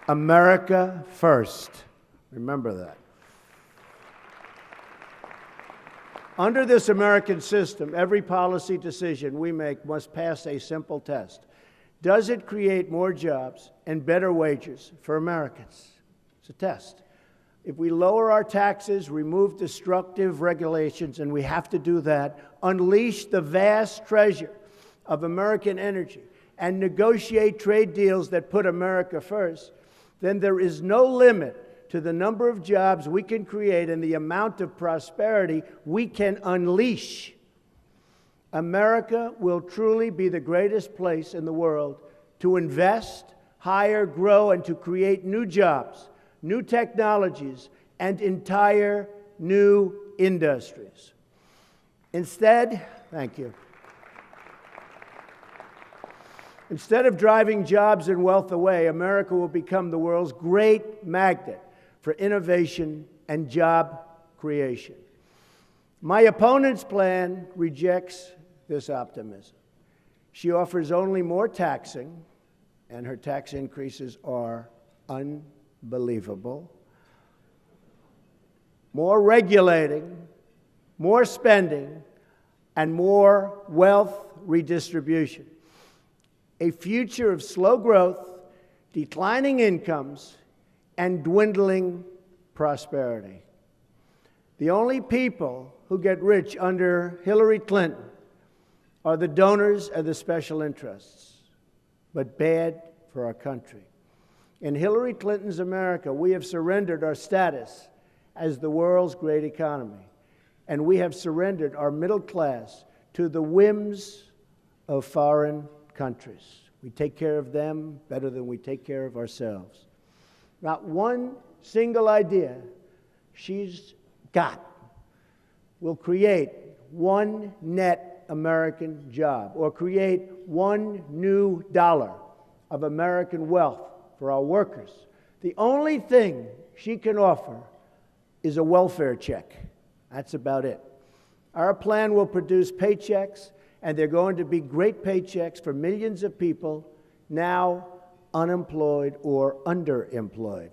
America first. Remember that. Under this American system, every policy decision we make must pass a simple test. Does it create more jobs and better wages for Americans? It's a test. If we lower our taxes, remove destructive regulations, and we have to do that, unleash the vast treasure of American energy, and negotiate trade deals that put America first, then there is no limit to the number of jobs we can create and the amount of prosperity we can unleash. America will truly be the greatest place in the world to invest, hire, grow, and to create new jobs, new technologies, and entire new industries. Instead, thank you. Instead of driving jobs and wealth away, America will become the world's great magnet for innovation and job creation. My opponent's plan rejects this optimism. She offers only more taxing, and her tax increases are unbelievable. More regulating, more spending, and more wealth redistribution. A future of slow growth, declining incomes, and dwindling prosperity. The only people who get rich under Hillary Clinton are the donors and the special interests, but bad for our country. In Hillary Clinton's America, we have surrendered our status as the world's great economy, and we have surrendered our middle class to the whims of foreign countries. We take care of them better than we take care of ourselves. Not one single idea she's got will create one net American job or create one new dollar of American wealth for our workers. The only thing she can offer is a welfare check. That's about it. Our plan will produce paychecks, and they're going to be great paychecks for millions of people now unemployed or underemployed.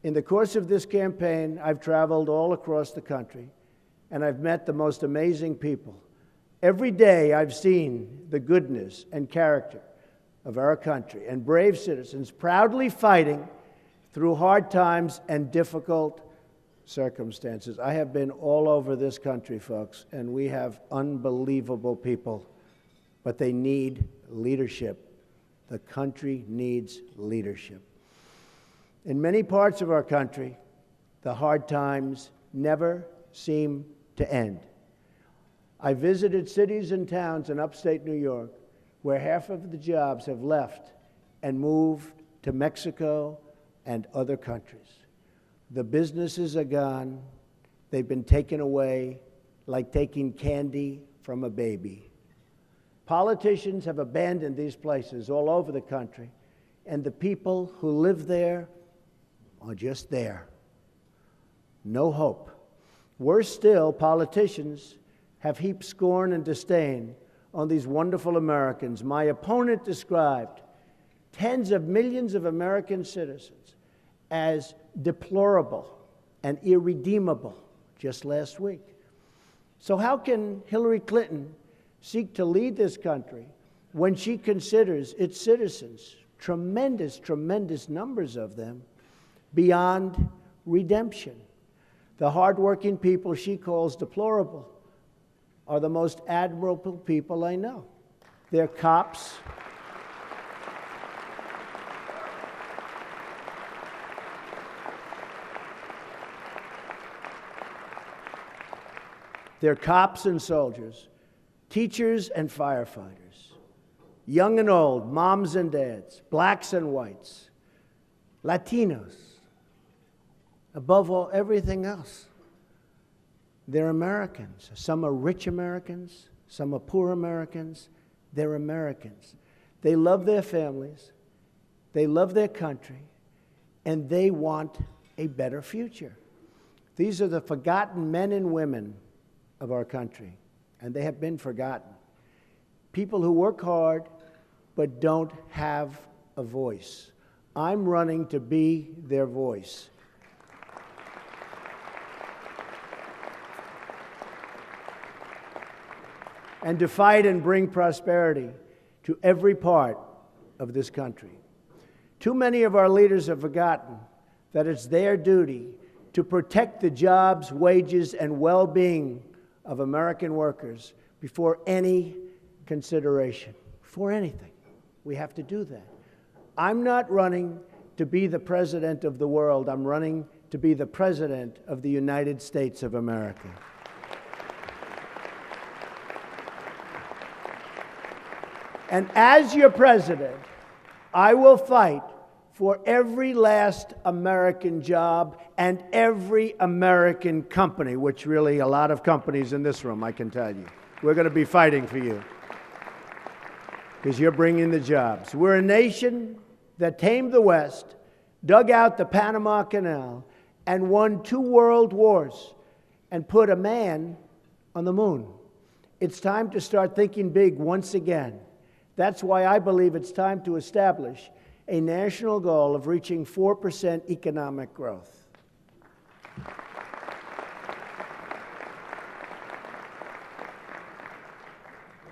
In the course of this campaign, I've traveled all across the country, and I've met the most amazing people. Every day I've seen the goodness and character of our country and brave citizens proudly fighting through hard times and difficult circumstances. I have been all over this country, folks, and we have unbelievable people, but they need leadership. The country needs leadership. In many parts of our country, the hard times never seem to end. I visited cities and towns in upstate New York where half of the jobs have left and moved to Mexico and other countries. The businesses are gone. They've been taken away like taking candy from a baby. Politicians have abandoned these places all over the country, and the people who live there are just there. No hope. Worse still, politicians have heaped scorn and disdain on these wonderful Americans. My opponent described tens of millions of American citizens as deplorable and irredeemable just last week. So how can Hillary Clinton seek to lead this country when she considers its citizens, tremendous, tremendous numbers of them, beyond redemption? The hardworking people she calls deplorable are the most admirable people I know. They're cops. They're cops and soldiers, teachers and firefighters, young and old, moms and dads, blacks and whites, Latinos. Above all, everything else, they're Americans. Some are rich Americans, some are poor Americans. They're Americans. They love their families, they love their country, and they want a better future. These are the forgotten men and women of our country, and they have been forgotten. People who work hard but don't have a voice. I'm running to be their voice. And to fight and bring prosperity to every part of this country. Too many of our leaders have forgotten that it's their duty to protect the jobs, wages, and well-being of American workers before any consideration, for anything. We have to do that. I'm not running to be the president of the world. I'm running to be the president of the United States of America. And as your president, I will fight for every last American job and every American company, which really a lot of companies in this room, I can tell you. We're going to be fighting for you because you're bringing the jobs. We're a nation that tamed the West, dug out the Panama Canal, and won 2 world wars and put a man on the moon. It's time to start thinking big once again. That's why I believe it's time to establish a national goal of reaching 4% economic growth.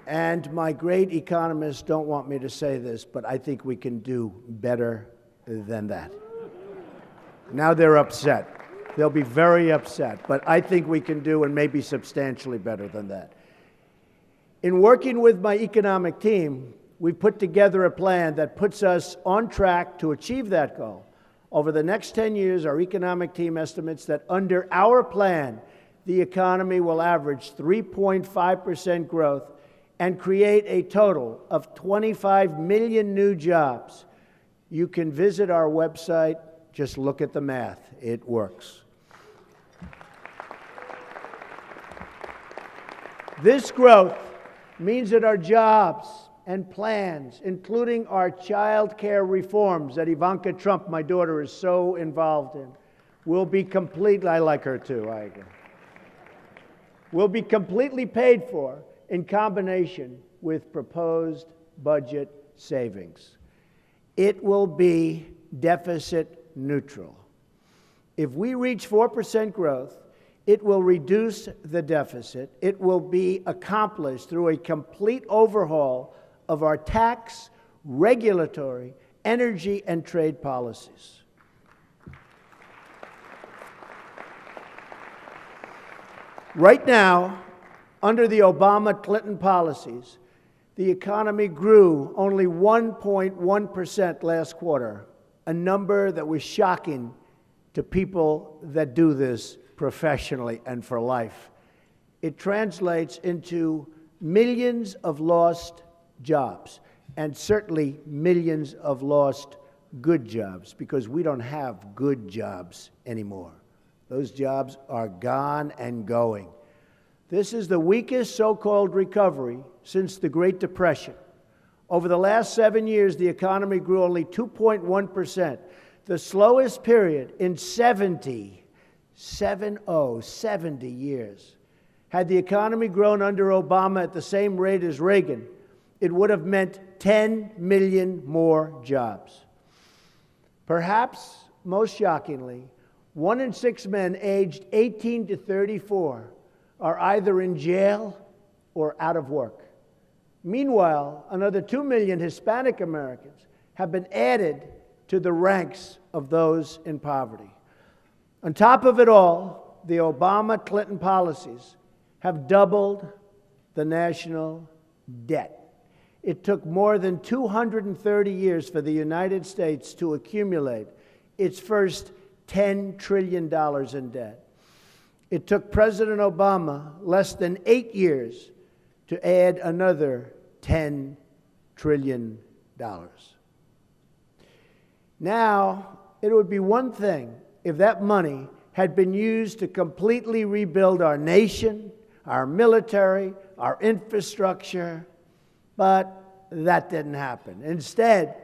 And my great economists don't want me to say this, but I think we can do better than that. Now they're upset. They'll be very upset, but I think we can do and maybe substantially better than that. In working with my economic team, we've put together a plan that puts us on track to achieve that goal. Over the next 10 years, our economic team estimates that under our plan, the economy will average 3.5% growth and create a total of 25 million new jobs. You can visit our website. Just look at the math. It works. This growth means that our jobs and plans, including our child care reforms that Ivanka Trump, my daughter, is so involved in, will be completely, I like her too, I agree, will be completely paid for in combination with proposed budget savings. It will be deficit neutral. If we reach 4% growth, it will reduce the deficit. It will be accomplished through a complete overhaul of our tax, regulatory, energy, and trade policies. Right now, under the Obama-Clinton policies, the economy grew only 1.1% last quarter, a number that was shocking to people that do this professionally and for life. It translates into millions of lost jobs, and certainly millions of lost good jobs, because we don't have good jobs anymore. Those jobs are gone and going. This is the weakest so-called recovery since the Great Depression. Over the last 7 years, the economy grew only 2.1%, the slowest period in 70 years. Had the economy grown under Obama at the same rate as Reagan, it would have meant 10 million more jobs. Perhaps most shockingly, 1 in 6 men aged 18 to 34 are either in jail or out of work. Meanwhile, another 2 million Hispanic Americans have been added to the ranks of those in poverty. On top of it all, the Obama-Clinton policies have doubled the national debt. It took more than 230 years for the United States to accumulate its first $10 trillion in debt. It took President Obama less than 8 years to add another $10 trillion. Now, it would be one thing if that money had been used to completely rebuild our nation, our military, our infrastructure, but that didn't happen. Instead,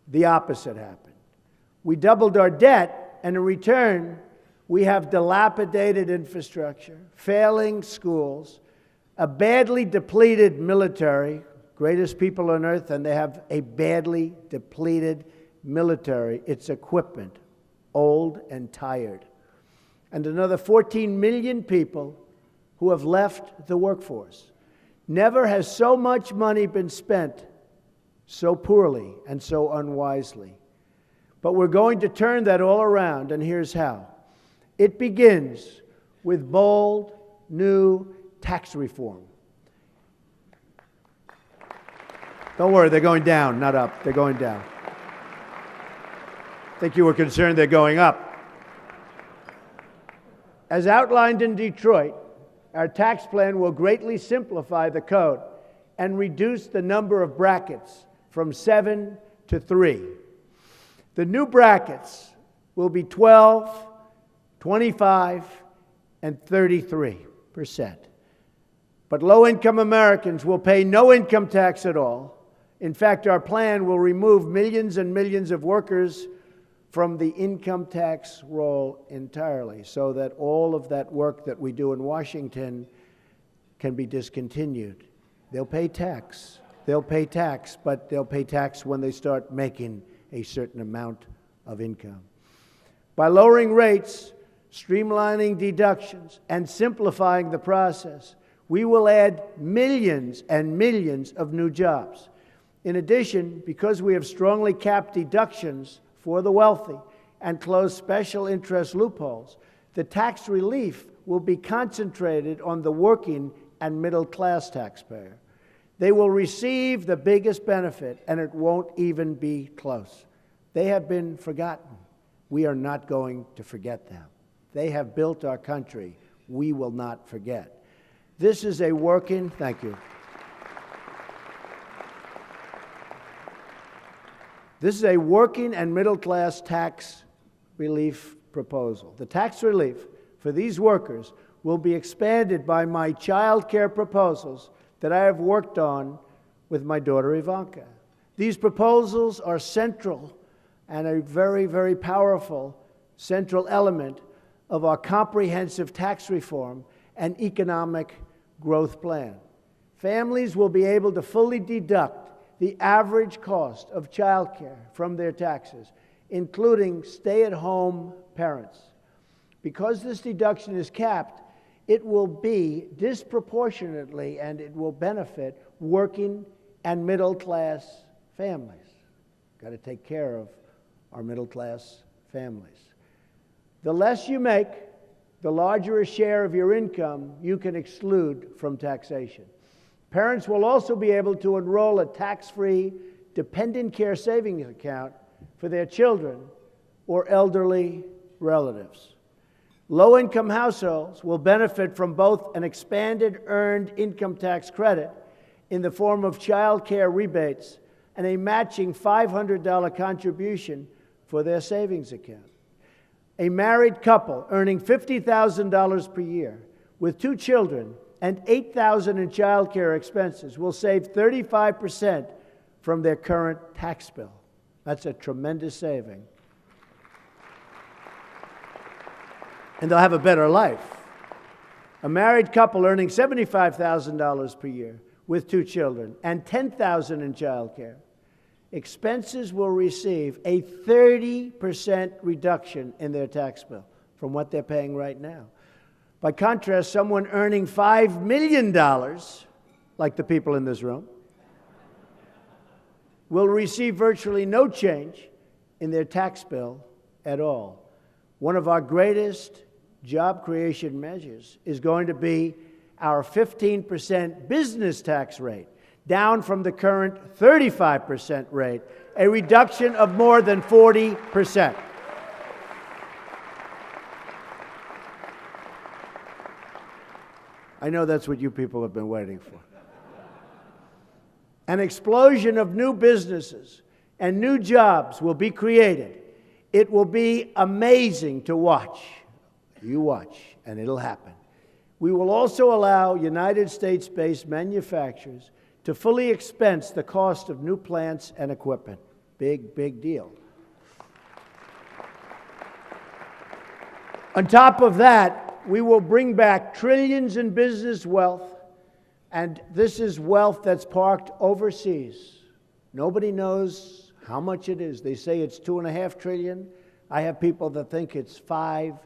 the opposite happened. We doubled our debt, and in return, we have dilapidated infrastructure, failing schools, a badly depleted military, greatest people on earth, and they have a badly depleted military, its equipment, old and tired. And another 14 million people who have left the workforce. Never has so much money been spent so poorly and so unwisely. But we're going to turn that all around, and here's how. It begins with bold, new tax reform. Don't worry, they're going down, not up. They're going down. I think you were concerned they're going up. As outlined in Detroit, our tax plan will greatly simplify the code and reduce the number of brackets from 7 to 3. The new brackets will be 12, 25, and 33%. But low-income Americans will pay no income tax at all. In fact, our plan will remove millions and millions of workers from the income tax roll entirely, so that all of that work that we do in Washington can be discontinued. They'll pay tax. They'll pay tax, but they'll pay tax when they start making a certain amount of income. By lowering rates, streamlining deductions, and simplifying the process, we will add millions and millions of new jobs. In addition, because we have strongly capped deductions for the wealthy and closed special interest loopholes, the tax relief will be concentrated on the working and middle-class taxpayer. They will receive the biggest benefit, and it won't even be close. They have been forgotten. We are not going to forget them. They have built our country. We will not forget. This is a working, thank you. This is a working and middle-class tax relief proposal. The tax relief for these workers will be expanded by my child care proposals that I have worked on with my daughter Ivanka. These proposals are central and a very, very powerful central element of our comprehensive tax reform and economic growth plan. Families will be able to fully deduct the average cost of child care from their taxes, including stay-at-home parents. Because this deduction is capped, it will be disproportionately and it will benefit working and middle-class families. Got to take care of our middle-class families. The less you make, the larger a share of your income you can exclude from taxation. Parents will also be able to enroll a tax-free dependent care savings account for their children or elderly relatives. Low-income households will benefit from both an expanded earned income tax credit in the form of child care rebates and a matching $500 contribution for their savings account. A married couple earning $50,000 per year with 2 children and $8,000 in child care expenses will save 35% from their current tax bill. That's a tremendous saving. And they'll have a better life. A married couple earning $75,000 per year with 2 children and $10,000 in child care, expenses will receive a 30% reduction in their tax bill from what they're paying right now. By contrast, someone earning $5 million, like the people in this room, will receive virtually no change in their tax bill at all. One of our greatest job creation measures is going to be our 15% business tax rate, down from the current 35% rate, a reduction of more than 40%. I know that's what you people have been waiting for. An explosion of new businesses and new jobs will be created. It will be amazing to watch. You watch, and it'll happen. We will also allow United States-based manufacturers to fully expense the cost of new plants and equipment. Big, big deal. On top of that, we will bring back trillions in business wealth, and this is wealth that's parked overseas. Nobody knows how much it is. They say it's $2.5 trillion. I have people that think it's $5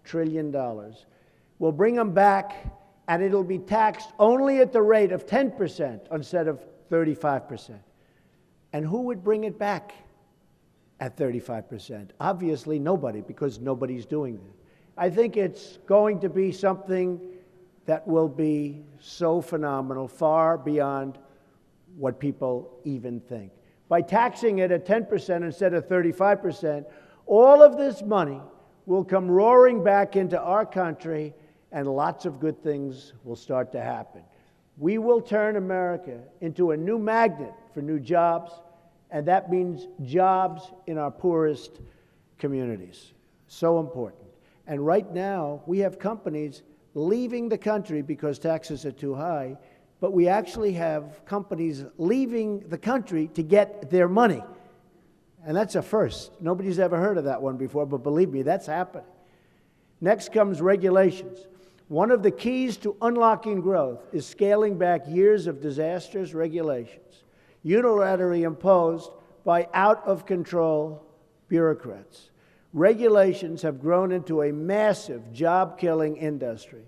trillion. We'll bring them back, and it'll be taxed only at the rate of 10% instead of 35%. And who would bring it back at 35%? Obviously nobody, because nobody's doing that. I think it's going to be something that will be so phenomenal, far beyond what people even think. By taxing it at 10% instead of 35%, all of this money will come roaring back into our country, and lots of good things will start to happen. We will turn America into a new magnet for new jobs, and that means jobs in our poorest communities. So important. And right now, we have companies leaving the country because taxes are too high, but we actually have companies leaving the country to get their money. And that's a first. Nobody's ever heard of that one before, but believe me, that's happening. Next comes regulations. One of the keys to unlocking growth is scaling back years of disastrous regulations, unilaterally imposed by out-of-control bureaucrats. Regulations have grown into a massive job-killing industry,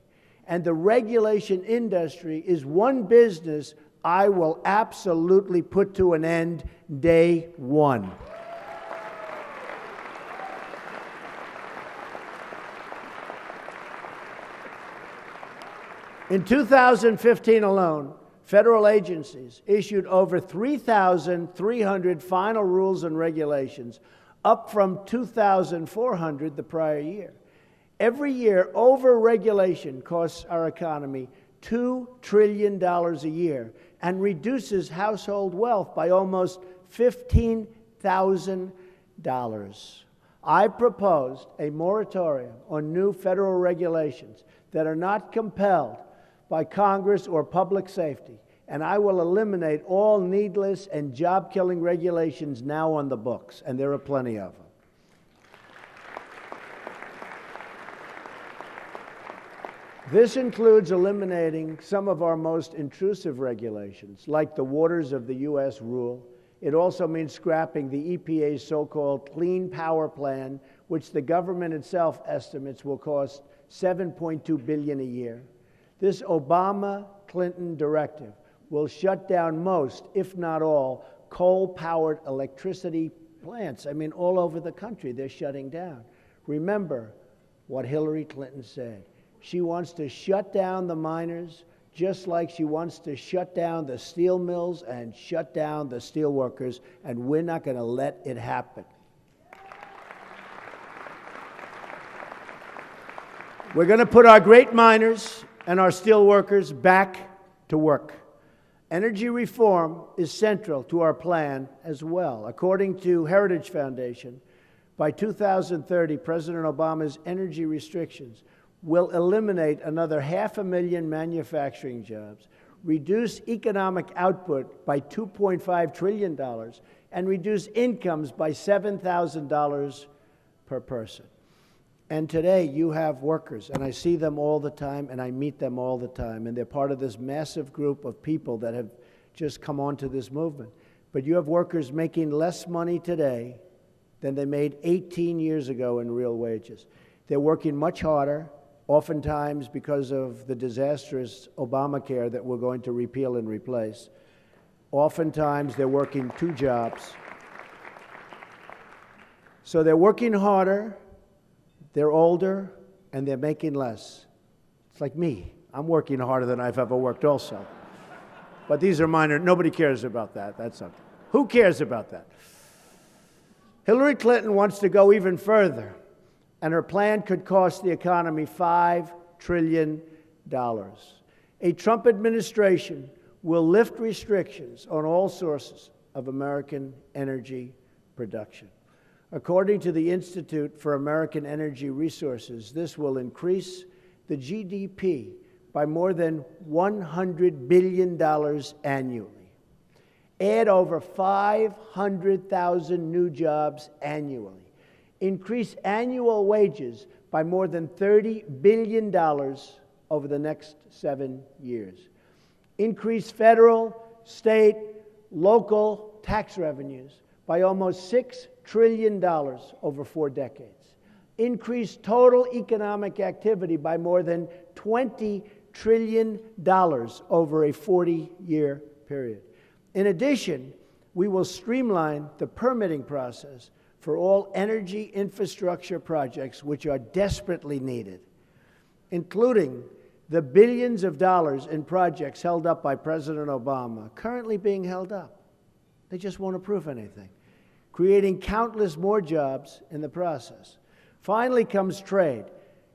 and the regulation industry is one business I will absolutely put to an end day one. In 2015 alone, federal agencies issued over 3,300 final rules and regulations, up from 2,400 the prior year. Every year, over-regulation costs our economy $2 trillion a year and reduces household wealth by almost $15,000. I proposed a moratorium on new federal regulations that are not compelled by Congress or public safety, and I will eliminate all needless and job-killing regulations now on the books, and there are plenty of them. This includes eliminating some of our most intrusive regulations, like the Waters of the U.S. rule. It also means scrapping the EPA's so-called Clean Power Plan, which the government itself estimates will cost $7.2 billion a year. This Obama-Clinton directive will shut down most, if not all, coal-powered electricity plants. I mean, all over the country, they're shutting down. Remember what Hillary Clinton said. She wants to shut down the miners, just like she wants to shut down the steel mills and shut down the steel workers, and we're not going to let it happen. We're going to put our great miners and our steel workers back to work. Energy reform is central to our plan as well. According to Heritage Foundation, by 2030, President Obama's energy restrictions will eliminate another 500,000 manufacturing jobs, reduce economic output by $2.5 trillion, and reduce incomes by $7,000 per person. And today you have workers, and I see them all the time, and I meet them all the time, and they're part of this massive group of people that have just come onto this movement. But you have workers making less money today than they made 18 years ago in real wages. They're working much harder, oftentimes because of the disastrous Obamacare that we're going to repeal and replace. Oftentimes they're working 2 jobs. So they're working harder, they're older, and they're making less. It's like me. I'm working harder than I've ever worked also. But these are minor. Nobody cares about that. That's something. Who cares about that? Hillary Clinton wants to go even further, and her plan could cost the economy $5 trillion. A Trump administration will lift restrictions on all sources of American energy production. According to the Institute for American Energy Resources, this will increase the GDP by more than $100 billion annually. Add over 500,000 new jobs annually. Increase annual wages by more than $30 billion over the next 7 years. Increase federal, state, local tax revenues by almost $6 trillion over 4 decades, increased total economic activity by more than $20 trillion over a 40-year period. In addition, we will streamline the permitting process for all energy infrastructure projects which are desperately needed, including the billions of dollars in projects held up by President Obama, currently being held up. They just won't approve anything, creating countless more jobs in the process. Finally comes trade,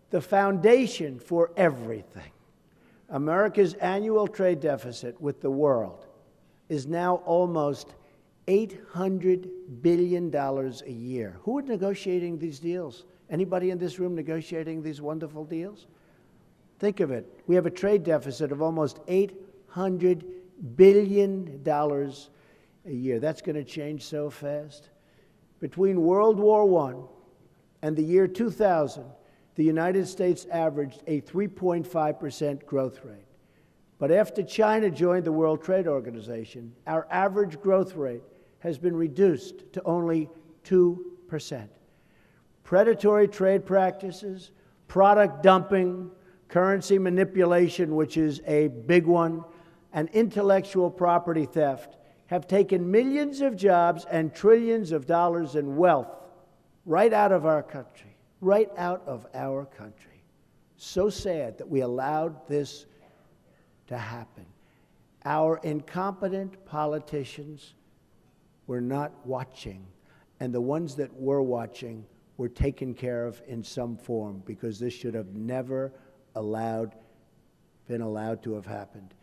the foundation for everything. America's annual trade deficit with the world is now almost $800 billion a year. Who are negotiating these deals? Anybody in this room negotiating these wonderful deals? Think of it. We have a trade deficit of almost $800 billion a year. That's going to change so fast. Between World War I and the year 2000, the United States averaged a 3.5% growth rate. But after China joined the World Trade Organization, our average growth rate has been reduced to only 2%. Predatory trade practices, product dumping, currency manipulation, which is a big one, and intellectual property theft have taken millions of jobs and trillions of dollars in wealth right out of our country, right out of our country. So sad that we allowed this to happen. Our incompetent politicians were not watching, and the ones that were watching were taken care of in some form, because this should have never been allowed to have happened.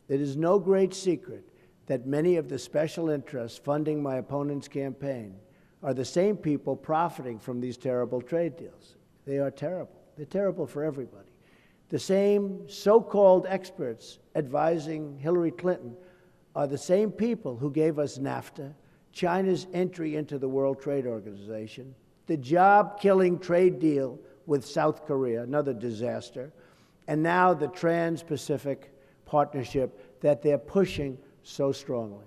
It is no great secret that many of the special interests funding my opponent's campaign are the same people profiting from these terrible trade deals. They are terrible. They're terrible for everybody. The same so-called experts advising Hillary Clinton are the same people who gave us NAFTA, China's entry into the World Trade Organization, the job-killing trade deal with South Korea, another disaster, and now the Trans-Pacific Partnership that they're pushing so strongly.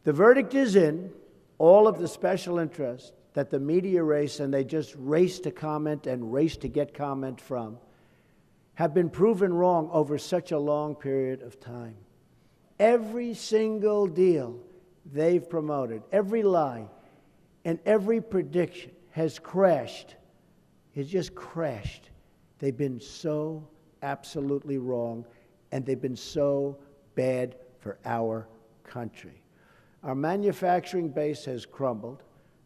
The verdict is in. All of the special interests that the media race, and they just race to comment and race to get comment from, have been proven wrong over such a long period of time. Every single deal they've promoted, every lie, and every prediction has crashed. It's just crashed. They've been so absolutely wrong, and they've been so bad for our country. Our manufacturing base has crumbled,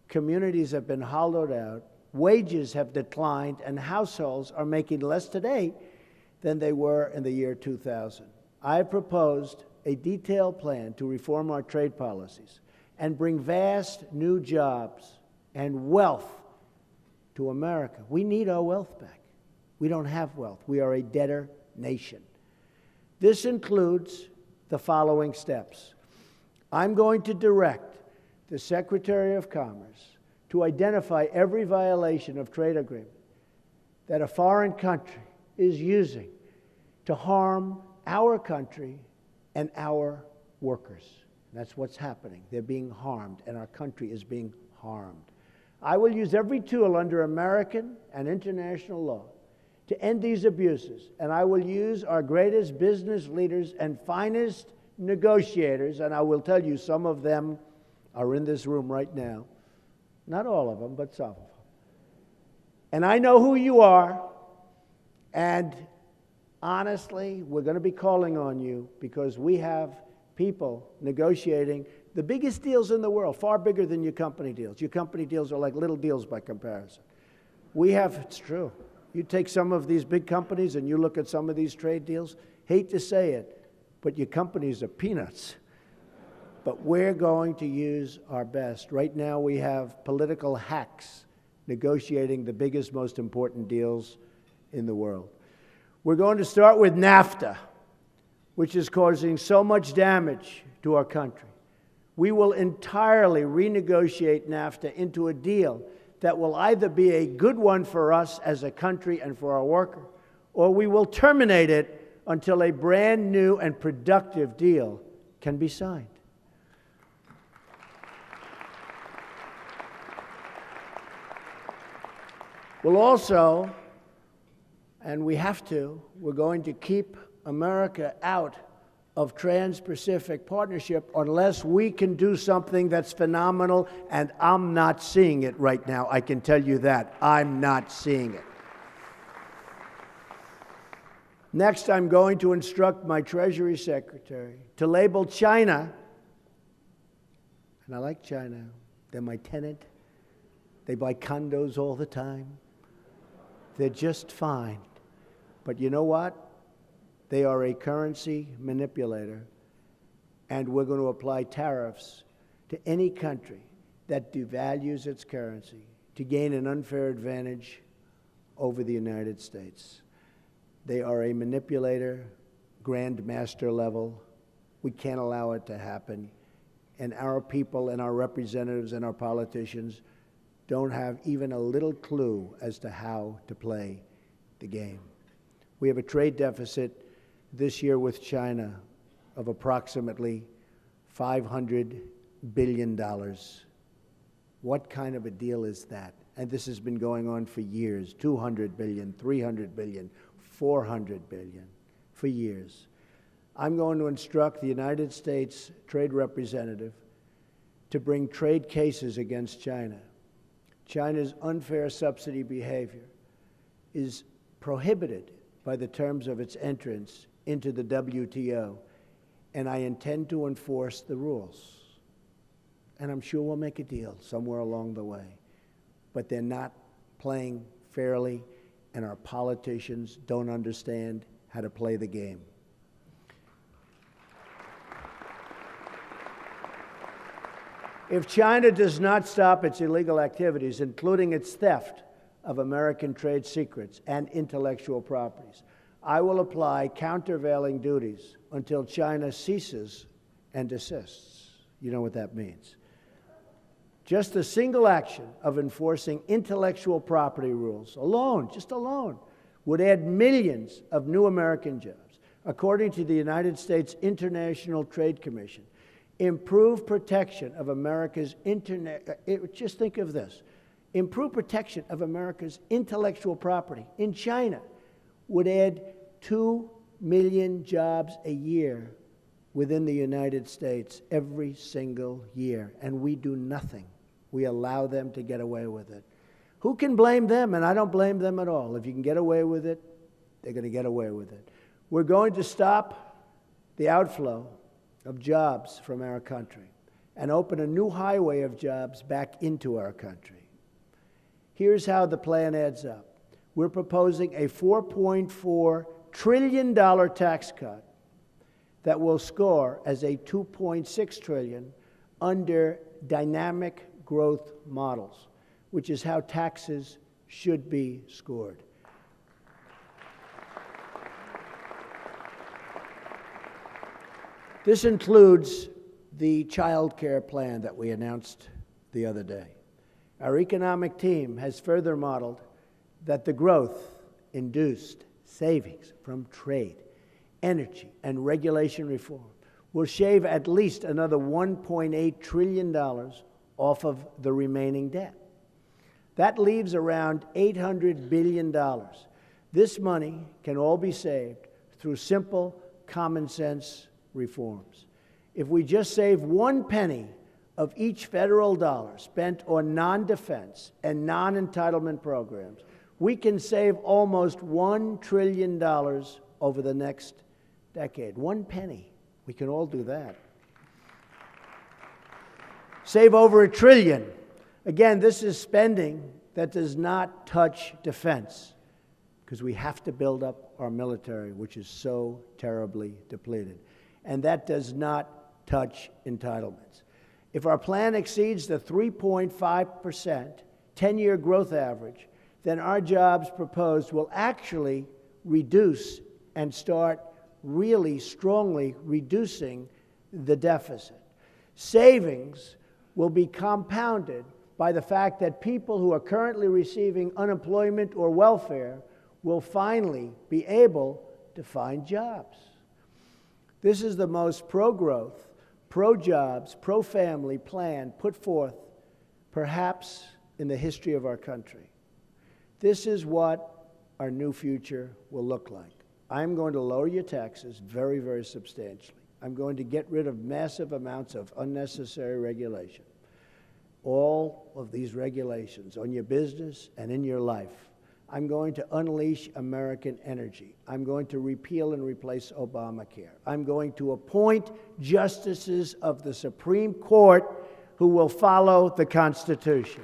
communities have been hollowed out, wages have declined, and households are making less today than they were in the year 2000. I proposed a detailed plan to reform our trade policies and bring vast new jobs and wealth to America. We need our wealth back. We don't have wealth. We are a debtor nation. This includes the following steps. I'm going to direct the Secretary of Commerce to identify every violation of trade agreement that a foreign country is using to harm our country and our workers. That's what's happening. They're being harmed, and our country is being harmed. I will use every tool under American and international law to end these abuses, and I will use our greatest business leaders and finest negotiators, and I will tell you some of them are in this room right now. Not all of them, but some of them. And I know who you are, and honestly, we're going to be calling on you because we have people negotiating the biggest deals in the world, far bigger than your company deals. Your company deals are like little deals by comparison. It's true. You take some of these big companies and you look at some of these trade deals, hate to say it, but your companies are peanuts. But we're going to use our best. Right now we have political hacks negotiating the biggest, most important deals in the world. We're going to start with NAFTA, which is causing so much damage to our country. We will entirely renegotiate NAFTA into a deal that will either be a good one for us as a country and for our worker, or we will terminate it until a brand new and productive deal can be signed. We'll also, and we have to, we're going to keep America out of Trans-Pacific Partnership unless we can do something that's phenomenal, and I'm not seeing it right now. I can tell you that. I'm not seeing it. Next, I'm going to instruct my Treasury Secretary to label China, and I like China, they're my tenant, they buy condos all the time, they're just fine. But you know what? They are a currency manipulator, and we're going to apply tariffs to any country that devalues its currency to gain an unfair advantage over the United States. They are a manipulator, grandmaster level. We can't allow it to happen. And our people and our representatives and our politicians don't have even a little clue as to how to play the game. We have a trade deficit this year with China of approximately $500 billion. What kind of a deal is that? And this has been going on for years, 200 billion, 300 billion, 400 billion, for years. I'm going to instruct the United States Trade Representative to bring trade cases against China. China's unfair subsidy behavior is prohibited by the terms of its entrance into the WTO, and I intend to enforce the rules. And I'm sure we'll make a deal somewhere along the way. But they're not playing fairly, and our politicians don't understand how to play the game. If China does not stop its illegal activities, including its theft of American trade secrets and intellectual properties, I will apply countervailing duties until China ceases and desists. You know what that means. Just the single action of enforcing intellectual property rules alone, just alone, would add millions of new American jobs. According to the United States International Trade Commission, improved protection of America's just think of this, improved protection of America's intellectual property in China would add 2 million jobs a year within the United States every single year, and we do nothing. We allow them to get away with it. Who can blame them? And I don't blame them at all. If you can get away with it, they're going to get away with it. We're going to stop the outflow of jobs from our country and open a new highway of jobs back into our country. Here's how the plan adds up. We're proposing a $4.4 trillion tax cut that will score as a $2.6 trillion under dynamic growth models, which is how taxes should be scored. This includes the child care plan that we announced the other day. Our economic team has further modeled that the growth-induced savings from trade, energy, and regulation reform will shave at least another $1.8 trillion off of the remaining debt. That leaves around $800 billion. This money can all be saved through simple, common-sense reforms. If we just save 1 penny of each federal dollar spent on non-defense and non-entitlement programs, we can save almost $1 trillion over the next decade. 1 penny. We can all do that. Save over $1 trillion. Again, this is spending that does not touch defense, because we have to build up our military, which is so terribly depleted. And that does not touch entitlements. If our plan exceeds the 3.5% 10-year growth average, then our jobs proposed will actually reduce and start really strongly reducing the deficit. Savings will be compounded by the fact that people who are currently receiving unemployment or welfare will finally be able to find jobs. This is the most pro-growth, pro-jobs, pro-family plan put forth perhaps in the history of our country. This is what our new future will look like. I'm going to lower your taxes very, very substantially. I'm going to get rid of massive amounts of unnecessary regulation. All of these regulations on your business and in your life. I'm going to unleash American energy. I'm going to repeal and replace Obamacare. I'm going to appoint justices of the Supreme Court who will follow the Constitution.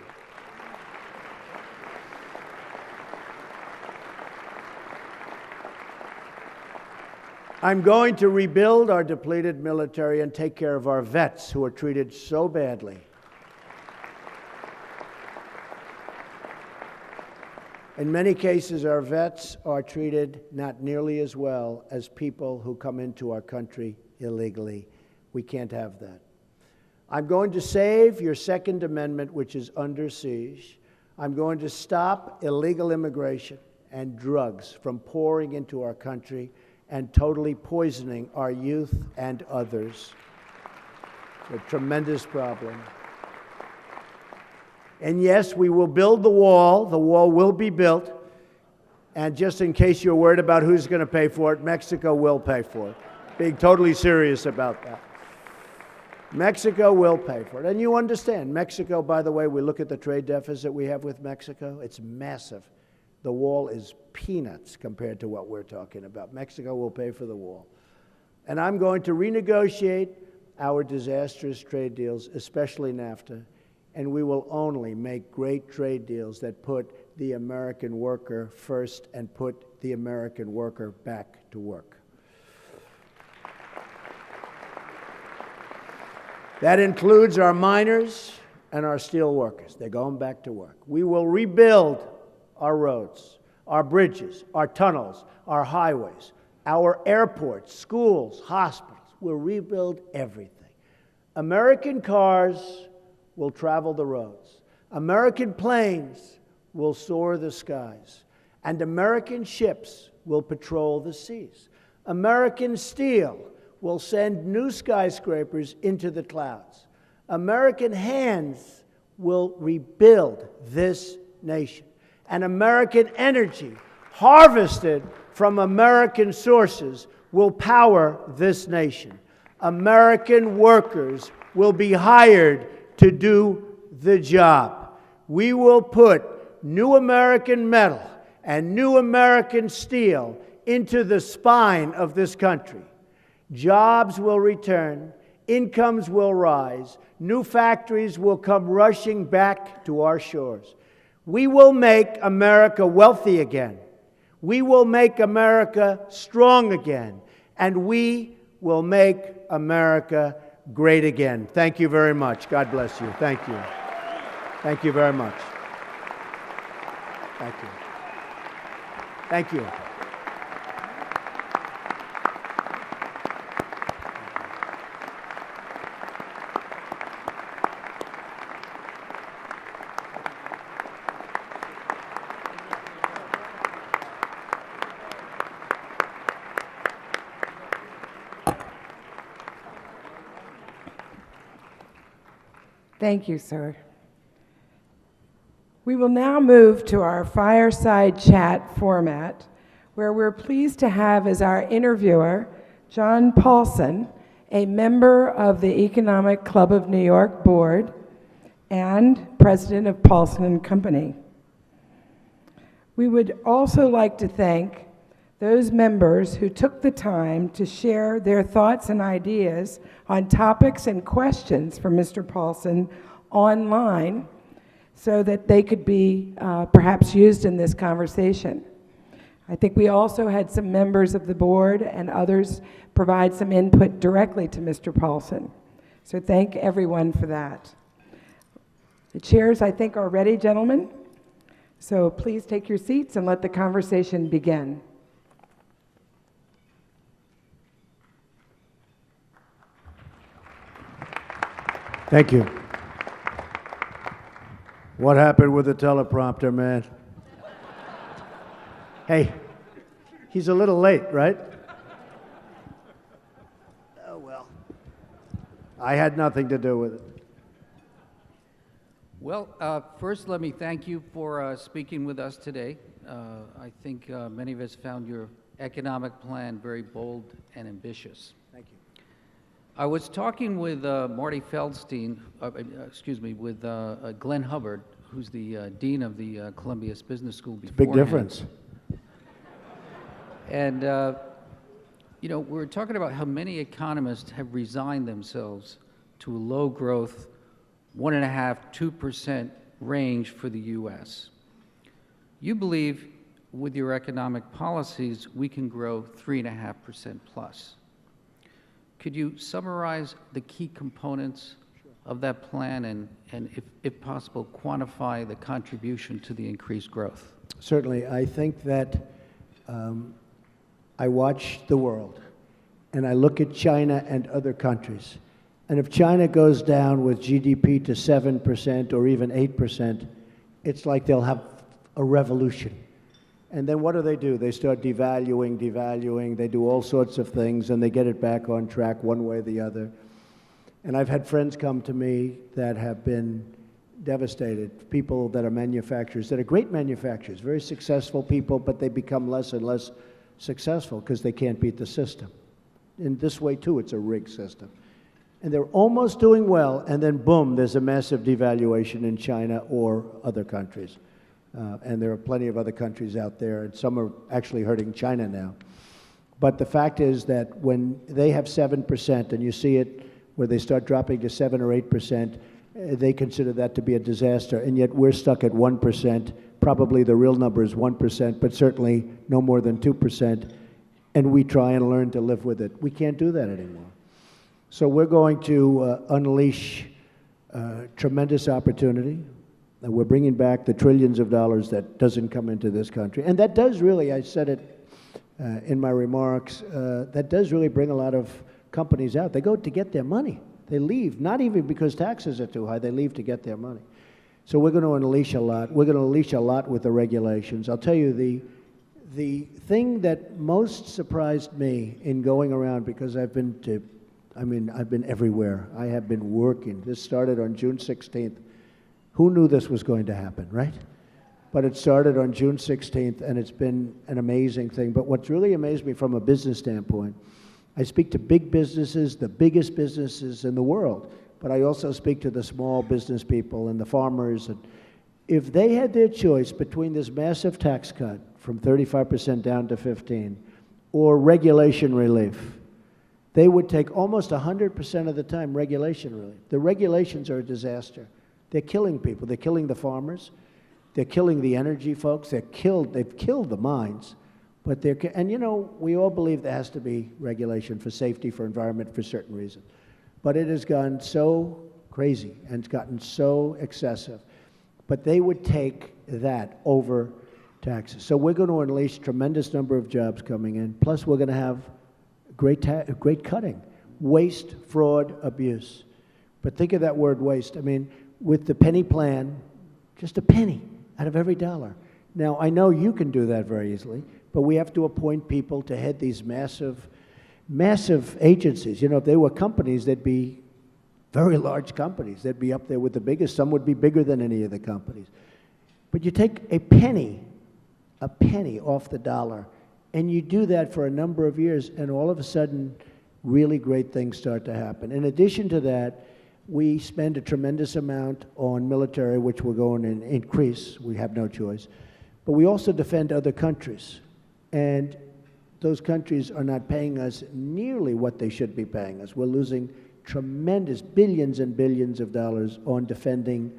I'm going to rebuild our depleted military and take care of our vets who are treated so badly. In many cases, our vets are treated not nearly as well as people who come into our country illegally. We can't have that. I'm going to save your Second Amendment, which is under siege. I'm going to stop illegal immigration and drugs from pouring into our country and totally poisoning our youth and others. It's a tremendous problem. And yes, we will build the wall. The wall will be built. And just in case you're worried about who's going to pay for it, Mexico will pay for it. Being totally serious about that. Mexico will pay for it. And you understand, Mexico, by the way, we look at the trade deficit we have with Mexico. It's massive. The wall is peanuts compared to what we're talking about. Mexico will pay for the wall. And I'm going to renegotiate our disastrous trade deals, especially NAFTA, and we will only make great trade deals that put the American worker first and put the American worker back to work. That includes our miners and our steel workers. They're going back to work. We will rebuild our roads, our bridges, our tunnels, our highways, our airports, schools, hospitals. We'll rebuild everything. American cars will travel the roads. American planes will soar the skies. And American ships will patrol the seas. American steel will send new skyscrapers into the clouds. American hands will rebuild this nation. And American energy, harvested from American sources, will power this nation. American workers will be hired to do the job. We will put new American metal and new American steel into the spine of this country. Jobs will return, incomes will rise, new factories will come rushing back to our shores. We will make America wealthy again. We will make America strong again. And we will make America great again. Thank you very much. God bless you. Thank you. Thank you very much. Thank you. Thank you. Thank you, sir. We will now move to our fireside chat format, where we're pleased to have as our interviewer John Paulson, a member of the Economic Club of New York Board and president of Paulson and Company. We would also like to thank those members who took the time to share their thoughts and ideas on topics and questions for Mr. Paulson online so that they could be perhaps used in this conversation. I think we also had some members of the board and others provide some input directly to Mr. Paulson. So thank everyone for that. The chairs, I think, are ready, gentlemen. So please take your seats and let the conversation begin. Thank you. What happened with the teleprompter, man? Hey, he's a little late, right? Oh, well. I had nothing to do with it. Well, first let me thank you for speaking with us today. I think many of us found your economic plan very bold and ambitious. Thank you. I was talking with Marty Feldstein, with Glenn Hubbard, who's the dean of the Columbia Business School beforehand. Big difference. And, we were talking about how many economists have resigned themselves to a low growth, 1.5–2% range for the U.S. You believe with your economic policies, we can grow 3.5% plus. Could you summarize the key components of that plan and if possible, quantify the contribution to the increased growth? Certainly. I think that I watch the world, and I look at China and other countries. And if China goes down with GDP to 7% or even 8%, it's like they'll have a revolution. And then what do? They start devaluing, they do all sorts of things, and they get it back on track one way or the other. And I've had friends come to me that have been devastated, people that are manufacturers, that are great manufacturers, very successful people, but they become less and less successful because they can't beat the system. In this way, too, it's a rigged system. And they're almost doing well, and then boom, there's a massive devaluation in China or other countries. And there are plenty of other countries out there, and some are actually hurting China now. But the fact is that when they have 7%, and you see it where they start dropping to 7 or 8%, they consider that to be a disaster, and yet we're stuck at 1%. Probably the real number is 1%, but certainly no more than 2%, and we try and learn to live with it. We can't do that anymore. So we're going to unleash tremendous opportunity. And we're bringing back the trillions of dollars that doesn't come into this country. And that does really, I said it in my remarks, that does really bring a lot of companies out. They go to get their money. They leave, not even because taxes are too high. They leave to get their money. So we're going to unleash a lot. We're going to unleash a lot with the regulations. I'll tell you, the thing that most surprised me in going around, because I've been everywhere. I have been working. This started on June 16th. Who knew this was going to happen, right? But it started on June 16th, and it's been an amazing thing. But what's really amazed me from a business standpoint, I speak to big businesses, the biggest businesses in the world, but I also speak to the small business people and the farmers. And if they had their choice between this massive tax cut from 35% down to 15% or regulation relief, they would take almost 100% of the time regulation relief. The regulations are a disaster. They're killing people. They're killing the farmers. They're killing the energy folks. They've killed the mines. But we all believe there has to be regulation for safety, for environment, for certain reasons. But it has gone so crazy and it's gotten so excessive. But they would take that over taxes. So we're going to unleash a tremendous number of jobs coming in. Plus, we're going to have great cutting. Waste, fraud, abuse. But think of that word waste. I mean, with the penny plan, just a penny out of every dollar. Now, I know you can do that very easily, but we have to appoint people to head these massive agencies. If they were companies, they'd be very large companies. They'd be up there with the biggest. Some would be bigger than any of the companies. But you take a penny off the dollar, and you do that for a number of years, and all of a sudden, really great things start to happen. In addition to that, we spend a tremendous amount on military, which we're going to increase. We have no choice. But we also defend other countries. And those countries are not paying us nearly what they should be paying us. We're losing tremendous billions and billions of dollars on defending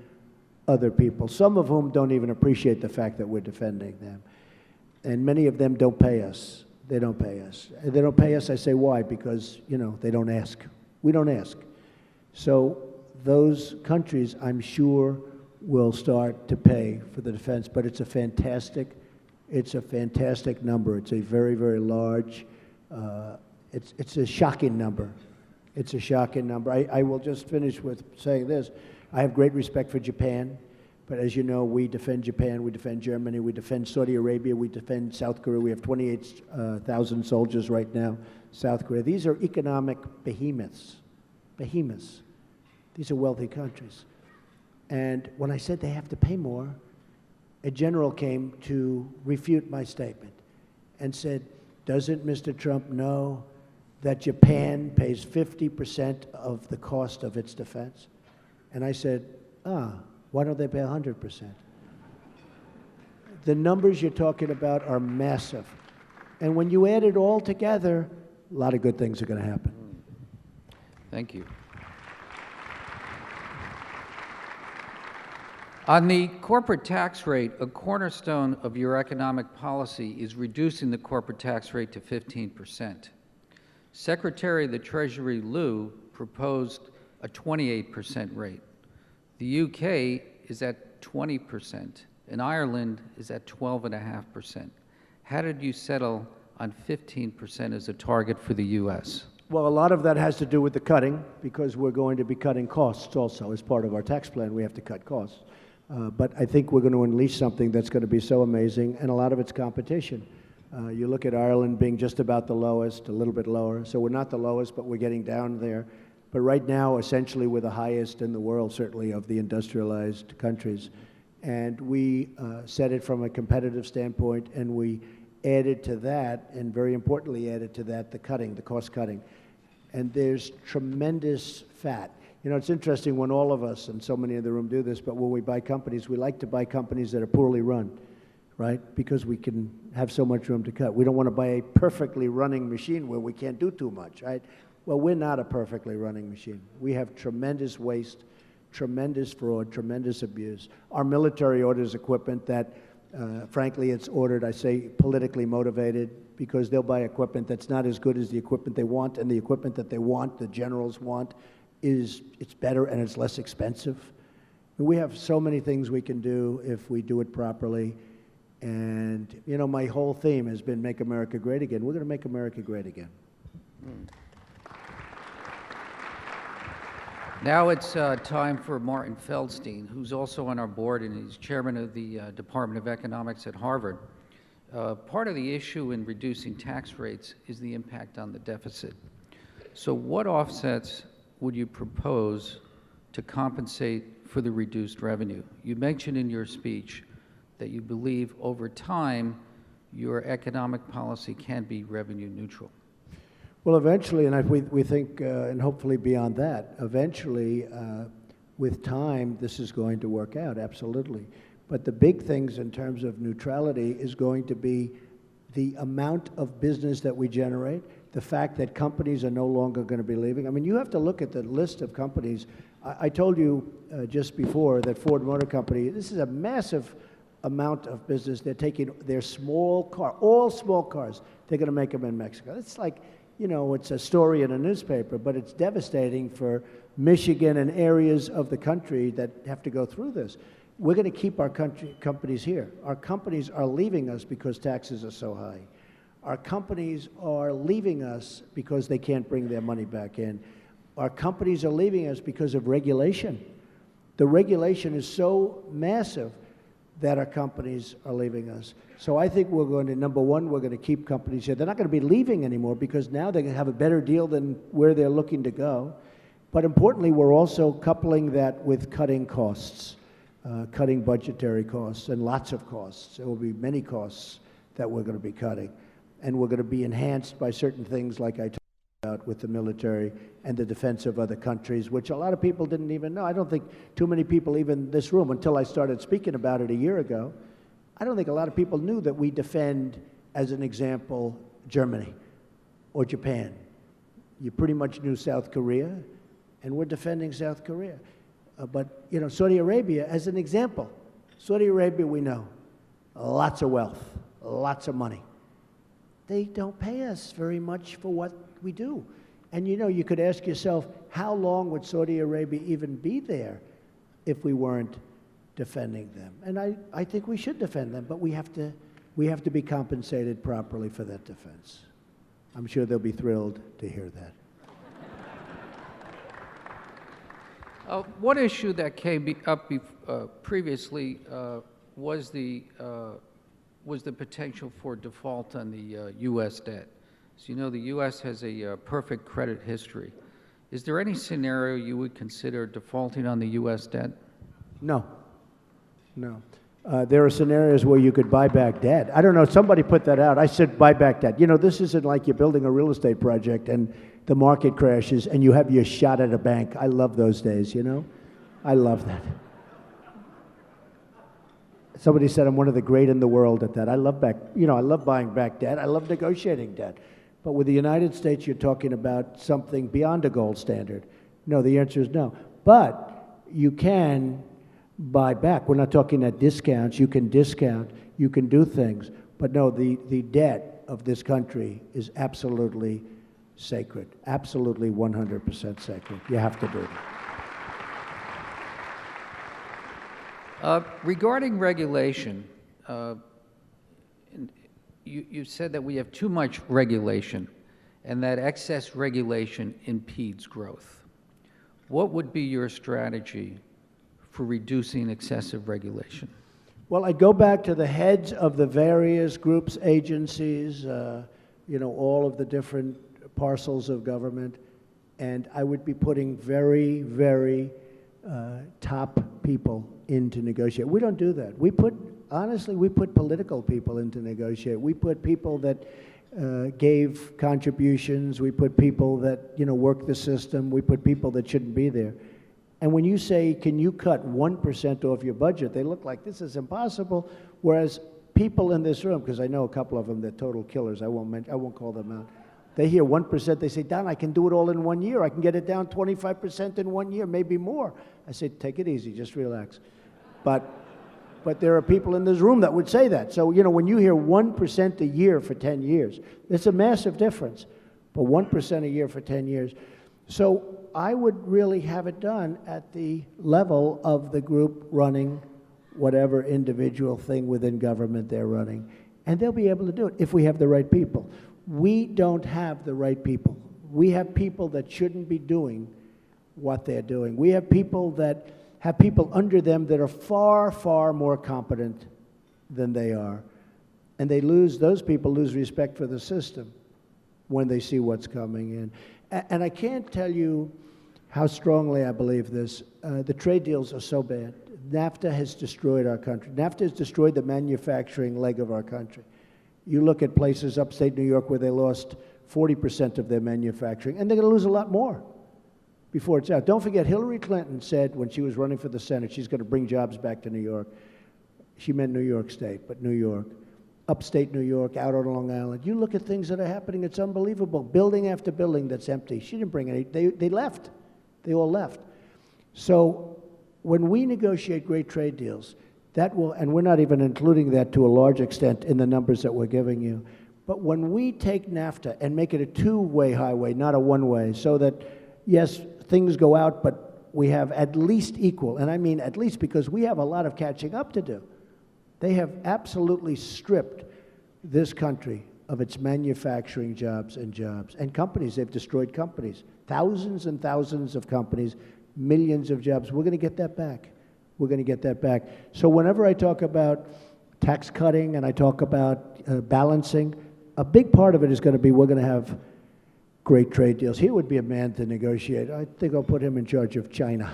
other people, some of whom don't even appreciate the fact that we're defending them. And many of them don't pay us. They don't pay us. They don't pay us, I say, why? Because, they don't ask. We don't ask. So those countries, I'm sure, will start to pay for the defense, but it's a fantastic number. It's a very, very large, it's a shocking number. It's a shocking number. I will just finish with saying this. I have great respect for Japan, but as you know, we defend Japan, we defend Germany, we defend Saudi Arabia, we defend South Korea. We have 28,000 soldiers right now, South Korea. These are economic behemoths. These are wealthy countries. And when I said they have to pay more, a general came to refute my statement and said, doesn't Mr. Trump know that Japan pays 50% of the cost of its defense? And I said, why don't they pay 100%? The numbers you're talking about are massive. And when you add it all together, a lot of good things are going to happen. Thank you. On the corporate tax rate, a cornerstone of your economic policy is reducing the corporate tax rate to 15%. Secretary of the Treasury Liu proposed a 28% rate. The UK is at 20%, and Ireland is at 12.5%. How did you settle on 15% as a target for the US? Well, a lot of that has to do with the cutting, because we're going to be cutting costs also. As part of our tax plan, we have to cut costs. But I think we're going to unleash something that's going to be so amazing, and a lot of it's competition. You look at Ireland being just about the lowest, a little bit lower. So we're not the lowest, but we're getting down there. But right now, essentially, we're the highest in the world, certainly of the industrialized countries. And we set it from a competitive standpoint, and we added to that, and very importantly added to that, the cutting, the cost cutting. And there's tremendous fat. You know, it's interesting when all of us, and so many in the room do this, but when we buy companies, we like to buy companies that are poorly run, right? Because we can have so much room to cut. We don't want to buy a perfectly running machine where we can't do too much, right? Well, we're not a perfectly running machine. We have tremendous waste, tremendous fraud, tremendous abuse. Our military orders equipment that, frankly, it's ordered, I say, politically motivated, because they'll buy equipment that's not as good as the equipment they want, and the equipment that they want, the generals want, it's better and it's less expensive. We have so many things we can do if we do it properly. And, you know, my whole theme has been Make America Great Again. We're going to make America great again. Now it's time for Martin Feldstein, who's also on our board, and he's chairman of the Department of Economics at Harvard. Part of the issue in reducing tax rates is the impact on the deficit. So what offsets would you propose to compensate for the reduced revenue? You mentioned in your speech that you believe over time your economic policy can be revenue neutral. Well, eventually, and we think, and hopefully beyond that, eventually, with time, this is going to work out, absolutely. But the big things in terms of neutrality is going to be the amount of business that we generate, the fact that companies are no longer going to be leaving. I mean, you have to look at the list of companies. I told you just before that Ford Motor Company, this is a massive amount of business. They're taking their small car, all small cars, they're going to make them in Mexico. It's like, you know, it's a story in a newspaper, but it's devastating for Michigan and areas of the country that have to go through this. We're going to keep our companies here. Our companies are leaving us because taxes are so high. Our companies are leaving us because they can't bring their money back in. Our companies are leaving us because of regulation. The regulation is so massive that our companies are leaving us. So I think we're going to, number one, we're going to keep companies here. They're not going to be leaving anymore because now they have a better deal than where they're looking to go. But importantly, we're also coupling that with cutting costs, cutting budgetary costs and lots of costs. There will be many costs that we're going to be cutting. And we're going to be enhanced by certain things like I talked about with the military and the defense of other countries, which a lot of people didn't even know. I don't think too many people, even in this room, until I started speaking about it a year ago, I don't think a lot of people knew that we defend, as an example, Germany or Japan. You pretty much knew South Korea, and we're defending South Korea. But, you know, Saudi Arabia, as an example, Saudi Arabia, we know, lots of wealth, lots of money. They don't pay us very much for what we do. And, you know, you could ask yourself, how long would Saudi Arabia even be there if we weren't defending them? And I think we should defend them, but we have to be compensated properly for that defense. I'm sure they'll be thrilled to hear that. One issue that came up previously was the potential for default on the U.S. debt. So you know the U.S. has a perfect credit history. Is there any scenario you would consider defaulting on the U.S. debt? No. No. There are scenarios where you could buy back debt. I don't know, somebody put that out. I said buy back debt. You know, this isn't like you're building a real estate project and the market crashes and you have your shot at a bank. I love those days, you know? I love that. Somebody said I'm one of the great in the world at that. I love buying back debt. I love negotiating debt. But with the United States, you're talking about something beyond a gold standard. No, the answer is no. But you can buy back. We're not talking at discounts. You can discount. You can do things. But no, the debt of this country is absolutely sacred. Absolutely 100% sacred. You have to do it. Regarding regulation, you said that we have too much regulation and that excess regulation impedes growth. What would be your strategy for reducing excessive regulation? Well, I go back to the heads of the various groups, agencies, all of the different parcels of government, and I would be putting very, very top people in to negotiate. We don't do that. Honestly, we put political people in to negotiate. We put people that gave contributions. We put people that, work the system. We put people that shouldn't be there. And when you say, can you cut 1% off your budget, they look like this is impossible. Whereas people in this room, because I know a couple of them, they're total killers. I won't call them out. They hear 1%, they say, Don, I can do it all in 1 year. I can get it down 25% in 1 year, maybe more. I say, take it easy, just relax. But there are people in this room that would say that. So, when you hear 1% a year for 10 years, it's a massive difference. But 1% a year for 10 years. So I would really have it done at the level of the group running whatever individual thing within government they're running. And they'll be able to do it if we have the right people. We don't have the right people. We have people that shouldn't be doing what they're doing. We have people that have people under them that are far, far more competent than they are. And those people lose respect for the system when they see what's coming in. And I can't tell you how strongly I believe this. The trade deals are so bad. NAFTA has destroyed our country. NAFTA has destroyed the manufacturing leg of our country. You look at places upstate New York where they lost 40% of their manufacturing, and they're going to lose a lot more before it's out. Don't forget, Hillary Clinton said when she was running for the Senate, she's going to bring jobs back to New York. She meant New York State, but New York. Upstate New York, out on Long Island. You look at things that are happening, it's unbelievable. Building after building that's empty. She didn't bring any, they left. They all left. So when we negotiate great trade deals, that will, and we're not even including that to a large extent in the numbers that we're giving you, but when we take NAFTA and make it a two-way highway, not a one-way, so that, yes, things go out, but we have at least equal, and I mean at least because we have a lot of catching up to do. They have absolutely stripped this country of its manufacturing jobs and companies. They've destroyed companies, thousands and thousands of companies, millions of jobs. We're going to get that back. We're going to get that back. So whenever I talk about tax cutting and I talk about balancing, a big part of it is going to be we're going to have great trade deals. He would be a man to negotiate. I think I'll put him in charge of China.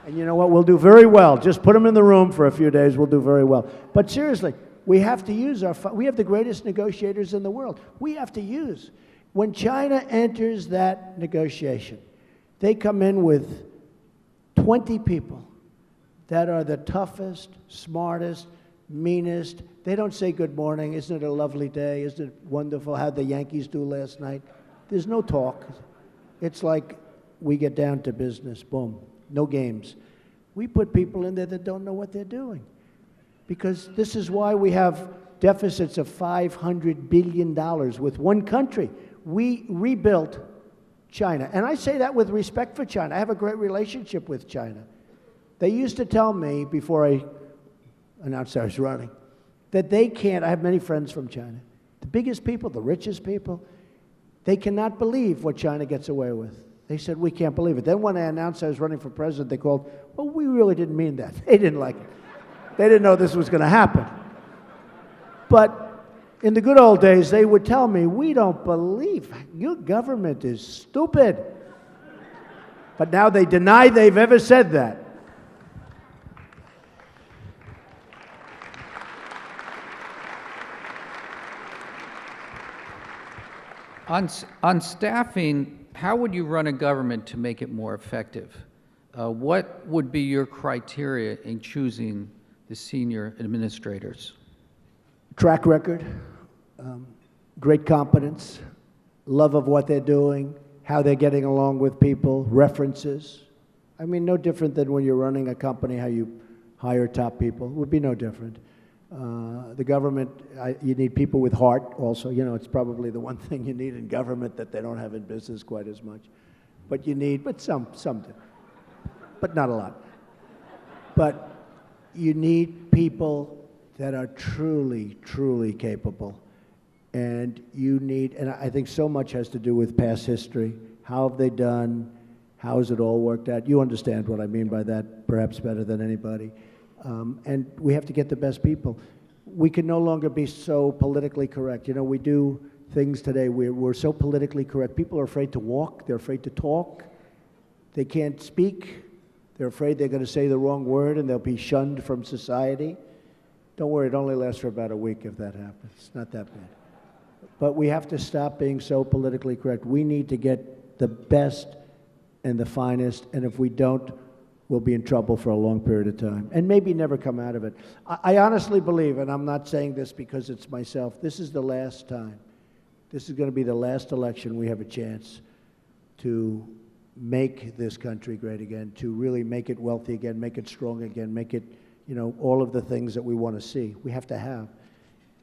And you know what? We'll do very well. Just put them in the room for a few days. We'll do very well. But seriously, we have to use we have the greatest negotiators in the world. We have to use. When China enters that negotiation, they come in with 20 people that are the toughest, smartest, meanest. They don't say good morning. Isn't it a lovely day? Isn't it wonderful? How'd the Yankees do last night? There's no talk. It's like we get down to business. Boom. No games. We put people in there that don't know what they're doing. Because this is why we have deficits of $500 billion with one country. We rebuilt China. And I say that with respect for China. I have a great relationship with China. They used to tell me before I announced I was running that they can't, I have many friends from China, the biggest people, the richest people, they cannot believe what China gets away with. They said, we can't believe it. Then when I announced I was running for president, they called, well, we really didn't mean that. They didn't like it. They didn't know this was going to happen. But in the good old days, they would tell me, we don't believe your government is stupid. But now they deny they've ever said that. On staffing, how would you run a government to make it more effective? What would be your criteria in choosing the senior administrators? Track record, great competence, love of what they're doing, how they're getting along with people, references. I mean, no different than when you're running a company, how you hire top people. It would be no different. The government, you need people with heart also. You know, it's probably the one thing you need in government that they don't have in business quite as much. But you need, but some do. But not a lot. But you need people that are truly, truly capable. And you need, and I think so much has to do with past history. How have they done? How has it all worked out? You understand what I mean by that perhaps better than anybody. And we have to get the best people. We can no longer be so politically correct. You know, we do things today, we're so politically correct. People are afraid to walk, they're afraid to talk, they can't speak, they're afraid they're going to say the wrong word and they'll be shunned from society. Don't worry, it only lasts for about a week if that happens. It's not that bad. But we have to stop being so politically correct. We need to get the best and the finest, and if we don't, we'll be in trouble for a long period of time, and maybe never come out of it. I honestly believe, and I'm not saying this because it's myself, this is the last time. This is going to be the last election we have a chance to make this country great again, to really make it wealthy again, make it strong again, make it, you know, all of the things that we want to see. We have to have.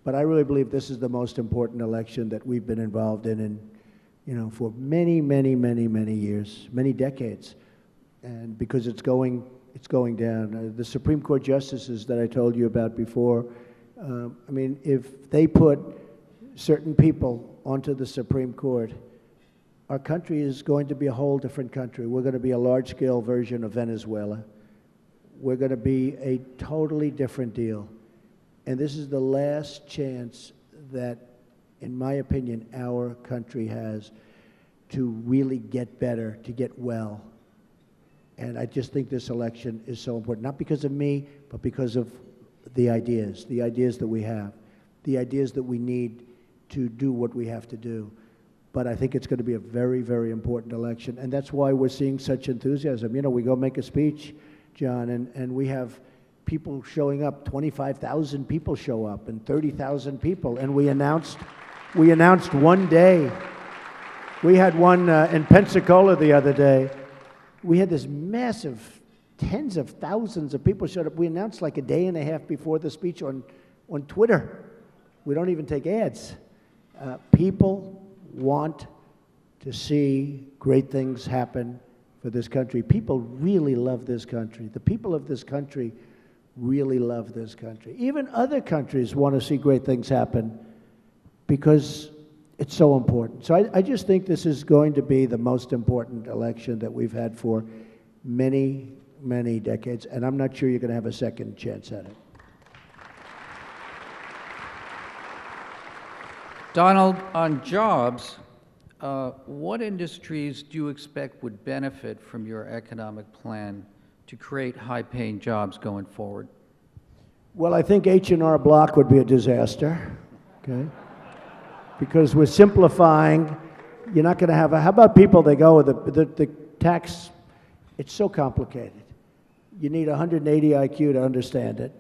But I really believe this is the most important election that we've been involved in, you know, for many, many, many, many years, many decades. And because it's going down. The Supreme Court justices that I told you about before, I mean, if they put certain people onto the Supreme Court, our country is going to be a whole different country. We're going to be a large-scale version of Venezuela. We're going to be a totally different deal. And this is the last chance that, in my opinion, our country has to really get better, to get well. And I just think this election is so important, not because of me, but because of the ideas that we have, the ideas that we need to do what we have to do. But I think it's going to be a very, very important election, and that's why we're seeing such enthusiasm. You know, we go make a speech, John, and we have people showing up, 25,000 people show up, and 30,000 people, and we announced one day. We had one in Pensacola the other day. We had this massive, tens of thousands of people showed up. We announced like a day and a half before the speech on Twitter. We don't even take ads. People want to see great things happen for this country. People really love this country. The people of this country really love this country. Even other countries want to see great things happen because it's so important. So I just think this is going to be the most important election that we've had for many, many decades, and I'm not sure you're going to have a second chance at it. Donald, on jobs, what industries do you expect would benefit from your economic plan to create high-paying jobs going forward? Well, I think H&R Block would be a disaster, okay? Because we're simplifying. You're not going to have how about people that go with the tax? It's so complicated. You need 180 IQ to understand it.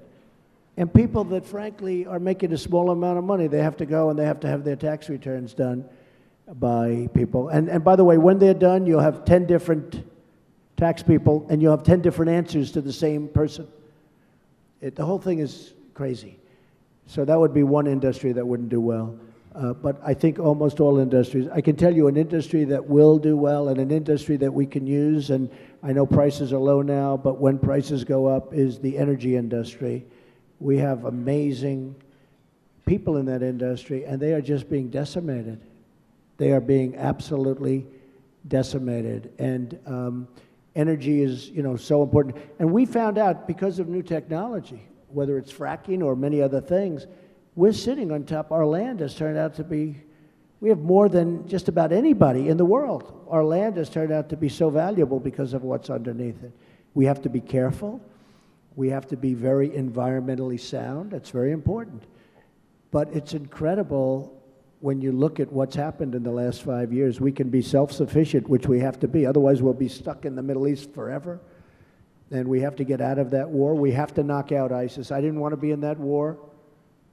And people that, frankly, are making a small amount of money, they have to go and they have to have their tax returns done by people. And by the way, when they're done, you'll have 10 different tax people, and you'll have 10 different answers to the same person. The whole thing is crazy. So that would be one industry that wouldn't do well. But I think almost all industries. I can tell you an industry that will do well and an industry that we can use, and I know prices are low now, but when prices go up, is the energy industry. We have amazing people in that industry, and they are just being decimated. They are being absolutely decimated. And energy is, you know, so important. And we found out because of new technology, whether it's fracking or many other things, we're sitting on top. Our land has turned out to be, we have more than just about anybody in the world. Our land has turned out to be so valuable because of what's underneath it. We have to be careful. We have to be very environmentally sound. That's very important. But it's incredible when you look at what's happened in the last 5 years, we can be self-sufficient, which we have to be. Otherwise, we'll be stuck in the Middle East forever. And we have to get out of that war. We have to knock out ISIS. I didn't want to be in that war,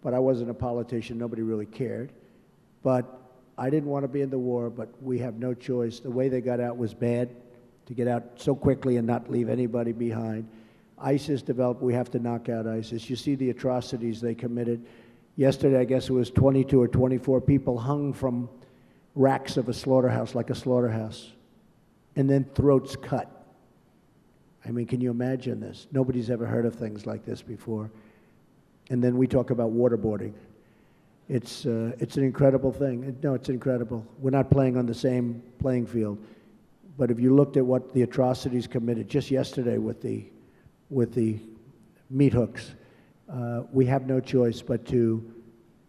but I wasn't a politician. Nobody really cared. But I didn't want to be in the war, but we have no choice. The way they got out was bad, to get out so quickly and not leave anybody behind. ISIS developed. We have to knock out ISIS. You see the atrocities they committed. Yesterday, I guess it was 22 or 24 people hung from racks of a slaughterhouse, like a slaughterhouse, and then throats cut. I mean, can you imagine this? Nobody's ever heard of things like this before. And then we talk about waterboarding. It's an incredible thing. No, it's incredible. We're not playing on the same playing field. But if you looked at what the atrocities committed just yesterday with the meat hooks, we have no choice but to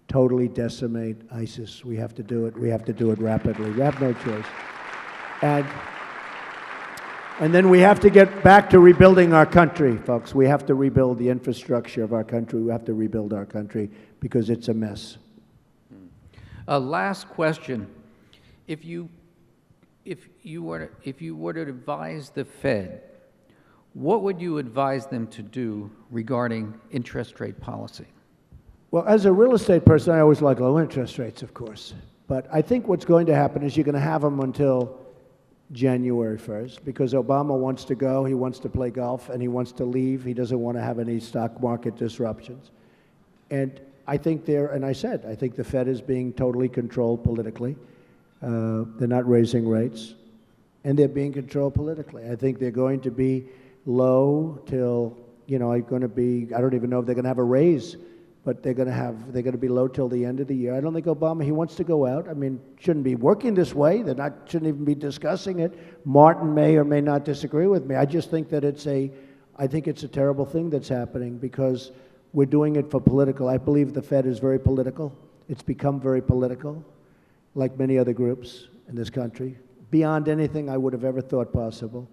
totally decimate ISIS. We have to do it. We have to do it rapidly. We have no choice. And then we have to get back to rebuilding our country, folks. We have to rebuild the infrastructure of our country. We have to rebuild our country because it's a mess. Last question. If you were to advise the Fed, what would you advise them to do regarding interest rate policy? Well, as a real estate person, I always like low interest rates, of course. But I think what's going to happen is you're going to have them until January 1st, because Obama wants to go, he wants to play golf, and he wants to leave. He doesn't want to have any stock market disruptions. And I think I think the Fed is being totally controlled politically. They're not raising rates, and they're being controlled politically. I think they're going to be low till, I don't even know if they're going to have a raise, but they're going to be low till the end of the year. I don't think Obama, he wants to go out. I mean, shouldn't be working this way. Shouldn't even be discussing it. Martin may or may not disagree with me. I just think that I think it's a terrible thing that's happening because we're doing it for political. I believe the Fed is very political. It's become very political, like many other groups in this country, beyond anything I would have ever thought possible.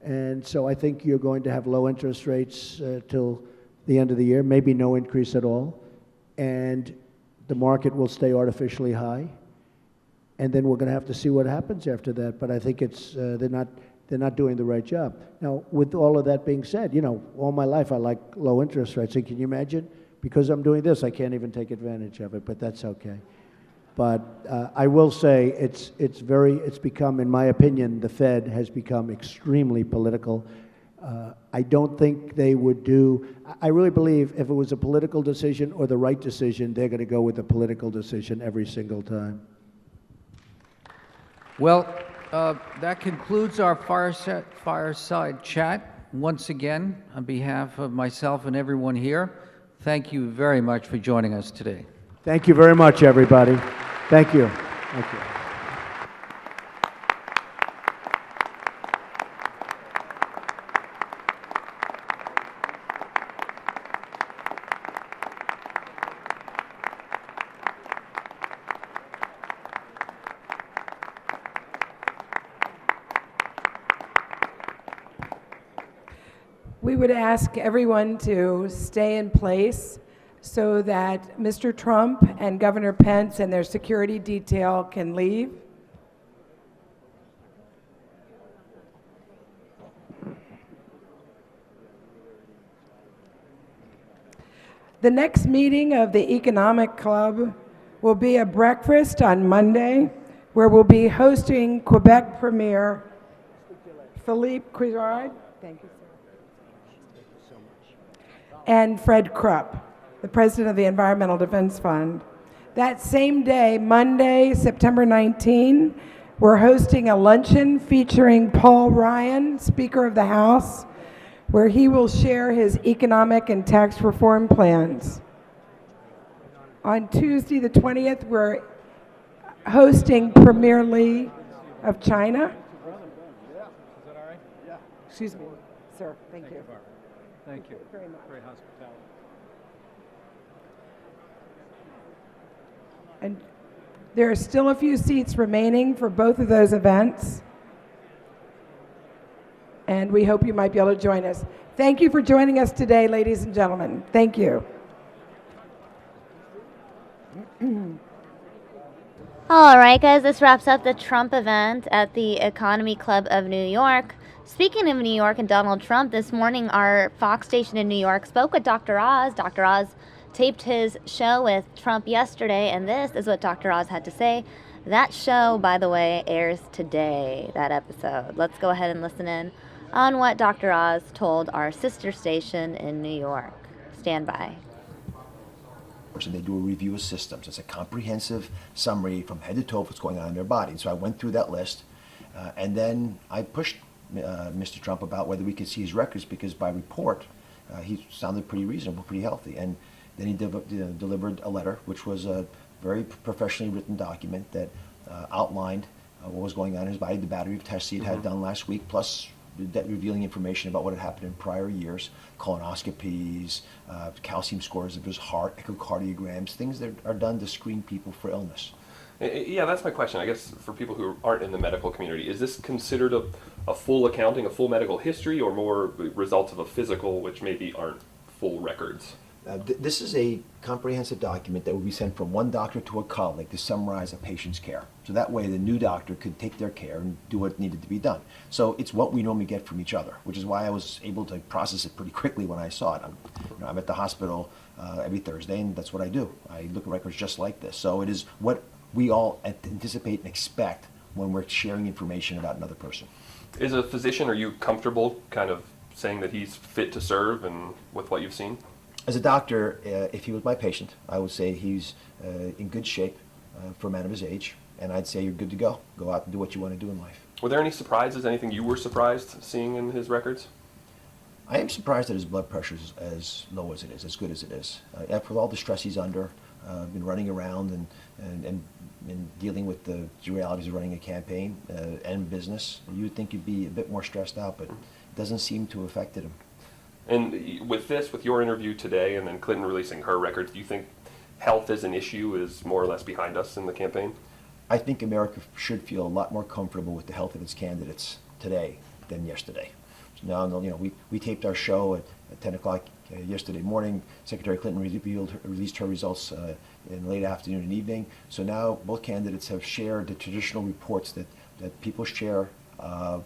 And so I think you're going to have low interest rates till the end of the year, maybe no increase at all, and the market will stay artificially high, and then we're going to have to see what happens after that. But I think they're not doing the right job. Now, with all of that being said, all my life I like low interest rates. And can you imagine? Because I'm doing this, I can't even take advantage of it, but that's okay. But I will say it's become, in my opinion, the Fed has become extremely political. I don't think they would I really believe if it was a political decision or the right decision, they're going to go with the political decision every single time. Well, that concludes our fireside chat. Once again, on behalf of myself and everyone here, thank you very much for joining us today. Thank you very much, everybody. Thank you. Thank you. We would ask everyone to stay in place so that Mr. Trump and Governor Pence and their security detail can leave. The next meeting of the Economic Club will be a breakfast on Monday where we'll be hosting Quebec Premier Philippe Couillard. Thank you, sir. And Fred Krupp, the president of the Environmental Defense Fund. That same day, Monday, September 19, we're hosting a luncheon featuring Paul Ryan, Speaker of the House, where he will share his economic and tax reform plans. On Tuesday, the 20th, we're hosting Premier Li of China. Excuse me, sir. Thank you. Thank you very much. Great hospitality. And there are still a few seats remaining for both of those events. And we hope you might be able to join us. Thank you for joining us today, ladies and gentlemen. Thank you. All right, guys, this wraps up the Trump event at the Economy Club of New York. Speaking of New York and Donald Trump, this morning our Fox station in New York spoke with Dr. Oz. Dr. Oz taped his show with Trump yesterday, and this is what Dr. Oz had to say. That show, by the way, airs today, that episode. Let's go ahead and listen in on what Dr. Oz told our sister station in New York. Stand by. And they do a review of systems. It's a comprehensive summary from head to toe of what's going on in their body. And so I went through that list, and then I pushed Mr. Trump about whether we could see his records, because by report, he sounded pretty reasonable, pretty healthy. And then he delivered a letter, which was a very professionally written document that outlined what was going on in his body, the battery of tests he had done last week, plus revealing information about what had happened in prior years, colonoscopies, calcium scores of his heart, echocardiograms, things that are done to screen people for illness. Yeah, that's my question. I guess for people who aren't in the medical community, is this considered a full accounting, a full medical history, or more results of a physical, which maybe aren't full records? This is a comprehensive document that will be sent from one doctor to a colleague to summarize a patient's care. So that way the new doctor could take their care and do what needed to be done. So it's what we normally get from each other, which is why I was able to process it pretty quickly when I saw it. I'm at the hospital every Thursday, and that's what I do. I look at records just like this. So it is what we all anticipate and expect when we're sharing information about another person. As a physician, are you comfortable kind of saying that he's fit to serve and with what you've seen? As a doctor, if he was my patient, I would say he's in good shape for a man of his age, and I'd say you're good to go. Go out and do what you want to do in life. Were there any surprises, anything you were surprised seeing in his records? I am surprised that his blood pressure is as low as it is, as good as it is. With all the stress he's under, been running around and dealing with the realities of running a campaign and business, you would think he'd be a bit more stressed out, but it doesn't seem to have affected him. And with your interview today, and then Clinton releasing her records, do you think health as an issue is more or less behind us in the campaign? I think America should feel a lot more comfortable with the health of its candidates today than yesterday. Now, we taped our show at 10 o'clock yesterday morning. Secretary Clinton released her results in late afternoon and evening. So now both candidates have shared the traditional reports that people share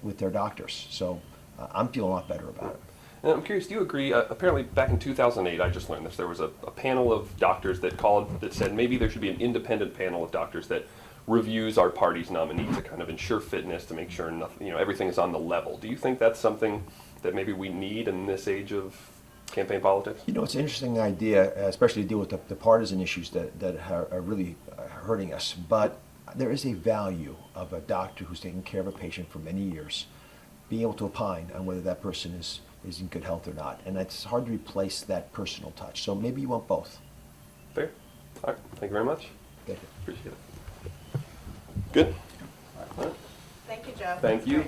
with their doctors. So I'm feeling a lot better about it. And I'm curious, do you agree? Apparently, back in 2008, I just learned this. There was a panel of doctors that said maybe there should be an independent panel of doctors that reviews our party's nominee to kind of ensure fitness, to make sure nothing, everything is on the level. Do you think that's something that maybe we need in this age of campaign politics? It's an interesting idea, especially to deal with the partisan issues that are really hurting us. But there is a value of a doctor who's taken care of a patient for many years, being able to opine on whether that person is in good health or not. And it's hard to replace that personal touch. So maybe you want both. Fair. All right. Thank you very much. Thank you. Appreciate it. Good. All right. Thank you, Joe. Thank you.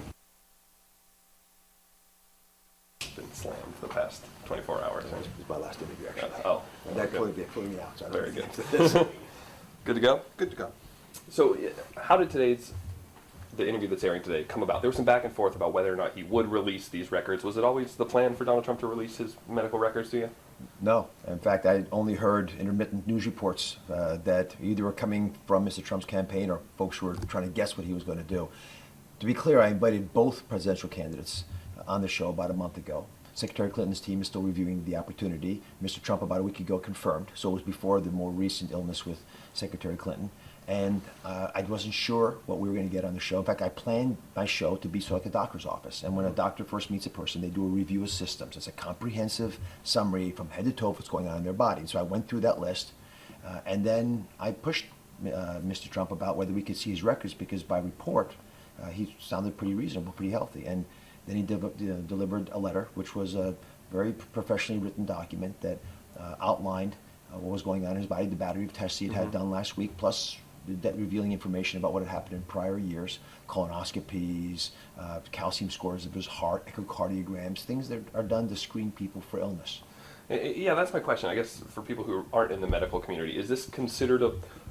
Been slammed for the past 24 hours. This is my last interview, actually. Oh. That good. pulling me out. So I don't Very have to good. get into this. Good to go? Good to go. So how did the interview that's airing today come about? There was some back and forth about whether or not he would release these records. Was it always the plan for Donald Trump to release his medical records to you? No. In fact, I only heard intermittent news reports that either were coming from Mr. Trump's campaign or folks who were trying to guess what he was going to do. To be clear, I invited both presidential candidates on the show about a month ago. Secretary Clinton's team is still reviewing the opportunity. Mr. Trump, about a week ago, confirmed. So it was before the more recent illness with Secretary Clinton. And I wasn't sure what we were going to get on the show. In fact, I planned my show to be sort of like a doctor's office. And when a doctor first meets a person, they do a review of systems. It's a comprehensive summary from head to toe of what's going on in their body. So I went through that list, and then I pushed Mr. Trump about whether we could see his records, because by report, he sounded pretty reasonable, pretty healthy. And then he delivered a letter, which was a very professionally written document that outlined what was going on in his body, the battery of tests he had done last week, plus revealing information about what had happened in prior years, colonoscopies, calcium scores of his heart, echocardiograms, things that are done to screen people for illness. Yeah, that's my question. I guess for people who aren't in the medical community, is this considered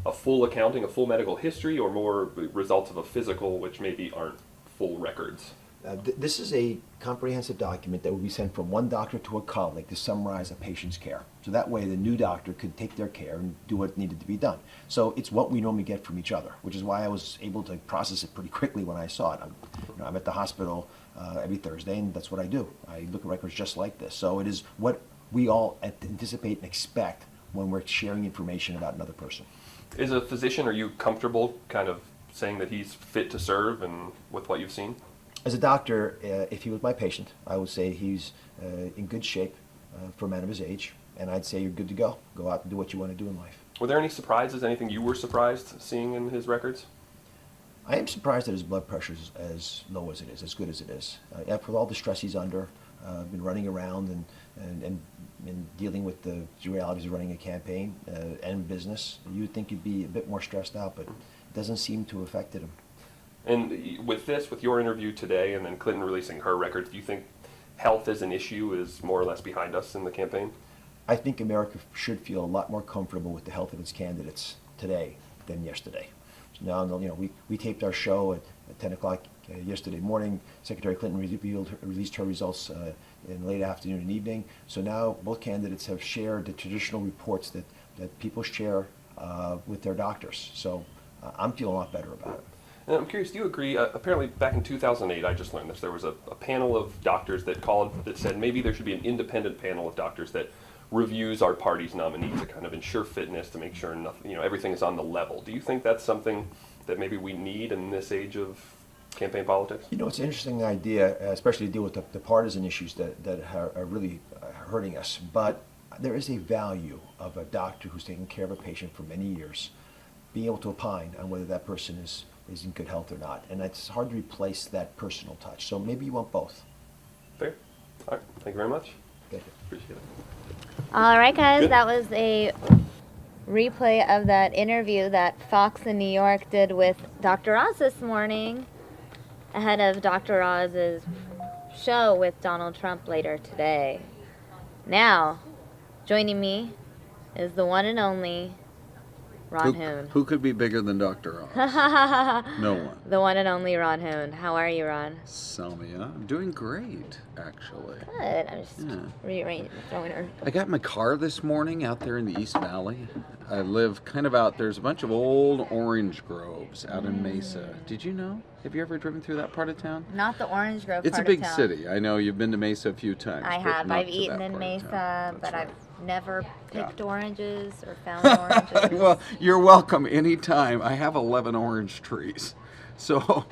a full accounting, a full medical history, or more results of a physical, which maybe aren't full records? This is a comprehensive document that will be sent from one doctor to a colleague to summarize a patient's care. So that way the new doctor could take their care and do what needed to be done. So it's what we normally get from each other, which is why I was able to process it pretty quickly when I saw it. I'm at the hospital every Thursday, and that's what I do. I look at records just like this. So it is what we all anticipate and expect when we're sharing information about another person. As a physician, are you comfortable kind of saying that he's fit to serve and with what you've seen? As a doctor, if he was my patient, I would say he's in good shape for a man of his age, and I'd say you're good to go. Go out and do what you want to do in life. Were there any surprises, anything you were surprised seeing in his records? I am surprised that his blood pressure is as low as it is, as good as it is. With all the stress he's under, been running around and dealing with the realities of running a campaign and business, you'd think he'd be a bit more stressed out, but it doesn't seem to have affected him. And with your interview today and then Clinton releasing her records, do you think health as an issue is more or less behind us in the campaign? I think America should feel a lot more comfortable with the health of its candidates today than yesterday. So now, we taped our show at 10 o'clock yesterday morning. Secretary Clinton released her results in late afternoon and evening. So now both candidates have shared the traditional reports that people share with their doctors. So I'm feeling a lot better about it. And I'm curious, do you agree? Apparently, back in 2008, I just learned this. There was a panel of doctors that said maybe there should be an independent panel of doctors that reviews our party's nominee to kind of ensure fitness, to make sure nothing, everything is on the level. Do you think that's something that maybe we need in this age of campaign politics? It's an interesting idea, especially to deal with the partisan issues that are really hurting us. But there is a value of a doctor who's taken care of a patient for many years, being able to opine on whether that person is in good health or not. And it's hard to replace that personal touch. So maybe you want both. Fair. All right. Thank you very much. Thank you. Appreciate it. All right, guys, Good. that was a replay of that interview that Fox in New York did with Dr. Oz this morning ahead of Dr. Oz's show with Donald Trump later today. Now, joining me is the one and only Ron Hoon. Who could be bigger than Dr. Oz? No one. The one and only Ron Hoon. How are you, Ron? Salmia, I'm doing great, actually. Good. I'm just throwing her. I got my car this morning out there in the East Valley. I live kind of out, there's a bunch of old orange groves out in Mesa. Did you know? Have you ever driven through that part of town? Not the Orange Grove It's a part big of town. city. I know you've been to Mesa a few times. I but have. not I've to eaten that in part of Mesa, town. but That's I've never picked Yeah. oranges or found oranges. Well, you're welcome anytime. I have 11 orange trees. So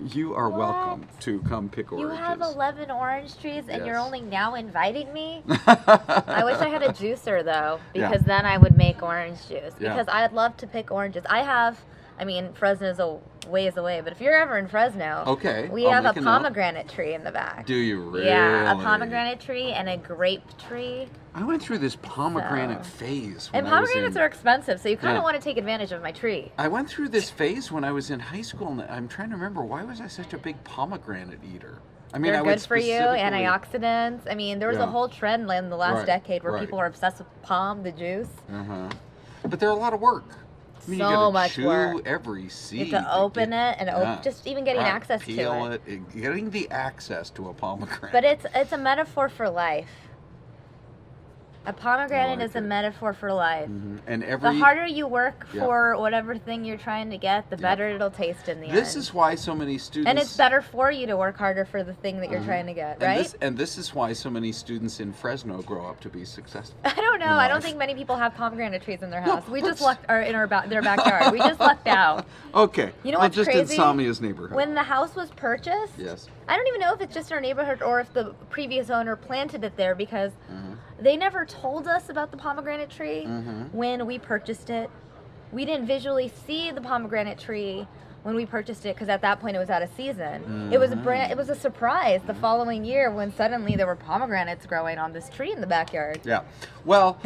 you are welcome to come pick You oranges. have 11 orange trees and you're Yes. only now inviting me? I wish I had a juicer though, because then I would make orange juice. Yeah. Because I'd love to pick oranges. Fresno's a ways away, but if you're ever in Fresno, Okay, we I'll have a make a note. pomegranate tree in the back. Do you really? Yeah, a pomegranate tree and a grape tree. I went through this pomegranate phase when And I was pomegranates in, are expensive, so you kind of Yeah. want to take advantage of my tree. I went through this phase when I was in high school, and I'm trying to remember, why was I such a big pomegranate eater? I mean, They're I would good for you, specifically- antioxidants. There was a Yeah. whole trend in the last Right, decade where right. people are obsessed with the juice. Uh-huh. But they're a lot of work. I mean, So you gotta much chew work. every seed. You have to open get- it and yeah. just even getting Right, access to peel it. Getting the access to a pomegranate. But it's a metaphor for life. A pomegranate like is a it. metaphor for life. Mhm. And The every harder you work Yeah. for whatever thing you're trying to get, the Yeah. better it'll taste in the end. This is why so many students. And it's better for you to work harder for the thing that you're trying to get, right? And this is why so many students in Fresno grow up to be successful. I don't know. in I don't life. think many people have pomegranate trees in their No, house. We just that's- lucked, or in their backyard. We just lucked out. Okay. You know well, what's just crazy? in Samia's neighborhood. When the house was purchased, Yes. I don't even know if it's just our neighborhood or if the previous owner planted it there because Mm-hmm. they never told us about the pomegranate tree Mm-hmm. when we purchased it. We didn't visually see the pomegranate tree when we purchased it because at that point it was out of season. It was a surprise the following year when suddenly there were pomegranates growing on this tree in the backyard. Yeah. Well,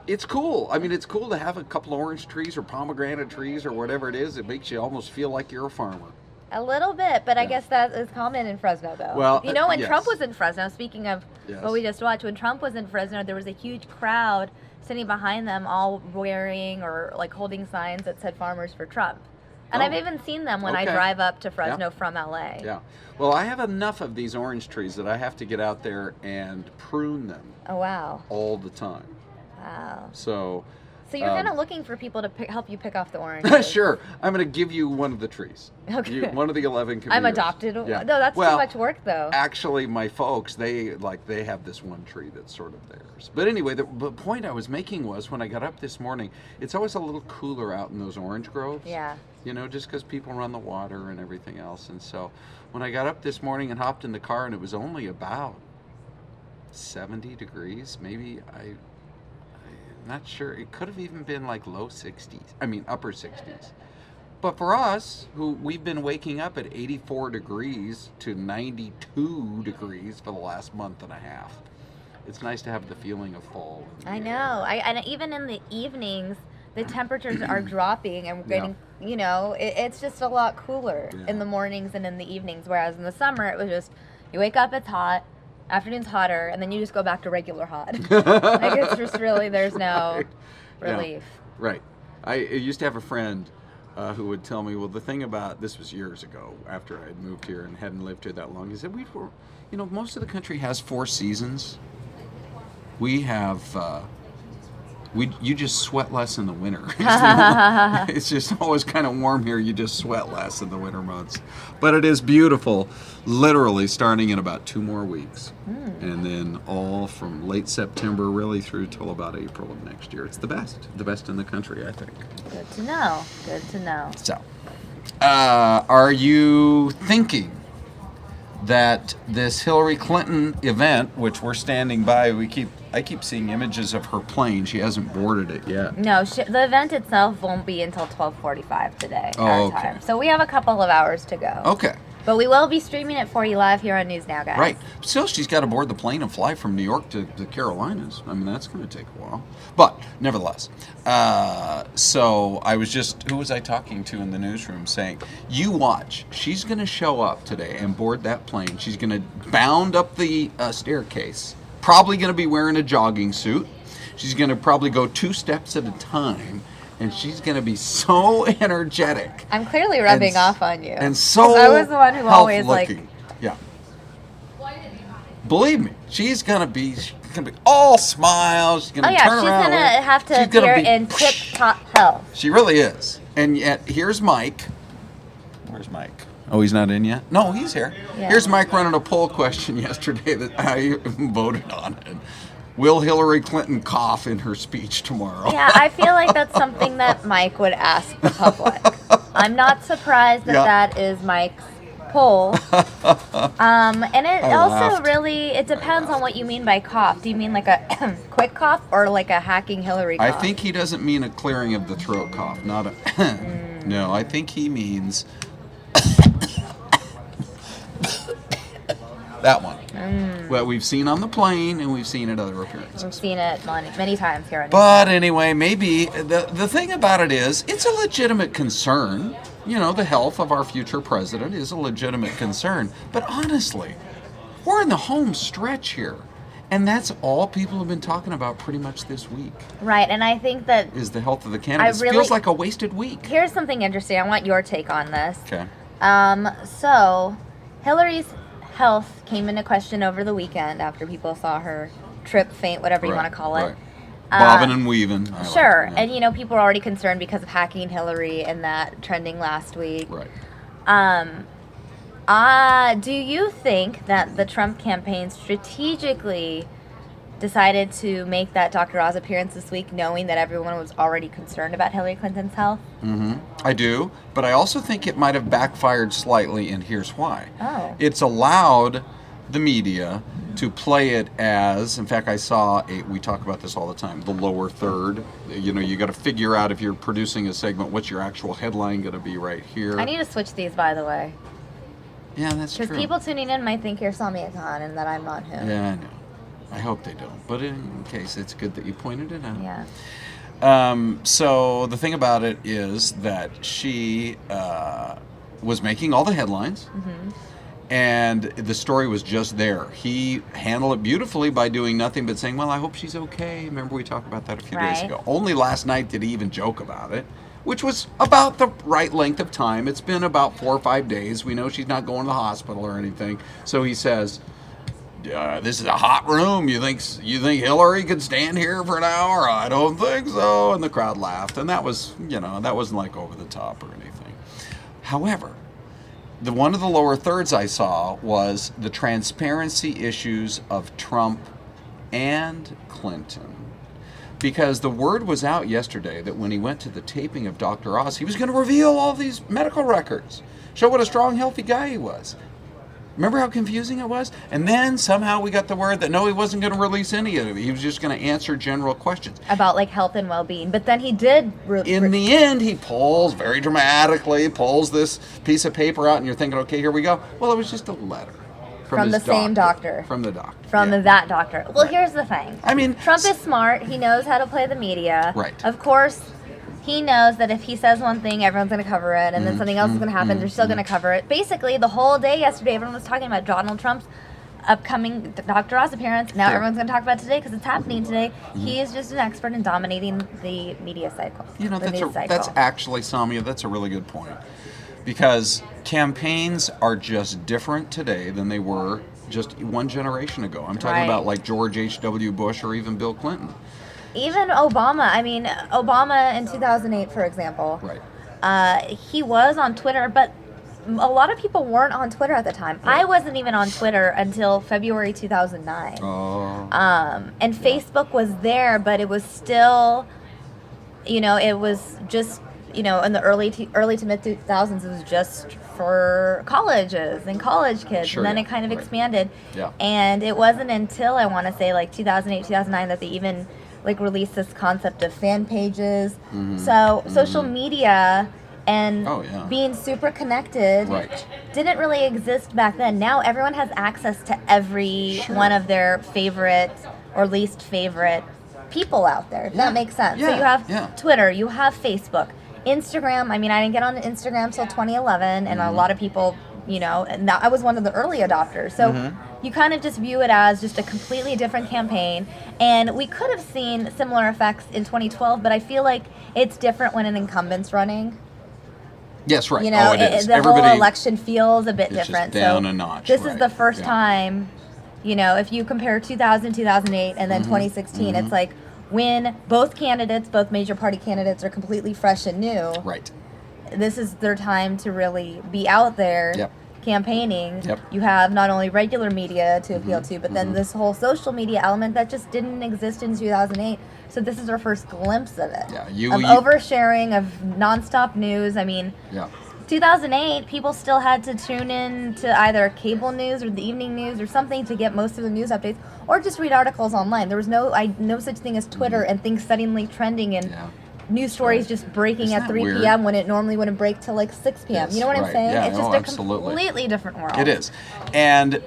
it's cool. I mean, it's cool to have a couple of orange trees or pomegranate trees or whatever it is. It makes you almost feel like you're a farmer. A little bit, but I guess that is common in Fresno, though. Well, when yes. Trump was in Fresno, speaking of Yes. what we just watched, when Trump was in Fresno, there was a huge crowd sitting behind them, all wearing or like holding signs that said "Farmers for Trump." And Oh. I've even seen them when I Okay. drive up to Fresno Yeah. from LA. Yeah. Well, I have enough of these orange trees that I have to get out there and prune them Oh, wow. all the time. Wow. So, So you're kind of looking for people to help you pick off the oranges. sure, I'm going to give you one of the trees. Okay. One of the 11 can be I'm yours. adopted. Yeah. No, that's Well, too much work, though. Actually, my folks, they have this one tree that's sort of theirs. But anyway, the point I was making was when I got up this morning, it's always a little cooler out in those orange groves. Yeah. You know, just because people run the water and everything else. And so when I got up this morning and hopped in the car, and it was only about 70 degrees, maybe I'm not sure. It could have even been like low 60s. I mean, upper 60s. But for us, who we've been waking up at 84 degrees to 92 degrees for the last month and a half, it's nice to have the feeling of fall. I know. And even in the evenings, the temperatures are dropping and we're getting, you know, it's just a lot cooler in the mornings and in the evenings. Whereas in the summer, it was just, you wake up, it's hot, afternoon's hotter, and then you just go back to regular hot. Like it's just really, there's no relief. Yeah. Right. I used to have a friend who would tell me, well, the thing about, this was years ago after I had moved here and hadn't lived here that long, he said, most of the country has 4 seasons. We have, you just sweat less in the winter. It's just always kind of warm here. You just sweat less in the winter months. But it is beautiful, literally starting in about 2 more weeks. And then all from late September really through till about April of next year. It's the best in the country, I think. Good to know. Good to know. So, are you thinking that this Hillary Clinton event, which we're standing by, I keep seeing images of her plane. She hasn't boarded it yet. No, the event itself won't be until 12:45 today, Oh, our okay. time. So we have a couple of hours to go. Okay. But we will be streaming it for you live here on News Now, guys. Right. Still, she's got to board the plane and fly from New York to the Carolinas. I mean, that's going to take a while. But, nevertheless. So, who was I talking to in the newsroom saying, you watch. She's going to show up today and board that plane. She's going to bound up the staircase. Probably going to be wearing a jogging suit. She's going to probably go 2 steps at a time. And she's going to be so energetic. I'm clearly rubbing off on you. And so I was the one who always looking. Yeah. Believe me, she's gonna be all smiles. She's gonna turn around. She's gonna have to appear in tip-top health. She really is. And yet, here's Mike. Where's Mike? Oh, he's not in yet? No, he's here. Yeah. Here's Mike running a poll question yesterday that I voted on it. Will Hillary Clinton cough in her speech tomorrow? Yeah, I feel like that's something that Mike would ask the public. I'm not surprised that is Mike's poll. And it also really, it depends on what you mean by cough. Do you mean like a quick cough or like a hacking Hillary cough? I think he doesn't mean a clearing of the throat cough, not a No, I think he means that one. What we've seen on the plane and we've seen at other appearances. We've seen it many times here. But anyway, maybe the thing about it is, it's a legitimate concern. You know, the health of our future president is a legitimate concern. But honestly, we're in the home stretch here. And that's all people have been talking about pretty much this week. Right, and I think that is the health of the candidates. It feels like a wasted week. Here's something interesting. I want your take on this. Okay. So, Hillary's health came into question over the weekend after people saw her trip, faint, whatever you want to call it. Right. Bobbing and weaving. Sure, and you know, people are already concerned because of hacking Hillary and that trending last week. Right. Do you think that the Trump campaign strategically decided to make that Dr. Oz appearance this week knowing that everyone was already concerned about Hillary Clinton's health? I do, but I also think it might have backfired slightly, and here's why. Oh. It's allowed the media to play it as, in fact, I saw we talk about this all the time, the lower third. You know, you got to figure out if you're producing a segment, what's your actual headline going to be right here. I need to switch these, by the way. Yeah, that's true. Because people tuning in might think you're Samia Khan and that I'm not him. Yeah, I know. I hope they don't. But in case, it's good that you pointed it out. Yeah. So the thing about it is that she was making all the headlines. And the story was just there. He handled it beautifully by doing nothing but saying, well, I hope she's okay. Remember we talked about that a few days ago. Only last night did he even joke about it. which was about the right length of time. It's been about 4 or 5 days. We know she's not going to the hospital or anything. So he says, this is a hot room. You think Hillary could stand here for an hour? I don't think so. And the crowd laughed. And that was, that wasn't like over the top or anything. However, one of the lower thirds I saw was the transparency issues of Trump and Clinton. Because the word was out yesterday that when he went to the taping of Dr. Oz, he was going to reveal all these medical records, show what a strong, healthy guy he was. Remember how confusing it was? And then somehow we got the word that no, he wasn't going to release any of it. He was just going to answer general questions. About like health and well-being. But then he did... In the end, he very dramatically pulls this piece of paper out and you're thinking, okay, here we go. Well, it was just a letter. From the same doctor. From the doctor. That doctor. Well, Here's the thing. I mean... Trump is smart. He knows how to play the media. Right. Of course... He knows that if he says one thing, everyone's going to cover it, and then something else is going to happen, they're still going to cover it. Basically, the whole day yesterday, everyone was talking about Donald Trump's upcoming Dr. Oz appearance. Now everyone's going to talk about it today because it's happening today. He is just an expert in dominating the media cycle. That's actually, Samia, that's a really good point. Because campaigns are just different today than they were just one generation ago. I'm talking about like George H.W. Bush or even Bill Clinton. Even Obama. I mean, Obama in 2008, for example. Right. He was on Twitter, but a lot of people weren't on Twitter at the time. Right. I wasn't even on Twitter until February 2009. Oh. And Facebook was there, but it was still, it was just, in the early to mid 2000s, it was just for colleges and college kids. Sure, and then it kind of expanded. Yeah. And it wasn't until, I want to say, like 2008, 2009 that they even released this concept of fan pages. So social media and being super connected didn't really exist back then. Now everyone has access to every one of their favorite or least favorite people out there. If that makes sense. So you have Twitter, you have Facebook, Instagram. I mean, I didn't get on Instagram till 2011, and a lot of people, and I was one of the early adopters. So you kind of just view it as just a completely different campaign. And we could have seen similar effects in 2012, but I feel like it's different when an incumbent's running. Yes, right. It is. The whole election feels a bit different. Just down a notch. This is the first time, if you compare 2000, 2008, and then 2016, it's like when both major party candidates are completely fresh and new. Right. This is their time to really be out there campaigning. You have not only regular media to appeal to, but then this whole social media element that just didn't exist in 2008. So this is our first glimpse of it. Of oversharing, of nonstop news. I mean, 2008, people still had to tune in to either cable news or the evening news or something to get most of the news updates, or just read articles online. There was no such thing as Twitter and things suddenly trending and news stories just breaking at 3 p.m. when it normally wouldn't break till like 6 p.m. You know what I'm saying? Yeah, it's just a completely different world. It is. And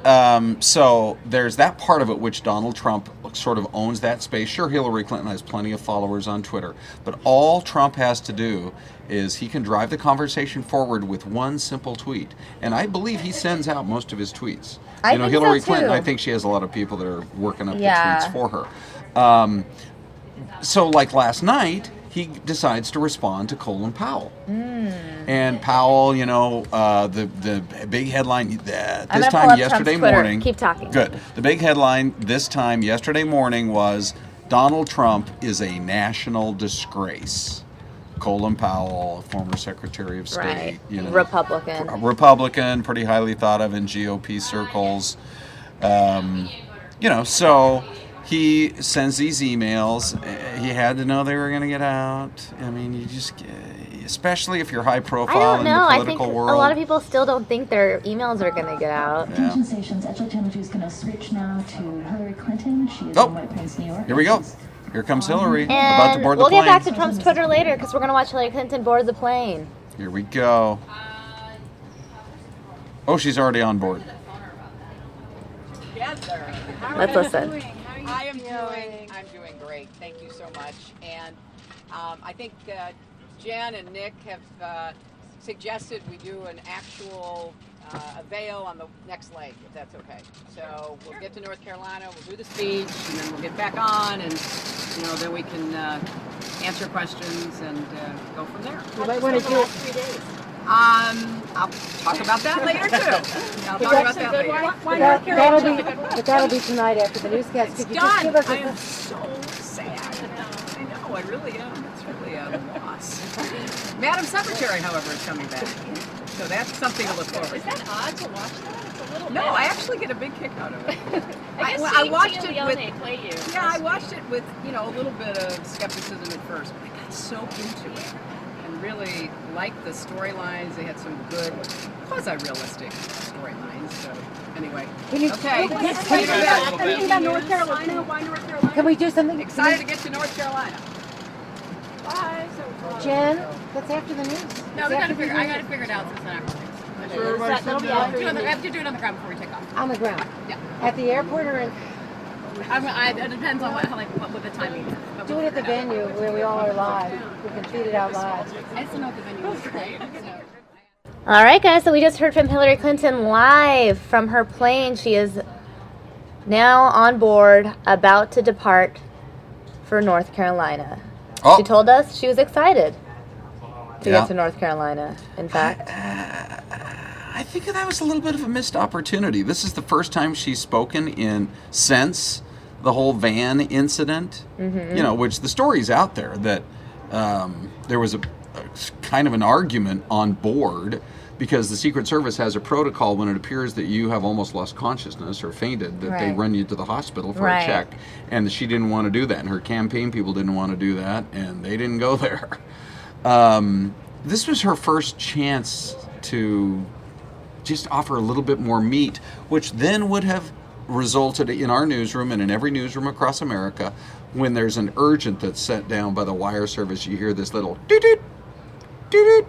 so there's that part of it which Donald Trump sort of owns that space. Sure, Hillary Clinton has plenty of followers on Twitter, but all Trump has to do is he can drive the conversation forward with one simple tweet. And I believe he sends out most of his tweets. I think Hillary so too. Clinton, I think she has a lot of people that are working up the tweets for her. So like last night, he decides to respond to Colin Powell. And Powell, the big headline this time yesterday morning. Keep talking. Good. The big headline this time yesterday morning was Donald Trump is a national disgrace. Colin Powell, former Secretary of State, Republican, pretty highly thought of in GOP circles. So he sends these emails. He had to know they were going to get out. I mean, you just, especially if you're high profile in the political world. A lot of people still don't think their emails are going to get out. Attention stations, Edge Technology is going to switch now to Hillary Clinton. She is in White Plains, New York. Here we go. Here comes Hillary, and about to board the plane. We'll get back to Trump's Twitter later because we're going to watch Hillary Clinton board the plane. Here we go. Oh, she's already on board. Let's listen. I'm doing great. Thank you so much. And I think Jen and Nick have suggested we do an actual avail on the next leg, if that's okay. So we'll get to North Carolina, we'll do the speech, and then we'll get back on, and then we can answer questions, and go from there. You might want to do it. I'll talk about that later too. I'll talk about that later. That'll be tonight after the newscast. Could you just give us I am so sad. I know, I really am. It's really a loss. Madam Secretary, however, is coming back. So that's something to look forward to. Is that odd to watch that? It's a little No, bit. I actually get a big kick out of it. I watched it with play you. Yeah, I watched it with, a little bit of skepticism at first, but I got so into it and really liked the storylines. They had some good, quasi-realistic storylines. So anyway, okay. Anything about North Carolina? Why North Carolina? Can we do something? Excited to get to North Carolina. Bye. Jen, that's after the news. No, I gotta figure it out since then after. I have to do it on the ground before we take off. On the ground? Yeah. At the airport or in? It depends on what the timing is. Do it at the venue where we all are live. We can feed it out live. I just don't know what the venue is today. All right, guys, so we just heard from Hillary Clinton live from her plane. She is now on board, about to depart for North Carolina. Oh. She told us she was excited to Yeah. get to North Carolina, in fact. I think that was a little bit of a missed opportunity. This is the first time she's spoken since the whole van incident, which the story's out there that there was a kind of an argument on board because the Secret Service has a protocol when it appears that you have almost lost consciousness or fainted, that they Right. run you to the hospital for Right. a check. And she didn't want to do that, and her campaign people didn't want to do that, and they didn't go there. This was her first chance to just offer a little bit more meat, which then would have resulted in our newsroom and in every newsroom across America, when there's an urgent that's sent down by the wire service, you hear this little doot-doot, doot-doot.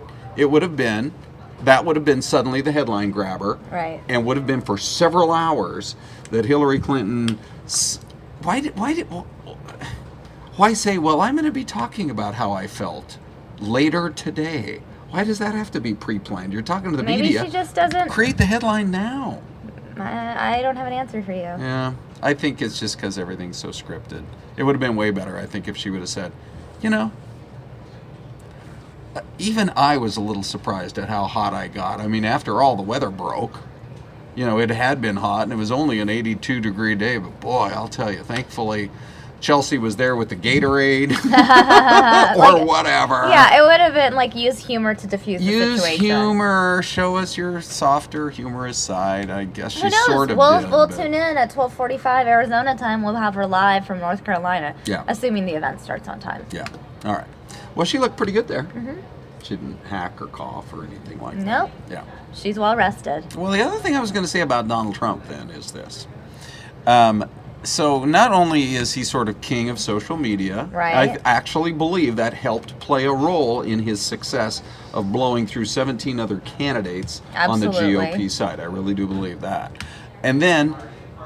That would have been suddenly the headline grabber, Right. and would have been for several hours that Hillary Clinton. Why say, well, I'm going to be talking about how I felt later today? Why does that have to be pre-planned? You're talking to the Maybe media. she just doesn't. Create the headline now. I don't have an answer for you. Yeah, I think it's just because everything's so scripted. It would have been way better, I think, if she would have said, even I was a little surprised at how hot I got. I mean, after all, the weather broke. It had been hot, and it was only an 82-degree day, but boy, I'll tell you, thankfully, Chelsea was there with the Gatorade or whatever. Yeah, it would have been use humor to diffuse the situation. Use humor, show us your softer, humorous side. I guess she Who knows? sort of We'll did. tune in at 12:45 Arizona time. We'll have her live from North Carolina. Yeah. Assuming the event starts on time. Yeah. All right. Well, she looked pretty good there. Mm-hmm. She didn't hack or cough or anything like that. Nope. Yeah. She's well rested. Well, the other thing I was going to say about Donald Trump then is this. So not only is he sort of king of social media, Right. I actually believe that helped play a role in his success of blowing through 17 other candidates on the Absolutely. GOP side. I really do believe that. And then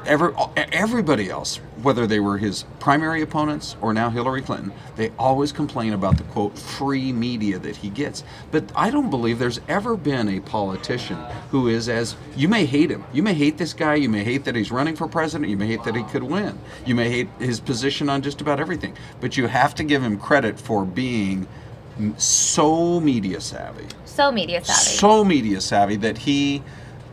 everybody else, whether they were his primary opponents or now Hillary Clinton, they always complain about the, quote, free media that he gets. But I don't believe there's ever been a politician who is as, you may hate him. You may hate this guy. You may hate that he's running for president. You may hate that he could win. You may hate his position on just about everything. But you have to give him credit for being so media savvy. So media savvy. So media savvy that he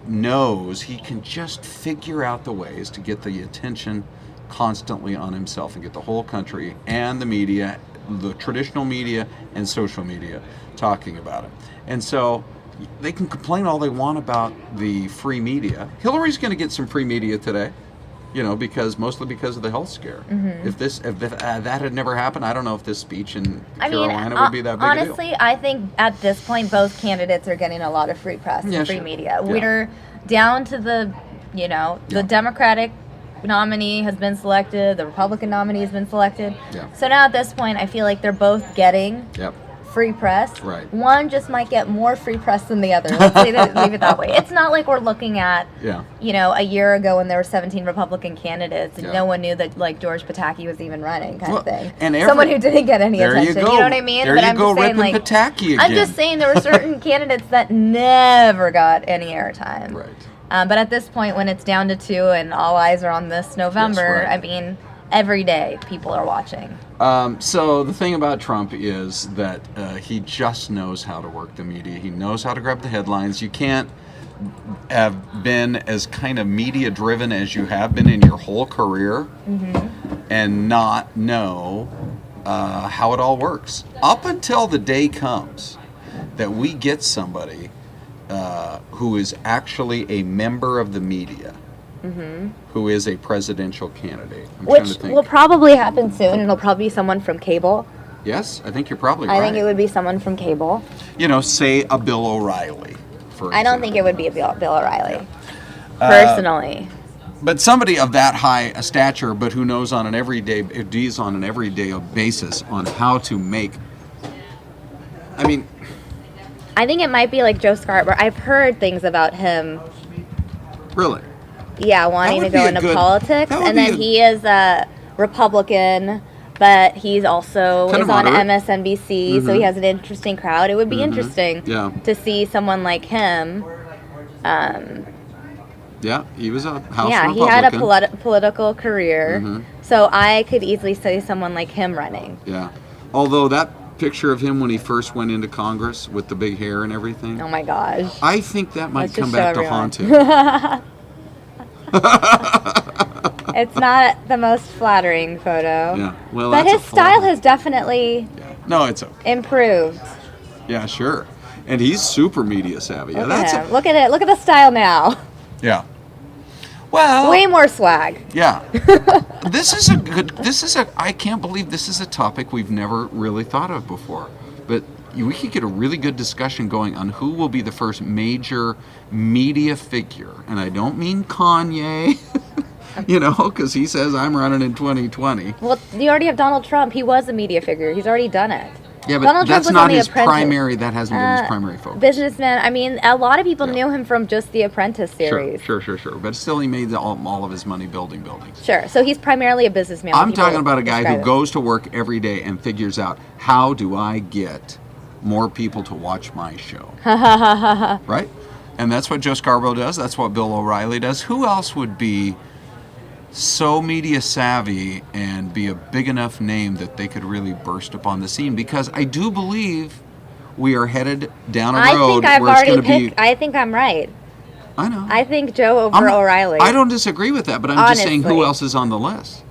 knows he can just figure out the ways to get the attention constantly on himself and get the whole country and the media, the traditional media and social media, talking about it. And so they can complain all they want about the free media. Hillary's going to get some free media today, mostly because of the health scare. Mm-hmm. If that had never happened, I don't know if this speech in Carolina would be that big honestly, a deal. I think at this point both candidates are getting a lot of free press and free sure. media. Yeah. We're down to the Democratic nominee has been selected, the Republican nominee has been selected. Yeah. So now at this point, I feel like they're both getting Yep. free press. Right. One just might get more free press than the other. Let's leave it that way. It's not like we're looking at, Yeah. a year ago when there were 17 Republican candidates and Yeah. no one knew that George Pataki was even running kind of thing. And someone who didn't get any there attention. You go. You know what I mean? There but you I'm go, just saying, ripping Pataki again. I'm just saying there were certain candidates that never got any airtime. Right. But at this point, when it's down to two and all eyes are on this November, right. I mean, every day people are watching? So the thing about Trump is that he just knows how to work the media. He knows how to grab the headlines. You can't have been as kind of media driven as you have been in your whole career and not know how it all works. Up until the day comes that we get somebody who is actually a member of the media, who is a presidential candidate. I'm trying to Which think. will probably happen soon. It'll probably be someone from cable. Yes, I think you're probably I right. think it would be someone from cable. You know, say a Bill O'Reilly, for I don't example. think it would be a Bill O'Reilly, personally. But somebody of that high a stature, but who knows on an everyday basis on how to make. I mean, I think it might be like Joe Scarborough. I've heard things about him. really. Yeah, wanting to would go be a into good- politics, that would and be then a- he is a Republican, but he's also Kind is of on moderate. MSNBC, so he has an interesting crowd. It would be interesting Yeah. to see someone like him. Yeah, he was a House Yeah, Republican. he had a political career, so I could easily see someone like him running. Yeah. Although that picture of him when he first went into Congress with the big hair and everything, Oh my gosh. I think that might Let's come just back show to haunt him. It's not the most flattering photo. Yeah. Well, But that's his a style flaw. has definitely No, it's okay. improved. Yeah, sure. And he's super media savvy. Yeah, Look that's at him. Look at it. Look at the style now. yeah. Well, Way more swag. yeah. I can't believe this is a topic we've never really thought of before. But we could get a really good discussion going on who will be the first major media figure. And I don't mean Kanye, because he says I'm running in 2020. Well, you already have Donald Trump. He was a media figure. He's already done it. Yeah, but Donald Trump that's was not on The his Apprentice. primary. That hasn't been his primary focus. Businessman. I mean, a lot of people Yeah. knew him from just The Apprentice series. Sure. But still, he made all of his money building buildings. Sure. So he's primarily a businessman. when I'm people talking about a guy who describe him. goes to work every day and figures out, how do I get more people to watch my show? Right? And that's what Joe Scarborough does. That's what Bill O'Reilly does. Who else would be so media savvy and be a big enough name that they could really burst upon the scene? Because I do believe we are headed down a I road think I've where it's already going to be. picked. I think I'm right. I know. I think Joe over I'm not- O'Reilly. I don't disagree with that, but I'm just saying who Honestly. else is on the list.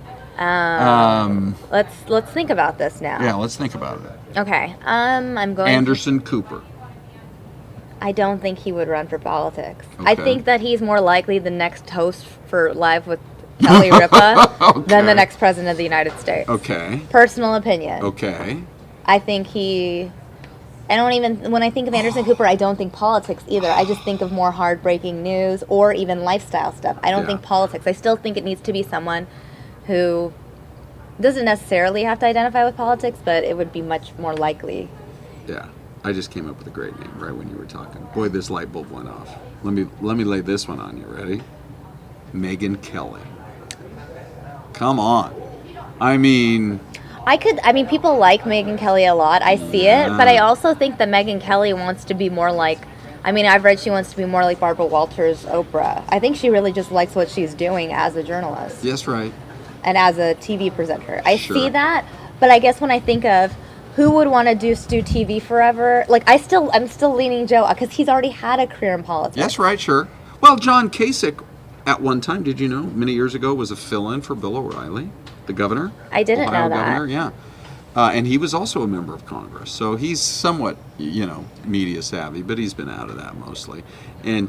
Let's think about this now. Yeah, let's think about it. Okay. I'm going. Anderson Cooper. I don't think he would run for politics. I Okay. think that he's more likely the next host for Live with Kelly Ripa than the Okay. next president of the United States. Okay. Personal opinion. Okay. I think when I think of Anderson Cooper, I don't think politics either. I just think of more hard-breaking news or even lifestyle stuff. I don't Yeah. think politics. I still think it needs to be someone who doesn't necessarily have to identify with politics, but it would be much more likely. Yeah. I just came up with a great name right when you were talking. Boy, this light bulb went off. Let me lay this one on you. Ready? Megyn Kelly. Come on. I mean, People like Megyn Kelly a lot. I see it, but I also think that Megyn Kelly wants to be more like, I've read she wants to be more like Barbara Walters' Oprah. I think she really just likes what she's doing as a journalist yes, right. and as a TV presenter. I Sure. see that, but I guess when I think of who would want to do TV forever, I'm still leaning Joe because he's already had a career in politics. Yes, right, sure. Well, John Kasich, at one time, did you know, many years ago, was a fill-in for Bill O'Reilly, the governor. I didn't Ohio know that. Governor, yeah. And he was also a member of Congress. So he's somewhat, media savvy, but he's been out of that mostly. And,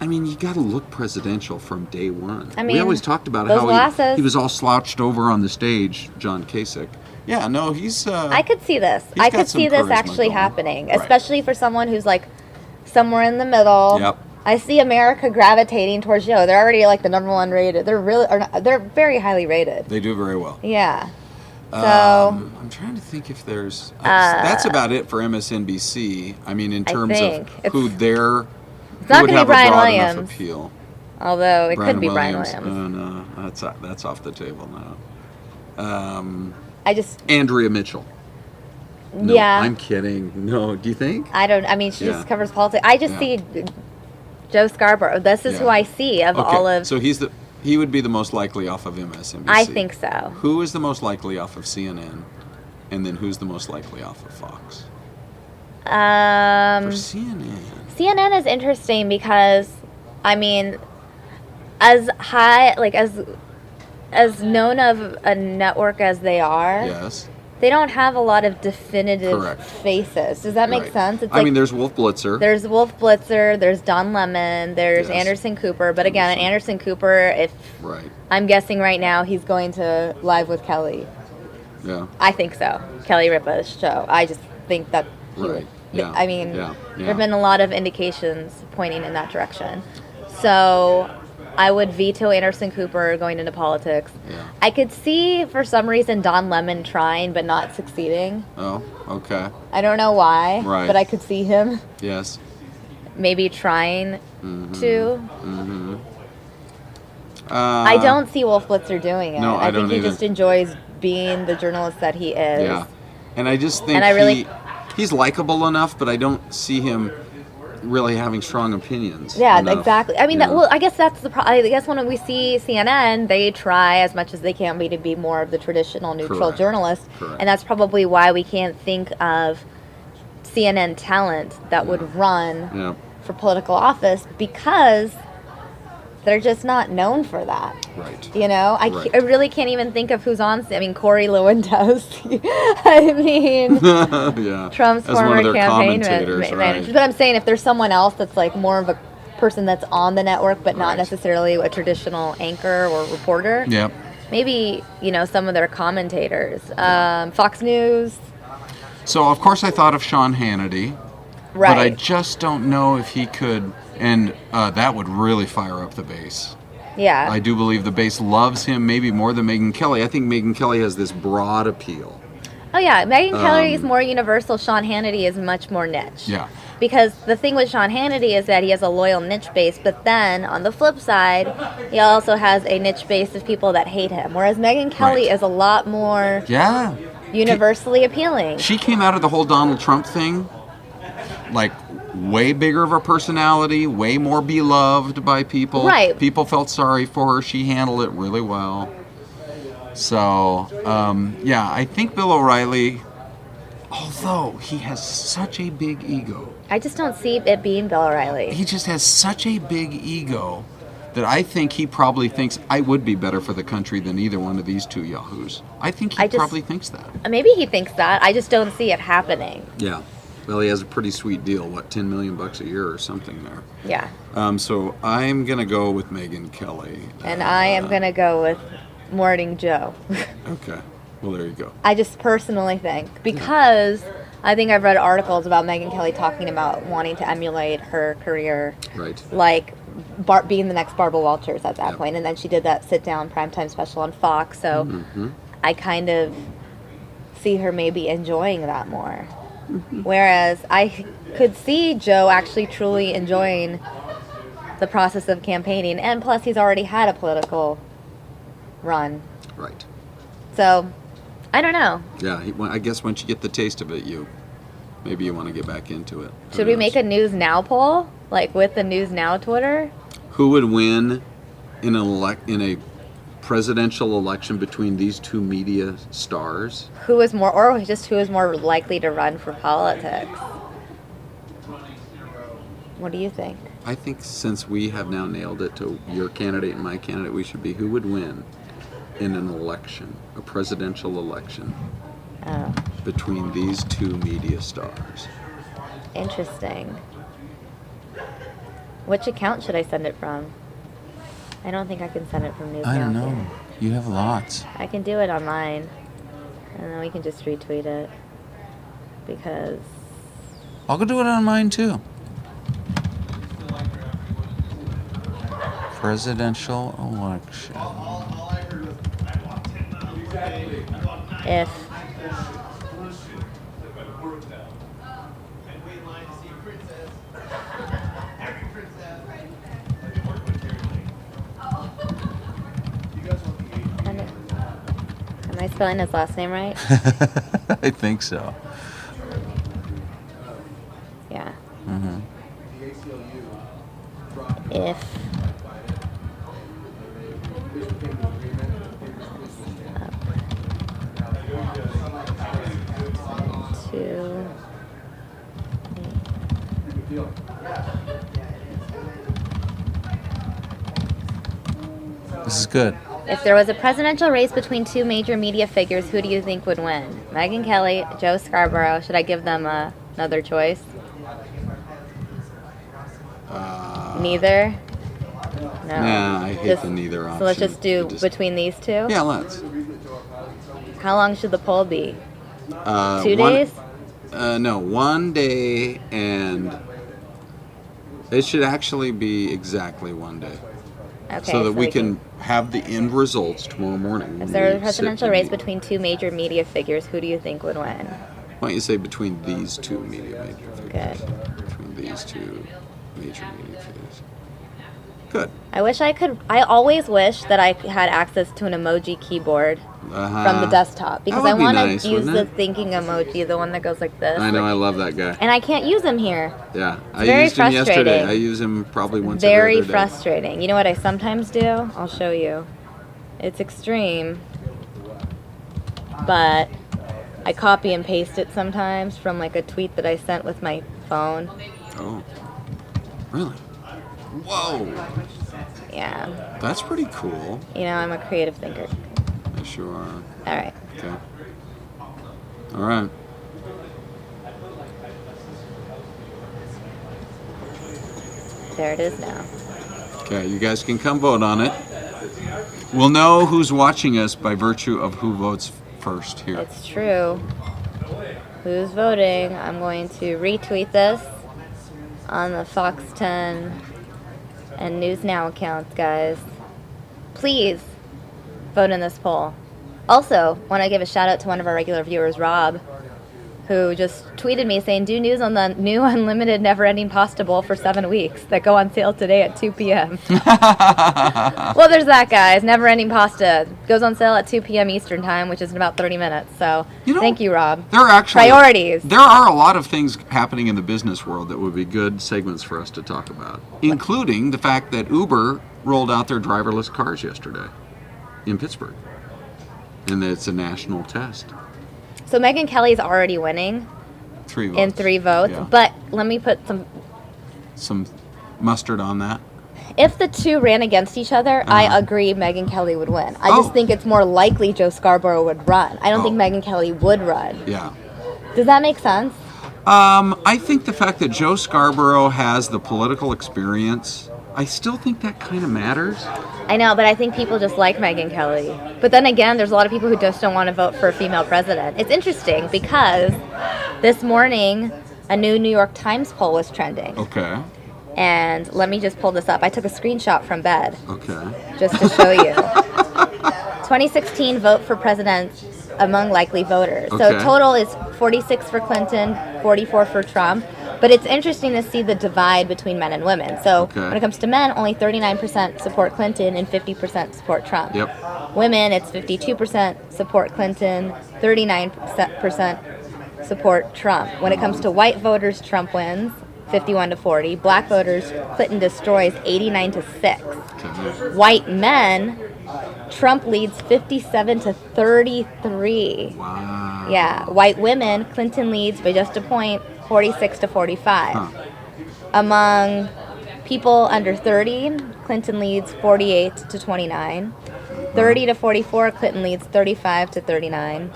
you got to look presidential from day one. We always talked about those how glasses. he was all slouched over on the stage, John Kasich. Yeah, no, he's... I could see this. he's I got could some see this charisma actually going. happening, Right. especially for someone who's like somewhere in the middle. Yep. I see America gravitating towards Joe. They're already like the number one rated. They're very highly rated. They do very well. Yeah. So I'm trying to think if there's... that's about it for MSNBC. In terms think of who they're... it's not would going to have be Brian a broad enough Williams, appeal. although it Brian could be Brian Williams. Williams. Oh, no, that's off the table now. I just Andrea Mitchell. No, yeah. I'm kidding. No, do you think? I don't. She Yeah. just covers politics. I just Yeah. see Joe Scarborough. This is Yeah. who I see of Okay, all of. so he's He would be the most likely off of MSNBC. I think so. Who is the most likely off of CNN? And then who's the most likely off of Fox? For CNN. CNN is interesting because, I mean, as high, like as known of a network as they are, Yes. they don't have a lot of definitive Correct. faces. Does that make Right. sense? It's I mean, there's Wolf Blitzer. There's Wolf Blitzer, there's Don Lemon, there's Yes. Anderson Cooper. But again, Anderson Cooper, if Right. I'm guessing right now, he's going to Live with Kelly. Yeah. I think so. Kelly Ripa's show. I just think that he Right. would. Yeah. I mean, Yeah. there have been a lot of indications pointing in that direction. So I would veto Anderson Cooper going into politics. Yeah. I could see, for some reason, Don Lemon trying but not succeeding. Oh, okay. I don't know why, Right. but I could see him Yes. maybe trying to. Mm-hmm. I don't see Wolf Blitzer doing it. No, I think don't he either. just enjoys being the journalist that he is. Yeah. And I just think And I really- he's likable enough, but I don't see him really having strong opinions. Yeah, enough, exactly. I mean, you know? well, I guess that's the problem. I guess when we see CNN, they try as much as they can be to be more of the traditional neutral Correct. journalist. Correct. And that's probably why we can't think of CNN talent that would run Yeah. for political office, because they're just not known for that. Right. You know, Right. I really can't even think of who's on. I mean, Corey Lewandowski. I mean, Yeah. Trump's As one former of their campaign commentators, manager. right. But I'm saying if there's someone else that's like more of a person that's on the network, but not Right. necessarily a traditional anchor or reporter, Yep. maybe, you know, some of their commentators. Fox News. So of course I thought of Sean Hannity, Right. but I just don't know if he could, and that would really fire up the base. Yeah. I do believe the base loves him maybe more than Megyn Kelly. I think Megyn Kelly has this broad appeal. Oh, yeah. Megyn Kelly is more universal. Sean Hannity is much more niche. Yeah. Because the thing with Sean Hannity is that he has a loyal niche base, but then on the flip side, he also has a niche base of people that hate him. Whereas Megyn Kelly Right. is a lot more Yeah. universally appealing. She came out of the whole Donald Trump thing like way bigger of a personality, way more beloved by people. Right. People felt sorry for her. She handled it really well. So, yeah, I think Bill O'Reilly, although he has such a big ego, I just don't see it being Bill O'Reilly. he just has such a big ego that I think he probably thinks I would be better for the country than either one of these two yahoos. I think he probably thinks that. Maybe he thinks that. I just don't see it happening. Yeah. Well, he has a pretty sweet deal. What, $10 million a year or something there. Yeah. So I'm gonna go with Megyn Kelly. And I am going to go with Morning Joe. Okay. Well, there you go. I just personally think, because I think I've read articles about Megyn Kelly talking about wanting to emulate her career, Right. like being the next Barbara Walters at that point. And then she did that sit-down primetime special on Fox, so I kind of see her maybe enjoying that more. Whereas I could see Joe actually truly enjoying the process of campaigning, and plus he's already had a political run. Right. So, I don't know. Yeah. I guess once you get the taste of it, maybe you want to get back into it. Who Should we knows? make a News Now poll, like with the News Now Twitter? Who would win in a presidential election between these two media stars? Who is more, or just who is more likely to run for politics? What do you think? I think since we have now nailed it to your candidate and my candidate, we should be who would win in an election, a presidential election, between these two media stars. Interesting. Which account should I send it from? I don't think I can send it from News I Now. don't know. You have lots. I can do it online, and then we can just retweet it, because I'll go do it on mine too. Presidential election. if am I spelling his last name right? I think so. Yeah. Mm-hmm. If 2. This is good. If there was a presidential race between two major media figures, who do you think would win? Megyn Kelly, Joe Scarborough. Should I give them another choice? Neither? No. Nah, I hate the neither option. So let's just do between these two? Yeah, let's. How long should the poll be? 2 one- days? No, 1 day, and it should actually be exactly 1 day. Okay, so that we can have the end results tomorrow morning. If there was a presidential race between two major media figures, who do you think would win? Why don't you say between these two major figures? Good. Between these two major media figures. Good. I always wish that I had access to an emoji keyboard from the desktop because I want to use the thinking emoji, the one that goes like this. I know, I love that guy. And I can't use him here. Yeah, I used him yesterday. I use him probably once Very every other day. frustrating. You know what I sometimes do? I'll show you. It's extreme, but I copy and paste it sometimes from like a tweet that I sent with my phone. Oh, really? Whoa. Yeah. That's pretty cool. You know, I'm a creative thinker. I sure are. All right. Okay. All right. There it is now. Okay, you guys can come vote on it. We'll know who's watching us by virtue of who votes first here. It's true. Who's voting? I'm going to retweet this on the Fox 10 and News Now accounts, guys. Please vote in this poll. Also, want to give a shout out to one of our regular viewers, Rob, who just tweeted me saying, do news on the new unlimited never-ending pasta bowl for 7 weeks that go on sale today at 2 p.m. Well, there's that, guys. Never-ending pasta goes on sale at 2 p.m. Eastern time, which is in about 30 minutes. So thank you, Rob. There are actually priorities. There are a lot of things happening in the business world that would be good segments for us to talk about, including the fact that Uber rolled out their driverless cars yesterday in Pittsburgh, and that it's a national test. So Megyn Kelly's already winning 3 votes. in 3 votes, Yeah. but let me put some mustard on that. If the two ran against each other, I agree Megyn Kelly would win. I just think it's more likely Joe Scarborough would run. I don't think Megyn Kelly would run. Yeah. Does that make sense? I think the fact that Joe Scarborough has the political experience, I still think that kind of matters. I know, but I think people just like Megyn Kelly. But then again, there's a lot of people who just don't want to vote for a female president. It's interesting because this morning, a new New York Times poll was trending. Okay. And let me just pull this up. I took a screenshot from bed. Okay. Just to show you. 2016 vote for president among likely voters. So Okay. total is 46 for Clinton, 44 for Trump. But it's interesting to see the divide between men and women. So when it comes to men, only 39% support Clinton and 50% support Trump. Yep. Women, it's 52% support Clinton, 39% support Trump. When it comes to white voters, Trump wins 51 to 40. Black voters, Clinton destroys 89 to 6. White men, Trump leads 57 to 33. Wow. Yeah. White women, Clinton leads by just a point, 46 to 45. Among people under 30, Clinton leads 48 to 29. 30 to 44, Clinton leads 35 to 39.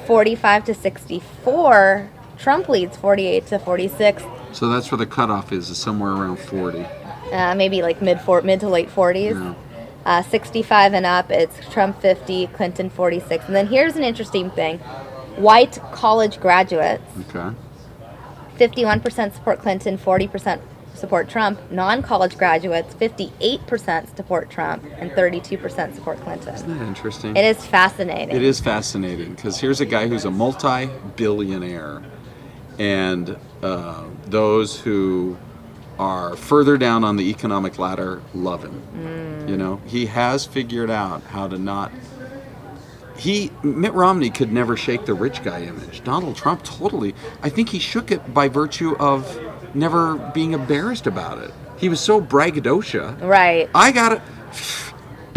45 to 64, Trump leads 48 to 46. So that's where the cutoff is somewhere around 40. Maybe like mid to late 40s. 65 and up, it's Trump 50, Clinton 46. And then here's an interesting thing. White college graduates, Okay. 51% support Clinton, 40% support Trump. Non-college graduates, 58% support Trump, and 32% support Clinton. Isn't that interesting? It is fascinating. It is fascinating because here's a guy who's a multi-billionaire, and those who are further down on the economic ladder love him. You know, he has figured out how to not. Mitt Romney could never shake the rich guy image. Donald Trump totally. I think he shook it by virtue of never being embarrassed about it. He was so braggadocio. Right. I got it.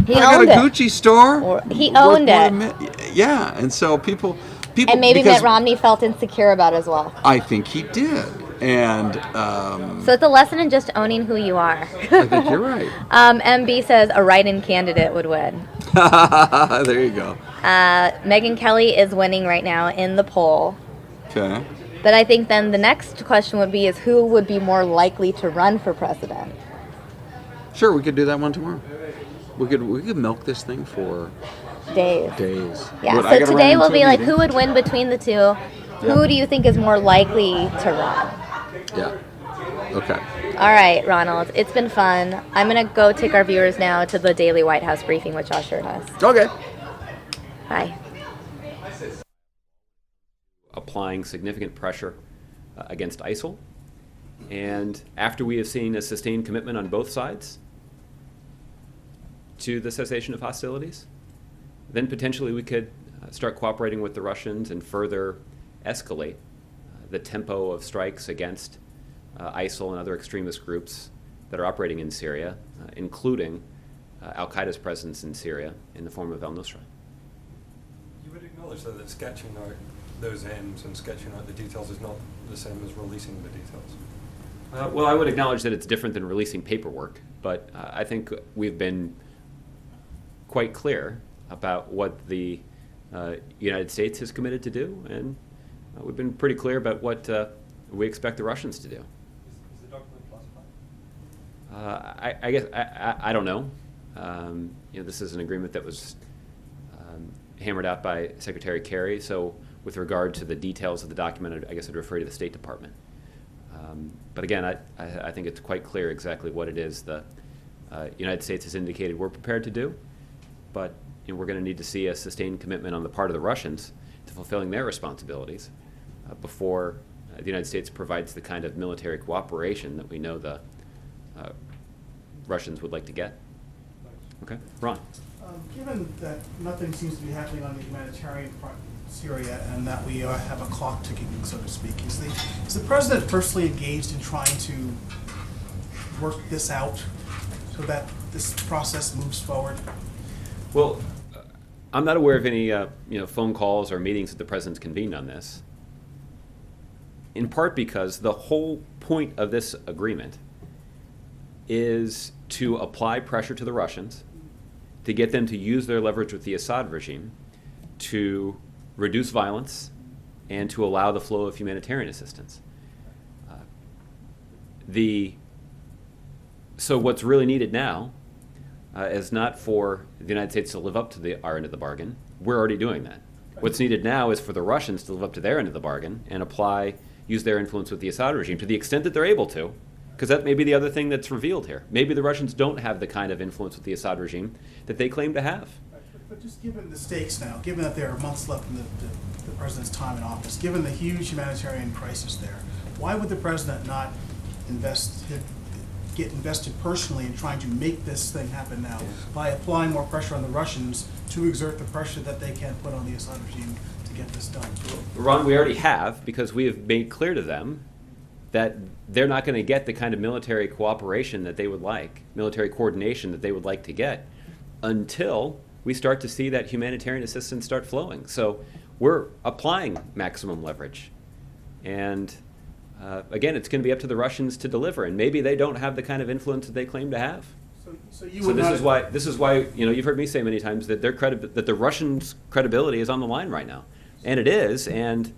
He I got owned a it. Gucci store. He owned worth more it. than yeah, and so people People, And maybe because Mitt Romney felt insecure about it as well. I think he did. And So it's a lesson in just owning who you are. I think you're right. MB says a write-in candidate would win. There you go. Megyn Kelly is winning right now in the poll. Okay. But I think then the next question would be is who would be more likely to run for president? Sure, we could do that one tomorrow. We could milk this thing for Days. Yeah, What, I so gotta today run will into a be like meeting? who would win between the two? Who do you think is more likely to run? Yeah. Okay. All right, Ronald, it's been fun. I'm going to go take our viewers now to the daily White House briefing with Josh Shirthouse. Okay. Bye. Applying significant pressure against ISIL. And after we have seen a sustained commitment on both sides to the cessation of hostilities, then potentially we could start cooperating with the Russians and further escalate the tempo of strikes against ISIL and other extremist groups that are operating in Syria, including al-Qaeda's presence in Syria in the form of al-Nusra. You would acknowledge that sketching out those aims and sketching out the details is not the same as releasing the details? Well, I would acknowledge that it's different than releasing paperwork, but I think we've been quite clear about what the United States has committed to do, and we've been pretty clear about what we expect the Russians to do. Is the document classified? I guess I don't know. This is an agreement that was hammered out by Secretary Kerry. So, with regard to the details of the document, I guess I'd refer to the State Department. But again, I think it's quite clear exactly what it is the United States has indicated we're prepared to do. But we're going to need to see a sustained commitment on the part of the Russians to fulfilling their responsibilities before the United States provides the kind of military cooperation that we know the Russians would like to get. Okay, Ron. Given that nothing seems to be happening on the humanitarian front in Syria and that we have a clock ticking, so to speak, is the president personally engaged in trying to work this out so that this process moves forward? Well, I'm not aware of any phone calls or meetings that the president's convened on this, in part because the whole point of this agreement is to apply pressure to the Russians to get them to use their leverage with the Assad regime to reduce violence and to allow the flow of humanitarian assistance. So what's really needed now is not for the United States to live up to our end of the bargain. We're already doing that. What's needed now is for the Russians to live up to their end of the bargain and use their influence with the Assad regime to the extent that they're able to, because that may be the other thing that's revealed here. Maybe the Russians don't have the kind of influence with the Assad regime that they claim to have. But just given the stakes now, given that there are months left in the president's time in office, given the huge humanitarian crisis there, why would the president not get invested personally in trying to make this thing happen now by applying more pressure on the Russians to exert the pressure that they can't put on the Assad regime to get this done? Ron, we already have, because we have made clear to them that they're not going to get the kind of military cooperation that they would like, military coordination that they would like to get, until we start to see that humanitarian assistance start flowing. So we're applying maximum leverage. And again, it's going to be up to the Russians to deliver, and maybe they don't have the kind of influence that they claim to have. So this is why you've heard me say many times that that the Russians' credibility is on the line right now, and it is. And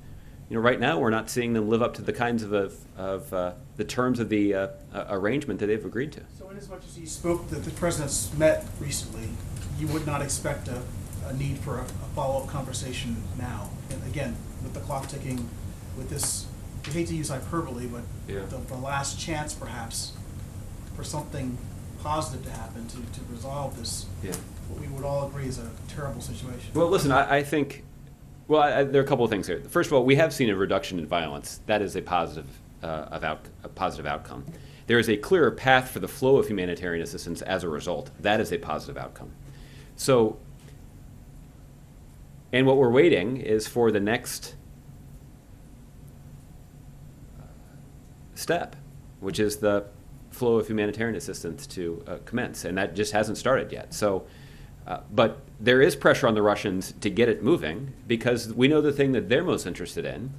right now we're not seeing them live up to the kinds of the terms of the arrangement that they've agreed to. So, in as much as you spoke that the president's met recently, you would not expect a need for a follow-up conversation now. And again, with the clock ticking, with this, I hate to use hyperbole, but the last chance perhaps for something positive to happen to resolve this, what we would all agree is a terrible situation. Well, listen, I think, there are a couple of things here. First of all, we have seen a reduction in violence. That is a positive outcome. There is a clearer path for the flow of humanitarian assistance as a result. That is a positive outcome. So, and what we're waiting is for the next step, which is the flow of humanitarian assistance to commence, and that just hasn't started yet. So But there is pressure on the Russians to get it moving because we know the thing that they're most interested in,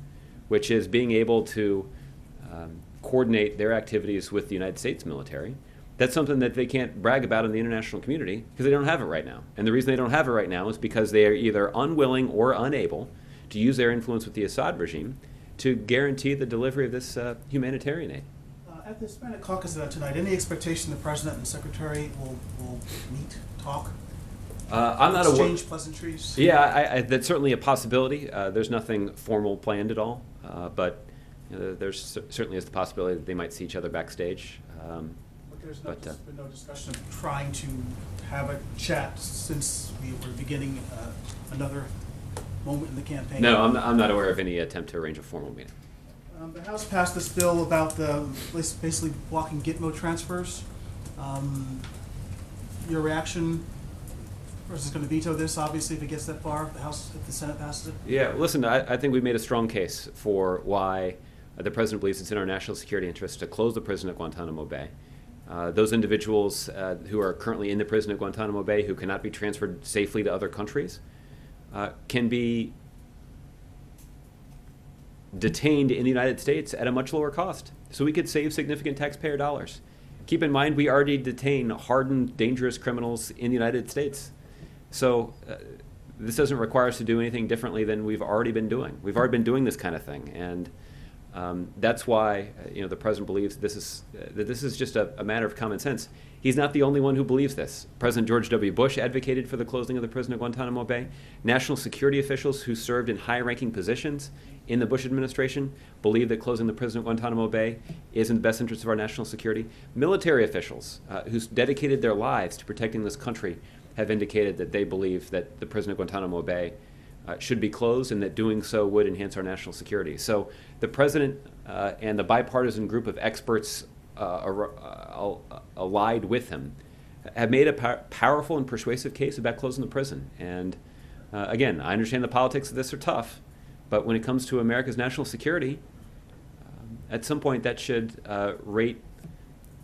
which is being able to coordinate their activities with the United States military. That's something that they can't brag about in the international community because they don't have it right now. And the reason they don't have it right now is because they are either unwilling or unable to use their influence with the Assad regime to guarantee the delivery of this humanitarian aid. At the Hispanic Caucus event tonight, any expectation the President and Secretary will meet, talk, I'm not aware. exchange pleasantries? Yeah, that's certainly a possibility. There's nothing formal planned at all, but there's certainly is the possibility that they might see each other backstage. But there's been no discussion of trying to have a chat since we were beginning another moment in the campaign. No, I'm not aware of any attempt to arrange a formal meeting. The House passed this bill about basically blocking Gitmo transfers. Your reaction? The President's going to veto this, obviously, if it gets that far. If the Senate passes it. Yeah, listen, I think we've made a strong case for why the President believes it's in our national security interest to close the prison at Guantanamo Bay. Those individuals who are currently in the prison at Guantanamo Bay who cannot be transferred safely to other countries can be detained in the United States at a much lower cost. So we could save significant taxpayer dollars. Keep in mind, we already detain hardened, dangerous criminals in the United States. So this doesn't require us to do anything differently than we've already been doing. We've already been doing this kind of thing. And that's why the President believes that this is just a matter of common sense. He's not the only one who believes this. President George W. Bush advocated for the closing of the prison at Guantanamo Bay. National security officials who served in high-ranking positions in the Bush administration believe that closing the prison at Guantanamo Bay is in the best interest of our national security. Military officials who dedicated their lives to protecting this country have indicated that they believe that the prison at Guantanamo Bay should be closed and that doing so would enhance our national security. So the President and the bipartisan group of experts allied with him have made a powerful and persuasive case about closing the prison. And again, I understand the politics of this are tough, but when it comes to America's national security, at some point that should rate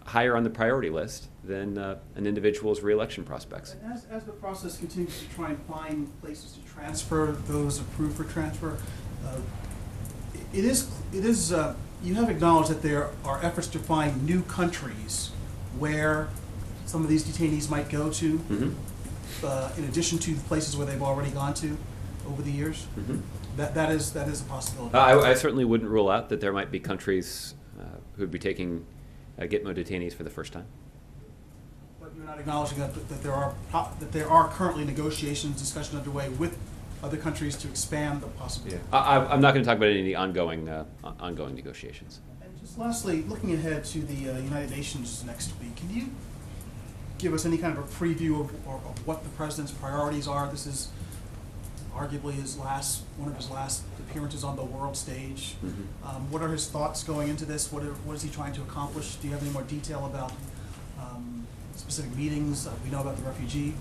higher on the priority list than an individual's reelection prospects. As the process continues to try and find places to transfer those approved for transfer, you have acknowledged that there are efforts to find new countries where some of these detainees might go to, in addition to the places where they've already gone to over the years. That is a possibility. I certainly wouldn't rule out that there might be countries who would be taking Gitmo detainees for the first time. But you're not acknowledging that there are currently negotiations, discussion underway with other countries to expand the possibility. Yeah. I'm not going to talk about any of the ongoing negotiations. And just lastly, looking ahead to the United Nations next week, can you give us any kind of a preview of what the President's priorities are? This is arguably one of his last appearances on the world stage. What are his thoughts going into this? What is he trying to accomplish? Do you have any more detail about specific meetings? We know about the refugee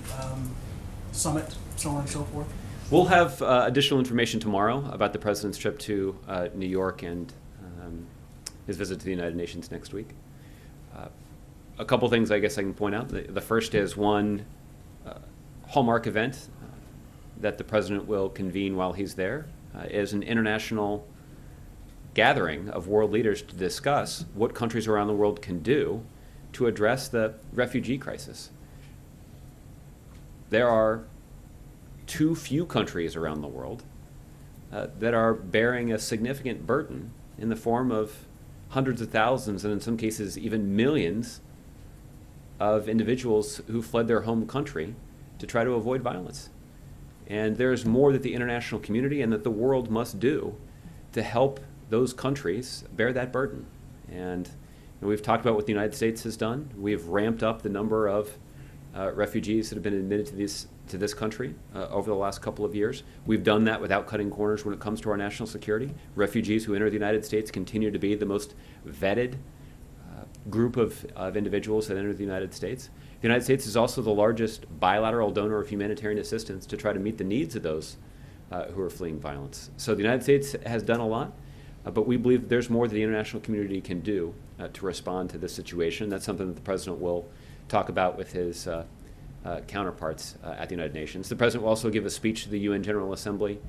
summit, so on and so forth. We'll have additional information tomorrow about the President's trip to New York and his visit to the United Nations next week. A couple things I guess I can point out. The first is one hallmark event that the President will convene while he's there is an international gathering of world leaders to discuss what countries around the world can do to address the refugee crisis. There are too few countries around the world that are bearing a significant burden in the form of hundreds of thousands and in some cases even millions of individuals who fled their home country to try to avoid violence. And there's more that the international community and that the world must do to help those countries bear that burden. And we've talked about what the United States has done. We've ramped up the number of refugees that have been admitted to this country over the last couple of years. We've done that without cutting corners when it comes to our national security. Refugees who enter the United States continue to be the most vetted group of individuals that enter the United States. The United States is also the largest bilateral donor of humanitarian assistance to try to meet the needs of those who are fleeing violence. So the United States has done a lot, but we believe there's more that the international community can do to respond to this situation. That's something that the President will talk about with his counterparts at the United Nations. The President will also give a speech to the UN General Assembly.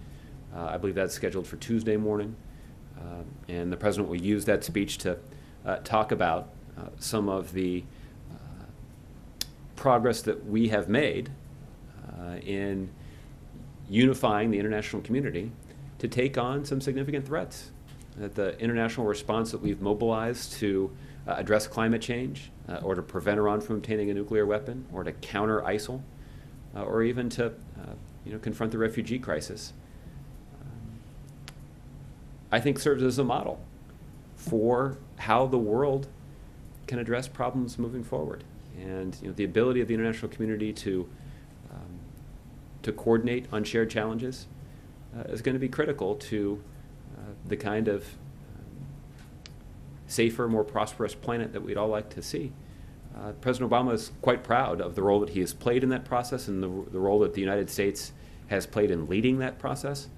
I believe that's scheduled for Tuesday morning. And the President will use that speech to talk about some of the progress that we have made in unifying the international community to take on some significant threats. That the international response that we've mobilized to address climate change, or to prevent Iran from obtaining a nuclear weapon, or to counter ISIL, or even to confront the refugee crisis, I think serves as a model for how the world can address problems moving forward. And the ability of the international community to coordinate on shared challenges is going to be critical to the kind of safer, more prosperous planet that we'd all like to see. President Obama is quite proud of the role that he has played in that process and the role that the United States has played in leading that process.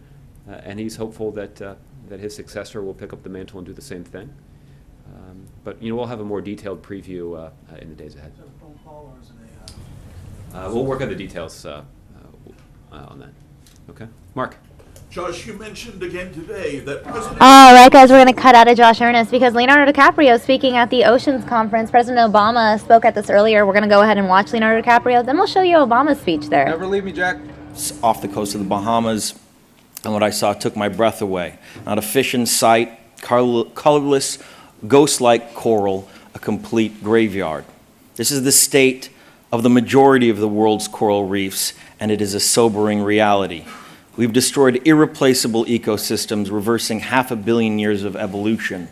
And he's hopeful that his successor will pick up the mantle and do the same thing. But we'll have a more detailed preview in the days ahead. We'll work on the details on that. Okay, Mark. Josh, you mentioned again today that President... All right, guys, we're going to cut out of Josh Earnest because Leonardo DiCaprio is speaking at the Oceans Conference. President Obama spoke at this earlier. We're going to go ahead and watch Leonardo DiCaprio. Then we'll show you Obama's speech there. Never leave me, Jack. Off the coast of the Bahamas, and what I saw took my breath away. Not a fish in sight, colorless, ghost-like coral, a complete graveyard. This is the state of the majority of the world's coral reefs, and it is a sobering reality. We've destroyed irreplaceable ecosystems, reversing 500 million years of evolution.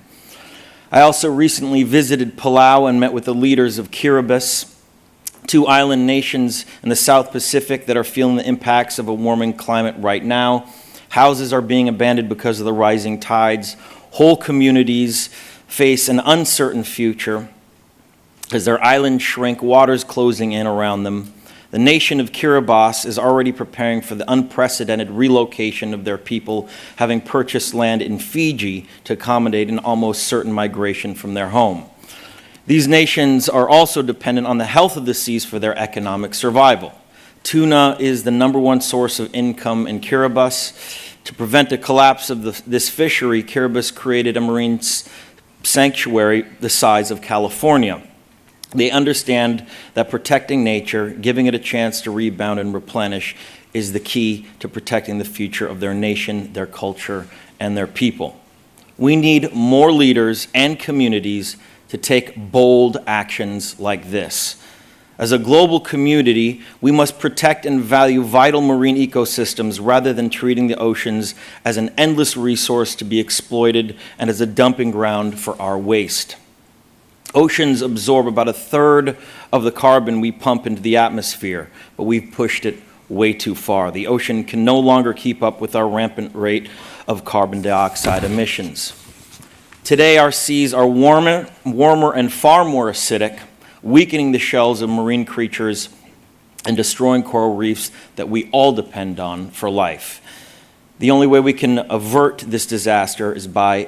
I also recently visited Palau and met with the leaders of Kiribati, 2 island nations in the South Pacific that are feeling the impacts of a warming climate right now. Houses are being abandoned because of the rising tides. Whole communities face an uncertain future as their islands shrink, waters closing in around them. The nation of Kiribati is already preparing for the unprecedented relocation of their people, having purchased land in Fiji to accommodate an almost certain migration from their home. These nations are also dependent on the health of the seas for their economic survival. Tuna is the #1 source of income in Kiribati. To prevent the collapse of this fishery, Kiribati created a marine sanctuary the size of California. They understand that protecting nature, giving it a chance to rebound and replenish, is the key to protecting the future of their nation, their culture, and their people. We need more leaders and communities to take bold actions like this. As a global community, we must protect and value vital marine ecosystems rather than treating the oceans as an endless resource to be exploited and as a dumping ground for our waste. Oceans absorb about 1/3 of the carbon we pump into the atmosphere, but we've pushed it way too far. The ocean can no longer keep up with our rampant rate of carbon dioxide emissions. Today, our seas are warmer and far more acidic, weakening the shells of marine creatures and destroying coral reefs that we all depend on for life. The only way we can avert this disaster is by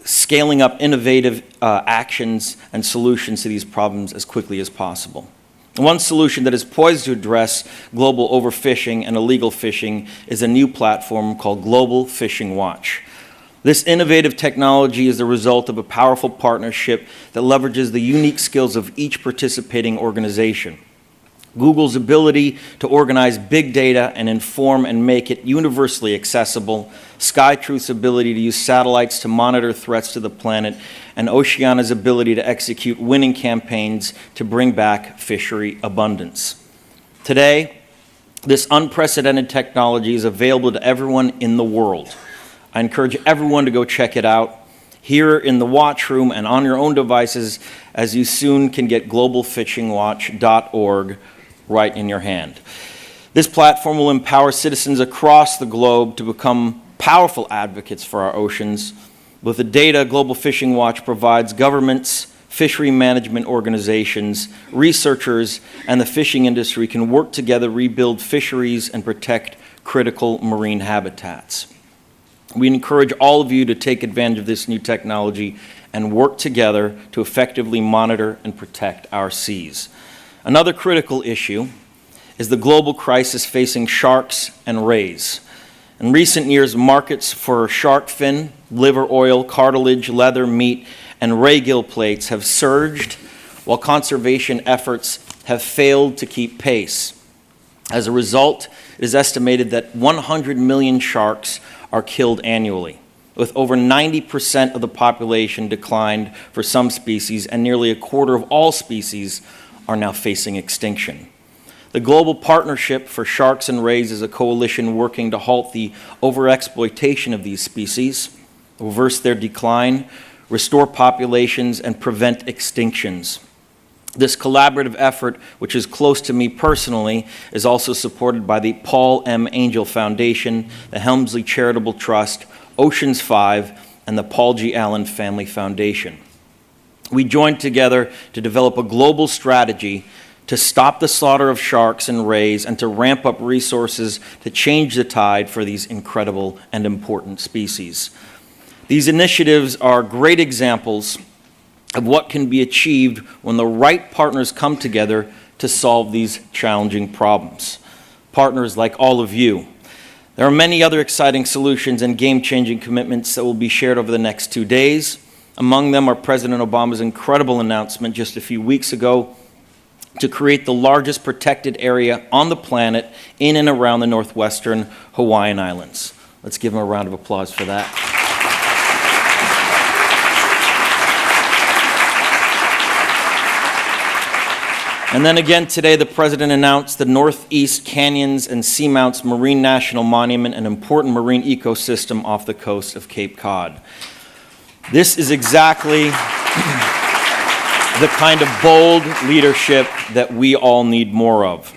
scaling up innovative actions and solutions to these problems as quickly as possible. One solution that is poised to address global overfishing and illegal fishing is a new platform called Global Fishing Watch. This innovative technology is the result of a powerful partnership that leverages the unique skills of each participating organization. Google's ability to organize big data and inform and make it universally accessible, SkyTruth's ability to use satellites to monitor threats to the planet, and Oceana's ability to execute winning campaigns to bring back fishery abundance. Today, this unprecedented technology is available to everyone in the world. I encourage everyone to go check it out here in the watch room and on your own devices, as you soon can get globalfishingwatch.org right in your hand. This platform will empower citizens across the globe to become powerful advocates for our oceans. With the data Global Fishing Watch provides, governments, fishery management organizations, researchers, and the fishing industry can work together, rebuild fisheries, and protect critical marine habitats. We encourage all of you to take advantage of this new technology and work together to effectively monitor and protect our seas. Another critical issue is the global crisis facing sharks and rays. In recent years, markets for shark fin, liver oil, cartilage, leather, meat, and ray gill plates have surged, while conservation efforts have failed to keep pace. As a result, it is estimated that 100 million sharks are killed annually, with over 90% of the population declined for some species, and nearly a quarter of all species are now facing extinction. The Global Partnership for Sharks and Rays is a coalition working to halt the overexploitation of these species, reverse their decline, restore populations, and prevent extinctions. This collaborative effort, which is close to me personally, is also supported by the Paul M. Angel Foundation, the Helmsley Charitable Trust, Oceans 5, and the Paul G. Allen Family Foundation. We joined together to develop a global strategy to stop the slaughter of sharks and rays and to ramp up resources to change the tide for these incredible and important species. These initiatives are great examples of what can be achieved when the right partners come together to solve these challenging problems. Partners like all of you. There are many other exciting solutions and game-changing commitments that will be shared over the next 2 days. Among them are President Obama's incredible announcement just a few weeks ago to create the largest protected area on the planet in and around the northwestern Hawaiian Islands. Let's give him a round of applause for that. And then again today, the President announced the Northeast Canyons and Seamounts Marine National Monument, an important marine ecosystem off the coast of Cape Cod. This is exactly the kind of bold leadership that we all need more of.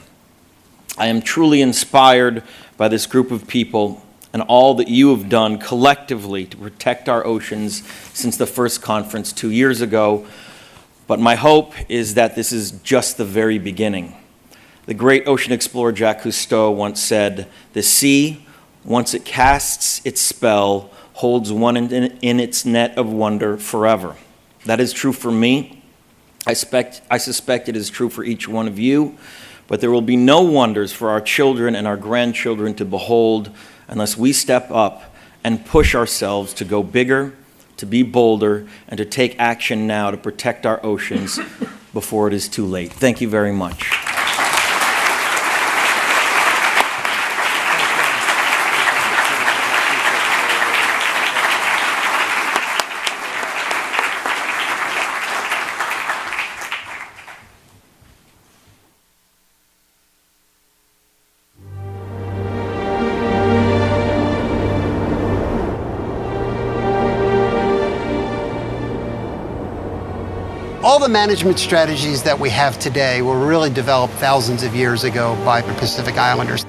I am truly inspired by this group of people and all that you have done collectively to protect our oceans since the first conference 2 years ago. But my hope is that this is just the very beginning. The great ocean explorer Jacques Cousteau once said, "The sea, once it casts its spell, holds one in its net of wonder forever." That is true for me. I suspect it is true for each one of you, but there will be no wonders for our children and our grandchildren to behold unless we step up and push ourselves to go bigger, to be bolder, and to take action now to protect our oceans before it is too late. Thank you very much. All the management strategies that we have today were really developed thousands of years ago by the Pacific Islanders.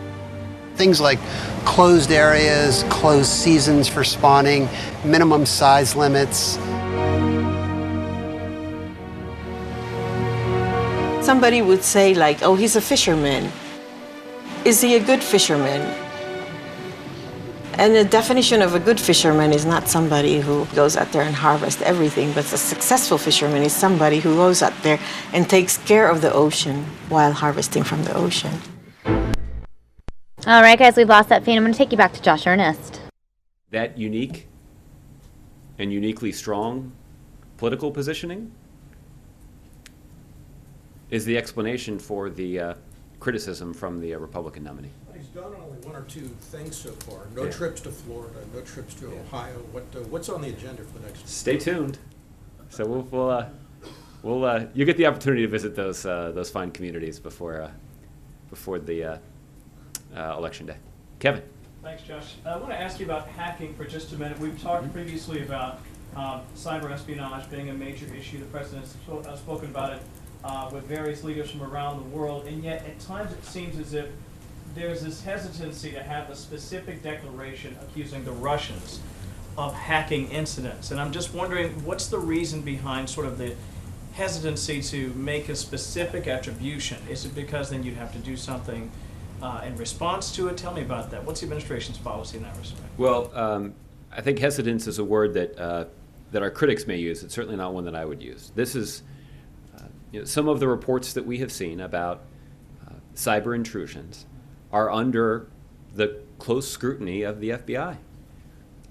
Things like closed areas, closed seasons for spawning, minimum size limits. Somebody would say like, oh, he's a fisherman. Is he a good fisherman? And the definition of a good fisherman is not somebody who goes out there and harvests everything, but a successful fisherman is somebody who goes out there and takes care of the ocean while harvesting from the ocean. All right, guys, we've lost that feed. I'm going to take you back to Josh Earnest. That unique and uniquely strong political positioning is the explanation for the criticism from the Republican nominee. He's done only one or two things so far. No trips to Florida, no trips to Ohio. What's on the agenda for the next? Stay tuned. So we'll you get the opportunity to visit those fine communities before the election day. Kevin. Thanks, Josh. I want to ask you about hacking for just a minute. We've talked previously about cyber espionage being a major issue. The president has spoken about it with various leaders from around the world, and yet at times it seems as if there's this hesitancy to have a specific declaration accusing the Russians of hacking incidents. And I'm just wondering, what's the reason behind sort of the hesitancy to make a specific attribution? Is it because then you'd have to do something in response to it? Tell me about that. What's the administration's policy in that respect? Well, I think hesitance is a word that our critics may use. It's certainly not one that I would use. This is, some of the reports that we have seen about cyber intrusions are under the close scrutiny of the FBI.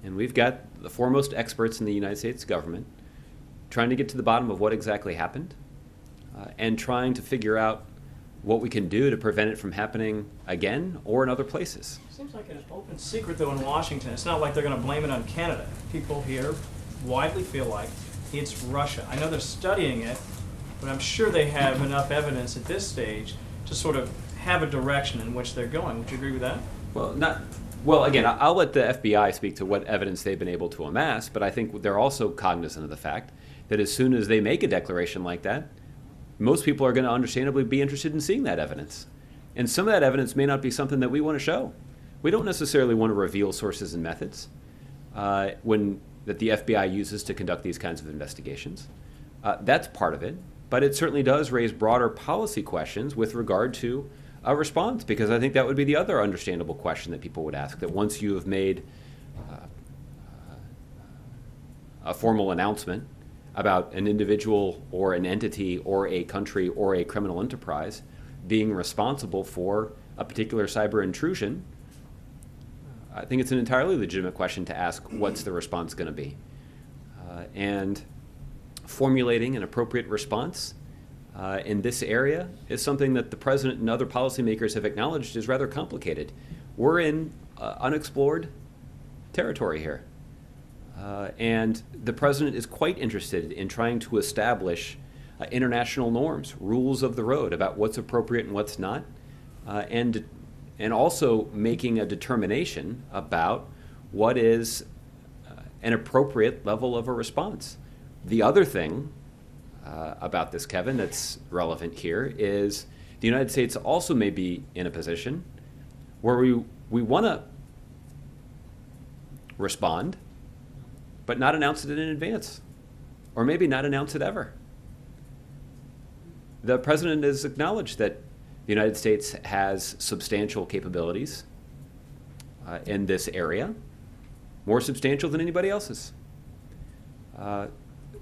And we've got the foremost experts in the United States government trying to get to the bottom of what exactly happened and trying to figure out what we can do to prevent it from happening again or in other places. Seems like an open secret, though, in Washington. It's not like they're going to blame it on Canada. People here widely feel like it's Russia. I know they're studying it, but I'm sure they have enough evidence at this stage to sort of have a direction in which they're going. Would you agree with that? Well, again, I'll let the FBI speak to what evidence they've been able to amass, but I think they're also cognizant of the fact that as soon as they make a declaration like that, most people are going to understandably be interested in seeing that evidence. And some of that evidence may not be something that we want to show. We don't necessarily want to reveal sources and methods that the FBI uses to conduct these kinds of investigations. That's part of it, but it certainly does raise broader policy questions with regard to a response, because I think that would be the other understandable question that people would ask, that once you have made a formal announcement about an individual or an entity or a country or a criminal enterprise being responsible for a particular cyber intrusion, I think it's an entirely legitimate question to ask, what's the response going to be? And formulating an appropriate response in this area is something that the president and other policymakers have acknowledged is rather complicated. We're in unexplored territory here. And the president is quite interested in trying to establish international norms, rules of the road about what's appropriate and what's not, and also making a determination about what is an appropriate level of a response. The other thing about this, Kevin, that's relevant here is the United States also may be in a position where we want to respond, but not announce it in advance, or maybe not announce it ever. The president has acknowledged that the United States has substantial capabilities in this area, more substantial than anybody else's.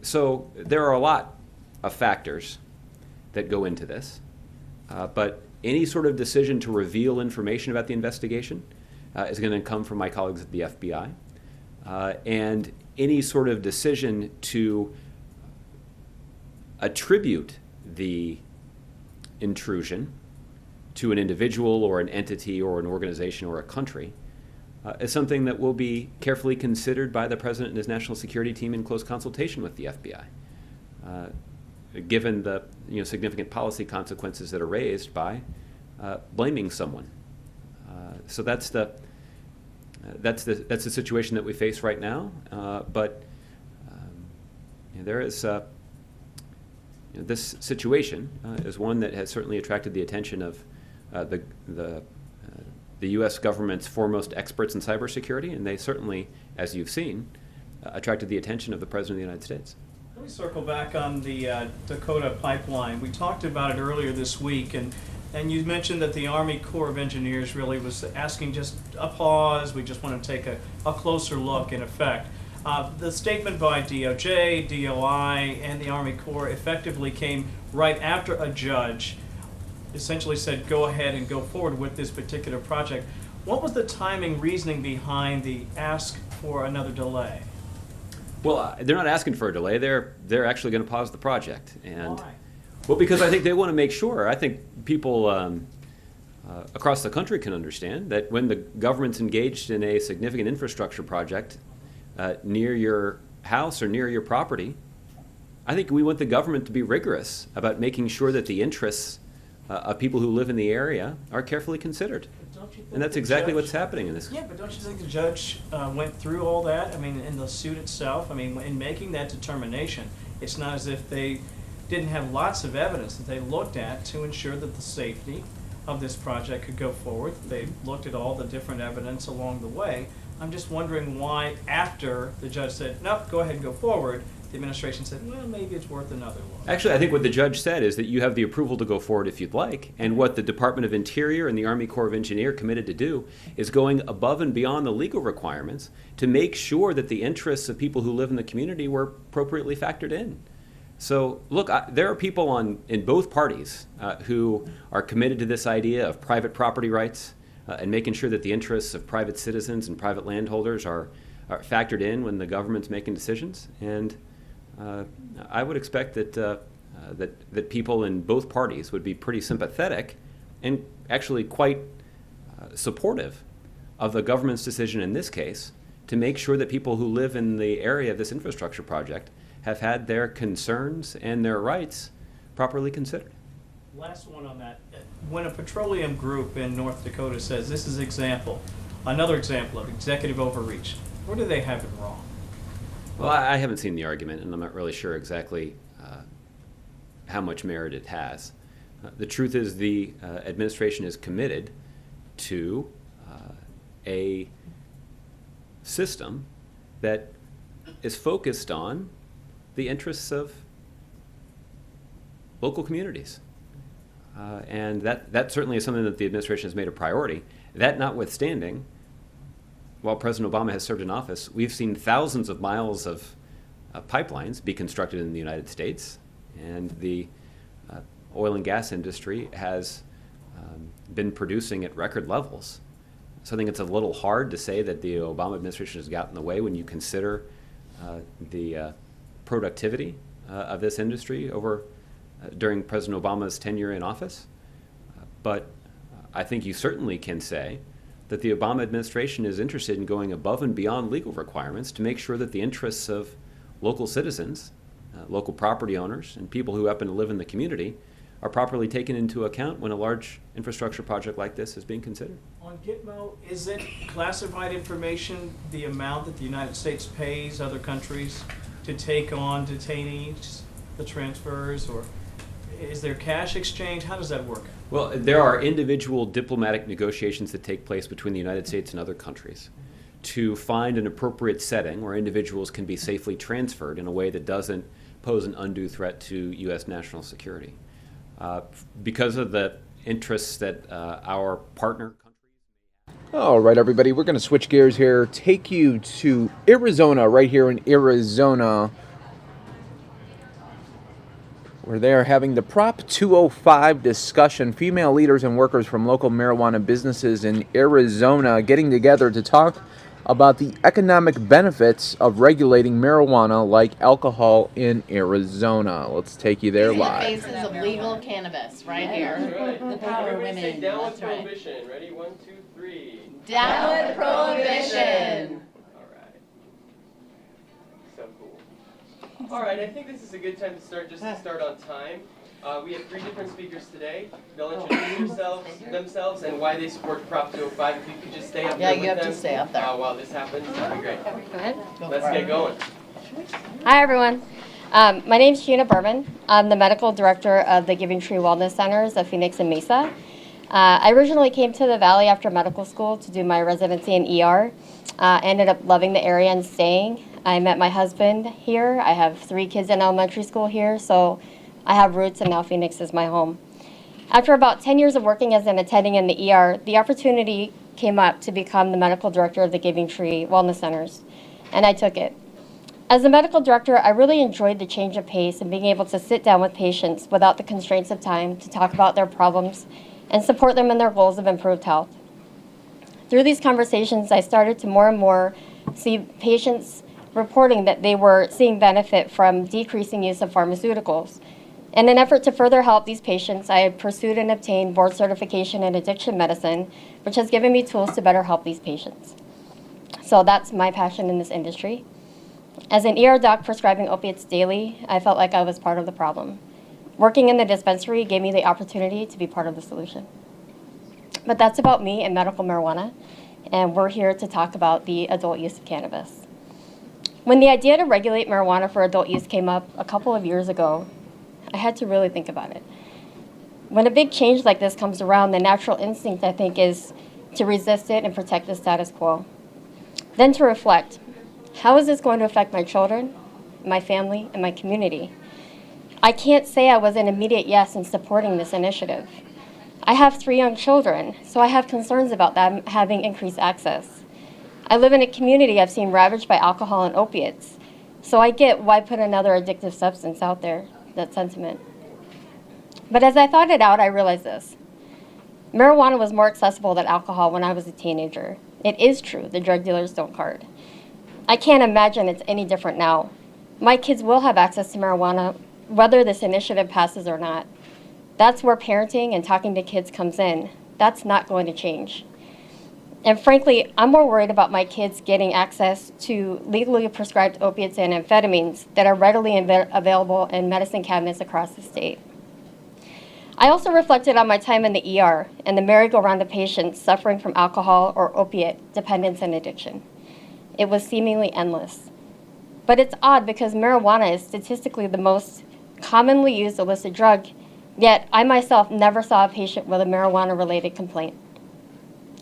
So there are a lot of factors that go into this, but any sort of decision to reveal information about the investigation is going to come from my colleagues at the FBI. And any sort of decision to attribute the intrusion to an individual or an entity or an organization or a country is something that will be carefully considered by the president and his national security team in close consultation with the FBI, given the significant policy consequences that are raised by blaming someone. So that's the situation that we face right now. But there is this situation is one that has certainly attracted the attention of the U.S. government's foremost experts in cybersecurity, and they certainly, as you've seen, attracted the attention of the President of the United States. Let me circle back on the Dakota pipeline. We talked about it earlier this week, and you mentioned that the Army Corps of Engineers really was asking just a pause. We just want to take a closer look, in effect. The statement by DOJ, DOI, and the Army Corps effectively came right after a judge essentially said, go ahead and go forward with this particular project. What was the timing reasoning behind the ask for another delay? Well, they're not asking for a delay. They're actually going to pause the project. And why? Well, because I think they want to make sure. I think people across the country can understand that when the government's engaged in a significant infrastructure project near your house or near your property, I think we want the government to be rigorous about making sure that the interests of people who live in the area are carefully considered. And that's exactly what's happening in this. Yeah, but don't you think the judge went through all that? I mean, in the suit itself, I mean, in making that determination, it's not as if they didn't have lots of evidence that they looked at to ensure that the safety of this project could go forward. They looked at all the different evidence along the way. I'm just wondering why, after the judge said, nope, go ahead and go forward, the administration said, well, maybe it's worth another look. Actually, I think what the judge said is that you have the approval to go forward if you'd like, and what the Department of Interior and the Army Corps of Engineers committed to do is going above and beyond the legal requirements to make sure that the interests of people who live in the community were appropriately factored in. So look, there are people in both parties who are committed to this idea of private property rights and making sure that the interests of private citizens and private landholders are factored in when the government's making decisions. And I would expect that people in both parties would be pretty sympathetic and actually quite supportive of the government's decision in this case to make sure that people who live in the area of this infrastructure project have had their concerns and their rights properly considered. Last one on that. When a petroleum group in North Dakota says this is another example of executive overreach, where do they have it wrong? Well, I haven't seen the argument, and I'm not really sure exactly how much merit it has. The truth is the administration is committed to a system that is focused on the interests of local communities. And that certainly is something that the administration has made a priority. That notwithstanding, while President Obama has served in office, we've seen thousands of miles of pipelines be constructed in the United States, and the oil and gas industry has been producing at record levels. So I think it's a little hard to say that the Obama administration has gotten in the way when you consider the productivity of this industry during President Obama's tenure in office. But I think you certainly can say that the Obama administration is interested in going above and beyond legal requirements to make sure that the interests of local citizens, local property owners, and people who happen to live in the community are properly taken into account when a large infrastructure project like this is being considered. On Gitmo, is it classified information, the amount that the United States pays other countries to take on detainees, the transfers, or is there cash exchange? How does that work? Well, there are individual diplomatic negotiations that take place between the United States and other countries to find an appropriate setting where individuals can be safely transferred in a way that doesn't pose an undue threat to U.S. national security. Because of the interests that our partner countries. All right, everybody, we're going to switch gears here, take you to Arizona, right here in Arizona, where they are having the Prop 205 discussion. Female leaders and workers from local marijuana businesses in Arizona getting together to talk about the economic benefits of regulating marijuana like alcohol in Arizona. Let's take you there live. The faces of legal cannabis right here. The power of women. Down with prohibition. Ready? 1, 2, 3. Down with prohibition. All right. So cool. All right, I think this is a good time to start, just to start on time. We have 3 different speakers today. They'll introduce themselves and why they support Prop 205. If you could just stay up there with them. Yeah, you have to stay up there. While this happens, that'd be great. Go ahead. Let's get going. Hi, everyone. My name is Gina Berman. I'm the medical director of the Giving Tree Wellness Centers of Phoenix and Mesa. I originally came to the Valley after medical school to do my residency in ER. Ended up loving the area and staying. I met my husband here. I have 3 kids in elementary school here, so I have roots, and now Phoenix is my home. After about 10 years of working as an attending in the ER, the opportunity came up to become the medical director of the Giving Tree Wellness Centers, and I took it. As a medical director, I really enjoyed the change of pace and being able to sit down with patients without the constraints of time to talk about their problems and support them in their goals of improved health. Through these conversations, I started to more and more see patients reporting that they were seeing benefit from decreasing use of pharmaceuticals. In an effort to further help these patients, I pursued and obtained board certification in addiction medicine, which has given me tools to better help these patients. So that's my passion in this industry. As an ER doc prescribing opiates daily, I felt like I was part of the problem. Working in the dispensary gave me the opportunity to be part of the solution. But that's about me and medical marijuana, and we're here to talk about the adult use of cannabis. When the idea to regulate marijuana for adult use came up a couple of years ago, I had to really think about it. When a big change like this comes around, the natural instinct, I think, is to resist it and protect the status quo. Then to reflect, how is this going to affect my children, my family, and my community? I can't say I was an immediate yes in supporting this initiative. I have 3 young children, so I have concerns about them having increased access. I live in a community I've seen ravaged by alcohol and opiates. So I get why put another addictive substance out there, that sentiment. But as I thought it out, I realized this. Marijuana was more accessible than alcohol when I was a teenager. It is true, the drug dealers don't card. I can't imagine it's any different now. My kids will have access to marijuana, whether this initiative passes or not. That's where parenting and talking to kids comes in. That's not going to change. And frankly, I'm more worried about my kids getting access to legally prescribed opiates and amphetamines that are readily available in medicine cabinets across the state. I also reflected on my time in the ER and the merry-go-round of patients suffering from alcohol or opiate dependence and addiction. It was seemingly endless. But it's odd because marijuana is statistically the most commonly used illicit drug, yet I myself never saw a patient with a marijuana-related complaint.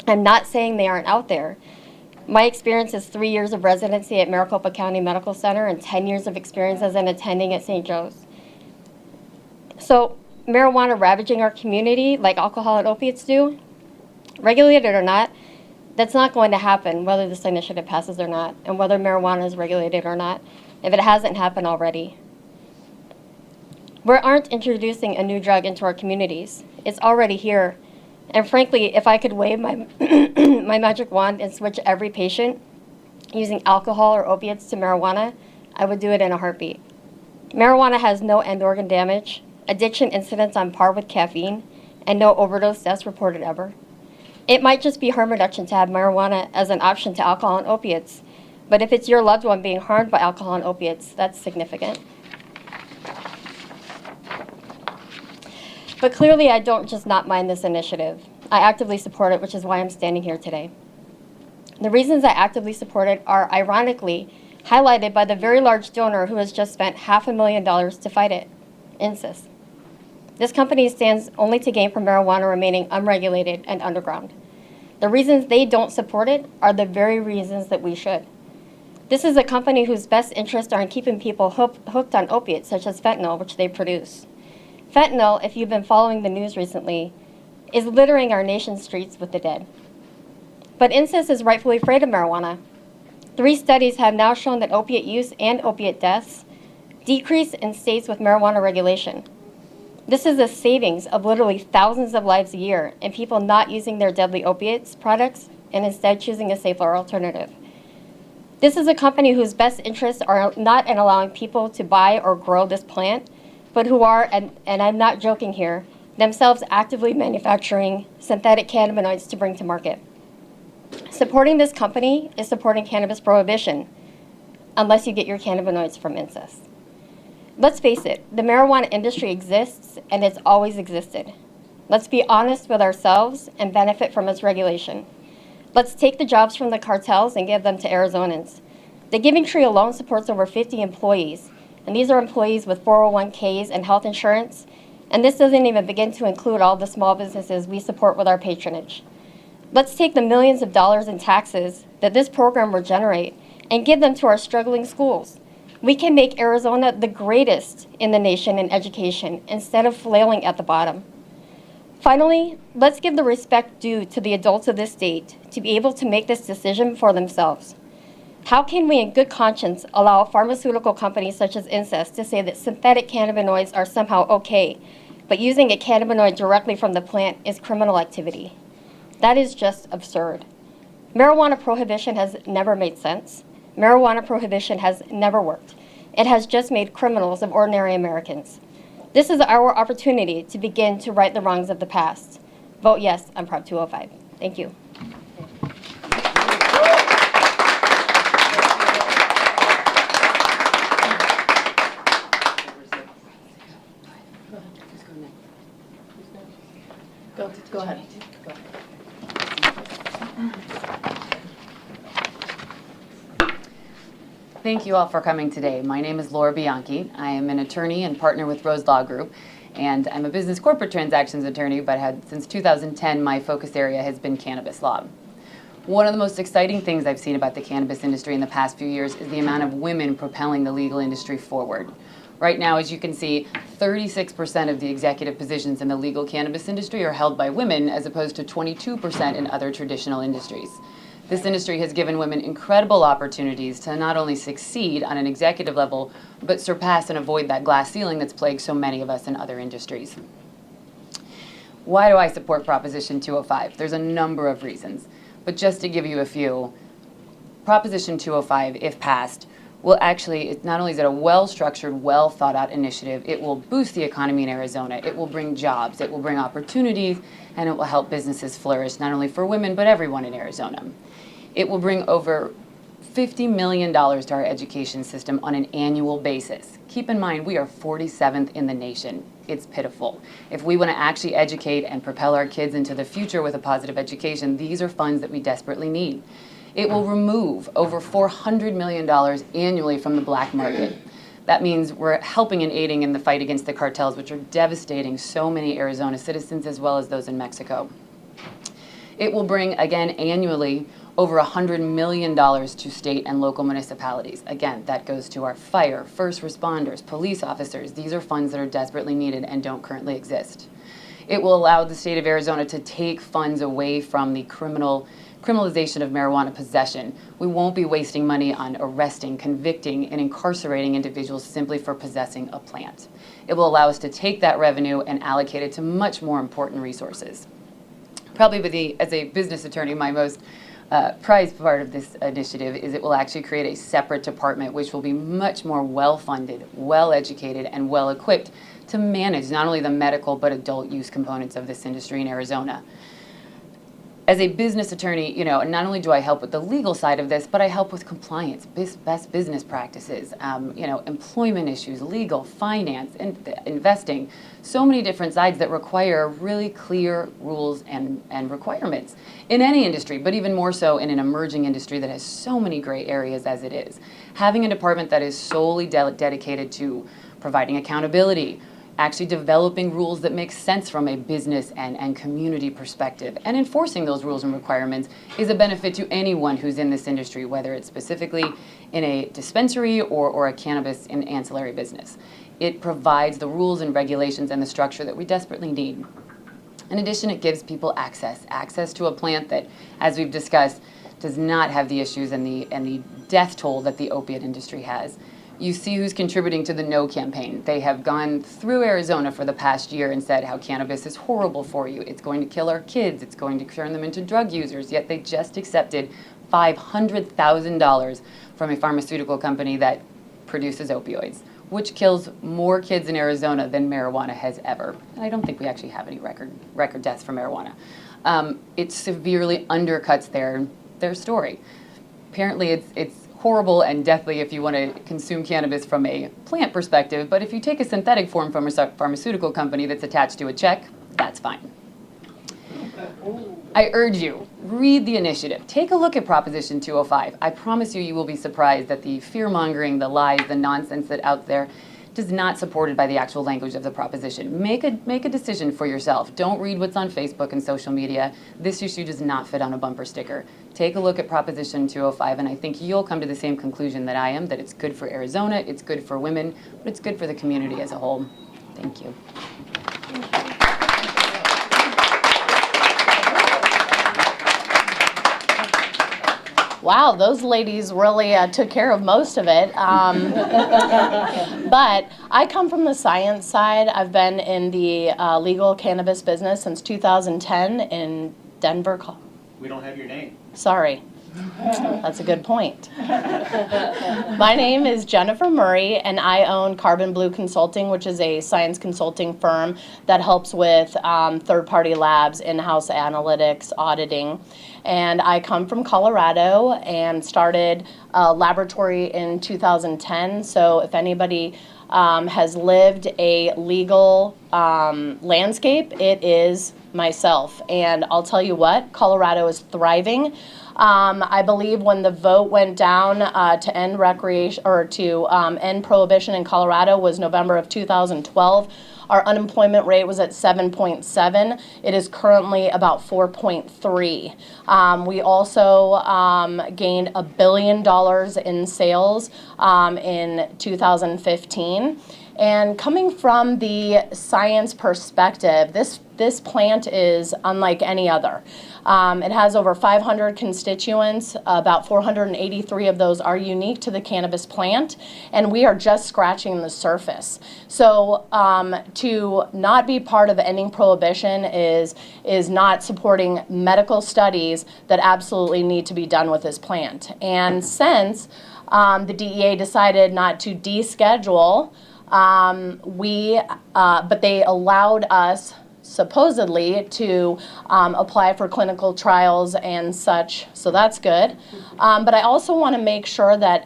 I'm not saying they aren't out there. My experience is 3 years of residency at Maricopa County Medical Center and 10 years of experience as an attending at St. Joe's. So, marijuana ravaging our community like alcohol and opiates do, regulated or not, that's not going to happen whether this initiative passes or not, and whether marijuana is regulated or not, if it hasn't happened already. We aren't introducing a new drug into our communities. It's already here. And frankly, if I could wave my, my magic wand and switch every patient using alcohol or opiates to marijuana, I would do it in a heartbeat. Marijuana has no end organ damage, addiction incidents on par with caffeine, and no overdose deaths reported ever. It might just be harm reduction to have marijuana as an option to alcohol and opiates, but if it's your loved one being harmed by alcohol and opiates, that's significant. But clearly, I don't just not mind this initiative. I actively support it, which is why I'm standing here today. The reasons I actively support it are, ironically, highlighted by the very large donor who has just spent $500,000 to fight it, INSYS. This company stands only to gain from marijuana remaining unregulated and underground. The reasons they don't support it are the very reasons that we should. This is a company whose best interests are in keeping people hooked on opiates, such as fentanyl, which they produce. Fentanyl, if you've been following the news recently, is littering our nation's streets with the dead. But INSYS is rightfully afraid of marijuana. 3 studies have now shown that opiate use and opiate deaths decrease in states with marijuana regulation. This is a savings of literally thousands of lives a year and people not using their deadly opiates products and instead choosing a safer alternative. This is a company whose best interests are not in allowing people to buy or grow this plant, but who are, and I'm not joking here, themselves actively manufacturing synthetic cannabinoids to bring to market. Supporting this company is supporting cannabis prohibition, unless you get your cannabinoids from INSYS. Let's face it, the marijuana industry exists and it's always existed. Let's be honest with ourselves and benefit from its regulation. Let's take the jobs from the cartels and give them to Arizonans. The Giving Tree alone supports over 50 employees, and these are employees with 401ks and health insurance, and this doesn't even begin to include all the small businesses we support with our patronage. Let's take the millions of dollars in taxes that this program will generate and give them to our struggling schools. We can make Arizona the greatest in the nation in education instead of flailing at the bottom. Finally, let's give the respect due to the adults of this state to be able to make this decision for themselves. How can we in good conscience allow pharmaceutical companies such as INSYS to say that synthetic cannabinoids are somehow okay, but using a cannabinoid directly from the plant is criminal activity? That is just absurd. Marijuana prohibition has never made sense. Marijuana prohibition has never worked. It has just made criminals of ordinary Americans. This is our opportunity to begin to right the wrongs of the past. Vote yes on Prop 205. Thank you. Go ahead. Thank you all for coming today. My name is Laura Bianchi. I am an attorney and partner with Rose Law Group, and I'm a business corporate transactions attorney, but since 2010, my focus area has been cannabis law. One of the most exciting things I've seen about the cannabis industry in the past few years is the amount of women propelling the legal industry forward. Right now, as you can see, 36% of the executive positions in the legal cannabis industry are held by women, as opposed to 22% in other traditional industries. This industry has given women incredible opportunities to not only succeed on an executive level, but surpass and avoid that glass ceiling that's plagued so many of us in other industries. Why do I support Proposition 205? There's a number of reasons, but just to give you a few, Proposition 205, if passed, will actually, not only is it a well-structured, well-thought-out initiative, it will boost the economy in Arizona, it will bring jobs, it will bring opportunities, and it will help businesses flourish, not only for women, but everyone in Arizona. It will bring over $50 million to our education system on an annual basis. Keep in mind, we are 47th in the nation. It's pitiful. If we want to actually educate and propel our kids into the future with a positive education, these are funds that we desperately need. It will remove over $400 million annually from the black market. That means we're helping and aiding in the fight against the cartels, which are devastating so many Arizona citizens as well as those in Mexico. It will bring, again, annually, over $100 million to state and local municipalities. Again, that goes to our fire, first responders, police officers. These are funds that are desperately needed and don't currently exist. It will allow the state of Arizona to take funds away from the criminalization of marijuana possession. We won't be wasting money on arresting, convicting, and incarcerating individuals simply for possessing a plant. It will allow us to take that revenue and allocate it to much more important resources. Probably as a business attorney, my most prized part of this initiative is it will actually create a separate department which will be much more well-funded, well-educated, and well-equipped to manage not only the medical but adult use components of this industry in Arizona. As a business attorney, not only do I help with the legal side of this, but I help with compliance, best business practices, employment issues, legal, finance, investing, so many different sides that require really clear rules and requirements in any industry, but even more so in an emerging industry that has so many gray areas as it is. Having a department that is solely dedicated to providing accountability, actually developing rules that make sense from a business and community perspective, and enforcing those rules and requirements is a benefit to anyone who's in this industry, whether it's specifically in a dispensary or a cannabis and ancillary business. It provides the rules and regulations and the structure that we desperately need. In addition, it gives people access to a plant that, as we've discussed, does not have the issues and the death toll that the opiate industry has. You see who's contributing to the No campaign. They have gone through Arizona for the past year and said how cannabis is horrible for you. It's going to kill our kids. It's going to turn them into drug users. Yet they just accepted $500,000 from a pharmaceutical company that produces opioids, which kills more kids in Arizona than marijuana has ever. And I don't think we actually have any record deaths from marijuana. It severely undercuts their story. Apparently, it's horrible and deathly if you want to consume cannabis from a plant perspective, but if you take a synthetic form from a pharmaceutical company that's attached to a check, that's fine. I urge you, read the initiative. Take a look at Proposition 205. I promise you will be surprised that the fear-mongering, the lies, the nonsense that's out there is not supported by the actual language of the proposition. Make a decision for yourself. Don't read what's on Facebook and social media. This issue does not fit on a bumper sticker. Take a look at Proposition 205, and I think you'll come to the same conclusion that I am, that it's good for Arizona, it's good for women, but it's good for the community as a whole. Thank you. Wow, those ladies really took care of most of it. But I come from the science side. I've been in the legal cannabis business since 2010 in Denver. We don't have your name. Sorry. That's a good point. My name is Jennifer Murray, and I own Carbon Blue Consulting, which is a science consulting firm that helps with third-party labs, in-house analytics, auditing. And I come from Colorado and started a laboratory in 2010. So if anybody has lived a legal landscape, it is myself. And I'll tell you what, Colorado is thriving. I believe when the vote went down to end recreation or to end prohibition in Colorado was November of 2012. Our unemployment rate was at 7.7. It is currently about 4.3. We also gained $1 billion in sales in 2015. And coming from the science perspective, this plant is unlike any other. It has over 500 constituents. About 483 of those are unique to the cannabis plant, and we are just scratching the surface. So to not be part of ending prohibition is not supporting medical studies that absolutely need to be done with this plant. And since the DEA decided not to deschedule, but they allowed us supposedly to apply for clinical trials and such, so that's good. But I also want to make sure that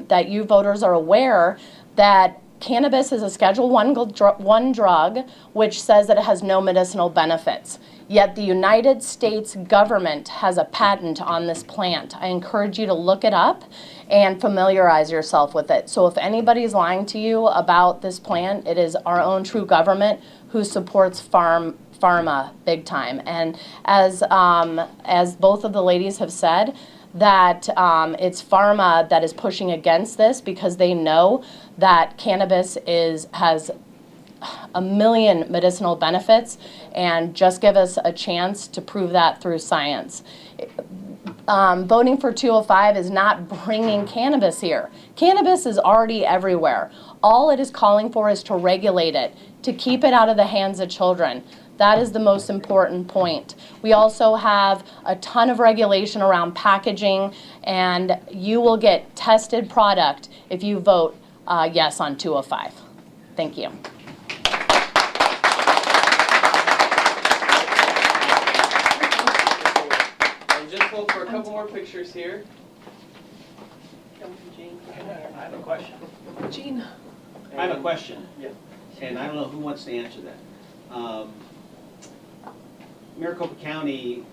that you voters are aware that cannabis is a Schedule 1 drug, which says that it has no medicinal benefits. Yet the United States government has a patent on this plant. I encourage you to look it up and familiarize yourself with it. So if anybody's lying to you about this plant, it is our own true government who supports pharma big time. And as both of the ladies have said, that it's pharma that is pushing against this because they know that cannabis has a million medicinal benefits, and just give us a chance to prove that through science. Voting for 205 is not bringing cannabis here. Cannabis is already everywhere. All it is calling for is to regulate it, to keep it out of the hands of children. That is the most important point. We also have a ton of regulation around packaging, and you will get tested product if you vote yes on 205. Thank you. And just hold for a couple more pictures here. I have a question. Gene. I have a question. Yeah. And I don't know who wants to answer that. Maricopa County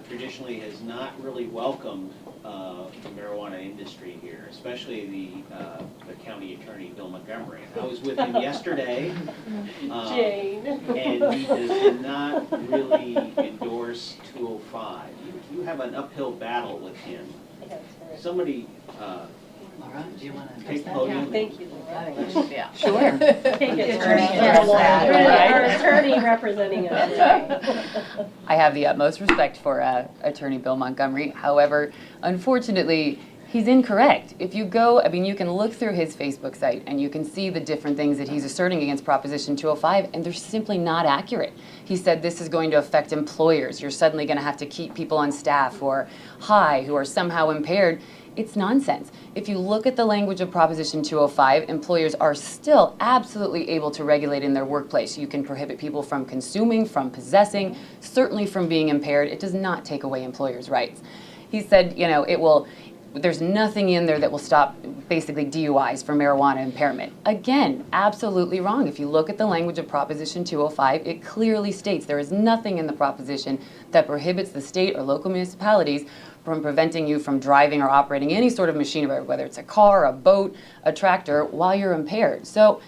traditionally has not really welcomed the marijuana industry here, especially the county attorney, Bill Montgomery. I was with him yesterday, Jane. and he does not really endorse 205. You have an uphill battle with him. Somebody Laura, do you want to take the podium? Thank you, Laura. Yeah. Sure. Our attorney representing us. I have the utmost respect for Attorney Bill Montgomery. However, unfortunately, he's incorrect. If you go, I mean, you can look through his Facebook site and you can see the different things that he's asserting against Proposition 205, and they're simply not accurate. He said this is going to affect employers. You're suddenly going to have to keep people on staff who are high, who are somehow impaired. It's nonsense. If you look at the language of Proposition 205, employers are still absolutely able to regulate in their workplace. You can prohibit people from consuming, from possessing, certainly from being impaired. It does not take away employers' rights. He said, you know, there's nothing in there that will stop basically DUIs for marijuana impairment. Again, absolutely wrong. If you look at the language of Proposition 205, it clearly states there is nothing in the proposition that prohibits the state or local municipalities from preventing you from driving or operating any sort of machinery, whether it's a car, a boat, a tractor, while you're impaired. So,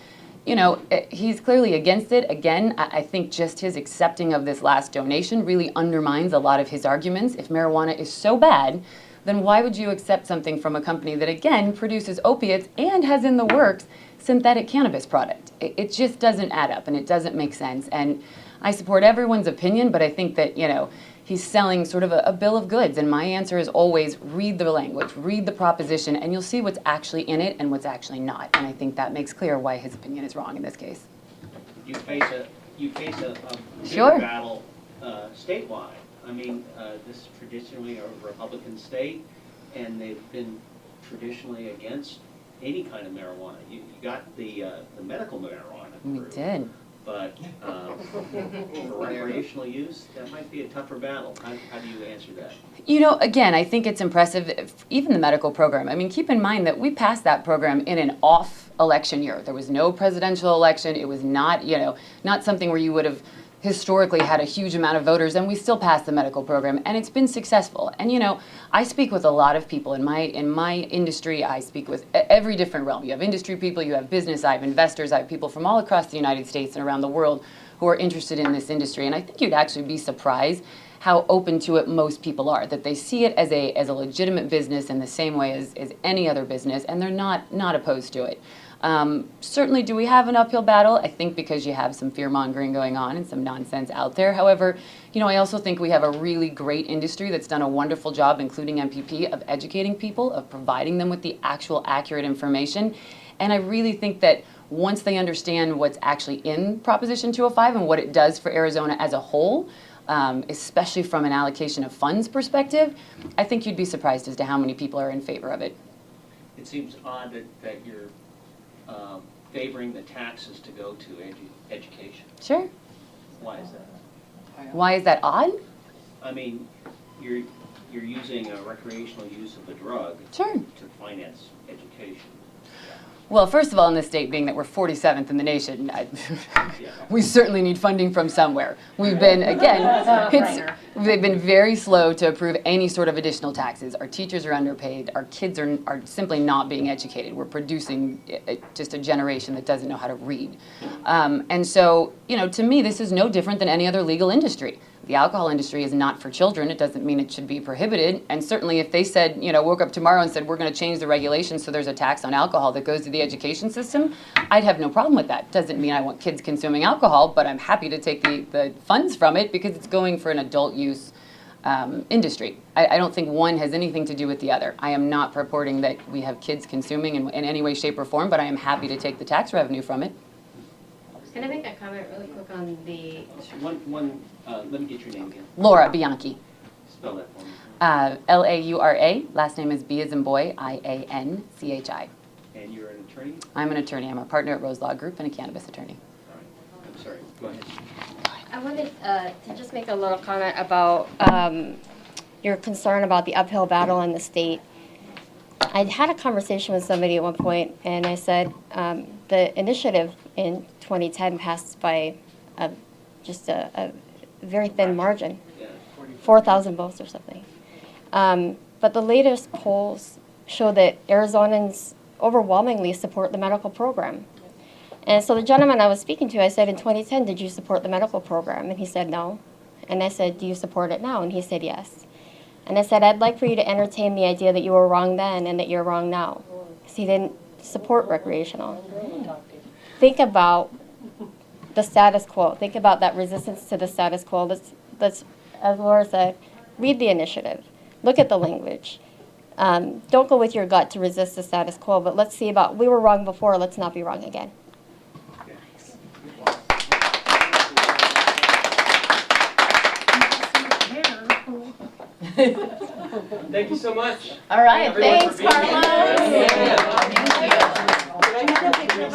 you know, he's clearly against it. Again, I think just his accepting of this last donation really undermines a lot of his arguments. If marijuana is so bad, then why would you accept something from a company that, again, produces opiates and has in the works synthetic cannabis product? It just doesn't add up, and it doesn't make sense. And I support everyone's opinion, but I think that, you know, he's selling sort of a bill of goods. And my answer is always read the language, read the proposition, and you'll see what's actually in it and what's actually not. And I think that makes clear why his opinion is wrong in this case. You face a bigger Sure. battle statewide. I mean, this is traditionally a Republican state, and they've been traditionally against any kind of marijuana. You got the medical marijuana. We did. But for recreational use, that might be a tougher battle. How do you answer that? You know, again, I think it's impressive, even the medical program. I mean, keep in mind that we passed that program in an off-election year. There was no presidential election. It was not, you know, not something where you would have historically had a huge amount of voters, and we still passed the medical program, and it's been successful. And you know, I speak with a lot of people in my industry. I speak with every different realm. You have industry people, you have business, I have investors, I have people from all across the United States and around the world who are interested in this industry. And I think you'd actually be surprised how open to it most people are, that they see it as a legitimate business in the same way as any other business, and they're not opposed to it. Certainly, do we have an uphill battle? I think because you have some fear-mongering going on and some nonsense out there. However, I also think we have a really great industry that's done a wonderful job, including MPP, of educating people, of providing them with the actual accurate information. And I really think that once they understand what's actually in Proposition 205 and what it does for Arizona as a whole, especially from an allocation of funds perspective, I think you'd be surprised as to how many people are in favor of it. It seems odd that you're favoring the taxes to go to education. Sure. Why is that? Why is that odd? I mean, you're using a recreational use of the drug Sure. to finance education. Well, first of all, in this state, being that we're 47th in the nation, we certainly need funding from somewhere. We've been, again, they've been very slow to approve any sort of additional taxes. Our teachers are underpaid. Our kids are simply not being educated. We're producing just a generation that doesn't know how to read. And so, to me, this is no different than any other legal industry. The alcohol industry is not for children. It doesn't mean it should be prohibited. And certainly if they said, woke up tomorrow and said, we're going to change the regulations so there's a tax on alcohol that goes to the education system, I'd have no problem with that. Doesn't mean I want kids consuming alcohol, but I'm happy to take the funds from it because it's going for an adult use industry. I don't think one has anything to do with the other. I am not purporting that we have kids consuming in any way, shape, or form, but I am happy to take the tax revenue from it. Can I make a comment really quick on the... Let me get your name again. Laura Bianchi. Spell that for me. Laura, last name is B as in boy, Ianchi. And you're an attorney? I'm an attorney. I'm a partner at Rose Law Group and a cannabis attorney. All right. I'm sorry. Go ahead. I wanted to just make a little comment about your concern about the uphill battle in the state. I had a conversation with somebody at one point, and I said the initiative in 2010 passed by just a very thin margin, 4,000 votes or something. But the latest polls show that Arizonans overwhelmingly support the medical program. And so the gentleman I was speaking to, I said, in 2010, did you support the medical program? And he said, no. And I said, do you support it now? And he said, yes. And I said, I'd like for you to entertain the idea that you were wrong then and that you're wrong now. Because he didn't support recreational. Think about the status quo. Think about that resistance to the status quo. Let's, as Laura said, read the initiative. Look at the language. Don't go with your gut to resist the status quo, but let's see about, we were wrong before, let's not be wrong again. Thank you so much. All right, thanks, Carlos. Carlos.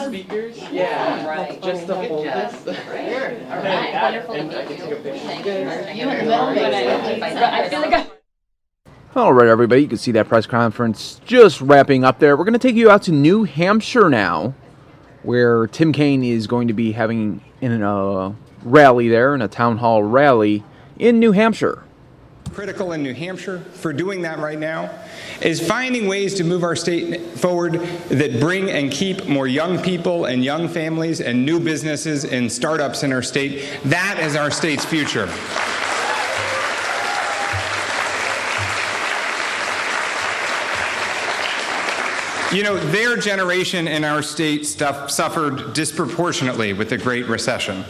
Speakers? Yeah. Right. Just to hold this. Sure. All right. Wonderful to meet you. Thank you. Are you in the middle? I feel like All right, everybody, you can see that press conference just wrapping up there. We're going to take you out to New Hampshire now, where Tim Kaine is going to be having a rally there, in a town hall rally in New Hampshire. Critical in New Hampshire for doing that right now is finding ways to move our state forward that bring and keep more young people and young families and new businesses and startups in our state. That is our state's future. You know, their generation in our state suffered disproportionately with the Great Recession.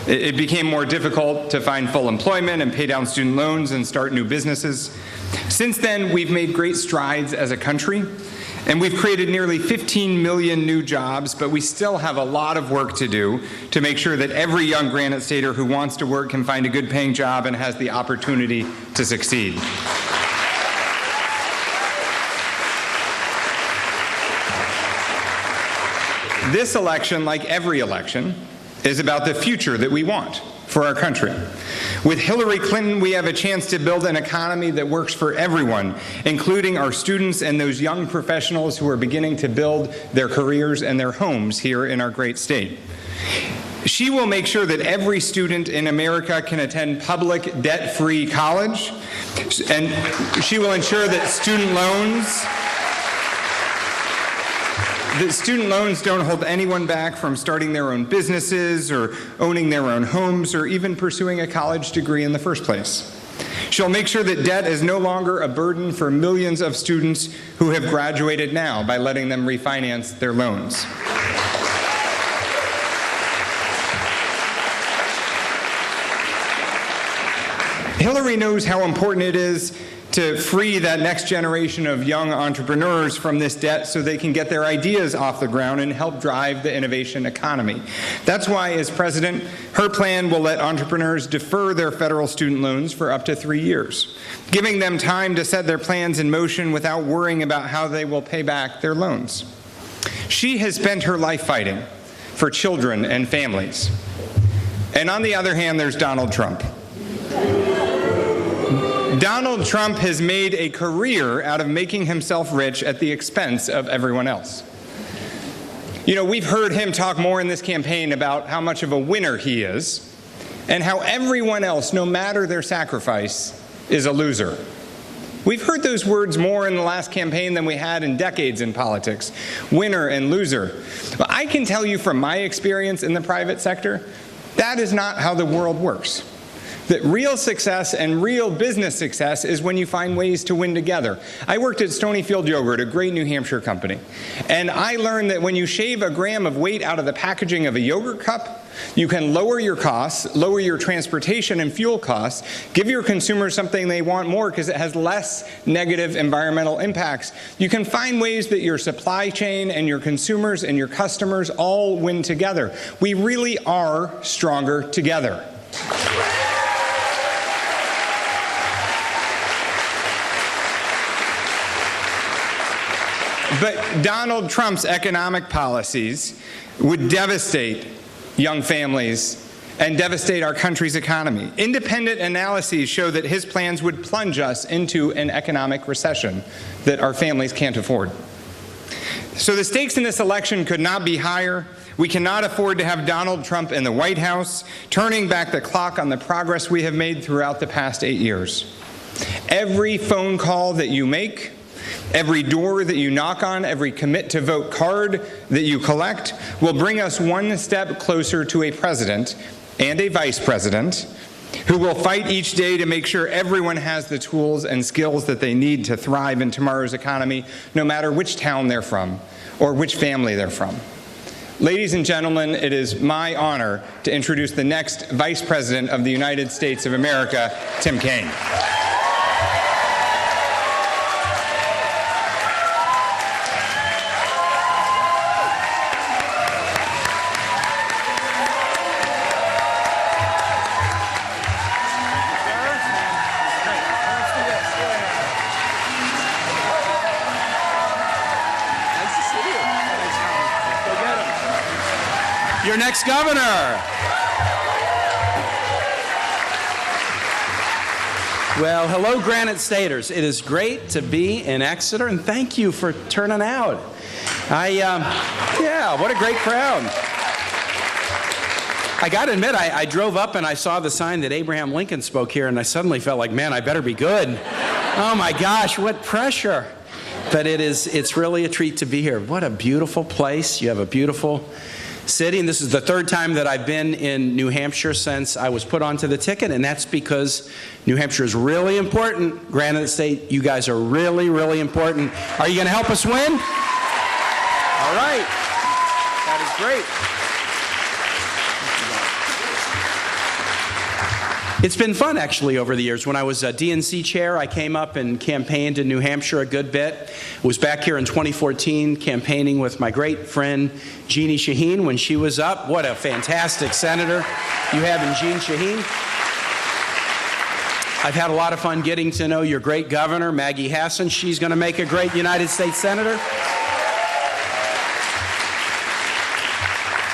It became more difficult to find full employment and pay down student loans and start new businesses. Since then, we've made great strides as a country, and we've created nearly 15 million new jobs, but we still have a lot of work to do to make sure that every young Granite Stater who wants to work can find a good paying job and has the opportunity to succeed. This election, like every election, is about the future that we want for our country. With Hillary Clinton, we have a chance to build an economy that works for everyone, including our students and those young professionals who are beginning to build their careers and their homes here in our great state. She will make sure that every student in America can attend public, debt-free college, and she will ensure that student loans don't hold anyone back from starting their own businesses or owning their own homes or even pursuing a college degree in the first place. She'll make sure that debt is no longer a burden for millions of students who have graduated now by letting them refinance their loans. Hillary knows how important it is to free that next generation of young entrepreneurs from this debt so they can get their ideas off the ground and help drive the innovation economy. That's why, as president, her plan will let entrepreneurs defer their federal student loans for up to 3 years, giving them time to set their plans in motion without worrying about how they will pay back their loans. She has spent her life fighting for children and families. And on the other hand, there's Donald Trump. Donald Trump has made a career out of making himself rich at the expense of everyone else. You know, we've heard him talk more in this campaign about how much of a winner he is and how everyone else, no matter their sacrifice, is a loser. We've heard those words more in the last campaign than we had in decades in politics, winner and loser. But I can tell you from my experience in the private sector, that is not how the world works. That real success and real business success is when you find ways to win together. I worked at Stonyfield Yogurt, a great New Hampshire company, and I learned that when you shave a gram of weight out of the packaging of a yogurt cup, you can lower your costs, lower your transportation and fuel costs, give your consumers something they want more because it has less negative environmental impacts. You can find ways that your supply chain and your consumers and your customers all win together. We really are stronger together. But Donald Trump's economic policies would devastate young families and devastate our country's economy. Independent analyses show that his plans would plunge us into an economic recession that our families can't afford. So the stakes in this election could not be higher. We cannot afford to have Donald Trump in the White House, turning back the clock on the progress we have made throughout the past 8 years. Every phone call that you make, every door that you knock on, every commit to vote card that you collect will bring us one step closer to a president and a vice president who will fight each day to make sure everyone has the tools and skills that they need to thrive in tomorrow's economy, no matter which town they're from or which family they're from. Ladies and gentlemen, it is my honor to introduce the next Vice President of the United States of America, Tim Kaine. Your next governor. Well, hello, Granite Staters. It is great to be in Exeter, and thank you for turning out. Yeah, what a great crowd. I got to admit, I drove up and I saw the sign that Abraham Lincoln spoke here, and I suddenly felt like, man, I better be good. Oh my gosh, what pressure. But it's really a treat to be here. What a beautiful place. You have a beautiful city, and this is the third time that I've been in New Hampshire since I was put onto the ticket, and that's because New Hampshire is really important. Granite State, you guys are really, really important. Are you going to help us win? All right. That is great. It's been fun, actually, over the years. When I was a DNC chair, I came up and campaigned in New Hampshire a good bit. I was back here in 2014 campaigning with my great friend, Jeannie Shaheen, when she was up. What a fantastic senator you have in Jean Shaheen. I've had a lot of fun getting to know your great governor, Maggie Hassan. She's going to make a great United States senator.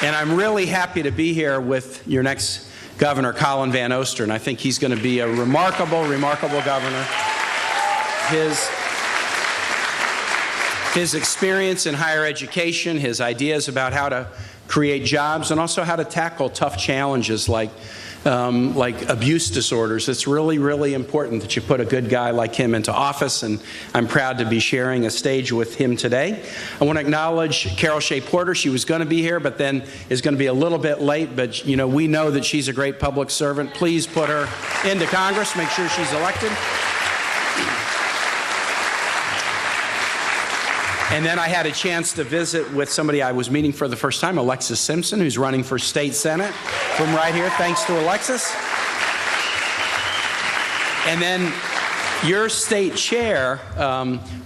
And I'm really happy to be here with your next Governor, Colin Van Oosteren. I think he's going to be a remarkable, remarkable governor. His experience in higher education, his ideas about how to create jobs, and also how to tackle tough challenges like abuse disorders. It's really, really important that you put a good guy like him into office, and I'm proud to be sharing a stage with him today. I want to acknowledge Carol Shea Porter. She was going to be here, but then is going to be a little bit late, but you know, we know that she's a great public servant. Please put her into Congress, make sure she's elected. And then I had a chance to visit with somebody I was meeting for the first time, Alexis Simpson, who's running for state senate from right here. Thanks to Alexis. And then your state chair,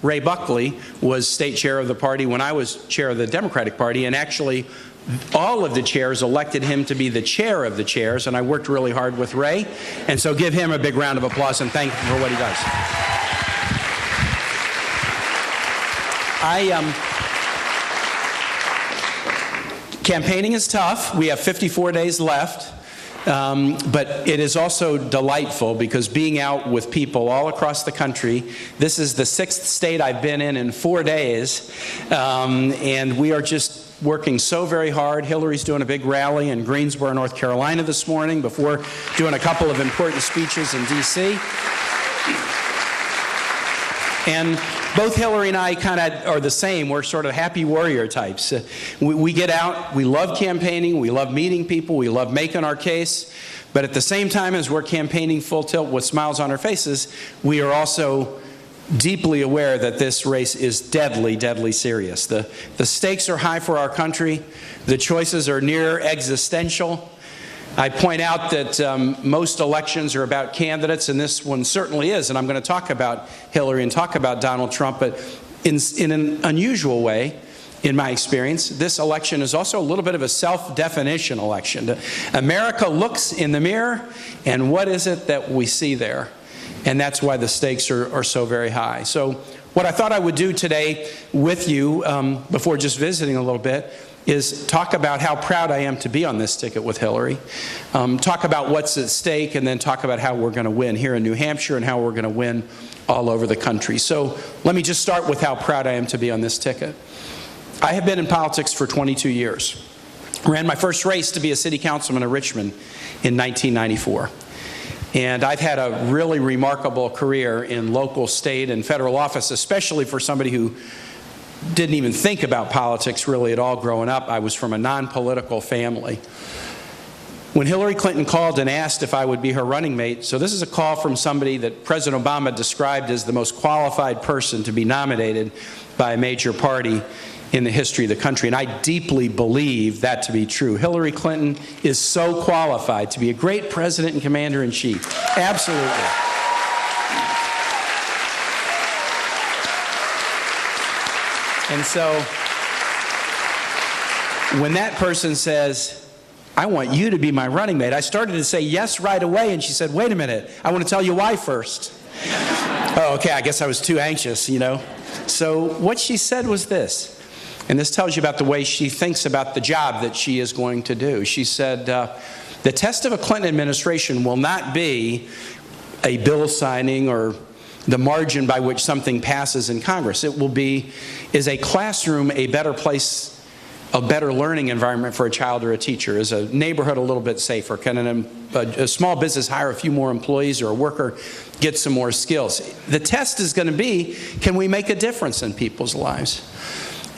Ray Buckley, was state chair of the party when I was chair of the Democratic Party, and actually all of the chairs elected him to be the chair of the chairs, and I worked really hard with Ray, and so give him a big round of applause and thank him for what he does. Campaigning is tough. We have 54 days left. But it is also delightful because being out with people all across the country, this is the 6th state I've been in 4 days, and we are just working so very hard. Hillary's doing a big rally in Greensboro, North Carolina this morning before doing a couple of important speeches in D.C. And both Hillary and I kind of are the same. We're sort of happy warrior types. We get out, we love campaigning, we love meeting people, we love making our case, but at the same time as we're campaigning full tilt with smiles on our faces, we are also deeply aware that this race is deadly, deadly serious. The stakes are high for our country. The choices are near existential. I point out that most elections are about candidates, and this one certainly is, and I'm going to talk about Hillary and talk about Donald Trump, but in an unusual way, in my experience, this election is also a little bit of a self-definition election. America looks in the mirror, and what is it that we see there? And that's why the stakes are so very high. So what I thought I would do today with you, before just visiting a little bit, is talk about how proud I am to be on this ticket with Hillary, talk about what's at stake, and then talk about how we're going to win here in New Hampshire and how we're going to win all over the country. So let me just start with how proud I am to be on this ticket. I have been in politics for 22 years. I ran my first race to be a city councilman of Richmond in 1994. And I've had a really remarkable career in local, state, and federal office, especially for somebody who didn't even think about politics really at all growing up. I was from a non-political family. When Hillary Clinton called and asked if I would be her running mate, so this is a call from somebody that President Obama described as the most qualified person to be nominated by a major party in the history of the country, and I deeply believe that to be true. Hillary Clinton is so qualified to be a great president and commander-in-chief. Absolutely. And so, when that person says, I want you to be my running mate, I started to say yes right away, and she said, wait a minute, I want to tell you why first. Oh, okay, I guess I was too anxious, you know. So what she said was this, and this tells you about the way she thinks about the job that she is going to do. She said, the test of a Clinton administration will not be a bill signing or the margin by which something passes in Congress. It will be, is a classroom a better place, a better learning environment for a child or a teacher? Is a neighborhood a little bit safer? Can a small business hire a few more employees or a worker get some more skills? The test is going to be, can we make a difference in people's lives?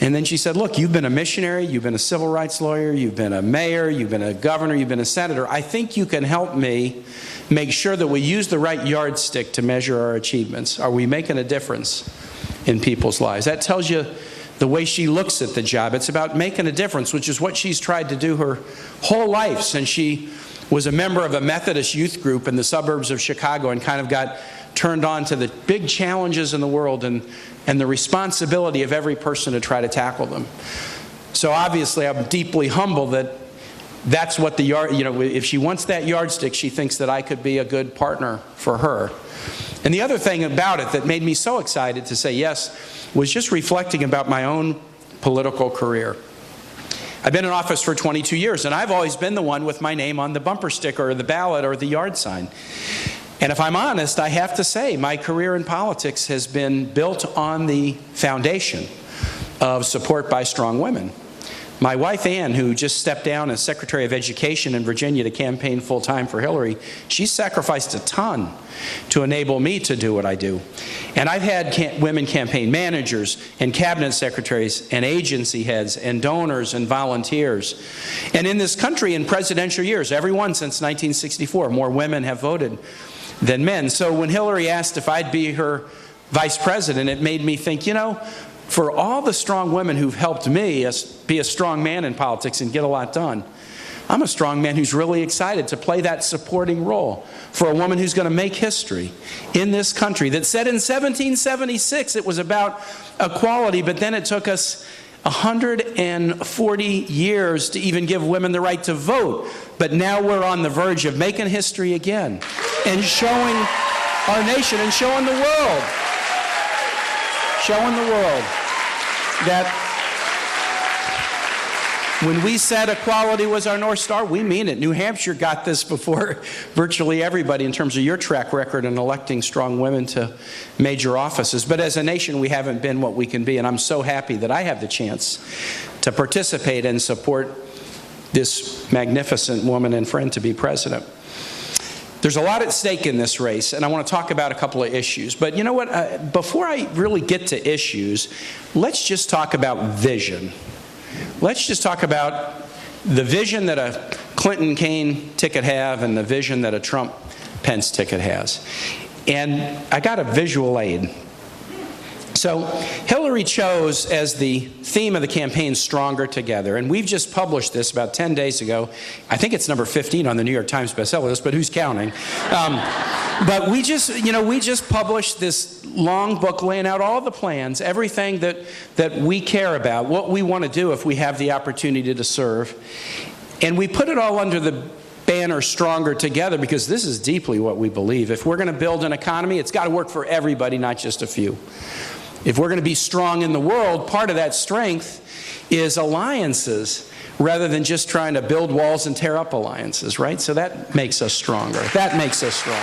And then she said, look, you've been a missionary, you've been a civil rights lawyer, you've been a mayor, you've been a governor, you've been a senator. I think you can help me make sure that we use the right yardstick to measure our achievements. Are we making a difference in people's lives? That tells you the way she looks at the job. It's about making a difference, which is what she's tried to do her whole life since she was a member of a Methodist youth group in the suburbs of Chicago and kind of got turned on to the big challenges in the world and the responsibility of every person to try to tackle them. So obviously I'm deeply humbled that that's what the yard, you know, if she wants that yardstick, she thinks that I could be a good partner for her. And the other thing about it that made me so excited to say yes was just reflecting about my own political career. I've been in office for 22 years, and I've always been the one with my name on the bumper sticker or the ballot or the yard sign. And if I'm honest, I have to say my career in politics has been built on the foundation of support by strong women. My wife, Ann, who just stepped down as Secretary of Education in Virginia to campaign full-time for Hillary, she sacrificed a ton to enable me to do what I do. And I've had women campaign managers and cabinet secretaries and agency heads and donors and volunteers. And in this country, in presidential years, everyone since 1964, more women have voted than men. So when Hillary asked if I'd be her vice president, it made me think, you know, for all the strong women who've helped me be a strong man in politics and get a lot done, I'm a strong man who's really excited to play that supporting role for a woman who's going to make history in this country that said in 1776 it was about equality, but then it took us 140 years to even give women the right to vote. But now we're on the verge of making history again and showing our nation and showing the world that when we said equality was our North Star, we mean it. New Hampshire got this before virtually everybody in terms of your track record in electing strong women to major offices. But as a nation, we haven't been what we can be, and I'm so happy that I have the chance to participate and support this magnificent woman and friend to be president. There's a lot at stake in this race, and I want to talk about a couple of issues. But you know what? Before I really get to issues, let's just talk about vision. Let's just talk about the vision that a Clinton-Kaine ticket have and the vision that a Trump-Pence ticket has. And I got a visual aid. So Hillary chose as the theme of the campaign Stronger Together, and we've just published this about 10 days ago. I think it's number 15 on the New York Times bestseller list, but who's counting? But we just published this long book laying out all the plans, everything that we care about, what we want to do if we have the opportunity to serve. And we put it all under the banner Stronger Together because this is deeply what we believe. If we're going to build an economy, it's got to work for everybody, not just a few. If we're going to be strong in the world, part of that strength is alliances rather than just trying to build walls and tear up alliances, right? So that makes us stronger. That makes us stronger.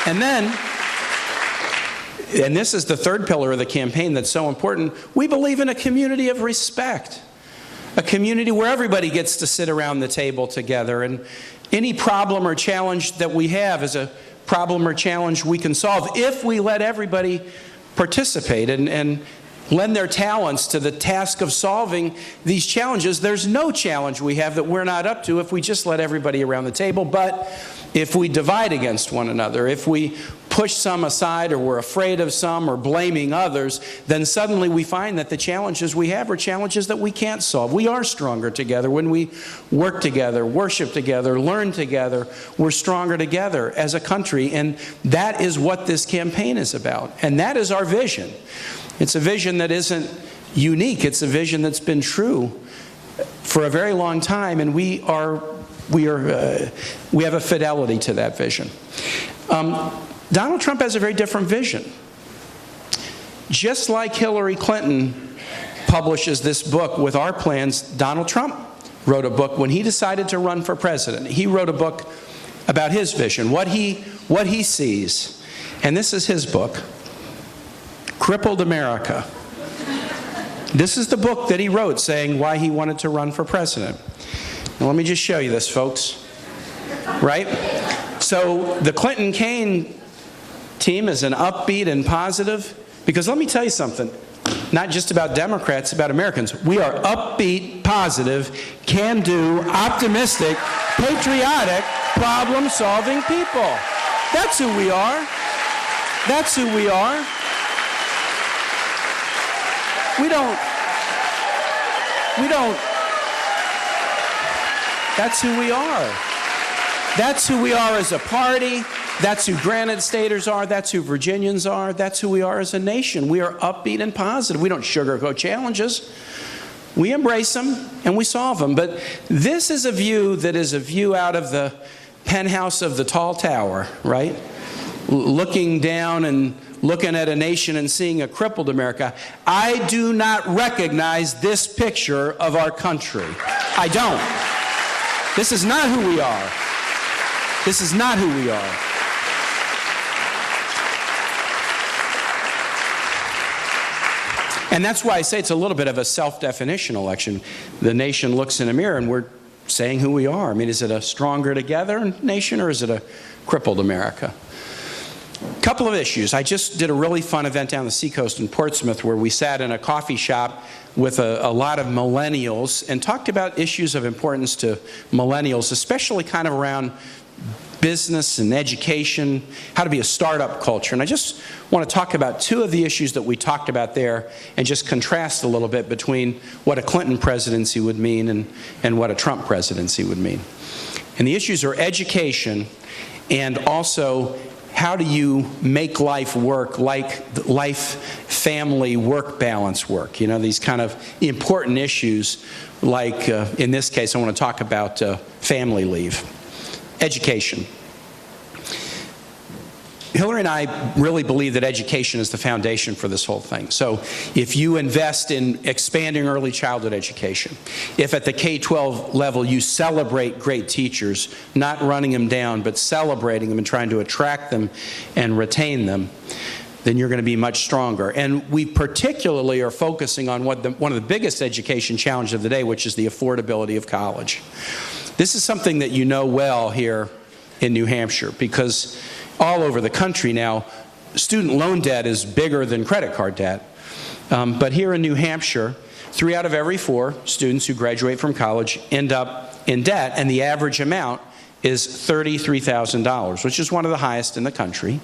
And then, and this is the third pillar of the campaign that's so important, we believe in a community of respect. A community where everybody gets to sit around the table together, and any problem or challenge that we have is a problem or challenge we can solve if we let everybody participate and lend their talents to the task of solving these challenges. There's no challenge we have that we're not up to if we just let everybody around the table. But if we divide against one another, if we push some aside or we're afraid of some or blaming others, then suddenly we find that the challenges we have are challenges that we can't solve. We are stronger together when we work together, worship together, learn together. We're stronger together as a country, and that is what this campaign is about. And that is our vision. It's a vision that isn't unique. It's a vision that's been true for a very long time, and we have a fidelity to that vision. Donald Trump has a very different vision. Just like Hillary Clinton publishes this book with our plans, Donald Trump wrote a book when he decided to run for president. He wrote a book about his vision, what he sees. And this is his book, Crippled America. This is the book that he wrote saying why he wanted to run for president. Now, let me just show you this, folks. Right? So the Clinton-Kaine team is an upbeat and positive, because let me tell you something, not just about Democrats, about Americans. We are upbeat, positive, can-do, optimistic, patriotic, problem-solving people. That's who we are. That's who we are. We don't, that's who we are. That's who we are as a party. That's who Granite Staters are. That's who Virginians are. That's who we are as a nation. We are upbeat and positive. We don't sugarcoat challenges. We embrace them and we solve them. But this is a view that is a view out of the penthouse of the tall tower, right? Looking down and looking at a nation and seeing a crippled America. I do not recognize this picture of our country. I don't. This is not who we are. This is not who we are. And that's why I say it's a little bit of a self-definition election. The nation looks in a mirror and we're saying who we are. I mean, is it a stronger together nation or is it a crippled America? A couple of issues. I just did a really fun event down the seacoast in Portsmouth where we sat in a coffee shop with a lot of millennials and talked about issues of importance to millennials, especially kind of around business and education, how to be a startup culture. And I just want to talk about two of the issues that we talked about there and just contrast a little bit between what a Clinton presidency would mean and what a Trump presidency would mean. And the issues are education and also how do you make life work, like life, family, work balance work? You know, these kind of important issues like, in this case, I want to talk about family leave. Education. Hillary and I really believe that education is the foundation for this whole thing. So if you invest in expanding early childhood education, if at the K-12 level you celebrate great teachers, not running them down, but celebrating them and trying to attract them and retain them, then you're going to be much stronger. And we particularly are focusing on one of the biggest education challenges of the day, which is the affordability of college. This is something that you know well here in New Hampshire, because all over the country now, student loan debt is bigger than credit card debt. But here in New Hampshire, 3 out of every 4 students who graduate from college end up in debt, and the average amount is $33,000, which is one of the highest in the country.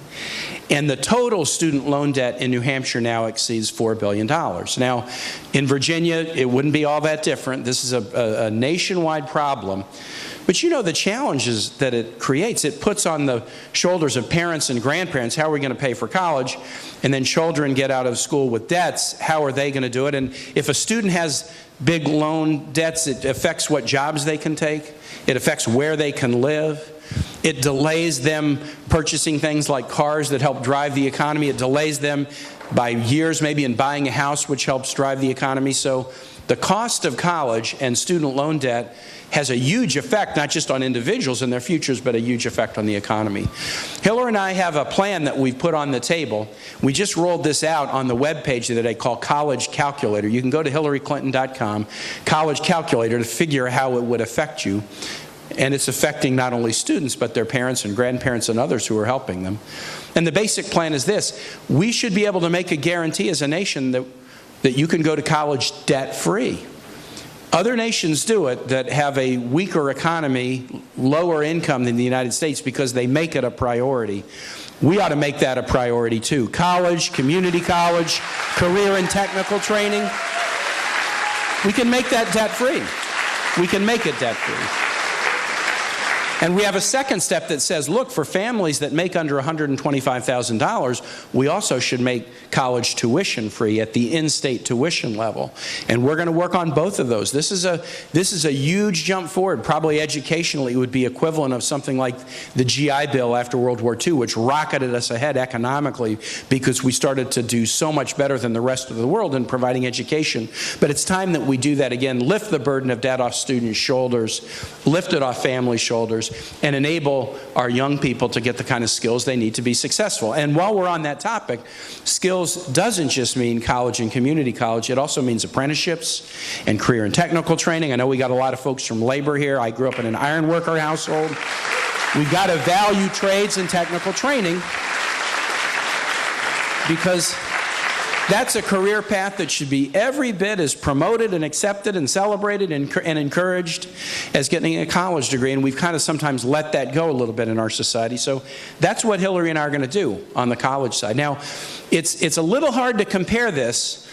And the total student loan debt in New Hampshire now exceeds $4 billion. Now, in Virginia, it wouldn't be all that different. This is a nationwide problem. But you know the challenges that it creates. It puts on the shoulders of parents and grandparents, how are we going to pay for college? And then children get out of school with debts, how are they going to do it? And if a student has big loan debts, it affects what jobs they can take. It affects where they can live. It delays them purchasing things like cars that help drive the economy. It delays them by years maybe in buying a house, which helps drive the economy. So the cost of college and student loan debt has a huge effect, not just on individuals and their futures, but a huge effect on the economy. Hillary and I have a plan that we've put on the table. We just rolled this out on the webpage that I call College Calculator. You can go to hillaryclinton.com, College Calculator, to figure how it would affect you. And it's affecting not only students, but their parents and grandparents and others who are helping them. And the basic plan is this. We should be able to make a guarantee as a nation that you can go to college debt-free. Other nations do it that have a weaker economy, lower income than the United States because they make it a priority. We ought to make that a priority too. College, community college, career and technical training. We can make that debt-free. We can make it debt-free. And we have a second step that says, look, for families that make under $125,000, we also should make college tuition free at the in-state tuition level. And we're going to work on both of those. This is a huge jump forward. Probably educationally it would be equivalent of something like the GI Bill after World War II, which rocketed us ahead economically because we started to do so much better than the rest of the world in providing education. But it's time that we do that again, lift the burden of debt off students' shoulders, lift it off family shoulders, and enable our young people to get the kind of skills they need to be successful. And while we're on that topic, skills doesn't just mean college and community college. It also means apprenticeships and career and technical training. I know we got a lot of folks from labor here. I grew up in an iron worker household. We've got to value trades and technical training because that's a career path that should be every bit as promoted and accepted and celebrated and encouraged as getting a college degree, and we've kind of sometimes let that go a little bit in our society. So that's what Hillary and I are going to do on the college side. Now, it's a little hard to compare this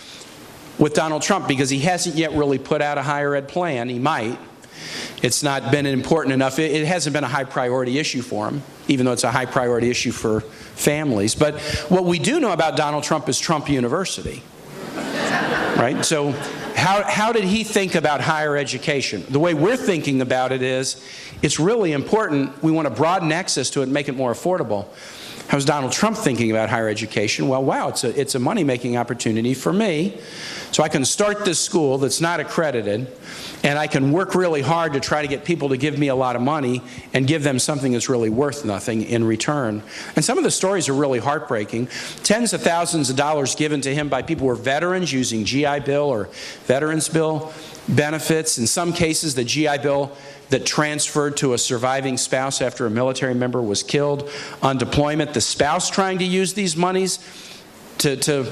with Donald Trump because he hasn't yet really put out a higher ed plan. He might. It's not been important enough. It hasn't been a high priority issue for him, even though it's a high priority issue for families. But what we do know about Donald Trump is Trump University, right? So how did he think about higher education? The way we're thinking about it is it's really important. We want to broaden access to it and make it more affordable. How's Donald Trump thinking about higher education? Well, wow, it's a money-making opportunity for me. So I can start this school that's not accredited, and I can work really hard to try to get people to give me a lot of money and give them something that's really worth nothing in return. And some of the stories are really heartbreaking. Tens of thousands of dollars given to him by people who are veterans using GI Bill or Veterans Bill benefits. In some cases, the GI Bill that transferred to a surviving spouse after a military member was killed on deployment. The spouse trying to use these monies to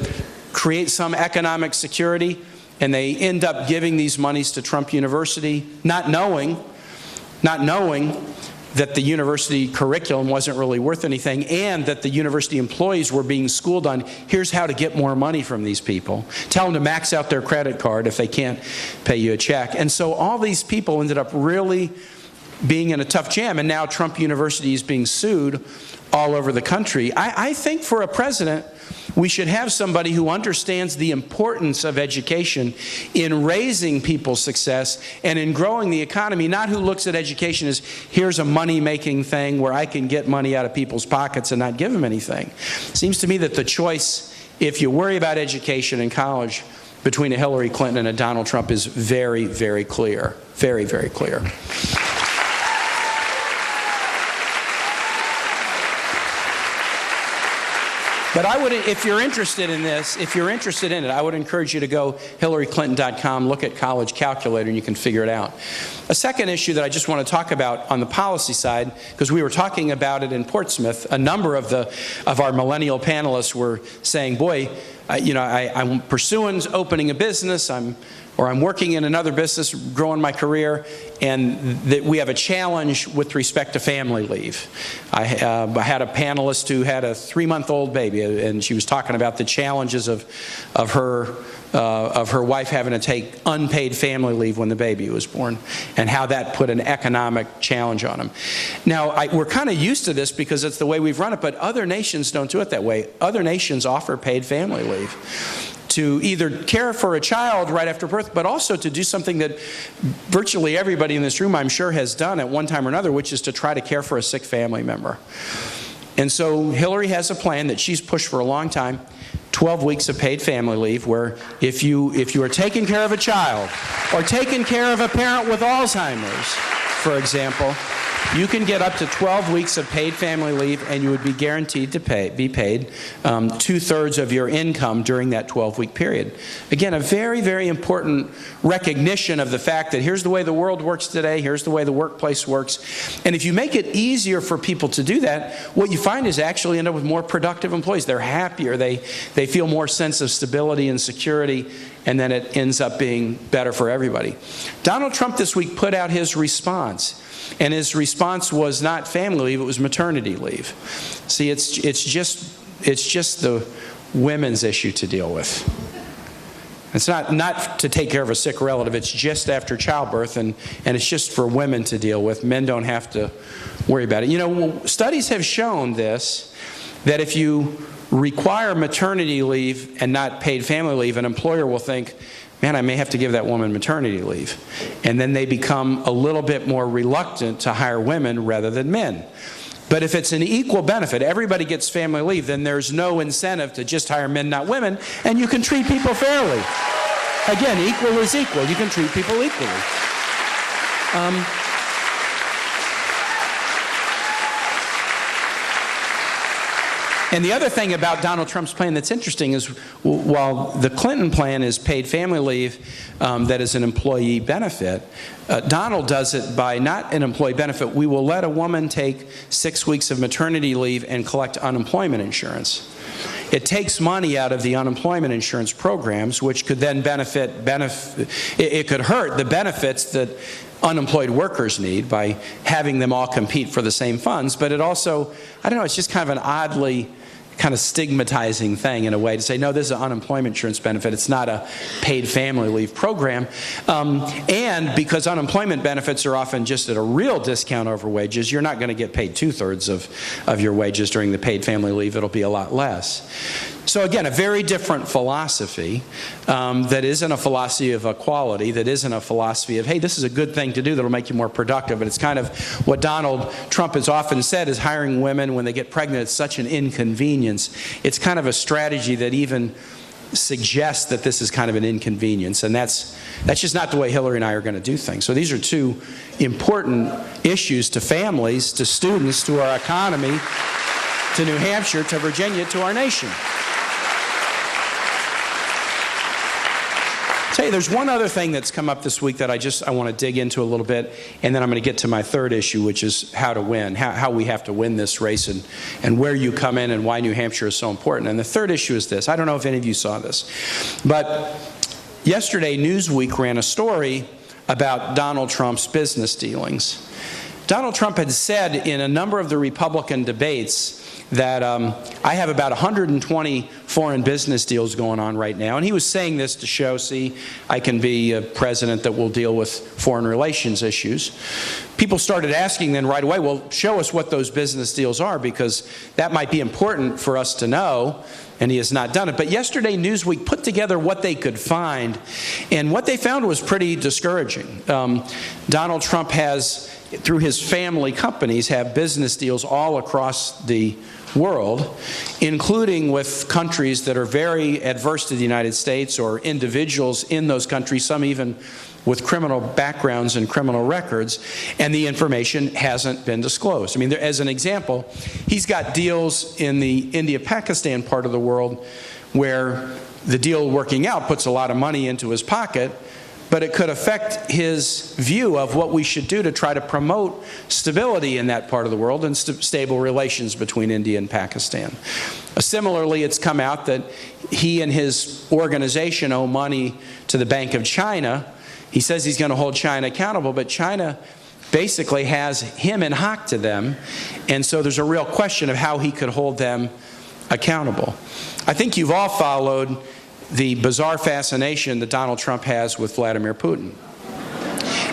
create some economic security, and they end up giving these monies to Trump University, not knowing that the university curriculum wasn't really worth anything, and that the university employees were being schooled on, here's how to get more money from these people. Tell them to max out their credit card if they can't pay you a check. And so all these people ended up really being in a tough jam, and now Trump University is being sued all over the country. I think for a president, we should have somebody who understands the importance of education in raising people's success and in growing the economy, not who looks at education as here's a money-making thing where I can get money out of people's pockets and not give them anything. Seems to me that the choice, if you worry about education in college, between a Hillary Clinton and a Donald Trump is very, very clear. Very, very clear. But I would, if you're interested in this, if you're interested in it, I would encourage you to go HillaryClinton.com, look at College Calculator, and you can figure it out. A second issue that I just want to talk about on the policy side, because we were talking about it in Portsmouth, a number of our millennial panelists were saying, boy, I'm pursuing opening a business, I'm working in another business, growing my career, and that we have a challenge with respect to family leave. I had a panelist who had a 3-month-old baby, and she was talking about the challenges of her wife having to take unpaid family leave when the baby was born, and how that put an economic challenge on them. Now, we're kind of used to this because it's the way we've run it, but other nations don't do it that way. Other nations offer paid family leave to either care for a child right after birth, but also to do something that virtually everybody in this room, I'm sure, has done at one time or another, which is to try to care for a sick family member. And so Hillary has a plan that she's pushed for a long time, 12 weeks of paid family leave, where if you are taking care of a child or taking care of a parent with Alzheimer's, for example, you can get up to 12 weeks of paid family leave, and you would be guaranteed to be paid 2/3 of your income during that 12-week period. Again, a very, very important recognition of the fact that here's the way the world works today, here's the way the workplace works. And if you make it easier for people to do that, what you find is actually end up with more productive employees. They're happier, they feel more sense of stability and security, and then it ends up being better for everybody. Donald Trump this week put out his response. And his response was not family leave, it was maternity leave. See, it's just the women's issue to deal with. It's not to take care of a sick relative, it's just after childbirth, and it's just for women to deal with. Men don't have to worry about it. You know, studies have shown this, that if you require maternity leave and not paid family leave, an employer will think, man, I may have to give that woman maternity leave. And then they become a little bit more reluctant to hire women rather than men. But if it's an equal benefit, everybody gets family leave, then there's no incentive to just hire men, not women, and you can treat people fairly. Again, equal is equal. You can treat people equally. And the other thing about Donald Trump's plan that's interesting is, while the Clinton plan is paid family leave that is an employee benefit, Donald does it by not an employee benefit. We will let a woman take 6 weeks of maternity leave and collect unemployment insurance. It takes money out of the unemployment insurance programs, which could then it could hurt the benefits that unemployed workers need by having them all compete for the same funds. But it also, I don't know, it's just kind of an oddly kind of stigmatizing thing in a way to say, no, this is an unemployment insurance benefit. It's not a paid family leave program. And because unemployment benefits are often just at a real discount over wages, you're not going to get paid 2/3 of your wages during the paid family leave. It'll be a lot less. So again, a very different philosophy that isn't a philosophy of equality, that isn't a philosophy of, hey, this is a good thing to do that'll make you more productive. But it's kind of what Donald Trump has often said is hiring women when they get pregnant is such an inconvenience. It's kind of a strategy that even suggests that this is kind of an inconvenience. And that's just not the way Hillary and I are going to do things. So these are two important issues to families, to students, to our economy, to New Hampshire, to Virginia, to our nation. Tell you, there's one other thing that's come up this week that I want to dig into a little bit, and then I'm going to get to my third issue, which is how to win, how we have to win this race, and where you come in and why New Hampshire is so important. And the third issue is this. I don't know if any of you saw this, but yesterday Newsweek ran a story about Donald Trump's business dealings. Donald Trump had said in a number of the Republican debates that I have about 120 foreign business deals going on right now. And he was saying this to show, see, I can be a president that will deal with foreign relations issues. People started asking then right away, well, show us what those business deals are, because that might be important for us to know. And he has not done it. But yesterday, Newsweek put together what they could find, and what they found was pretty discouraging. Donald Trump has, through his family companies, have business deals all across the world, including with countries that are very adverse to the United States, or individuals in those countries, some even with criminal backgrounds and criminal records, and the information hasn't been disclosed. I mean, as an example, he's got deals in the India-Pakistan part of the world where the deal working out puts a lot of money into his pocket, but it could affect his view of what we should do to try to promote stability in that part of the world and stable relations between India and Pakistan. Similarly, it's come out that he and his organization owe money to the Bank of China. He says he's going to hold China accountable, but China basically has him in hock to them, and so there's a real question of how he could hold them accountable. I think you've all followed the bizarre fascination that Donald Trump has with Vladimir Putin.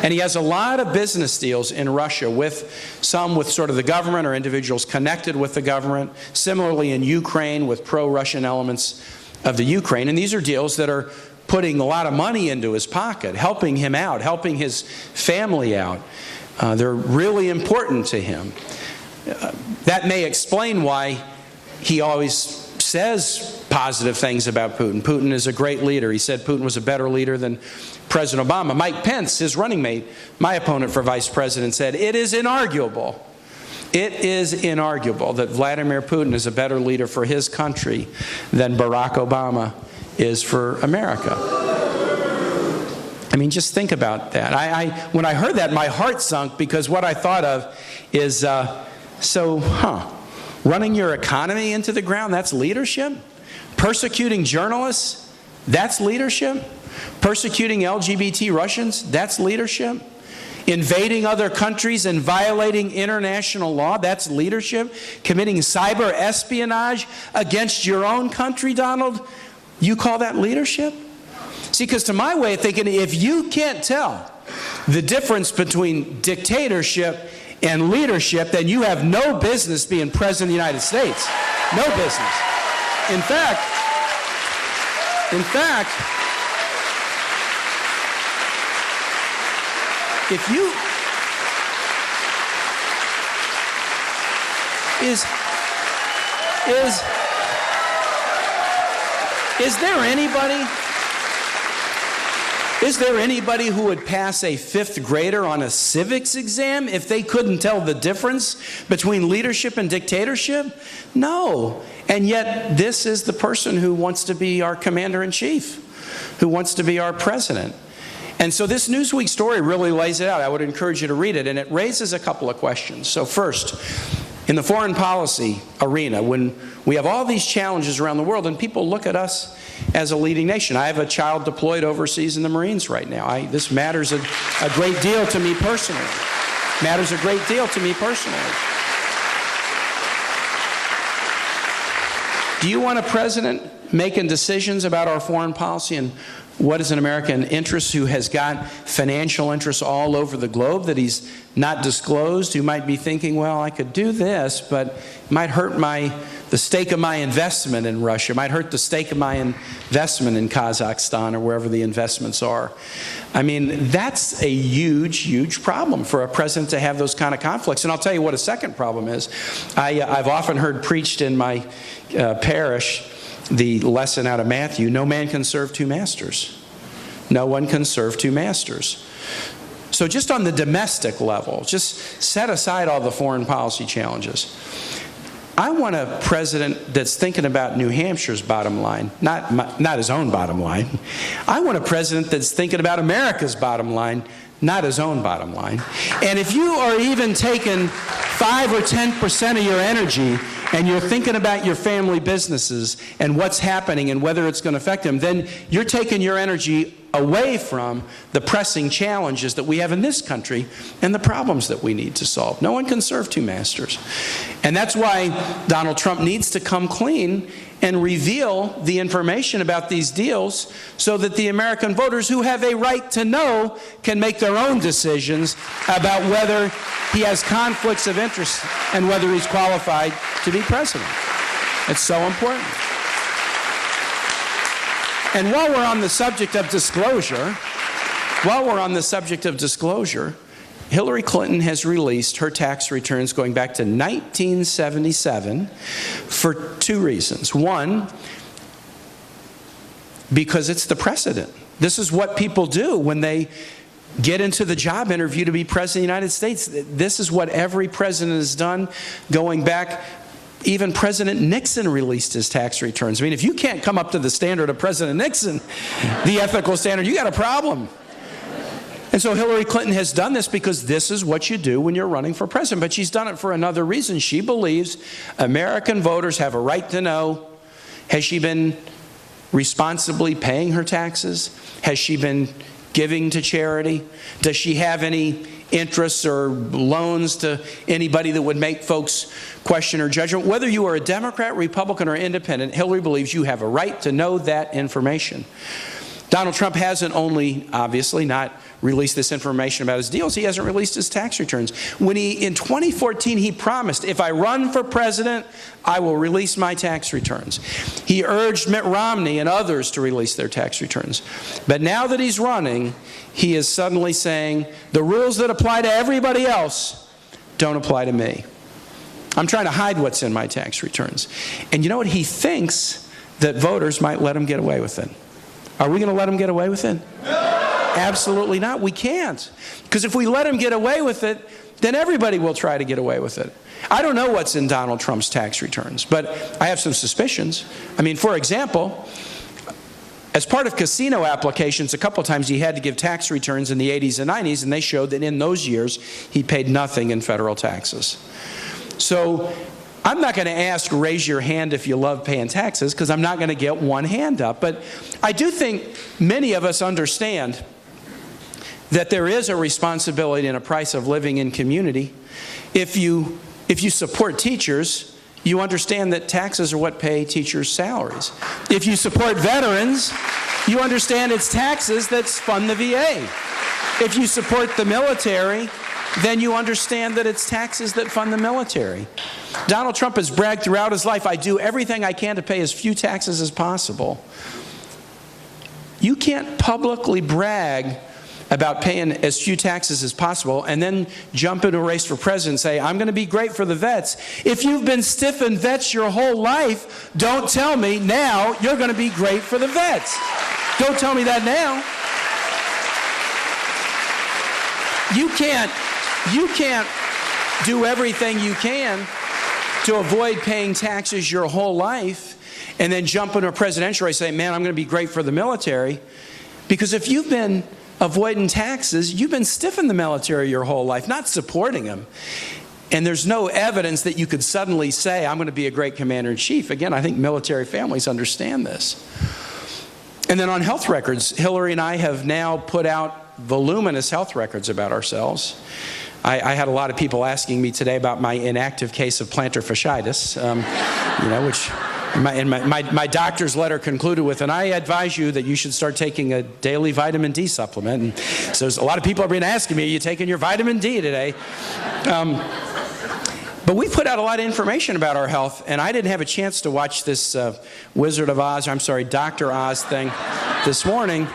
And he has a lot of business deals in Russia, with some with sort of the government or individuals connected with the government. Similarly in Ukraine with pro-Russian elements of the Ukraine. And these are deals that are putting a lot of money into his pocket, helping him out, helping his family out. They're really important to him. That may explain why he always says positive things about Putin. Putin is a great leader. He said Putin was a better leader than President Obama. Mike Pence, his running mate, my opponent for vice president, said, it is inarguable that Vladimir Putin is a better leader for his country than Barack Obama is for America. I mean, just think about that. When I heard that, my heart sunk, because what I thought of is, running your economy into the ground, that's leadership? Persecuting journalists, that's leadership? Persecuting LGBT Russians, that's leadership? Invading other countries and violating international law, that's leadership? Committing cyber espionage against your own country, Donald, you call that leadership? See, because to my way of thinking, if you can't tell the difference between dictatorship and leadership, then you have no business being president of the United States. No business. In fact, if you is there anybody who would pass a fifth grader on a civics exam if they couldn't tell the difference between leadership and dictatorship? No. And yet this is the person who wants to be our commander-in-chief, who wants to be our president. And so this Newsweek story really lays it out. I would encourage you to read it, and it raises a couple of questions. So first, in the foreign policy arena, when we have all these challenges around the world and people look at us as a leading nation. I have a child deployed overseas in the Marines right now. This matters a great deal to me personally. Matters a great deal to me personally. Do you want a president making decisions about our foreign policy and what is an American interest, who has got financial interests all over the globe that he's not disclosed, who might be thinking, well, I could do this, but it might hurt the stake of my investment in Russia, might hurt the stake of my investment in Kazakhstan or wherever the investments are. I mean, that's a huge, huge problem for a president to have those kind of conflicts. And I'll tell you what a second problem is. I've often heard preached in my parish the lesson out of Matthew, no man can serve two masters. No one can serve two masters. So just on the domestic level, just set aside all the foreign policy challenges. I want a president that's thinking about New Hampshire's bottom line, not his own bottom line. I want a president that's thinking about America's bottom line, not his own bottom line. And if you are even taking 5 or 10% of your energy and you're thinking about your family businesses and what's happening and whether it's going to affect them, then you're taking your energy away from the pressing challenges that we have in this country and the problems that we need to solve. No one can serve two masters. And that's why Donald Trump needs to come clean and reveal the information about these deals so that the American voters who have a right to know can make their own decisions about whether he has conflicts of interest and whether he's qualified to be president. It's so important. And while we're on the subject of disclosure, Hillary Clinton has released her tax returns going back to 1977 for two reasons. One, because it's the precedent. This is what people do when they get into the job interview to be president of the United States. This is what every president has done going back. Even President Nixon released his tax returns. I mean, if you can't come up to the standard of President Nixon, the ethical standard, you got a problem. And so Hillary Clinton has done this because this is what you do when you're running for president. But she's done it for another reason. She believes American voters have a right to know, has she been responsibly paying her taxes? Has she been giving to charity? Does she have any interests or loans to anybody that would make folks question her judgment? Whether you are a Democrat, Republican, or independent, Hillary believes you have a right to know that information. Donald Trump hasn't only, obviously, not released this information about his deals, he hasn't released his tax returns. When in 2014, he promised, if I run for president, I will release my tax returns. He urged Mitt Romney and others to release their tax returns. But now that he's running, he is suddenly saying, the rules that apply to everybody else don't apply to me. I'm trying to hide what's in my tax returns. And you know what? He thinks that voters might let him get away with it. Are we going to let him get away with it? Absolutely not. We can't. Because if we let him get away with it, then everybody will try to get away with it. I don't know what's in Donald Trump's tax returns, but I have some suspicions. I mean, for example, as part of casino applications, a couple times he had to give tax returns in the 80s and 90s, and they showed that in those years he paid nothing in federal taxes. So I'm not going to ask, raise your hand if you love paying taxes, because I'm not going to get one hand up. But I do think many of us understand that there is a responsibility and a price of living in community. If you support teachers, you understand that taxes are what pay teachers' salaries. If you support veterans, you understand it's taxes that fund the VA. If you support the military, then you understand that it's taxes that fund the military. Donald Trump has bragged throughout his life, I do everything I can to pay as few taxes as possible. You can't publicly brag about paying as few taxes as possible and then jump into a race for president and say, I'm going to be great for the vets. If you've been stiffing vets your whole life, don't tell me now you're going to be great for the vets. Don't tell me that now. You can't do everything you can to avoid paying taxes your whole life and then jump into a presidential race and say, man, I'm going to be great for the military. Because if you've been avoiding taxes, you've been stiffing the military your whole life, not supporting them. And there's no evidence that you could suddenly say, I'm going to be a great commander-in-chief. Again, I think military families understand this. And then on health records, Hillary and I have now put out voluminous health records about ourselves. I had a lot of people asking me today about my inactive case of plantar fasciitis, which my doctor's letter concluded with, and I advise you that you should start taking a daily vitamin D supplement. And so a lot of people have been asking me, are you taking your vitamin D today? But we put out a lot of information about our health, and I didn't have a chance to watch this Dr. Oz thing this morning.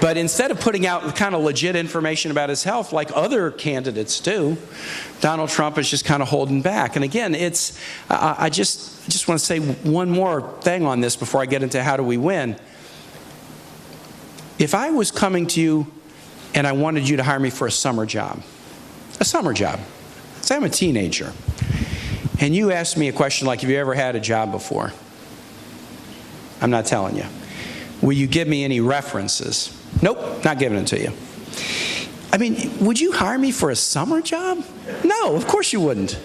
But instead of putting out kind of legit information about his health like other candidates do, Donald Trump is just kind of holding back. And again, I just want to say one more thing on this before I get into how do we win. If I was coming to you and I wanted you to hire me for a summer job, say I'm a teenager, and you asked me a question like, have you ever had a job before? I'm not telling you. Will you give me any references? Nope, not giving it to you. I mean, would you hire me for a summer job? No, of course you wouldn't.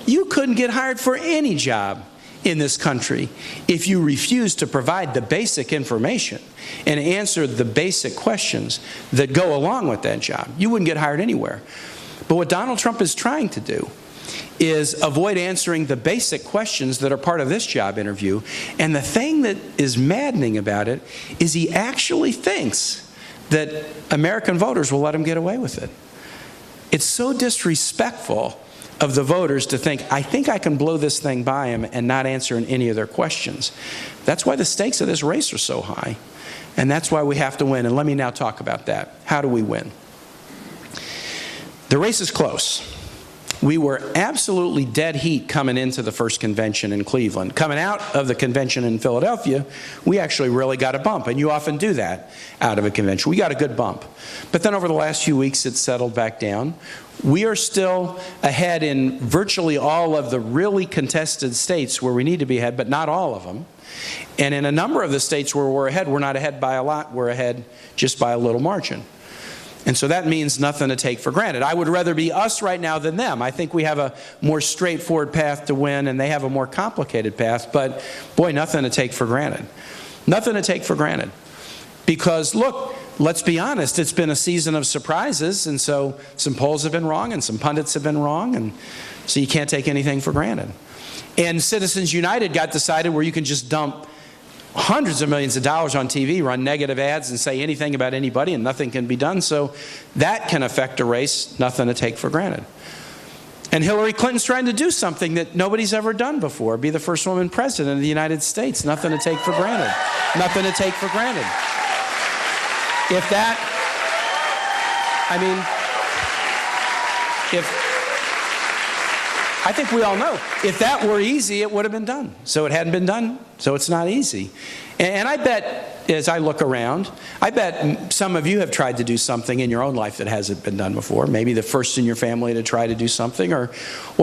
You couldn't get hired for any job in this country if you refuse to provide the basic information and answer the basic questions that go along with that job. You wouldn't get hired anywhere. But what Donald Trump is trying to do is avoid answering the basic questions that are part of this job interview. And the thing that is maddening about it is he actually thinks that American voters will let him get away with it. It's so disrespectful of the voters to think, I think I can blow this thing by him and not answer any of their questions. That's why the stakes of this race are so high. And that's why we have to win. And let me now talk about that. How do we win? The race is close. We were absolutely dead heat coming into the first convention in Cleveland. Coming out of the convention in Philadelphia, we actually really got a bump, and you often do that out of a convention. We got a good bump. But then over the last few weeks, it's settled back down. We are still ahead in virtually all of the really contested states where we need to be ahead, but not all of them. And in a number of the states where we're ahead, we're not ahead by a lot, we're ahead just by a little margin. And so that means nothing to take for granted. I would rather be us right now than them. I think we have a more straightforward path to win, and they have a more complicated path. But boy, nothing to take for granted. Nothing to take for granted. Because look, let's be honest, it's been a season of surprises, and so some polls have been wrong and some pundits have been wrong, and so you can't take anything for granted. And Citizens United got decided where you can just dump hundreds of millions of dollars on TV, run negative ads, and say anything about anybody, and nothing can be done. So that can affect a race, nothing to take for granted. And Hillary Clinton's trying to do something that nobody's ever done before, be the first woman president of the United States. Nothing to take for granted. Nothing to take for granted. If that, I mean, I think we all know, if that were easy, it would have been done. So it hadn't been done, so it's not easy. And I bet, as I look around, I bet some of you have tried to do something in your own life that hasn't been done before. Maybe the first in your family to try to do something, or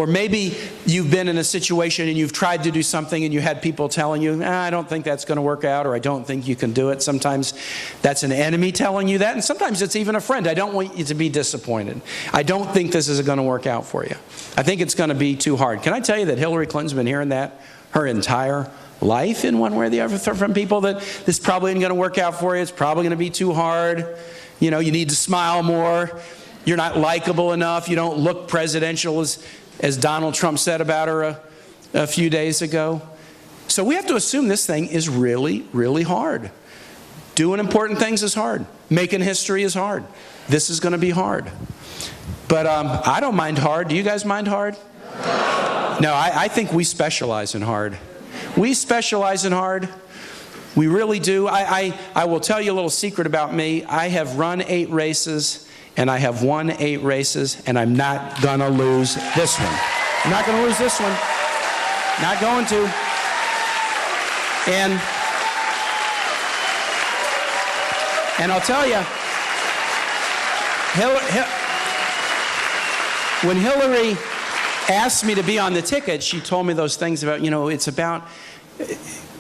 maybe you've been in a situation and you've tried to do something and you had people telling you, I don't think that's going to work out, or I don't think you can do it. Sometimes that's an enemy telling you that, and sometimes it's even a friend. I don't want you to be disappointed. I don't think this is going to work out for you. I think it's going to be too hard. Can I tell you that Hillary Clinton's been hearing that her entire life in one way or the other from people, that this probably isn't going to work out for you. It's probably going to be too hard. You know, you need to smile more. You're not likable enough. You don't look presidential, as Donald Trump said about her a few days ago. So we have to assume this thing is really, really hard. Doing important things is hard. Making history is hard. This is going to be hard. But I don't mind hard. Do you guys mind hard? No, I think we specialize in hard. We specialize in hard. We really do. I will tell you a little secret about me. I have run 8 races, and I have won 8 races, and I'm not going to lose this one. I'm not going to lose this one. Not going to. And I'll tell you, when Hillary asked me to be on the ticket, she told me those things about, it's about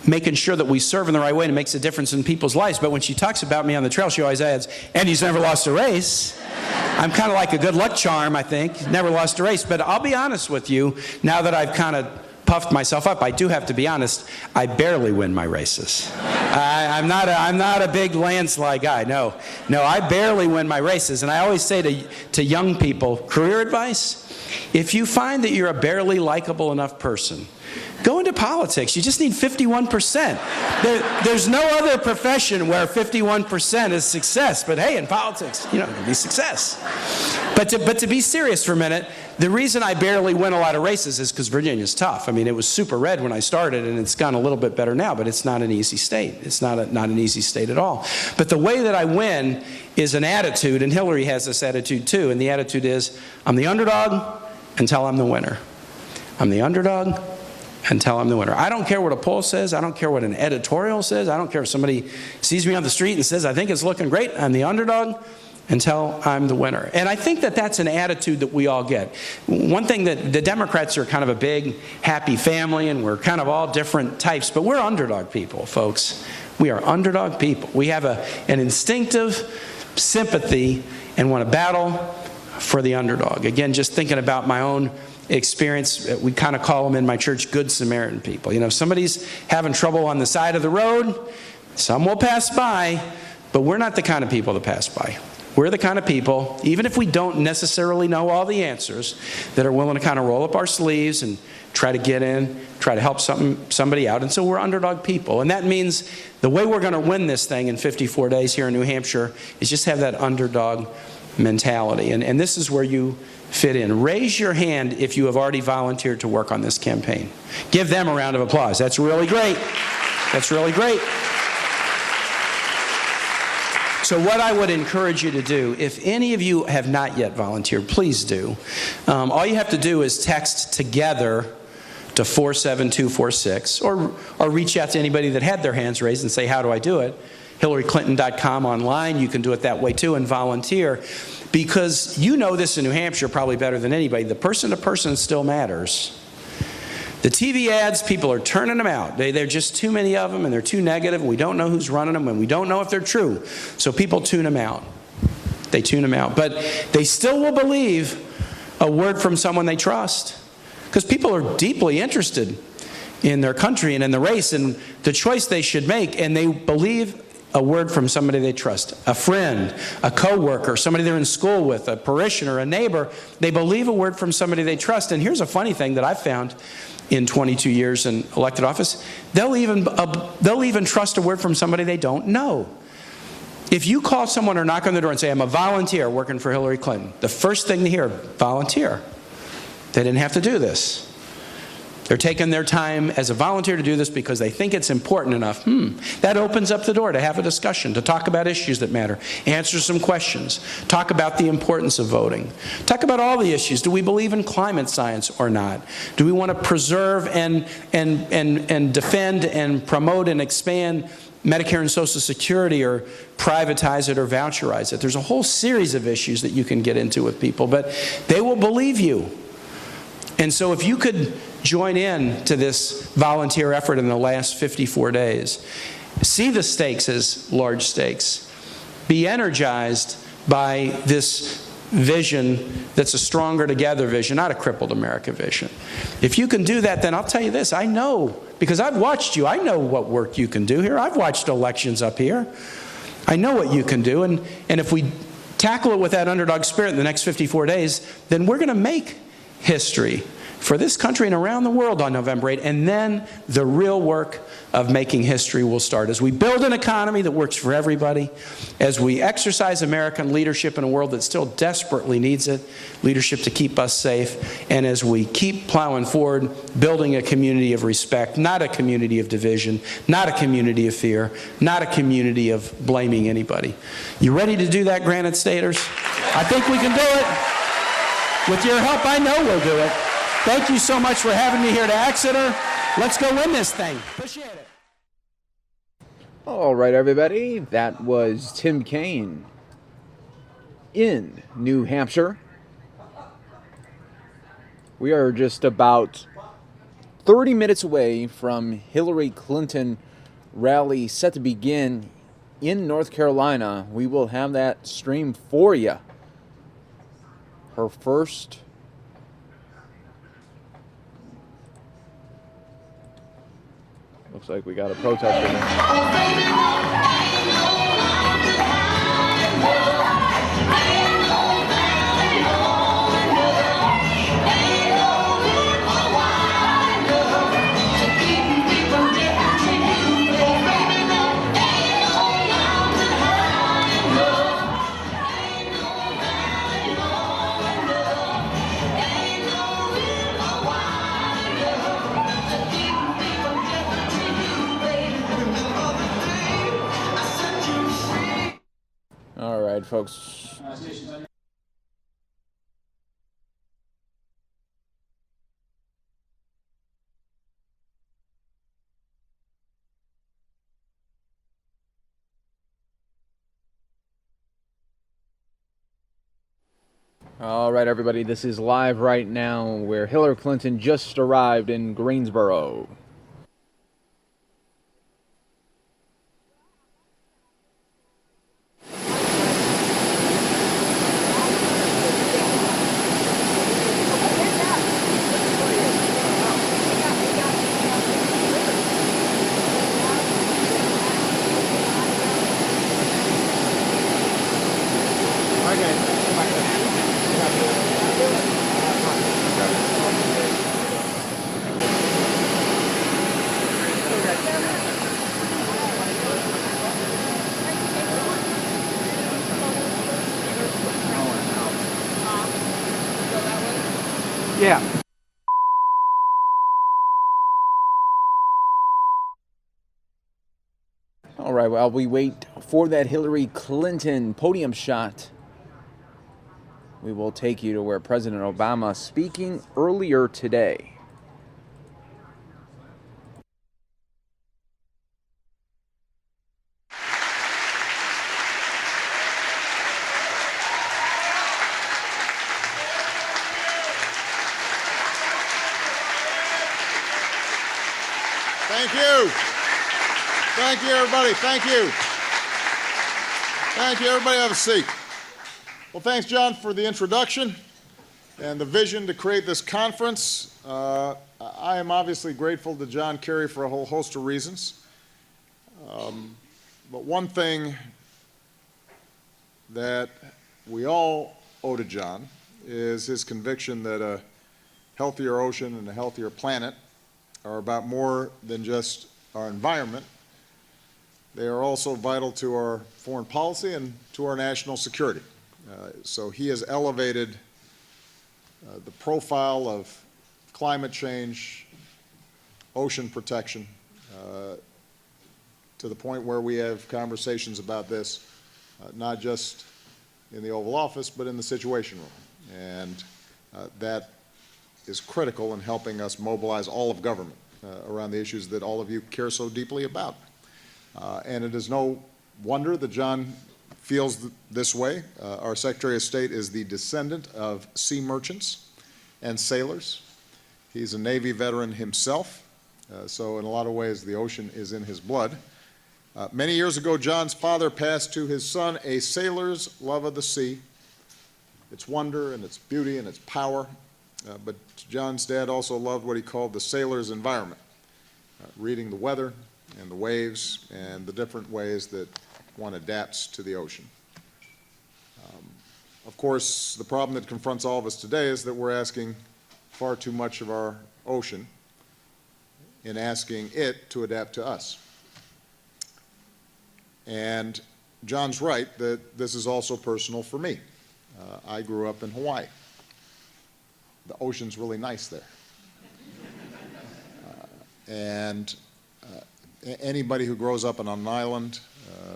making sure that we serve in the right way, and it makes a difference in people's lives. But when she talks about me on the trail, she always adds, and he's never lost a race. I'm kind of like a good luck charm, I think. Never lost a race. But I'll be honest with you, now that I've kind of puffed myself up, I do have to be honest, I barely win my races. I'm not a big landslide guy, no. No, I barely win my races. And I always say to young people, career advice, if you find that you're a barely likable enough person, go into politics. You just need 51%. There's no other profession where 51% is success. But hey, in politics, it can be success. But to be serious for a minute, the reason I barely win a lot of races is because Virginia's tough. I mean, it was super red when I started, and it's gone a little bit better now, but it's not an easy state. It's not an easy state at all. But the way that I win is an attitude, and Hillary has this attitude too, and the attitude is, I'm the underdog until I'm the winner. I'm the underdog until I'm the winner. I don't care what a poll says. I don't care what an editorial says. I don't care if somebody sees me on the street and says, I think it's looking great. I'm the underdog until I'm the winner. And I think that that's an attitude that we all get. One thing, that the Democrats are kind of a big, happy family, and we're kind of all different types, but we're underdog people, folks. We are underdog people. We have an instinctive sympathy and want to battle for the underdog. Again, just thinking about my own experience, we kind of call them in my church Good Samaritan people. You know, if somebody's having trouble on the side of the road, some will pass by, but we're not the kind of people that pass by. We're the kind of people, even if we don't necessarily know all the answers, that are willing to kind of roll up our sleeves and try to get in, try to help somebody out. And so we're underdog people. And that means the way we're going to win this thing in 54 days here in New Hampshire is just have that underdog mentality. And this is where you fit in. Raise your hand if you have already volunteered to work on this campaign. Give them a round of applause. That's really great. That's really great. So what I would encourage you to do, if any of you have not yet volunteered, please do. All you have to do is text TOGETHER to 47246, or reach out to anybody that had their hands raised and say, how do I do it? HillaryClinton.com online, you can do it that way too, and volunteer. Because you know this in New Hampshire probably better than anybody, the person-to-person still matters. The TV ads, people are turning them out. There are just too many of them, and they're too negative, and we don't know who's running them, and we don't know if they're true. So people tune them out. They tune them out. But they still will believe a word from someone they trust. Because people are deeply interested in their country and in the race and the choice they should make, and they believe a word from somebody they trust. A friend, a coworker, somebody they're in school with, a parishioner, a neighbor. They believe a word from somebody they trust. And here's a funny thing that I've found in 22 years in elected office. They'll even trust a word from somebody they don't know. If you call someone or knock on the door and say, I'm a volunteer working for Hillary Clinton, the first thing they hear, volunteer. They didn't have to do this. They're taking their time as a volunteer to do this because they think it's important enough. That opens up the door to have a discussion, to talk about issues that matter, answer some questions, talk about the importance of voting, talk about all the issues. Do we believe in climate science or not? Do we want to preserve and defend and promote and expand Medicare and Social Security, or privatize it or voucherize it? There's a whole series of issues that you can get into with people, but they will believe you. And so if you could join in to this volunteer effort in the last 54 days, see the stakes as large stakes, be energized by this vision that's a stronger together vision, not a crippled America vision. If you can do that, then I'll tell you this, I know, because I've watched you, I know what work you can do here. I've watched elections up here. I know what you can do, and if we tackle it with that underdog spirit in the next 54 days, then we're going to make history for this country and around the world on November 8th, and then the real work of making history will start. As we build an economy that works for everybody, as we exercise American leadership in a world that still desperately needs it, leadership to keep us safe, and as we keep plowing forward, building a community of respect, not a community of division, not a community of fear, not a community of blaming anybody. You ready to do that, Granite Staters? I think we can do it. With your help, I know we'll do it. Thank you so much for having me here to Exeter. Let's go win this thing. Appreciate it. All right, everybody. That was Tim Kaine in New Hampshire. We are just about 30 minutes away from Hillary Clinton rally set to begin in North Carolina. We will have that stream for you. Her first looks like we got a protester there. All right, folks. All right, everybody, this is live right now where Hillary Clinton just arrived in Greensboro. Yeah. All right, while we wait for that Hillary Clinton podium shot, we will take you to where President Obama speaking earlier today. Thank you. Thank you, everybody. Thank you. Thank you, everybody. Have a seat. Well, thanks, John, for the introduction and the vision to create this conference. I am obviously grateful to John Kerry for a whole host of reasons. But one thing that we all owe to John is his conviction that a healthier ocean and a healthier planet are about more than just our environment. They are also vital to our foreign policy and to our national security. So he has elevated the profile of climate change, ocean protection, to the point where we have conversations about this, not just in the Oval Office, but in the Situation Room. And that is critical in helping us mobilize all of government around the issues that all of you care so deeply about. And it is no wonder that John feels this way. Our Secretary of State is the descendant of sea merchants and sailors. He's a Navy veteran himself, so in a lot of ways the ocean is in his blood. Many years ago, John's father passed to his son a sailor's love of the sea, its wonder and its beauty and its power. But John's dad also loved what he called the sailor's environment, reading the weather and the waves and the different ways that one adapts to the ocean. Of course, the problem that confronts all of us today is that we're asking far too much of our ocean in asking it to adapt to us. And John's right that this is also personal for me. I grew up in Hawaii. The ocean's really nice there. And anybody who grows up on an island,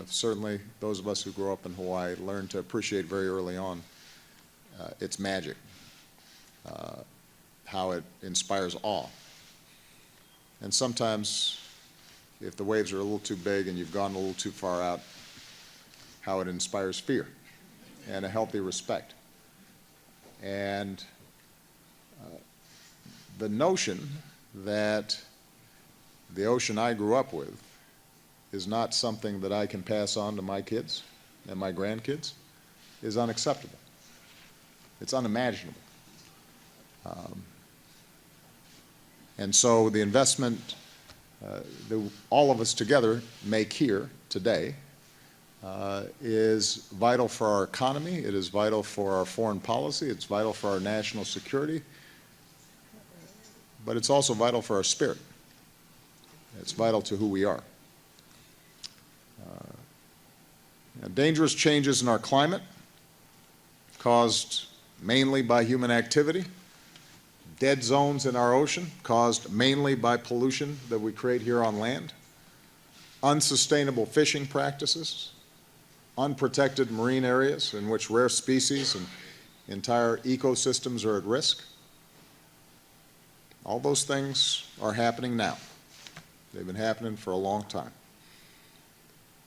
certainly those of us who grow up in Hawaii, learn to appreciate very early on its magic, how it inspires awe. And sometimes, if the waves are a little too big and you've gone a little too far out, how it inspires fear and a healthy respect. And the notion that the ocean I grew up with is not something that I can pass on to my kids and my grandkids is unacceptable. It's unimaginable. And so the investment that all of us together make here today is vital for our economy, it is vital for our foreign policy, it's vital for our national security, but it's also vital for our spirit. It's vital to who we are. Dangerous changes in our climate, caused mainly by human activity, dead zones in our ocean, caused mainly by pollution that we create here on land, unsustainable fishing practices, unprotected marine areas in which rare species and entire ecosystems are at risk. All those things are happening now. They've been happening for a long time.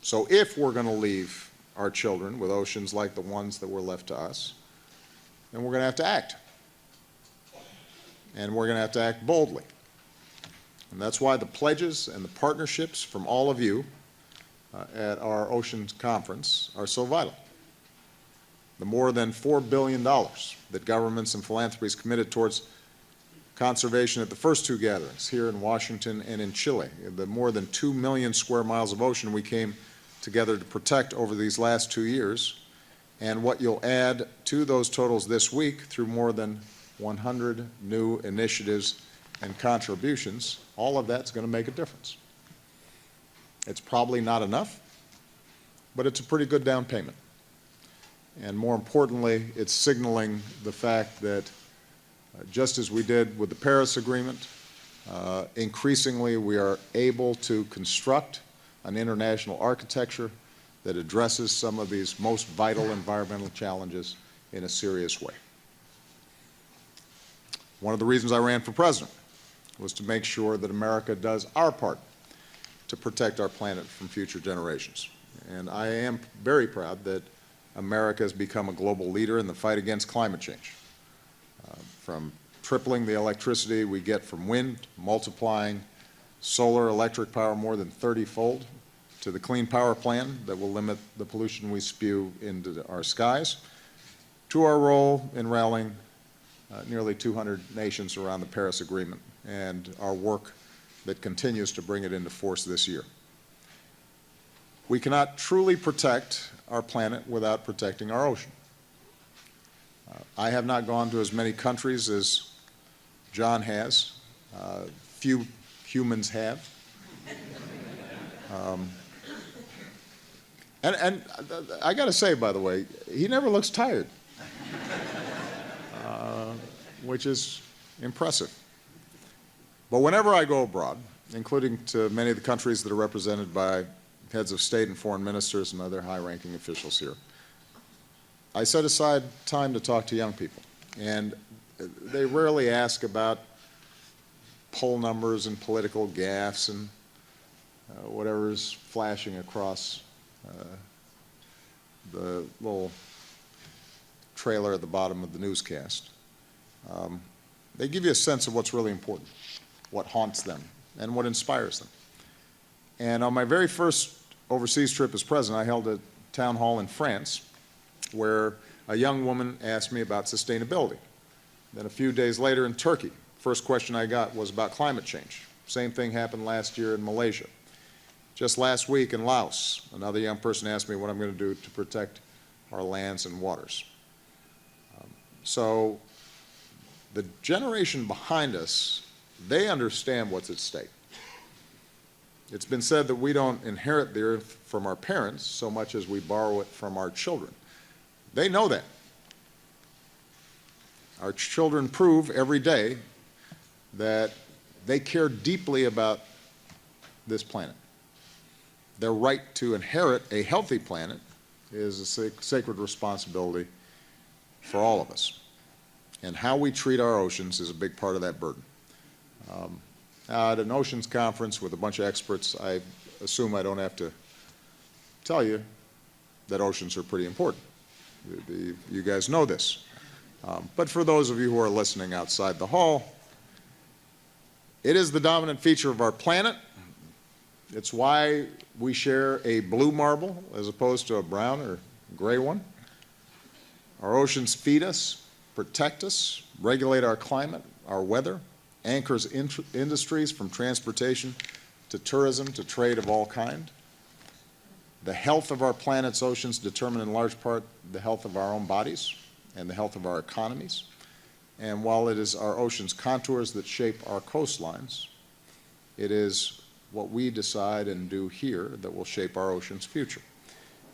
So if we're going to leave our children with oceans like the ones that were left to us, then we're going to have to act. And we're going to have to act boldly. And that's why the pledges and the partnerships from all of you at our Oceans Conference are so vital. The more than $4 billion that governments and philanthropies committed towards conservation at the first two gatherings here in Washington and in Chile, the more than 2 million square miles of ocean we came together to protect over these last 2 years, and what you'll add to those totals this week through more than 100 new initiatives and contributions, all of that's going to make a difference. It's probably not enough, but it's a pretty good down payment. And more importantly, it's signaling the fact that Just as we did with the Paris Agreement, increasingly we are able to construct an international architecture that addresses some of these most vital environmental challenges in a serious way. One of the reasons I ran for president was to make sure that America does our part to protect our planet from future generations. And I am very proud that America has become a global leader in the fight against climate change. From tripling the electricity we get from wind, multiplying solar electric power more than 30-fold, to the Clean Power Plan that will limit the pollution we spew into our skies, to our role in rallying nearly 200 nations around the Paris Agreement and our work that continues to bring it into force this year. We cannot truly protect our planet without protecting our ocean. I have not gone to as many countries as John has. Few humans have. And I got to say, by the way, he never looks tired, which is impressive. But whenever I go abroad, including to many of the countries that are represented by heads of state and foreign ministers and other high-ranking officials here, I set aside time to talk to young people. And they rarely ask about poll numbers and political gaffes and whatever's flashing across the little trailer at the bottom of the newscast. They give you a sense of what's really important, what haunts them, and what inspires them. And on my very first overseas trip as president, I held a town hall in France where a young woman asked me about sustainability. Then a few days later in Turkey, first question I got was about climate change. Same thing happened last year in Malaysia. Just last week in Laos, another young person asked me what I'm going to do to protect our lands and waters. So the generation behind us, they understand what's at stake. It's been said that we don't inherit the earth from our parents so much as we borrow it from our children. They know that. Our children prove every day that they care deeply about this planet. Their right to inherit a healthy planet is a sacred responsibility for all of us. And how we treat our oceans is a big part of that burden. At an oceans conference with a bunch of experts, I assume I don't have to tell you that oceans are pretty important. You guys know this. But for those of you who are listening outside the hall, it is the dominant feature of our planet. It's why we share a blue marble as opposed to a brown or gray one. Our oceans feed us, protect us, regulate our climate, our weather, anchors industries from transportation to tourism to trade of all kind. The health of our planet's oceans determine in large part the health of our own bodies and the health of our economies. And while it is our ocean's contours that shape our coastlines, it is what we decide and do here that will shape our ocean's future.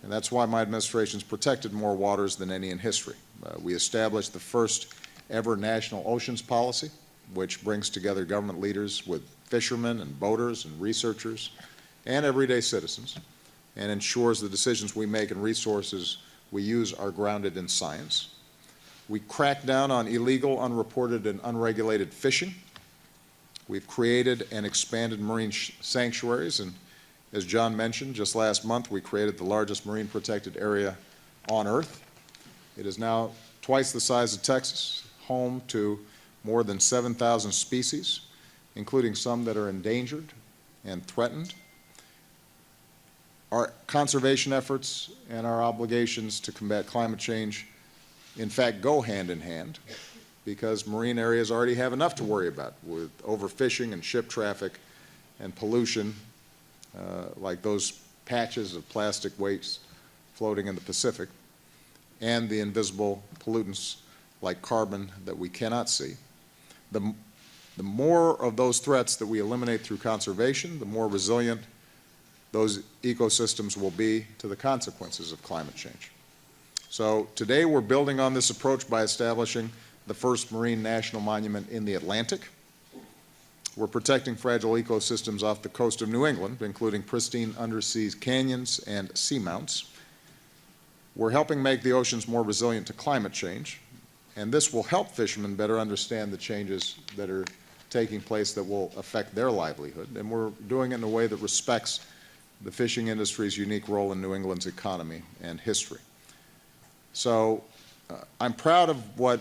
And that's why my administration's protected more waters than any in history. We established the first ever national oceans policy, which brings together government leaders with fishermen and boaters and researchers and everyday citizens, and ensures the decisions we make and resources we use are grounded in science. We crack down on illegal, unreported, and unregulated fishing. We've created and expanded marine sanctuaries, and as John mentioned, just last month we created the largest marine protected area on Earth. It is now twice the size of Texas, home to more than 7,000 species, including some that are endangered and threatened. Our conservation efforts and our obligations to combat climate change, in fact, go hand in hand, because marine areas already have enough to worry about with overfishing and ship traffic and pollution, like those patches of plastic waste floating in the Pacific, and the invisible pollutants like carbon that we cannot see. The more of those threats that we eliminate through conservation, the more resilient those ecosystems will be to the consequences of climate change. So today we're building on this approach by establishing the first marine national monument in the Atlantic. We're protecting fragile ecosystems off the coast of New England, including pristine undersea canyons and seamounts. We're helping make the oceans more resilient to climate change, and this will help fishermen better understand the changes that are taking place that will affect their livelihood, and we're doing it in a way that respects the fishing industry's unique role in New England's economy and history. So I'm proud of what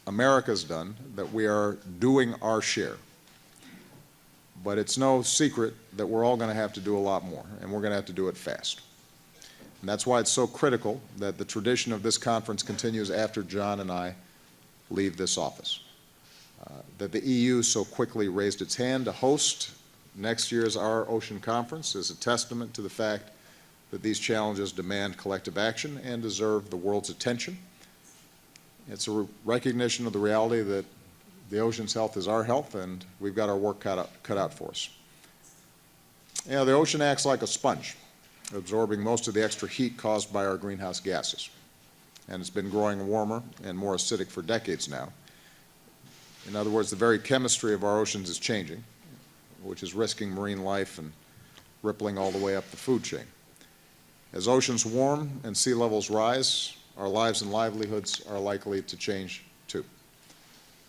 America's done, that we are doing our share. But it's no secret that we're all going to have to do a lot more, and we're going to have to do it fast. And that's why it's so critical that the tradition of this conference continues after John and I leave this office. That the EU so quickly raised its hand to host next year's Our Ocean Conference is a testament to the fact that these challenges demand collective action and deserve the world's attention. It's a recognition of the reality that the ocean's health is our health, and we've got our work cut out for us. You know, the ocean acts like a sponge, absorbing most of the extra heat caused by our greenhouse gases. And it's been growing warmer and more acidic for decades now. In other words, the very chemistry of our oceans is changing, which is risking marine life and rippling all the way up the food chain. As oceans warm and sea levels rise, our lives and livelihoods are likely to change too.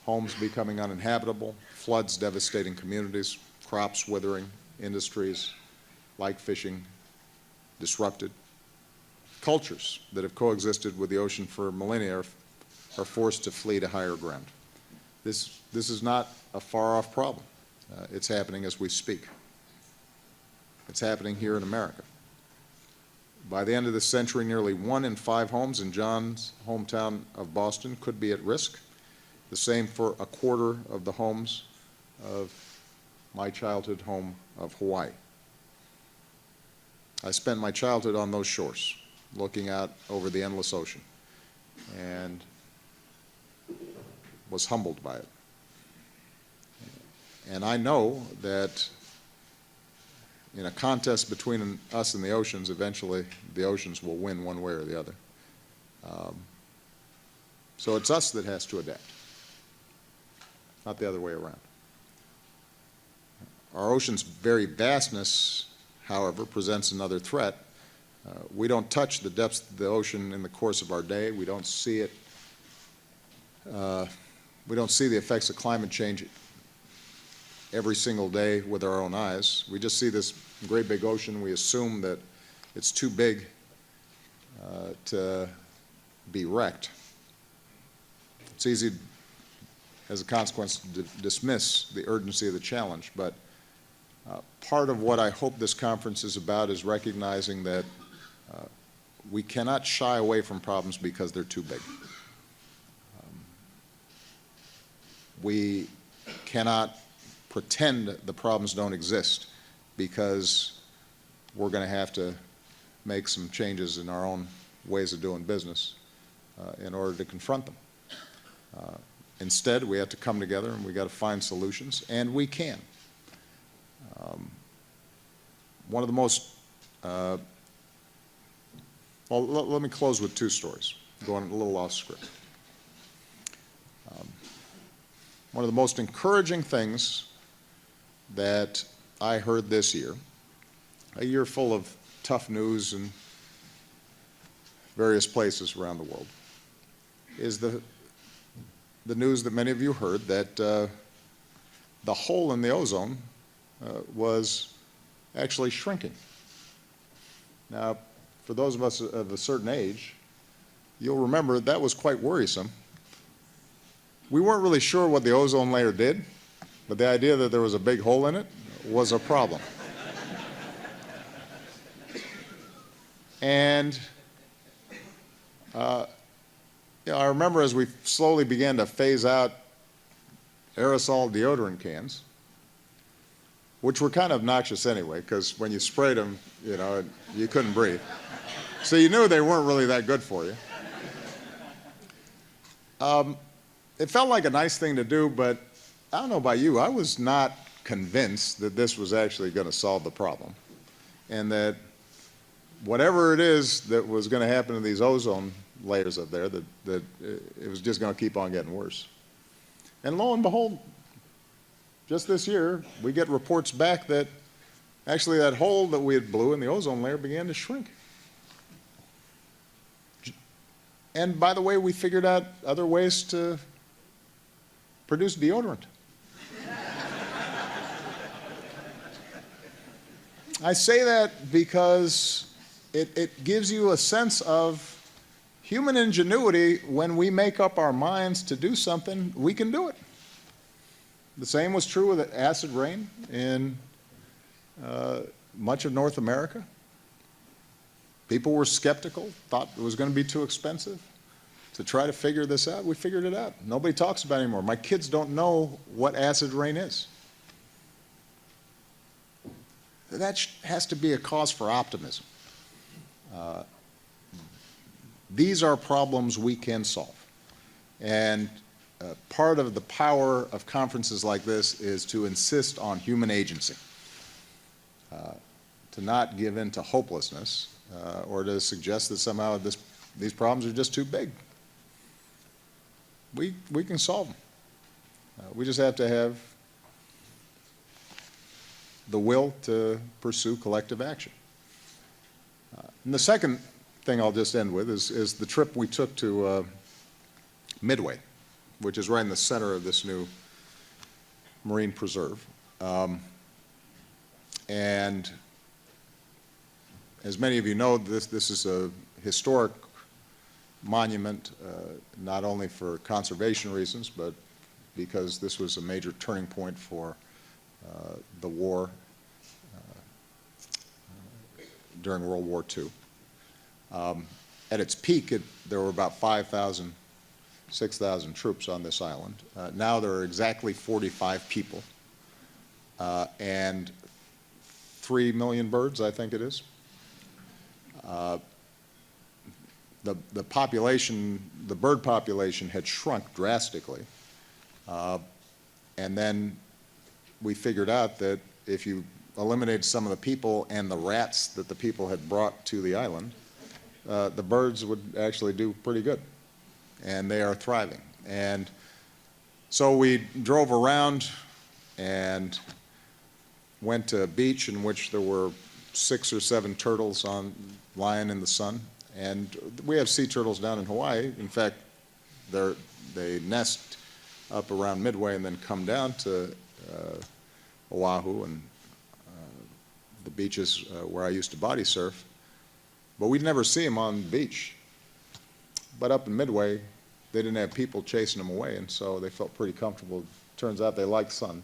Homes becoming uninhabitable, floods devastating communities, crops withering, industries like fishing disrupted. Cultures that have coexisted with the ocean for millennia are forced to flee to higher ground. This is not a far-off problem. It's happening as we speak. It's happening here in America. By the end of this century, nearly 1 in 5 homes in John's hometown of Boston could be at risk. The same for a quarter of the homes of my childhood home of Hawaii. I spent my childhood on those shores, looking out over the endless ocean, and was humbled by it. And I know that in a contest between us and the oceans, eventually the oceans will win one way or the other. So it's us that has to adapt, not the other way around. Our ocean's very vastness, however, presents another threat. We don't touch the depths of the ocean in the course of our day. We don't see it. We don't see the effects of climate change every single day with our own eyes. We just see this great big ocean. We assume that it's too big to be wrecked. It's easy, as a consequence, to dismiss the urgency of the challenge, but part of what I hope this conference is about is recognizing that we cannot shy away from problems because they're too big. We cannot pretend the problems don't exist because we're going to have to make some changes in our own ways of doing business in order to confront them. Instead, we have to come together and we've got to find solutions, and we can. One of the most, well, let me close with 2 stories, going a little off script. One of the most encouraging things that I heard this year, a year full of tough news in various places around the world, is the news that many of you heard that the hole in the ozone was actually shrinking. Now, for those of us of a certain age, you'll remember that was quite worrisome. We weren't really sure what the ozone layer did, but the idea that there was a big hole in it was a problem. And I remember as we slowly began to phase out aerosol deodorant cans, which were kind of obnoxious anyway, because when you sprayed them, you couldn't breathe. So you knew they weren't really that good for you. It felt like a nice thing to do, but I don't know about you, I was not convinced that this was actually going to solve the problem, and that whatever it is that was going to happen to these ozone layers up there, that it was just going to keep on getting worse. And lo and behold, just this year, we get reports back that actually that hole that we had blew in the ozone layer began to shrink. And by the way, we figured out other ways to produce deodorant. I say that because it gives you a sense of human ingenuity. When we make up our minds to do something, we can do it. The same was true with acid rain in much of North America. People were skeptical, thought it was going to be too expensive to try to figure this out. We figured it out. Nobody talks about it anymore. My kids don't know what acid rain is. That has to be a cause for optimism. These are problems we can solve. And part of the power of conferences like this is to insist on human agency, to not give in to hopelessness or to suggest that somehow these problems are just too big. We can solve them. We just have to have the will to pursue collective action. And the second thing I'll just end with is the trip we took to Midway, which is right in the center of this new marine preserve. And as many of you know, this is a historic monument, not only for conservation reasons, but because this was a major turning point for the war during World War II. At its peak, there were about 5,000, 6,000 troops on this island. Now there are exactly 45 people and 3 million birds, I think it is. The population, the bird population had shrunk drastically. And then we figured out that if you eliminated some of the people and the rats that the people had brought to the island, the birds would actually do pretty good. And they are thriving. And so we drove around and went to a beach in which there were 6 or 7 turtles lying in the sun. And we have sea turtles down in Hawaii. In fact, they nest up around Midway and then come down to Oahu and the beaches where I used to body surf. But we'd never see them on the beach. But up in Midway, they didn't have people chasing them away, and so they felt pretty comfortable. Turns out they like sun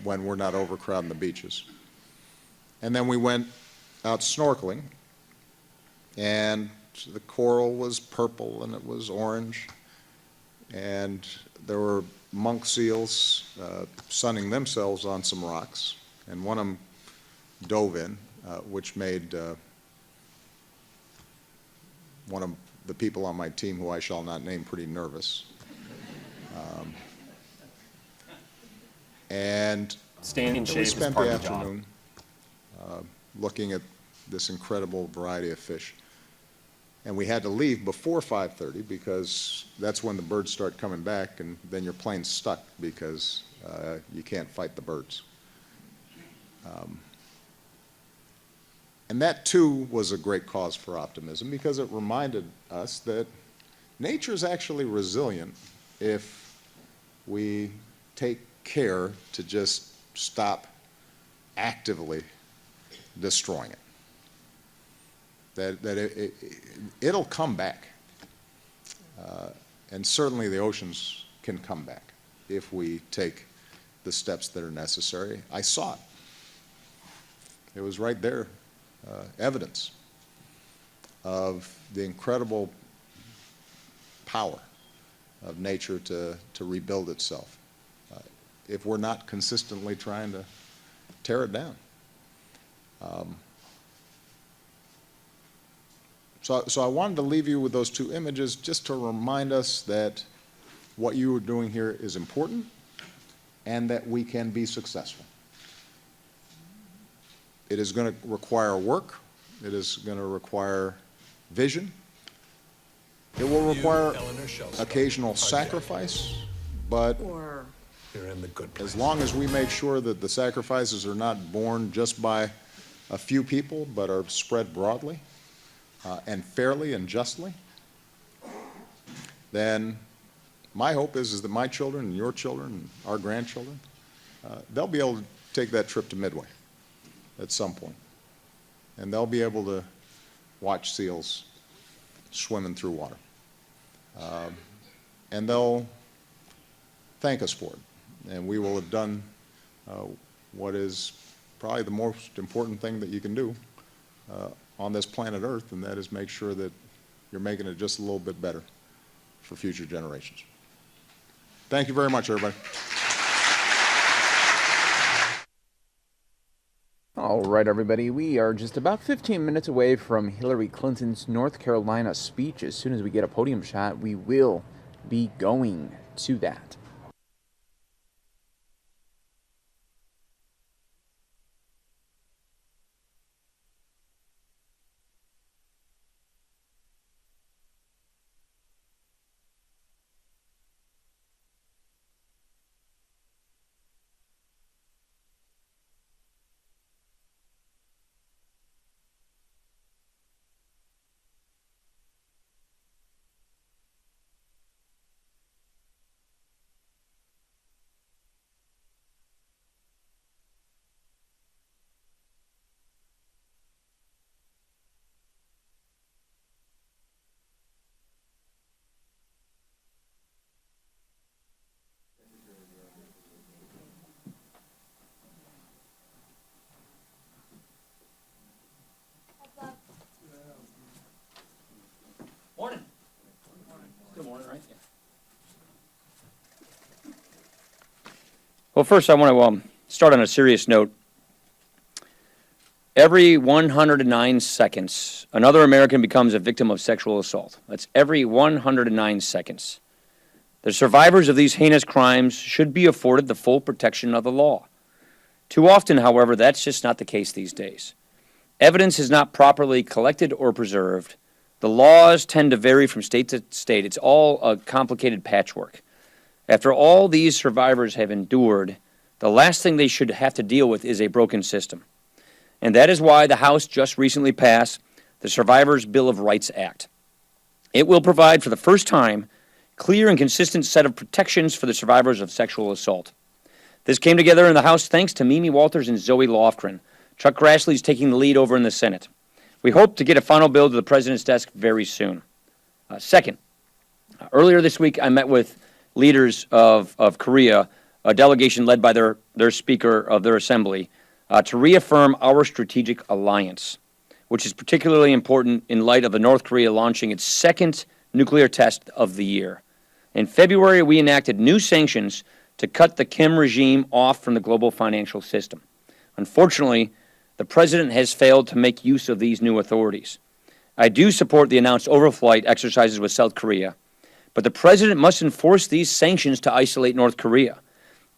when we're not overcrowding the beaches. And then we went out snorkeling, and the coral was purple and it was orange, and there were monk seals sunning themselves on some rocks, and one of them dove in, which made one of the people on my team, who I shall not name, pretty nervous. And staying in shape we is spent part the of the job. afternoon looking at this incredible variety of fish. And we had to leave before 5:30 because that's when the birds start coming back, and then your plane's stuck because you can't fight the birds. And that, too, was a great cause for optimism because it reminded us that nature is actually resilient if we take care to just stop actively destroying it. That it'll come back. And certainly the oceans can come back if we take the steps that are necessary. I saw it. It was right there, evidence of the incredible power of nature to rebuild itself if we're not consistently trying to tear it down. So I wanted to leave you with those 2 images just to remind us that what you are doing here is important and that we can be successful. It is going to require work. It is going to require vision. It will require occasional sacrifice, but as long as we make sure that the sacrifices are not borne just by a few people, but are spread broadly and fairly and justly, then my hope is that my children and your children and our grandchildren, they'll be able to take that trip to Midway at some point, and they'll be able to watch seals swimming through water. And they'll thank us for it. And we will have done what is probably the most important thing that you can do on this planet Earth, and that is make sure that you're making it just a little bit better for future generations. Thank you very much, everybody. All right, everybody, we are just about 15 minutes away from Hillary Clinton's North Carolina speech. As soon as we get a podium shot, we will be going to that. Morning. Good morning, right? Yeah. Well, first I want to start on a serious note. Every 109 seconds, another American becomes a victim of sexual assault. That's every 109 seconds. The survivors of these heinous crimes should be afforded the full protection of the law. Too often, however, that's just not the case these days. Evidence is not properly collected or preserved. The laws tend to vary from state to state. It's all a complicated patchwork. After all these survivors have endured, the last thing they should have to deal with is a broken system. And that is why the House just recently passed the Survivors' Bill of Rights Act. It will provide for the first time clear and consistent set of protections for the survivors of sexual assault. This came together in the House thanks to Mimi Walters and Zoe Lofgren. Chuck Grassley is taking the lead over in the Senate. We hope to get a final bill to the President's desk very soon. Second, earlier this week I met with leaders of Korea, a delegation led by their Speaker of their Assembly, to reaffirm our strategic alliance, which is particularly important in light of the North Korea launching its second nuclear test of the year. In February, we enacted new sanctions to cut the Kim regime off from the global financial system. Unfortunately, the President has failed to make use of these new authorities. I do support the announced overflight exercises with South Korea, but the President must enforce these sanctions to isolate North Korea.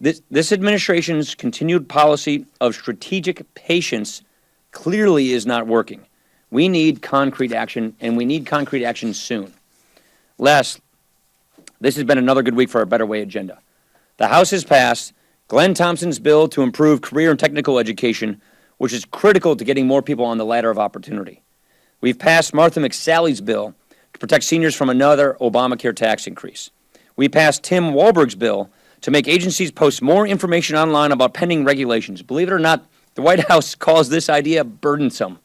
This administration's continued policy of strategic patience clearly is not working. We need concrete action, and we need concrete action soon. Last, this has been another good week for our Better Way agenda. The House has passed Glenn Thompson's bill to improve career and technical education, which is critical to getting more people on the ladder of opportunity. We've passed Martha McSally's bill to protect seniors from another Obamacare tax increase. We passed Tim Walberg's bill to make agencies post more information online about pending regulations. Believe it or not, the White House calls this idea burdensome.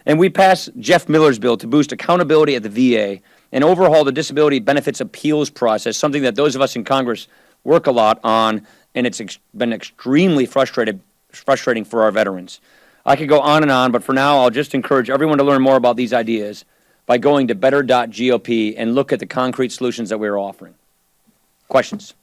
And we passed Jeff Miller's bill to boost accountability at the VA and overhaul the disability benefits appeals process, something that those of us in Congress work a lot on, and it's been extremely frustrating for our veterans. I could go on and on, but for now, I'll just encourage everyone to learn more about these ideas by going to better.gop and look at the concrete solutions that we're offering. Questions?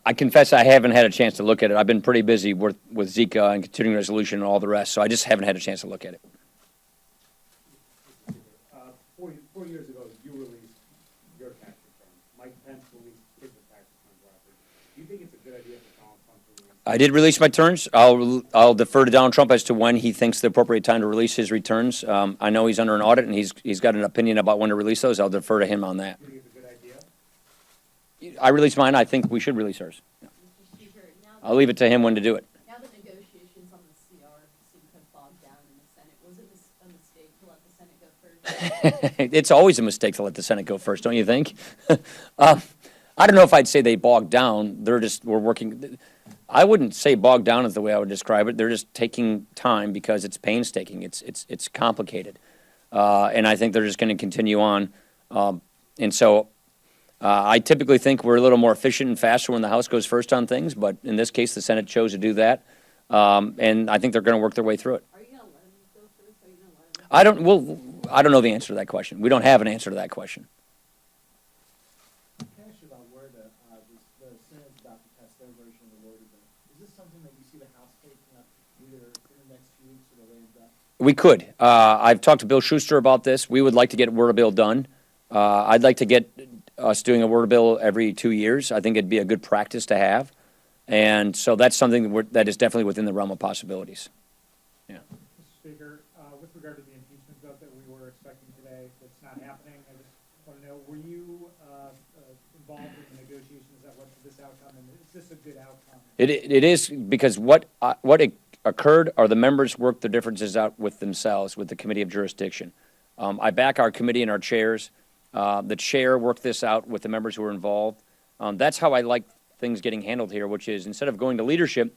I confess I haven't had a chance to look at it. I've been pretty busy with Zika and continuing resolution and all the rest, so I just haven't had a chance to look at it. 4 years ago, you released your tax return. Mike Pence released his tax return I did release my returns. I'll defer to Donald Trump as to when he thinks the appropriate time to release his returns. I know he's under an audit and he's got an opinion about when to release those. I'll defer to him on that. I released mine. I think we should release ours. I'll leave it to him when to do it. Now that negotiations on the CR seem to have bogged down in the Senate, was it a mistake to let the Senate go first? It's always a mistake to let the Senate go first, don't you think? I don't know if I'd say they bogged down. We're working. I wouldn't say bogged down is the way I would describe it. They're just taking time because it's painstaking. It's complicated, and I think they're just going to continue on. And so, I typically think we're a little more efficient and faster when the House goes first on things, but in this case, the Senate chose to do that, and I think they're going to work their way through it. Are you going to let them go first? Are you going to let them? I don't know the answer to that question. We don't have an answer to that question. Can I ask you about where the Senate's about to pass their version of the word bill? Is this something that you see the House taking up either in the next few weeks or the way it's up? We could. I've talked to Bill Schuster about this. We would like to get a word bill done. I'd like to get us doing a word bill every 2 years. I think it'd be a good practice to have. And so that's something that is definitely within the realm of possibilities. Yeah. Mr. Speaker, with regard to the impeachment vote that we were expecting today, that's not happening, I just want to know, were you involved in the negotiations that led to this outcome, and is this a good outcome? It is, because what occurred are the members worked their differences out with themselves, with the Committee of Jurisdiction. I back our committee and our chairs. The chair worked this out with the members who were involved. That's how I like things getting handled here, which is instead of going to leadership,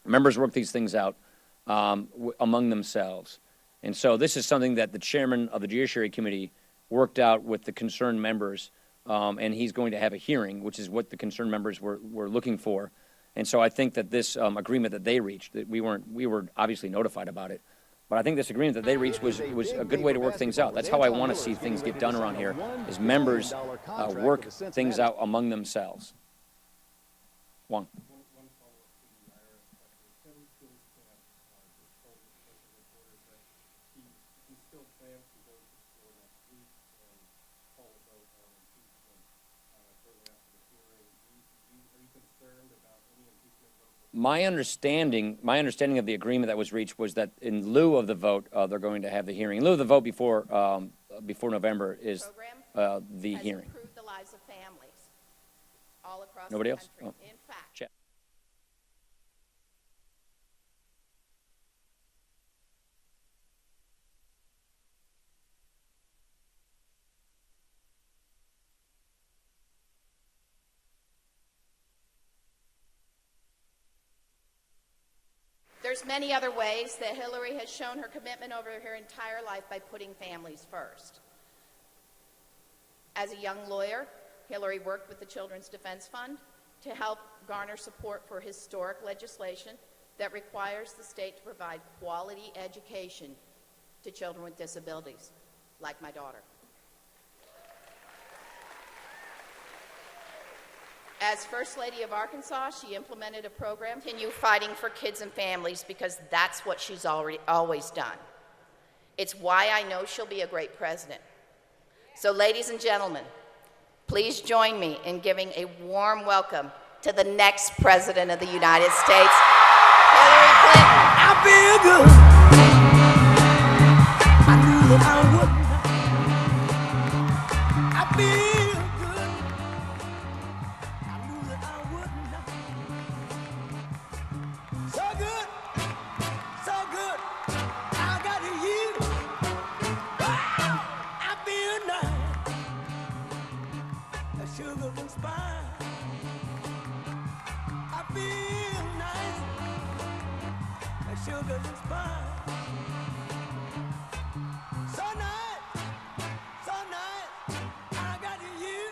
members work these things out among themselves. And so this is something that the chairman of the Judiciary Committee worked out with the concerned members, and he's going to have a hearing, which is what the concerned members were looking for. And so I think that this agreement that they reached, that we were obviously notified about it, but I think this agreement that they reached was a good way to work things out. That's how I want to see things get done around here, is members work things out among themselves. Wong. My understanding of the agreement that was reached was that in lieu of the vote, they're going to have the hearing. In lieu of the vote before November is the hearing. Improve the lives of families all across Nobody the else? country. Oh. In fact, Check. there's many other ways that Hillary has shown her commitment over her entire life by putting families first. As a young lawyer, Hillary worked with the Children's Defense Fund to help garner support for historic legislation that requires the state to provide quality education to children with disabilities, like my daughter. As First Lady of Arkansas, she implemented a program to continue fighting for kids and families because that's what she's always done. It's why I know she'll be a great president. So, ladies and gentlemen, please join me in giving a warm welcome to the next President of the United States, Hillary Clinton. I feel good. I knew that I would. I feel good. I knew that I would. So good. So good. I got you. Wow. I feel nice. A sugar and spice. I feel nice. Sugar and spice. So nice, so nice, I got you.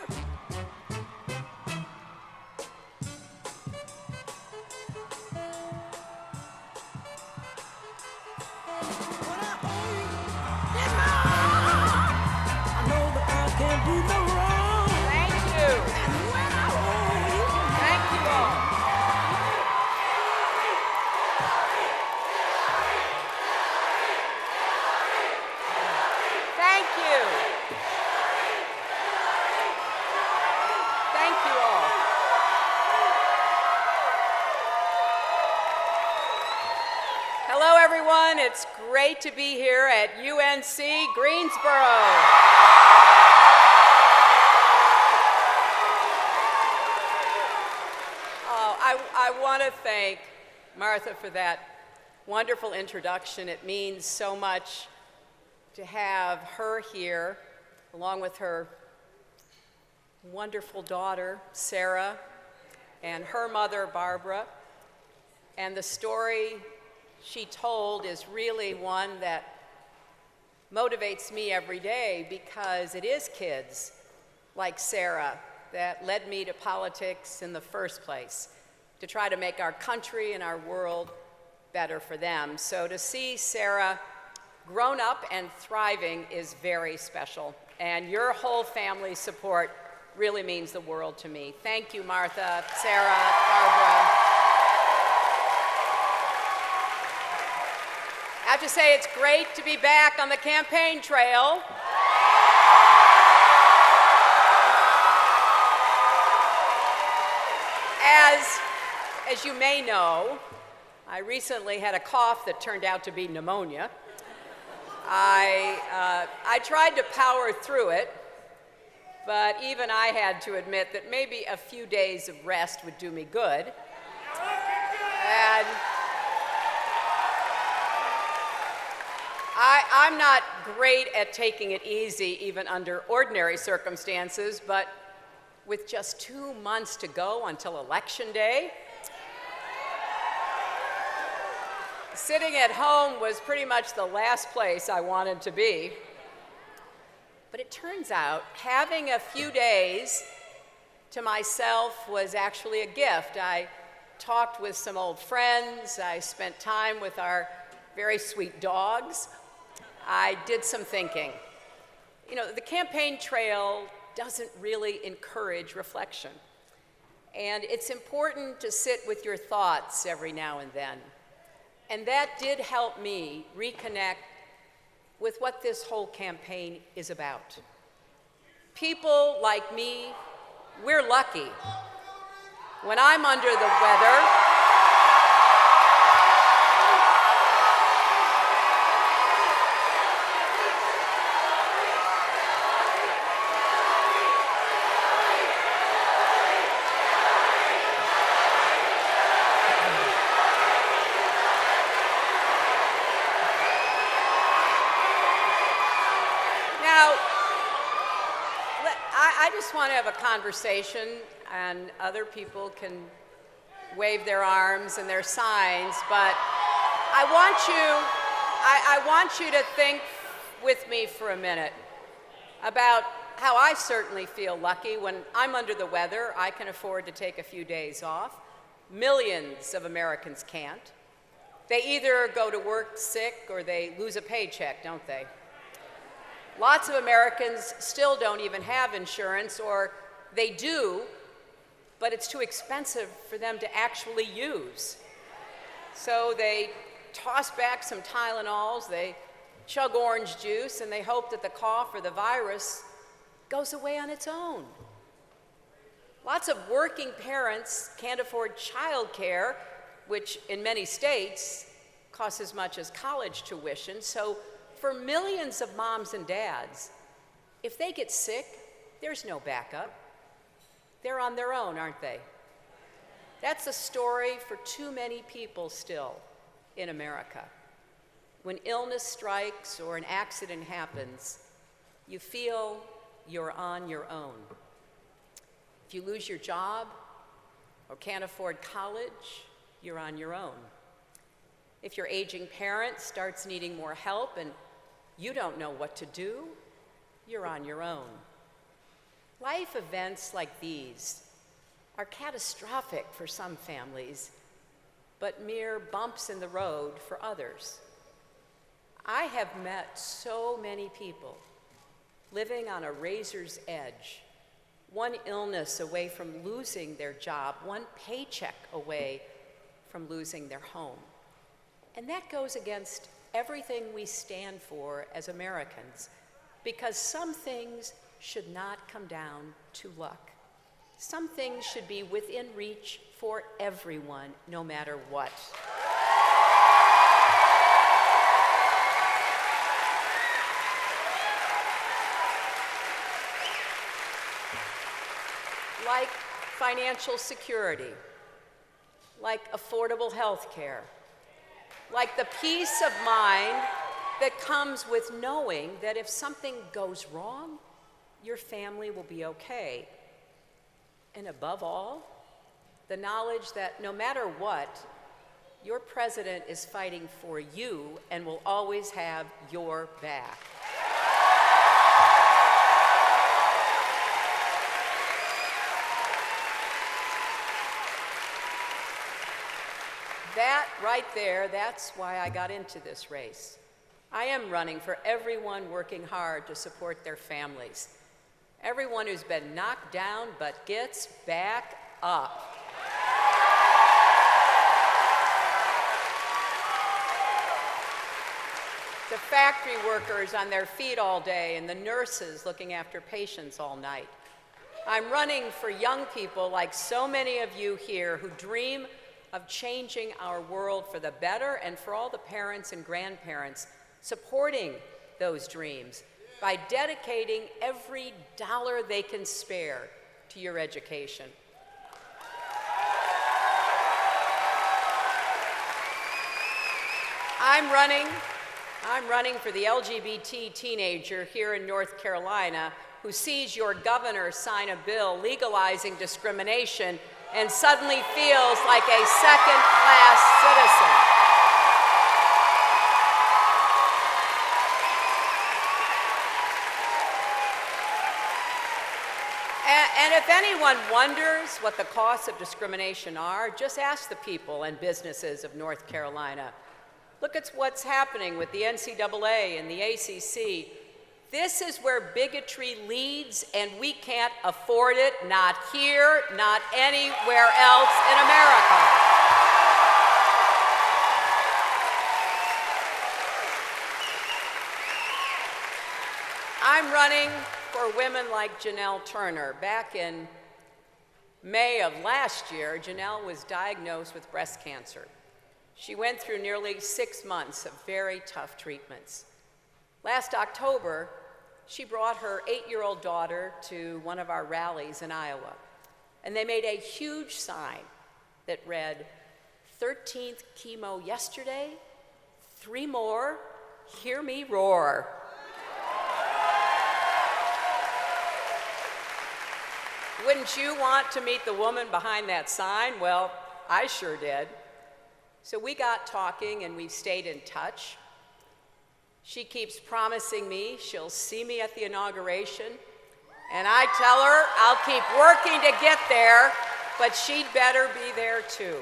When I hold you in my arms, I know that I can't do no wrong. Thank you. And when I hold you, thank you all. Thank you. Thank you all. It's great to be here at UNC Greensboro. I want to thank Martha for that wonderful introduction. It means so much to have her here, along with her wonderful daughter, Sarah, and her mother, Barbara. And the story she told is really one that motivates me every day, because it is kids like Sarah that led me to politics in the first place, to try to make our country and our world better for them. So to see Sarah grown up and thriving is very special. And your whole family's support really means the world to me. Thank you, Martha, Sarah, Barbara. I have to say, it's great to be back on the campaign trail. As you may know, I recently had a cough that turned out to be pneumonia. I tried to power through it, but even I had to admit that maybe a few days of rest would do me good. And I'm not great at taking it easy, even under ordinary circumstances, but with just 2 months to go until Election Day, sitting at home was pretty much the last place I wanted to be. But it turns out having a few days to myself was actually a gift. I talked with some old friends. I spent time with our very sweet dogs. I did some thinking. You know, the campaign trail doesn't really encourage reflection. And it's important to sit with your thoughts every now and then. And that did help me reconnect with what this whole campaign is about. People like me, we're lucky. When I'm under the weather, I just want to have a conversation, and other people can wave their arms and their signs, but I want you to think with me for a minute about how I certainly feel lucky. When I'm under the weather, I can afford to take a few days off. Millions of Americans can't. They either go to work sick or they lose a paycheck, don't they? Lots of Americans still don't even have insurance, or they do, but it's too expensive for them to actually use. So they toss back some Tylenols, they chug orange juice, and they hope that the cough or the virus goes away on its own. Lots of working parents can't afford child care, which in many states costs as much as college tuition. So for millions of moms and dads, if they get sick, there's no backup. They're on their own, aren't they? That's a story for too many people still in America. When illness strikes or an accident happens, you feel you're on your own. If you lose your job or can't afford college, you're on your own. If your aging parent starts needing more help and you don't know what to do, you're on your own. Life events like these are catastrophic for some families, but mere bumps in the road for others. I have met so many people living on a razor's edge, one illness away from losing their job, one paycheck away from losing their home. And that goes against everything we stand for as Americans, because some things should not come down to luck. Some things should be within reach for everyone, no matter what. like financial security, like affordable health care, like the peace of mind that comes with knowing that if something goes wrong, your family will be okay. And above all, the knowledge that no matter what, your president is fighting for you and will always have your back. That right there, that's why I got into this race. I am running for everyone working hard to support their families. Everyone who's been knocked down but gets back up. The factory workers on their feet all day and the nurses looking after patients all night. I'm running for young people like so many of you here who dream of changing our world for the better, and for all the parents and grandparents supporting those dreams by dedicating every dollar they can spare to your education. I'm running for the LGBT teenager here in North Carolina who sees your governor sign a bill legalizing discrimination and suddenly feels like a second-class citizen. And if anyone wonders what the costs of discrimination are, just ask the people and businesses of North Carolina. Look at what's happening with the NCAA and the ACC. This is where bigotry leads, and we can't afford it, not here, not anywhere else in America. I'm running for women like Janelle Turner. Back in May of last year, Janelle was diagnosed with breast cancer. She went through nearly 6 months of very tough treatments. Last October, she brought her 8-year-old daughter to one of our rallies in Iowa, and they made a huge sign that read, 13th chemo yesterday, 3 more, hear me roar. Wouldn't you want to meet the woman behind that sign? Well, I sure did. So we got talking and we stayed in touch. She keeps promising me she'll see me at the inauguration, and I tell her I'll keep working to get there, but she'd better be there too.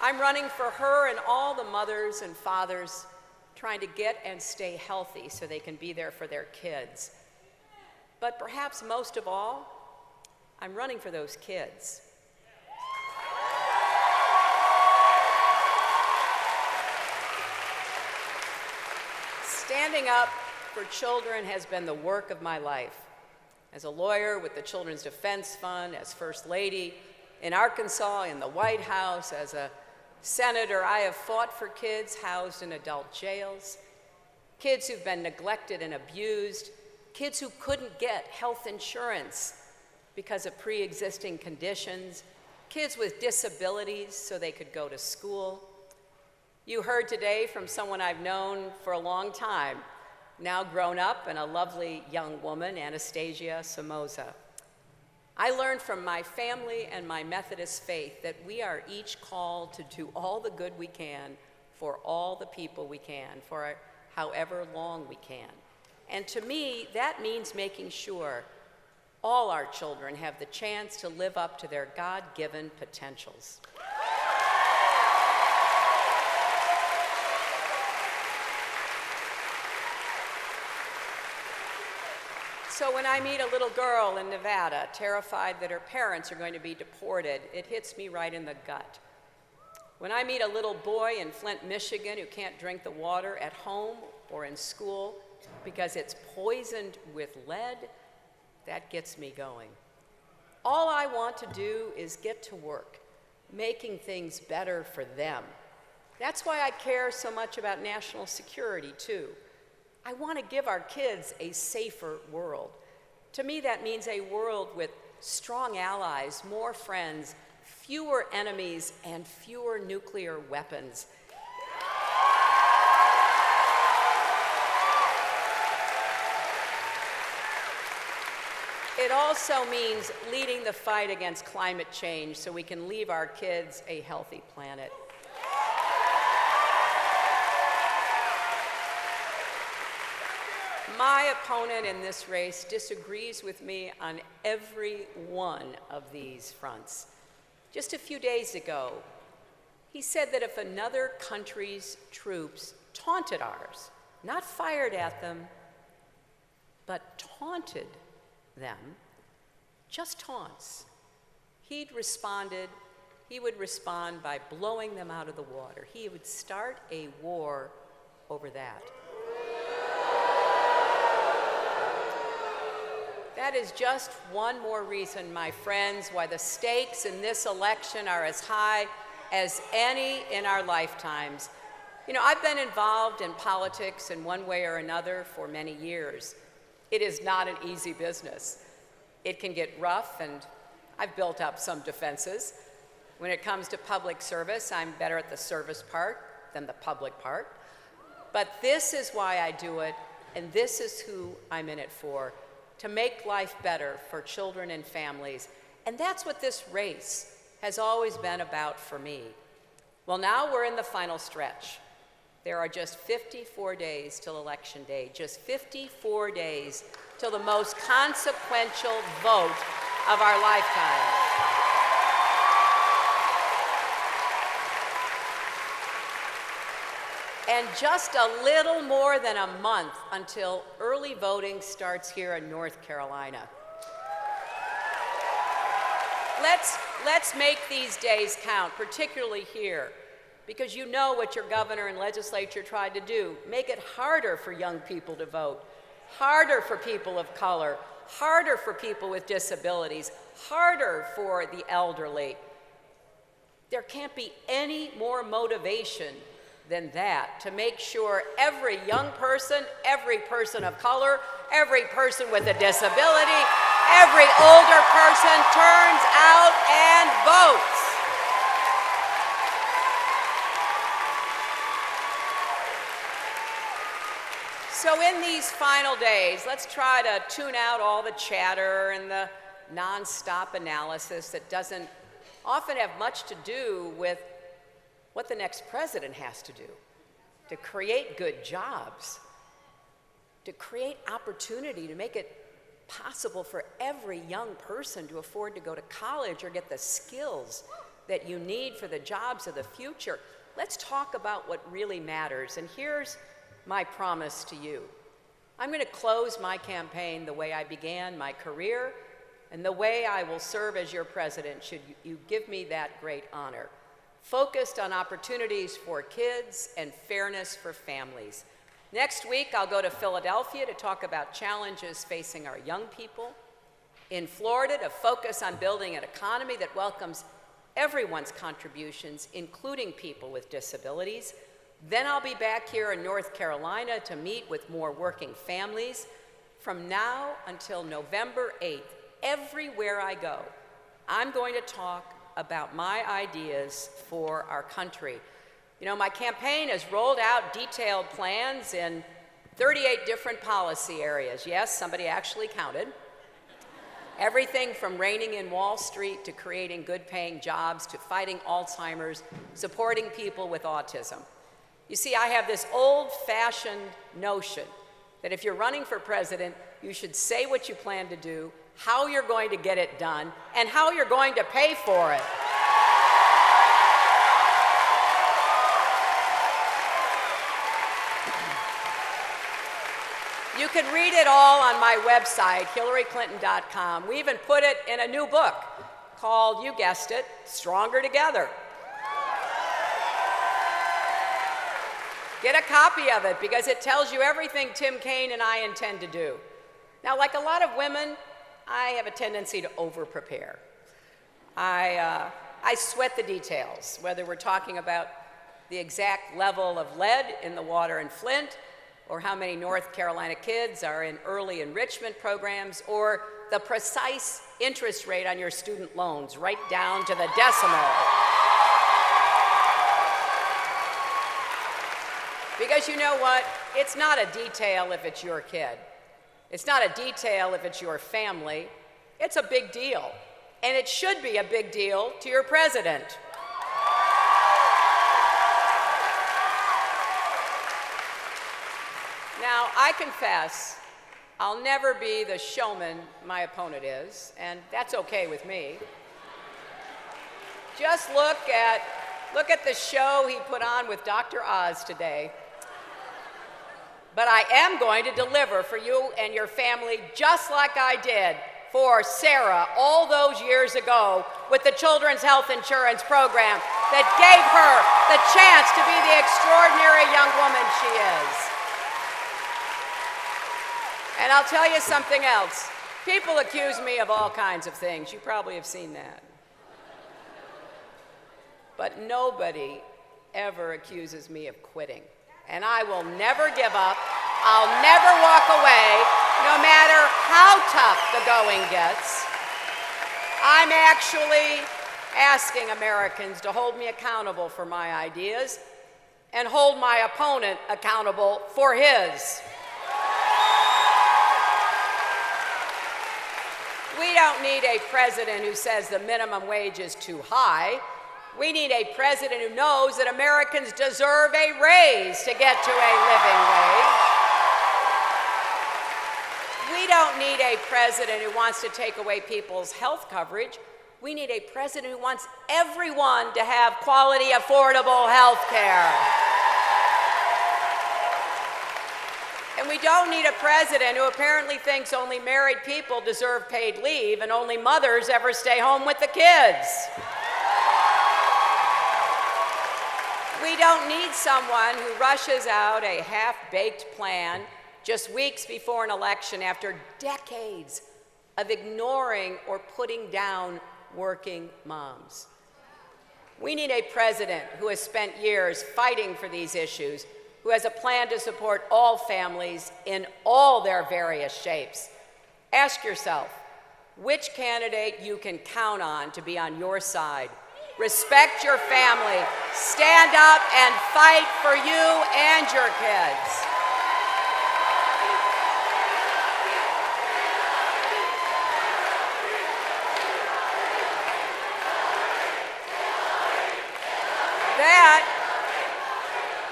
I'm running for her and all the mothers and fathers trying to get and stay healthy so they can be there for their kids. But perhaps most of all, I'm running for those kids. Standing up for children has been the work of my life. As a lawyer with the Children's Defense Fund, as First Lady in Arkansas, in the White House, as a senator, I have fought for kids housed in adult jails, kids who've been neglected and abused, kids who couldn't get health insurance because of pre-existing conditions, kids with disabilities so they could go to school. You heard today from someone I've known for a long time, now grown up and a lovely young woman, Anastasia Somoza. I learned from my family and my Methodist faith that we are each called to do all the good we can for all the people we can, for however long we can. And to me, that means making sure all our children have the chance to live up to their God-given potentials. So when I meet a little girl in Nevada, terrified that her parents are going to be deported, it hits me right in the gut. When I meet a little boy in Flint, Michigan, who can't drink the water at home or in school because it's poisoned with lead, that gets me going. All I want to do is get to work, making things better for them. That's why I care so much about national security, too. I want to give our kids a safer world. To me, that means a world with strong allies, more friends, fewer enemies, and fewer nuclear weapons. It also means leading the fight against climate change so we can leave our kids a healthy planet. My opponent in this race disagrees with me on every one of these fronts. Just a few days ago, he said that if another country's troops taunted ours, not fired at them, but taunted them, just taunts, he would respond by blowing them out of the water. He would start a war over that. That is just one more reason, my friends, why the stakes in this election are as high as any in our lifetimes. You know, I've been involved in politics in one way or another for many years. It is not an easy business. It can get rough, and I've built up some defenses. When it comes to public service, I'm better at the service part than the public part. But this is why I do it, and this is who I'm in it for, to make life better for children and families. And that's what this race has always been about for me. Well, now we're in the final stretch. There are just 54 days till Election Day, just 54 days till the most consequential vote of our lifetime. And just a little more than a month until early voting starts here in North Carolina. Let's make these days count, particularly here, because you know what your governor and legislature tried to do. Make it harder for young people to vote, harder for people of color, harder for people with disabilities, harder for the elderly. There can't be any more motivation than that to make sure every young person, every person of color, every person with a disability, every older person turns out and votes. So in these final days, let's try to tune out all the chatter and the nonstop analysis that doesn't often have much to do with what the next president has to do to create good jobs, to create opportunity, to make it possible for every young person to afford to go to college or get the skills that you need for the jobs of the future. Let's talk about what really matters. And here's my promise to you. I'm going to close my campaign the way I began my career and the way I will serve as your president should you give me that great honor. Focused on opportunities for kids and fairness for families. Next week, I'll go to Philadelphia to talk about challenges facing our young people. In Florida, to focus on building an economy that welcomes everyone's contributions, including people with disabilities. Then I'll be back here in North Carolina to meet with more working families. From now until November 8th, everywhere I go, I'm going to talk about my ideas for our country. You know, my campaign has rolled out detailed plans in 38 different policy areas. Yes, somebody actually counted. Everything from reining in Wall Street to creating good-paying jobs to fighting Alzheimer's, supporting people with autism. You see, I have this old-fashioned notion that if you're running for president, you should say what you plan to do, how you're going to get it done, and how you're going to pay for it. You can read it all on my website, HillaryClinton.com. We even put it in a new book called, you guessed it, Stronger Together. Get a copy of it because it tells you everything Tim Kaine and I intend to do. Now, like a lot of women, I have a tendency to over-prepare. I sweat the details, whether we're talking about the exact level of lead in the water in Flint, or how many North Carolina kids are in early enrichment programs, or the precise interest rate on your student loans, right down to the decimal. Because you know what? It's not a detail if it's your kid. It's not a detail if it's your family. It's a big deal. And it should be a big deal to your president. Now, I confess, I'll never be the showman my opponent is, and that's okay with me. Just look at the show he put on with Dr. Oz today. But I am going to deliver for you and your family just like I did for Sarah all those years ago with the Children's Health Insurance Program that gave her the chance to be the extraordinary young woman she is. And I'll tell you something else. People accuse me of all kinds of things. You probably have seen that. But nobody ever accuses me of quitting. And I will never give up. I'll never walk away, no matter how tough the going gets. I'm actually asking Americans to hold me accountable for my ideas and hold my opponent accountable for his. We don't need a president who says the minimum wage is too high. We need a president who knows that Americans deserve a raise to get to a living wage. We don't need a president who wants to take away people's health coverage. We need a president who wants everyone to have quality, affordable health care. And we don't need a president who apparently thinks only married people deserve paid leave and only mothers ever stay home with the kids. We don't need someone who rushes out a half-baked plan just weeks before an election after decades of ignoring or putting down working moms. We need a president who has spent years fighting for these issues, who has a plan to support all families in all their various shapes. Ask yourself which candidate you can count on to be on your side. Respect your family. Stand up and fight for you and your kids.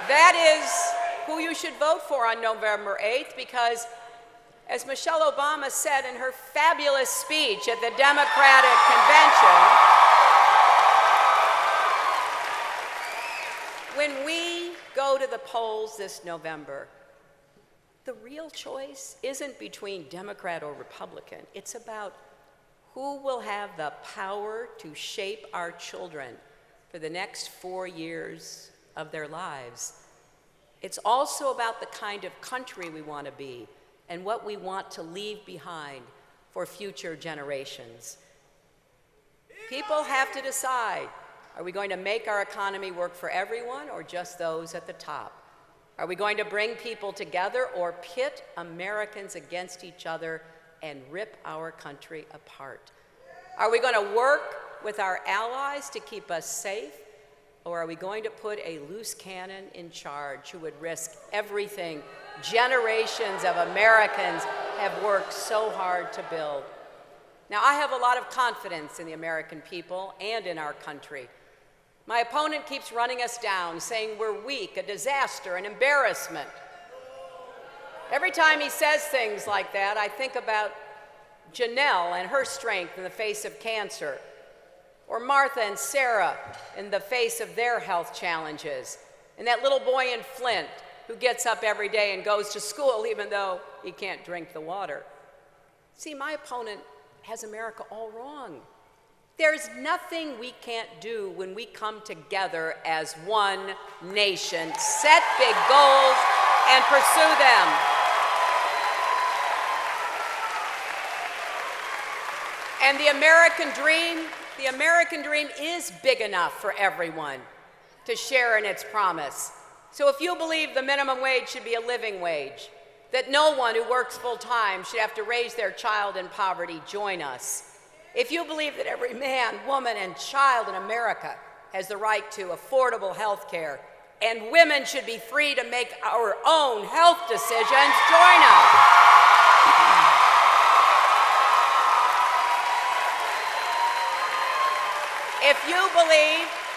That is who you should vote for on November 8th, because as Michelle Obama said in her fabulous speech at the Democratic Convention, when we go to the polls this November, the real choice isn't between Democrat or Republican. It's about who will have the power to shape our children for the next 4 years of their lives. It's also about the kind of country we want to be and what we want to leave behind for future generations. People have to decide, are we going to make our economy work for everyone or just those at the top? Are we going to bring people together or pit Americans against each other and rip our country apart? Are we going to work with our allies to keep us safe? Or are we going to put a loose cannon in charge who would risk everything generations of Americans have worked so hard to build? Now, I have a lot of confidence in the American people and in our country. My opponent keeps running us down, saying we're weak, a disaster, an embarrassment. Every time he says things like that, I think about Janelle and her strength in the face of cancer, or Martha and Sarah in the face of their health challenges, and that little boy in Flint who gets up every day and goes to school even though he can't drink the water. See, my opponent has America all wrong. There's nothing we can't do when we come together as one nation, set big goals, and pursue them. And the American dream is big enough for everyone to share in its promise. So if you believe the minimum wage should be a living wage, that no one who works full-time should have to raise their child in poverty, join us. If you believe that every man, woman, and child in America has the right to affordable health care, and women should be free to make our own health decisions, join us.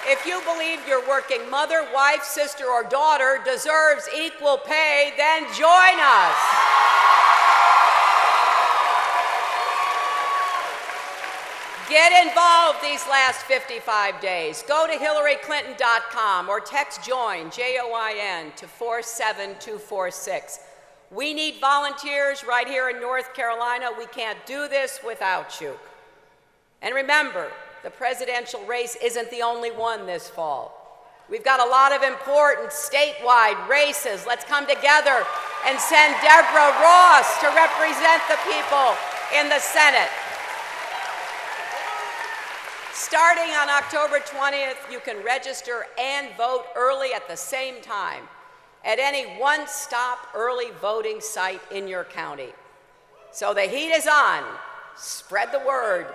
If you believe your working mother, wife, sister, or daughter deserves equal pay, then join us. Get involved these last 55 days. Go to HillaryClinton.com or text JOIN, J-O-I-N, to 47246. We need volunteers right here in North Carolina. We can't do this without you. And remember, the presidential race isn't the only one this fall. We've got a lot of important statewide races. Let's come together and send Deborah Ross to represent the people in the Senate. Starting on October 20th, you can register and vote early at the same time at any one-stop early voting site in your county. So the heat is on. Spread the word.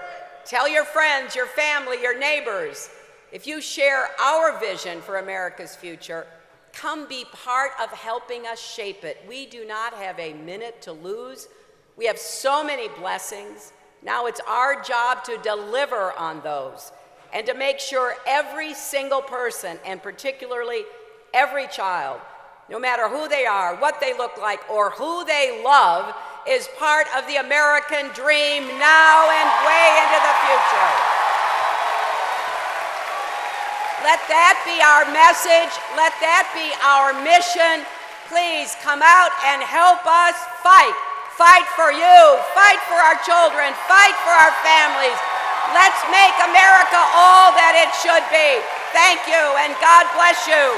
Tell your friends, your family, your neighbors. If you share our vision for America's future, come be part of helping us shape it. We do not have a minute to lose. We have so many blessings. Now it's our job to deliver on those and to make sure every single person, and particularly every child, no matter who they are, what they look like, or who they love, is part of the American dream now and way into the future. Let that be our message. Let that be our mission. Please come out and help us fight. Fight for you, fight for our children, fight for our families. Let's make America all that it should be. Thank you, and God bless you.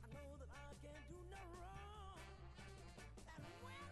I know that I can't do no wrong. And when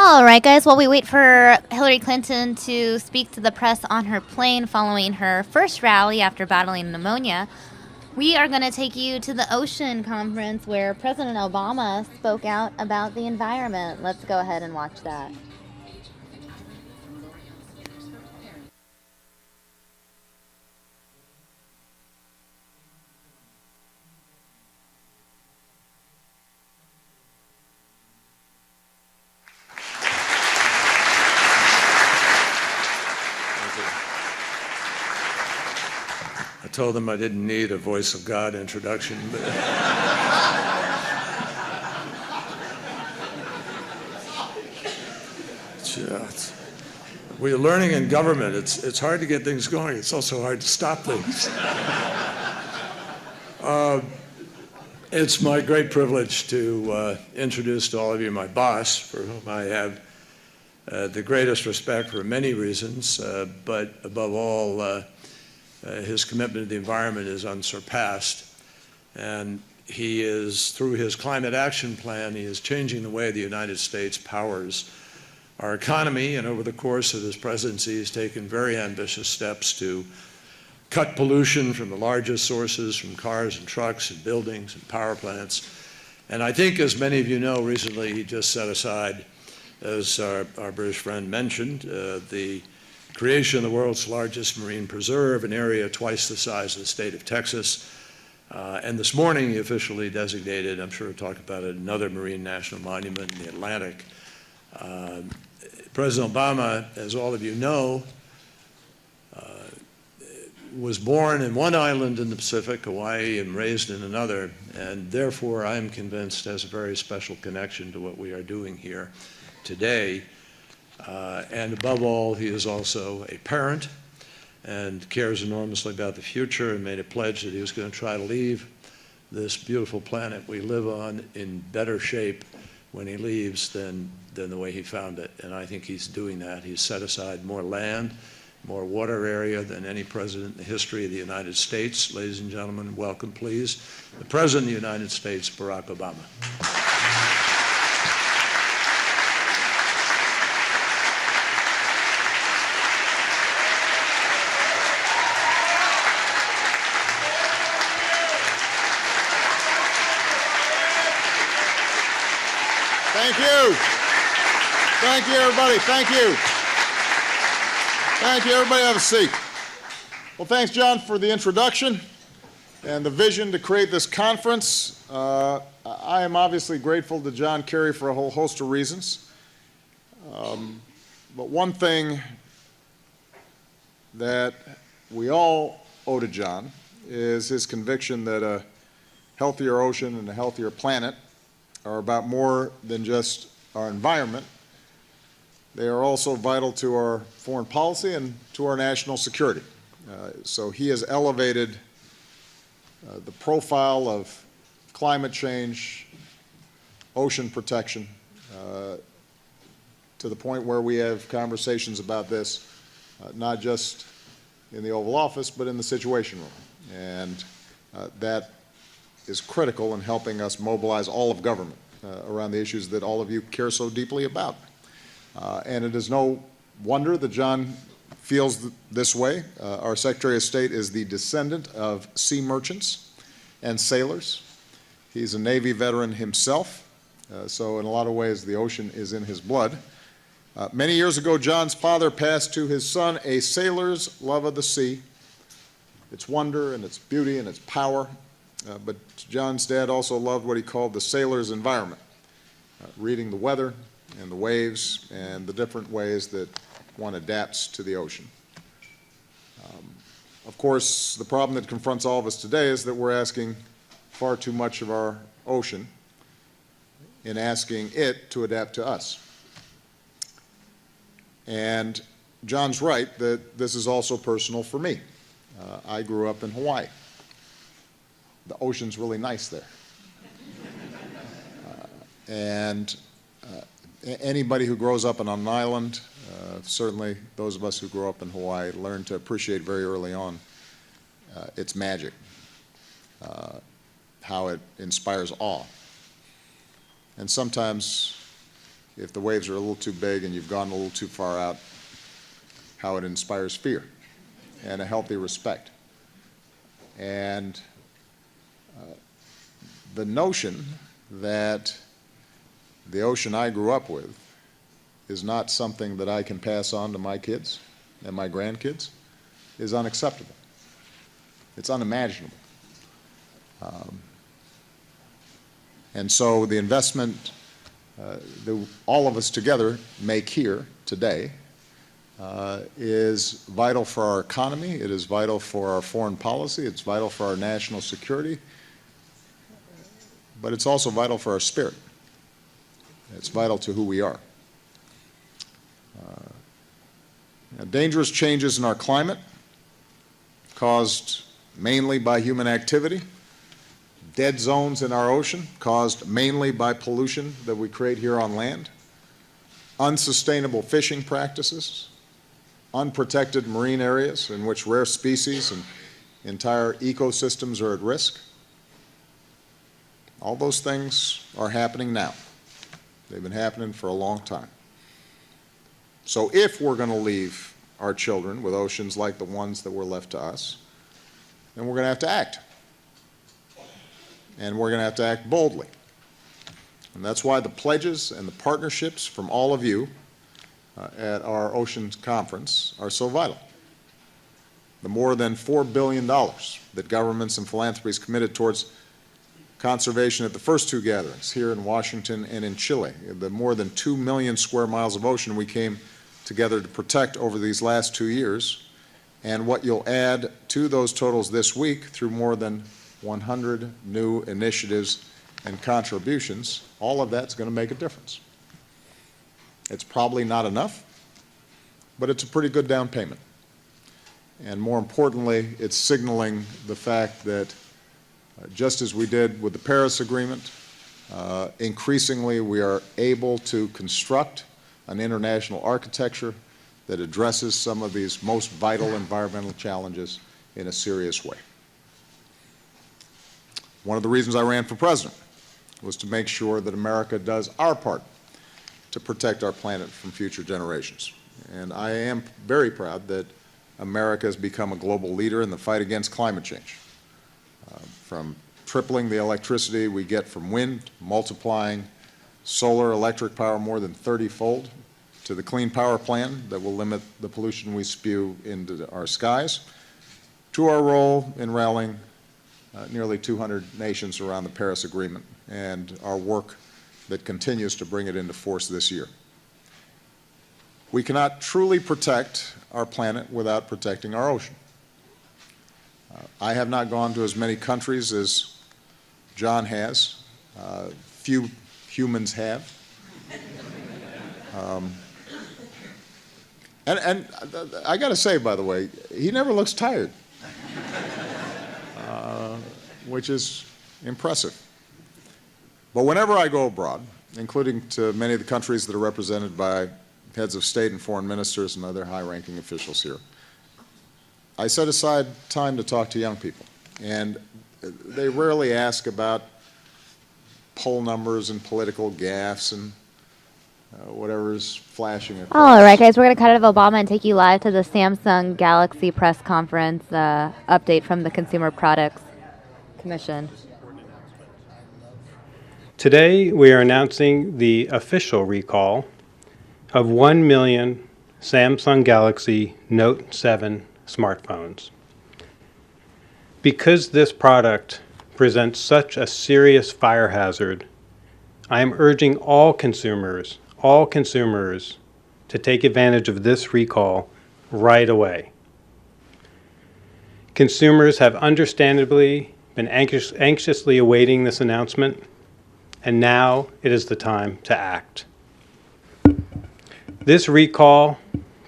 All right, guys, while we wait for Hillary Clinton to speak to the press on her plane following her first rally after battling pneumonia, we are going to take you to the Ocean Conference where President Obama spoke out about the environment. Let's go ahead and watch that. I told them I didn't need a voice of God introduction, but we're learning in government. It's hard to get things going. It's also hard to stop things. It's my great privilege to introduce to all of you my boss, for whom I have the greatest respect for many reasons, but above all, his commitment to the environment is unsurpassed. And he is, through his climate action plan, he is changing the way the United States powers our economy. And over the course of his presidency, he's taken very ambitious steps to cut pollution from the largest sources, from cars and trucks and buildings and power plants. And I think, as many of you know, recently he just set aside, as our British friend mentioned, the creation of the world's largest marine preserve, an area twice the size of the state of Texas. And this morning he officially designated, I'm sure we'll talk about it, another marine national monument in the Atlantic. President Obama, as all of you know, was born in one island in the Pacific, Hawaii, and raised in another, and therefore I'm convinced has a very special connection to what we are doing here today. And above all, he is also a parent and cares enormously about the future, and made a pledge that he was going to try to leave this beautiful planet we live on in better shape when he leaves than the way he found it. And I think he's doing that. He's set aside more land, more water area than any president in the history of the United States. Ladies and gentlemen, welcome, please, the President of the United States, Barack Obama. Thank you. Thank you, everybody. Thank you. Thank you, everybody. Have a seat. Well, thanks, John, for the introduction and the vision to create this conference. I am obviously grateful to John Kerry for a whole host of reasons. But one thing that we all owe to John is his conviction that a healthier ocean and a healthier planet are about more than just our environment. They are also vital to our foreign policy and to our national security. So he has elevated the profile of climate change, ocean protection, to the point where we have conversations about this, not just in the Oval Office, but in the Situation Room. And that is critical in helping us mobilize all of government around the issues that all of you care so deeply about. And it is no wonder that John feels this way. Our Secretary of State is the descendant of sea merchants and sailors. He's a Navy veteran himself, so in a lot of ways the ocean is in his blood. Many years ago, John's father passed to his son a sailor's love of the sea, its wonder and its beauty and its power. But John's dad also loved what he called the sailor's environment, reading the weather and the waves and the different ways that one adapts to the ocean. Of course, the problem that confronts all of us today is that we're asking far too much of our ocean in asking it to adapt to us. And John's right that this is also personal for me. I grew up in Hawaii. The ocean's really nice there. Anybody who grows up on an island, certainly those of us who grow up in Hawaii, learn to appreciate very early on its magic, how it inspires awe. And sometimes if the waves are a little too big and you've gone a little too far out, how it inspires fear and a healthy respect. And the notion that the ocean I grew up with is not something that I can pass on to my kids and my grandkids is unacceptable. It's unimaginable. And so the investment that all of us together make here today is vital for our economy, it is vital for our foreign policy, it's vital for our national security, but it's also vital for our spirit. It's vital to who we are. Dangerous changes in our climate, caused mainly by human activity, dead zones in our ocean, caused mainly by pollution that we create here on land, unsustainable fishing practices, unprotected marine areas in which rare species and entire ecosystems are at risk. All those things are happening now. They've been happening for a long time. So if we're going to leave our children with oceans like the ones that were left to us, then we're going to have to act. And we're going to have to act boldly. And that's why the pledges and the partnerships from all of you at our Oceans Conference are so vital. The more than $4 billion that governments and philanthropies committed towards conservation at the first two gatherings, here in Washington and in Chile, the more than 2 million square miles of ocean we came together to protect over these last 2 years, and what you'll add to those totals this week through more than 100 new initiatives and contributions, all of that's going to make a difference. It's probably not enough, but it's a pretty good down payment. And more importantly, it's signaling the fact that just as we did with the Paris Agreement, increasingly we are able to construct an international architecture that addresses some of these most vital environmental challenges in a serious way. One of the reasons I ran for president was to make sure that America does our part to protect our planet from future generations. And I am very proud that America has become a global leader in the fight against climate change. From tripling the electricity we get from wind, multiplying solar electric power more than 30-fold, to the Clean Power Plan that will limit the pollution we spew into our skies, to our role in rallying nearly 200 nations around the Paris Agreement and our work that continues to bring it into force this year. We cannot truly protect our planet without protecting our ocean. I have not gone to as many countries as John has. Few humans have. And I got to say, by the way, he never looks tired, which is impressive. But whenever I go abroad, including to many of the countries that are represented by heads of state and foreign ministers and other high-ranking officials here, I set aside time to talk to young people. And they rarely ask about poll numbers and political gaffes and whatever's flashing across. All right, guys, we're going to cut out of Obama and take you live to the Samsung Galaxy press conference update from the Consumer Products Commission. Today, we are announcing the official recall of 1 million Samsung Galaxy Note 7 smartphones. Because this product presents such a serious fire hazard, I am urging all consumers to take advantage of this recall right away. Consumers have understandably been anxiously awaiting this announcement, and now it is the time to act. This recall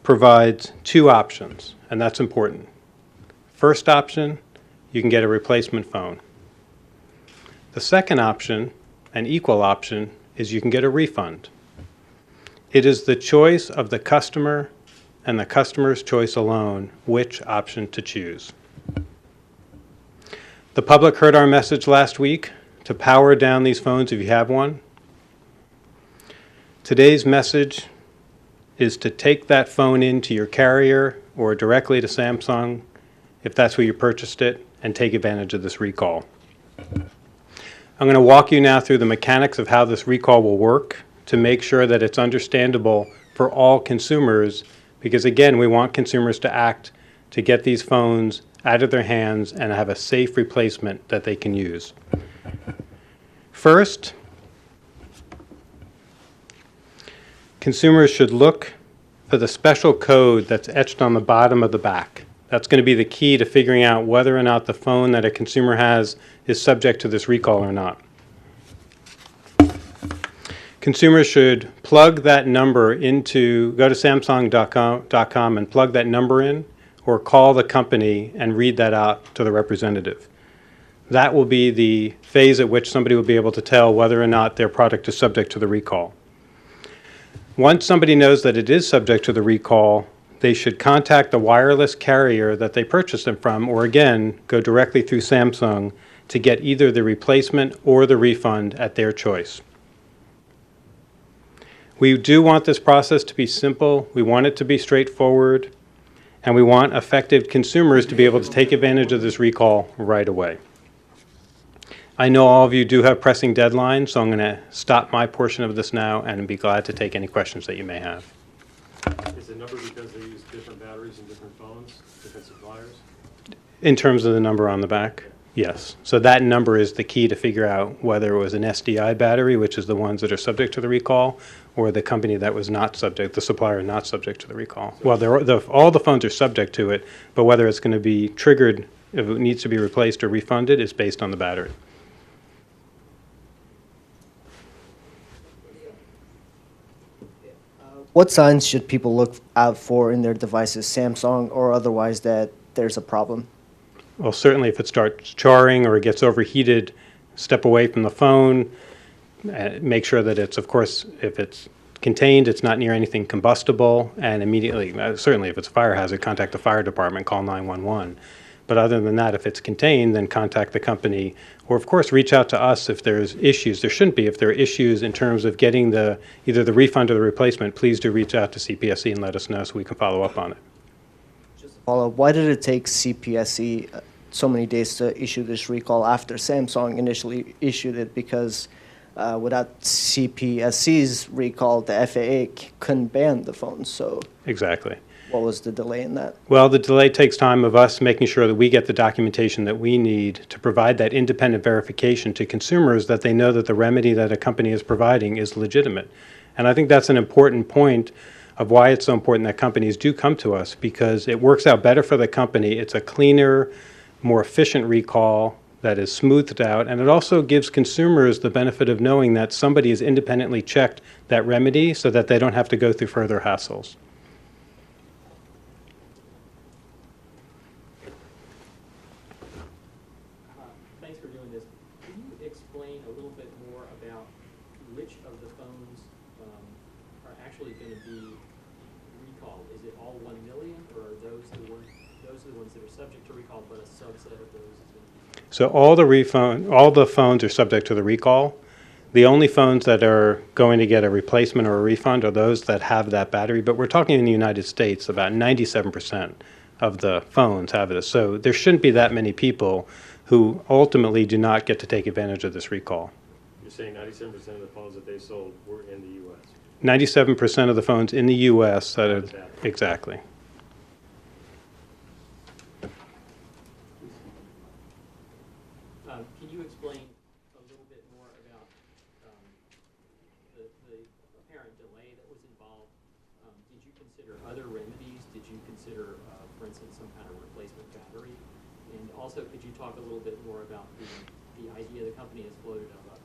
provides two options, and that's important. First option, you can get a replacement phone. The second option, an equal option, is you can get a refund. It is the choice of the customer and the customer's choice alone which option to choose. The public heard our message last week to power down these phones if you have one. Today's message is to take that phone into your carrier or directly to Samsung, if that's where you purchased it, and take advantage of this recall. I'm going to walk you now through the mechanics of how this recall will work to make sure that it's understandable for all consumers, because again, we want consumers to act to get these phones out of their hands and have a safe replacement that they can use. First, consumers should look for the special code that's etched on the bottom of the back. That's going to be the key to figuring out whether or not the phone that a consumer has is subject to this recall or not. Consumers should plug that number into, go to Samsung.com and plug that number in, or call the company and read that out to the representative. That will be the phase at which somebody will be able to tell whether or not their product is subject to the recall. Once somebody knows that it is subject to the recall, they should contact the wireless carrier that they purchased them from, or again, go directly through Samsung to get either the replacement or the refund at their choice. We do want this process to be simple, we want it to be straightforward, and we want affected consumers to be able to take advantage of this recall right away. I know all of you do have pressing deadlines, so I'm going to stop my portion of this now and be glad to take any questions that you may have. Is the number because they use different batteries in different phones, different suppliers? In terms of the number on the back, yes. So that number is the key to figure out whether it was an SDI battery, which is the ones that are subject to the recall, or the company that was not subject, the supplier not subject to the recall. Well, all the phones are subject to it, but whether it's going to be triggered, if it needs to be replaced or refunded, is based on the battery. What signs should people look out for in their devices, Samsung or otherwise, that there's a problem? Well, certainly if it starts charring or it gets overheated, step away from the phone. Make sure that it's, of course, if it's contained, it's not near anything combustible, and immediately, certainly if it's a fire hazard, contact the fire department, call 911. But other than that, if it's contained, then contact the company, or of course reach out to us if there's issues. There shouldn't be. If there are issues in terms of getting either the refund or the replacement, please do reach out to CPSC and let us know so we can follow up on it. Follow. Why did it take CPSC so many days to issue this recall after Samsung initially issued it? Because without CPSC's recall, the FAA couldn't ban the phone. So exactly. What was the delay in that? Well, the delay takes time of us making sure that we get the documentation that we need to provide that independent verification to consumers that they know that the remedy that a company is providing is legitimate. And I think that's an important point of why it's so important that companies do come to us, because it works out better for the company. It's a cleaner, more efficient recall that is smoothed out, and it also gives consumers the benefit of knowing that somebody has independently checked that remedy so that they don't have to go through further hassles. Thanks for doing this. Can you explain a little bit more about which of the phones are actually going to be recalled? Is it all 1 million, or are those the ones that are subject to recall, but a subset of those is going to be? So all the phones are subject to the recall. The only phones that are going to get a replacement or a refund are those that have that battery. But we're talking in the United States, about 97% of the phones have this. So there shouldn't be that many people who ultimately do not get to take advantage of this recall. You're saying 97% of the phones that they sold were in the U.S.? 97% of the phones in the U.S. that are, exactly. Can you explain a little bit more about the apparent delay that was involved? Did you consider other remedies? Did you consider, for instance, some kind of replacement battery? And also, could you talk a little bit more about the idea the company has floated of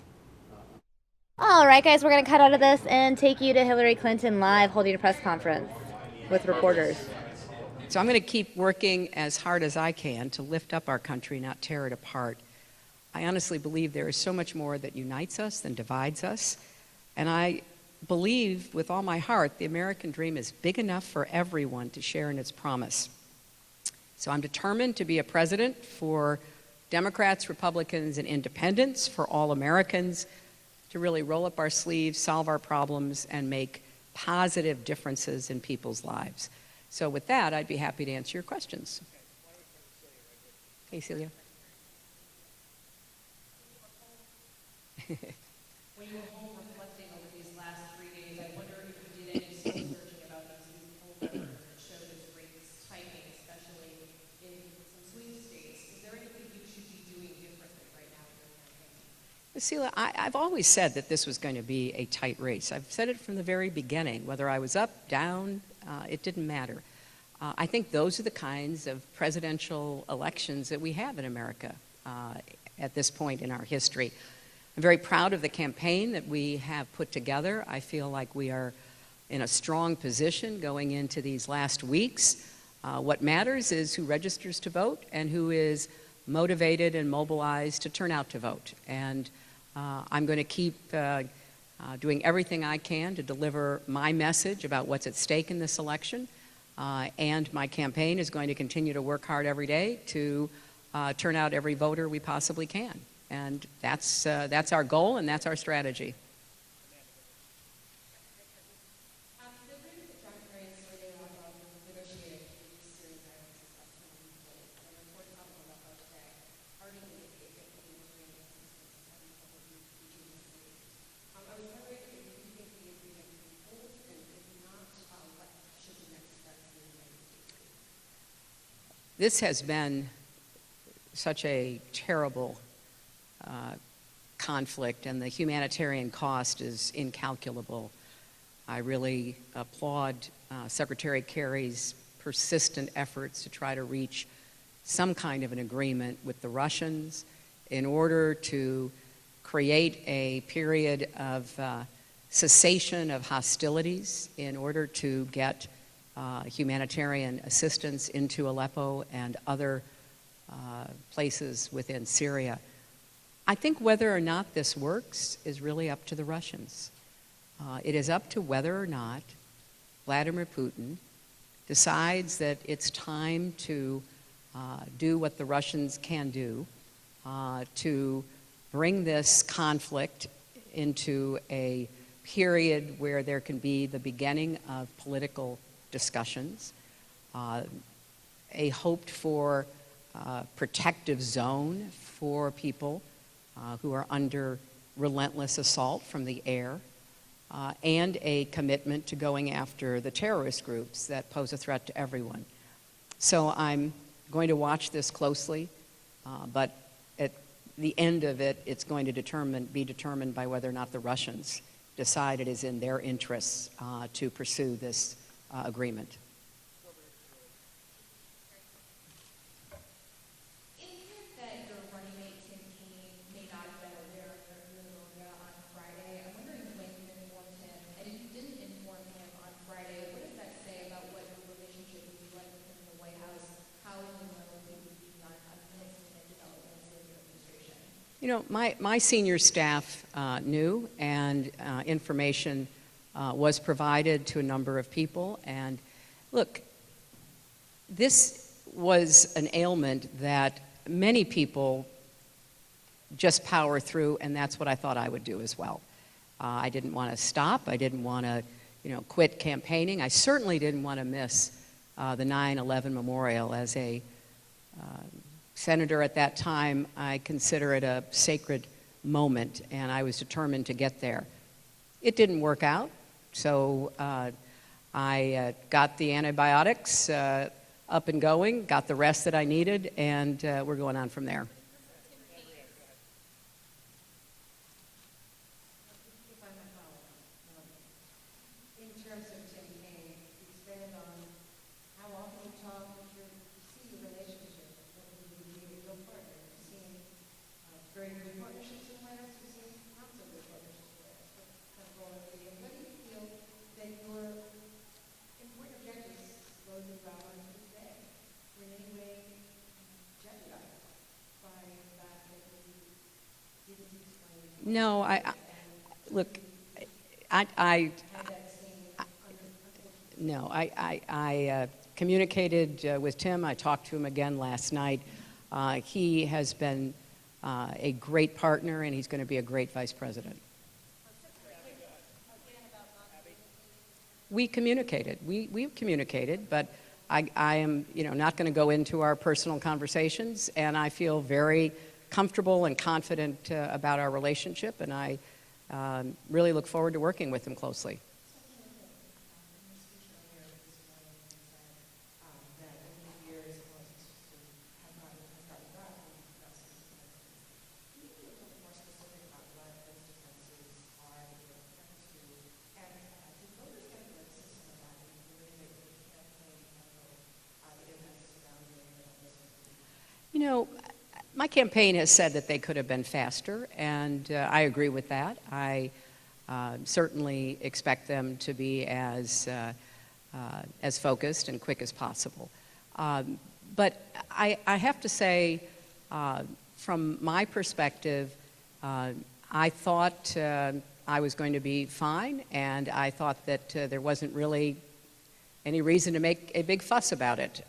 All right, guys, we're going to cut out of this and take you to Hillary Clinton live holding a press conference with reporters. So I'm going to keep working as hard as I can to lift up our country, not tear it apart. I honestly believe there is so much more that unites us than divides us. And I believe with all my heart the American dream is big enough for everyone to share in its promise. So I'm determined to be a president for Democrats, Republicans, and independents, for all Americans, to really roll up our sleeves, solve our problems, and make positive differences in people's lives. So with that, I'd be happy to answer your questions. Okay, Celia. When you were home reflecting over these last 3 days, I wonder if you did any soul searching about these poll numbers that show this rate spiking, especially in some swing states. Is there anything you should be doing differently right now in your campaign? Celia, I've always said that this was going to be a tight race. I've said it from the very beginning, whether I was up, down, it didn't matter. I think those are the kinds of presidential elections that we have in America at this point in our history. I'm very proud of the campaign that we have put together. I feel like we are in a strong position going into these last weeks. What matters is who registers to vote and who is motivated and mobilized to turn out to vote. And I'm going to keep doing everything I can to deliver my message about what's at stake in this election. And my campaign is going to continue to work hard every day to turn out every voter we possibly can. And that's our goal and that's our strategy. This has been such a terrible conflict, and the humanitarian cost is incalculable. I really applaud Secretary Kerry's persistent efforts to try to reach some kind of an agreement with the Russians in order to create a period of cessation of hostilities, in order to get humanitarian assistance into Aleppo and other places within Syria. I think whether or not this works is really up to the Russians. It is up to whether or not Vladimir Putin decides that it's time to do what the Russians can do to bring this conflict into a period where there can be the beginning of political discussions, a hoped-for protective zone for people who are under relentless assault from the air, and a commitment to going after the terrorist groups that pose a threat to everyone. So I'm going to watch this closely, but at the end of it, it's going to be determined by whether or not the Russians decide it is in their interests to pursue this agreement. You know, my senior staff knew, and information was provided to a number of people. And look, this was an ailment that many people just power through, and that's what I thought I would do as well. I didn't want to stop. I didn't want to, quit campaigning. I certainly didn't want to miss the 9/11 memorial. As a senator at that time, I consider it a sacred moment, and I was determined to get there. It didn't work out, so I got the antibiotics up and going, got the rest that I needed, and we're going on from there. No, look, I communicated with Tim. I talked to him again last night. He has been a great partner, and he's going to be a great vice president. we communicated. We've communicated, but I am, not going to go into our personal conversations, and I feel very comfortable and confident about our relationship, and I really look forward to working with him closely. My campaign has said that they could have been faster, and I agree with that. I certainly expect them to be as focused and quick as possible. But I have to say, from my perspective, I thought I was going to be fine, and I thought that there wasn't really any reason to make a big fuss about it.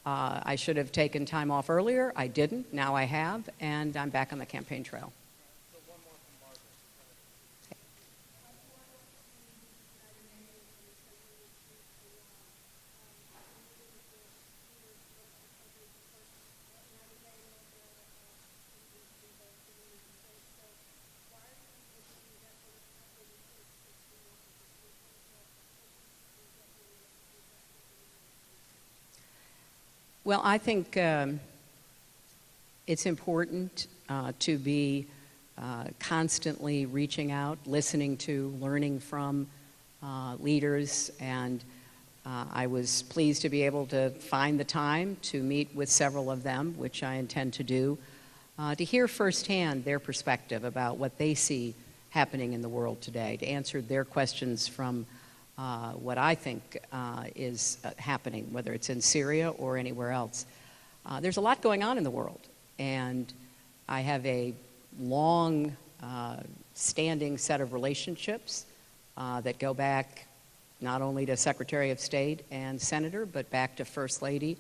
I should have taken time off earlier. I didn't. Now I have, and I'm back on the campaign trail. Well, I think it's important to be constantly reaching out, listening to, learning from leaders, and I was pleased to be able to find the time to meet with several of them, which I intend to do, to hear firsthand their perspective about what they see happening in the world today, to answer their questions from what I think is happening, whether it's in Syria or anywhere else. There's a lot going on in the world, and I have a long standing set of relationships that go back not only to Secretary of State and Senator, but back to First Lady.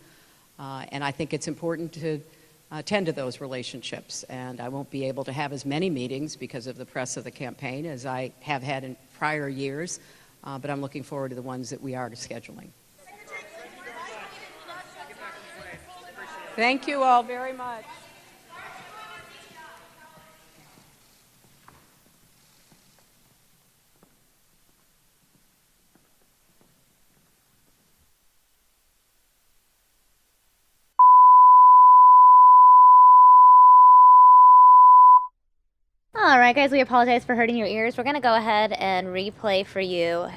And I think it's important to tend to those relationships. And I won't be able to have as many meetings because of the press of the campaign as I have had in prior years. But I'm looking forward to the ones that we are scheduling. Thank you all very much. All right, guys, we apologize for hurting your ears. We're going to go ahead and replay for you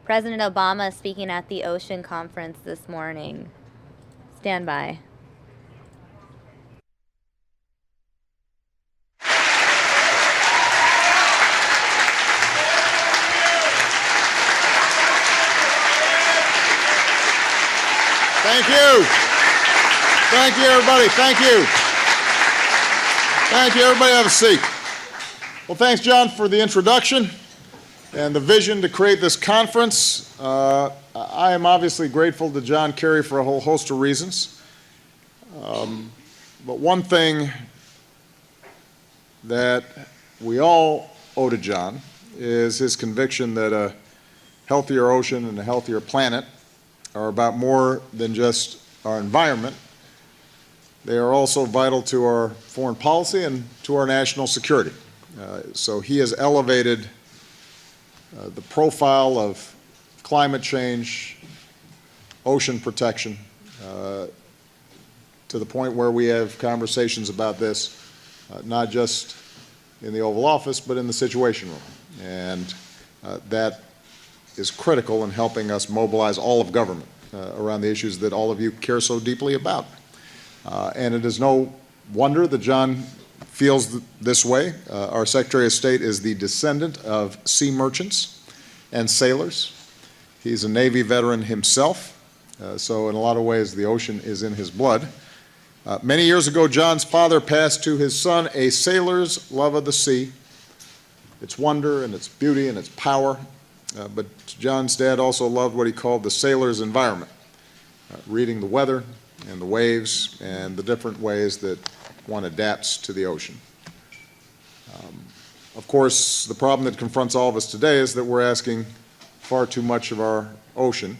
President Obama speaking at the Ocean Conference this morning. Stand by. Thank you. Thank you, everybody. Thank you. Thank you, everybody. Have a seat. Well, thanks, John, for the introduction and the vision to create this conference. I am obviously grateful to John Kerry for a whole host of reasons. But one thing that we all owe to John is his conviction that a healthier ocean and a healthier planet are about more than just our environment. They are also vital to our foreign policy and to our national security. So he has elevated the profile of climate change, ocean protection, to the point where we have conversations about this, not just in the Oval Office, but in the Situation Room. And that is critical in helping us mobilize all of government around the issues that all of you care so deeply about. And it is no wonder that John feels this way. Our Secretary of State is the descendant of sea merchants and sailors. He's a Navy veteran himself, so in a lot of ways the ocean is in his blood. Many years ago, John's father passed to his son a sailor's love of the sea, its wonder and its beauty and its power. But John's dad also loved what he called the sailor's environment, reading the weather and the waves and the different ways that one adapts to the ocean. Of course, the problem that confronts all of us today is that we're asking far too much of our ocean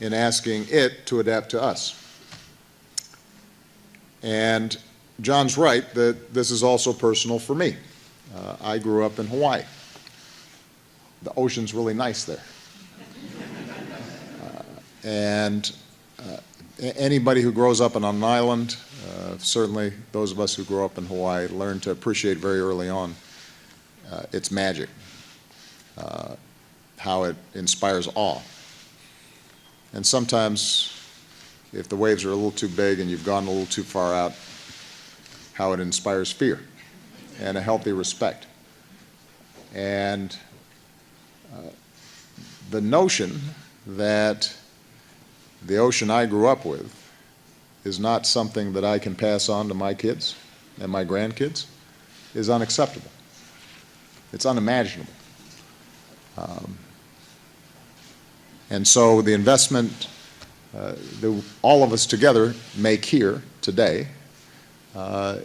in asking it to adapt to us. And John's right that this is also personal for me. I grew up in Hawaii. The ocean's really nice there. Anybody who grows up on an island, certainly those of us who grow up in Hawaii, learn to appreciate very early on its magic, how it inspires awe. And sometimes, if the waves are a little too big and you've gone a little too far out, how it inspires fear and a healthy respect. And the notion that the ocean I grew up with is not something that I can pass on to my kids and my grandkids is unacceptable. It's unimaginable. And so the investment that all of us together make here today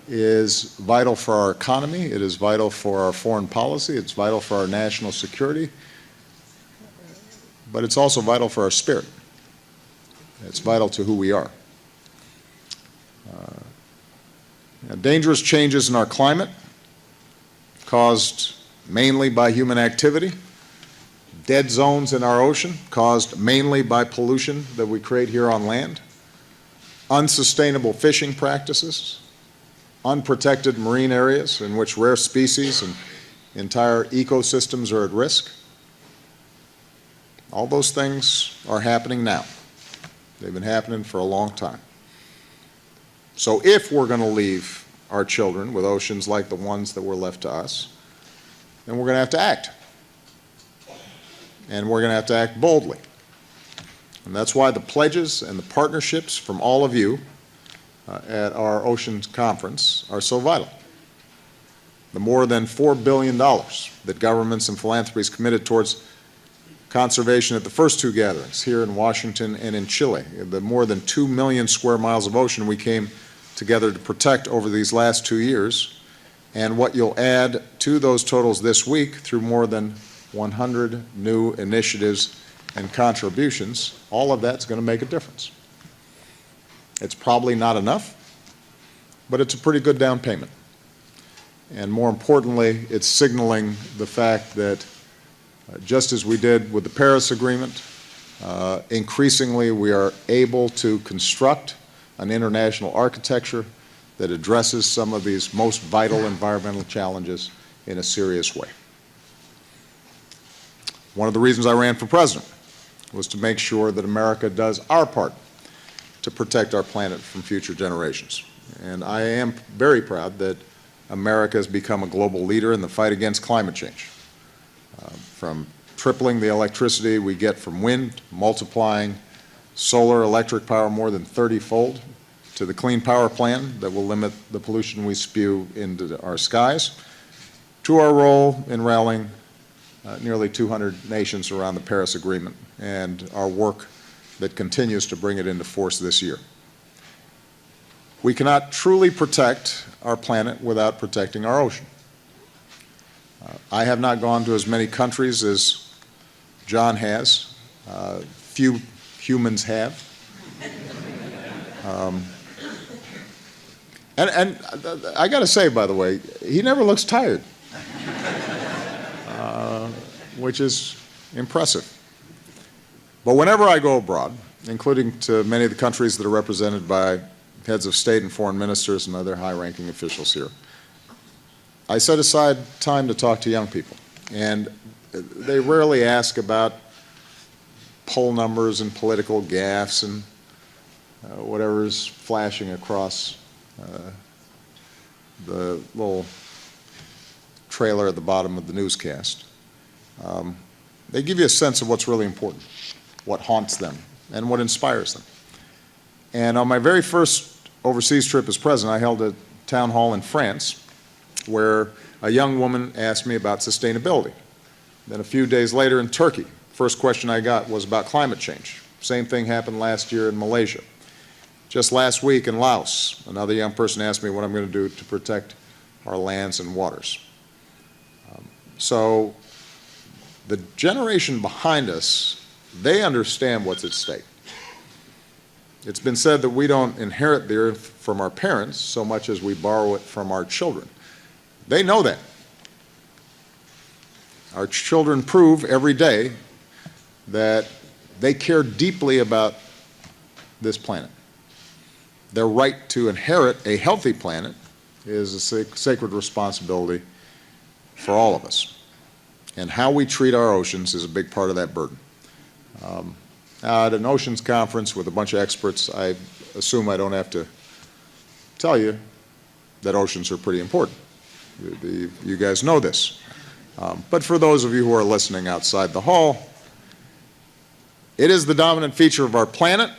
is vital for our economy, it is vital for our foreign policy, it's vital for our national security, but it's also vital for our spirit. It's vital to who we are. Dangerous changes in our climate, caused mainly by human activity, dead zones in our ocean, caused mainly by pollution that we create here on land, unsustainable fishing practices, unprotected marine areas in which rare species and entire ecosystems are at risk. All those things are happening now. They've been happening for a long time. So if we're going to leave our children with oceans like the ones that were left to us, then we're going to have to act. And we're going to have to act boldly. And that's why the pledges and the partnerships from all of you at our Oceans Conference are so vital. The more than $4 billion that governments and philanthropies committed towards conservation at the first two gatherings here in Washington and in Chile, the more than 2 million square miles of ocean we came together to protect over these last 2 years, and what you'll add to those totals this week through more than 100 new initiatives and contributions, all of that's going to make a difference. It's probably not enough, but it's a pretty good down payment. And more importantly, it's signaling the fact that just as we did with the Paris Agreement, increasingly we are able to construct an international architecture that addresses some of these most vital environmental challenges in a serious way. One of the reasons I ran for president was to make sure that America does our part to protect our planet from future generations. And I am very proud that America has become a global leader in the fight against climate change. From tripling the electricity we get from wind, multiplying solar electric power more than 30-fold, to the clean power plan that will limit the pollution we spew into our skies, to our role in rallying nearly 200 nations around the Paris Agreement and our work that continues to bring it into force this year. We cannot truly protect our planet without protecting our ocean. I have not gone to as many countries as John has. Few humans have. And I got to say, by the way, he never looks tired, which is impressive. But whenever I go abroad, including to many of the countries that are represented by heads of state and foreign ministers and other high-ranking officials here, I set aside time to talk to young people. And they rarely ask about poll numbers and political gaffes and whatever's flashing across the little trailer at the bottom of the newscast. They give you a sense of what's really important, what haunts them, and what inspires them. And on my very first overseas trip as president, I held a town hall in France where a young woman asked me about sustainability. Then a few days later in Turkey, first question I got was about climate change. Same thing happened last year in Malaysia. Just last week in Laos, another young person asked me what I'm going to do to protect our lands and waters. So The generation behind us, they understand what's at stake. It's been said that we don't inherit the earth from our parents so much as we borrow it from our children. They know that. Our children prove every day that they care deeply about this planet. Their right to inherit a healthy planet is a sacred responsibility for all of us. And how we treat our oceans is a big part of that burden. At an oceans conference with a bunch of experts, I assume I don't have to tell you that oceans are pretty important. You guys know this. But for those of you who are listening outside the hall, it is the dominant feature of our planet.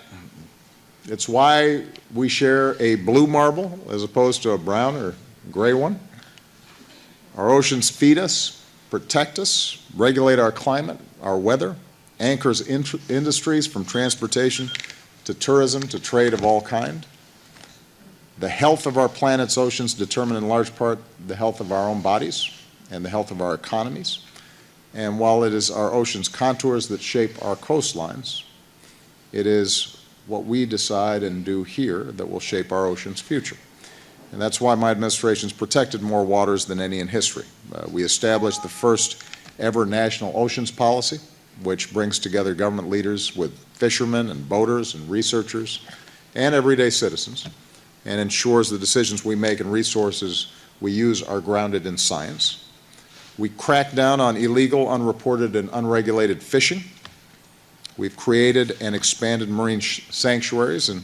It's why we share a blue marble as opposed to a brown or gray one. Our oceans feed us, protect us, regulate our climate, our weather, anchors industries from transportation to tourism to trade of all kind. The health of our planet's oceans determine in large part the health of our own bodies and the health of our economies. And while it is our ocean's contours that shape our coastlines, it is what we decide and do here that will shape our ocean's future. And that's why my administration's protected more waters than any in history. We established the first ever national oceans policy, which brings together government leaders with fishermen and boaters and researchers and everyday citizens, and ensures the decisions we make and resources we use are grounded in science. We crack down on illegal, unreported, and unregulated fishing. We've created and expanded marine sanctuaries, and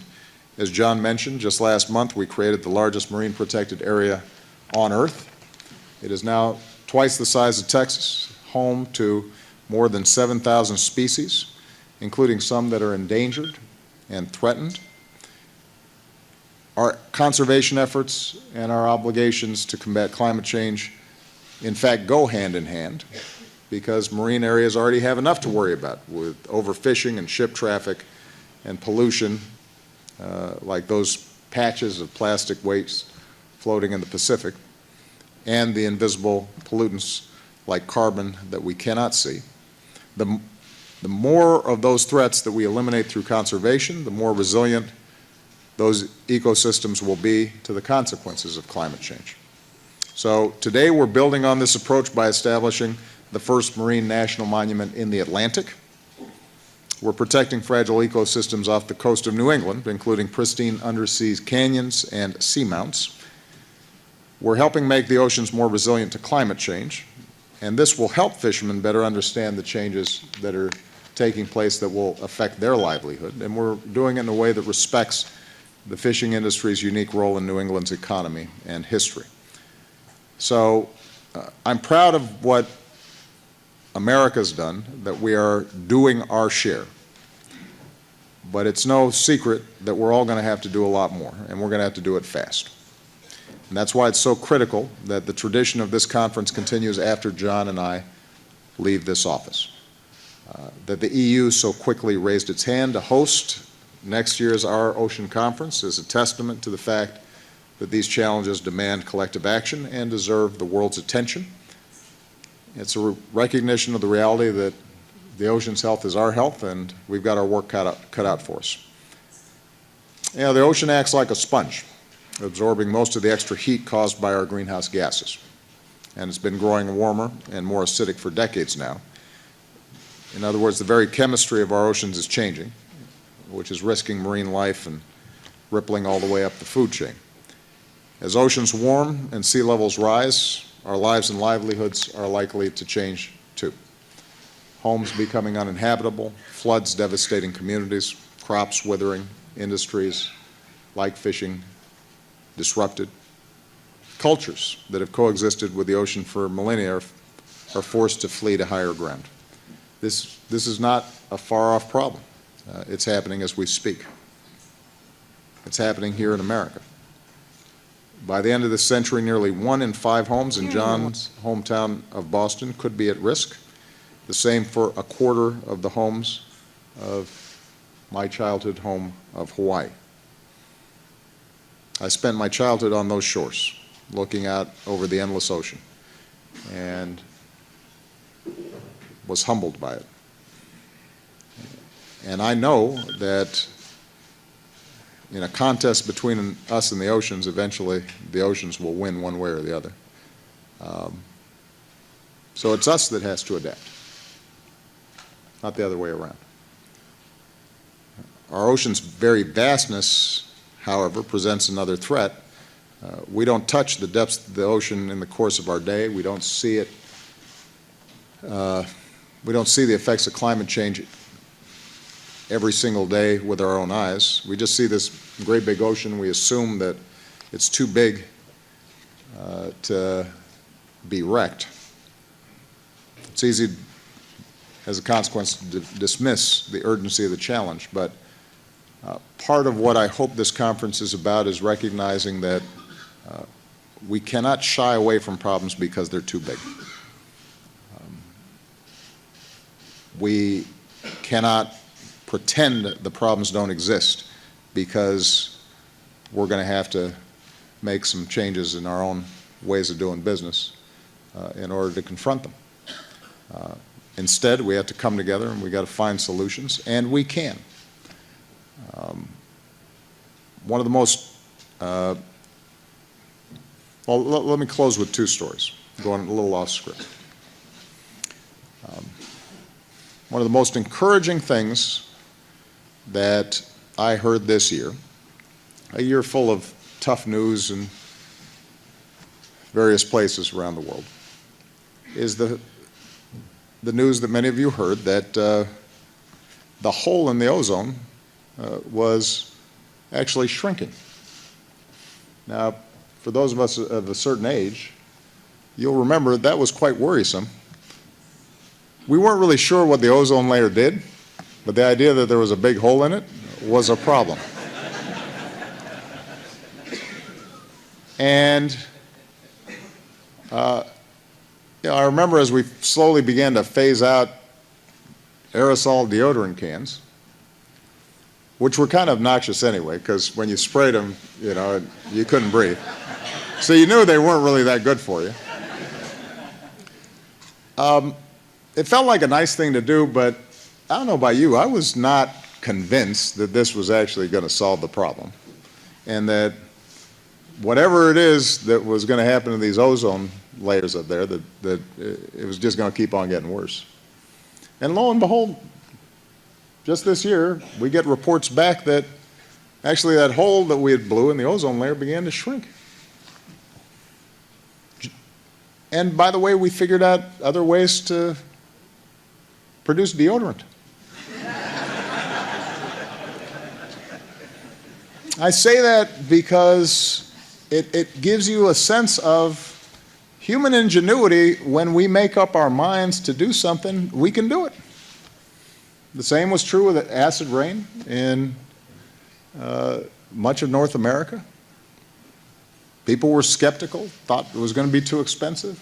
as John mentioned, just last month we created the largest marine protected area on Earth. It is now twice the size of Texas, home to more than 7,000 species, including some that are endangered and threatened. Our conservation efforts and our obligations to combat climate change, in fact, go hand in hand, because marine areas already have enough to worry about with overfishing and ship traffic and pollution, like those patches of plastic waste floating in the Pacific, and the invisible pollutants like carbon that we cannot see. The more of those threats that we eliminate through conservation, the more resilient those ecosystems will be to the consequences of climate change. So today we're building on this approach by establishing the first marine national monument in the Atlantic. We're protecting fragile ecosystems off the coast of New England, including pristine undersea canyons and seamounts. We're helping make the oceans more resilient to climate change, and this will help fishermen better understand the changes that are taking place that will affect their livelihood, and we're doing it in a way that respects the fishing industry's unique role in New England's economy and history. So I'm proud of what America's done, that we are doing our share. But it's no secret that we're all going to have to do a lot more, and we're going to have to do it fast. And that's why it's so critical that the tradition of this conference continues after John and I leave this office. That the EU so quickly raised its hand to host next year's Our Ocean Conference is a testament to the fact that these challenges demand collective action and deserve the world's attention. It's a recognition of the reality that the ocean's health is our health, and we've got our work cut out for us. You know, the ocean acts like a sponge, absorbing most of the extra heat caused by our greenhouse gases. And it's been growing warmer and more acidic for decades now. In other words, the very chemistry of our oceans is changing, which is risking marine life and rippling all the way up the food chain. As oceans warm and sea levels rise, our lives and livelihoods are likely to change too. Homes becoming uninhabitable, floods devastating communities, crops withering, industries like fishing disrupted. Cultures that have coexisted with the ocean for millennia are forced to flee to higher ground. This is not a far-off problem. It's happening as we speak. It's happening here in America. By the end of this century, nearly 1 in 5 homes in John's hometown of Boston could be at risk. The same for a quarter of the homes of my childhood home of Hawaii. I spent my childhood on those shores, looking out over the endless ocean. And was humbled by it. And I know that in a contest between us and the oceans, eventually the oceans will win one way or the other. So it's us that has to adapt, not the other way around. Our ocean's very vastness, however, presents another threat. We don't touch the depths of the ocean in the course of our day. We don't see it. We don't see the effects of climate change every single day with our own eyes. We just see this great big ocean. We assume that it's too big to be wrecked. It's easy, as a consequence, to dismiss the urgency of the challenge, but part of what I hope this conference is about is recognizing that we cannot shy away from problems because they're too big. We cannot pretend the problems don't exist because we're going to have to make some changes in our own ways of doing business in order to confront them. Instead, we have to come together and we got to find solutions, and we can. One of the most, well, let me close with two stories, going a little off script. One of the most encouraging things that I heard this year, a year full of tough news in various places around the world, is the news that many of you heard that the hole in the ozone was actually shrinking. Now, for those of us of a certain age, you'll remember that was quite worrisome. We weren't really sure what the ozone layer did, but the idea that there was a big hole in it was a problem. And I remember as we slowly began to phase out aerosol deodorant cans, which were kind of obnoxious anyway, because when you sprayed them, you couldn't breathe. So you knew they weren't really that good for you. It felt like a nice thing to do, but I don't know about you, I was not convinced that this was actually going to solve the problem, and that whatever it is that was going to happen to these ozone layers up there, that it was just going to keep on getting worse. And lo and behold, just this year, we get reports back that actually that hole that we had blew in the ozone layer began to shrink. And by the way, we figured out other ways to produce deodorant. I say that because it gives you a sense of human ingenuity. When we make up our minds to do something, we can do it. The same was true with acid rain in much of North America. People were skeptical, thought it was going to be too expensive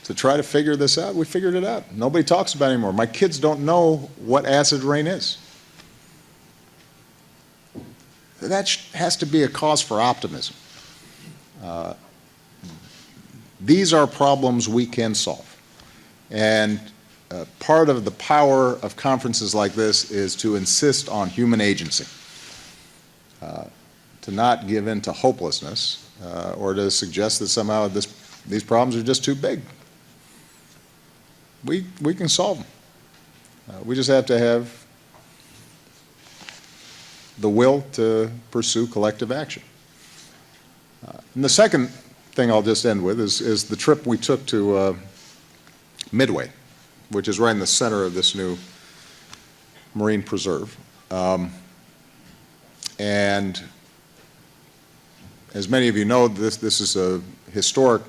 to try to figure this out. We figured it out. Nobody talks about it anymore. My kids don't know what acid rain is. That has to be a cause for optimism. These are problems we can solve. And part of the power of conferences like this is to insist on human agency, to not give in to hopelessness or to suggest that somehow these problems are just too big. We can solve them. We just have to have the will to pursue collective action. And the second thing I'll just end with is the trip we took to Midway, which is right in the center of this new marine preserve. And as many of you know, this is a historic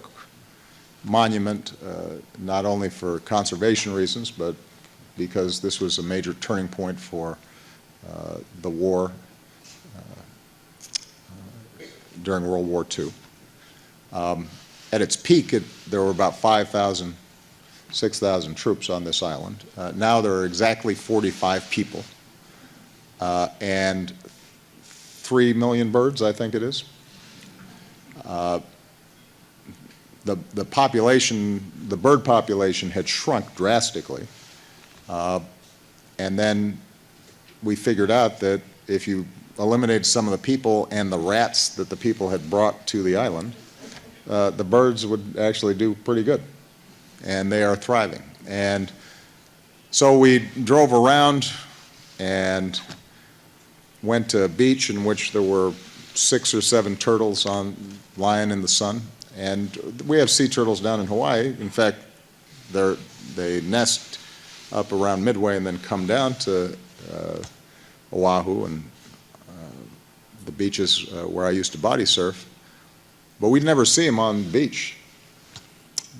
monument, not only for conservation reasons, but because this was a major turning point for the war during World War II. At its peak, there were about 5,000, 6,000 troops on this island. Now there are exactly 45 people and 3 million birds, I think it is. The population, the bird population had shrunk drastically, And then we figured out that if you eliminated some of the people and the rats that the people had brought to the island, the birds would actually do pretty good, and they are thriving. And so we drove around and went to a beach in which there were 6 or 7 turtles lying in the sun. And we have sea turtles down in Hawaii. In fact, they nest up around Midway and then come down to Oahu and the beaches where I used to body surf. But we'd never see them on the beach.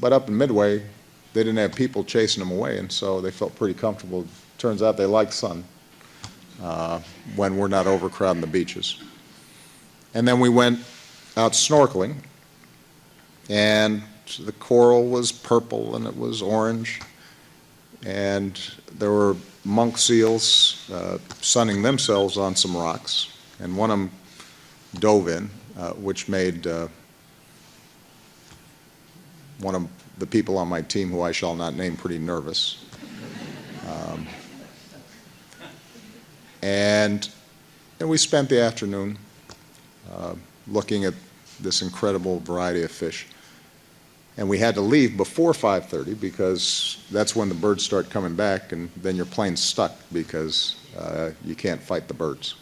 But up in Midway, they didn't have people chasing them away, and so they felt pretty comfortable. Turns out they like sun when we're not overcrowding the beaches. And then we went out snorkeling, and the coral was purple and it was orange, and there were monk seals sunning themselves on some rocks, and one of them dove in, which made one of the people on my team, who I shall not name, pretty nervous. And we spent the afternoon looking at this incredible variety of fish. And we had to leave before 5:30 because that's when the birds start coming back, and then your plane's stuck because you can't fight the birds.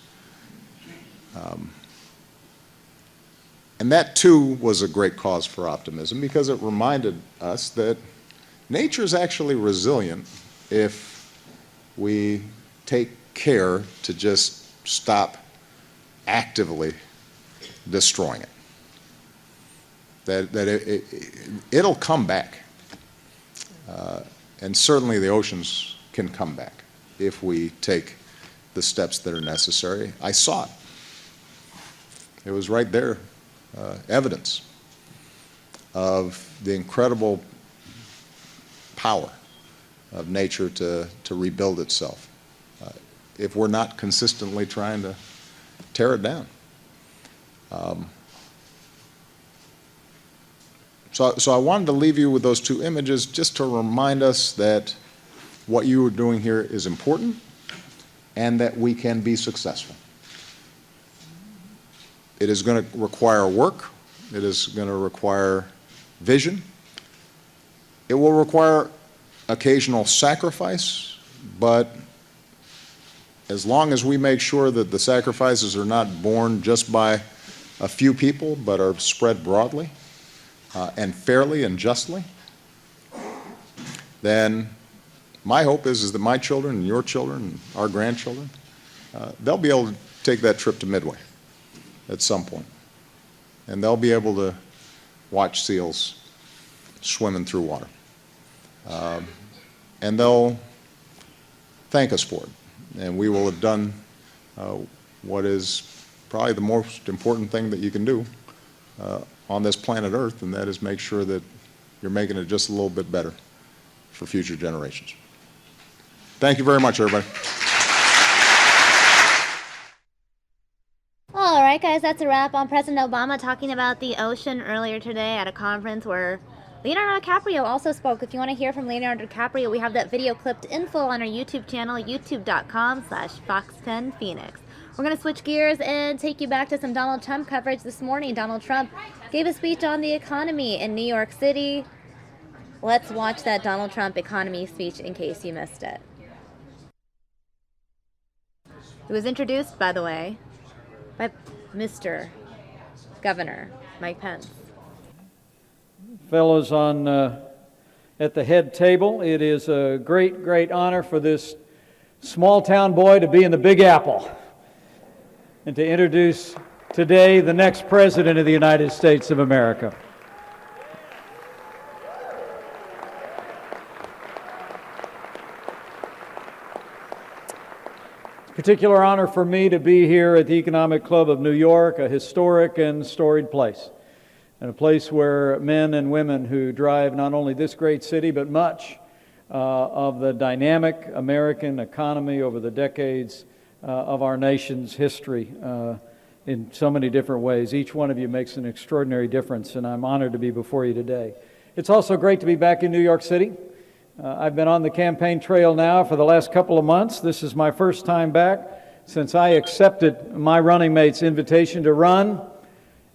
And that, too, was a great cause for optimism because it reminded us that nature is actually resilient if we take care to just stop actively destroying it. That it'll come back. And certainly the oceans can come back if we take the steps that are necessary. I saw it. It was right there. Evidence of the incredible power of nature to rebuild itself if we're not consistently trying to tear it down. So I wanted to leave you with those 2 images just to remind us that what you are doing here is important and that we can be successful. It is going to require work. It is going to require vision. It will require occasional sacrifice, but as long as we make sure that the sacrifices are not borne just by a few people, but are spread broadly and fairly and justly, then my hope is that my children and your children and our grandchildren, they'll be able to take that trip to Midway at some point. And they'll be able to watch seals swimming through water. And they'll thank us for it. And we will have done what is probably the most important thing that you can do on this planet Earth, and that is make sure that you're making it just a little bit better for future generations. Thank you very much, everybody. All right, guys, that's a wrap on President Obama talking about the ocean earlier today at a conference where Leonardo DiCaprio also spoke. If you want to hear from Leonardo DiCaprio, we have that video clipped in full on our YouTube channel, youtube.com/Fox10Phoenix. We're going to switch gears and take you back to some Donald Trump coverage this morning. Donald Trump gave a speech on the economy in New York City. Let's watch that Donald Trump economy speech in case you missed it. It was introduced, by the way, by Mr. Governor Mike Pence. Fellows on at the head table, it is a great, great honor for this small town boy to be in the Big Apple and to introduce today the next President of the United States of America. Particular honor for me to be here at the Economic Club of New York, a historic and storied place, and a place where men and women who drive not only this great city, but much of the dynamic American economy over the decades of our nation's history in so many different ways. Each one of you makes an extraordinary difference, and I'm honored to be before you today. It's also great to be back in New York City. I've been on the campaign trail now for the last couple of months. This is my first time back since I accepted my running mate's invitation to run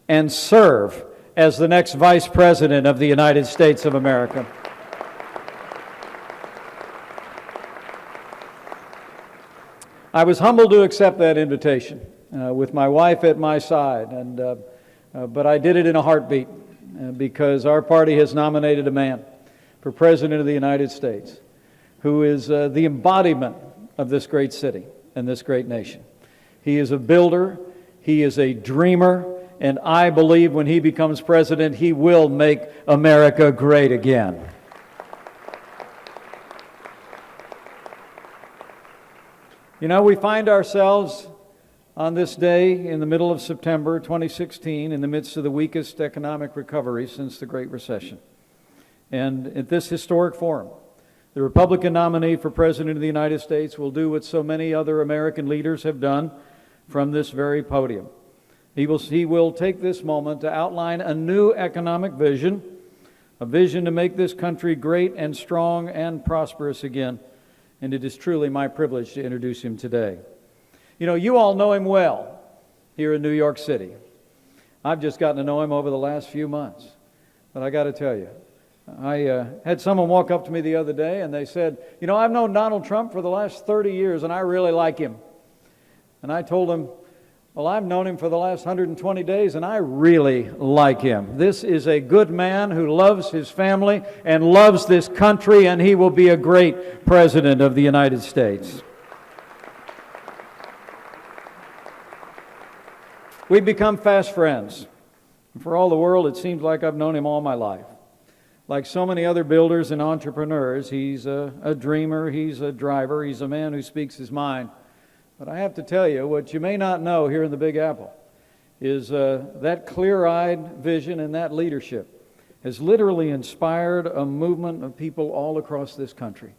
and serve as the next Vice President of the United States of America. I was humbled to accept that invitation with my wife at my side, but I did it in a heartbeat because our party has nominated a man for President of the United States who is the embodiment of this great city and this great nation. He is a builder, he is a dreamer, and I believe when he becomes president, he will make America great again. You know, we find ourselves on this day in the middle of September 2016 in the midst of the weakest economic recovery since the Great Recession. And at this historic forum, the Republican nominee for President of the United States will do what so many other American leaders have done from this very podium. He will take this moment to outline a new economic vision, a vision to make this country great and strong and prosperous again. And it is truly my privilege to introduce him today. You know, you all know him well here in New York City. I've just gotten to know him over the last few months. But I got to tell you, I had someone walk up to me the other day and they said, you know, I've known Donald Trump for the last 30 years and I really like him. And I told him, well, I've known him for the last 120 days and I really like him. This is a good man who loves his family and loves this country, and he will be a great president of the United States. We've become fast friends. For all the world, it seems like I've known him all my life. Like so many other builders and entrepreneurs, he's a dreamer, he's a driver, he's a man who speaks his mind. But I have to tell you, what you may not know here in the Big Apple is that clear-eyed vision and that leadership has literally inspired a movement of people all across this country.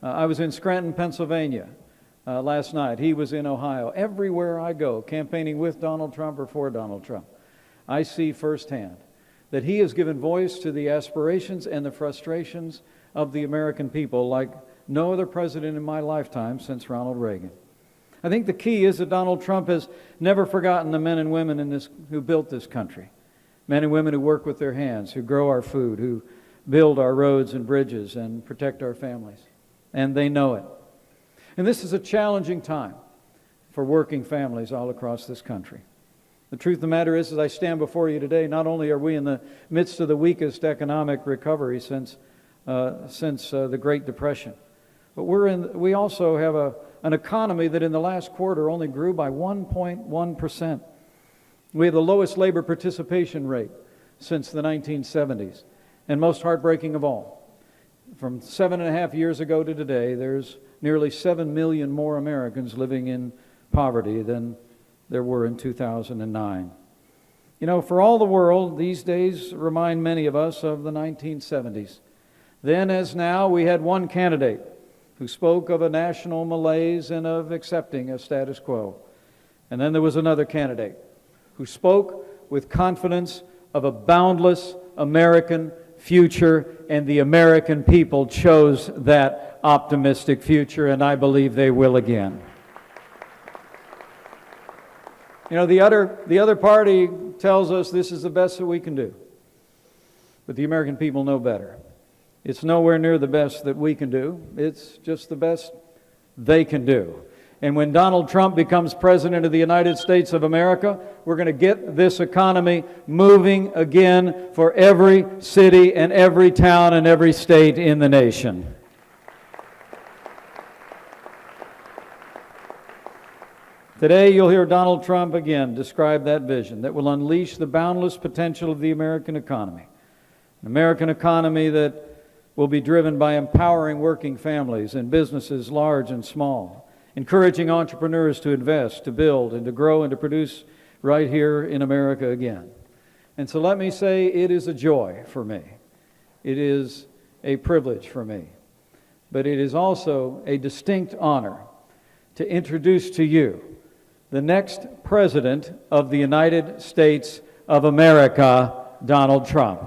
I was in Scranton, Pennsylvania last night. He was in Ohio. Everywhere I go, campaigning with Donald Trump or for Donald Trump, I see firsthand that he has given voice to the aspirations and the frustrations of the American people like no other president in my lifetime since Ronald Reagan. I think the key is that Donald Trump has never forgotten the men and women who built this country. Men and women who work with their hands, who grow our food, who build our roads and bridges and protect our families. And they know it. And this is a challenging time for working families all across this country. The truth of the matter is, as I stand before you today, not only are we in the midst of the weakest economic recovery since the Great Depression, but we also have an economy that in the last quarter only grew by 1.1%. We have the lowest labor participation rate since the 1970s. And most heartbreaking of all, from 7.5 years ago to today, there's nearly 7 million more Americans living in poverty than there were in 2009. You know, for all the world, these days remind many of us of the 1970s. Then, as now, we had one candidate who spoke of a national malaise and of accepting a status quo. And then there was another candidate who spoke with confidence of a boundless American future, and the American people chose that optimistic future, and I believe they will again. You know, the other party tells us this is the best that we can do. But the American people know better. It's nowhere near the best that we can do. It's just the best they can do. And when Donald Trump becomes President of the United States of America, we're going to get this economy moving again for every city and every town and every state in the nation. Today, you'll hear Donald Trump again describe that vision that will unleash the boundless potential of the American economy. An American economy that will be driven by empowering working families and businesses large and small, encouraging entrepreneurs to invest, to build, and to grow and to produce right here in America again. And so let me say, it is a joy for me. It is a privilege for me. But it is also a distinct honor to introduce to you the next President of the United States of America, Donald Trump.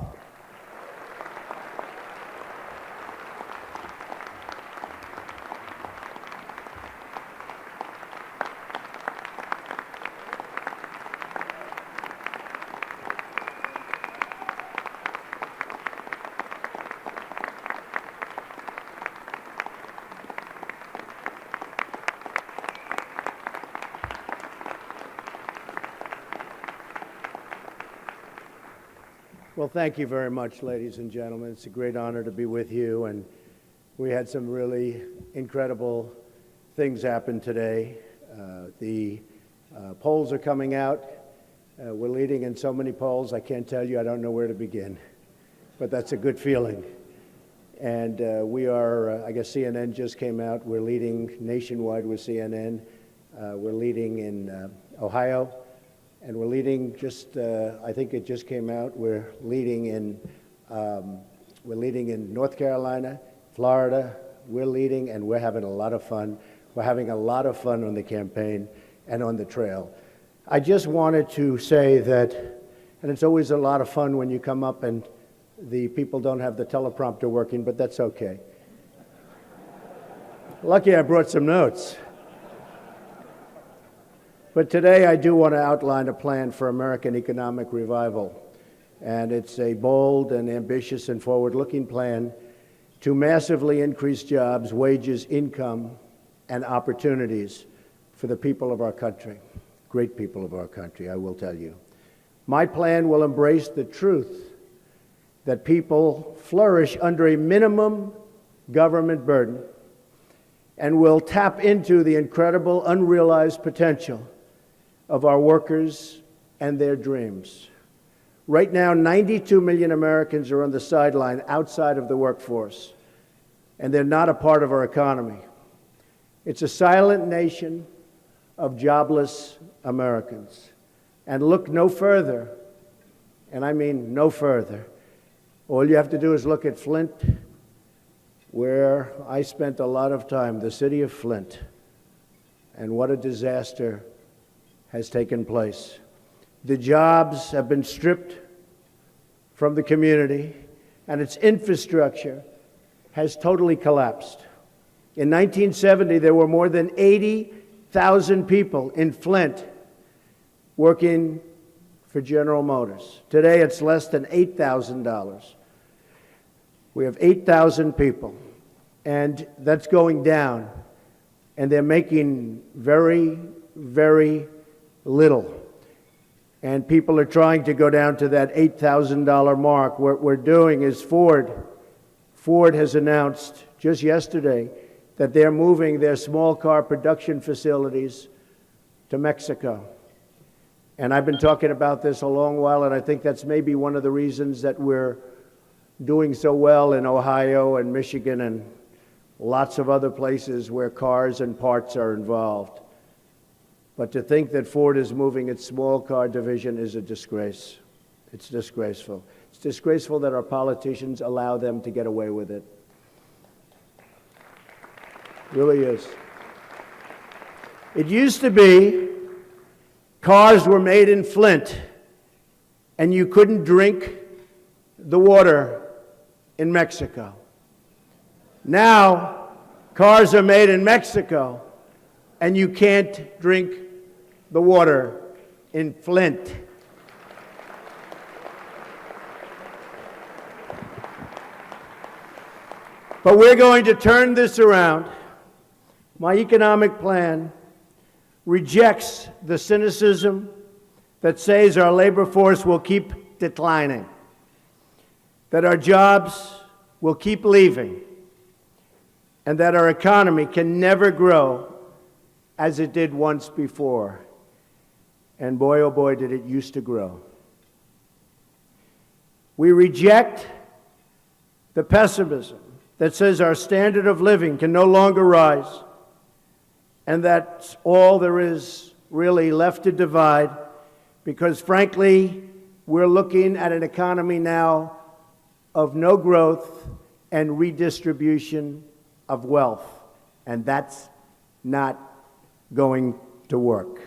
Well, thank you very much, ladies and gentlemen. It's a great honor to be with you, and we had some really incredible things happen today. The polls are coming out. We're leading in so many polls, I can't tell you, I don't know where to begin, but that's a good feeling. And we are, I guess CNN just came out, we're leading nationwide with CNN. We're leading in Ohio, and we're leading just, I think it just came out, we're leading in North Carolina, Florida. We're leading, and we're having a lot of fun. We're having a lot of fun on the campaign and on the trail. I just wanted to say that, and it's always a lot of fun when you come up and the people don't have the teleprompter working, but that's okay. Lucky I brought some notes. But today I do want to outline a plan for American economic revival. And it's a bold and ambitious and forward-looking plan to massively increase jobs, wages, income, and opportunities for the people of our country. Great people of our country, I will tell you. My plan will embrace the truth that people flourish under a minimum government burden and will tap into the incredible unrealized potential of our workers and their dreams. Right now, 92 million Americans are on the sideline outside of the workforce, and they're not a part of our economy. It's a silent nation of jobless Americans. And look no further, and I mean no further. All you have to do is look at Flint, where I spent a lot of time, the city of Flint, and what a disaster has taken place. The jobs have been stripped from the community, and its infrastructure has totally collapsed. In 1970, there were more than 80,000 people in Flint working for General Motors. Today, it's less than $8,000. We have 8,000 people, and that's going down, and they're making very, very little. And people are trying to go down to that $8,000 mark. What we're doing is Ford has announced just yesterday that they're moving their small car production facilities to Mexico. And I've been talking about this a long while, and I think that's maybe one of the reasons that we're doing so well in Ohio and Michigan and lots of other places where cars and parts are involved. But to think that Ford is moving its small car division is a disgrace. It's disgraceful. It's disgraceful that our politicians allow them to get away with it. It really is. It used to be cars were made in Flint, and you couldn't drink the water in Mexico. Now, cars are made in Mexico, and you can't drink the water in Flint. But we're going to turn this around. My economic plan rejects the cynicism that says our labor force will keep declining, that our jobs will keep leaving, and that our economy can never grow as it did once before. And boy, oh boy, did it used to grow. We reject the pessimism that says our standard of living can no longer rise, and that's all there is really left to divide, because frankly, we're looking at an economy now of no growth and redistribution of wealth, and that's not going to work.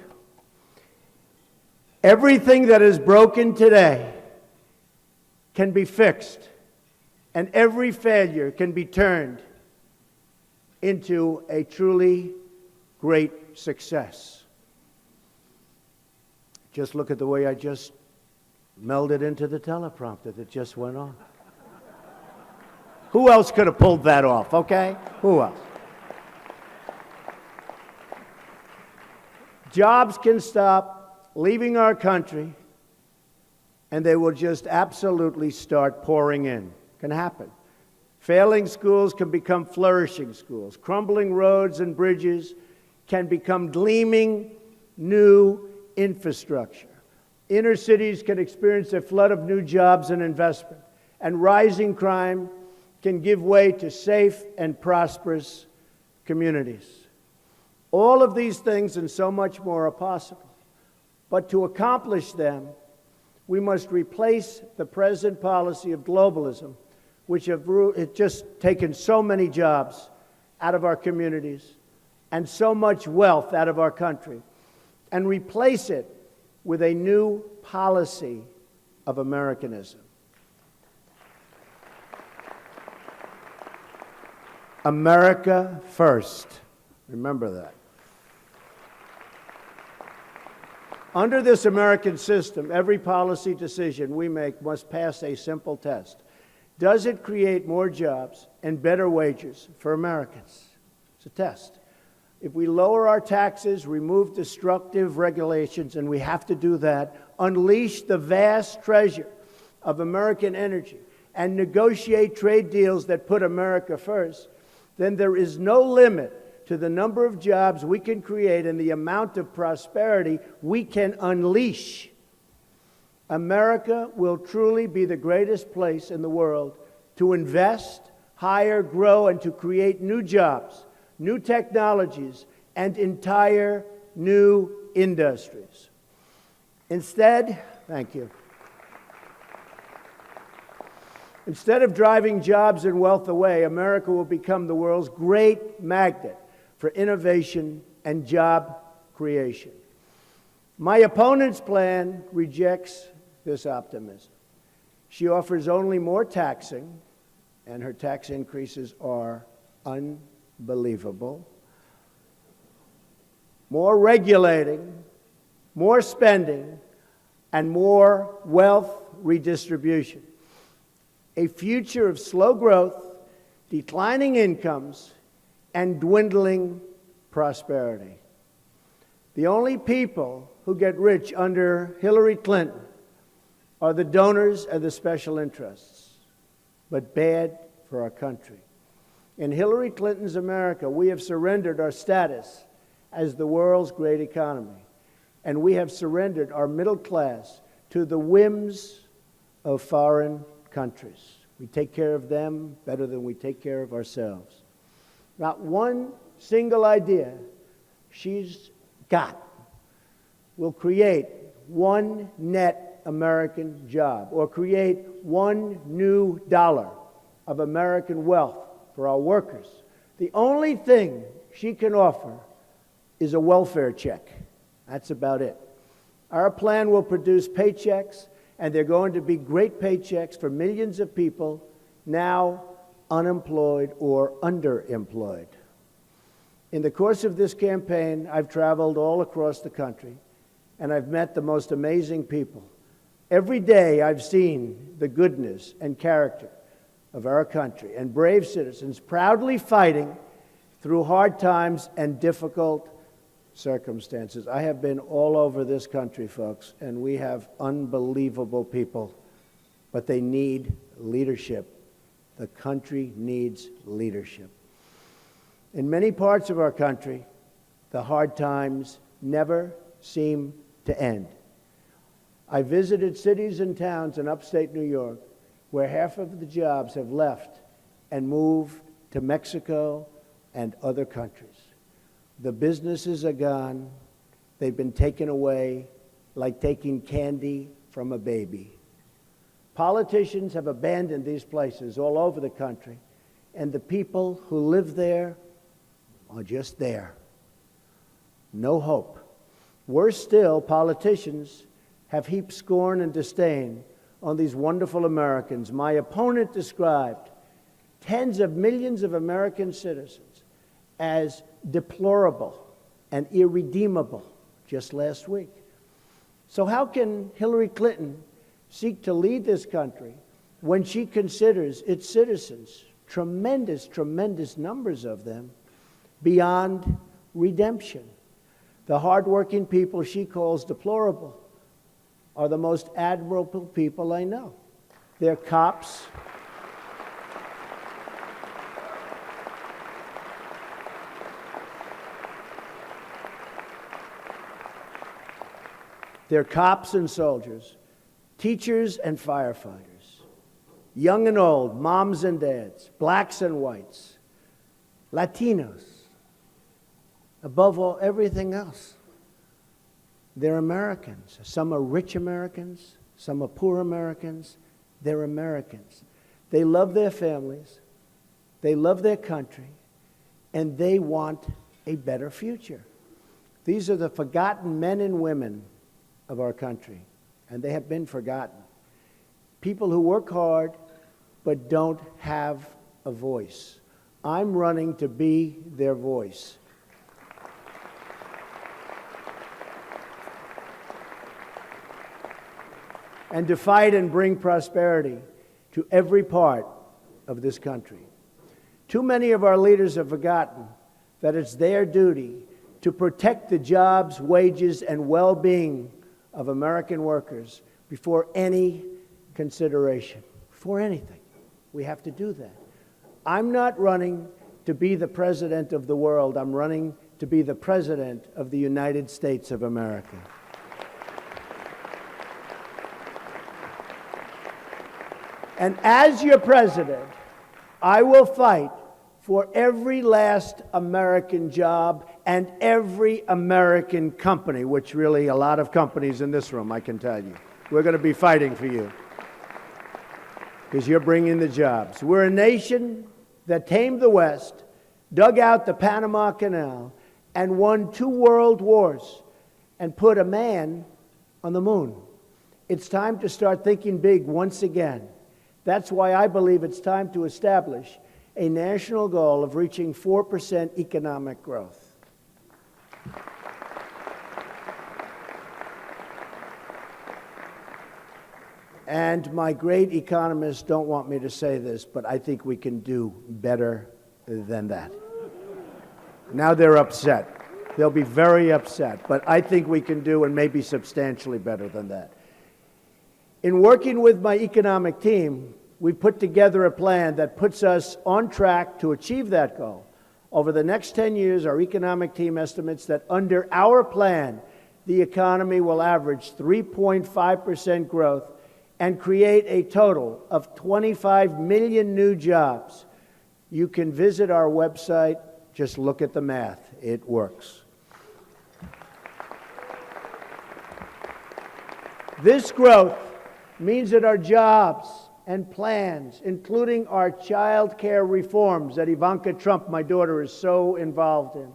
Everything that is broken today can be fixed, and every failure can be turned into a truly great success. Just look at the way I just melded into the teleprompter that just went on. Who else could have pulled that off, okay? Who else? Jobs can stop leaving our country and they will just absolutely start pouring in. Can happen. Failing schools can become flourishing schools. Crumbling roads and bridges can become gleaming new infrastructure. Inner cities can experience a flood of new jobs and investment, and rising crime can give way to safe and prosperous communities. All of these things and so much more are possible. But to accomplish them, we must replace the present policy of globalism, which have just taken so many jobs out of our communities and so much wealth out of our country, and replace it with a new policy of Americanism. America first. Remember that. Under this American system, every policy decision we make must pass a simple test. Does it create more jobs and better wages for Americans? It's a test. If we lower our taxes, remove destructive regulations, and we have to do that, unleash the vast treasure of American energy, and negotiate trade deals that put America first, then there is no limit to the number of jobs we can create and the amount of prosperity we can unleash. America will truly be the greatest place in the world to invest, hire, grow, and to create new jobs, new technologies, and entire new industries. Instead, thank you. Instead of driving jobs and wealth away, America will become the world's great magnet for innovation and job creation. My opponent's plan rejects this optimism. She offers only more taxing, and her tax increases are unbelievable. More regulating, more spending, and more wealth redistribution. A future of slow growth, declining incomes, and dwindling prosperity. The only people who get rich under Hillary Clinton are the donors and the special interests, but bad for our country. In Hillary Clinton's America, we have surrendered our status as the world's great economy, and we have surrendered our middle class to the whims of foreign countries. We take care of them better than we take care of ourselves. Not one single idea she's got will create one net American job or create one new dollar of American wealth for our workers. The only thing she can offer is a welfare check. That's about it. Our plan will produce paychecks, and they're going to be great paychecks for millions of people now unemployed or underemployed. In the course of this campaign, I've traveled all across the country, and I've met the most amazing people. Every day I've seen the goodness and character of our country and brave citizens proudly fighting through hard times and difficult circumstances. I have been all over this country, folks, and we have unbelievable people, but they need leadership. The country needs leadership. In many parts of our country, the hard times never seem to end. I visited cities and towns in upstate New York where half of the jobs have left and moved to Mexico and other countries. The businesses are gone. They've been taken away like taking candy from a baby. Politicians have abandoned these places all over the country, and the people who live there are just there. No hope. Worse still, politicians have heaped scorn and disdain on these wonderful Americans. My opponent described tens of millions of American citizens as deplorable and irredeemable just last week. So how can Hillary Clinton seek to lead this country when she considers its citizens, tremendous, tremendous numbers of them, beyond redemption? The hardworking people she calls deplorable are the most admirable people I know. They're cops. They're cops and soldiers, teachers and firefighters, young and old, moms and dads, blacks and whites, Latinos. Above all, everything else. They're Americans. Some are rich Americans, some are poor Americans. They're Americans. They love their families, they love their country, and they want a better future. These are the forgotten men and women of our country, and they have been forgotten. People who work hard but don't have a voice. I'm running to be their voice. And to fight and bring prosperity to every part of this country. Too many of our leaders have forgotten that it's their duty to protect the jobs, wages, and well-being of American workers before any consideration, before anything. We have to do that. I'm not running to be the president of the world. I'm running to be the president of the United States of America. And as your president, I will fight for every last American job and every American company, which really a lot of companies in this room, I can tell you. We're going to be fighting for you because you're bringing the jobs. We're a nation that tamed the West, dug out the Panama Canal, and won 2 world wars and put a man on the moon. It's time to start thinking big once again. That's why I believe it's time to establish a national goal of reaching 4% economic growth. And my great economists don't want me to say this, but I think we can do better than that. Now they're upset. They'll be very upset, but I think we can do and maybe substantially better than that. In working with my economic team, we put together a plan that puts us on track to achieve that goal. Over the next 10 years, our economic team estimates that under our plan, the economy will average 3.5% growth and create a total of 25 million new jobs. You can visit our website, just look at the math. It works. This growth means that our jobs and plans, including our child care reforms that Ivanka Trump, my daughter, is so involved in,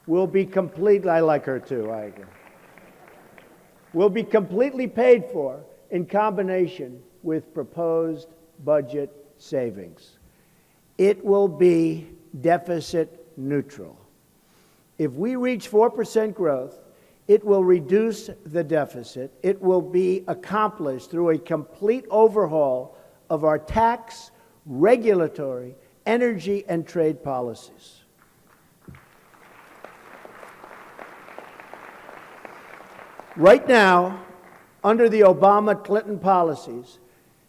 will be completely, I like her too, I agree, will be completely paid for in combination with proposed budget savings. It will be deficit neutral. If we reach 4% growth, it will reduce the deficit. It will be accomplished through a complete overhaul of our tax, regulatory, energy, and trade policies. Right now, under the Obama-Clinton policies,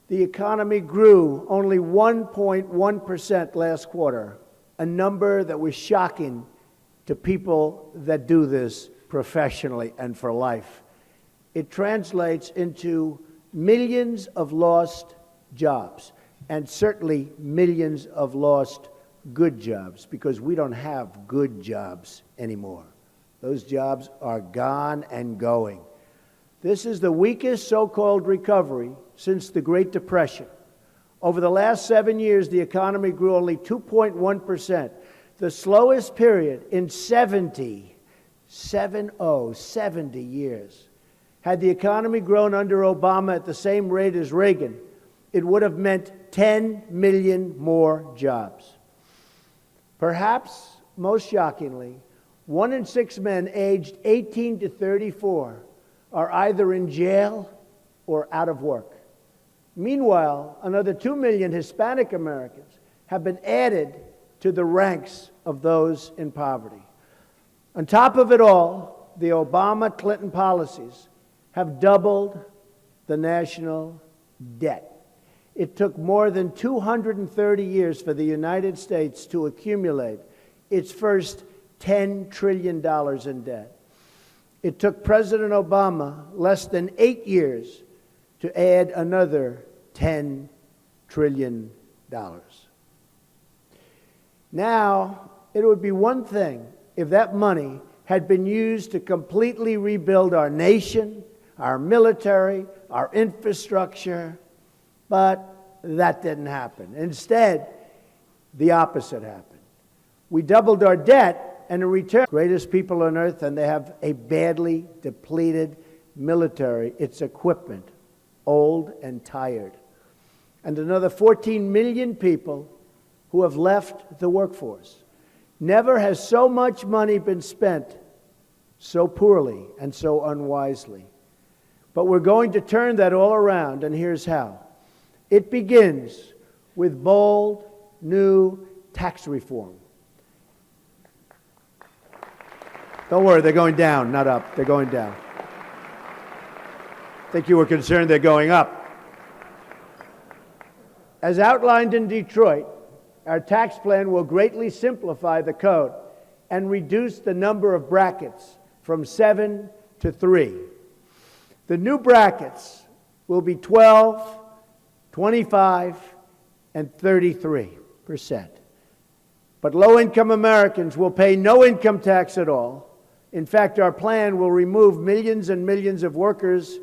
the economy grew only 1.1% last quarter, a number that was shocking to people that do this professionally and for life. It translates into millions of lost jobs, and certainly millions of lost good jobs, because we don't have good jobs anymore. Those jobs are gone and going. This is the weakest so-called recovery since the Great Depression. Over the last 7 years, the economy grew only 2.1%, the slowest period in 70 years. Had the economy grown under Obama at the same rate as Reagan, it would have meant 10 million more jobs. Perhaps most shockingly, 1 in 6 men aged 18 to 34 are either in jail or out of work. Meanwhile, another 2 million Hispanic Americans have been added to the ranks of those in poverty. On top of it all, the Obama-Clinton policies have doubled the national debt. It took more than 230 years for the United States to accumulate its first $10 trillion in debt. It took President Obama less than 8 years to add another $10 trillion. Now, it would be one thing if that money had been used to completely rebuild our nation, our military, our infrastructure, but that didn't happen. Instead, the opposite happened. We doubled our debt, and in return, greatest people on earth, and they have a badly depleted military, its equipment, old and tired. And another 14 million people who have left the workforce. Never has so much money been spent so poorly and so unwisely. But we're going to turn that all around, and here's how. It begins with bold, new tax reform. Don't worry, they're going down, not up. They're going down. I think you were concerned they're going up. As outlined in Detroit, our tax plan will greatly simplify the code and reduce the number of brackets from 7 to 3. The new brackets will be 12, 25, and 33%. But low-income Americans will pay no income tax at all. In fact, our plan will remove millions and millions of workers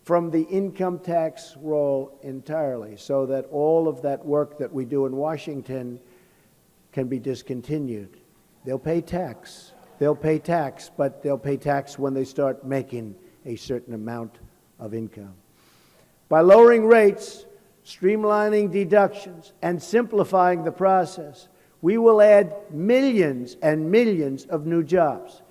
from the income tax roll entirely, so that all of that work that we do in Washington can be discontinued. They'll pay tax. They'll pay tax, but they'll pay tax when they start making a certain amount of income. By lowering rates, streamlining deductions, and simplifying the process, we will add millions and millions of new jobs.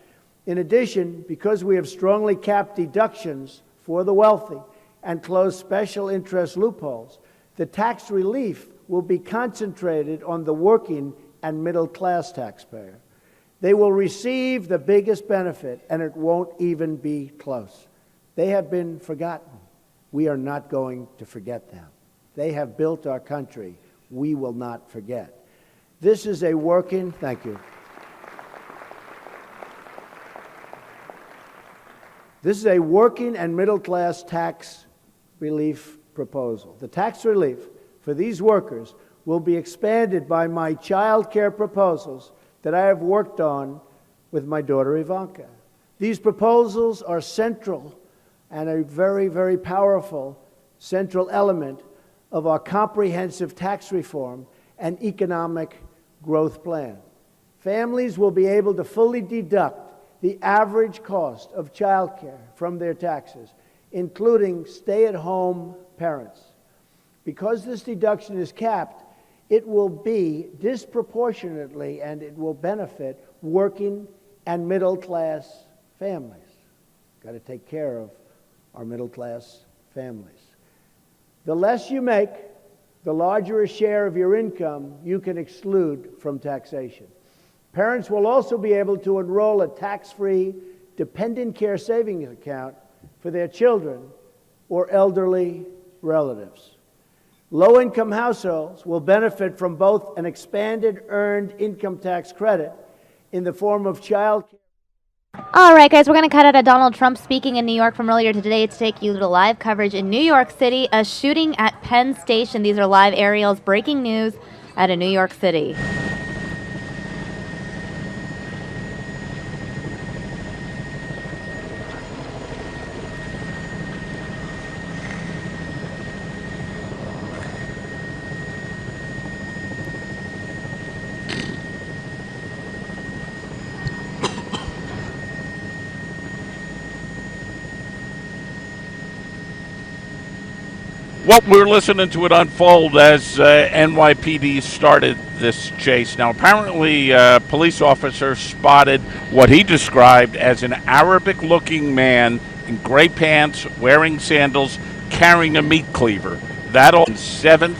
In addition, because we have strongly capped deductions for the wealthy and closed special interest loopholes, the tax relief will be concentrated on the working and middle-class taxpayer. They will receive the biggest benefit, and it won't even be close. They have been forgotten. We are not going to forget them. They have built our country. We will not forget. This is a working, thank you. This is a working and middle-class tax relief proposal. The tax relief for these workers will be expanded by my child care proposals that I have worked on with my daughter Ivanka. These proposals are central and a very, very powerful central element of our comprehensive tax reform and economic growth plan. Families will be able to fully deduct the average cost of child care from their taxes, including stay-at-home parents. Because this deduction is capped, it will be disproportionately and it will benefit working and middle-class families. Got to take care of our middle-class families. The less you make, the larger a share of your income you can exclude from taxation. Parents will also be able to enroll a tax-free dependent care savings account for their children or elderly relatives. Low-income households will benefit from both an expanded earned income tax credit in the form of child care. All right, guys, we're going to cut out a Donald Trump speaking in New York from earlier today to take you to live coverage in New York City, a shooting at Penn Station. These are live aerials, breaking news out of New York City. Well, we're listening to it unfold as NYPD started this chase. Now, apparently, police officers spotted what he described as an Arabic-looking man in gray pants, wearing sandals, carrying a meat cleaver. That on 7th,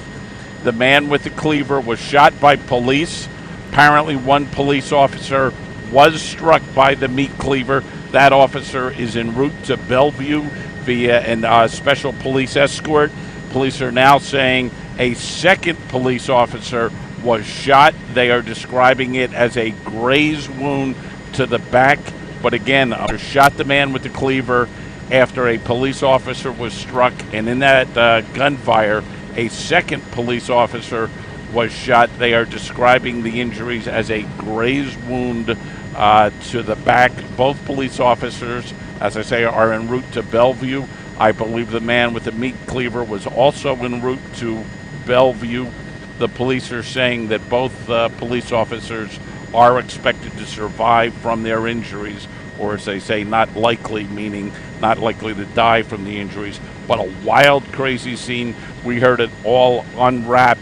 the man with the cleaver was shot by police. Apparently, one police officer was struck by the meat cleaver. That officer is en route to Bellevue via a special police escort. Police are now saying a second police officer was shot. They are describing it as a graze wound to the back. But again, shot the man with the cleaver after a police officer was struck. And in that gunfire, a second police officer was shot. They are describing the injuries as a graze wound to the back. Both police officers, as I say, are en route to Bellevue. I believe the man with the meat cleaver was also en route to Bellevue. The police are saying that both police officers are expected to survive from their injuries, or as they say, not likely, meaning not likely to die from the injuries. But a wild, crazy scene. We heard it all unwrap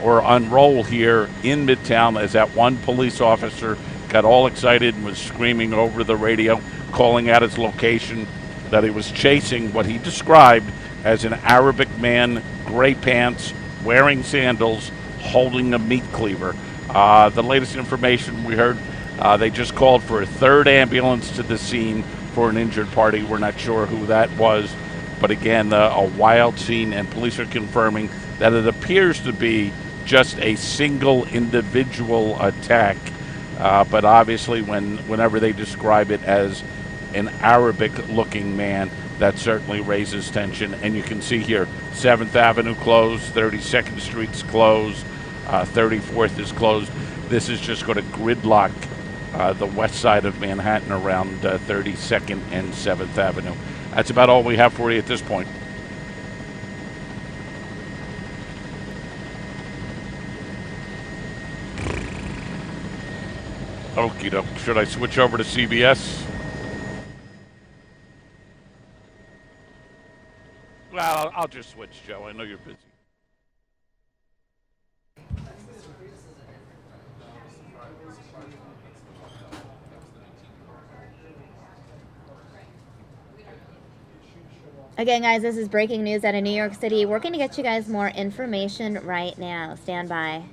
or unroll here in Midtown as that one police officer got all excited and was screaming over the radio, calling out his location, that he was chasing what he described as an Arabic man, gray pants, wearing sandals, holding a meat cleaver. The latest information we heard, they just called for a third ambulance to the scene for an injured party. We're not sure who that was, but again, a wild scene, and police are confirming that it appears to be just a single individual attack. But obviously, whenever they describe it as an Arabic-looking man, that certainly raises tension. And you can see here, 7th Avenue closed, 32nd Street's closed, 34th is closed. This is just going to gridlock the west side of Manhattan around 32nd and 7th Avenue. That's about all we have for you at this point. Okie doke. Should I switch over to CBS? Well, I'll just switch, Joe. I know you're busy. Again, guys, this is breaking news out of New York City. We're going to get you guys more information right now. Stand by.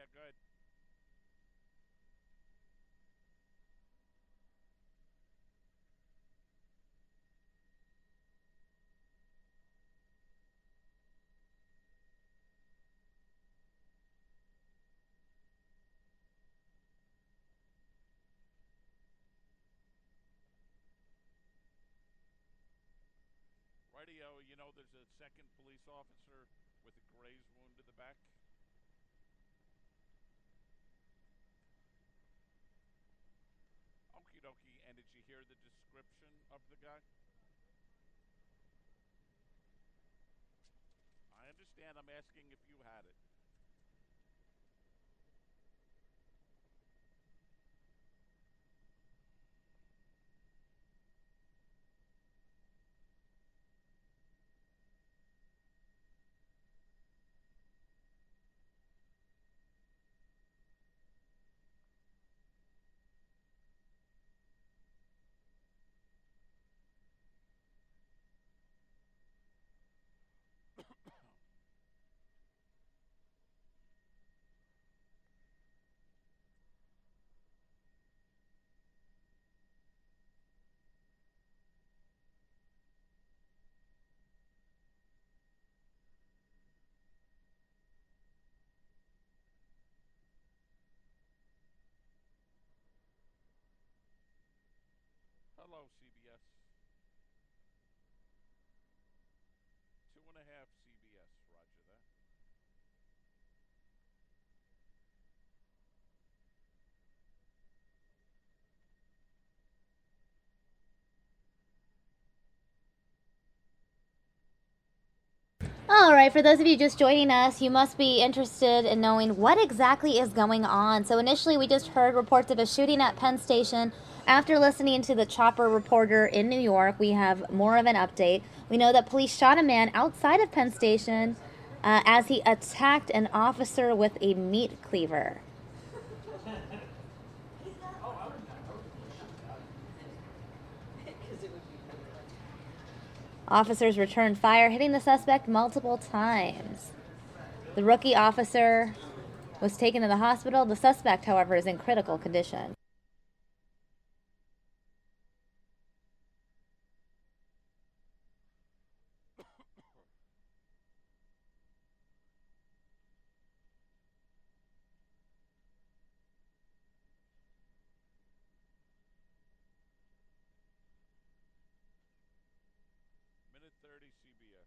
ahead. Go ahead. Radio, you know, there's a second police officer with a grazed wound to the back. Okie dokie. And did you hear the description of the guy? I understand. I'm asking if you had it. Hello, CBS. 2.5 CBS, roger that. All right, for those of you just joining us, you must be interested in knowing what exactly is going on. So initially, we just heard reports of a shooting at Penn Station. After listening to the Chopper reporter in New York, we have more of an update. We know that police shot a man outside of Penn Station as he attacked an officer with a meat cleaver. Officers returned fire, hitting the suspect multiple times. The rookie officer was taken to the hospital. The suspect, however, is in critical condition. Minute 30 CBS.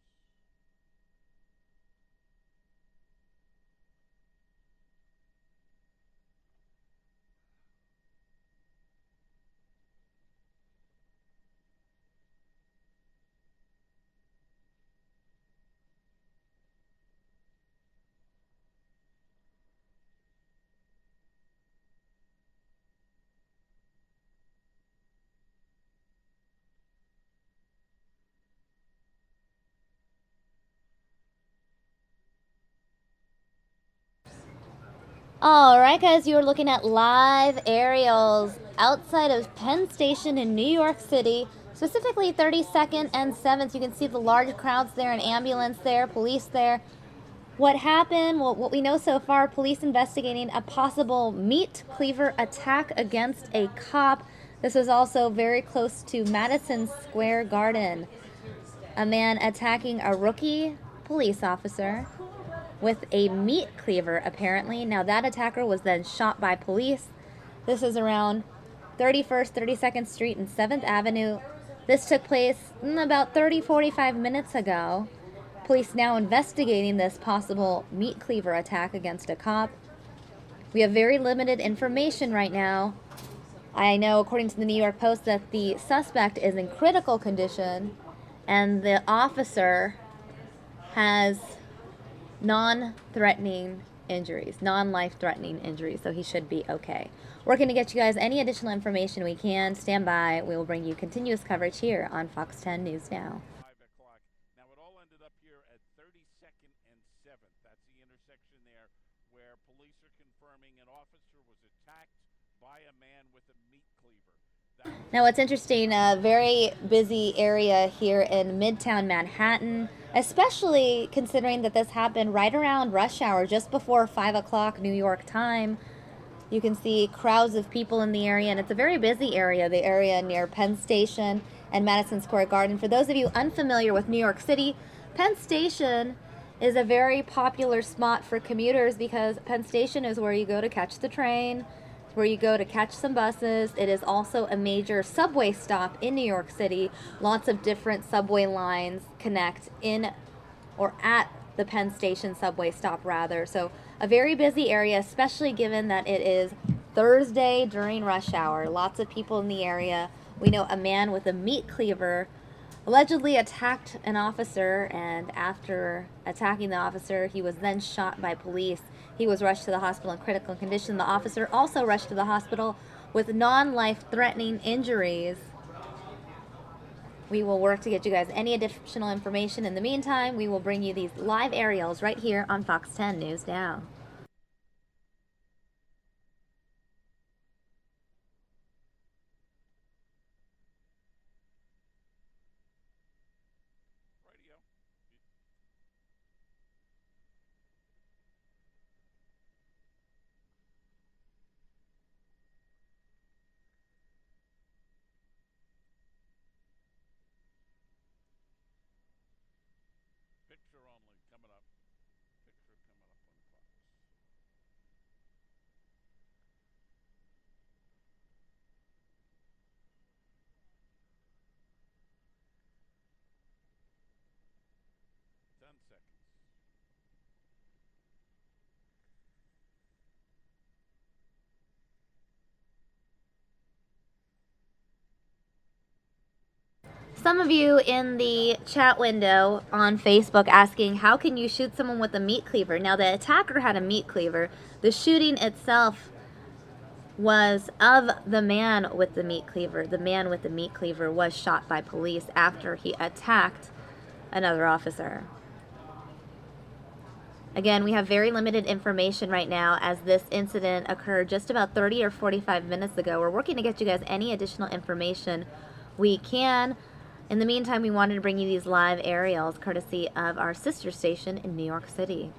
All right, guys, you are looking at live aerials outside of Penn Station in New York City, specifically 32nd and 7th. You can see the large crowds there, an ambulance there, police there. What happened, well, what we know so far, police investigating a possible meat cleaver attack against a cop. This was also very close to Madison Square Garden. A man attacking a rookie police officer with a meat cleaver, apparently. Now, that attacker was then shot by police. This is around 31st, 32nd Street and 7th Avenue. This took place about 45 minutes ago. Police now investigating this possible meat cleaver attack against a cop. We have very limited information right now. I know, according to the New York Post, that the suspect is in critical condition and the officer has non-threatening injuries, non-life-threatening injuries, so he should be okay. We're going to get you guys any additional information we can. Stand by. We will bring you continuous coverage here on Fox 10 News Now. 5 o'clock. Now, it all ended up here at 32nd and 7th. That's the intersection there where police are confirming an officer was attacked by a man with a meat cleaver. Now, what's interesting, a very busy area here in Midtown Manhattan. especially considering that this happened right around rush hour, just before 5 o'clock New York time. You can see crowds of people in the area, and it's a very busy area, the area near Penn Station and Madison Square Garden. For those of you unfamiliar with New York City, Penn Station is a very popular spot for commuters because Penn Station is where you go to catch the train, where you go to catch some buses. It is also a major subway stop in New York City. Lots of different subway lines connect in or at the Penn Station subway stop, rather. So a very busy area, especially given that it is Thursday during rush hour. Lots of people in the area. We know a man with a meat cleaver allegedly attacked an officer, and after attacking the officer, he was then shot by police. He was rushed to the hospital in critical condition. The officer also rushed to the hospital with non-life-threatening injuries. We will work to get you guys any additional information. In the meantime, we will bring you these live aerials right here on Fox 10 News Now. Picture only coming up. Picture coming up on Fox. Ten seconds. Some of you in the chat window on Facebook asking, how can you shoot someone with a meat cleaver? Now, the attacker had a meat cleaver. The shooting itself was of the man with the meat cleaver. The man with the meat cleaver was shot by police after he attacked another officer. Again, we have very limited information right now as this incident occurred just about 30 or 45 minutes ago. We're working to get you guys any additional information we can. In the meantime, we wanted to bring you these live aerials courtesy of our sister station in New York City.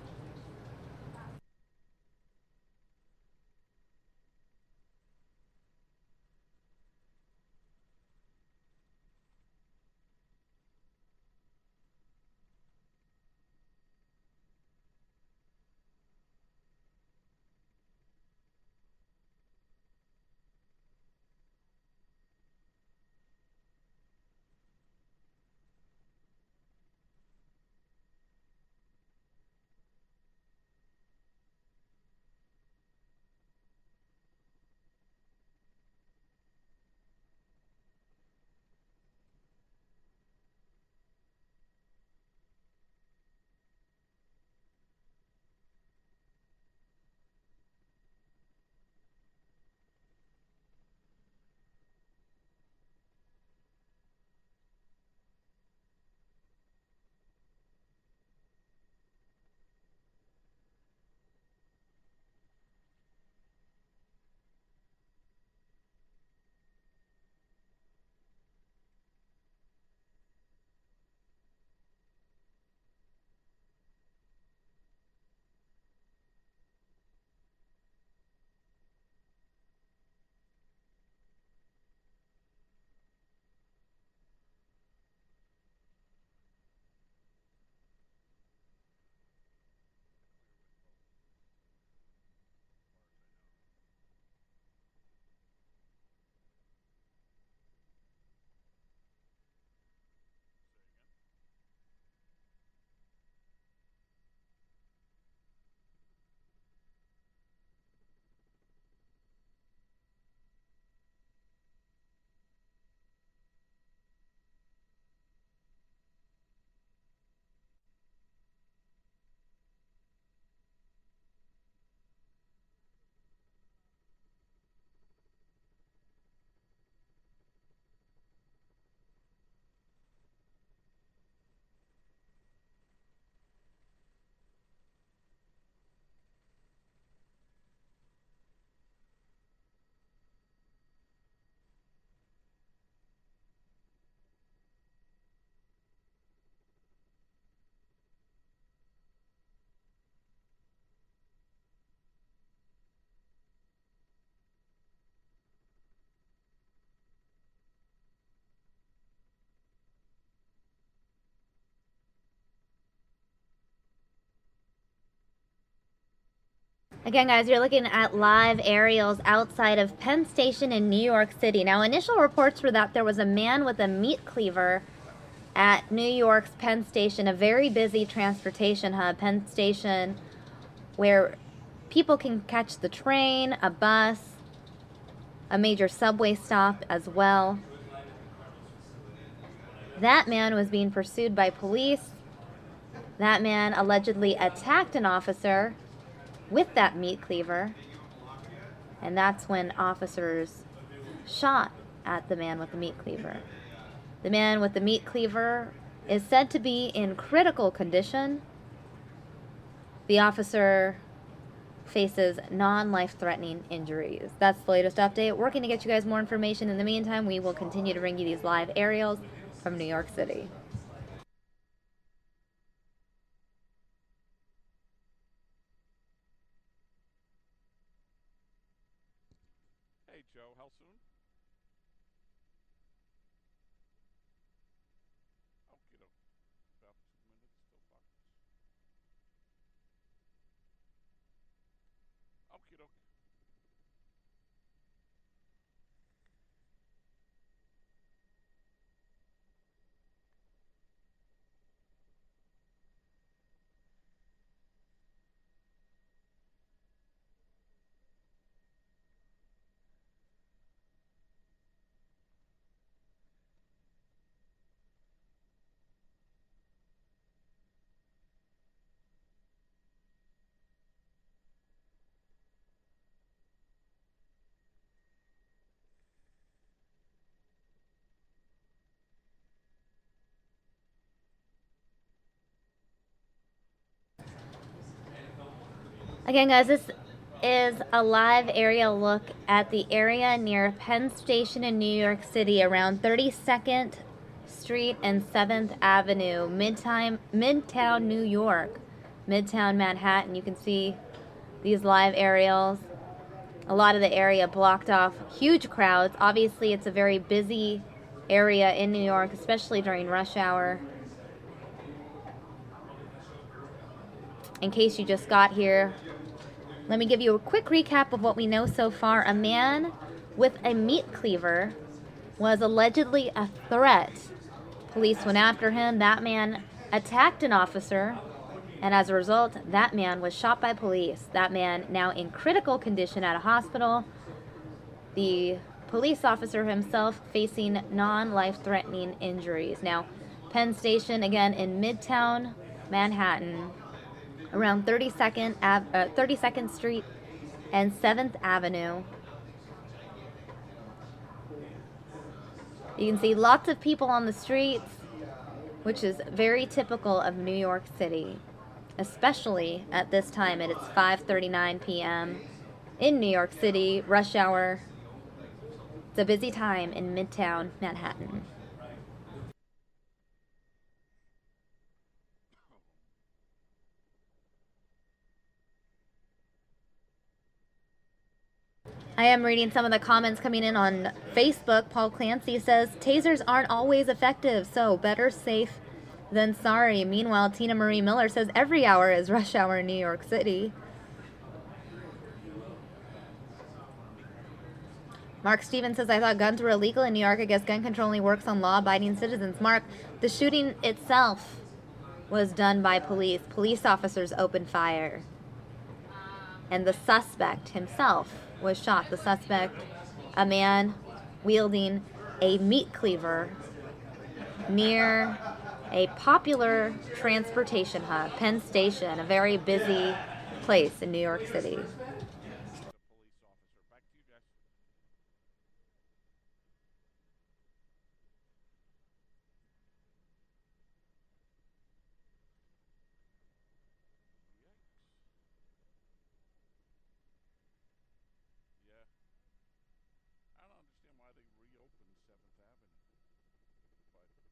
Again, guys, you're looking at live aerials outside of Penn Station in New York City. Now, initial reports were that there was a man with a meat cleaver at New York's Penn Station, a very busy transportation hub. Penn Station, where people can catch the train, a bus, a major subway stop as well. That man was being pursued by police. That man allegedly attacked an officer with that meat cleaver, and that's when officers shot at the man with the meat cleaver. The man with the meat cleaver is said to be in critical condition. The officer faces non-life-threatening injuries. That's the latest update. Working to get you guys more information. In the meantime, we will continue to bring you these live aerials from New York City. Hey, Joe, how soon? Okay, about 2 minutes till 5. Okay, doke. Again, guys, this is a live aerial look at the area near Penn Station in New York City, around 32nd Street and 7th Avenue, Midtown New York, Midtown Manhattan. You can see these live aerials. A lot of the area blocked off, huge crowds. Obviously, it's a very busy area in New York, especially during rush hour. In case you just got here, let me give you a quick recap of what we know so far. A man with a meat cleaver was allegedly a threat. Police went after him. That man attacked an officer, and as a result, that man was shot by police. That man now in critical condition at a hospital. The police officer himself facing non-life-threatening injuries. Now, Penn Station, again, in Midtown Manhattan, around 32nd Street and 7th Avenue. You can see lots of people on the streets, which is very typical of New York City, especially at this time. It's 5:39 p.m. in New York City, rush hour. It's a busy time in Midtown Manhattan. I am reading some of the comments coming in on Facebook. Paul Clancy says, tasers aren't always effective, so better safe than sorry. Meanwhile, Tina Marie Miller says, every hour is rush hour in New York City. Mark Stevens says, I thought guns were illegal in New York. I guess gun control only works on law-abiding citizens. Mark, the shooting itself was done by police. Police officers opened fire. And the suspect himself was shot. The suspect, a man wielding a meat cleaver near a popular transportation hub, Penn Station, a very busy place in New York City. I don't understand why they reopened 7th Avenue, but what do I know?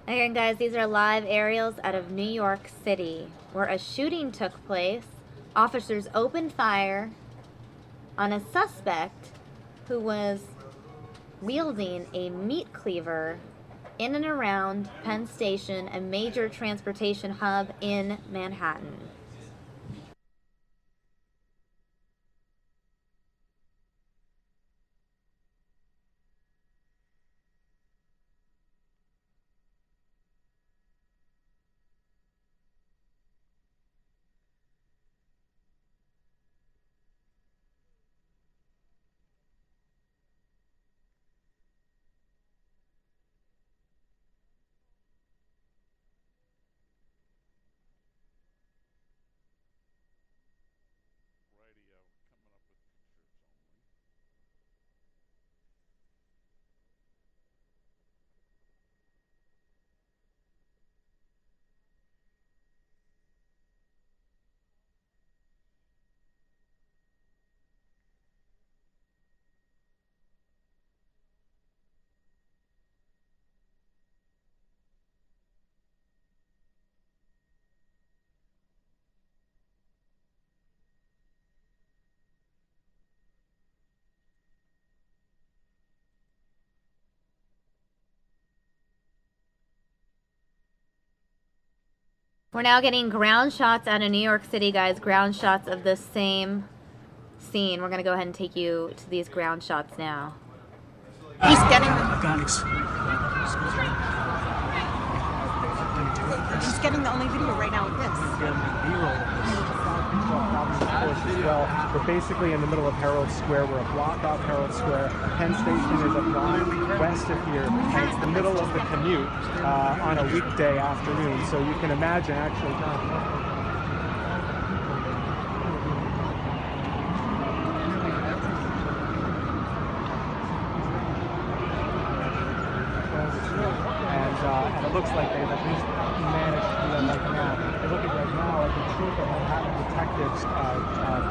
Again, guys, these are live aerials out of New York City, where a shooting took place. Officers opened fire on a suspect who was wielding a meat cleaver in and around Penn Station, a major transportation hub in Manhattan. We're now getting ground shots out of New York City, guys. Ground shots of the same scene. We're going to go ahead and take you to these ground shots now. He's getting the only video right now with this. We're basically in the middle of Herald Square. We're a block off Herald Square. Penn Station is a block west of here, and it's the middle of the commute on a weekday afternoon. So you can imagine actually. And it looks like they've at least managed to do that right now. They're looking right now at the chief of Manhattan detectives,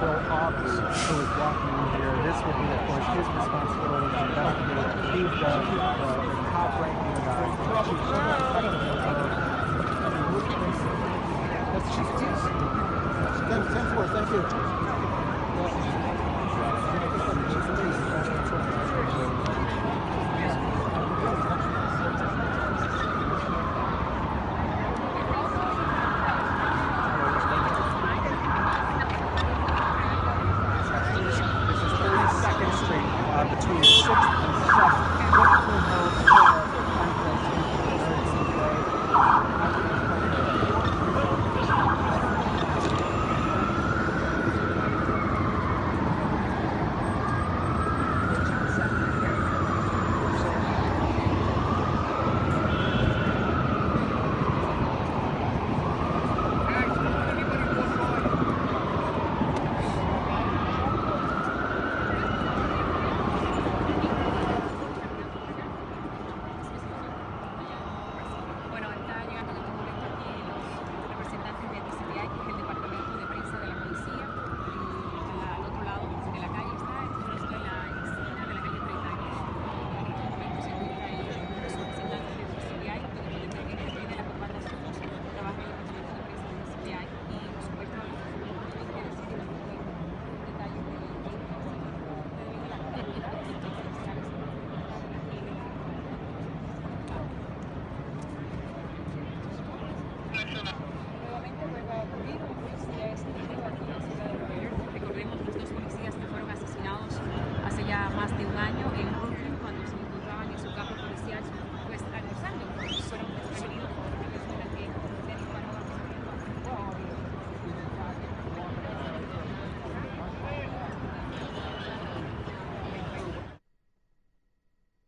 Bill Hobbs, who is walking in here. This would be, of course, his responsibility to investigate. He's the top-ranking chief detective. That's Chief Deuce. 10-4, thank you. Between 6th and 7th, Brooklyn Herald Square,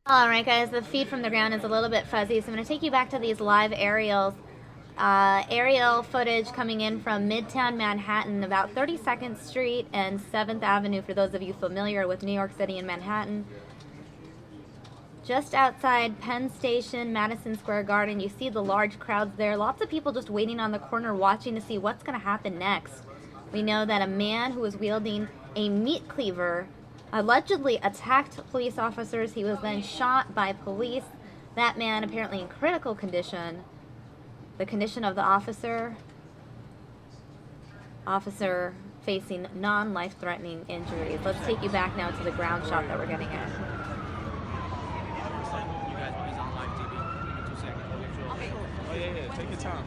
All right, guys, the feed from the ground is a little bit fuzzy, so I'm going to take you back to these live aerials. Aerial footage coming in from Midtown Manhattan, about 32nd Street and 7th Avenue, for those of you familiar with New York City and Manhattan. Just outside Penn Station, Madison Square Garden, you see the large crowds there. Lots of people just waiting on the corner watching to see what's going to happen next. We know that a man who was wielding a meat cleaver allegedly attacked police officers. He was then shot by police. That man apparently in critical condition. The condition of the officer facing non-life-threatening injuries. Let's take you back now to the ground shot that we're getting at. Oh, yeah, take your time.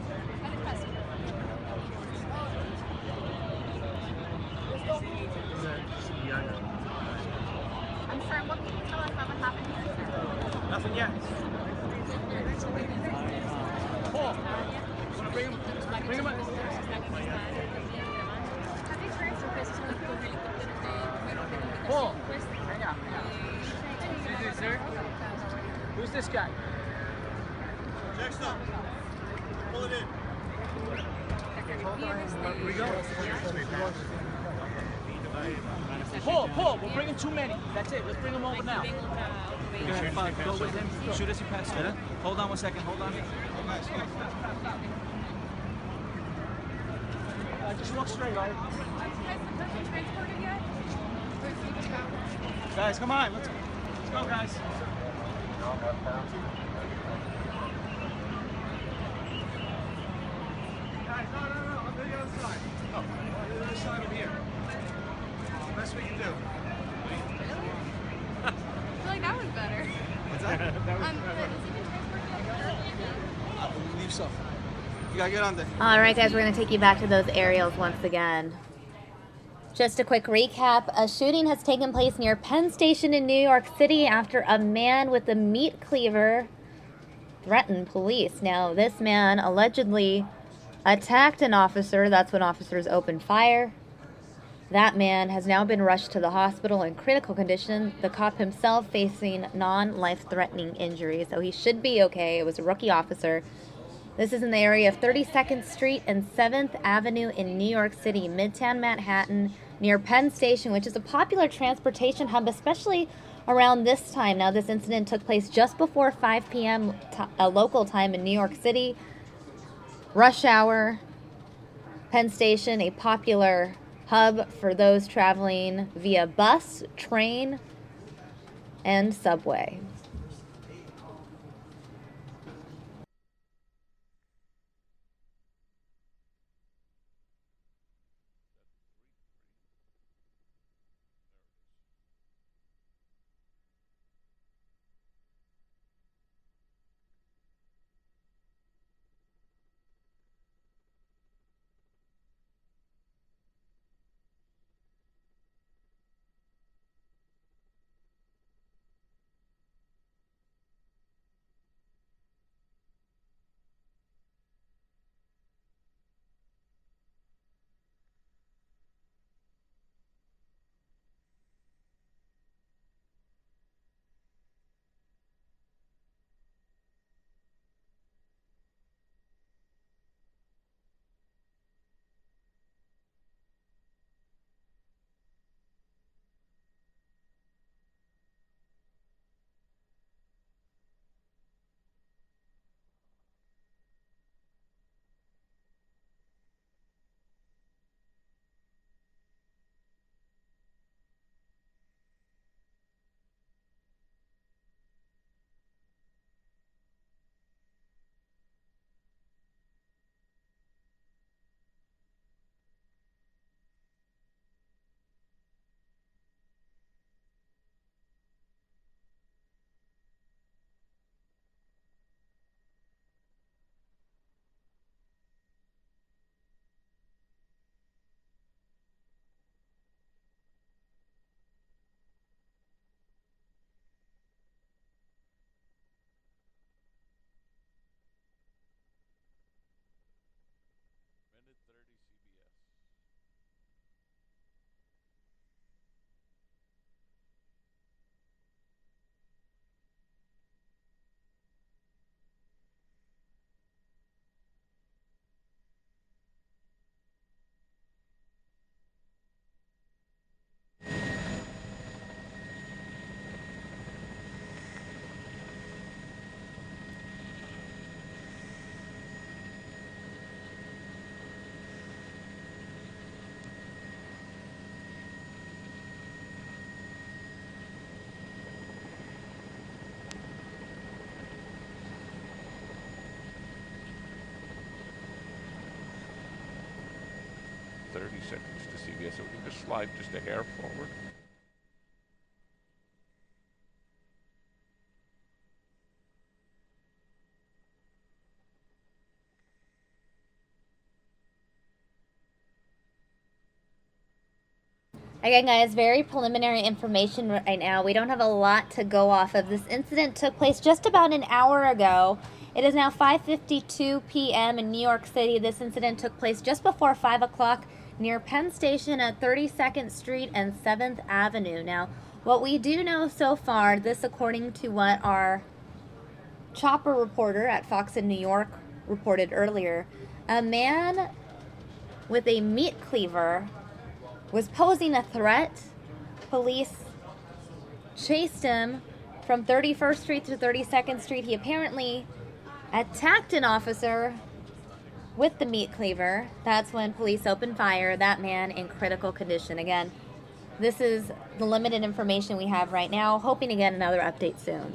I'm sorry, what can you tell us about what happened here, sir? Nothing yet. Paul, bring him up. Paul, hang out. Excuse me, sir. Who's this guy? Check stop. Pull it in. Where we go? Paul, we're bringing too many. That's it. Let's bring them over now. Go ahead, go with him. Shoot as you pass. Hold on 1 second. Hold on. Just walk straight, all right? Guys, come on. Let's go, guys. Guys, no. I'm to the other side. No, on the other side over here. Best we can do. I feel like that was better. What's that? Has he been transported yet? I believe so. You gotta get on there. All right, guys, we're going to take you back to those aerials once again. Just a quick recap. A shooting has taken place near Penn Station in New York City after a man with a meat cleaver threatened police. Now, this man allegedly attacked an officer. That's when officers opened fire. That man has now been rushed to the hospital in critical condition. The cop himself facing non-life-threatening injuries, so he should be okay. It was a rookie officer. This is in the area of 32nd Street and 7th Avenue in New York City, Midtown Manhattan, near Penn Station, which is a popular transportation hub, especially around this time. Now, this incident took place just before 5 p.m. Local time in New York City. Rush hour, Penn Station, a popular hub for those traveling via bus, train, and subway. seconds to CBS. So we can just slide just a hair forward. Again, guys, very preliminary information right now. We don't have a lot to go off of. This incident took place just about an hour ago. It is now 5:52 p.m. in New York City. This incident took place just before 5 o'clock near Penn Station at 32nd Street and 7th Avenue. Now, what we do know so far, this according to what our chopper reporter at Fox in New York reported earlier, a man with a meat cleaver was posing a threat. Police chased him from 31st Street to 32nd Street. He apparently attacked an officer with the meat cleaver. That's when police opened fire. That man in critical condition. Again, this is the limited information we have right now. Hoping to get another update soon.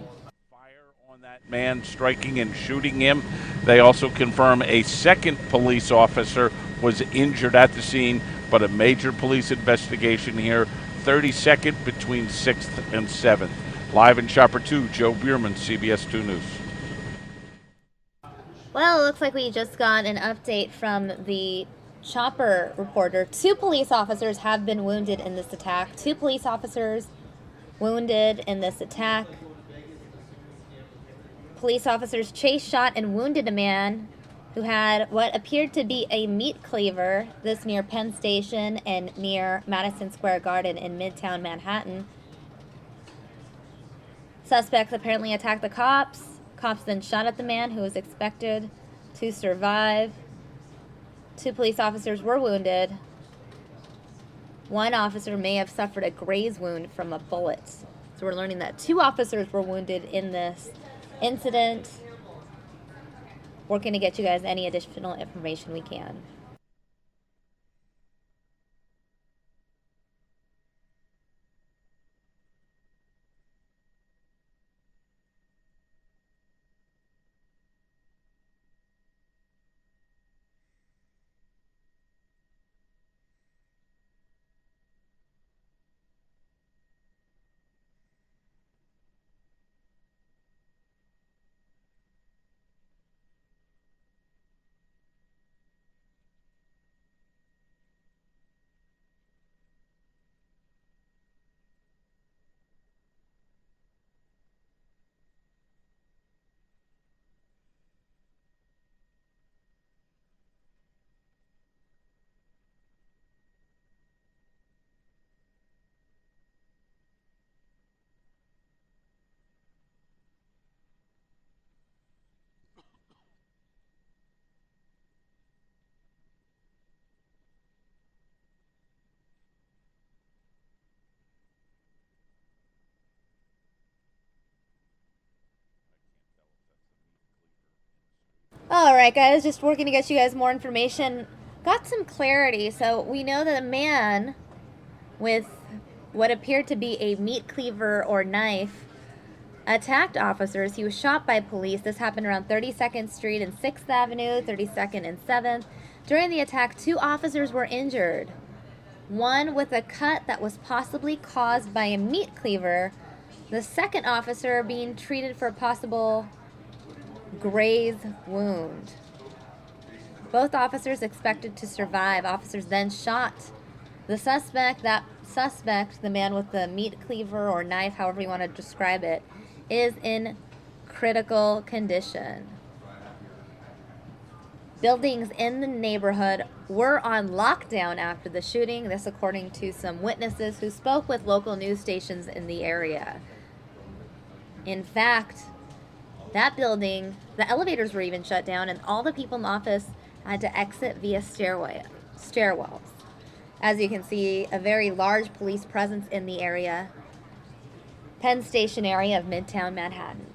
That man striking and shooting him. They also confirm a second police officer was injured at the scene, but a major police investigation here. 32nd between 6th and 7th. Live in Chopper 2, Joe Bierman, CBS 2 News. Well, it looks like we just got an update from the chopper reporter. 2 police officers have been wounded in this attack. 2 police officers wounded in this attack. Police officers chased, shot, and wounded a man who had what appeared to be a meat cleaver, this near Penn Station and near Madison Square Garden in Midtown Manhattan. Suspects apparently attacked the cops. Cops then shot at the man, who was expected to survive. 2 police officers were wounded. 1 officer may have suffered a graze wound from a bullet. So we're learning that 2 officers were wounded in this incident. Working to get you guys any additional information we can. Alright guys, just working to get you guys more information. Got some clarity. So we know that a man with what appeared to be a meat cleaver or knife attacked officers. He was shot by police. This happened around 32nd Street and 6th Avenue, 32nd and 7th. During the attack, 2 officers were injured. 1 with a cut that was possibly caused by a meat cleaver. The second officer being treated for a possible graze wound. Both officers expected to survive. Officers then shot the suspect. That suspect, the man with the meat cleaver or knife, however you want to describe it, is in critical condition. Buildings in the neighborhood were on lockdown after the shooting. This according to some witnesses who spoke with local news stations in the area. In fact, that building, the elevators were even shut down, and all the people in the office had to exit via stairwells. As you can see, a very large police presence in the area. Penn Station area of Midtown Manhattan.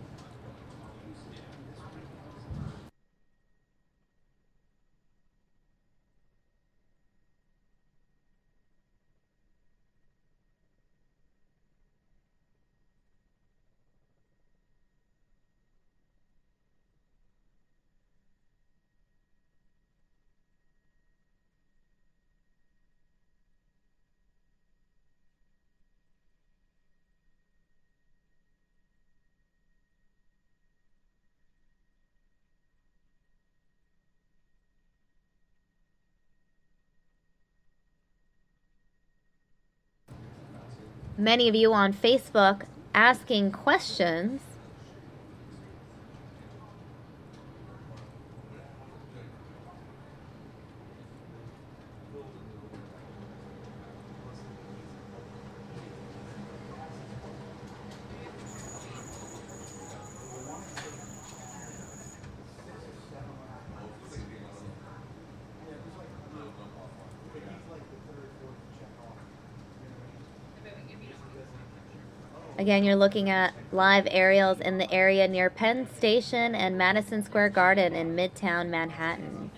many of you on Facebook asking questions. Again, you're looking at live aerials in the area near Penn Station and Madison Square Garden in Midtown Manhattan.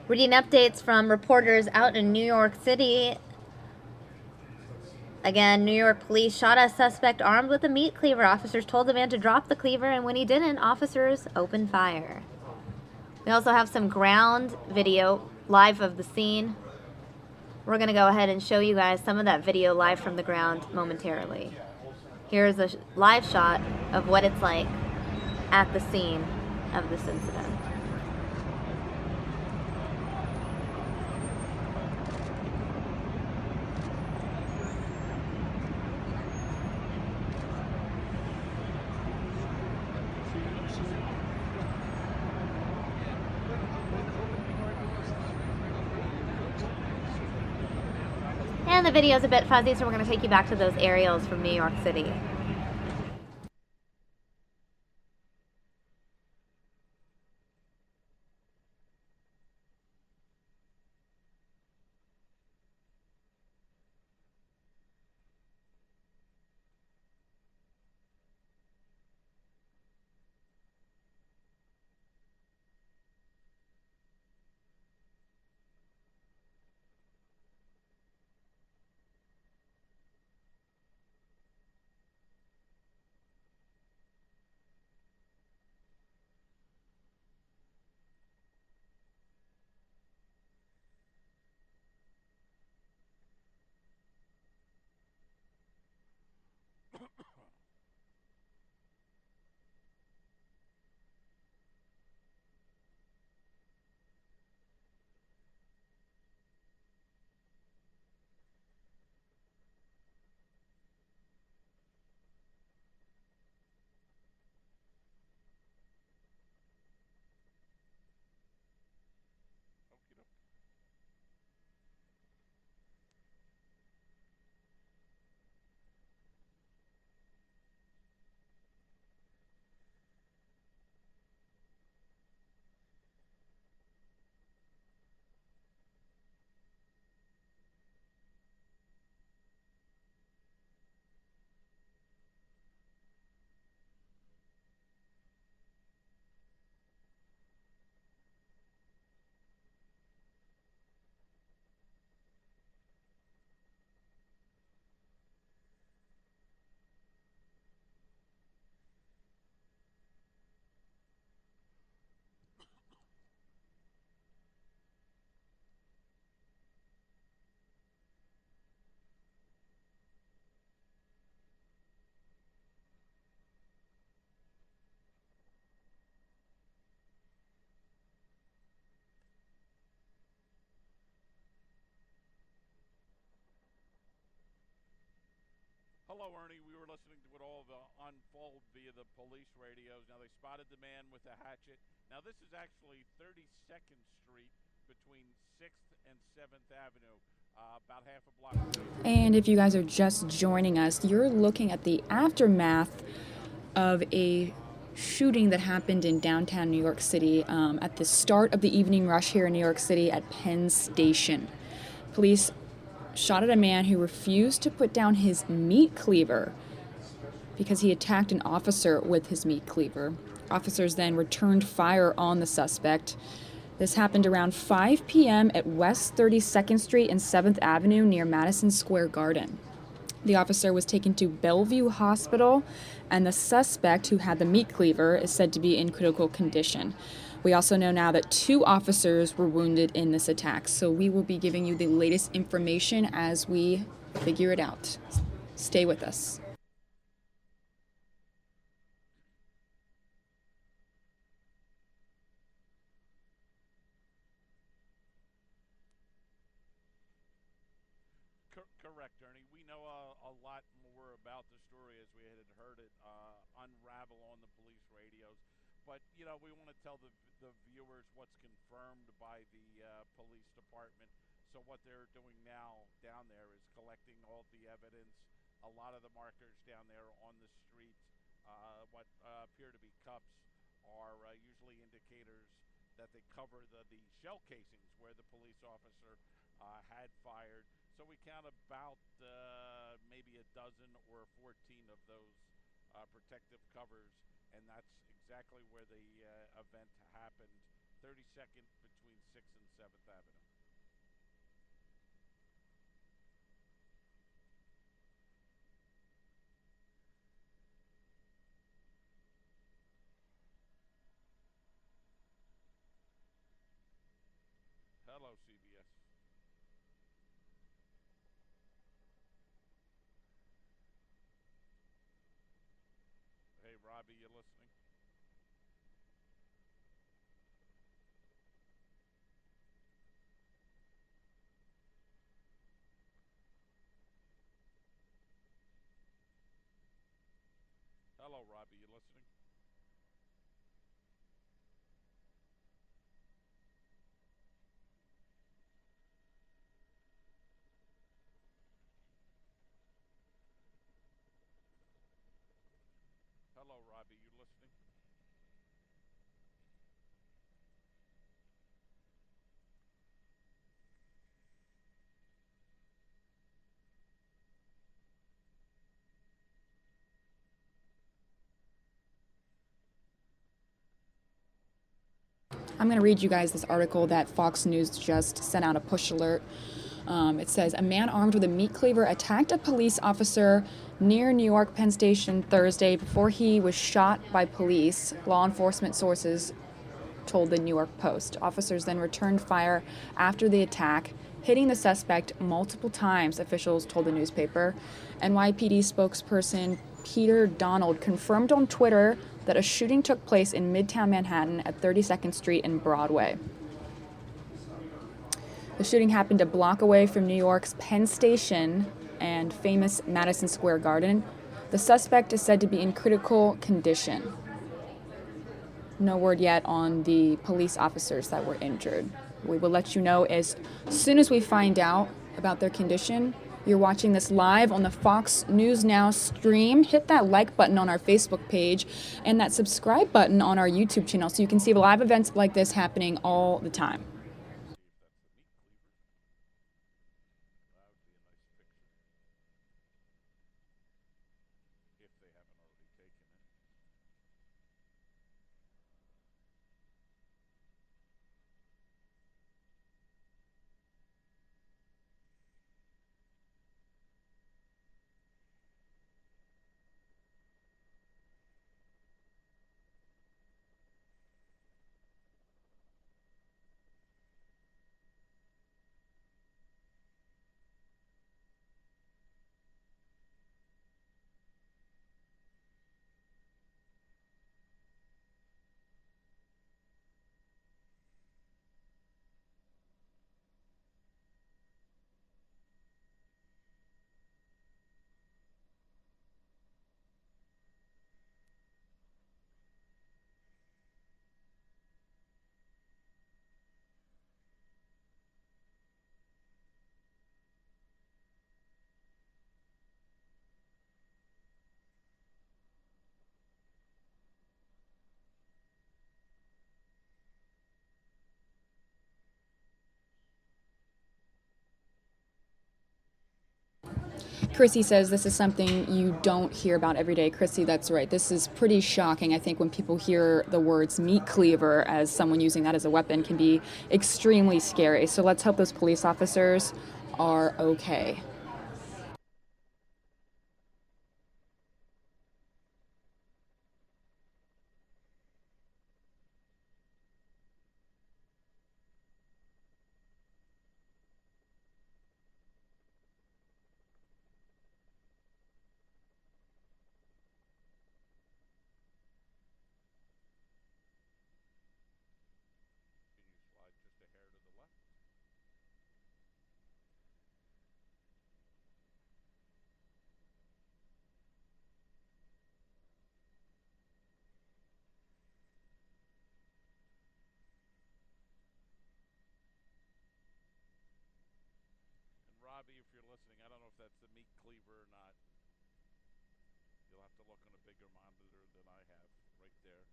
Reading updates from reporters out in New York City. Again, New York police shot a suspect armed with a meat cleaver. Officers told the man to drop the cleaver, and when he didn't, officers opened fire. We also have some ground video live of the scene. We're going to go ahead and show you guys some of that video live from the ground momentarily. Here's a live shot of what it's like at the scene of this incident. And the video is a bit fuzzy, so we're going to take you back to those aerials from New York City. Hello, Ernie. We were listening to it all unfold via the police radios. Now, they spotted the man with a hatchet. Now, this is actually 32nd Street between 6th and 7th Avenue, about half a block. And if you guys are just joining us, you're looking at the aftermath of a shooting that happened in downtown New York City at the start of the evening rush here in New York City at Penn Station. Police shot at a man who refused to put down his meat cleaver because he attacked an officer with his meat cleaver. Officers then returned fire on the suspect. This happened around 5 p.m. at West 32nd Street and 7th Avenue near Madison Square Garden. The officer was taken to Bellevue Hospital, and the suspect, who had the meat cleaver, is said to be in critical condition. We also know now that 2 officers were wounded in this attack, so we will be giving you the latest information as we figure it out. Stay with us. Correct, Ernie. We know a lot more about the story as we had heard it unravel on the police radios. But, you know, we want to tell the viewers what's confirmed by the police department. So what they're doing now down there is collecting all the evidence. A lot of the markers down there on the street, what appear to be cups, are usually indicators that they cover the shell casings where the police officer had fired. So we count about maybe a dozen or 14 of those protective covers, and that's exactly where the event happened, 32nd between 6th and 7th Avenue. Hello, CBS. Hey, Robbie, you listening? Hello, Robbie, you listening? Hello, Robbie, you listening? I'm going to read you guys this article that Fox News just sent out a push alert. It says, a man armed with a meat cleaver attacked a police officer near New York Penn Station Thursday before he was shot by police, law enforcement sources told the New York Post. Officers then returned fire after the attack, hitting the suspect multiple times, officials told the newspaper. NYPD spokesperson Peter Donald confirmed on Twitter that a shooting took place in Midtown Manhattan at 32nd Street and Broadway. The shooting happened a block away from New York's Penn Station and famous Madison Square Garden. The suspect is said to be in critical condition. No word yet on the police officers that were injured. We will let you know as soon as we find out about their condition. You're watching this live on the Fox News Now stream. Hit that like button on our Facebook page and that subscribe button on our YouTube channel so you can see live events like this happening all the time. Chrissy says this is something you don't hear about every day. Chrissy, that's right. This is pretty shocking. I think when people hear the words meat cleaver as someone using that as a weapon can be extremely scary. So let's hope those police officers are okay. And Robbie, if you're listening, I don't know if that's the meat cleaver or not. You'll have to look on a bigger monitor than I have right there.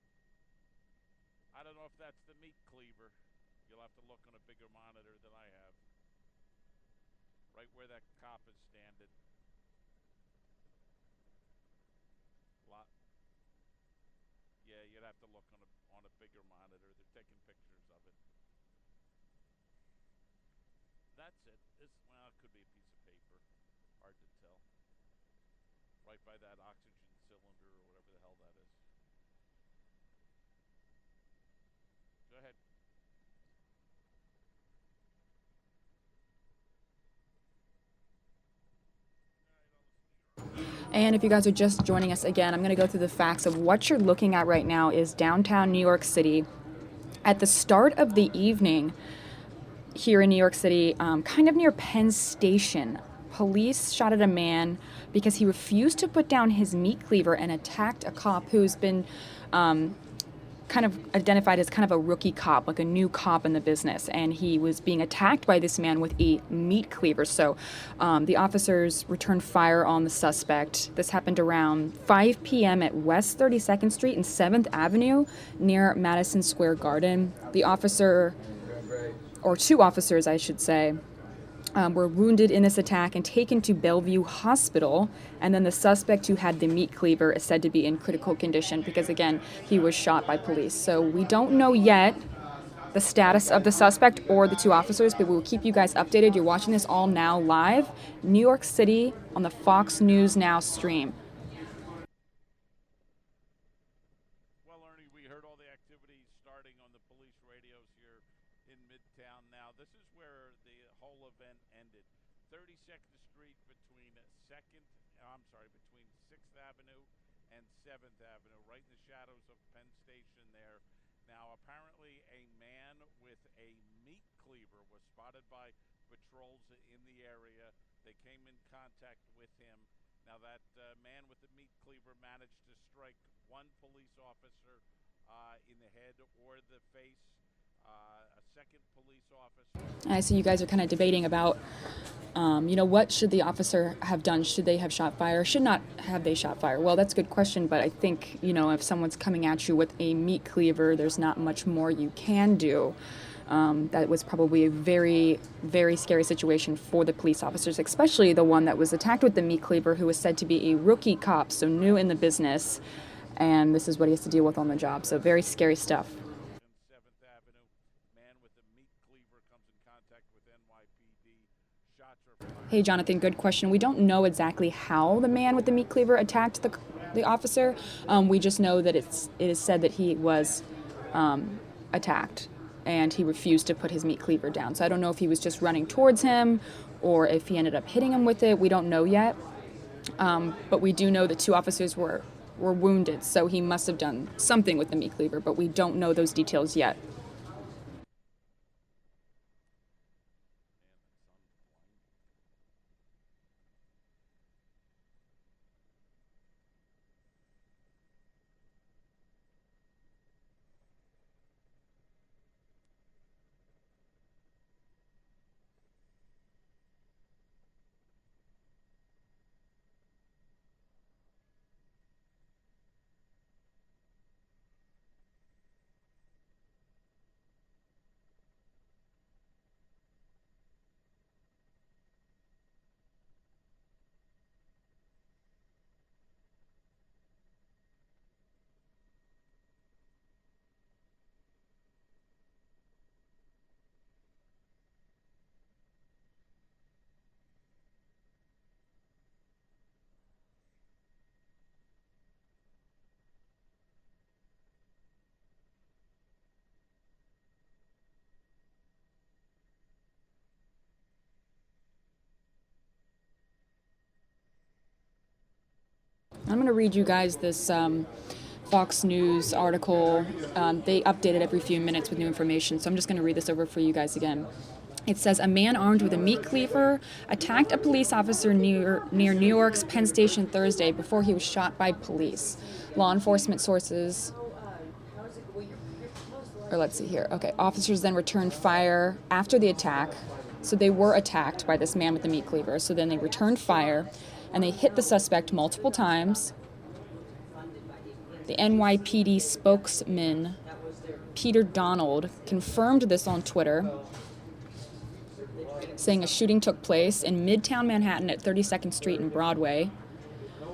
I don't know if that's the meat cleaver. You'll have to look on a bigger monitor than I have. Right where that cop is standing. Lot. Yeah, you'd have to look on a bigger monitor. They're taking pictures of it. That's it. Well, it could be a piece of paper. Hard to tell. Right by that oxygen cylinder or whatever the hell that is. Go ahead. And if you guys are just joining us again, I'm going to go through the facts of what you're looking at right now is downtown New York City. At the start of the evening here in New York City, kind of near Penn Station, police shot at a man because he refused to put down his meat cleaver and attacked a cop who's been kind of identified as kind of a rookie cop, like a new cop in the business, and he was being attacked by this man with a meat cleaver. So the officers returned fire on the suspect. This happened around 5 p.m. at West 32nd Street and 7th Avenue near Madison Square Garden. The officer, or two officers, I should say, were wounded in this attack and taken to Bellevue Hospital. And then the suspect who had the meat cleaver is said to be in critical condition because, again, he was shot by police. So we don't know yet the status of the suspect or the two officers, but we'll keep you guys updated. You're watching this all now live, New York City on the Fox News Now stream. Well, Ernie, we heard all the activities starting on the police radios here in Midtown. Now, this is where the whole event ended. 32nd Street between between 6th Avenue and 7th Avenue, right in the shadows of Penn Station there. Now, apparently a man with a meat cleaver was spotted by patrols in the area. They came in contact with him. Now, that man with the meat cleaver managed to strike one police officer in the head or the face. A second police officer. I see you guys are kind of debating about, what should the officer have done? Should they have shot fire? Should not have they shot fire? Well, that's a good question, but I think, if someone's coming at you with a meat cleaver, there's not much more you can do. That was probably a very, very scary situation for the police officers, especially the one that was attacked with the meat cleaver, who was said to be a rookie cop, so new in the business, and this is what he has to deal with on the job. So very scary stuff. Hey, Jonathan, good question. We don't know exactly how the man with the meat cleaver attacked the officer. We just know that it is said that he was attacked and he refused to put his meat cleaver down. So I don't know if he was just running towards him or if he ended up hitting him with it. We don't know yet. But we do know that two officers were wounded, so he must have done something with the meat cleaver, but we don't know those details yet. I'm going to read you guys this Fox News article. They update it every few minutes with new information, so I'm just going to read this over for you guys again. It says, a man armed with a meat cleaver attacked a police officer near New York's Penn Station Thursday before he was shot by police. Law enforcement sources, or let's see here. Okay, officers then returned fire after the attack. So they were attacked by this man with the meat cleaver. So then they returned fire, and they hit the suspect multiple times. The NYPD spokesman, Peter Donald, confirmed this on Twitter, saying a shooting took place in Midtown Manhattan at 32nd Street and Broadway.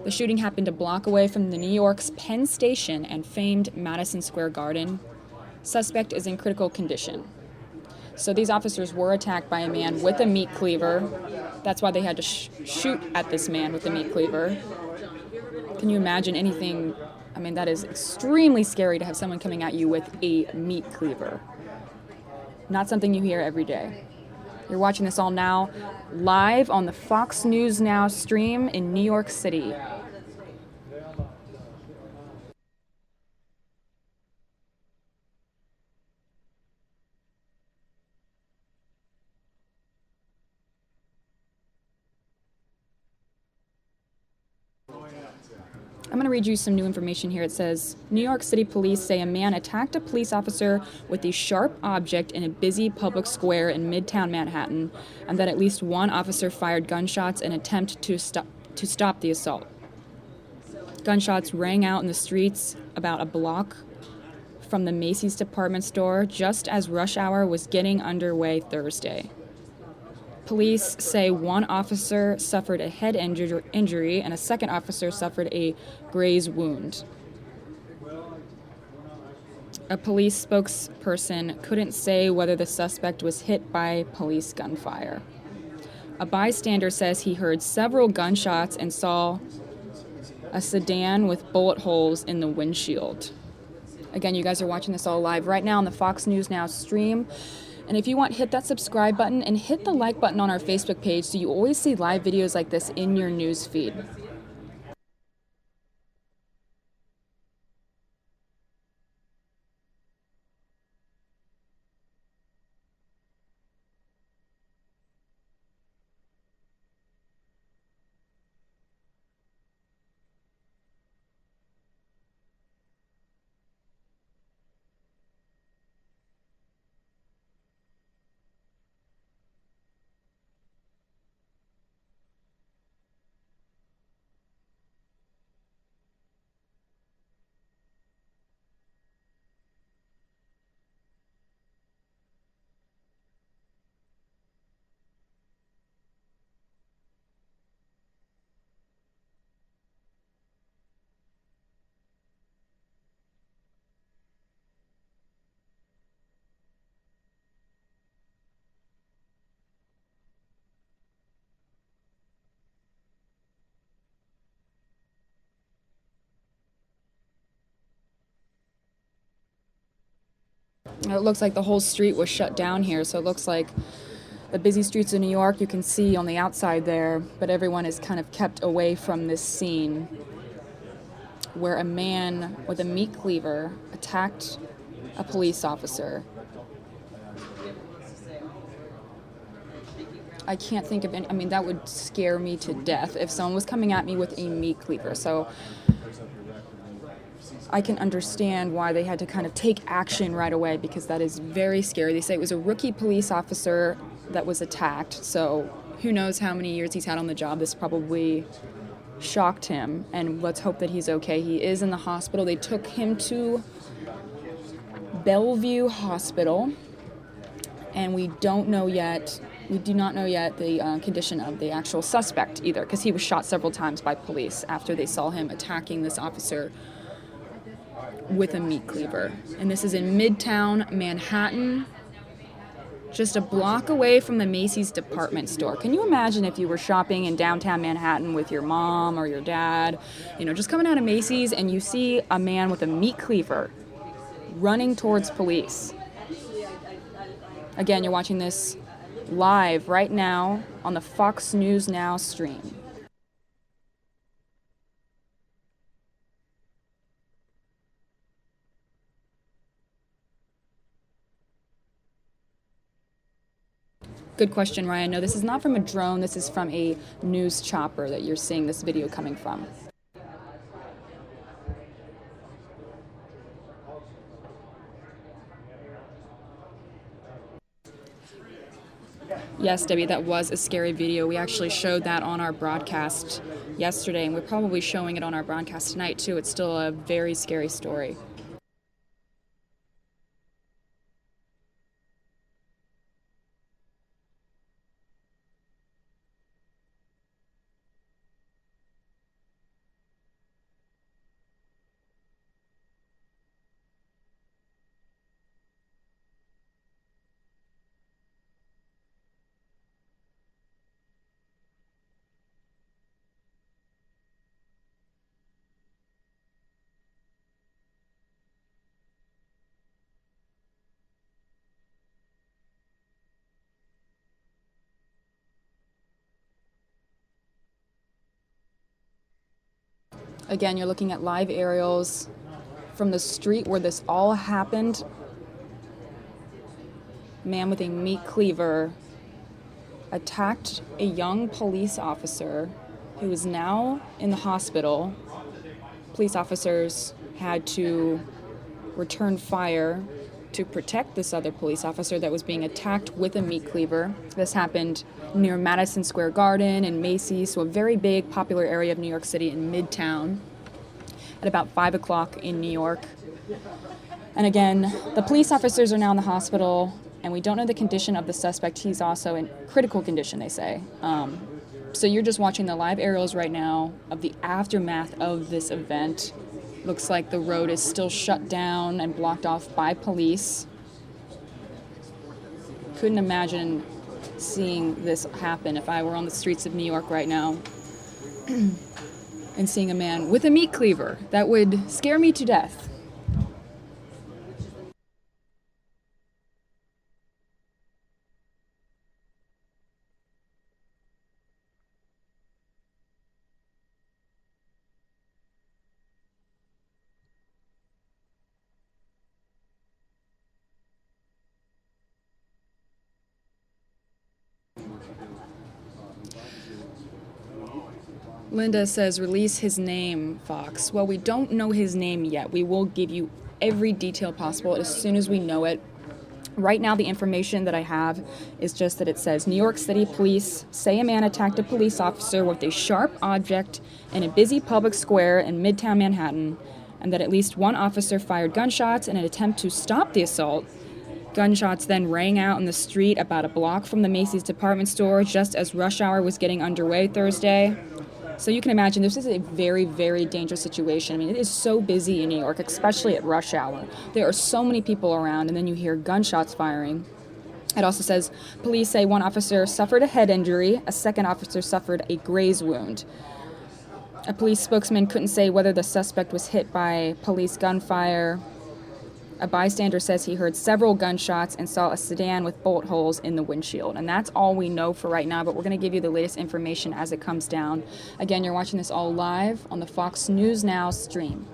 The shooting happened a block away from the New York's Penn Station and famed Madison Square Garden. Suspect is in critical condition. So these officers were attacked by a man with a meat cleaver. That's why they had to shoot at this man with the meat cleaver. Can you imagine anything? I mean, that is extremely scary to have someone coming at you with a meat cleaver. Not something you hear every day. You're watching this all now live on the Fox News Now stream in New York City. I'm going to read you some new information here. It says, New York City police say a man attacked a police officer with a sharp object in a busy public square in Midtown Manhattan, and that at least one officer fired gunshots in an attempt to stop the assault. Gunshots rang out in the streets about a block from the Macy's department store just as rush hour was getting underway Thursday. Police say one officer suffered a head injury and a second officer suffered a graze wound. A police spokesperson couldn't say whether the suspect was hit by police gunfire. A bystander says he heard several gunshots and saw a sedan with bullet holes in the windshield. Again, you guys are watching this all live right now on the Fox News Now stream. And if you want, hit that subscribe button and hit the like button on our Facebook page so you always see live videos like this in your news feed. It looks like the whole street was shut down here, so it looks like the busy streets of New York you can see on the outside there, but everyone is kind of kept away from this scene where a man with a meat cleaver attacked a police officer. I can't think of any, I mean, that would scare me to death if someone was coming at me with a meat cleaver. So I can understand why they had to kind of take action right away, because that is very scary. They say it was a rookie police officer that was attacked, so who knows how many years he's had on the job. This probably shocked him, and let's hope that he's okay. He is in the hospital. They took him to Bellevue Hospital, and we do not know yet the condition of the actual suspect either, because he was shot several times by police after they saw him attacking this officer with a meat cleaver. And this is in Midtown Manhattan, just a block away from the Macy's department store. Can you imagine if you were shopping in downtown Manhattan with your mom or your dad, just coming out of Macy's, and you see a man with a meat cleaver running towards police? Again, you're watching this live right now on the Fox News Now stream. Good question, Ryan. No, this is not from a drone. This is from a news chopper that you're seeing this video coming from. Yes, Debbie, that was a scary video. We actually showed that on our broadcast yesterday, and we're probably showing it on our broadcast tonight, too. It's still a very scary story. Again, you're looking at live aerials from the street where this all happened. A man with a meat cleaver attacked a young police officer who is now in the hospital. Police officers had to return fire to protect this other police officer that was being attacked with a meat cleaver. This happened near Madison Square Garden and Macy's, so a very big, popular area of New York City in Midtown at about 5 o'clock in New York. And again, the police officers are now in the hospital, and we don't know the condition of the suspect. He's also in critical condition, they say. So you're just watching the live aerials right now of the aftermath of this event. Looks like the road is still shut down and blocked off by police. Couldn't imagine seeing this happen if I were on the streets of New York right now and seeing a man with a meat cleaver. That would scare me to death. Linda says, release his name, Fox. Well, we don't know his name yet. We will give you every detail possible as soon as we know it. Right now, the information that I have is just that it says, New York City police say a man attacked a police officer with a sharp object in a busy public square in Midtown Manhattan, and that at least one officer fired gunshots in an attempt to stop the assault. Gunshots then rang out in the street about a block from the Macy's department store just as rush hour was getting underway Thursday. So you can imagine this is a very, very dangerous situation. I mean, it is so busy in New York, especially at rush hour. There are so many people around, and then you hear gunshots firing. It also says, police say one officer suffered a head injury, a second officer suffered a graze wound. A police spokesman couldn't say whether the suspect was hit by police gunfire. A bystander says he heard several gunshots and saw a sedan with bullet holes in the windshield. And that's all we know for right now, but we're going to give you the latest information as it comes down. Again, you're watching this all live on the Fox News Now stream.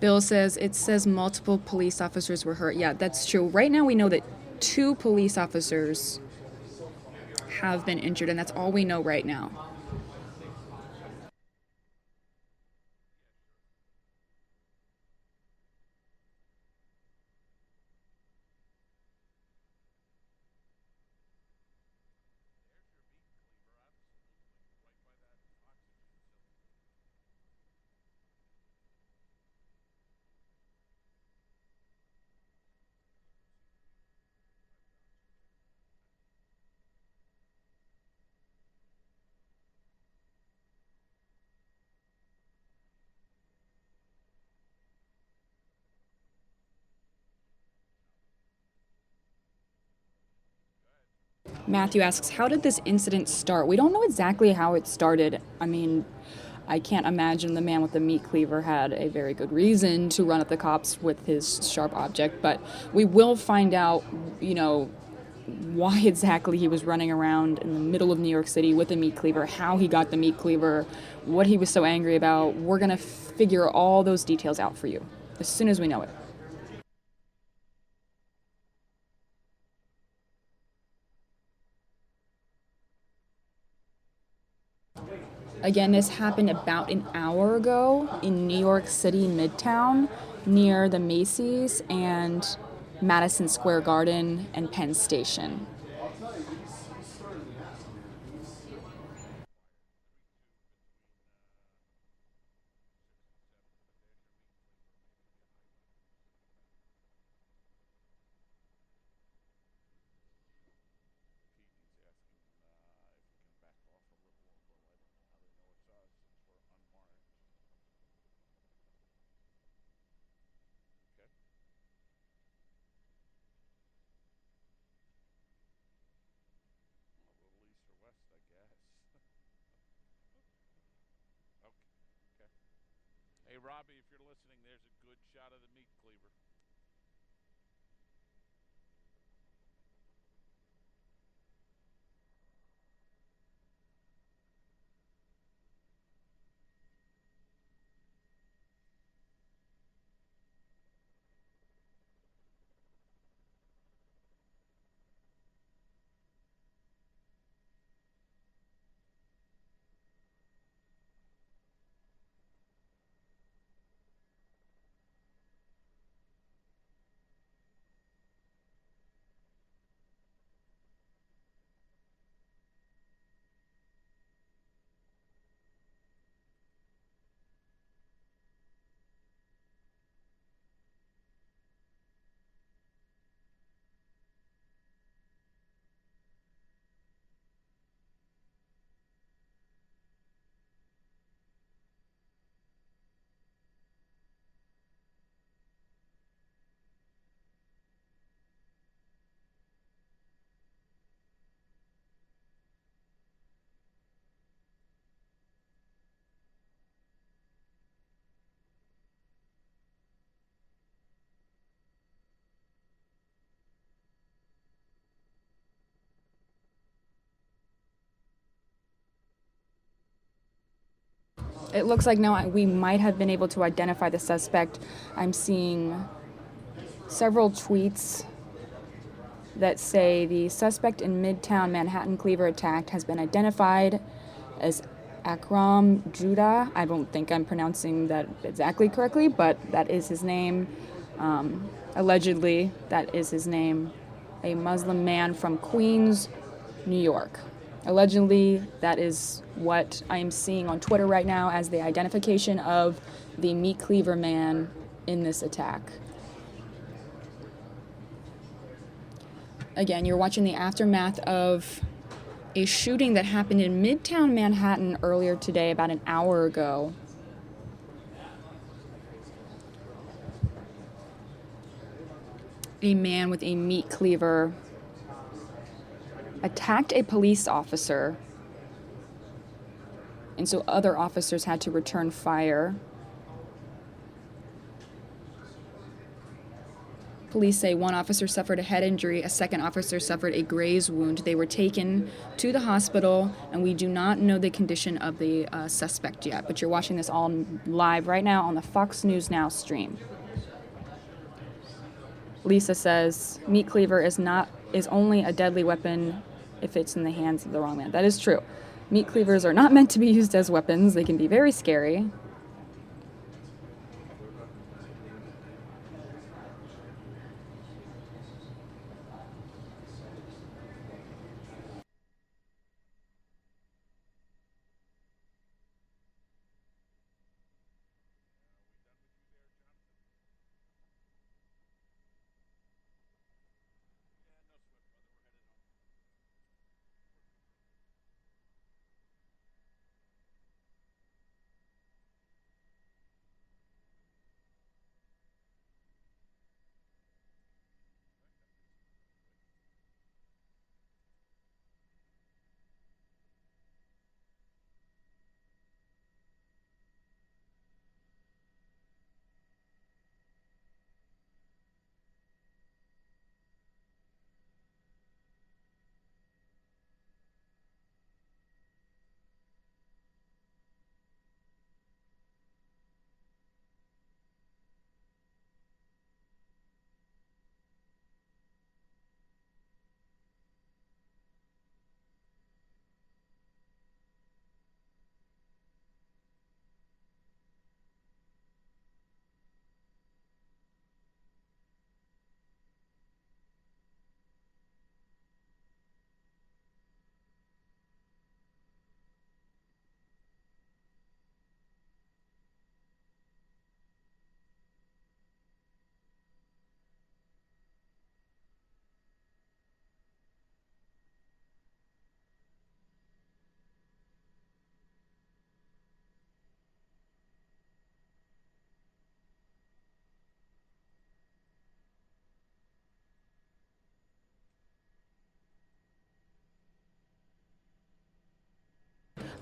Bill says, it says multiple police officers were hurt. Yeah, that's true. Right now we know that 2 police officers have been injured, and that's all we know right now. Matthew asks, how did this incident start? We don't know exactly how it started. I mean, I can't imagine the man with the meat cleaver had a very good reason to run at the cops with his sharp object, but we will find out, why exactly he was running around in the middle of New York City with a meat cleaver, how he got the meat cleaver, what he was so angry about. We're going to figure all those details out for you as soon as we know it. Again, this happened about an hour ago in New York City, Midtown, near the Macy's and Madison Square Garden and Penn Station. Hey, Robbie, if you're listening, there's a good shot of the meat cleaver. It looks like now we might have been able to identify the suspect. I'm seeing several tweets that say the suspect in Midtown Manhattan cleaver attack has been identified as Akram Judah. I don't think I'm pronouncing that exactly correctly, but that is his name. Allegedly, that is his name. A Muslim man from Queens, New York. Allegedly, that is what I am seeing on Twitter right now as the identification of the meat cleaver man in this attack. Again, you're watching the aftermath of a shooting that happened in Midtown Manhattan earlier today, about an hour ago. A man with a meat cleaver attacked a police officer, and so other officers had to return fire. Police say one officer suffered a head injury, a second officer suffered a graze wound. They were taken to the hospital, and we do not know the condition of the suspect yet, but you're watching this all live right now on the Fox News Now stream. Lisa says, meat cleaver is only a deadly weapon if it's in the hands of the wrong man. That is true. Meat cleavers are not meant to be used as weapons. They can be very scary.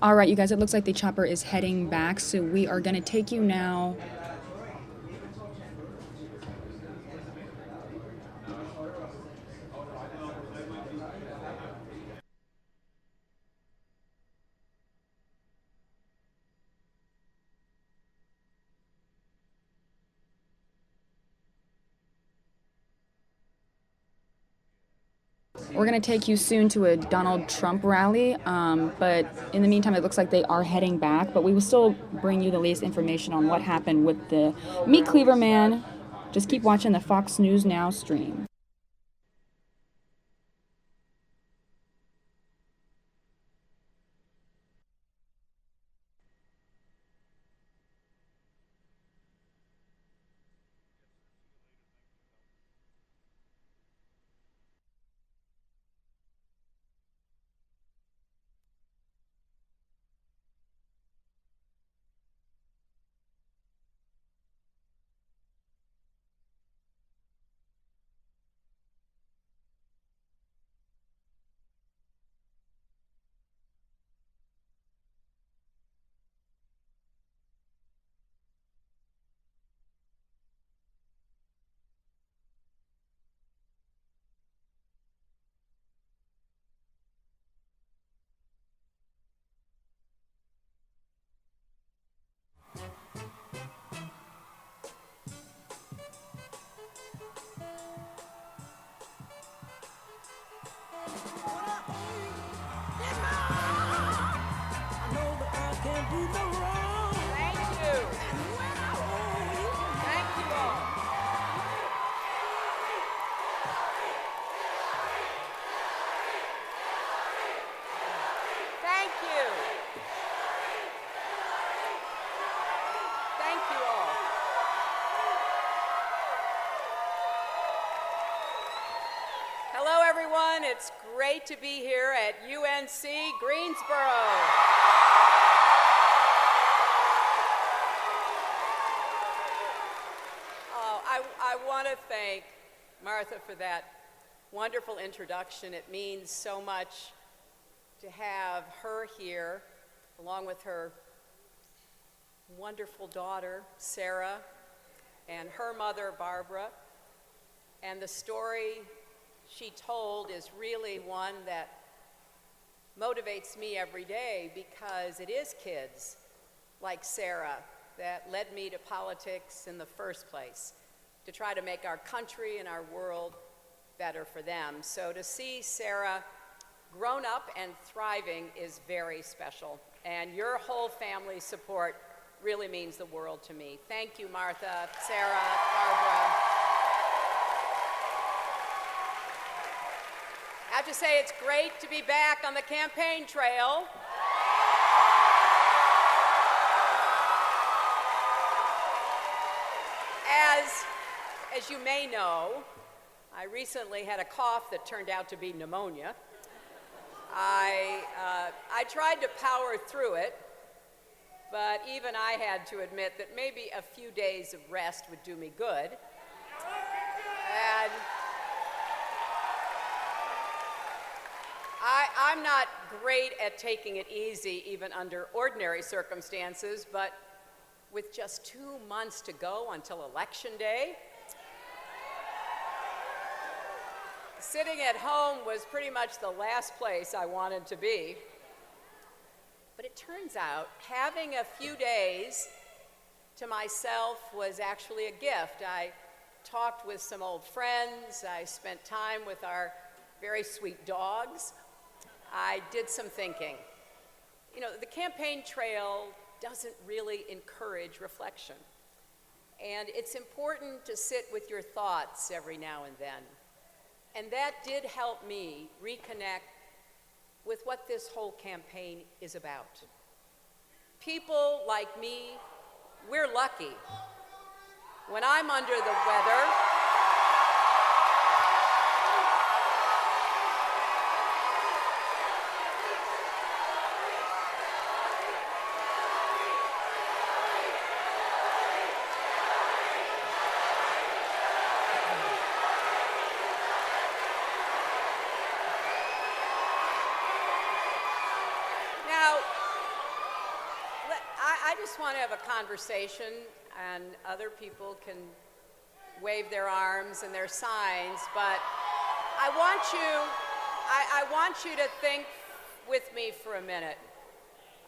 All right, you guys, it looks like the chopper is heading back, so we are going to take you now. We're going to take you soon to a Donald Trump rally, but in the meantime, it looks like they are heading back. But we will still bring you the latest information on what happened with the meat cleaver man. Just keep watching the Fox News Now stream. Thank you. Thank you all. Hello, everyone. It's great to be here at UNC Greensboro. Oh, I want to thank Martha for that wonderful introduction. It means so much to have her here, along with her wonderful daughter, Sarah, and her mother, Barbara. And the story she told is really one that motivates me every day, because it is kids like Sarah that led me to politics in the first place, to try to make our country and our world better for them. So to see Sarah grown up and thriving is very special, and your whole family support really means the world to me. Thank you, Martha, Sarah, Barbara. I have to say, it's great to be back on the campaign trail. As you may know, I recently had a cough that turned out to be pneumonia. I tried to power through it, but even I had to admit that maybe a few days of rest would do me good. And I'm not great at taking it easy even under ordinary circumstances, but with just 2 months to go until Election Day, sitting at home was pretty much the last place I wanted to be. But it turns out having a few days to myself was actually a gift. I talked with some old friends. I spent time with our very sweet dogs. I did some thinking. You know, the campaign trail doesn't really encourage reflection. And it's important to sit with your thoughts every now and then. And that did help me reconnect with what this whole campaign is about. People like me, we're lucky. When I'm under the weather, I just want to have a conversation, and other people can wave their arms and their signs, but I want you to think with me for a minute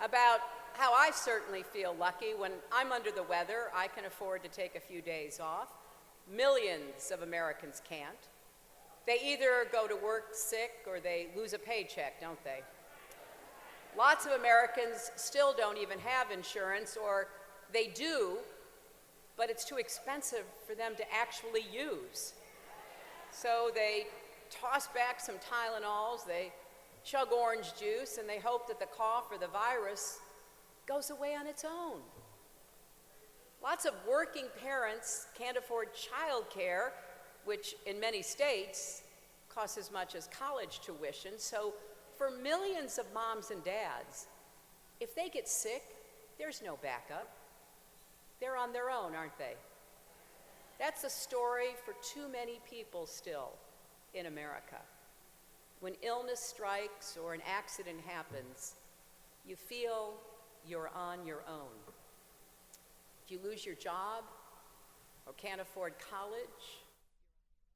about how I certainly feel lucky. When I'm under the weather, I can afford to take a few days off. Millions of Americans can't. They either go to work sick or they lose a paycheck, don't they? Lots of Americans still don't even have insurance, or they do, but it's too expensive for them to actually use. So they toss back some Tylenols, they chug orange juice, and they hope that the cough or the virus goes away on its own. Lots of working parents can't afford child care, which in many states costs as much as college tuition. So for millions of moms and dads, if they get sick, there's no backup. They're on their own, aren't they? That's a story for too many people still in America. When illness strikes or an accident happens, you feel you're on your own. If you lose your job or can't afford college.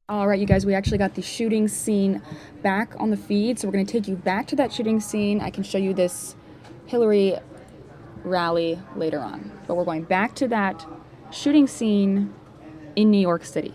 All right, you guys, we actually got the shooting scene back on the feed, so we're going to take you back to that shooting scene. I can show you this Hillary rally later on, but we're going back to that shooting scene in New York City.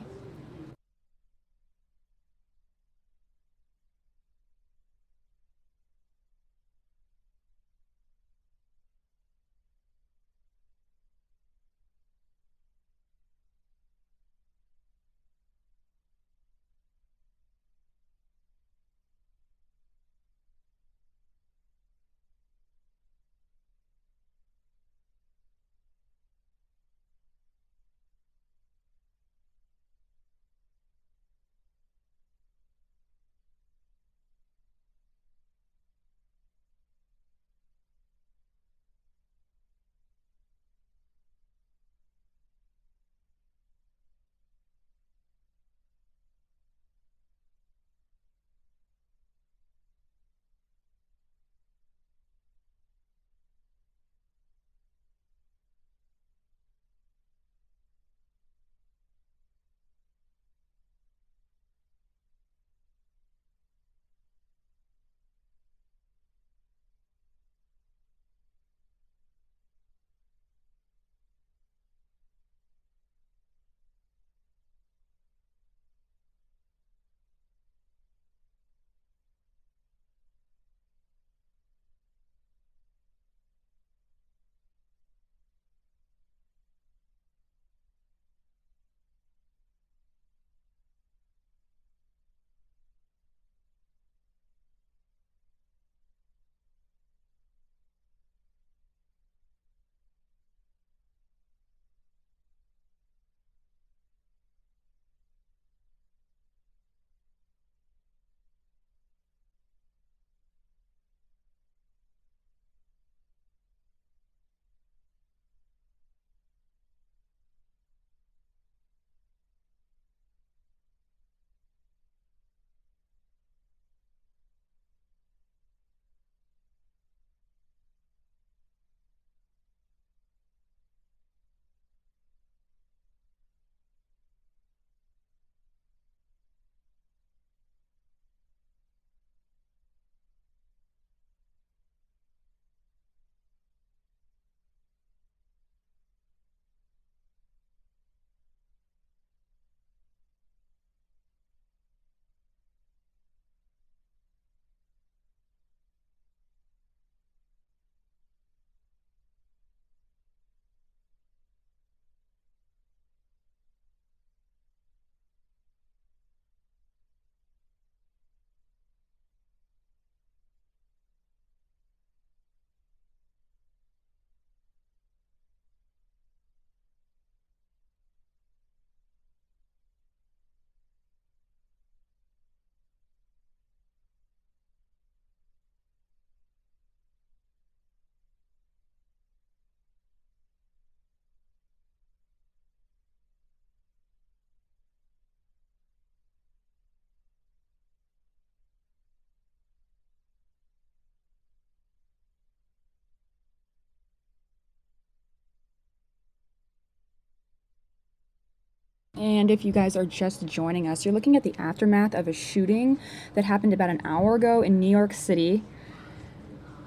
And if you guys are just joining us, you're looking at the aftermath of a shooting that happened about an hour ago in New York City.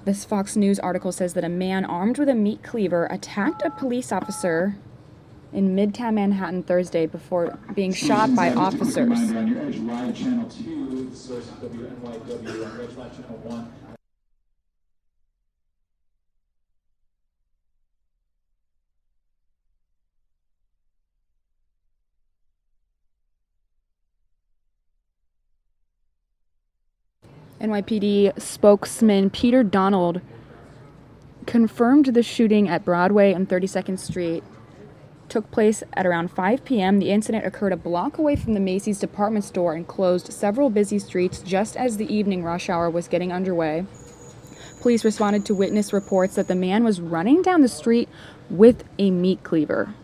This Fox News article says that a man armed with a meat cleaver attacked a police officer in Midtown Manhattan Thursday before being shot by officers. On your Edge Live Channel 2, the source is WNYW on Edge Live Channel 1. NYPD spokesman Peter Donald confirmed the shooting at Broadway and 32nd Street took place at around 5 p.m. The incident occurred a block away from the Macy's department store and closed several busy streets just as the evening rush hour was getting underway. Police responded to witness reports that the man was running down the street with a meat cleaver.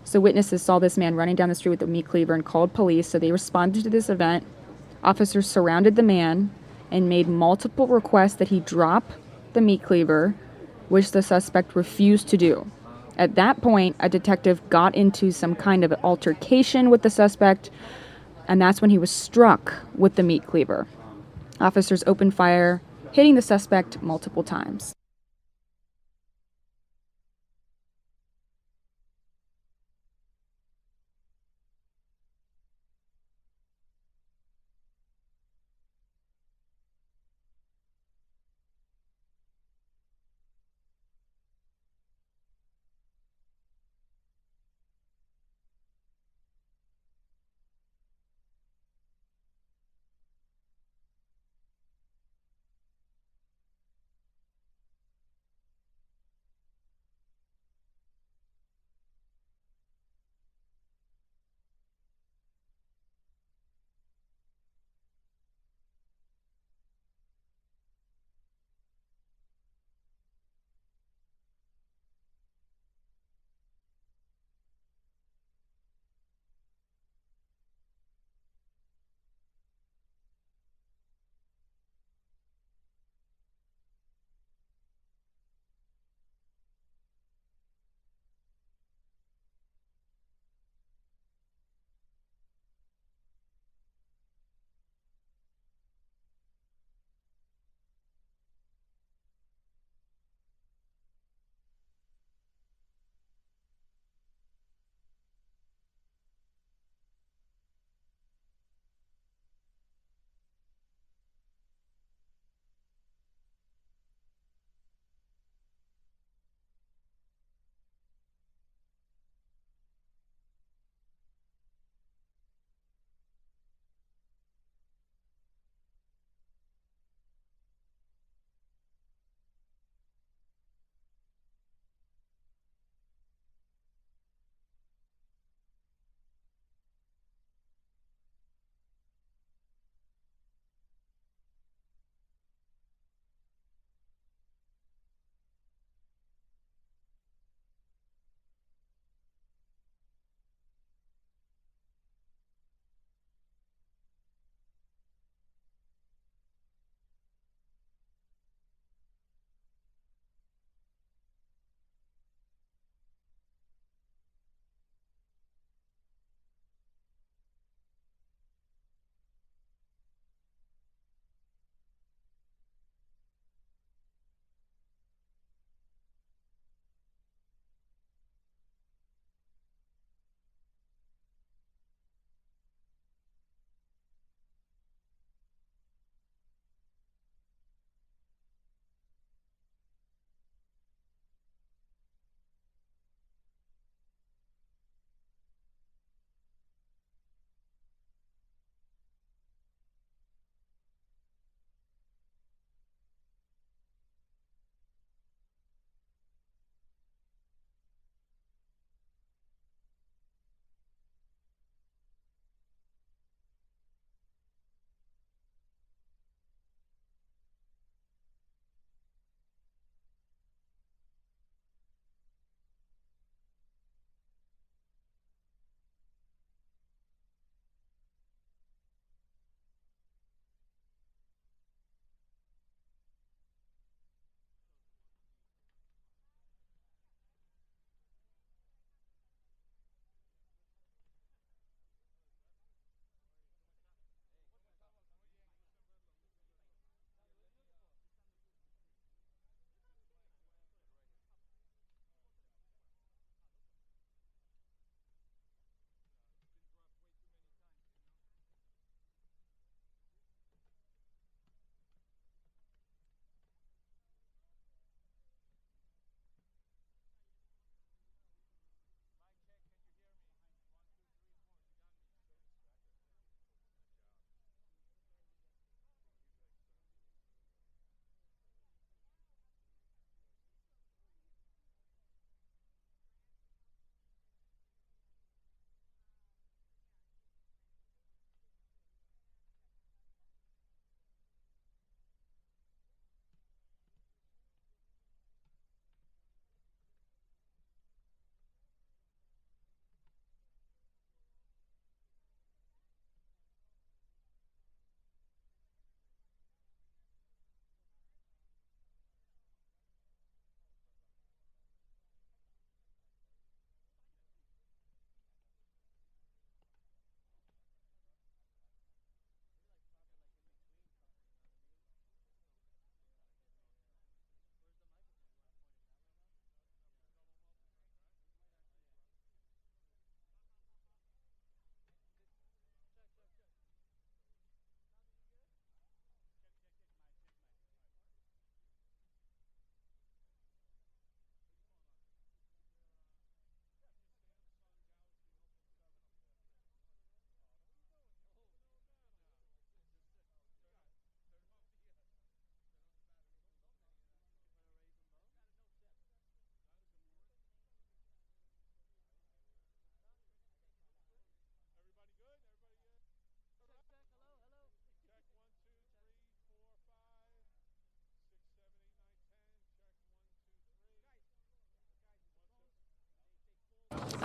So witnesses saw this man running down the street with a meat cleaver and called police, so they responded to this event. Officers surrounded the man and made multiple requests that he drop the meat cleaver, which the suspect refused to do. At that point, a detective got into some kind of altercation with the suspect, and that's when he was struck with the meat cleaver. Officers opened fire, hitting the suspect multiple times.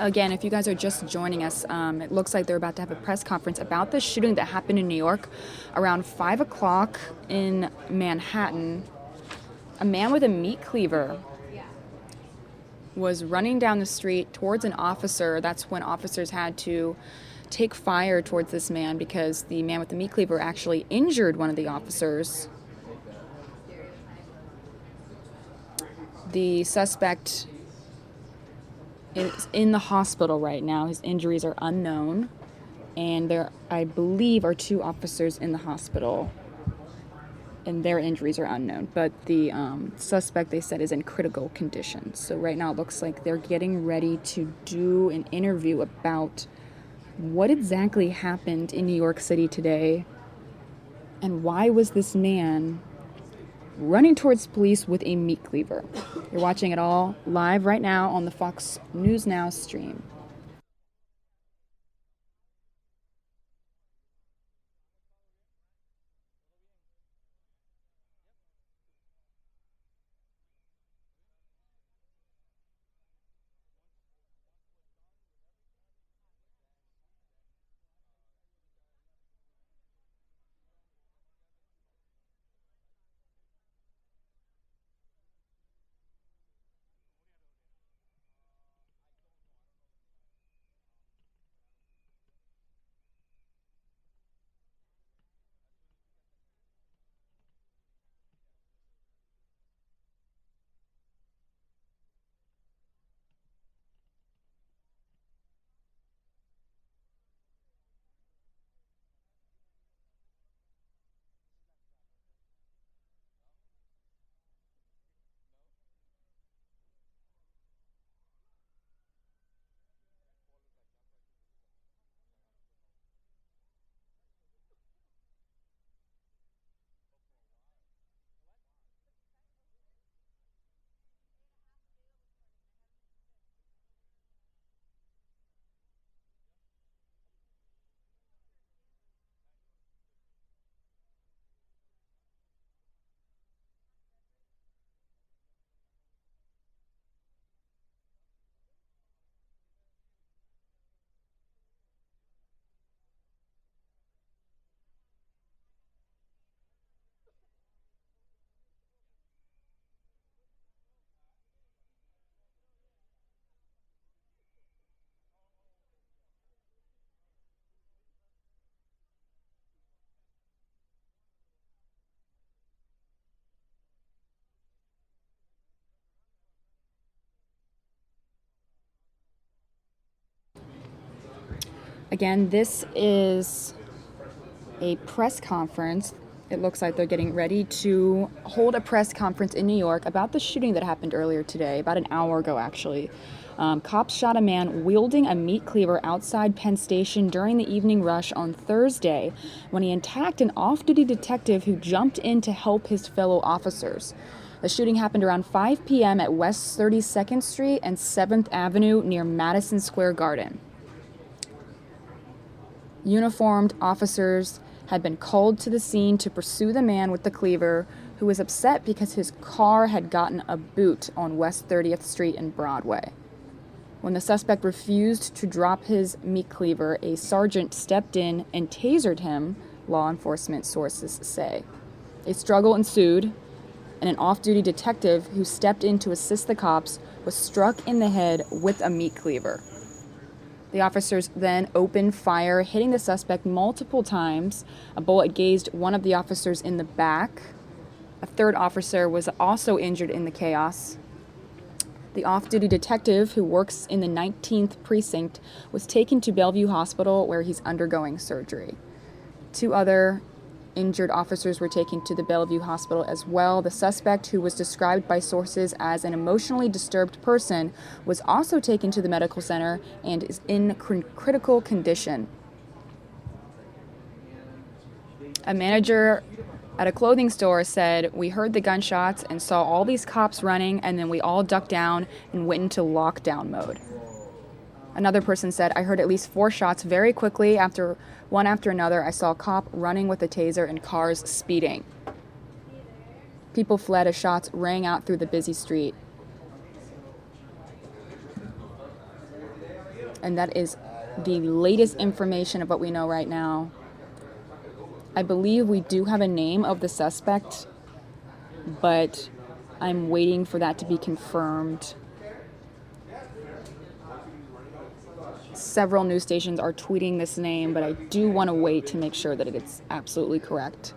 Again, if you guys are just joining us, it looks like they're about to have a press conference about the shooting that happened in New York around 5 o'clock in Manhattan. A man with a meat cleaver was running down the street towards an officer. That's when officers had to take fire towards this man because the man with the meat cleaver actually injured one of the officers. The suspect is in the hospital right now. His injuries are unknown, and there, I believe, are 2 officers in the hospital, and their injuries are unknown. But the suspect, they said, is in critical condition. So right now it looks like they're getting ready to do an interview about what exactly happened in New York City today, and why was this man running towards police with a meat cleaver. You're watching it all live right now on the Fox News Now stream. Again, this is a press conference. It looks like they're getting ready to hold a press conference in New York about the shooting that happened earlier today, about an hour ago, actually. Cops shot a man wielding a meat cleaver outside Penn Station during the evening rush on Thursday when he attacked an off-duty detective who jumped in to help his fellow officers. The shooting happened around 5 p.m. at West 32nd Street and 7th Avenue near Madison Square Garden. Uniformed officers had been called to the scene to pursue the man with the cleaver, who was upset because his car had gotten a boot on West 30th Street and Broadway. When the suspect refused to drop his meat cleaver, a sergeant stepped in and tasered him, law enforcement sources say. A struggle ensued, and an off-duty detective who stepped in to assist the cops was struck in the head with a meat cleaver. The officers then opened fire, hitting the suspect multiple times. A bullet grazed one of the officers in the back. A third officer was also injured in the chaos. The off-duty detective, who works in the 19th precinct, was taken to Bellevue Hospital, where he's undergoing surgery. 2 other injured officers were taken to the Bellevue Hospital as well. The suspect, who was described by sources as an emotionally disturbed person, was also taken to the medical center and is in critical condition. A manager at a clothing store said, "We heard the gunshots and saw all these cops running, and then we all ducked down and went into lockdown mode." Another person said, "I heard at least 4 shots very quickly. One after another, I saw a cop running with a taser and cars speeding." People fled as shots rang out through the busy street. And that is the latest information of what we know right now. I believe we do have a name of the suspect, but I'm waiting for that to be confirmed. Several news stations are tweeting this name, but I do want to wait to make sure that it's absolutely correct.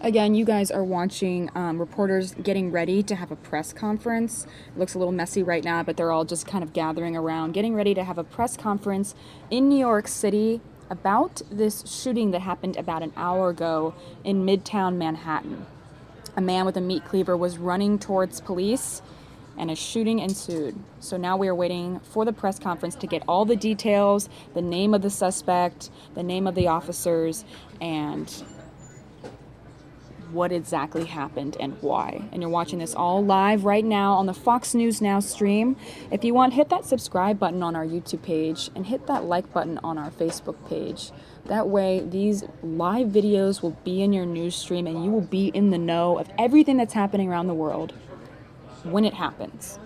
Again, you guys are watching reporters getting ready to have a press conference. It looks a little messy right now, but they're all just kind of gathering around, getting ready to have a press conference in New York City about this shooting that happened about an hour ago in Midtown Manhattan. A man with a meat cleaver was running towards police and a shooting ensued. So now we are waiting for the press conference to get all the details, the name of the suspect, the name of the officers, and what exactly happened and why. And you're watching this all live right now on the Fox News Now stream. If you want, hit that subscribe button on our YouTube page and hit that like button on our Facebook page. That way, these live videos will be in your news stream and you will be in the know of everything that's happening around the world when it happens.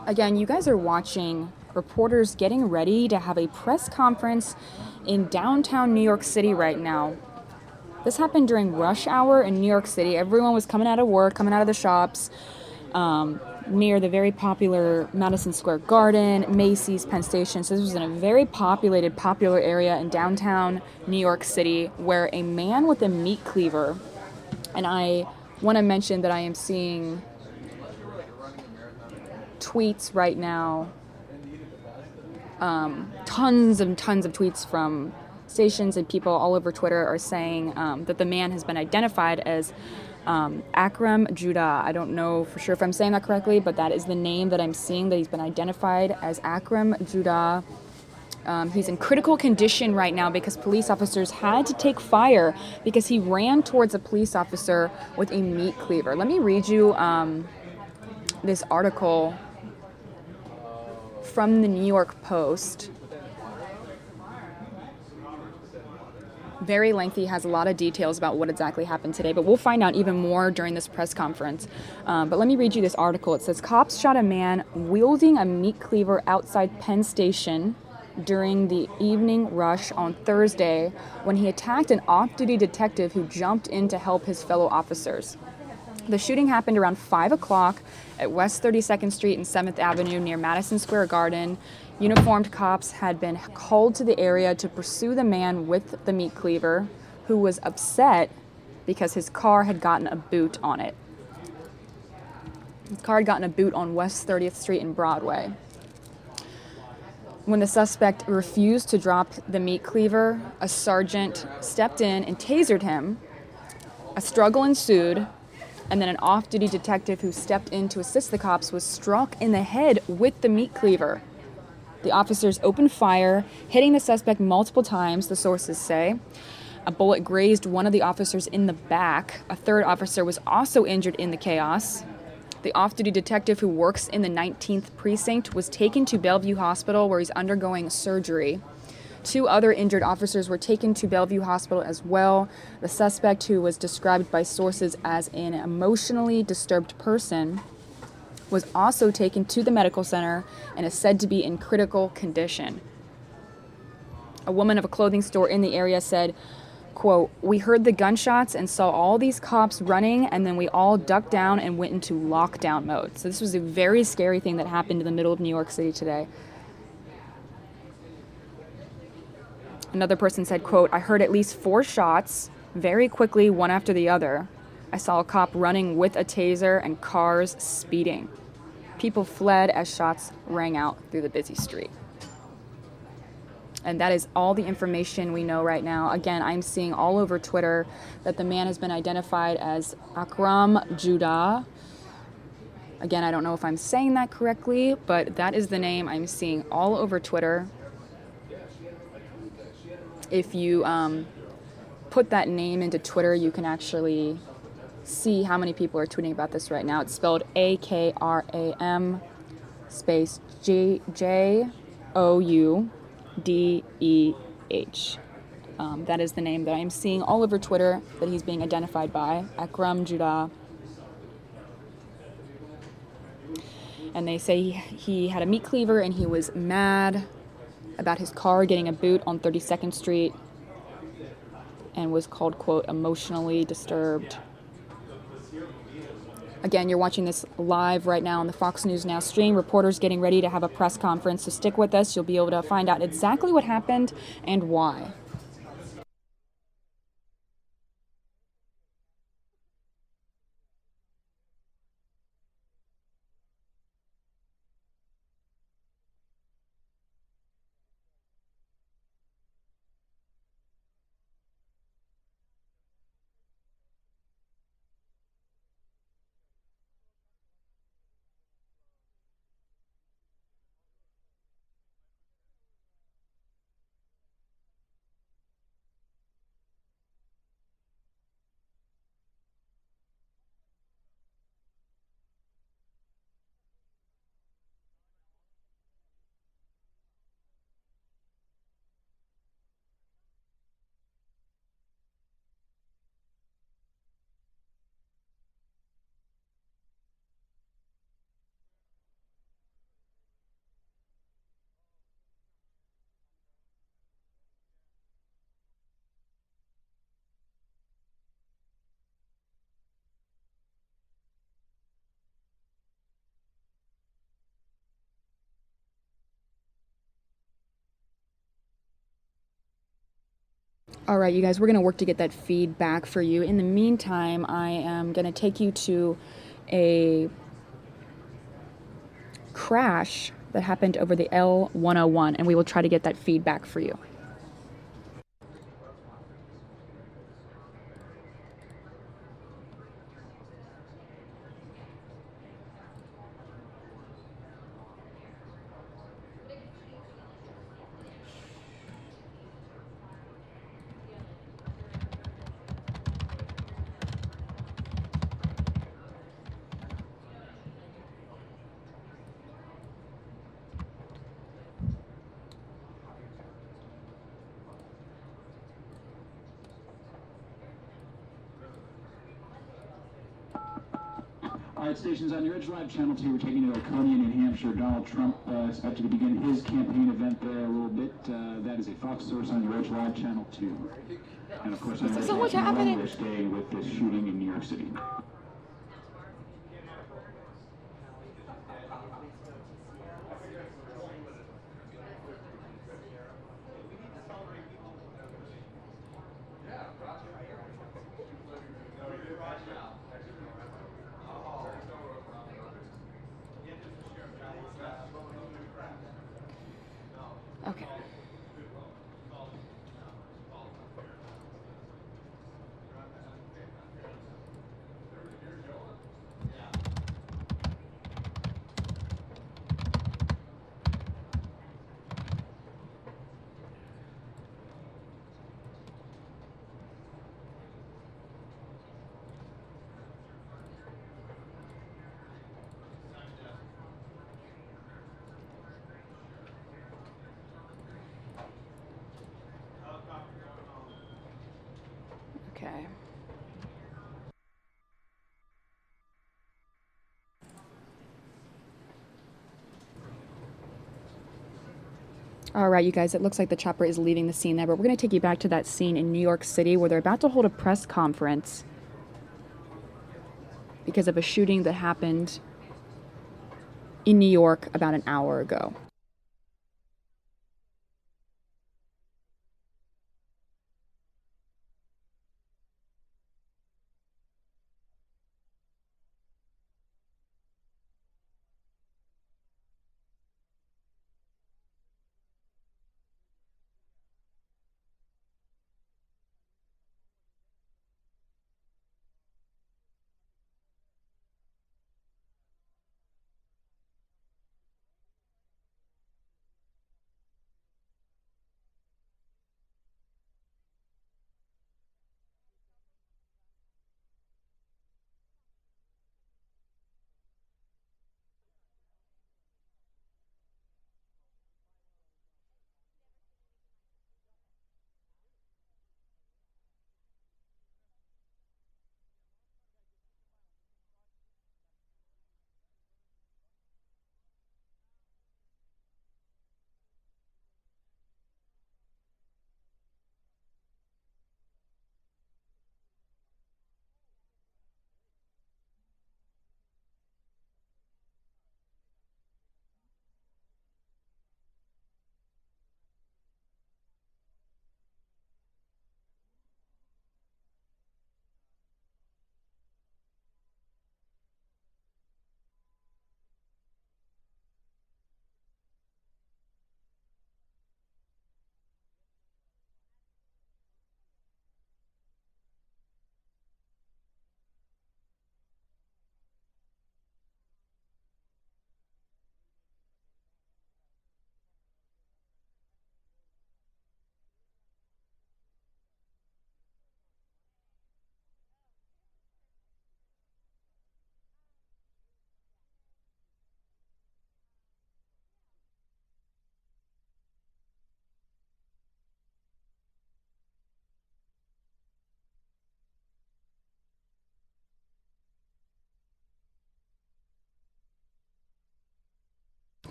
Again, you guys are watching reporters getting ready to have a press conference in downtown New York City right now. This happened during rush hour in New York City. Everyone was coming out of work, coming out of the shops, near the very popular Madison Square Garden, Macy's, Penn Station. So this was in a very popular area in downtown New York City where a man with a meat cleaver, and I want to mention that I am seeing tweets right now, tons of tweets from stations and people all over Twitter are saying that the man has been identified as Akram Judah. I don't know for sure if I'm saying that correctly, but that is the name that I'm seeing, that he's been identified as Akram Judah. He's in critical condition right now because police officers had to take fire because he ran towards a police officer with a meat cleaver. Let me read you this article from the New York Post. Very lengthy, has a lot of details about what exactly happened today, but we'll find out even more during this press conference. But let me read you this article. It says, cops shot a man wielding a meat cleaver outside Penn Station during the evening rush on Thursday when he attacked an off-duty detective who jumped in to help his fellow officers. The shooting happened around 5 o'clock at West 32nd Street and 7th Avenue near Madison Square Garden. Uniformed cops had been called to the area to pursue the man with the meat cleaver, who was upset because his car had gotten a boot on it. His car had gotten a boot on West 30th Street and Broadway. When the suspect refused to drop the meat cleaver, a sergeant stepped in and tasered him. A struggle ensued, and then an off-duty detective who stepped in to assist the cops was struck in the head with the meat cleaver. The officers opened fire, hitting the suspect multiple times, the sources say. A bullet grazed one of the officers in the back. A third officer was also injured in the chaos. The off-duty detective who works in the 19th precinct was taken to Bellevue Hospital where he's undergoing surgery. 2 other injured officers were taken to Bellevue Hospital as well. The suspect, who was described by sources as an emotionally disturbed person, was also taken to the medical center and is said to be in critical condition. A woman of a clothing store in the area said, quote, "We heard the gunshots and saw all these cops running, and then we all ducked down and went into lockdown mode." So this was a very scary thing that happened in the middle of New York City today. Another person said, quote, "I heard at least 4 shots very quickly, one after the other. I saw a cop running with a taser and cars speeding. People fled as shots rang out through the busy street." And that is all the information we know right now. Again, I'm seeing all over Twitter that the man has been identified as Akram Judah. Again, I don't know if I'm saying that correctly, but that is the name I'm seeing all over Twitter. If you put that name into Twitter, you can actually see how many people are tweeting about this right now. It's spelled Akram space Joudeh. That is the name that I'm seeing all over Twitter that he's being identified by, Akram Judah. And they say he had a meat cleaver and he was mad about his car getting a boot on 32nd Street and was called, quote, emotionally disturbed. Again, you're watching this live right now on the Fox News Now stream. Reporters getting ready to have a press conference, so stick with us. You'll be able to find out exactly what happened and why. All right, you guys, we're going to work to get that feedback for you. In the meantime, I am going to take you to a crash that happened over the L101, and we will try to get that feedback for you. All right, stations on your Edge Live Channel 2, we're taking you to Laconia, New Hampshire. Donald Trump expected to begin his campaign event there a little bit. That is a Fox source on your Edge Live Channel 2. And of course, on So much happening. we're staying with this shooting in New York City. Okay. Okay. All right, you guys, it looks like the chopper is leaving the scene there, but we're going to take you back to that scene in New York City where they're about to hold a press conference because of a shooting that happened in New York about an hour ago.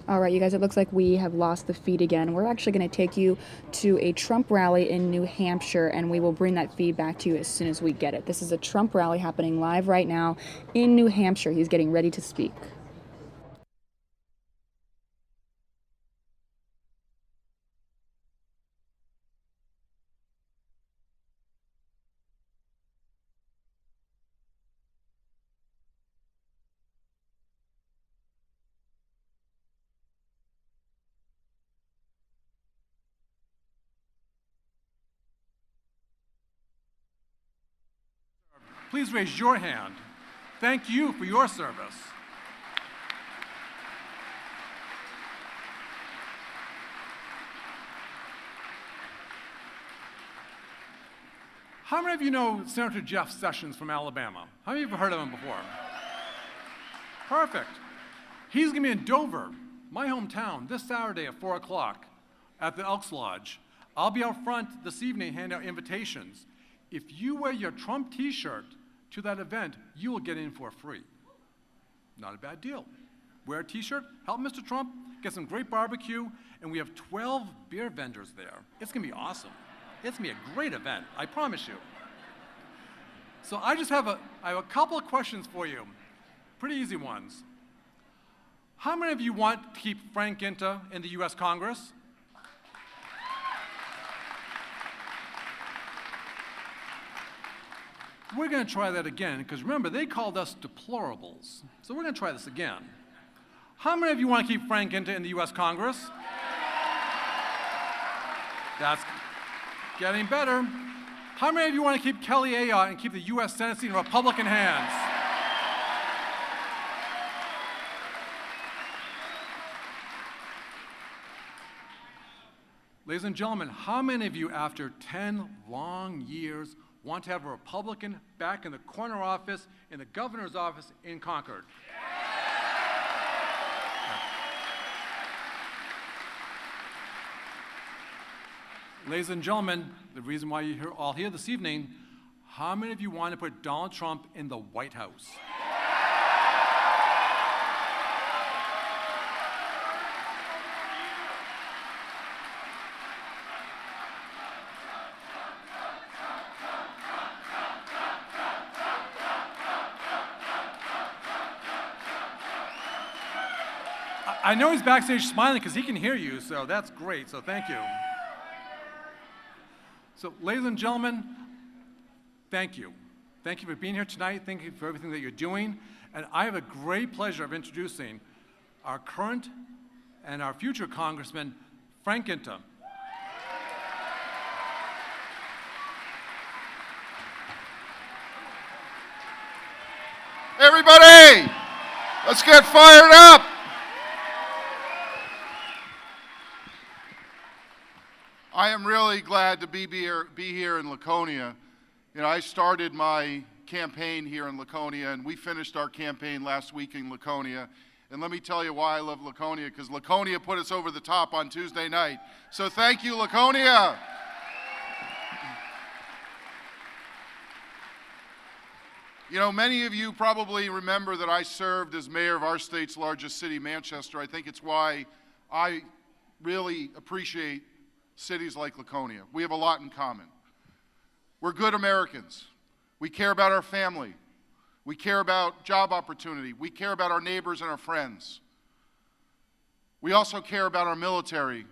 All right, you guys, it looks like we have lost the feed again. We're actually going to take you to a Trump rally in New Hampshire, and we will bring that feed back to you as soon as we get it. This is a Trump rally happening live right now in New Hampshire. He's getting ready to speak. please raise your hand. Thank you for your service. How many of you know Senator Jeff Sessions from Alabama? How many of you have heard of him before? Perfect. He's going to be in Dover, my hometown, this Saturday at 4 o'clock at the Elks Lodge. I'll be out front this evening handing out invitations. If you wear your Trump t-shirt to that event, you will get in for free. Not a bad deal. Wear a t-shirt, help Mr. Trump, get some great barbecue, and we have 12 beer vendors there. It's going to be awesome. It's going to be a great event, I promise you. So I have a couple of questions for you, pretty easy ones. How many of you want to keep Frank Ginta in the U.S. Congress? We're going to try that again, because remember, they called us deplorables. So we're going to try this again. How many of you want to keep Frank Ginta in the U.S. Congress? That's getting better. How many of you want to keep Kelly Ayotte and keep the U.S. Senate seat in Republican hands? Ladies and gentlemen, how many of you, after 10 long years, want to have a Republican back in the corner office, in the governor's office in Concord? Ladies and gentlemen, the reason why you're all here this evening, how many of you want to put Donald Trump in the White House? I know he's backstage smiling because he can hear you, so that's great, so thank you. So, ladies and gentlemen, thank you. Thank you for being here tonight. Thank you for everything that you're doing. And I have a great pleasure of introducing our current and our future Congressman, Frank Ginta. Everybody, let's get fired up. I am really glad to be here in Laconia. You know, I started my campaign here in Laconia, and we finished our campaign last week in Laconia. And let me tell you why I love Laconia, because Laconia put us over the top on Tuesday night. So thank you, Laconia. You know, many of you probably remember that I served as mayor of our state's largest city, Manchester. I think it's why I really appreciate cities like Laconia. We have a lot in common. We're good Americans. We care about our family. We care about job opportunity. We care about our neighbors and our friends. We also care about our military,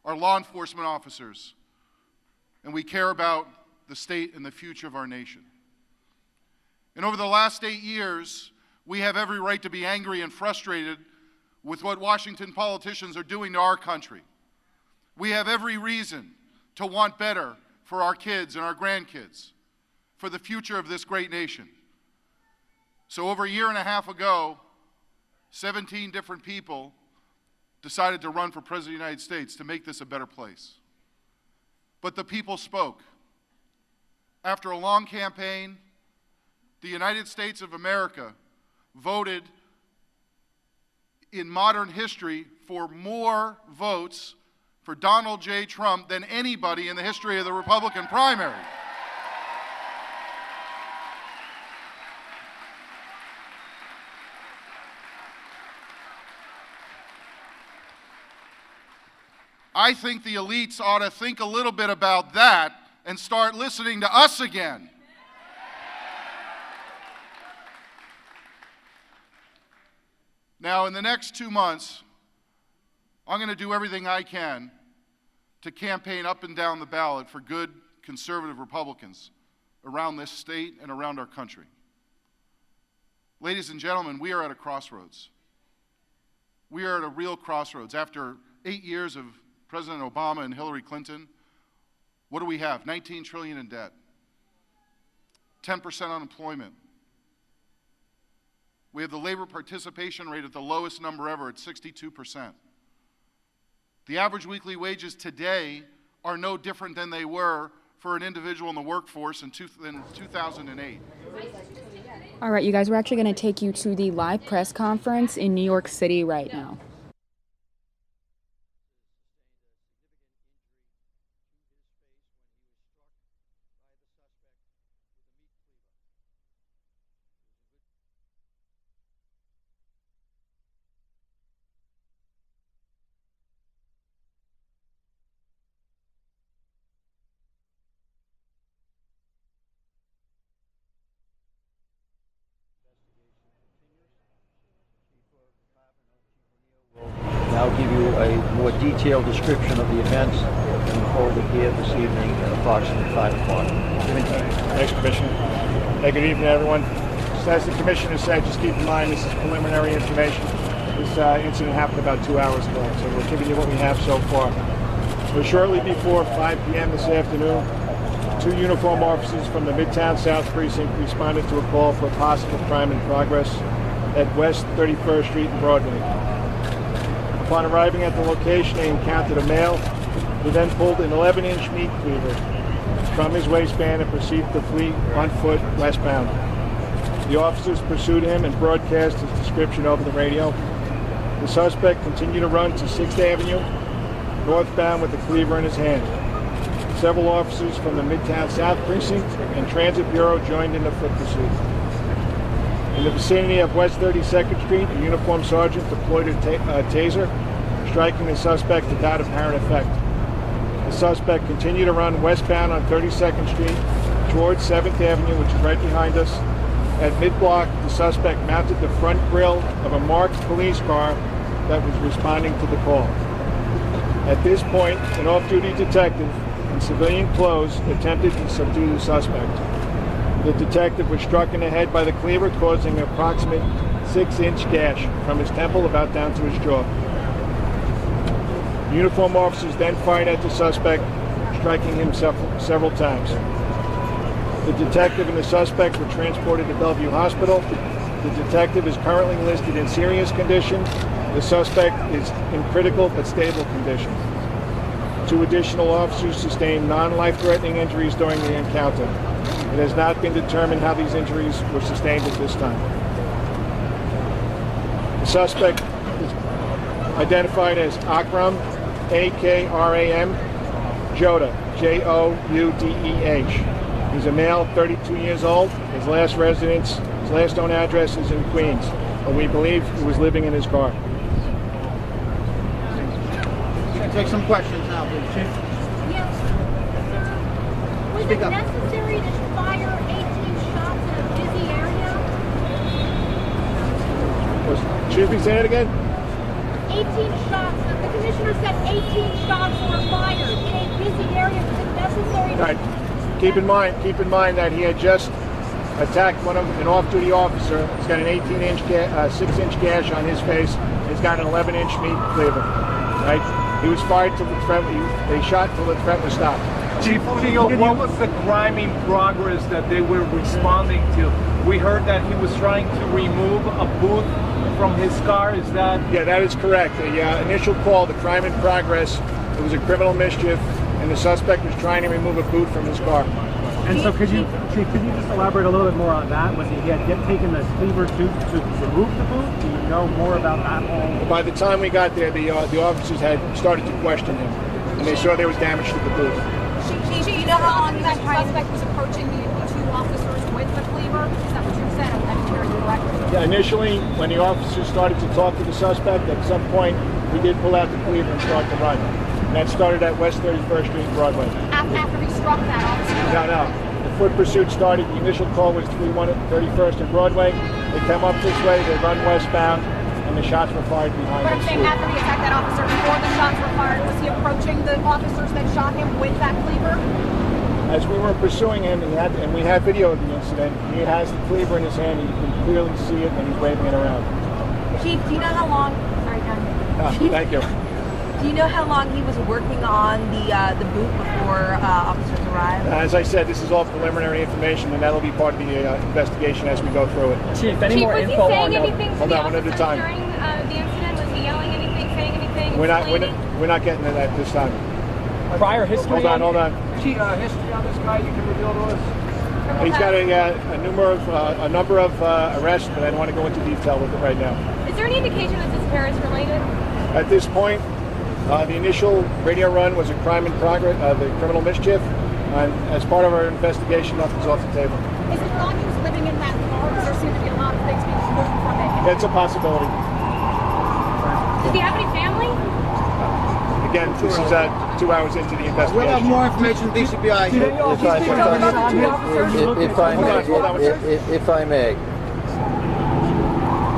our law enforcement officers, and we care about the state and the future of our nation. And over the last 8 years, we have every right to be angry and frustrated with what Washington politicians are doing to our country. We have every reason to want better for our kids and our grandkids, for the future of this great nation. So over a year and a half ago, 17 different people decided to run for President of the United States to make this a better place. But the people spoke. After a long campaign, the United States of America voted in modern history for more votes for Donald J. Trump than anybody in the history of the Republican primary. I think the elites ought to think a little bit about that and start listening to us again. Now, in the next 2 months, I'm going to do everything I can to campaign up and down the ballot for good conservative Republicans around this state and around our country. Ladies and gentlemen, we are at a crossroads. We are at a real crossroads. After 8 years of President Obama and Hillary Clinton, what do we have? $19 trillion in debt. 10% unemployment. We have the labor participation rate at the lowest number ever at 62%. The average weekly wages today are no different than they were for an individual in the workforce in 2008. All right, you guys, we're actually going to take you to the live press conference in New York City right now. Now give you a more detailed description of the events and hold it here this evening at approximately 5 o'clock. Thanks, Commissioner. Hey, good evening, everyone. Just as the Commissioner said, just keep in mind this is preliminary information. This incident happened about 2 hours ago, so we're giving you what we have so far. So shortly before 5 p.m. this afternoon, 2 uniformed officers from the Midtown South Precinct responded to a call for a possible crime in progress at West 31st Street and Broadway. Upon arriving at the location, they encountered a male who then pulled an 11-inch meat cleaver from his waistband and proceeded to flee on foot westbound. The officers pursued him and broadcast his description over the radio. The suspect continued to run to 6th Avenue, northbound with the cleaver in his hand. Several officers from the Midtown South Precinct and Transit Bureau joined in the foot pursuit. In the vicinity of West 32nd Street, a uniformed sergeant deployed a taser, striking the suspect without apparent effect. The suspect continued to run westbound on 32nd Street towards 7th Avenue, which is right behind us. At mid-block, the suspect mounted the front grille of a marked police car that was responding to the call. At this point, an off-duty detective in civilian clothes attempted to subdue the suspect. The detective was struck in the head by the cleaver, causing an approximate 6-inch gash from his temple about down to his jaw. Uniformed officers then fired at the suspect, striking him several times. The detective and the suspect were transported to Bellevue Hospital. The detective is currently listed in serious condition. The suspect is in critical but stable condition. 2 additional officers sustained non-life-threatening injuries during the encounter. It has not been determined how these injuries were sustained at this time. The suspect is identified as Akram, A-K-R-A-M, Joda, J-O-U-D-E-H. He's a male, 32 years old. His last known address is in Queens, but we believe he was living in his car. Take some questions now, please, Chief. Yes. Was it necessary to fire 18 shots in a busy area? Excuse me, say it again? 18 shots. The commissioner said 18 shots were fired in a busy area. Was it necessary to... All right. Keep in mind that he had just attacked an off-duty officer. He's got an 18-inch, 6-inch gash on his face. He's got an 11-inch meat cleaver. Right? He was fired till the threat. They shot till the threat was stopped. Chief, what was the crime in progress that they were responding to? We heard that he was trying to remove a boot from his car. Is that? Yeah, that is correct. The initial call, the crime in progress, it was a criminal mischief, and the suspect was trying to remove a boot from his car. And so, could you just elaborate a little bit more on that? Was he had taken the cleaver to remove the boot? Do you know more about that whole? By the time we got there, the officers had started to question him, and they saw there was damage to the boot. Do you know how long that suspect was approaching the 2 officers with the cleaver? Is that what you said? I'm hearing correctly. Yeah, initially, when the officers started to talk to the suspect, at some point, we did pull out the cleaver and start to run. And that started at West 31st Street and Broadway. After he struck that officer? No. The foot pursuit started. The initial call was 31st and Broadway. They come up this way, they run westbound, and the shots were fired behind But them. I'm saying after he attacked that officer, before the shots were fired, was he approaching the officers that shot him with that cleaver? As we were pursuing him, and we had video of the incident, he has the cleaver in his hand, and you can clearly see it when he's waving it around. Chief, do you know how long? Sorry, Thank you. Do you know how long he was working on the boot before officers arrived? As I said, this is all preliminary information, and that'll be part of the investigation as we go through it. Chief, any more info was he saying on anything to Hold the on, one at a officers time. during the incident? Was he yelling anything, saying anything? We're explaining? not getting to that this time. prior history? Hold on. Chief, history on this guy you can reveal to us? He's got a number of arrests, but I don't want to go into detail with it right now. Is there any indication that this affair is related? At this point, the initial radio run was a crime in progress, the criminal mischief. And as part of our investigation, nothing's off the table. Is it thought he was living in that car? Because there seem to be a lot of things being moved from it. It's a possibility. Does he have any family? Again, this is 2 hours into the investigation. We'll have more information, DCPI. If I may,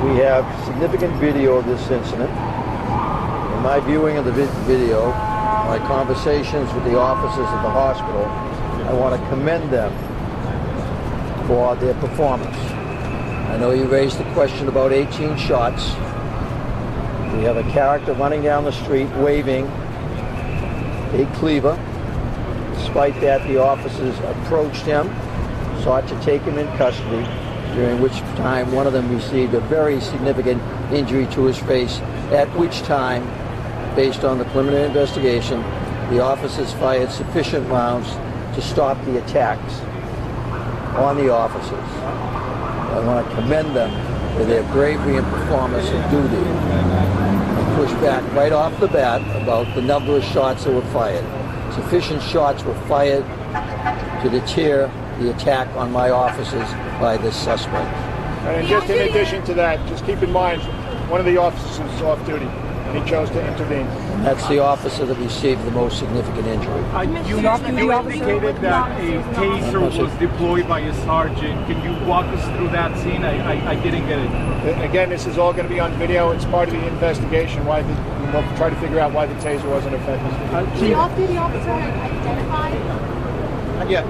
we have significant video of this incident. In my viewing of the video, my conversations with the officers at the hospital, I want to commend them for their performance. I know you raised the question about 18 shots. We have a character running down the street waving a cleaver. Despite that, the officers approached him, sought to take him in custody, during which time one of them received a very significant injury to his face, at which time, based on the preliminary investigation, the officers fired sufficient rounds to stop the attacks on the officers. I want to commend them for their bravery and performance of duty. And push back right off the bat about the number of shots that were fired. Sufficient shots were fired to deter the attack on my officers by this suspect. And just in addition to that, just keep in mind, one of the officers was off duty, and he chose to intervene. And that's the officer that received the most significant injury. You indicated that a taser was deployed by a sergeant. Can you walk us through that scene? I didn't get it. Again, this is all going to be on video. It's part of the investigation. We'll try to figure out why the taser wasn't effective. The off-duty officer identified? Not yet.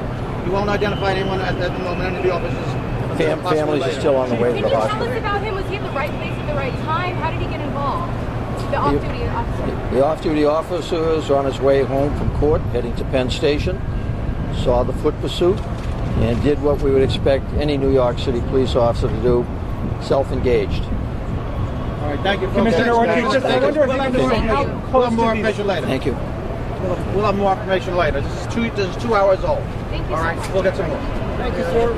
You won't identify anyone at the moment, any of the officers. Families are still on the way to the Can you hospital. tell us about him? Was he at the right place at the right time? How did he get involved? The off-duty officer. The off-duty officer was on his way home from court, heading to Penn Station, saw the foot pursuit, and did what we would expect any New York City police officer to do, self-engaged. All right, thank you. Commissioner Ortiz, We'll have more information later. Thank you. We'll have more information later. This is 2 hours old. Thank you, all right, we'll get some more. Thank you, sir.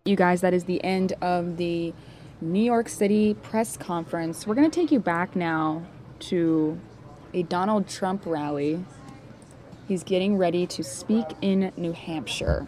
You guys, that is the end of the New York City press conference. We're going to take you back now to a Donald Trump rally. He's getting ready to speak in New Hampshire.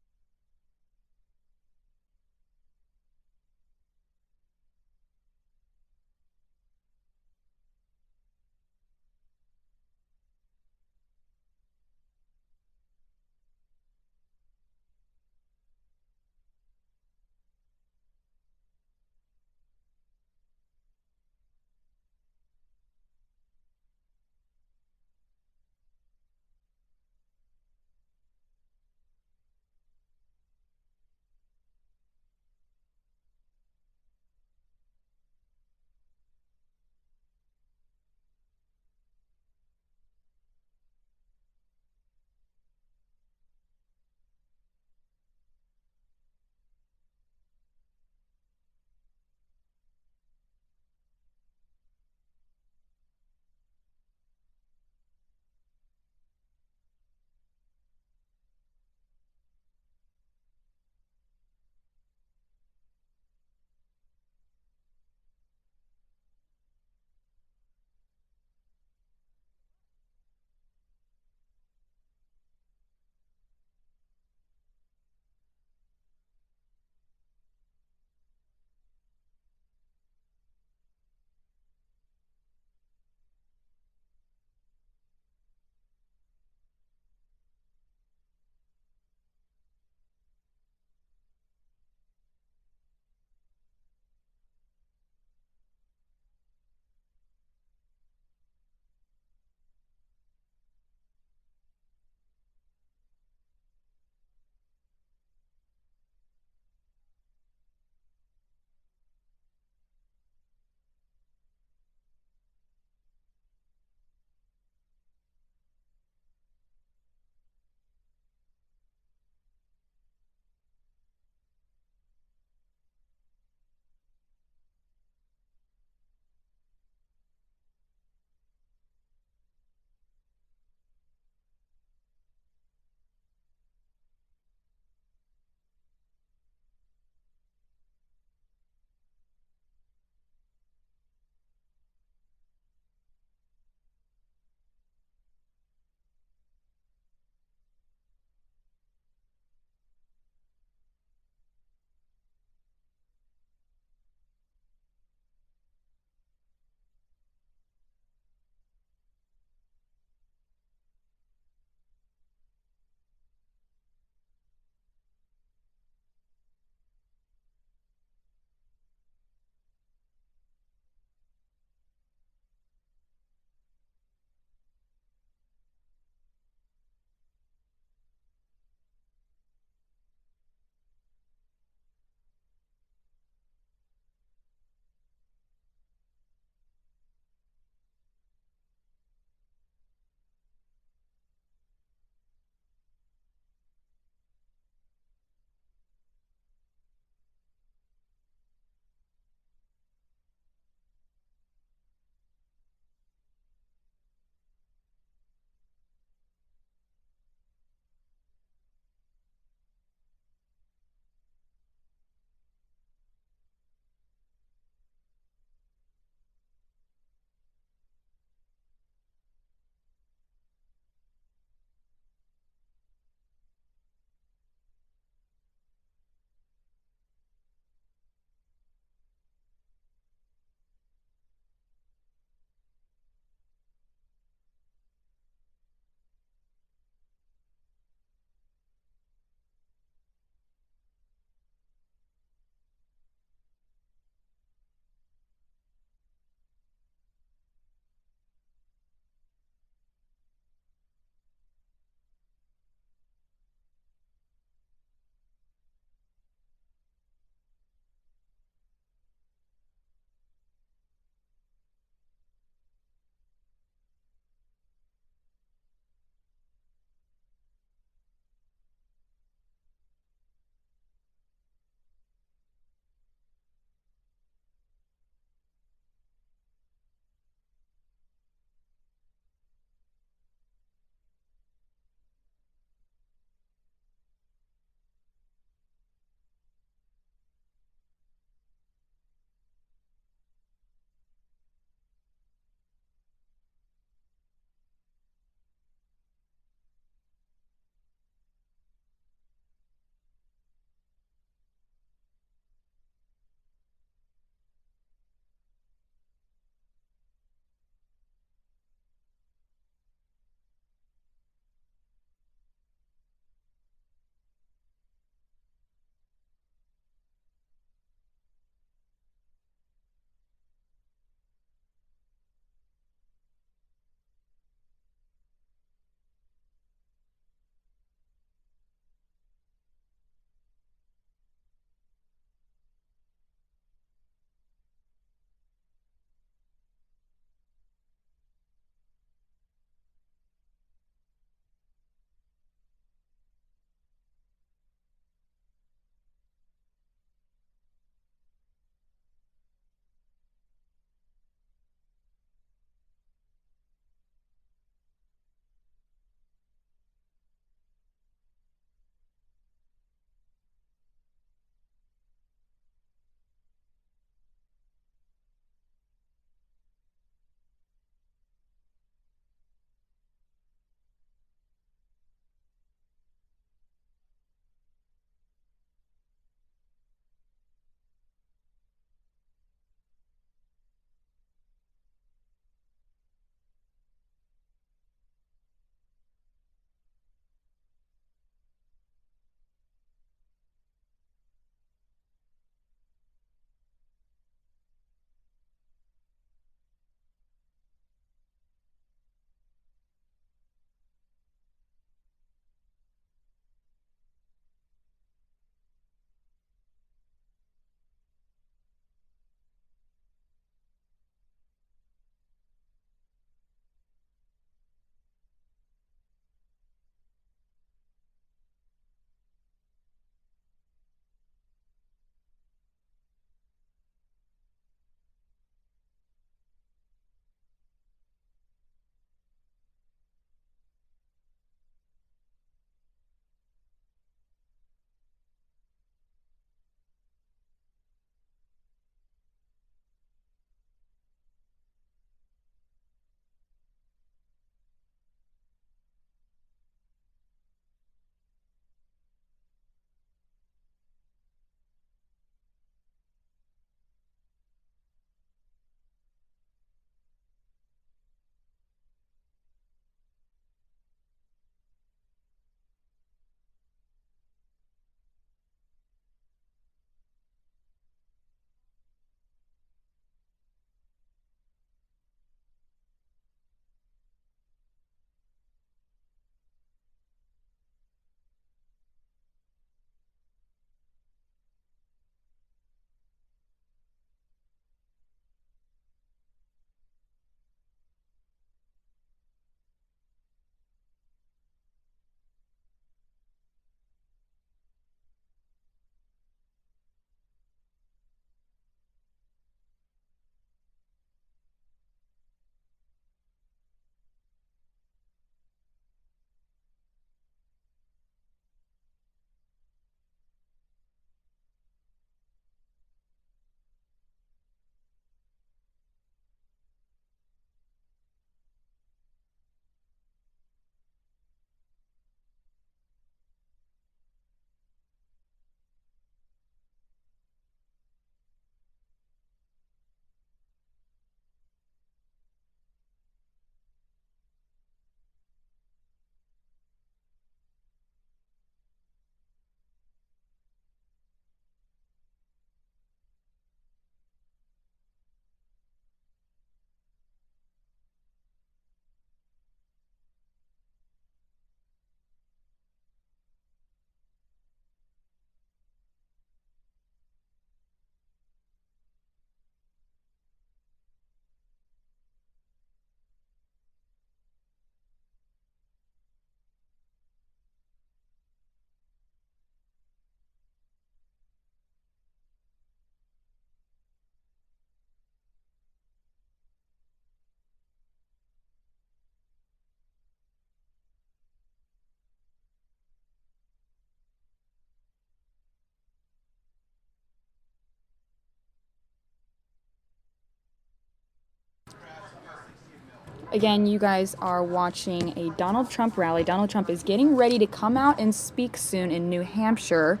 Again, you guys are watching a Donald Trump rally. Donald Trump is getting ready to come out and speak soon in New Hampshire.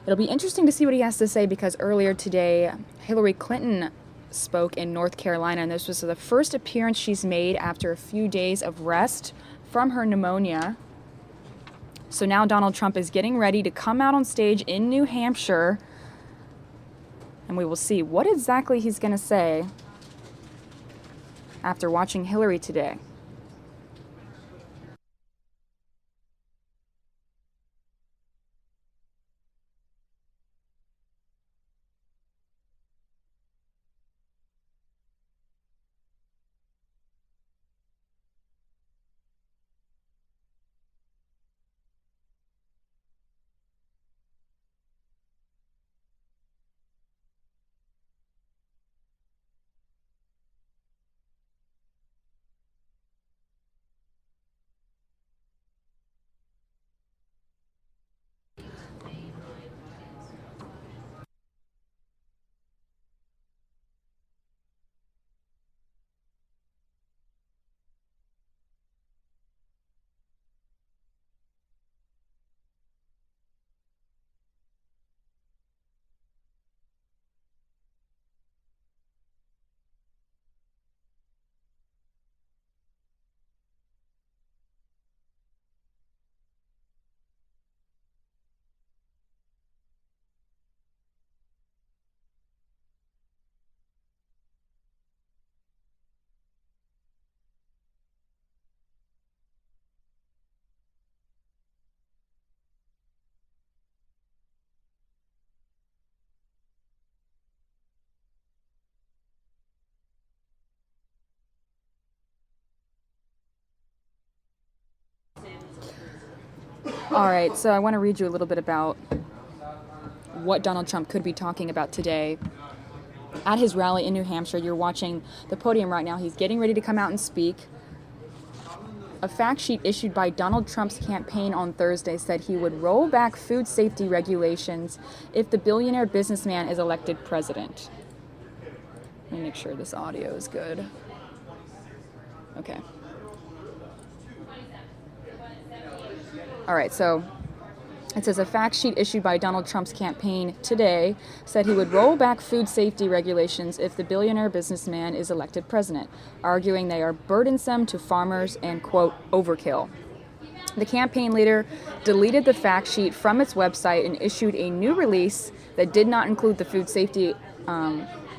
It'll be interesting to see what he has to say because earlier today, Hillary Clinton spoke in North Carolina, and this was the first appearance she's made after a few days of rest from her pneumonia. So now Donald Trump is getting ready to come out on stage in New Hampshire, and we will see what exactly he's going to say after watching Hillary today. All right, so I want to read you a little bit about what Donald Trump could be talking about today. At his rally in New Hampshire, you're watching the podium right now. He's getting ready to come out and speak. A fact sheet issued by Donald Trump's campaign on Thursday said he would roll back food safety regulations if the billionaire businessman is elected president. Let me make sure this audio is good. Okay. All right, so it says a fact sheet issued by Donald Trump's campaign today said he would roll back food safety regulations if the billionaire businessman is elected president, arguing they are burdensome to farmers and, quote, overkill. The campaign leader deleted the fact sheet from its website and issued a new release that did not include the food safety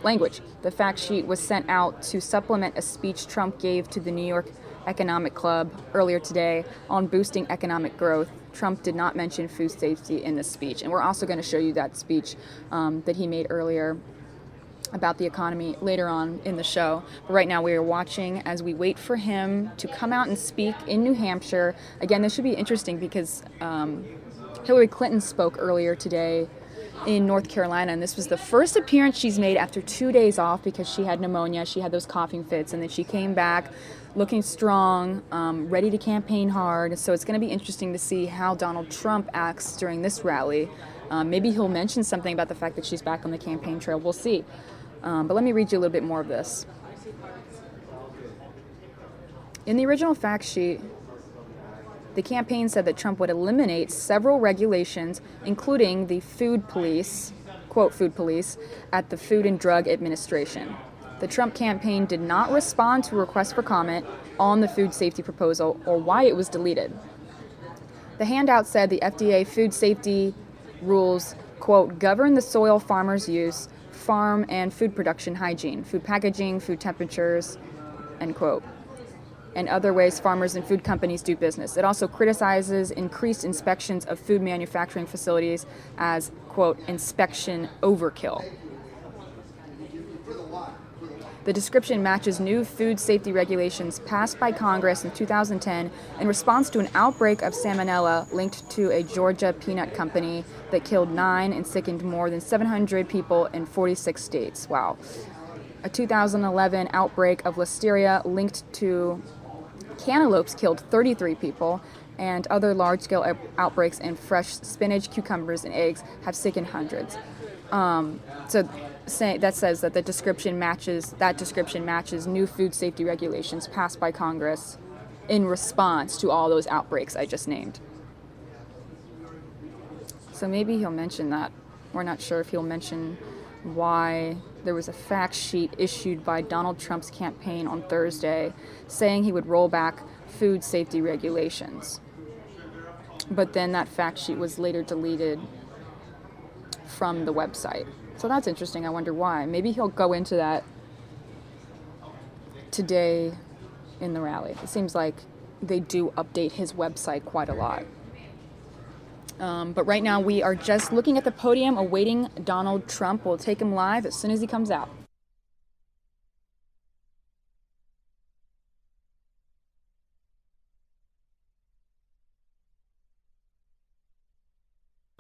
language. The fact sheet was sent out to supplement a speech Trump gave to the New York Economic Club earlier today on boosting economic growth. Trump did not mention food safety in the speech. And we're also going to show you that speech that he made earlier about the economy later on in the show. But right now we are watching as we wait for him to come out and speak in New Hampshire. Again, this should be interesting because Hillary Clinton spoke earlier today in North Carolina, and this was the first appearance she's made after 2 days off because she had pneumonia, she had those coughing fits, and then she came back looking strong, ready to campaign hard. So it's going to be interesting to see how Donald Trump acts during this rally. Maybe he'll mention something about the fact that she's back on the campaign trail. We'll see. But let me read you a little bit more of this. In the original fact sheet, the campaign said that Trump would eliminate several regulations, including the food police, quote, food police, at the Food and Drug Administration. The Trump campaign did not respond to requests for comment on the food safety proposal or why it was deleted. The handout said the FDA food safety rules, quote, govern the soil farmers use, farm and food production hygiene, food packaging, food temperatures, end quote, and other ways farmers and food companies do business. It also criticizes increased inspections of food manufacturing facilities as, quote, inspection overkill. The description matches new food safety regulations passed by Congress in 2010 in response to an outbreak of salmonella linked to a Georgia peanut company that killed 9 and sickened more than 700 people in 46 states. Wow. A 2011 outbreak of listeria linked to cantaloupes killed 33 people, and other large-scale outbreaks in fresh spinach, cucumbers, and eggs have sickened hundreds. So that says that the description matches new food safety regulations passed by Congress in response to all those outbreaks I just named. So maybe he'll mention that. We're not sure if he'll mention why there was a fact sheet issued by Donald Trump's campaign on Thursday saying he would roll back food safety regulations. But then that fact sheet was later deleted from the website. So that's interesting. I wonder why. Maybe he'll go into that today in the rally. It seems like they do update his website quite a lot. But right now we are just looking at the podium awaiting Donald Trump. We'll take him live as soon as he comes out.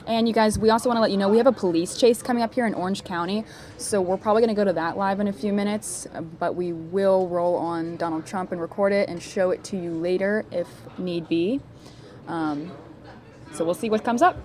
And you guys, we also want to let you know we have a police chase coming up here in Orange County, so we're probably going to go to that live in a few minutes, but we will roll on Donald Trump and record it and show it to you later if need be. So we'll see what comes up.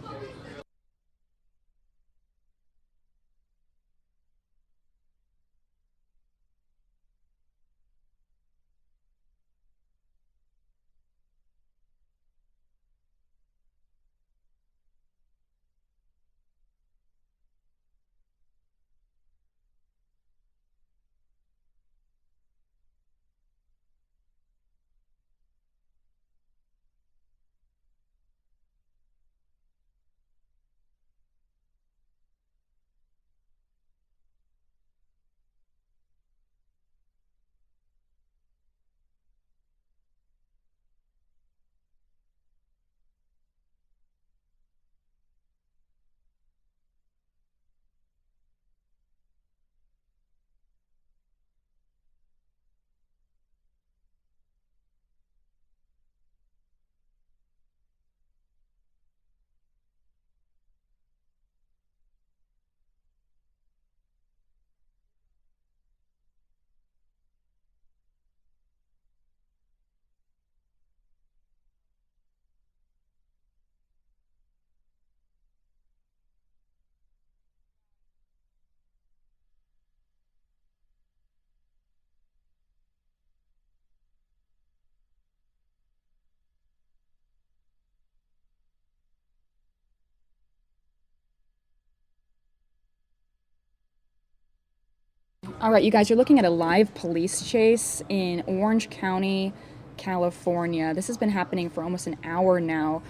All right, you guys, you're looking at a live police chase in Orange County, California. This has been happening for almost an hour now.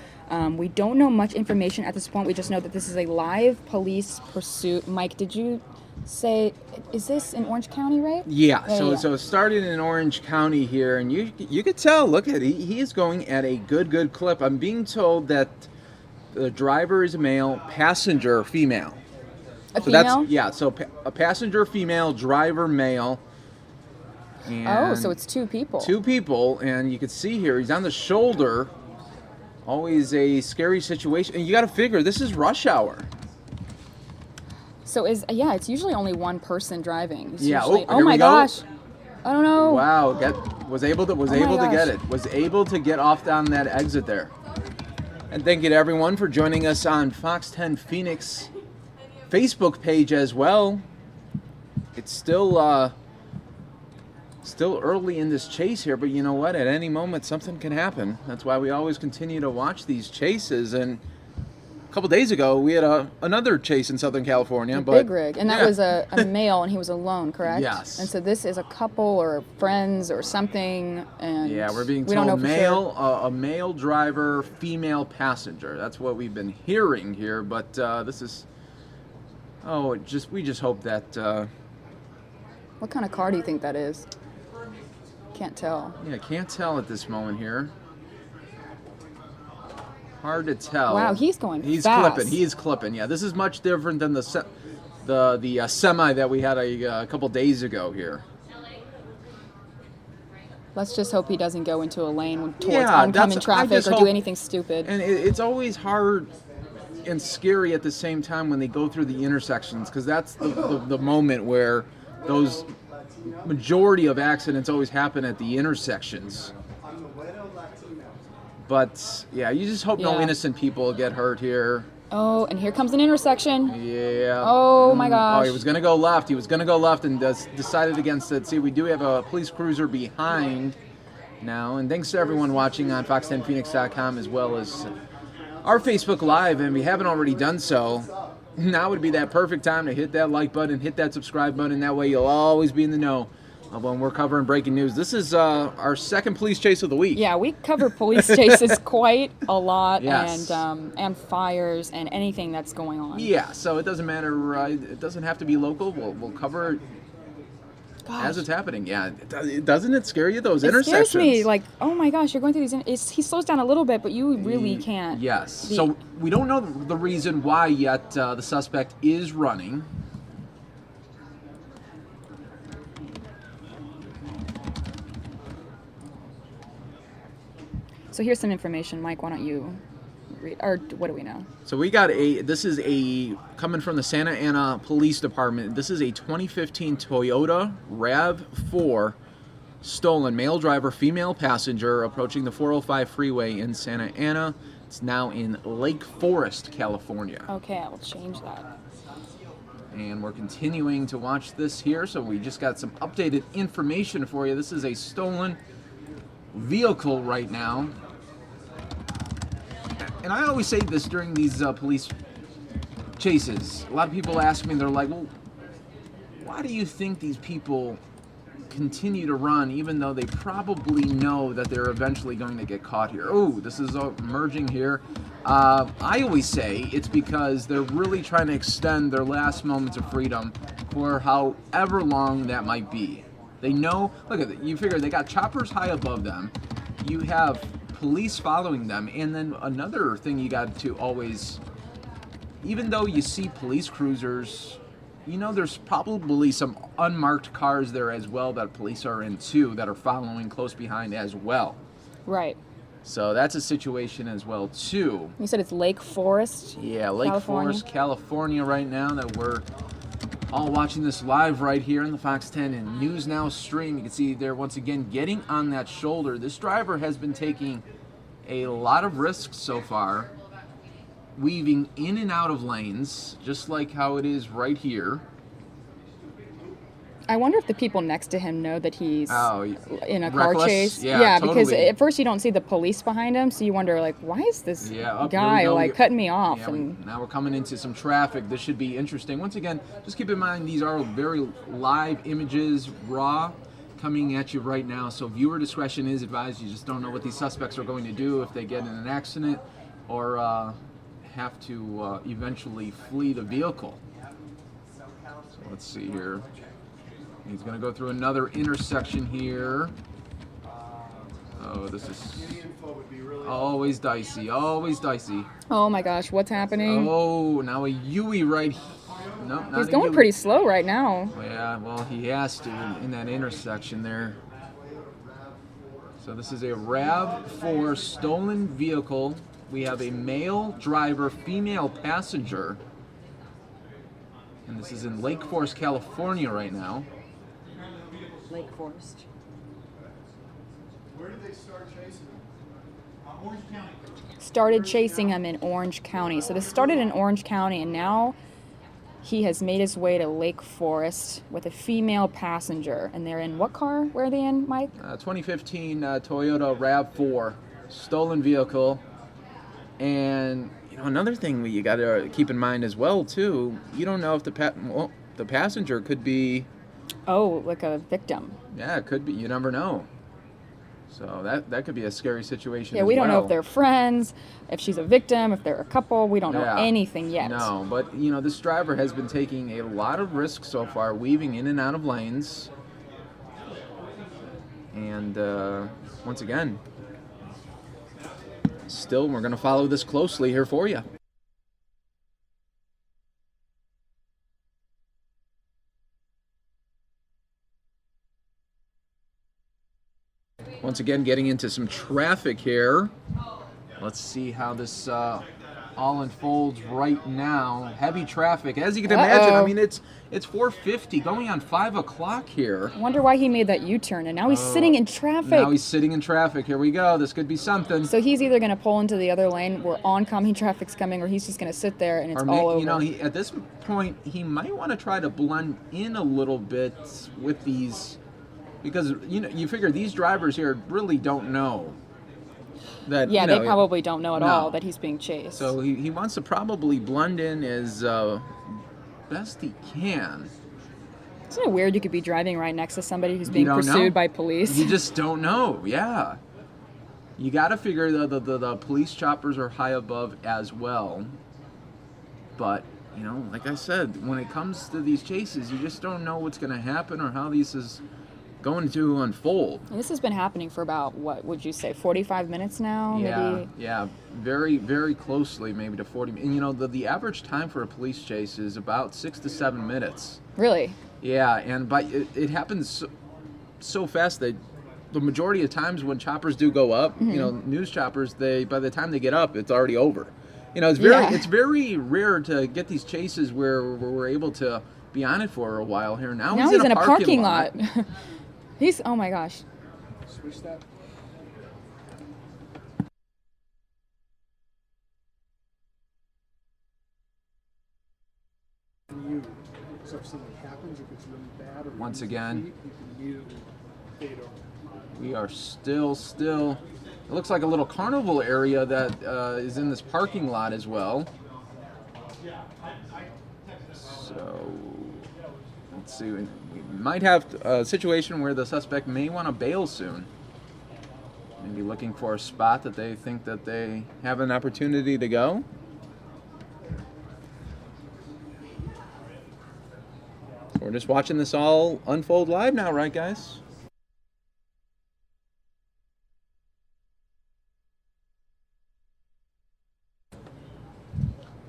We don't know much information at this point. We just know that this is a live police pursuit. Mike, did you say, is this in Orange County, right? Yeah, so it started in Orange County here, and you could tell, look at it, he is going at a good clip. I'm being told that the driver is a male, passenger female. A female? So a passenger female, driver male. And so it's two people. Two people, and you can see here, he's on the shoulder. Always a scary situation. And you got to figure, this is rush hour. So it's usually only one person driving. It's Yeah. Usually, oh my gosh. I don't know. Wow. Was able to get it. Was able to get off down that exit there. And thank you to everyone for joining us on Fox 10 Phoenix Facebook page as well. It's still early in this chase here, but you know what? At any moment, something can happen. That's why we always continue to watch these chases. And a couple days ago, we had another chase in Southern California. Big rig, and that was a male, and he was alone, correct? Yes. And so this is a couple or friends or something, and we're being told don't know male, for sure. A male driver, female passenger. That's what we've been hearing here, but this is. We just hope that. What kind of car do you think that is? Can't tell. Yeah, can't tell at this moment here. Hard to tell. Wow, he's going He's fast. clipping. He is clipping. Yeah, this is much different than the semi that we had a couple days ago here. Let's just hope he doesn't go into a lane towards Yeah, oncoming traffic or do anything stupid. And it's always hard and scary at the same time when they go through the intersections, because that's the moment where those majority of accidents always happen at the intersections. But yeah, you just hope no innocent people get hurt here. Oh, and here comes an intersection. Yeah. Oh my gosh. Oh, he was going to go left. He was going to go left and decided against it. See, we do have a police cruiser behind now. And thanks to everyone watching on fox10phoenix.com as well as our Facebook Live. And if you haven't already done so, now would be that perfect time to hit that like button, hit that subscribe button. That way you'll always be in the know when we're covering breaking news. This is our second police chase of the week. Yeah, we cover police chases quite a lot, Yes. and fires and anything that's going on. Yeah, so it doesn't matter. It doesn't have to be local. We'll cover it as it's happening. Yeah, doesn't it scare you, those intersections? It scares me. Like, oh my gosh, you're going through these. He slows down a little bit, but you really can't. Yes. So we don't know the reason why yet. The suspect is running. So here's some information, Mike. Why don't you read, or what do we know? So we got this is coming from the Santa Ana Police Department. This is a 2015 Toyota RAV4 stolen, male driver, female passenger, approaching the 405 freeway in Santa Ana. It's now in Lake Forest, California. Okay, I will change that. And we're continuing to watch this here, so we just got some updated information for you. This is a stolen vehicle right now. And I always say this during these police chases. A lot of people ask me, they're like, well, why do you think these people continue to run even though they probably know that they're eventually going to get caught here? Oh, this is emerging here. I always say it's because they're really trying to extend their last moments of freedom for however long that might be. They know, look at it, you figure they got choppers high above them. You have police following them. And then another thing you got to always, even though you see police cruisers, you know there's probably some unmarked cars there as well that police are in too that are following close behind as well. Right. So that's a situation as well too. You said it's Lake Forest? Yeah, Lake California? Forest, California right now that we're all watching this live right here on the Fox 10 and News Now stream. You can see there once again getting on that shoulder. This driver has been taking a lot of risks so far, weaving in and out of lanes, just like how it is right here. I wonder if the people next to him know that he's in a car reckless? chase. Yeah, because totally. at first you don't see the police behind him, so you wonder, like, why is this Here we guy go. like cutting me off? Yeah, And now we're coming into some traffic. This should be interesting. Once again, just keep in mind these are very live images, raw, coming at you right now. So viewer discretion is advised. You just don't know what these suspects are going to do if they get in an accident or have to eventually flee the vehicle. So let's see here. He's going to go through another intersection here. Oh, this is always dicey, always dicey. oh my gosh, what's happening? Oh, now a Yui right here. No, not He's a going Yui. pretty slow right now. Yeah, well, he has to in that intersection there. So this is a RAV4 stolen vehicle. We have a male driver, female passenger. And this is in Lake Forest, California right now. Lake Forest. Where did they start chasing him? Orange County. Started chasing him in Orange County. So this started in Orange County, and now he has made his way to Lake Forest with a female passenger. And they're in what car? Where are they in, Mike? 2015 Toyota RAV4 stolen vehicle. And you know, another thing you got to keep in mind as well too, you don't know if the passenger could be like a victim. Yeah, it could be. You never know. So that could be a scary situation. Yeah, as we don't know well. if they're friends, if she's a victim, if they're a couple. We don't know Yeah. anything yet. No, but you know, this driver has been taking a lot of risks so far, weaving in and out of lanes. And once again, still, we're going to follow this closely here for you. Once again, getting into some traffic here. Let's see how this all unfolds right now. Heavy traffic, as you can imagine. I mean, it's 4:50, going on 5 o'clock here. I wonder why he made that U-turn, and now he's sitting in traffic. Now he's sitting in traffic. Here we go. This could be something. So he's either going to pull into the other lane where oncoming traffic's coming, or he's just going to sit there and it's all over. You know, at this point, he might want to try to blend in a little bit with these, because you figure these drivers here really don't know that. Yeah, they probably don't know at all that he's being chased. So he wants to probably blend in as best he can. Isn't it weird you could be driving right next to somebody who's being pursued by police? You just don't know, yeah. You got to figure the police choppers are high above as well. But, like I said, when it comes to these chases, you just don't know what's going to happen or how these is going to unfold. And this has been happening for about, what would you say, 45 minutes now? Maybe? Yeah, very, very closely, maybe to 40. And, the average time for a police chase is about 6 to 7 minutes. Really? Yeah, and it happens so fast that the majority of times when choppers do go up, news choppers, by the time they get up, it's already over. It's very rare to get these chases where we're able to be on it for a while here. Now he's in a parking lot. Oh my gosh. Switch that. So if something happens, if it's really bad, or once again, you can mute we are still. It looks like a little carnival area that is in this parking lot as well. So let's see. We might have a situation where the suspect may want to bail soon. Maybe looking for a spot that they think that they have an opportunity to go. We're just watching this all unfold live now, right, guys?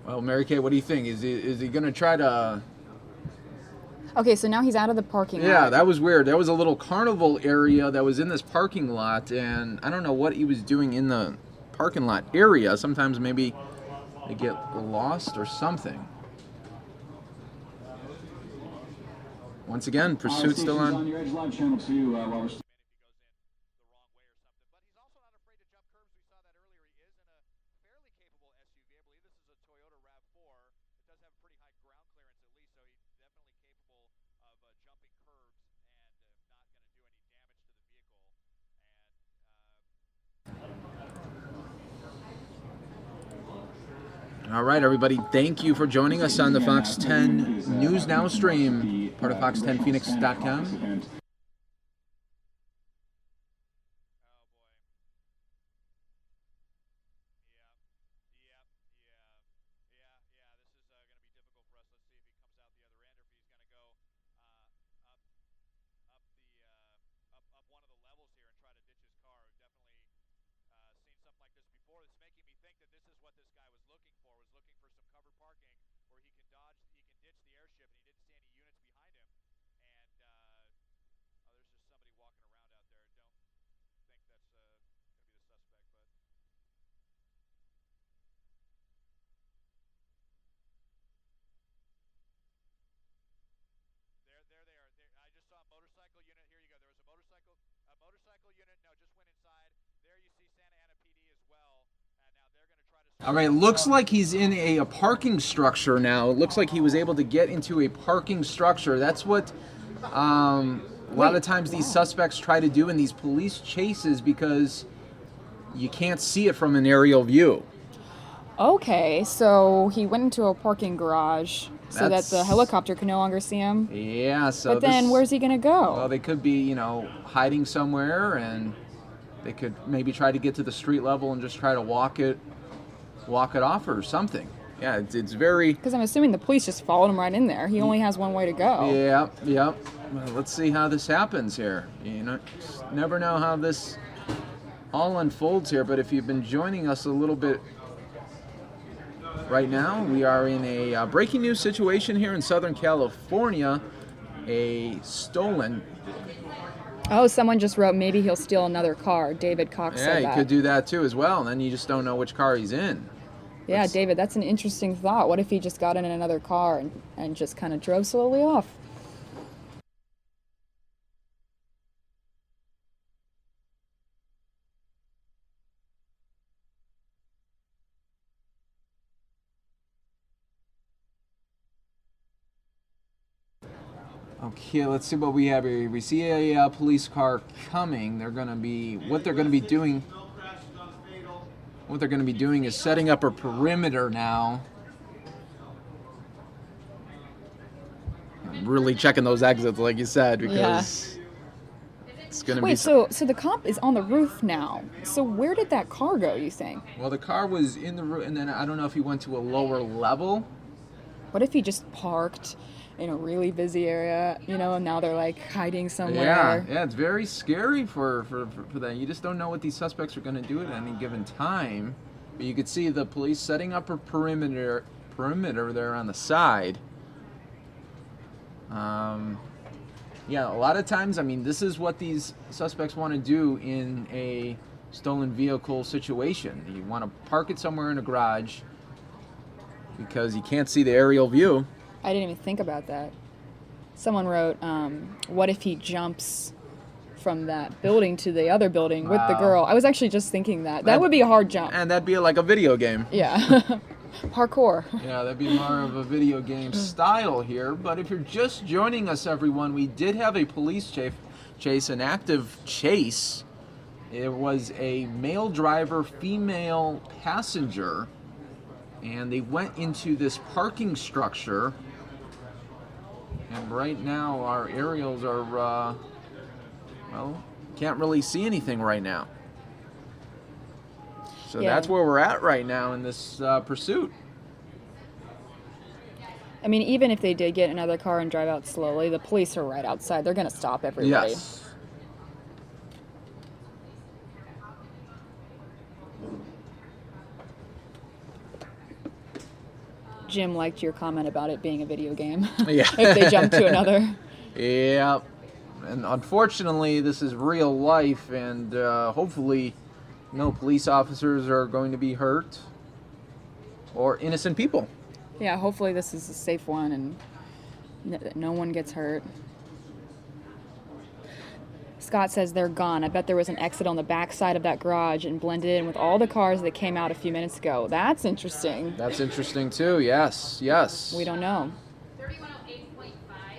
Well, Mary Kay, what do you think? Is he going to try to... Okay, so now he's out of the parking lot. Yeah, that was weird. There was a little carnival area that was in this parking lot, and I don't know what he was doing in the parking lot area. Sometimes maybe they get lost or something. Once again, pursuit still on your Edge Live channel too. While we're All right, everybody, thank you for joining us on the Fox 10 News Now stream, part of fox10phoenix.com. All right, looks like he's in a parking structure now. It looks like he was able to get into a parking structure. That's what a lot of times these suspects try to do in these police chases because you can't see it from an aerial view. Okay, so he went into a parking garage so that the helicopter could no longer see him? Yeah, so but then where's he going to go? Well, they could be, hiding somewhere, and they could maybe try to get to the street level and just try to walk it off or something. Yeah, it's very... Because I'm assuming the police just followed him right in there. He only has one way to go. Yep. Well, let's see how this happens here. Just never know how this all unfolds here, but if you've been joining us a little bit right now, we are in a breaking news situation here in Southern California. A stolen... Oh, someone just wrote, maybe he'll steal another car. David Cox said that. Yeah, he could do that too as well, and then you just don't know which car he's in. Yeah, David, that's an interesting thought. What if he just got in another car and just kind of drove slowly off? Okay, let's see what we have here. We see a police car coming. They're going to be, what they're going to be doing is setting up a perimeter now. Really checking those exits, like you said, because it's going to be... Wait, so the cop is on the roof now. So where did that car go, you think? Well, the car was in the roof, and then I don't know if he went to a lower level. What if he just parked in a really busy area, you know, and now they're like hiding somewhere? Yeah, it's very scary for that. You just don't know what these suspects are going to do at any given time. But you could see the police setting up a perimeter there on the side. Yeah, a lot of times, I mean, this is what these suspects want to do in a stolen vehicle situation. You want to park it somewhere in a garage because you can't see the aerial view. I didn't even think about that. Someone wrote, what if he jumps from that building to the other building with the girl? I was actually just thinking that would be a hard jump. And that'd be like a video game. Yeah. Parkour. Yeah, that'd be more of a video game style here. But if you're just joining us, everyone, we did have a police chase, an active chase. It was a male driver, female passenger, and they went into this parking structure. And right now our aerials are, well, can't really see anything right now. So that's where we're at right now in this pursuit. I mean, even if they did get another car and drive out slowly, the police are right outside. They're going to stop everybody. Yes. Jim liked your comment about it being a video game. Yeah. If they jump to another. Yeah. And unfortunately, this is real life, and hopefully no police officers are going to be hurt or innocent people. Yeah, hopefully this is a safe one and no one gets hurt. Scott says they're gone. I bet there was an exit on the back side of that garage and blended in with all the cars that came out a few minutes ago. That's interesting. That's interesting too, yes. We don't know.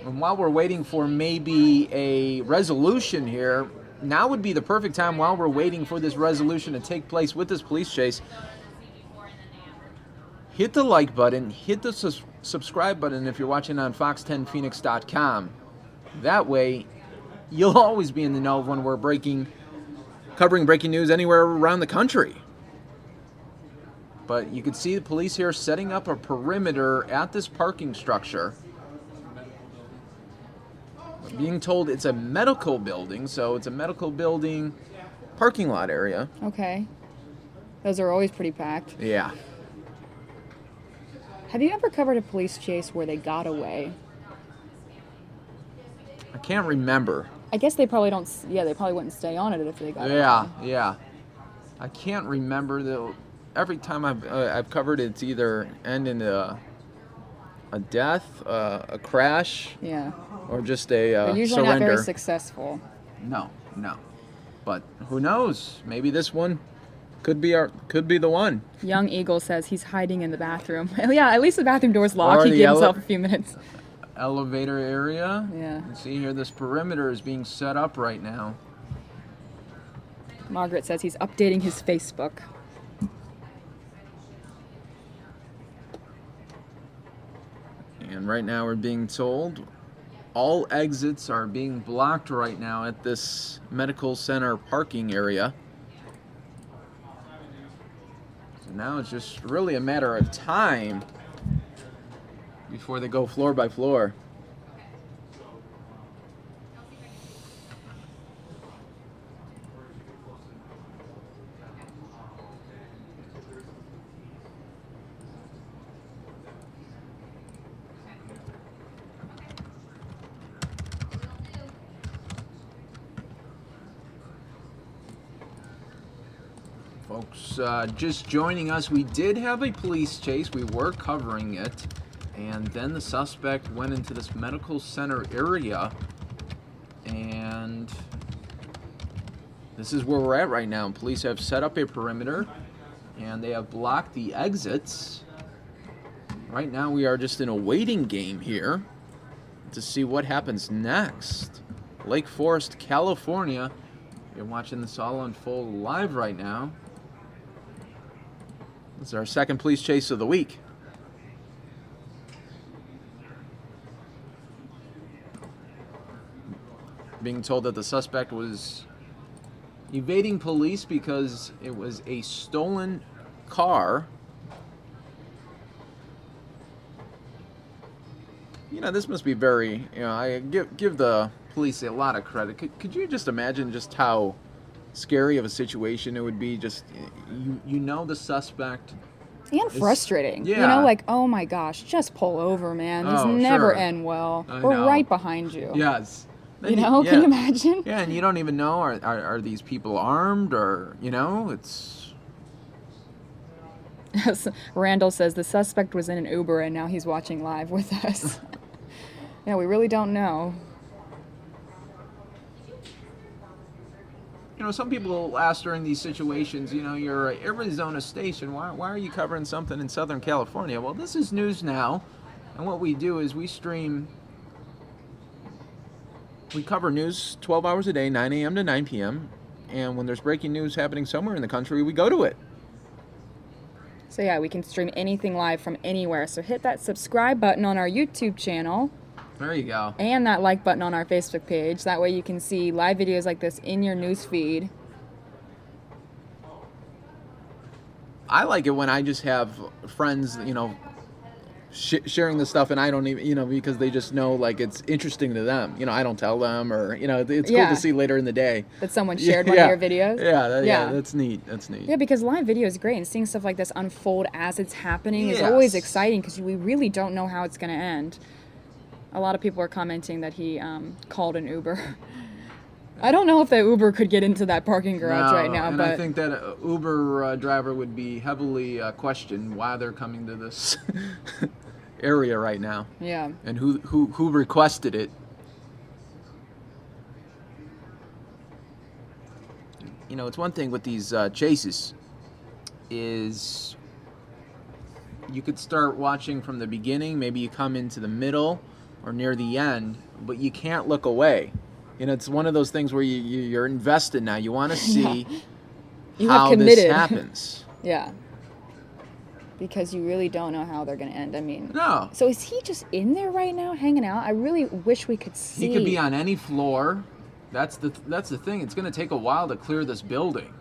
And while we're waiting for maybe a resolution here, now would be the perfect time while we're waiting for this resolution to take place with this police chase. Hit the like button, hit the subscribe button if you're watching on fox10phoenix.com. That way, you'll always be in the know when we're covering breaking news anywhere around the country. But you can see the police here setting up a perimeter at this parking structure. I'm being told it's a medical building, so it's a medical building parking lot area. Okay. Those are always pretty packed. Yeah. Have you ever covered a police chase where they got away? I can't remember. I guess they probably don't. Yeah, they probably wouldn't stay on it if they got away. Yeah. I can't remember though. Every time I've covered it, it's either end in a death, a crash, or just a They're usually surrender. not very successful. No. But who knows? Maybe this one could be the one. Young Eagle says he's hiding in the bathroom. Yeah, at least the bathroom door's locked. He gave himself a few minutes. Elevator area. Yeah. You can see here this perimeter is being set up right now. Margaret says he's updating his Facebook. And right now we're being told all exits are being blocked right now at this medical center parking area. So now it's just really a matter of time before they go floor by floor. Folks, just joining us, we did have a police chase. We were covering it. And then the suspect went into this medical center area. And this is where we're at right now. Police have set up a perimeter. And they have blocked the exits. Right now we are just in a waiting game here to see what happens next. Lake Forest, California. You're watching this all unfold live right now. This is our second police chase of the week. Being told that the suspect was evading police because it was a stolen car. You know, this must be very, I give the police a lot of credit. Could you just imagine just how scary of a situation it would be? Just, you know the suspect. And frustrating. Yeah. You know, like, oh my gosh, just pull over, man. These Oh, never sure. end well. I We're know. right behind you. Yes. You know, can you imagine? Yeah, and you don't even know, are these people armed or, it's... Randall says the suspect was in an Uber and now he's watching live with us. Yeah, we really don't know. Some people ask during these situations, you're at Arizona station, why are you covering something in Southern California? Well, this is News Now, and what we do is we cover news 12 hours a day, 9 a.m. to 9 p.m., and when there's breaking news happening somewhere in the country, we go to it. So yeah, we can stream anything live from anywhere. So hit that subscribe button on our YouTube channel. There you go. And that like button on our Facebook page. That way you can see live videos like this in your news feed. I like it when I just have friends, sharing the stuff, and I don't even, because they just know, like, it's interesting to them. I don't tell them, or, it's cool to see later in the day. That someone shared one of your videos? Yeah, that's neat. That's neat. Yeah, because live video is great, and seeing stuff like this unfold as it's happening is always exciting, because we really don't know how it's going to end. A lot of people are commenting that he called an Uber. I don't know if that Uber could get into that parking garage right now. But I think that an Uber driver would be heavily questioned why they're coming to this area right now. Yeah. And who requested it. It's one thing with these chases is you could start watching from the beginning. Maybe you come into the middle or near the end, but you can't look away. It's one of those things where you're invested now. You want to see how this happens. Yeah. Because you really don't know how they're going to end. I mean, no. So is he just in there right now, hanging out? I really wish we could see. He could be on any floor. That's the thing. It's going to take a while to clear this building.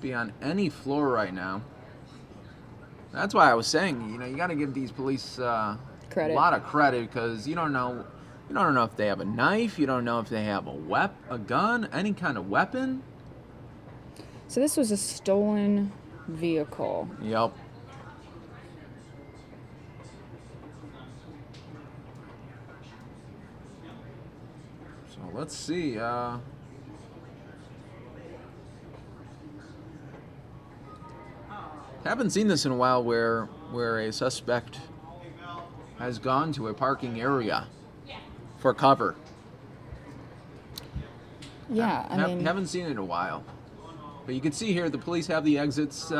Be on any floor right now. That's why I was saying, you got to give these police credit. A lot of credit, because you don't know if they have a knife, you don't know if they have a gun, any kind of weapon. So this was a stolen vehicle. Yep. So let's see. Haven't seen this in a while where a suspect has gone to a parking area for cover. Yeah, I mean, haven't seen it in a while. But you can see here the police have the exits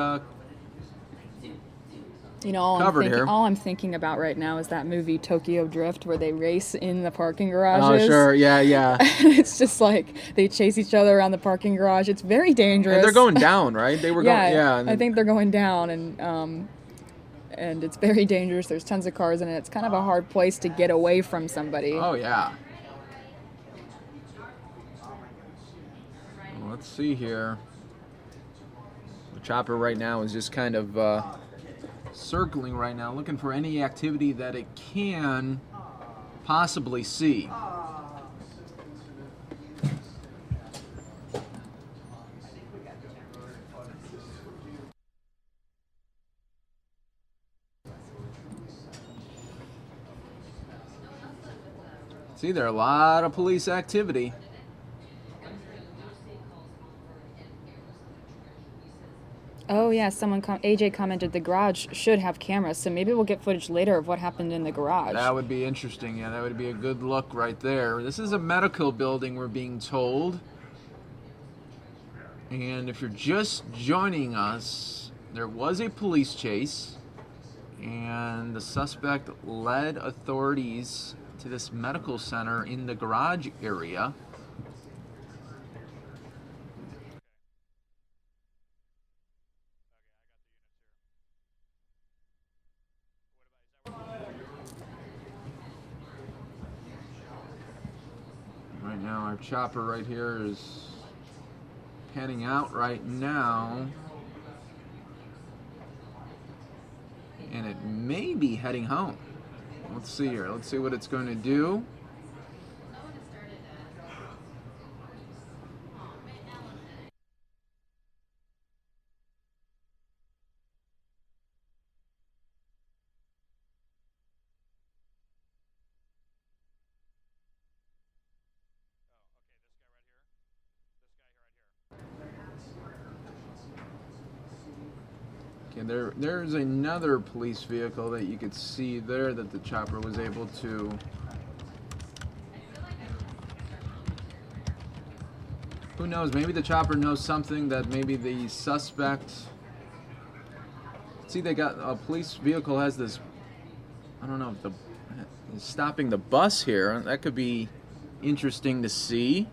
all I'm thinking about right now is that movie Tokyo Drift, where they race in the parking garages. Oh, sure, yeah. It's just like they chase each other around the parking garage. It's very dangerous. And they're going down, right? They were going, yeah. I think they're going down, and it's very dangerous. There's tons of cars in it. It's kind of a hard place to get away from somebody. Oh, yeah. Well, let's see here. The chopper right now is just kind of circling right now, looking for any activity that it can possibly see. See, there are a lot of police activity. Oh yeah, AJ commented the garage should have cameras, so maybe we'll get footage later of what happened in the garage. That would be interesting. Yeah, that would be a good look right there. This is a medical building, we're being told. And if you're just joining us, there was a police chase, and the suspect led authorities to this medical center in the garage area. Right now, our chopper right here is panning out right now. And it may be heading home. Let's see here. Let's see what it's going to do. Okay, there's another police vehicle that you could see there that the chopper was able to. Who knows? Maybe the chopper knows something that maybe the suspect. See, they got a police vehicle has this. I don't know if is stopping the bus here. That could be interesting to see.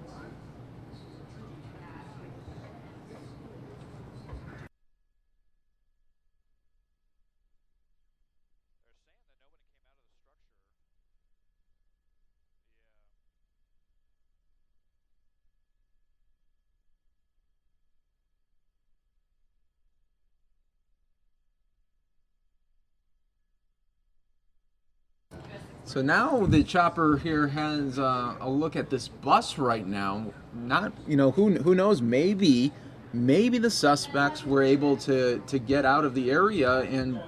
So now the chopper here has a look at this bus right now. Not, who knows? Maybe the suspects were able to get out of the area and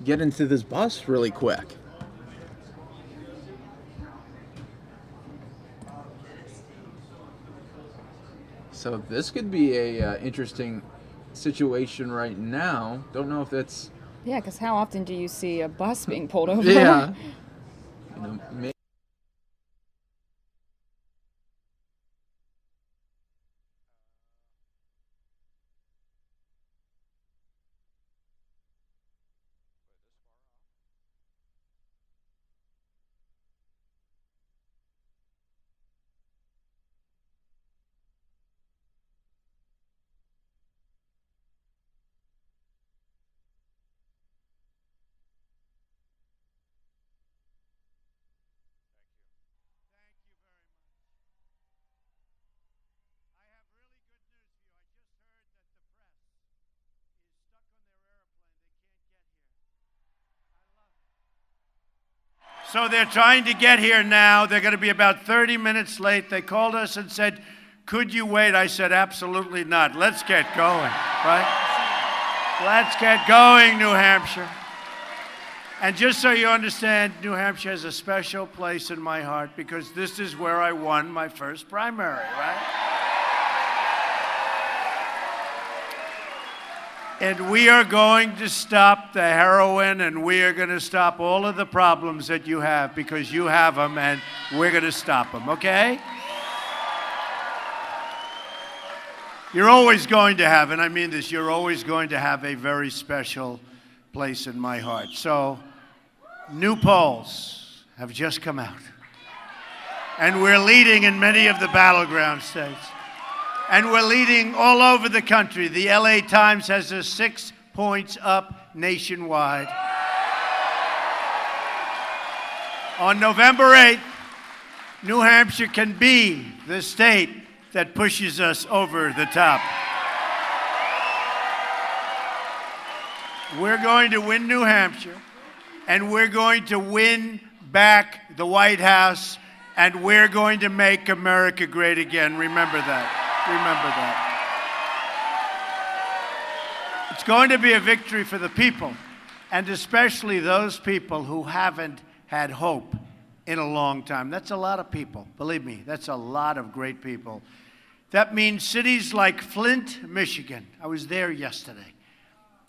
get into this bus really quick. So this could be a interesting situation right now. Don't know if that's. Yeah, because how often do you see a bus being pulled over? Yeah. So they're trying to get here now. They're going to be about 30 minutes late. They called us and said, could you wait? I said, absolutely not. Let's get going, right? Let's get going, New Hampshire. And just so you understand, New Hampshire has a special place in my heart because this is where I won my first primary, right? And we are going to stop the heroin, and we are going to stop all of the problems that you have because you have them, and we're going to stop them, okay? You're always going to have, and I mean this, you're always going to have a very special place in my heart. So, new polls have just come out, and we're leading in many of the battleground states. And we're leading all over the country. The LA Times has us 6 points up nationwide. On November 8th, New Hampshire can be the state that pushes us over the top. We're going to win New Hampshire, and we're going to win back the White House, and we're going to make America great again. Remember that. Remember that. It's going to be a victory for the people, and especially those people who haven't had hope in a long time. That's a lot of people. Believe me, that's a lot of great people That means cities like Flint, Michigan. I was there yesterday.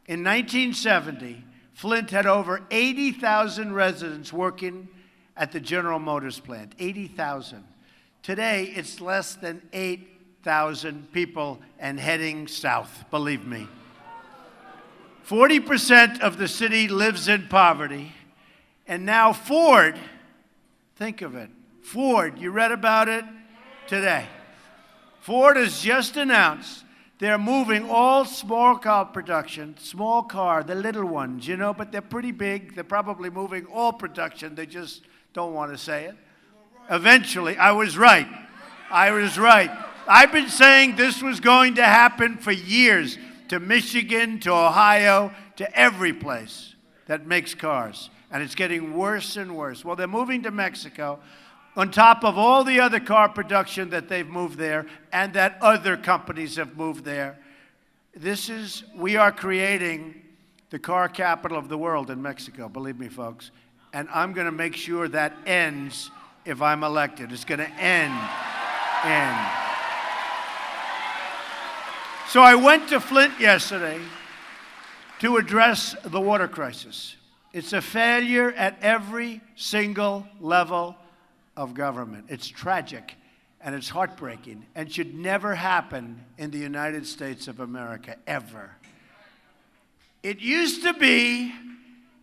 In 1970, Flint had over 80,000 residents working at the General Motors plant. 80,000. Today, it's less than 8,000 people and heading south, believe me. 40% of the city lives in poverty. And now Ford, think of it, Ford, you read about it today. Ford has just announced they're moving all small car production, small car, the little ones, you know, but they're pretty big. They're probably moving all production. They just don't want to say it. Eventually, I was right. I was right. I've been saying this was going to happen for years, to Michigan, to Ohio, to every place that makes cars. And it's getting worse and worse. Well, they're moving to Mexico on top of all the other car production that they've moved there and that other companies have moved there. We are creating the car capital of the world in Mexico, believe me, folks. And I'm going to make sure that ends if I'm elected. It's going to end. So I went to Flint yesterday to address the water crisis. It's a failure at every single level of government. It's tragic and it's heartbreaking and should never happen in the United States of America, ever. It used to be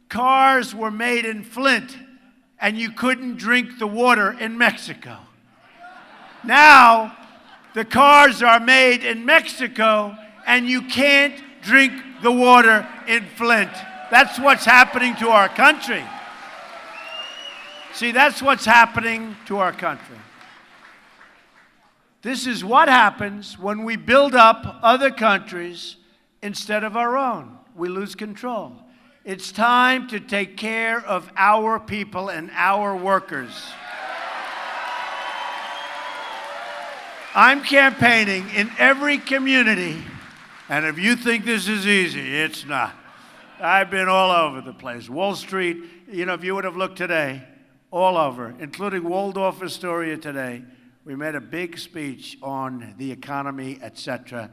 cars were made in Flint and you couldn't drink the water in Mexico. Now, the cars are made in Mexico and you can't drink the water in Flint. That's what's happening to our country. See, that's what's happening to our country. This is what happens when we build up other countries instead of our own. We lose control. It's time to take care of our people and our workers. I'm campaigning in every community, and if you think this is easy, it's not. I've been all over the place. Wall Street, you know, if you would have looked today, all over, including Waldorf Astoria today, we made a big speech on the economy, etc.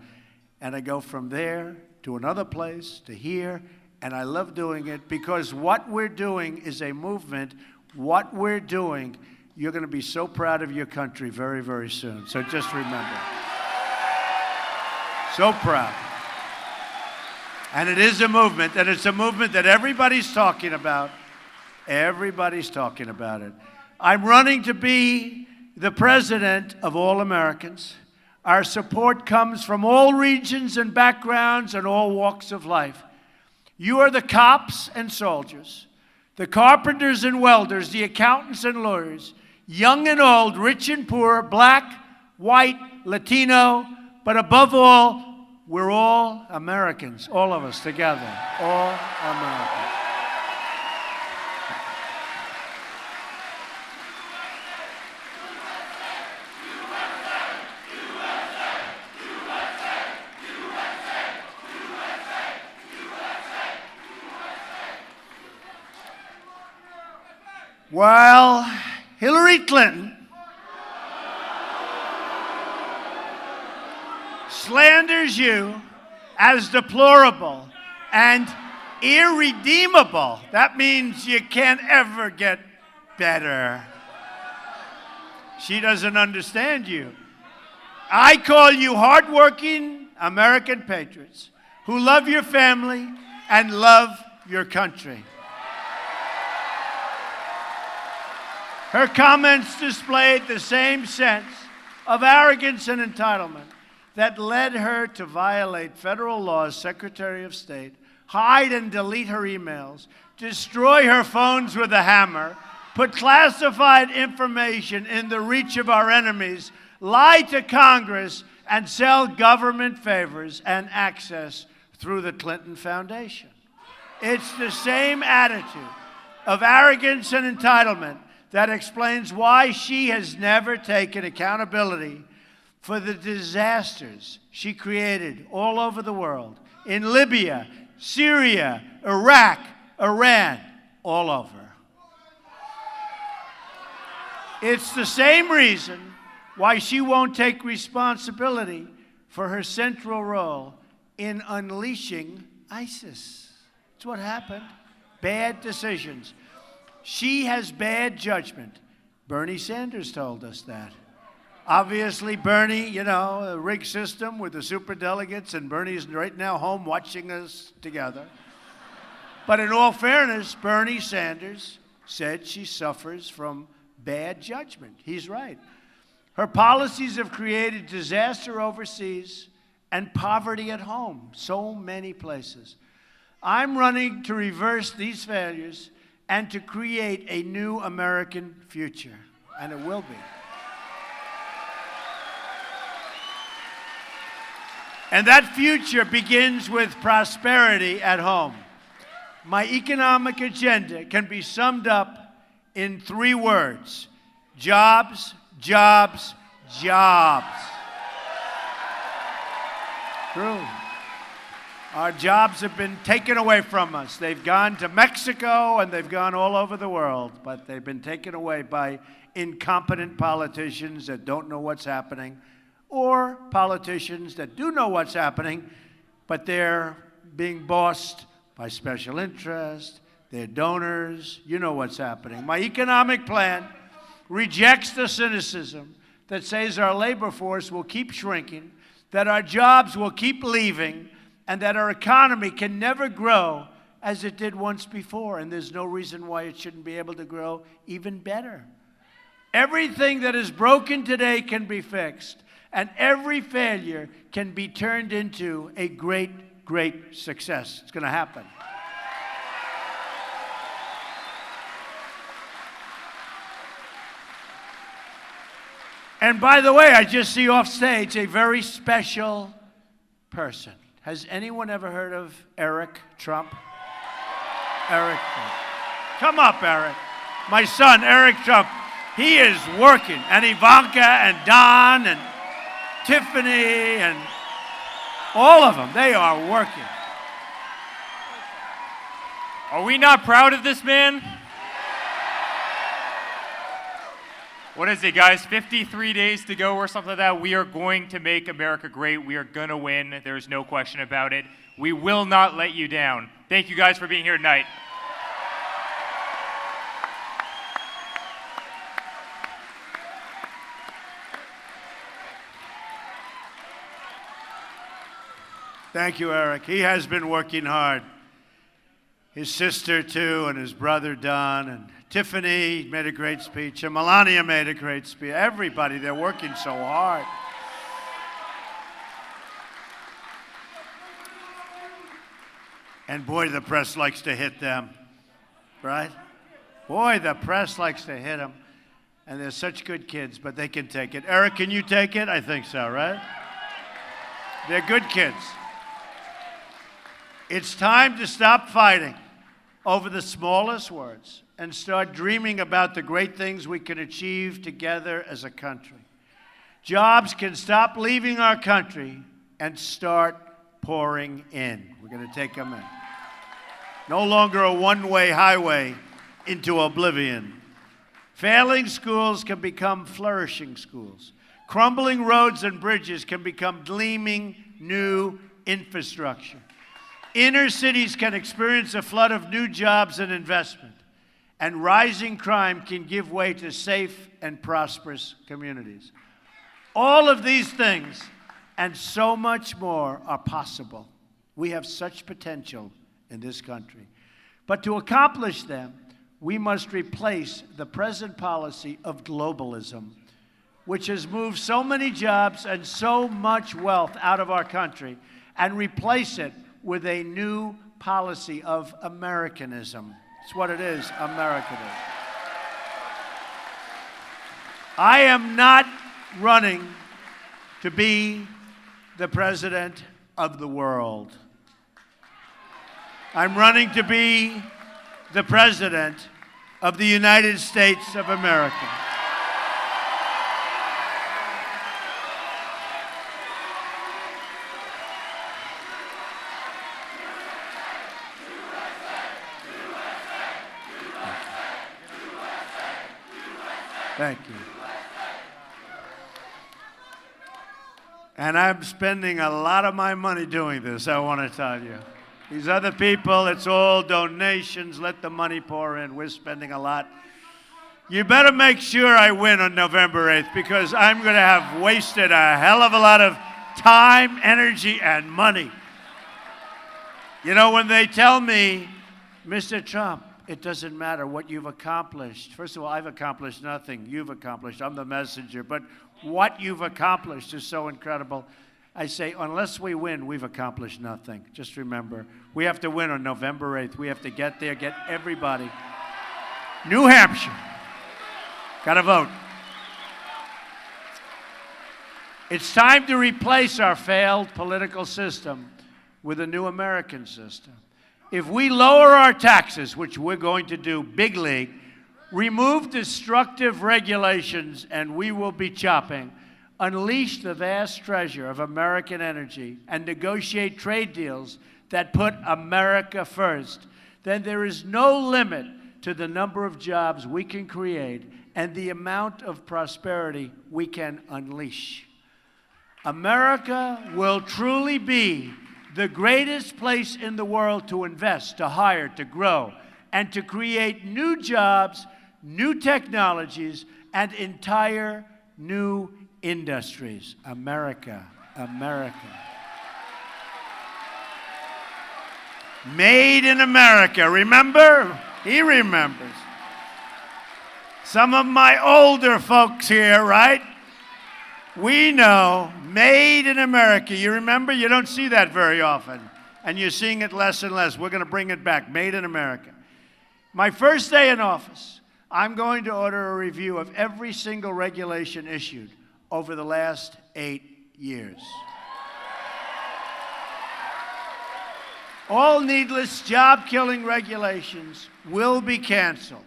And I go from there to another place, to here, and I love doing it because what we're doing is a movement. What we're doing, you're going to be so proud of your country very, very soon. So just remember. So proud. And it is a movement, and it's a movement that everybody's talking about. Everybody's talking about it. I'm running to be the president of all Americans. Our support comes from all regions and backgrounds and all walks of life. You are the cops and soldiers, the carpenters and welders, the accountants and lawyers, young and old, rich and poor, black, white, Latino, but above all, we're all Americans, all of us together, all Americans. While Hillary Clinton slanders you as deplorable and irredeemable, that means you can't ever get better. She doesn't understand you. I call you hardworking American patriots who love your family and love your country. Her comments displayed the same sense of arrogance and entitlement that led her to violate federal laws, Secretary of State, hide and delete her emails, destroy her phones with a hammer, put classified information in the reach of our enemies, lie to Congress, and sell government favors and access through the Clinton Foundation. It's the same attitude of arrogance and entitlement that explains why she has never taken accountability for the disasters she created all over the world, in Libya, Syria, Iraq, Iran, all over. It's the same reason why she won't take responsibility for her central role in unleashing ISIS. That's what happened. Bad decisions. She has bad judgment. Bernie Sanders told us that. Obviously, Bernie, you know, a rigged system with the superdelegates, and Bernie's right now home watching us together. But in all fairness, Bernie Sanders said she suffers from bad judgment. He's right. Her policies have created disaster overseas and poverty at home, so many places. I'm running to reverse these failures and to create a new American future, and it will be. And that future begins with prosperity at home. My economic agenda can be summed up in 3 words: jobs, jobs, jobs. True. Our jobs have been taken away from us. They've gone to Mexico and they've gone all over the world, but they've been taken away by incompetent politicians that don't know what's happening, or politicians that do know what's happening, but they're being bossed by special interests, their donors. You know what's happening. My economic plan rejects the cynicism that says our labor force will keep shrinking, that our jobs will keep leaving, and that our economy can never grow as it did once before, and there's no reason why it shouldn't be able to grow even better. Everything that is broken today can be fixed, and every failure can be turned into a great, great success. It's going to happen. And by the way, I just see off stage a very special person. Has anyone ever heard of Eric Trump? Eric Trump. Come up, Eric. My son, Eric Trump. He is working. And Ivanka and Don and Tiffany and all of them, they are working. Are we not proud of this man? What is it, guys? 53 days to go or something like that. We are going to make America great. We are going to win. There's no question about it. We will not let you down. Thank you guys for being here tonight. Thank you, Eric. He has been working hard. His sister, too, and his brother, Don, and Tiffany made a great speech, and Melania made a great speech. Everybody, they're working so hard. And boy, the press likes to hit them, right? Boy, the press likes to hit them. And they're such good kids, but they can take it. Eric, can you take it? I think so, right? They're good kids. It's time to stop fighting over the smallest words and start dreaming about the great things we can achieve together as a country. Jobs can stop leaving our country and start pouring in. We're going to take them in. No longer a one-way highway into oblivion. Failing schools can become flourishing schools. Crumbling roads and bridges can become gleaming new infrastructure. Inner cities can experience a flood of new jobs and investment. And rising crime can give way to safe and prosperous communities. All of these things and so much more are possible. We have such potential in this country. But to accomplish them, we must replace the present policy of globalism, which has moved so many jobs and so much wealth out of our country, and replace it with a new policy of Americanism. It's what it is, Americanism. I am not running to be the president of the world. I'm running to be the president of the United States of America. Thank you. And I'm spending a lot of my money doing this, I want to tell you. These other people, it's all donations. Let the money pour in. We're spending a lot. You better make sure I win on November 8th, because I'm going to have wasted a hell of a lot of time, energy, and money. You know, when they tell me, Mr. Trump, it doesn't matter what you've accomplished. First of all, I've accomplished nothing. You've accomplished. I'm the messenger. But what you've accomplished is so incredible. I say, unless we win, we've accomplished nothing. Just remember, we have to win on November 8th. We have to get there, get everybody. New Hampshire. Got to vote. It's time to replace our failed political system with a new American system. If we lower our taxes, which we're going to do big league, remove destructive regulations, and we will be chopping, unleash the vast treasure of American energy, and negotiate trade deals that put America first, then there is no limit to the number of jobs we can create and the amount of prosperity we can unleash. America will truly be the greatest place in the world to invest, to hire, to grow, and to create new jobs, new technologies, and entire new industries. America, America. Made in America, remember? He remembers. Some of my older folks here, right? We know, made in America. You remember? You don't see that very often. And you're seeing it less and less. We're going to bring it back. Made in America. My first day in office, I'm going to order a review of every single regulation issued over the last 8 years. All needless job-killing regulations will be canceled.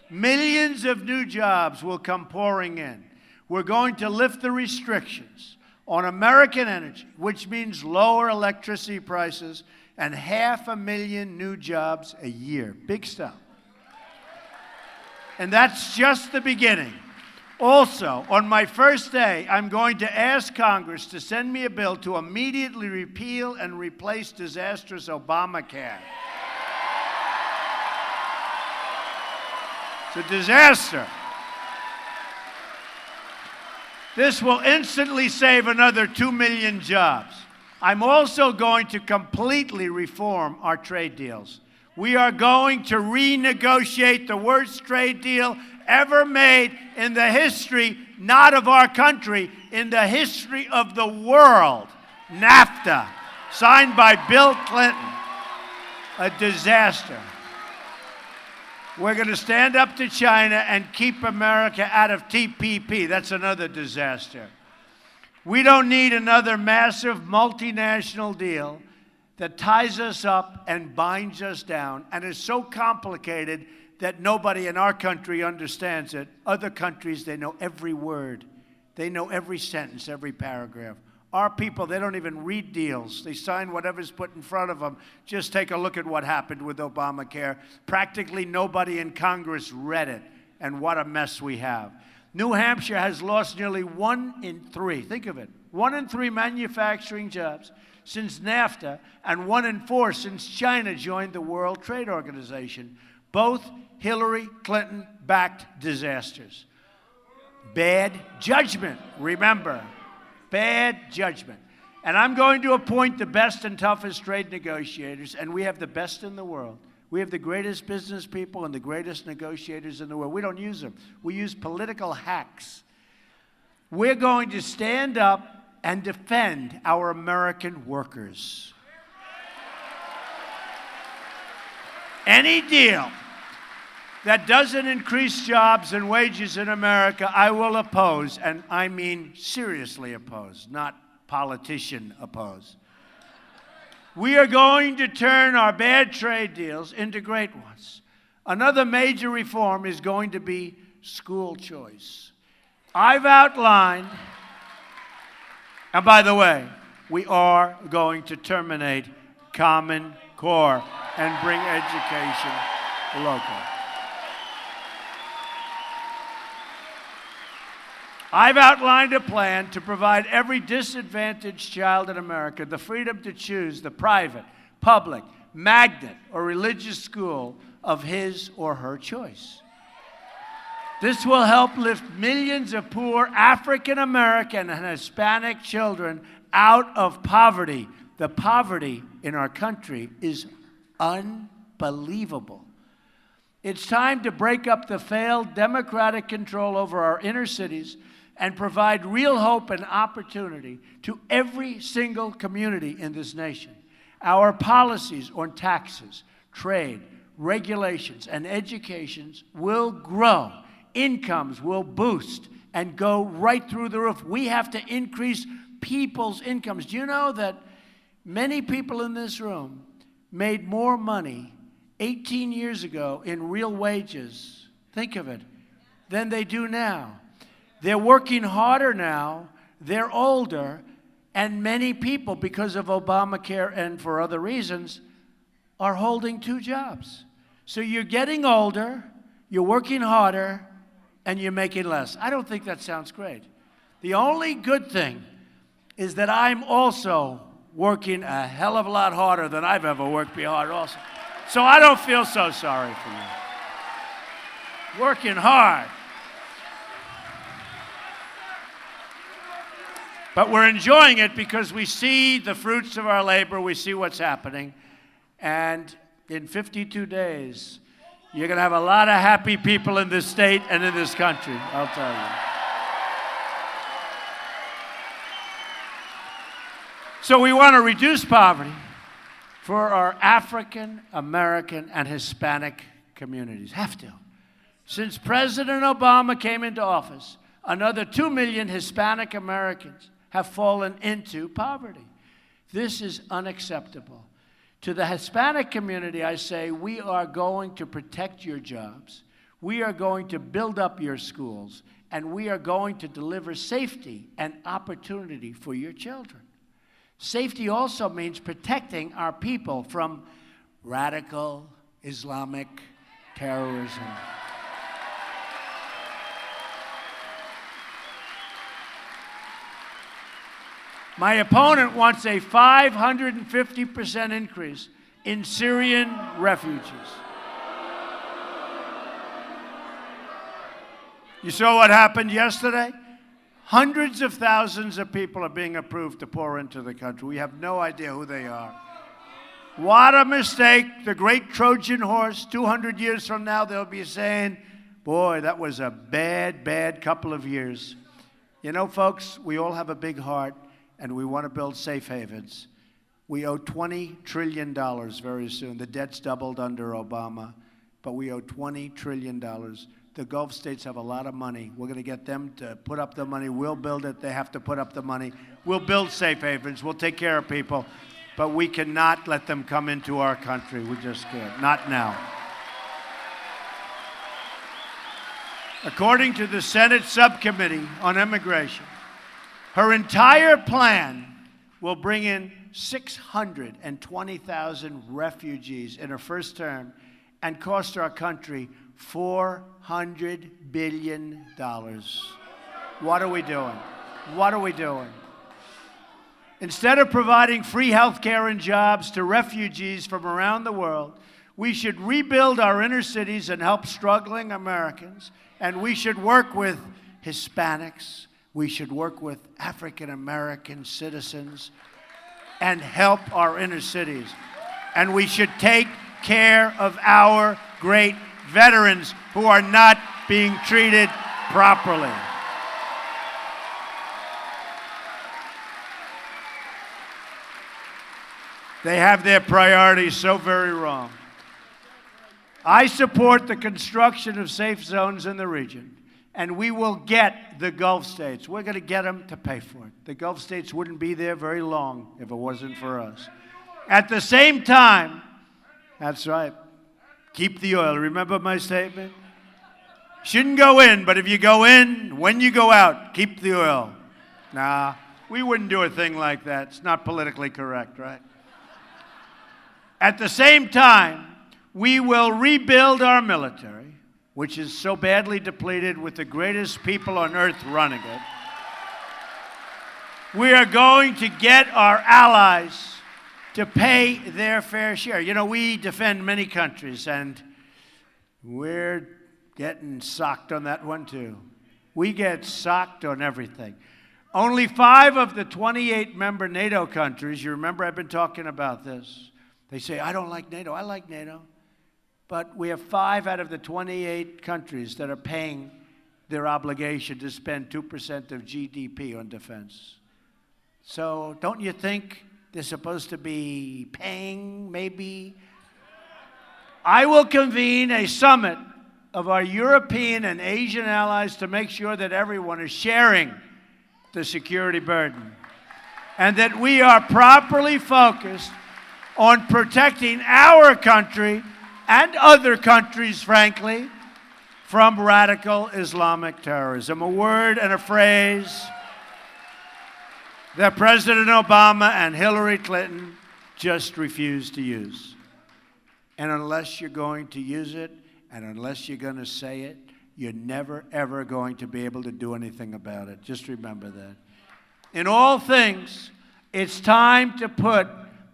Millions of new jobs will come pouring in. We're going to lift the restrictions on American energy, which means lower electricity prices and 500,000 new jobs a year. Big stuff. And that's just the beginning. Also, on my first day, I'm going to ask Congress to send me a bill to immediately repeal and replace disastrous Obamacare. It's a disaster. This will instantly save another 2 million jobs. I'm also going to completely reform our trade deals. We are going to renegotiate the worst trade deal ever made in the history, not of our country, in the history of the world. NAFTA, signed by Bill Clinton. A disaster. We're going to stand up to China and keep America out of TPP. That's another disaster. We don't need another massive multinational deal that ties us up and binds us down and is so complicated that nobody in our country understands it. Other countries, they know every word. They know every sentence, every paragraph. Our people, they don't even read deals. They sign whatever's put in front of them. Just take a look at what happened with Obamacare. Practically nobody in Congress read it, and what a mess we have. New Hampshire has lost nearly 1 in 3. Think of it. 1 in 3 manufacturing jobs since NAFTA, and 1 in 4 since China joined the World Trade Organization. Both Hillary Clinton-backed disasters. Bad judgment, remember. Bad judgment. And I'm going to appoint the best and toughest trade negotiators, and we have the best in the world. We have the greatest business people and the greatest negotiators in the world. We don't use them. We use political hacks. We're going to stand up and defend our American workers. Any deal that doesn't increase jobs and wages in America, I will oppose, and I mean seriously oppose, not politician oppose. We are going to turn our bad trade deals into great ones. Another major reform is going to be school choice. I've outlined, and by the way, we are going to terminate Common Core and bring education local. I've outlined a plan to provide every disadvantaged child in America the freedom to choose the private, public, magnet, or religious school of his or her choice. This will help lift millions of poor African American and Hispanic children out of poverty. The poverty in our country is unbelievable. It's time to break up the failed Democratic control over our inner cities and provide real hope and opportunity to every single community in this nation. Our policies on taxes, trade, regulations, and education will grow. Incomes will boost and go right through the roof. We have to increase people's incomes. Do you know that many people in this room made more money 18 years ago in real wages, think of it, than they do now? They're working harder now, they're older, and many people, because of Obamacare and for other reasons, are holding 2 jobs. So you're getting older, you're working harder, and you're making less. I don't think that sounds great. The only good thing is that I'm also working a hell of a lot harder than I've ever worked before also. So I don't feel so sorry for you. Working hard. But we're enjoying it because we see the fruits of our labor, we see what's happening, and in 52 days, you're going to have a lot of happy people in this state and in this country, I'll tell you. So we want to reduce poverty for our African American and Hispanic communities. Have to. Since President Obama came into office, another 2 million Hispanic Americans have fallen into poverty. This is unacceptable. To the Hispanic community, I say, we are going to protect your jobs, we are going to build up your schools, and we are going to deliver safety and opportunity for your children. Safety also means protecting our people from radical Islamic terrorism. My opponent wants a 550% increase in Syrian refugees. You saw what happened yesterday? Hundreds of thousands of people are being approved to pour into the country. We have no idea who they are. What a mistake. The great Trojan horse, 200 years from now, they'll be saying, boy, that was a bad, bad couple of years. You know, folks, we all have a big heart, and we want to build safe havens. We owe $20 trillion very soon. The debt's doubled under Obama, but we owe $20 trillion. The Gulf states have a lot of money. We're going to get them to put up the money. We'll build it. They have to put up the money. We'll build safe havens. We'll take care of people. But we cannot let them come into our country. We just can't. Not now. According to the Senate Subcommittee on Immigration, her entire plan will bring in 620,000 refugees in her first term and cost our country $400 billion. What are we doing? What are we doing? Instead of providing free health care and jobs to refugees from around the world, we should rebuild our inner cities and help struggling Americans, and we should work with Hispanics, we should work with African American citizens and help our inner cities. And we should take care of our great veterans who are not being treated properly. They have their priorities so very wrong. I support the construction of safe zones in the region, and we will get the Gulf states. We're going to get them to pay for it. The Gulf states wouldn't be there very long if it wasn't for us. At the same time, that's right, keep the oil. Remember my statement? Shouldn't go in, but if you go in, when you go out, keep the oil. Nah, we wouldn't do a thing like that. It's not politically correct, right? At the same time, we will rebuild our military. which is so badly depleted with the greatest people on earth running it. We are going to get our allies to pay their fair share. You know, we defend many countries, and we're getting socked on that one too. We get socked on everything. Only 5 of the 28 member NATO countries, you remember I've been talking about this. They say, I don't like NATO. I like NATO. But we have 5 out of the 28 countries that are paying their obligation to spend 2% of GDP on defense. So don't you think they're supposed to be paying, maybe? I will convene a summit of our European and Asian allies to make sure that everyone is sharing the security burden and that we are properly focused on protecting our country and other countries, frankly, from radical Islamic terrorism. A word and a phrase that President Obama and Hillary Clinton just refused to use. And unless you're going to use it, and unless you're going to say it, you're never, ever going to be able to do anything about it. Just remember that. In all things, it's time to put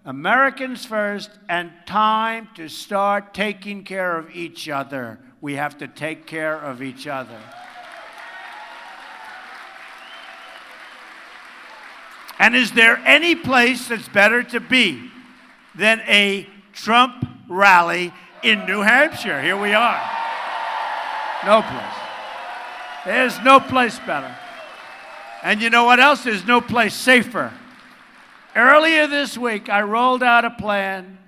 Americans first and time to start taking care of each other. We have to take care of each other. And is there any place that's better to be than a Trump rally in New Hampshire? Here we are. No place. There's no place better. And you know what else? There's no place safer. Earlier this week, I rolled out a plan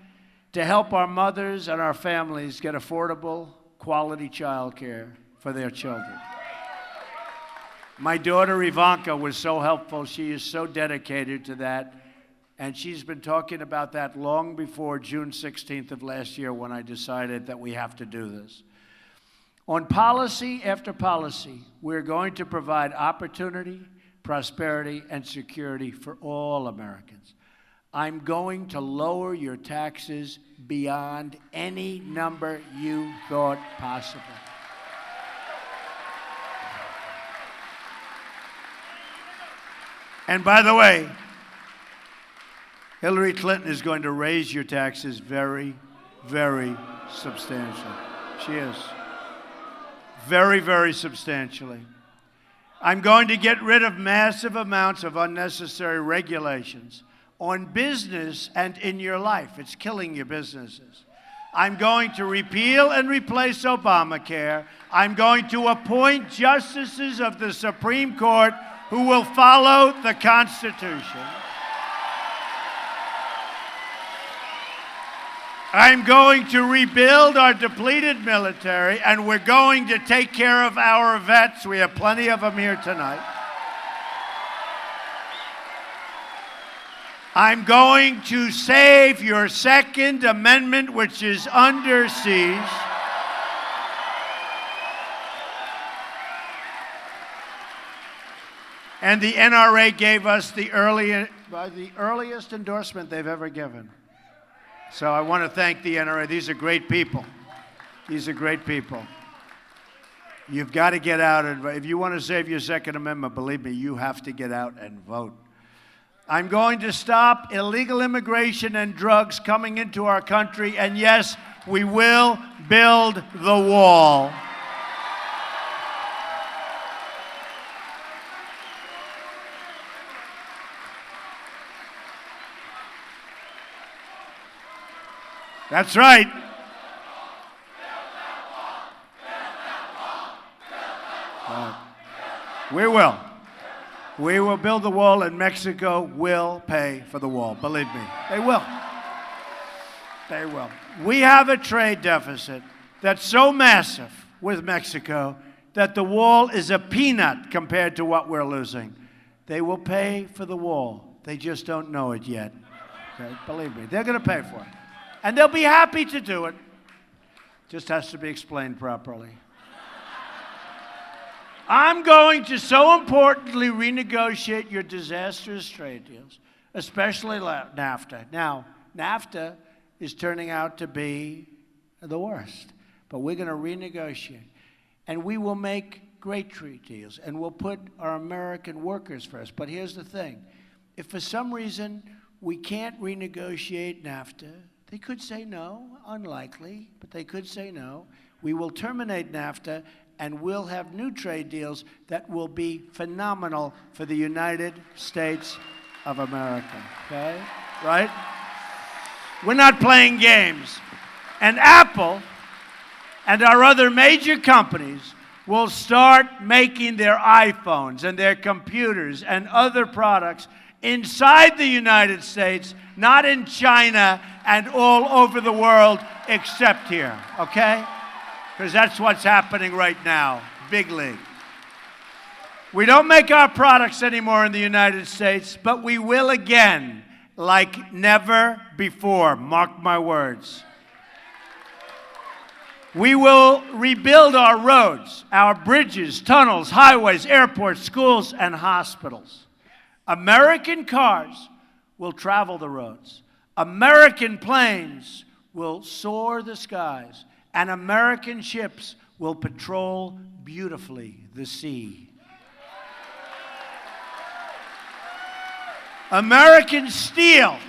to help our mothers and our families get affordable, quality child care for their children. My daughter Ivanka was so helpful. She is so dedicated to that. And she's been talking about that long before June 16th of last year when I decided that we have to do this. On policy after policy, we're going to provide opportunity, prosperity, and security for all Americans. I'm going to lower your taxes beyond any number you thought possible. And by the way, Hillary Clinton is going to raise your taxes very, very substantially. She is. Very, very substantially. I'm going to get rid of massive amounts of unnecessary regulations on business and in your life. It's killing your businesses. I'm going to repeal and replace Obamacare. I'm going to appoint justices of the Supreme Court who will follow the Constitution. I'm going to rebuild our depleted military, and we're going to take care of our vets. We have plenty of them here tonight. I'm going to save your Second Amendment, which is under siege. And the NRA gave us the earliest endorsement they've ever given. So I want to thank the NRA. These are great people. These are great people. You've got to get out and vote. If you want to save your Second Amendment, believe me, you have to get out and vote. I'm going to stop illegal immigration and drugs coming into our country. And yes, we will build the wall. That's right. We will. We will build the wall, and Mexico will pay for the wall. Believe me, they will. They will. We have a trade deficit that's so massive with Mexico that the wall is a peanut compared to what we're losing. They will pay for the wall. They just don't know it yet. Okay? Believe me, they're going to pay for it. And they'll be happy to do it. Just has to be explained properly. I'm going to so importantly renegotiate your disastrous trade deals, especially NAFTA. Now, NAFTA is turning out to be the worst, but we're going to renegotiate. and we will make great trade deals, and we'll put our American workers first. But here's the thing. If for some reason we can't renegotiate NAFTA, they could say no, unlikely, but they could say no. We will terminate NAFTA, and we'll have new trade deals that will be phenomenal for the United States of America, okay? Right? We're not playing games. And Apple and our other major companies will start making their iPhones and their computers and other products inside the United States, not in China and all over the world except here, okay? Because that's what's happening right now, big league. We don't make our products anymore in the United States, but we will again, like never before, mark my words. We will rebuild our roads, our bridges, tunnels, highways, airports, schools, and hospitals. American cars will travel the roads. American planes will soar the skies. And American ships will patrol beautifully the sea. American steel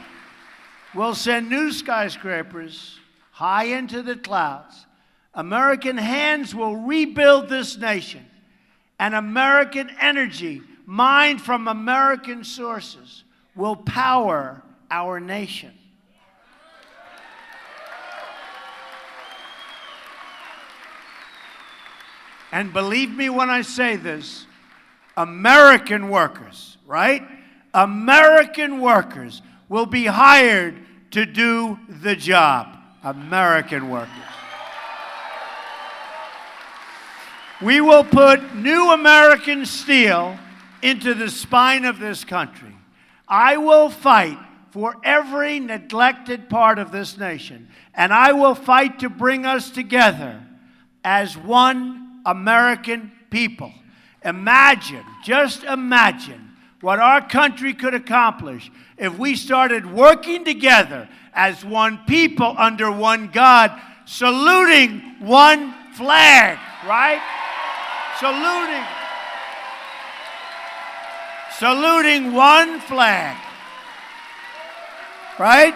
will send new skyscrapers high into the clouds. American hands will rebuild this nation, and American energy, mined from American sources, will power our nation. And believe me when I say this, American workers, right? American workers will be hired to do the job. American workers. We will put new American steel into the spine of this country. I will fight for every neglected part of this nation, and I will fight to bring us together as one American people. Imagine, just imagine what our country could accomplish if we started working together as one people under one God, saluting one flag, right? Saluting one flag, right?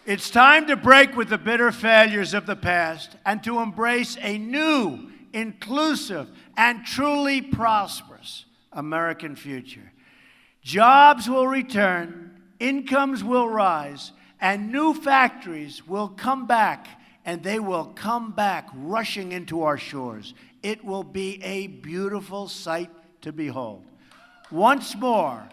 It's time to break with the bitter failures of the past and to embrace a new, inclusive, and truly prosperous American future. Jobs will return, incomes will rise, and new factories will come back, and they will come back rushing into our shores. It will be a beautiful sight to behold. Once more,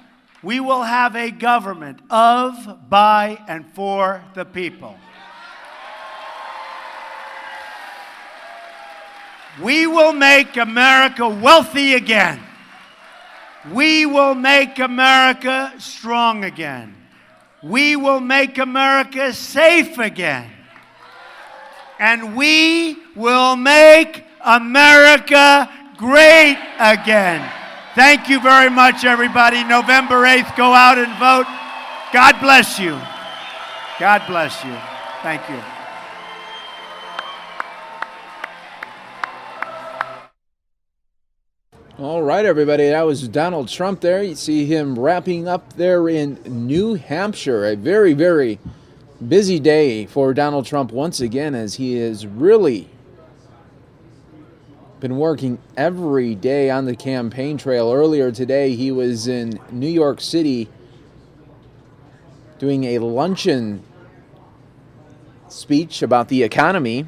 we will have a government of, by, and for the people. We will make America wealthy again. We will make America strong again. We will make America safe again. And we will make America great again. Thank you very much, everybody. November 8th, go out and vote. God bless you. God bless you. Thank you. All right, everybody, that was Donald Trump there. You see him wrapping up there in New Hampshire. A very, very busy day for Donald Trump once again, as he has really been working every day on the campaign trail. Earlier today, he was in New York City doing a luncheon speech about the economy.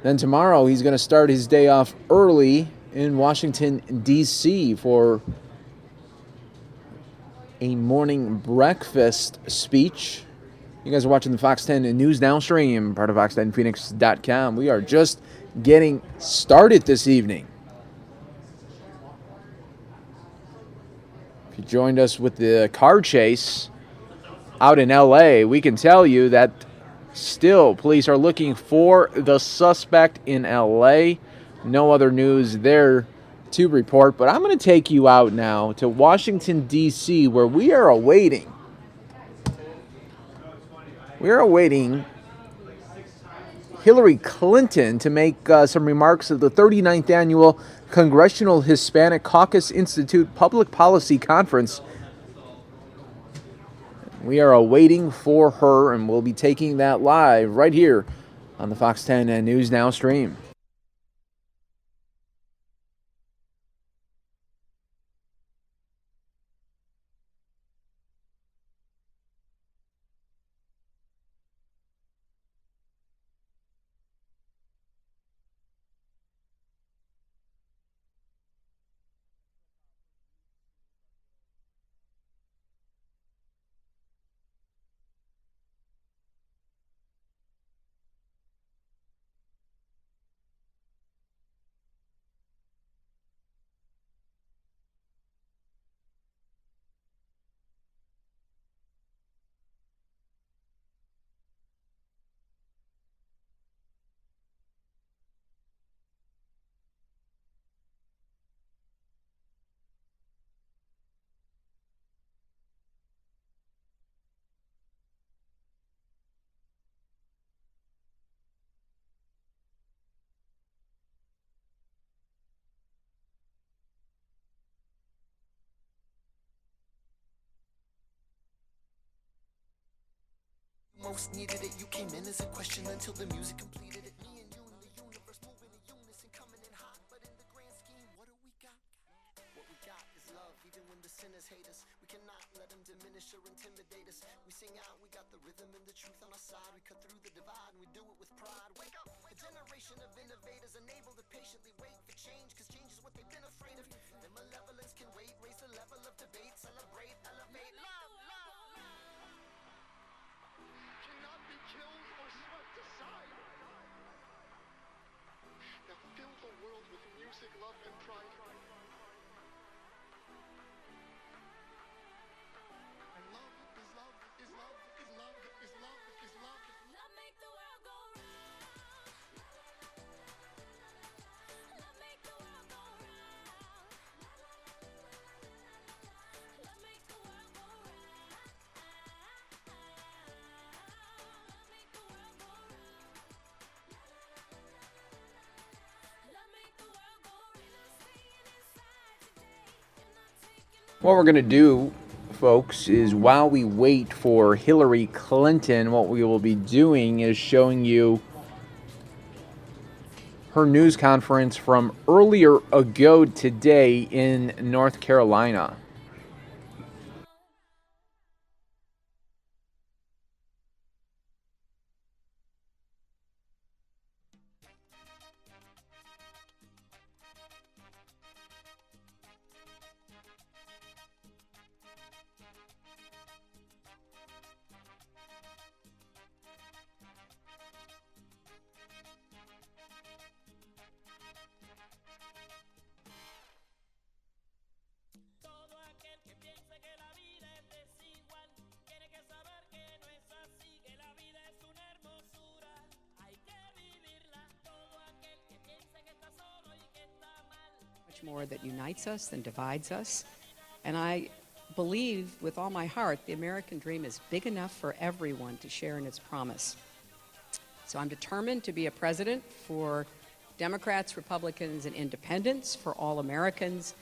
Then tomorrow, he's going to start his day off early in Washington, D.C. for a morning breakfast speech. You guys are watching the Fox 10 News Now stream, part of fox10phoenix.com. We are just getting started this evening. If you joined us with the car chase out in L.A., we can tell you that still police are looking for the suspect in L.A. No other news there to report, but I'm going to take you out now to Washington, D.C., where we are awaiting Hillary Clinton to make some remarks at the 39th Annual Congressional Hispanic Caucus Institute Public Policy Conference. We are awaiting for her, and we'll be taking that live right here on the Fox 10 and News Now stream. Most needed it, you came in as a question until the music completed it. Me and you in the universe moving in unison, coming in hot, but in the grand scheme, what do we got? What we got is love, even when the sinners hate us. We cannot let them diminish or intimidate us. We sing out, we got the rhythm and the truth on our side. We cut through the divide and we do it with pride. Wake up, a generation of innovators unable to patiently wait for change, cause change is what they've been afraid of. Their malevolence can wait, raise the level of debate, celebrate, elevate, love, love. Cannot be killed or swept aside. Now fill the world with music, love, and pride. And love is love is love is love is love is love. Love make the world go round. Love make the world go round. Love make the world go round. What we're going to do, folks, is while we wait for Hillary Clinton, what we will be doing is showing you her news conference from earlier ago today in North Carolina. More that unites us than divides us. And I believe with all my heart the American dream is big enough for everyone to share in its promise. So I'm determined to be a president for Democrats, Republicans, and independents, for all Americans,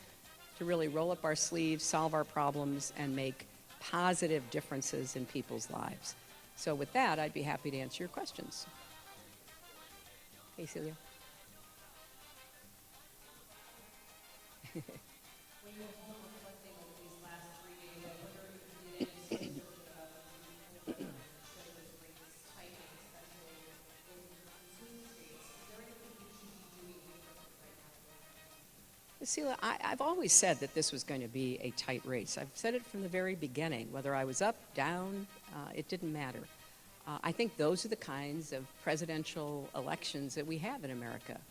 to really roll up our sleeves, solve our problems, and make positive differences in people's lives. So with that, I'd be happy to answer your questions. Hey, Celia. When you were home reflecting over these last 3 days, I wonder if you did any searching about show this race tightening, especially in swing states. Is there anything you should be doing differently right now? Celia, I've always said that this was going to be a tight race. I've said it from the very beginning. Whether I was up, down, it didn't matter. I think those are the kinds of presidential elections that we have in America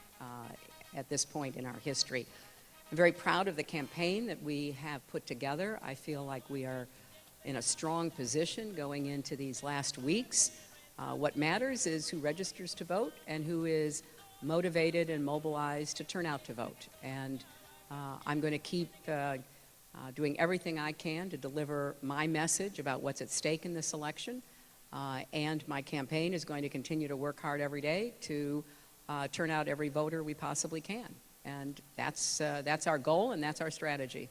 at this point in our history. I'm very proud of the campaign that we have put together. I feel like we are in a strong position going into these last weeks. What matters is who registers to vote and who is motivated and mobilized to turn out to vote. And I'm going to keep doing everything I can to deliver my message about what's at stake in this election. And my campaign is going to continue to work hard every day to turn out every voter we possibly can. And that's our goal and that's our strategy.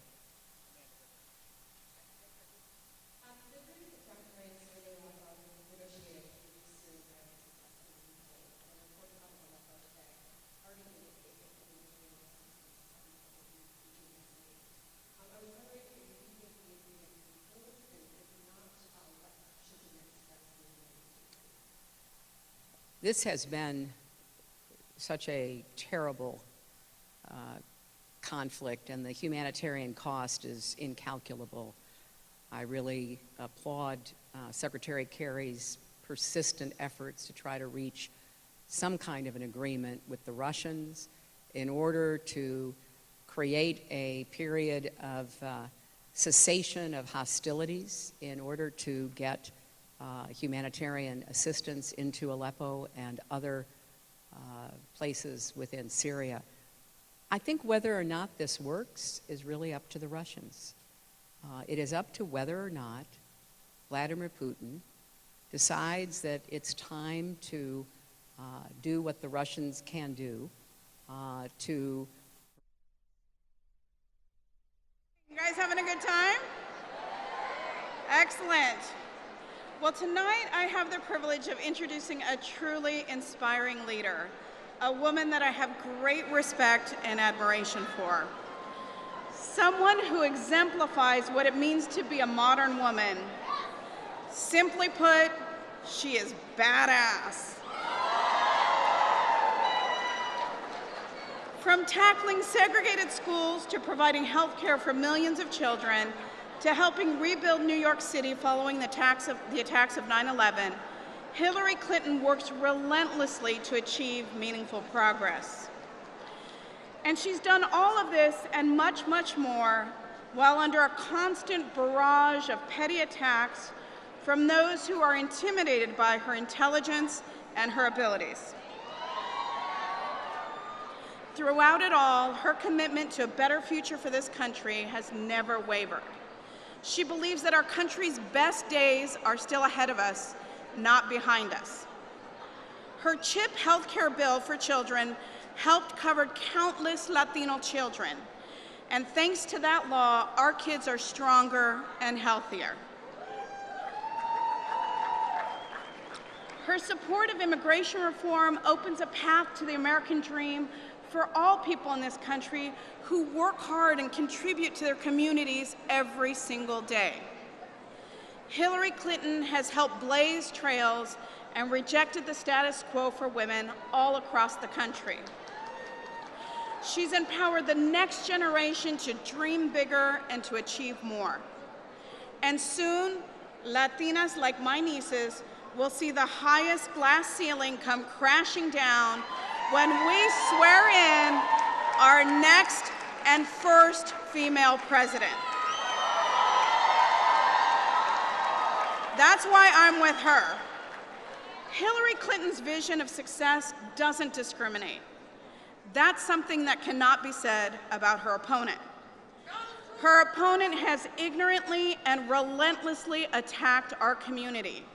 This has been such a terrible conflict, and the humanitarian cost is incalculable. I really applaud Secretary Kerry's persistent efforts to try to reach some kind of an agreement with the Russians in order to create a period of cessation of hostilities, in order to get humanitarian assistance into Aleppo and other places within Syria. I think whether or not this works is really up to the Russians. It is up to whether or not Vladimir Putin decides that it's time to do what the Russians can do to... You guys having a good time? Excellent. Well, tonight I have the privilege of introducing a truly inspiring leader, a woman that I have great respect and admiration for. Someone who exemplifies what it means to be a modern woman. Simply put, she is badass. From tackling segregated schools to providing health care for millions of children, to helping rebuild New York City following the attacks of 9/11, Hillary Clinton works relentlessly to achieve meaningful progress. And she's done all of this and much, much more while under a constant barrage of petty attacks from those who are intimidated by her intelligence and her abilities. Throughout it all, her commitment to a better future for this country has never wavered. She believes that our country's best days are still ahead of us, not behind us. Her CHIP healthcare bill for children helped cover countless Latino children. And thanks to that law, our kids are stronger and healthier. Her support of immigration reform opens a path to the American dream for all people in this country who work hard and contribute to their communities every single day. Hillary Clinton has helped blaze trails and rejected the status quo for women all across the country. She's empowered the next generation to dream bigger and to achieve more. And soon, Latinas like my nieces will see the highest glass ceiling come crashing down when we swear in our next and first female president. That's why I'm with her. Hillary Clinton's vision of success doesn't discriminate. That's something that cannot be said about her opponent. Her opponent has ignorantly and relentlessly attacked our community.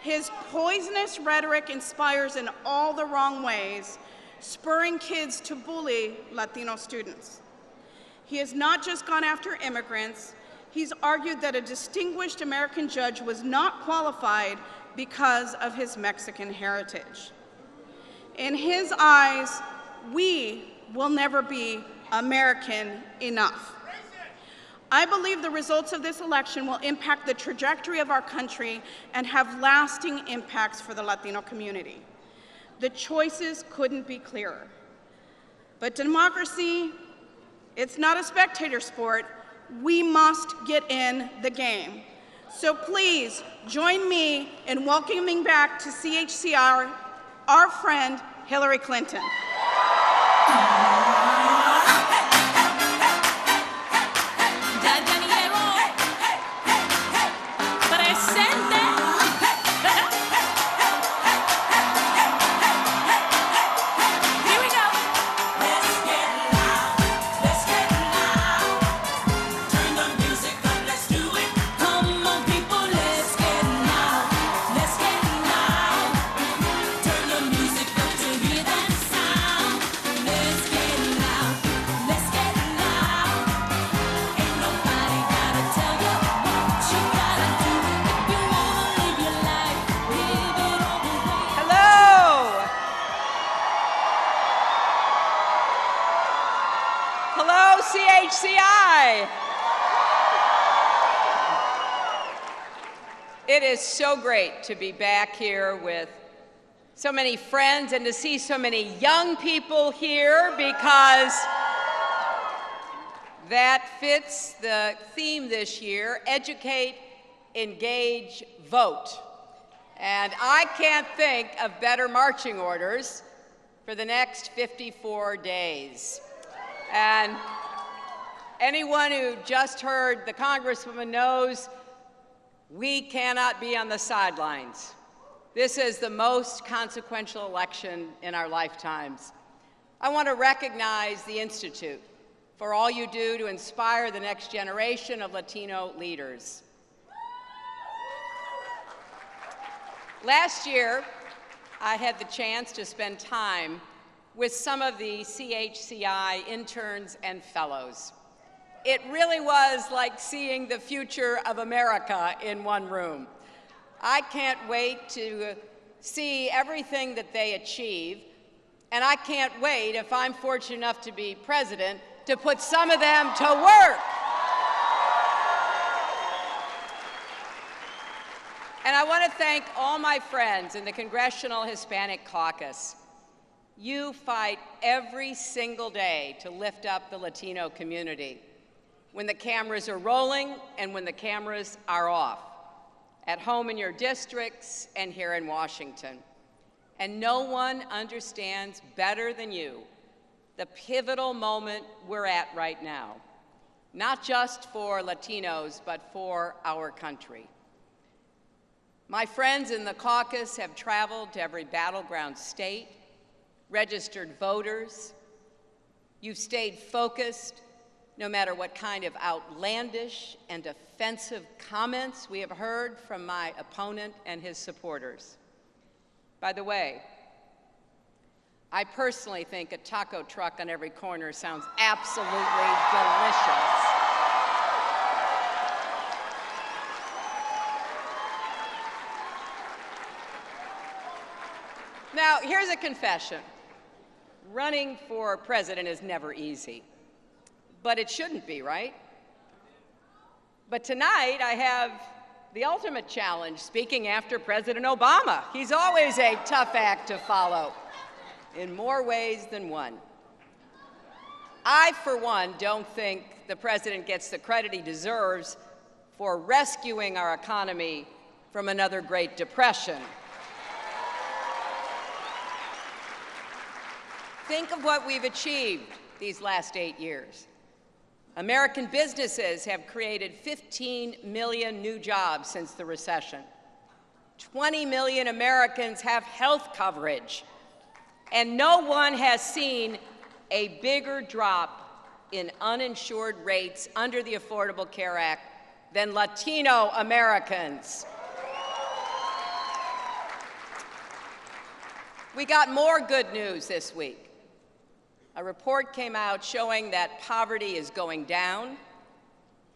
His poisonous rhetoric inspires in all the wrong ways, spurring kids to bully Latino students. He has not just gone after immigrants, he's argued that a distinguished American judge was not qualified because of his Mexican heritage. In his eyes, we will never be American enough. I believe the results of this election will impact the trajectory of our country and have lasting impacts for the Latino community. The choices couldn't be clearer. But democracy, it's not a spectator sport. We must get in the game. So please join me in welcoming back to CHCR our friend Hillary Clinton. Let's get loud, let's get it is so great to be back here with so many friends and to see so many young people here, because that fits the theme this year: educate, engage, vote. And I can't think of better marching orders for the next 54 days. And anyone who just heard the Congresswoman knows we cannot be on the sidelines. This is the most consequential election in our lifetimes. I want to recognize the Institute for all you do to inspire the next generation of Latino leaders. Last year, I had the chance to spend time with some of the CHCI interns and fellows. It really was like seeing the future of America in one room. I can't wait to see everything that they achieve, and I can't wait, if I'm fortunate enough to be president, to put some of them to work. And I want to thank all my friends in the Congressional Hispanic Caucus. You fight every single day to lift up the Latino community, when the cameras are rolling and when the cameras are off, at home in your districts and here in Washington. And no one understands better than you the pivotal moment we're at right now, not just for Latinos, but for our country. My friends in the caucus have traveled to every battleground state, registered voters. You've stayed focused no matter what kind of outlandish and offensive comments we have heard from my opponent and his supporters. By the way, I personally think a taco truck on every corner sounds absolutely delicious. Now, here's a confession. Running for president is never easy, but it shouldn't be, right? But tonight, I have the ultimate challenge, speaking after President Obama. He's always a tough act to follow, in more ways than one. I, for one, don't think the president gets the credit he deserves for rescuing our economy from another Great Depression. Think of what we've achieved these last 8 years. American businesses have created 15 million new jobs since the recession. 20 million Americans have health coverage. And no one has seen a bigger drop in uninsured rates under the Affordable Care Act than Latino Americans. We got more good news this week. A report came out showing that poverty is going down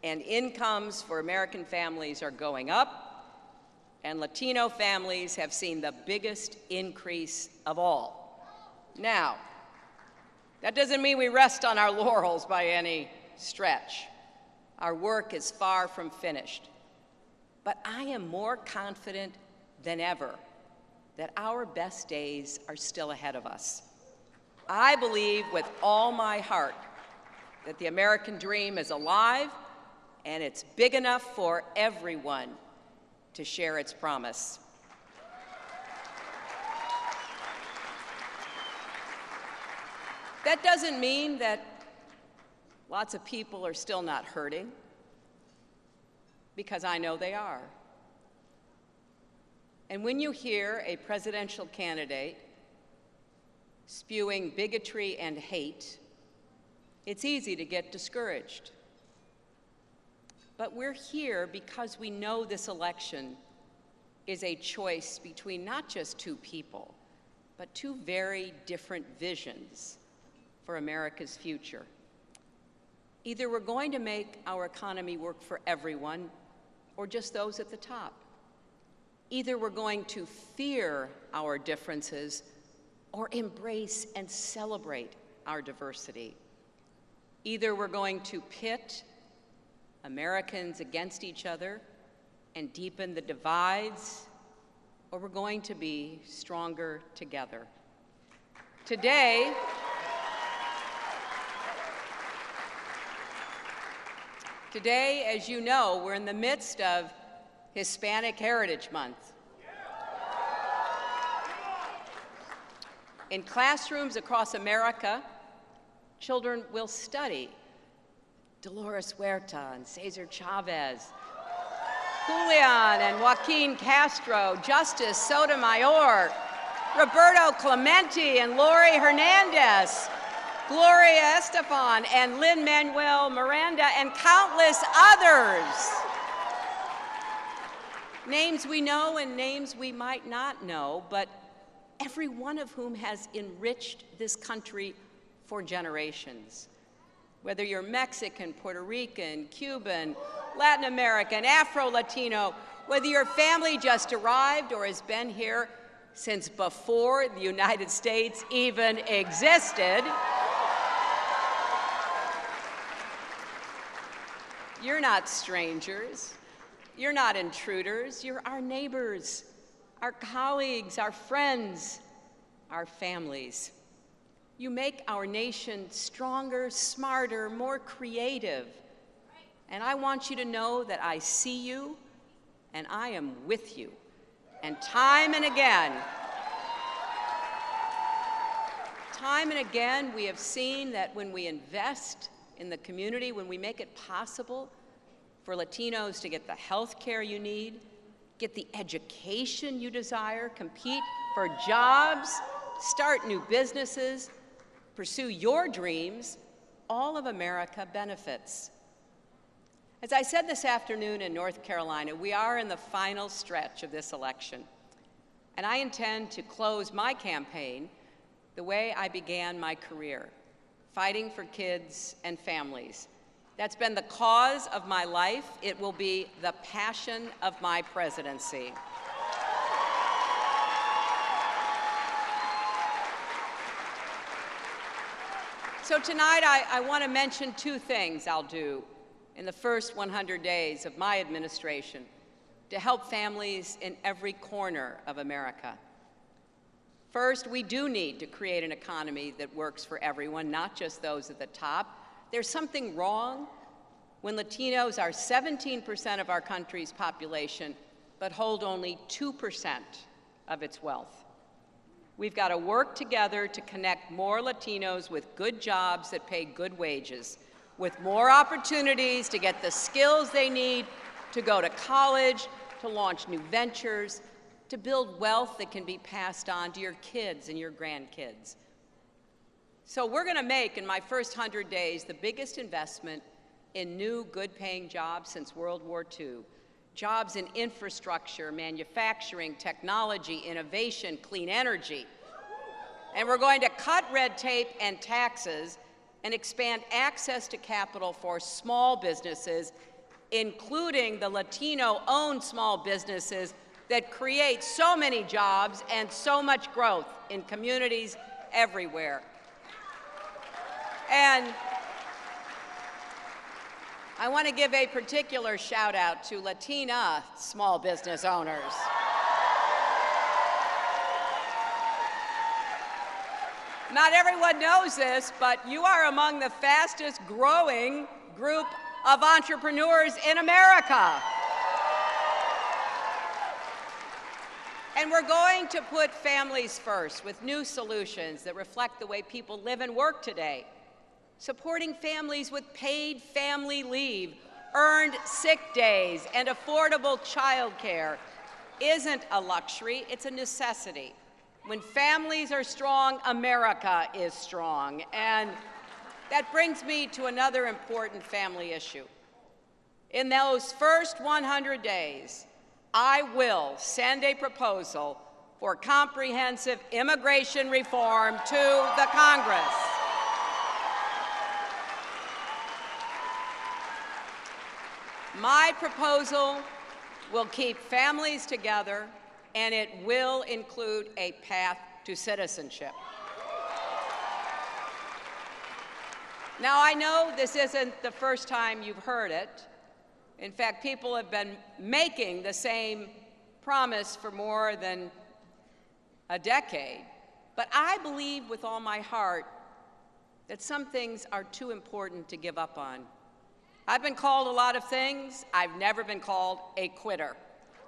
and incomes for American families are going up, and Latino families have seen the biggest increase of all. Now, that doesn't mean we rest on our laurels by any stretch. Our work is far from finished. But I am more confident than ever that our best days are still ahead of us. I believe with all my heart that the American dream is alive and it's big enough for everyone to share its promise. That doesn't mean that lots of people are still not hurting, because I know they are. And when you hear a presidential candidate spewing bigotry and hate, it's easy to get discouraged. But we're here because we know this election is a choice between not just two people, but two very different visions for America's future. Either we're going to make our economy work for everyone, or just those at the top. Either we're going to fear our differences or embrace and celebrate our diversity. Either we're going to pit Americans against each other, and deepen the divides, or we're going to be stronger together. Today, as you know, we're in the midst of Hispanic Heritage Month. In classrooms across America, children will study Dolores Huerta and Cesar Chavez, Julian and Joaquin Castro, Justice Sotomayor, Roberto Clemente and Lori Hernandez, Gloria Estefan and Lin-Manuel Miranda, and countless others. Names we know and names we might not know, but every one of whom has enriched this country for generations. Whether you're Mexican, Puerto Rican, Cuban, Latin American, Afro-Latino, whether your family just arrived or has been here since before the United States even existed, you're not strangers, you're not intruders, you're our neighbors, our colleagues, our friends, our families. You make our nation stronger, smarter, more creative. And I want you to know that I see you and I am with you. And time and again, we have seen that when we invest in the community, when we make it possible for Latinos to get the health care you need, get the education you desire, compete for jobs, start new businesses, pursue your dreams, all of America benefits. As I said this afternoon in North Carolina, we are in the final stretch of this election, and I intend to close my campaign the way I began my career, fighting for kids and families. That's been the cause of my life. It will be the passion of my presidency. So tonight, I want to mention two things I'll do in the first 100 days of my administration to help families in every corner of America. First, we do need to create an economy that works for everyone, not just those at the top. There's something wrong when Latinos are 17% of our country's population, but hold only 2% of its wealth. We've got to work together to connect more Latinos with good jobs that pay good wages, with more opportunities to get the skills they need to go to college, to launch new ventures, to build wealth that can be passed on to your kids and your grandkids. So we're going to make, in my first 100 days, the biggest investment in new, good-paying jobs since World War II. Jobs in infrastructure, manufacturing, technology, innovation, clean energy. And we're going to cut red tape and taxes and expand access to capital for small businesses, including the Latino-owned small businesses that create so many jobs and so much growth in communities everywhere. And I want to give a particular shout out to Latina small business owners. Not everyone knows this, but you are among the fastest growing group of entrepreneurs in America. And we're going to put families first with new solutions that reflect the way people live and work today. Supporting families with paid family leave, earned sick days, and affordable child care isn't a luxury, it's a necessity. When families are strong, America is strong. And that brings me to another important family issue. In those first 100 days, I will send a proposal for comprehensive immigration reform to the Congress. My proposal will keep families together, and it will include a path to citizenship. Now, I know this isn't the first time you've heard it, In fact, people have been making the same promise for more than a decade. But I believe with all my heart that some things are too important to give up on. I've been called a lot of things. I've never been called a quitter.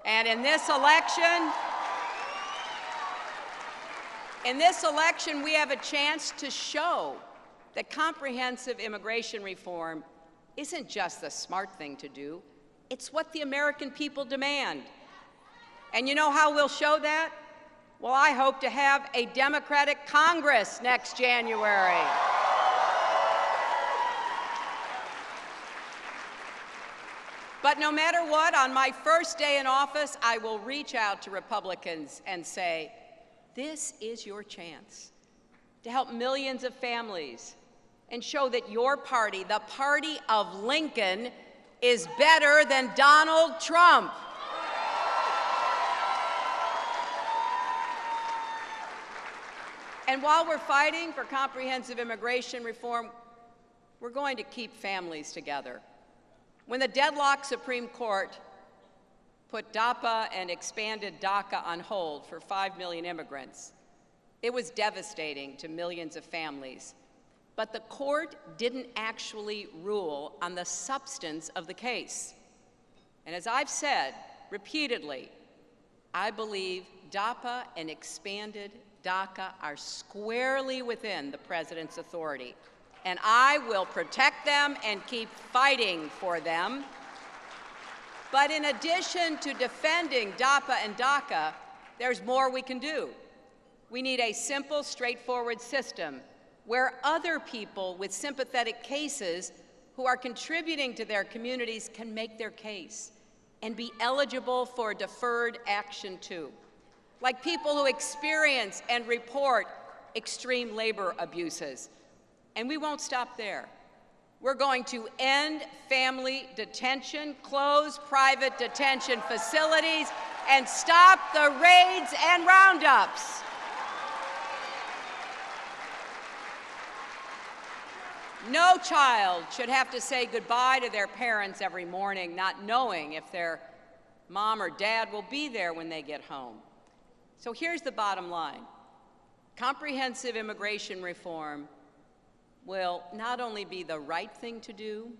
And in this election, we have a chance to show that comprehensive immigration reform isn't just the smart thing to do, it's what the American people demand. And you know how we'll show that? Well, I hope to have a Democratic Congress next January. But no matter what, on my first day in office, I will reach out to Republicans and say, this is your chance to help millions of families and show that your party, the party of Lincoln, is better than Donald Trump. And while we're fighting for comprehensive immigration reform, we're going to keep families together. When the deadlocked Supreme Court put DAPA and expanded DACA on hold for 5 million immigrants, it was devastating to millions of families. But the court didn't actually rule on the substance of the case. And as I've said repeatedly, I believe DAPA and expanded DACA are squarely within the president's authority, and I will protect them and keep fighting for them. But in addition to defending DAPA and DACA, there's more we can do. We need a simple, straightforward system where other people with sympathetic cases who are contributing to their communities can make their case and be eligible for deferred action too, like people who experience and report extreme labor abuses. And we won't stop there. We're going to end family detention, close private detention facilities, and stop the raids and roundups. No child should have to say goodbye to their parents every morning, not knowing if their mom or dad will be there when they get home. So here's the bottom line. Comprehensive immigration reform will not only be the right thing to do,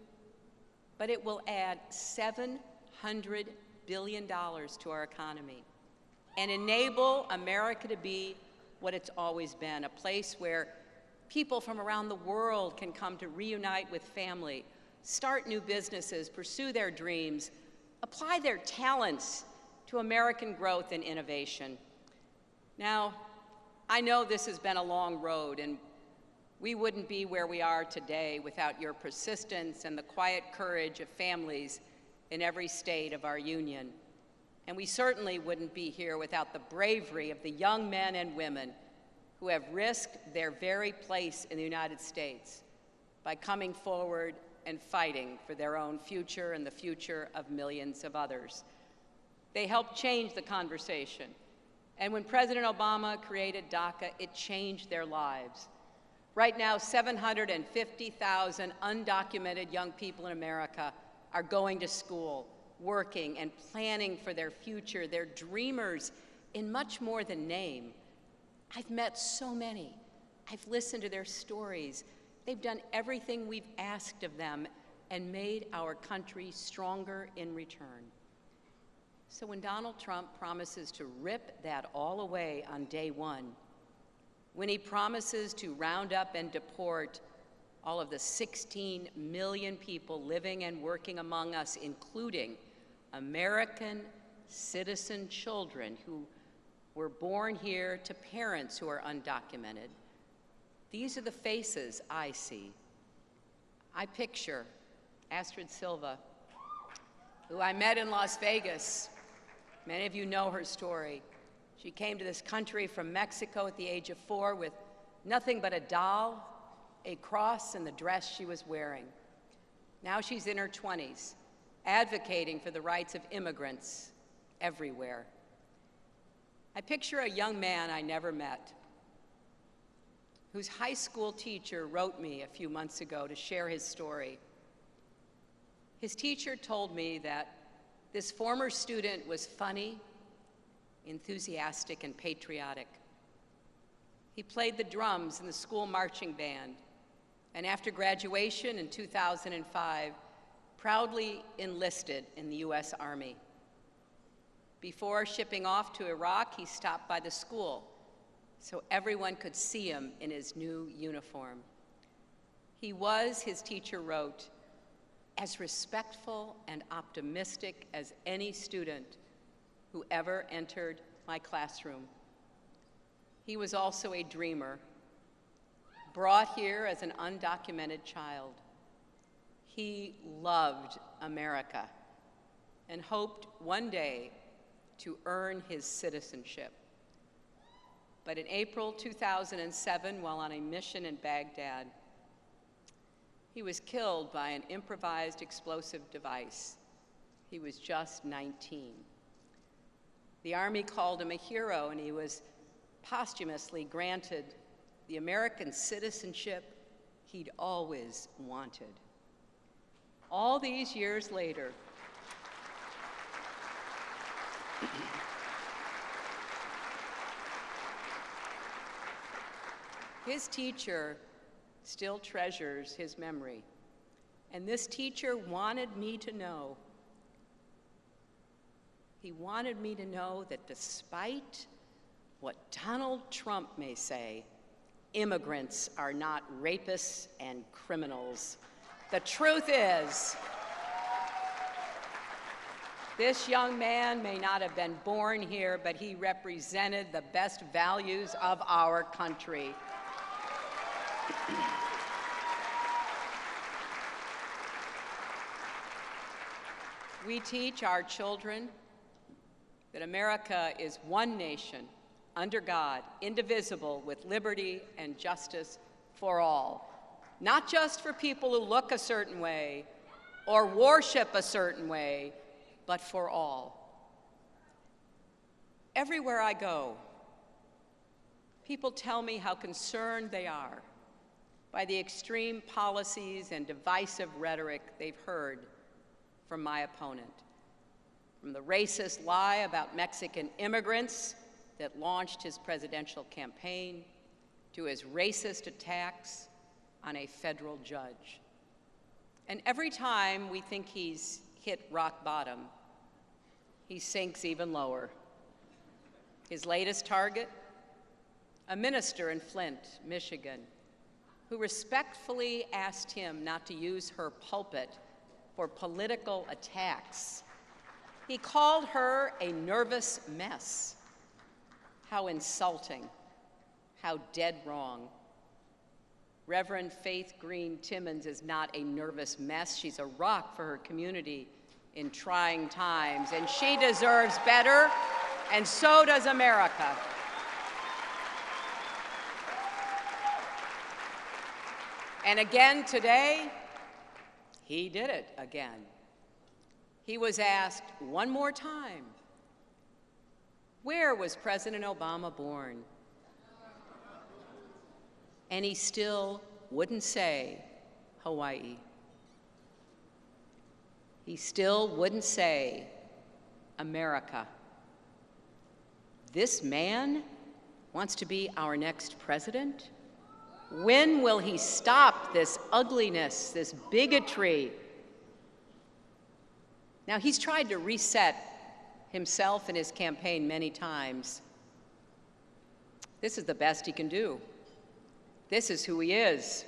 but it will add $700 billion to our economy and enable America to be what it's always been, a place where people from around the world can come to reunite with family, start new businesses, pursue their dreams, apply their talents to American growth and innovation. Now, I know this has been a long road, and we wouldn't be where we are today without your persistence and the quiet courage of families in every state of our union. And we certainly wouldn't be here without the bravery of the young men and women who have risked their very place in the United States by coming forward and fighting for their own future and the future of millions of others. They helped change the conversation. And when President Obama created DACA, it changed their lives. Right now, 750,000 undocumented young people in America are going to school, working, and planning for their future. They're dreamers in much more than name. I've met so many. I've listened to their stories. They've done everything we've asked of them and made our country stronger in return. So when Donald Trump promises to rip that all away on day one, when he promises to round up and deport all of the 16 million people living and working among us, including American citizen children who were born here to parents who are undocumented, these are the faces I see. I picture Astrid Silva, who I met in Las Vegas. Many of you know her story. She came to this country from Mexico at the age of 4 with nothing but a doll, a cross, and the dress she was wearing. Now she's in her 20s, advocating for the rights of immigrants everywhere. I picture a young man I never met, whose high school teacher wrote me a few months ago to share his story. His teacher told me that this former student was funny, enthusiastic, and patriotic. He played the drums in the school marching band, and after graduation in 2005, proudly enlisted in the U.S. Army. Before shipping off to Iraq, he stopped by the school so everyone could see him in his new uniform. He was, his teacher wrote, as respectful and optimistic as any student who ever entered my classroom. He was also a dreamer, brought here as an undocumented child. He loved America and hoped one day to earn his citizenship. But in April 2007, while on a mission in Baghdad, he was killed by an improvised explosive device. He was just 19. The Army called him a hero, and he was posthumously granted the American citizenship he'd always wanted. All these years later, his teacher still treasures his memory, and this teacher wanted me to know. He wanted me to know that despite what Donald Trump may say, immigrants are not rapists and criminals. The truth is, this young man may not have been born here, but he represented the best values of our country. We teach our children that America is one nation, under God, indivisible, with liberty and justice for all. Not just for people who look a certain way or worship a certain way, but for all. Everywhere I go, people tell me how concerned they are by the extreme policies and divisive rhetoric they've heard from my opponent. From the racist lie about Mexican immigrants that launched his presidential campaign, to his racist attacks on a federal judge. And every time we think he's hit rock bottom, he sinks even lower. His latest target, a minister in Flint, Michigan, who respectfully asked him not to use her pulpit for political attacks. He called her a nervous mess. How insulting, how dead wrong. Reverend Faith Green Timmons is not a nervous mess. She's a rock for her community in trying times, and she deserves better, and so does America. And again today, he did it again. He was asked one more time, where was President Obama born? And he still wouldn't say Hawaii. He still wouldn't say America. This man wants to be our next president? When will he stop this ugliness, this bigotry? Now, he's tried to reset himself and his campaign many times. This is the best he can do. This is who he is.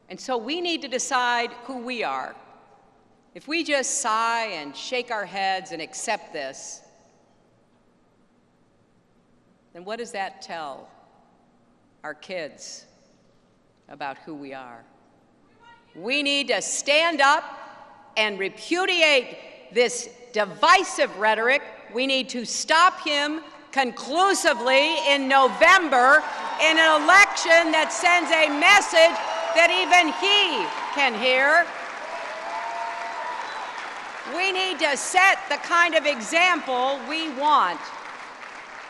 And so we need to decide who we are. If we just sigh and shake our heads and accept this, then what does that tell our kids about who we are? We need to stand up and repudiate this divisive rhetoric. We need to stop him conclusively in November in an election that sends a message that even he can hear. We need to set the kind of example we want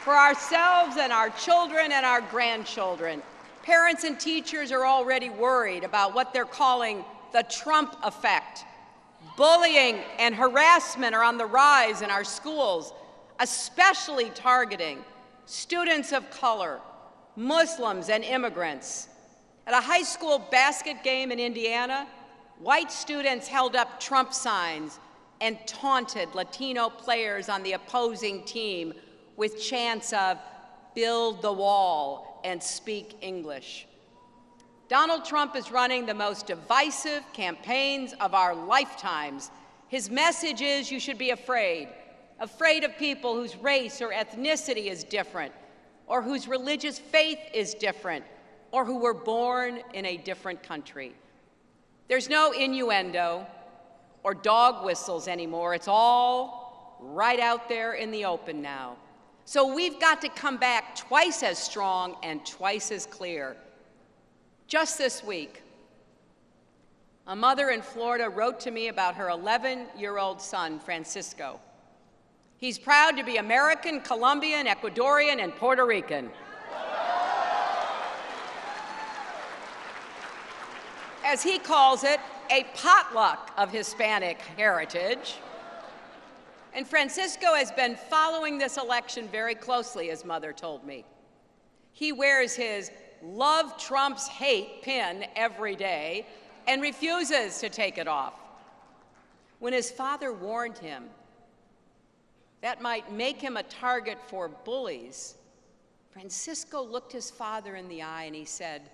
for ourselves and our children and our grandchildren. Parents and teachers are already worried about what they're calling the Trump effect. Bullying and harassment are on the rise in our schools, especially targeting students of color, Muslims, and immigrants. At a high school basket game in Indiana, white students held up Trump signs and taunted Latino players on the opposing team with chants of "Build the wall" and "Speak English." Donald Trump is running the most divisive campaigns of our lifetimes. His message is you should be afraid of people whose race or ethnicity is different, or whose religious faith is different, or who were born in a different country. There's no innuendo or dog whistles anymore. It's all right out there in the open now. So we've got to come back twice as strong and twice as clear. Just this week, a mother in Florida wrote to me about her 11-year-old son, Francisco. He's proud to be American, Colombian, Ecuadorian, and Puerto Rican. As he calls it, a potluck of Hispanic heritage. And Francisco has been following this election very closely, his mother told me. He wears his "Love Trump's Hate" pin every day and refuses to take it off. When his father warned him that might make him a target for bullies, Francisco looked his father in the eye and he said,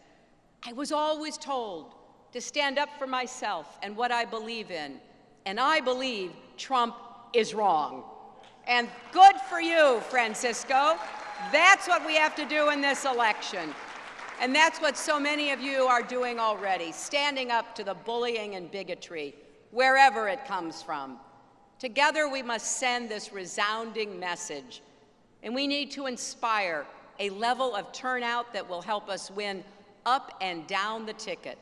"I was always told to stand up for myself and what I believe in, and I believe Trump is wrong." And good for you, Francisco. That's what we have to do in this election. And that's what so many of you are doing already, standing up to the bullying and bigotry, wherever it comes from. Together, we must send this resounding message, and we need to inspire a level of turnout that will help us win up and down the ticket.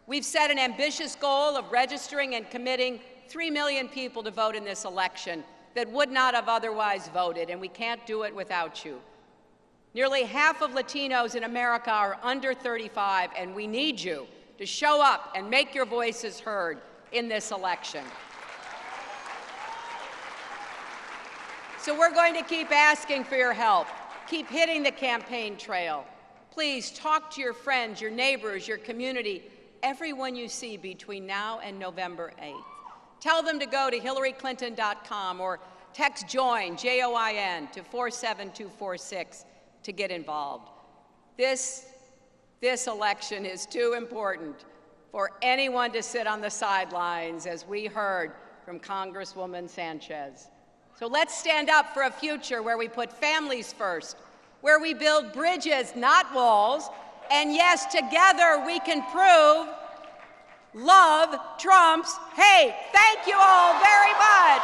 We've set an ambitious goal of registering and committing 3 million people to vote in this election that would not have otherwise voted, and we can't do it without you. Nearly half of Latinos in America are under 35, and we need you to show up and make your voices heard in this election. So we're going to keep asking for your help. Keep hitting the campaign trail. Please talk to your friends, your neighbors, your community, everyone you see between now and November 8th. Tell them to go to HillaryClinton.com or text JOIN, J-O-I-N, to 47246 to get involved. This election is too important for anyone to sit on the sidelines, as we heard from Congresswoman Sanchez. So let's stand up for a future where we put families first, where we build bridges, not walls, and yes, together we can prove love trumps hate. Thank you all very much.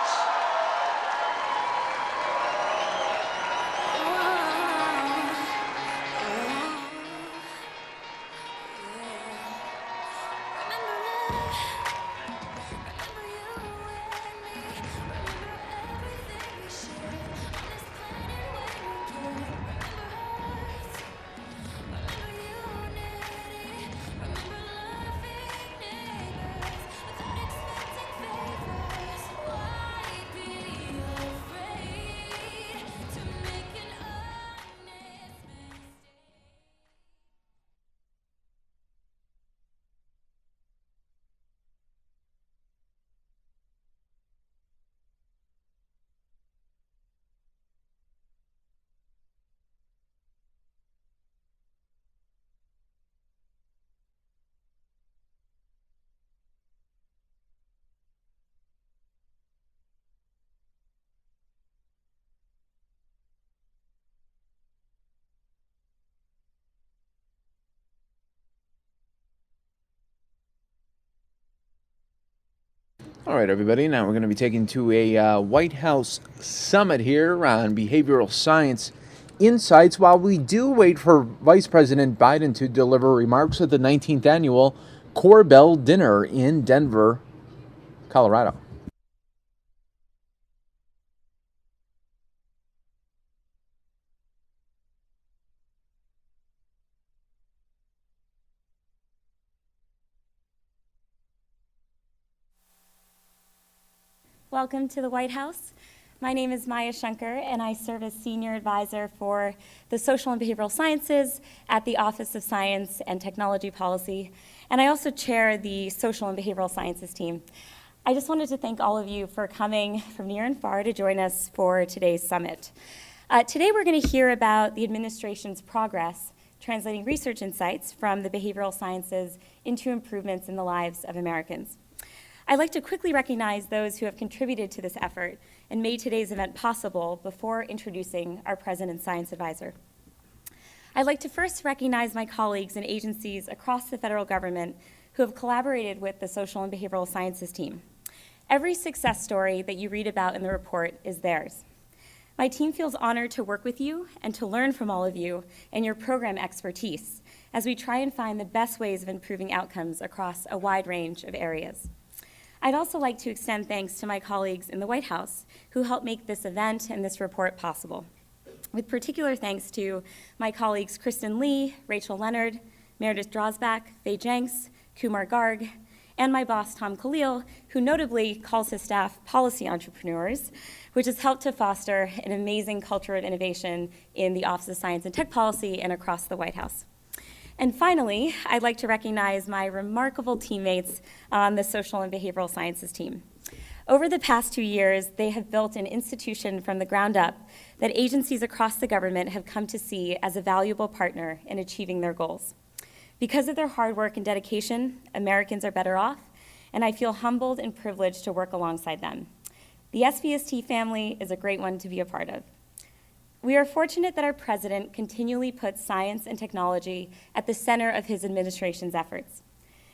All right, everybody. Now we're going to be taken to a White House summit here on behavioral science insights while we do wait for Vice President Biden to deliver remarks at the 19th annual Corbell dinner in Denver, Colorado. Welcome to the White House. My name is Maya Shankar, and I serve as Senior Advisor for the Social and Behavioral Sciences at the Office of Science and Technology Policy, and I also chair the Social and Behavioral Sciences team. I just wanted to thank all of you for coming from near and far to join us for today's summit. Today we're going to hear about the administration's progress translating research insights from the behavioral sciences into improvements in the lives of Americans. I'd like to quickly recognize those who have contributed to this effort and made today's event possible before introducing our President and Science Advisor. I'd like to first recognize my colleagues and agencies across the federal government who have collaborated with the Social and Behavioral Sciences team. Every success story that you read about in the report is theirs. My team feels honored to work with you and to learn from all of you and your program expertise as we try and find the best ways of improving outcomes across a wide range of areas. I'd also like to extend thanks to my colleagues in the White House who helped make this event and this report possible. With particular thanks to my colleagues Kristen Lee, Rachel Leonard, Meredith Drosbach, Faye Jenks, Kumar Garg, and my boss Tom Khalil, who notably calls his staff policy entrepreneurs, which has helped to foster an amazing culture of innovation in the Office of Science and Tech Policy and across the White House. And finally, I'd like to recognize my remarkable teammates on the Social and Behavioral Sciences team. Over the past 2 years, they have built an institution from the ground up that agencies across the government have come to see as a valuable partner in achieving their goals. Because of their hard work and dedication, Americans are better off, and I feel humbled and privileged to work alongside them. The SBST family is a great one to be a part of. We are fortunate that our president continually puts science and technology at the center of his administration's efforts.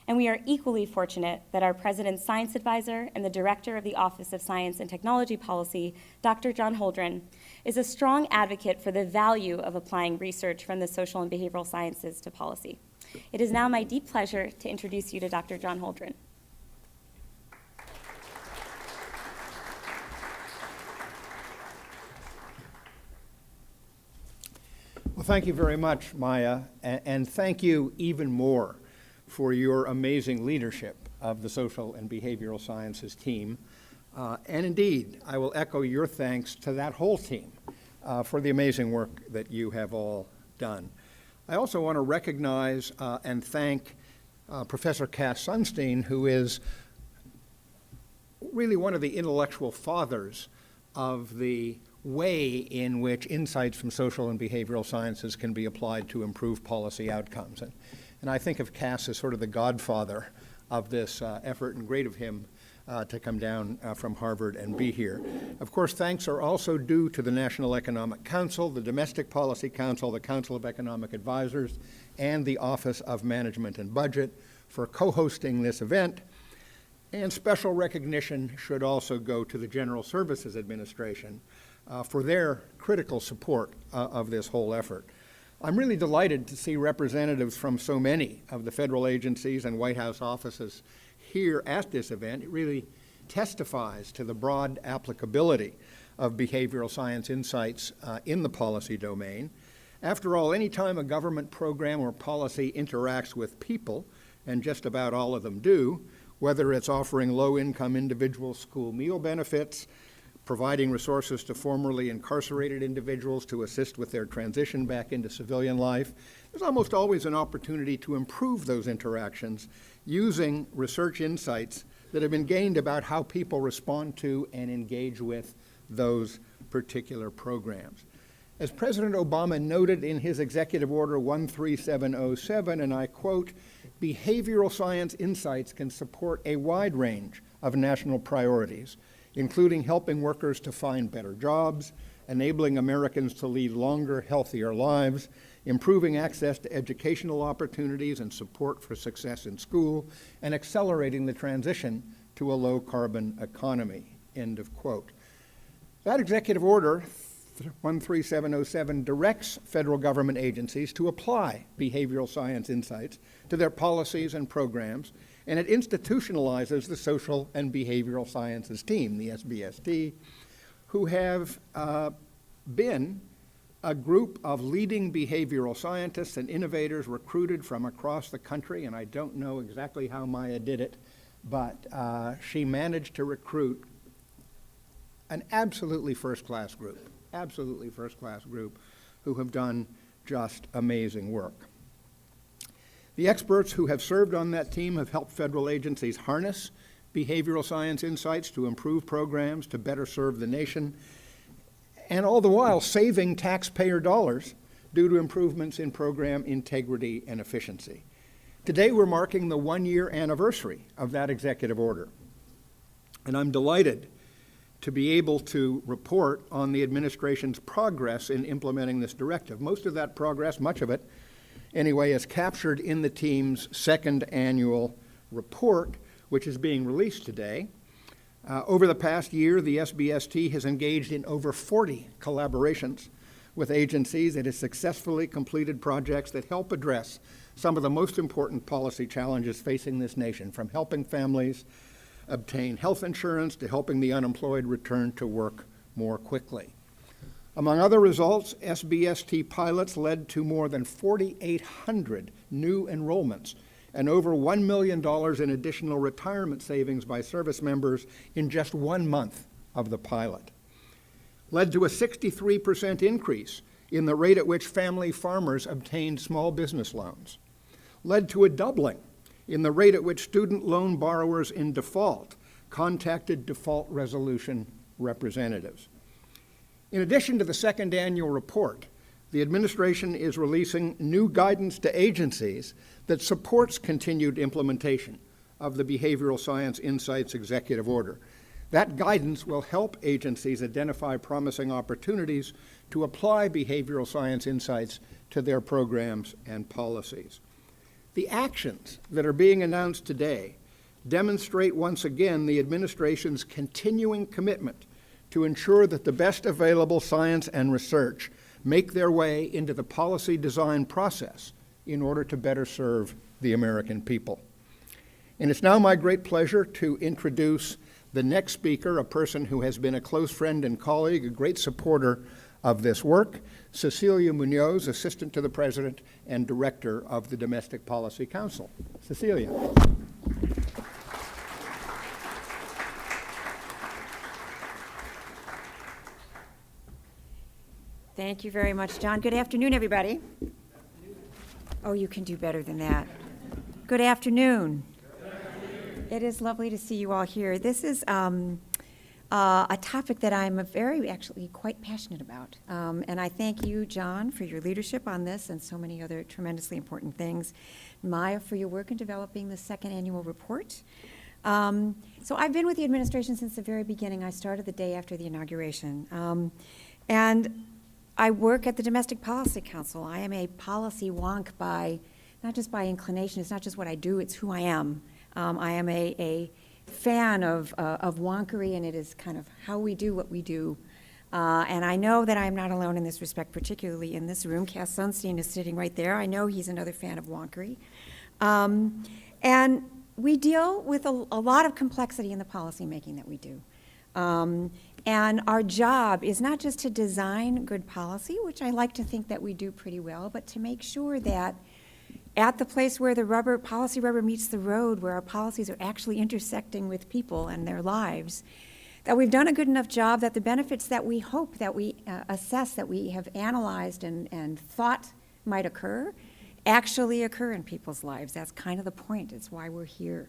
And we are equally fortunate that our president's science advisor and the director of the Office of Science and Technology Policy, Dr. John Holdren, is a strong advocate for the value of applying research from the social and behavioral sciences to policy. It is now my deep pleasure to introduce you to Dr. John Holdren. Well, thank you very much, Maya, and thank you even more for your amazing leadership of the Social and Behavioral Sciences team. And indeed, I will echo your thanks to that whole team for the amazing work that you have all done. I also want to recognize and thank Professor Cass Sunstein, who is really one of the intellectual fathers of the way in which insights from social and behavioral sciences can be applied to improve policy outcomes. And I think of Cass as sort of the godfather of this effort, and great of him to come down from Harvard and be here. Of course, thanks are also due to the National Economic Council, the Domestic Policy Council, the Council of Economic Advisors, and the Office of Management and Budget for co-hosting this event. And special recognition should also go to the General Services Administration for their critical support of this whole effort. I'm really delighted to see representatives from so many of the federal agencies and White House offices here at this event. It really testifies to the broad applicability of behavioral science insights in the policy domain. After all, any time a government program or policy interacts with people, and just about all of them do, whether it's offering low-income individuals school meal benefits, providing resources to formerly incarcerated individuals to assist with their transition back into civilian life, there's almost always an opportunity to improve those interactions using research insights that have been gained about how people respond to and engage with those particular programs. As President Obama noted in his Executive Order 13707, and I quote, "Behavioral science insights can support a wide range of national priorities, including helping workers to find better jobs, enabling Americans to lead longer, healthier lives, improving access to educational opportunities and support for success in school, and accelerating the transition to a low-carbon economy," end of quote. That executive order, 13707, directs federal government agencies to apply behavioral science insights to their policies and programs, and it institutionalizes the Social and Behavioral Sciences team, the SBST, who have been a group of leading behavioral scientists and innovators recruited from across the country, and I don't know exactly how Maya did it, but she managed to recruit an absolutely first-class group who have done just amazing work. The experts who have served on that team have helped federal agencies harness behavioral science insights to improve programs to better serve the nation, and all the while saving taxpayer dollars due to improvements in program integrity and efficiency. Today we're marking the one-year anniversary of that executive order, and I'm delighted to be able to report on the administration's progress in implementing this directive. Most of that progress, much of it anyway, is captured in the team's second annual report, which is being released today. Over the past year, the SBST has engaged in over 40 collaborations with agencies. It has successfully completed projects that help address some of the most important policy challenges facing this nation, from helping families obtain health insurance to helping the unemployed return to work more quickly. Among other results, SBST pilots led to more than 4,800 new enrollments and over $1 million in additional retirement savings by service members in just 1 month of the pilot. Led to a 63% increase in the rate at which family farmers obtained small business loans. Led to a doubling in the rate at which student loan borrowers in default contacted default resolution representatives. In addition to the second annual report, the administration is releasing new guidance to agencies that supports continued implementation of the Behavioral Science Insights Executive Order. That guidance will help agencies identify promising opportunities to apply behavioral science insights to their programs and policies. The actions that are being announced today demonstrate once again the administration's continuing commitment to ensure that the best available science and research make their way into the policy design process in order to better serve the American people. And it's now my great pleasure to introduce the next speaker, a person who has been a close friend and colleague, a great supporter of this work, Cecilia Munoz, Assistant to the President and Director of the Domestic Policy Council. Cecilia. Thank you very much, John. Good afternoon, everybody. Oh, you can do better than that. Good afternoon. It is lovely to see you all here. This is a topic that I'm actually quite passionate about. And I thank you, John, for your leadership on this and so many other tremendously important things. Maya, for your work in developing the second annual report. So I've been with the administration since the very beginning. I started the day after the inauguration. And I work at the Domestic Policy Council. I am a policy wonk not just by inclination. It's not just what I do, it's who I am. I am a fan of wonkery, and it is kind of how we do what we do. And I know that I'm not alone in this respect, particularly in this room. Cass Sunstein is sitting right there. I know he's another fan of wonkery. And we deal with a lot of complexity in the policy making that we do. And our job is not just to design good policy, which I like to think that we do pretty well, but to make sure that at the place where the policy rubber meets the road, where our policies are actually intersecting with people and their lives, that we've done a good enough job that the benefits that we hope, that we assess, that we have analyzed and thought might occur, actually occur in people's lives. That's kind of the point. It's why we're here.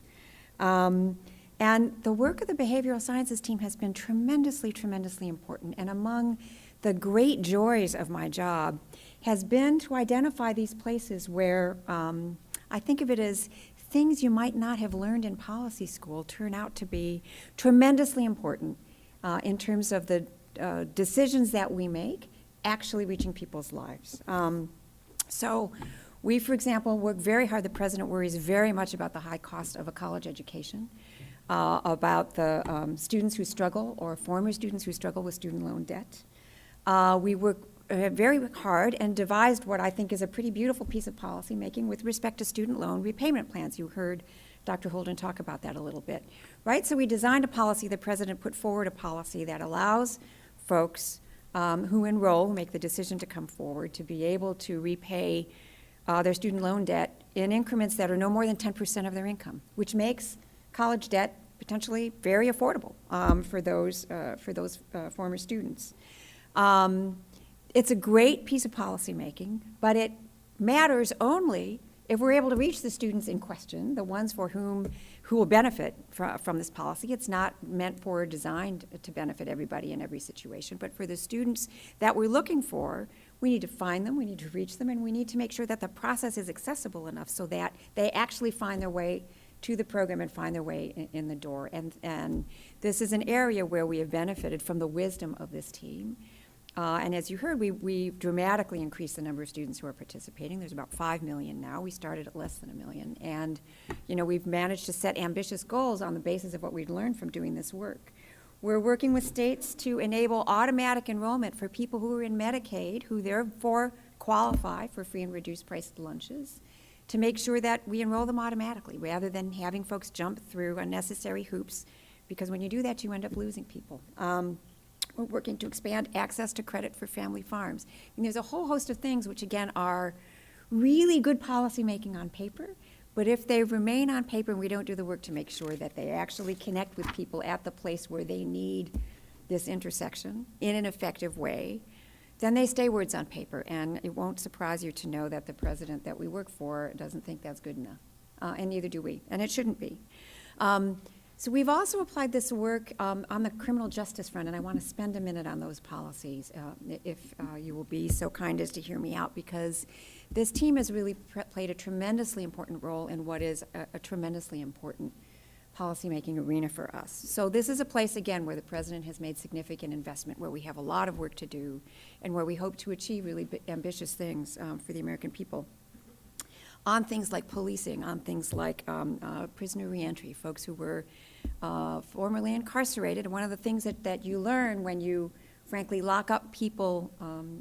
And the work of the behavioral sciences team has been tremendously, tremendously important. And among the great joys of my job has been to identify these places where I think of it as things you might not have learned in policy school turn out to be tremendously important in terms of the decisions that we make actually reaching people's lives. So we, for example, work very hard. The president worries very much about the high cost of a college education, about the students who struggle or former students who struggle with student loan debt. We work very hard and devised what I think is a pretty beautiful piece of policy making with respect to student loan repayment plans. You heard Dr. Holden talk about that a little bit, right? So we designed a policy, the president put forward a policy that allows folks who enroll, who make the decision to come forward, to be able to repay their student loan debt in increments that are no more than 10% of their income, which makes college debt potentially very affordable for those former students. It's a great piece of policy making, but it matters only if we're able to reach the students in question, the ones who will benefit from this policy. It's not meant for, designed to benefit everybody in every situation, but for the students that we're looking for, we need to find them, we need to reach them, and we need to make sure that the process is accessible enough so that they actually find their way to the program and find their way in the door. And this is an area where we have benefited from the wisdom of this team. And as you heard, we dramatically increased the number of students who are participating. There's about 5 million now. We started at less than 1 million. And, you know, we've managed to set ambitious goals on the basis of what we've learned from doing this work. We're working with states to enable automatic enrollment for people who are in Medicaid, who therefore qualify for free and reduced priced lunches, to make sure that we enroll them automatically rather than having folks jump through unnecessary hoops, because when you do that, you end up losing people. We're working to expand access to credit for family farms. And there's a whole host of things which, again, are really good policy making on paper, but if they remain on paper and we don't do the work to make sure that they actually connect with people at the place where they need this intersection in an effective way, then they stay words on paper. And it won't surprise you to know that the president that we work for doesn't think that's good enough, and neither do we, and it shouldn't be. So we've also applied this work on the criminal justice front, and I want to spend a minute on those policies, if you will be so kind as to hear me out, because this team has really played a tremendously important role in what is a tremendously important policymaking arena for us. So this is a place, again, where the president has made significant investment, where we have a lot of work to do, and where we hope to achieve really ambitious things for the American people. On things like policing, on things like prisoner reentry, folks who were formerly incarcerated. And one of the things that you learn when you, frankly, lock up people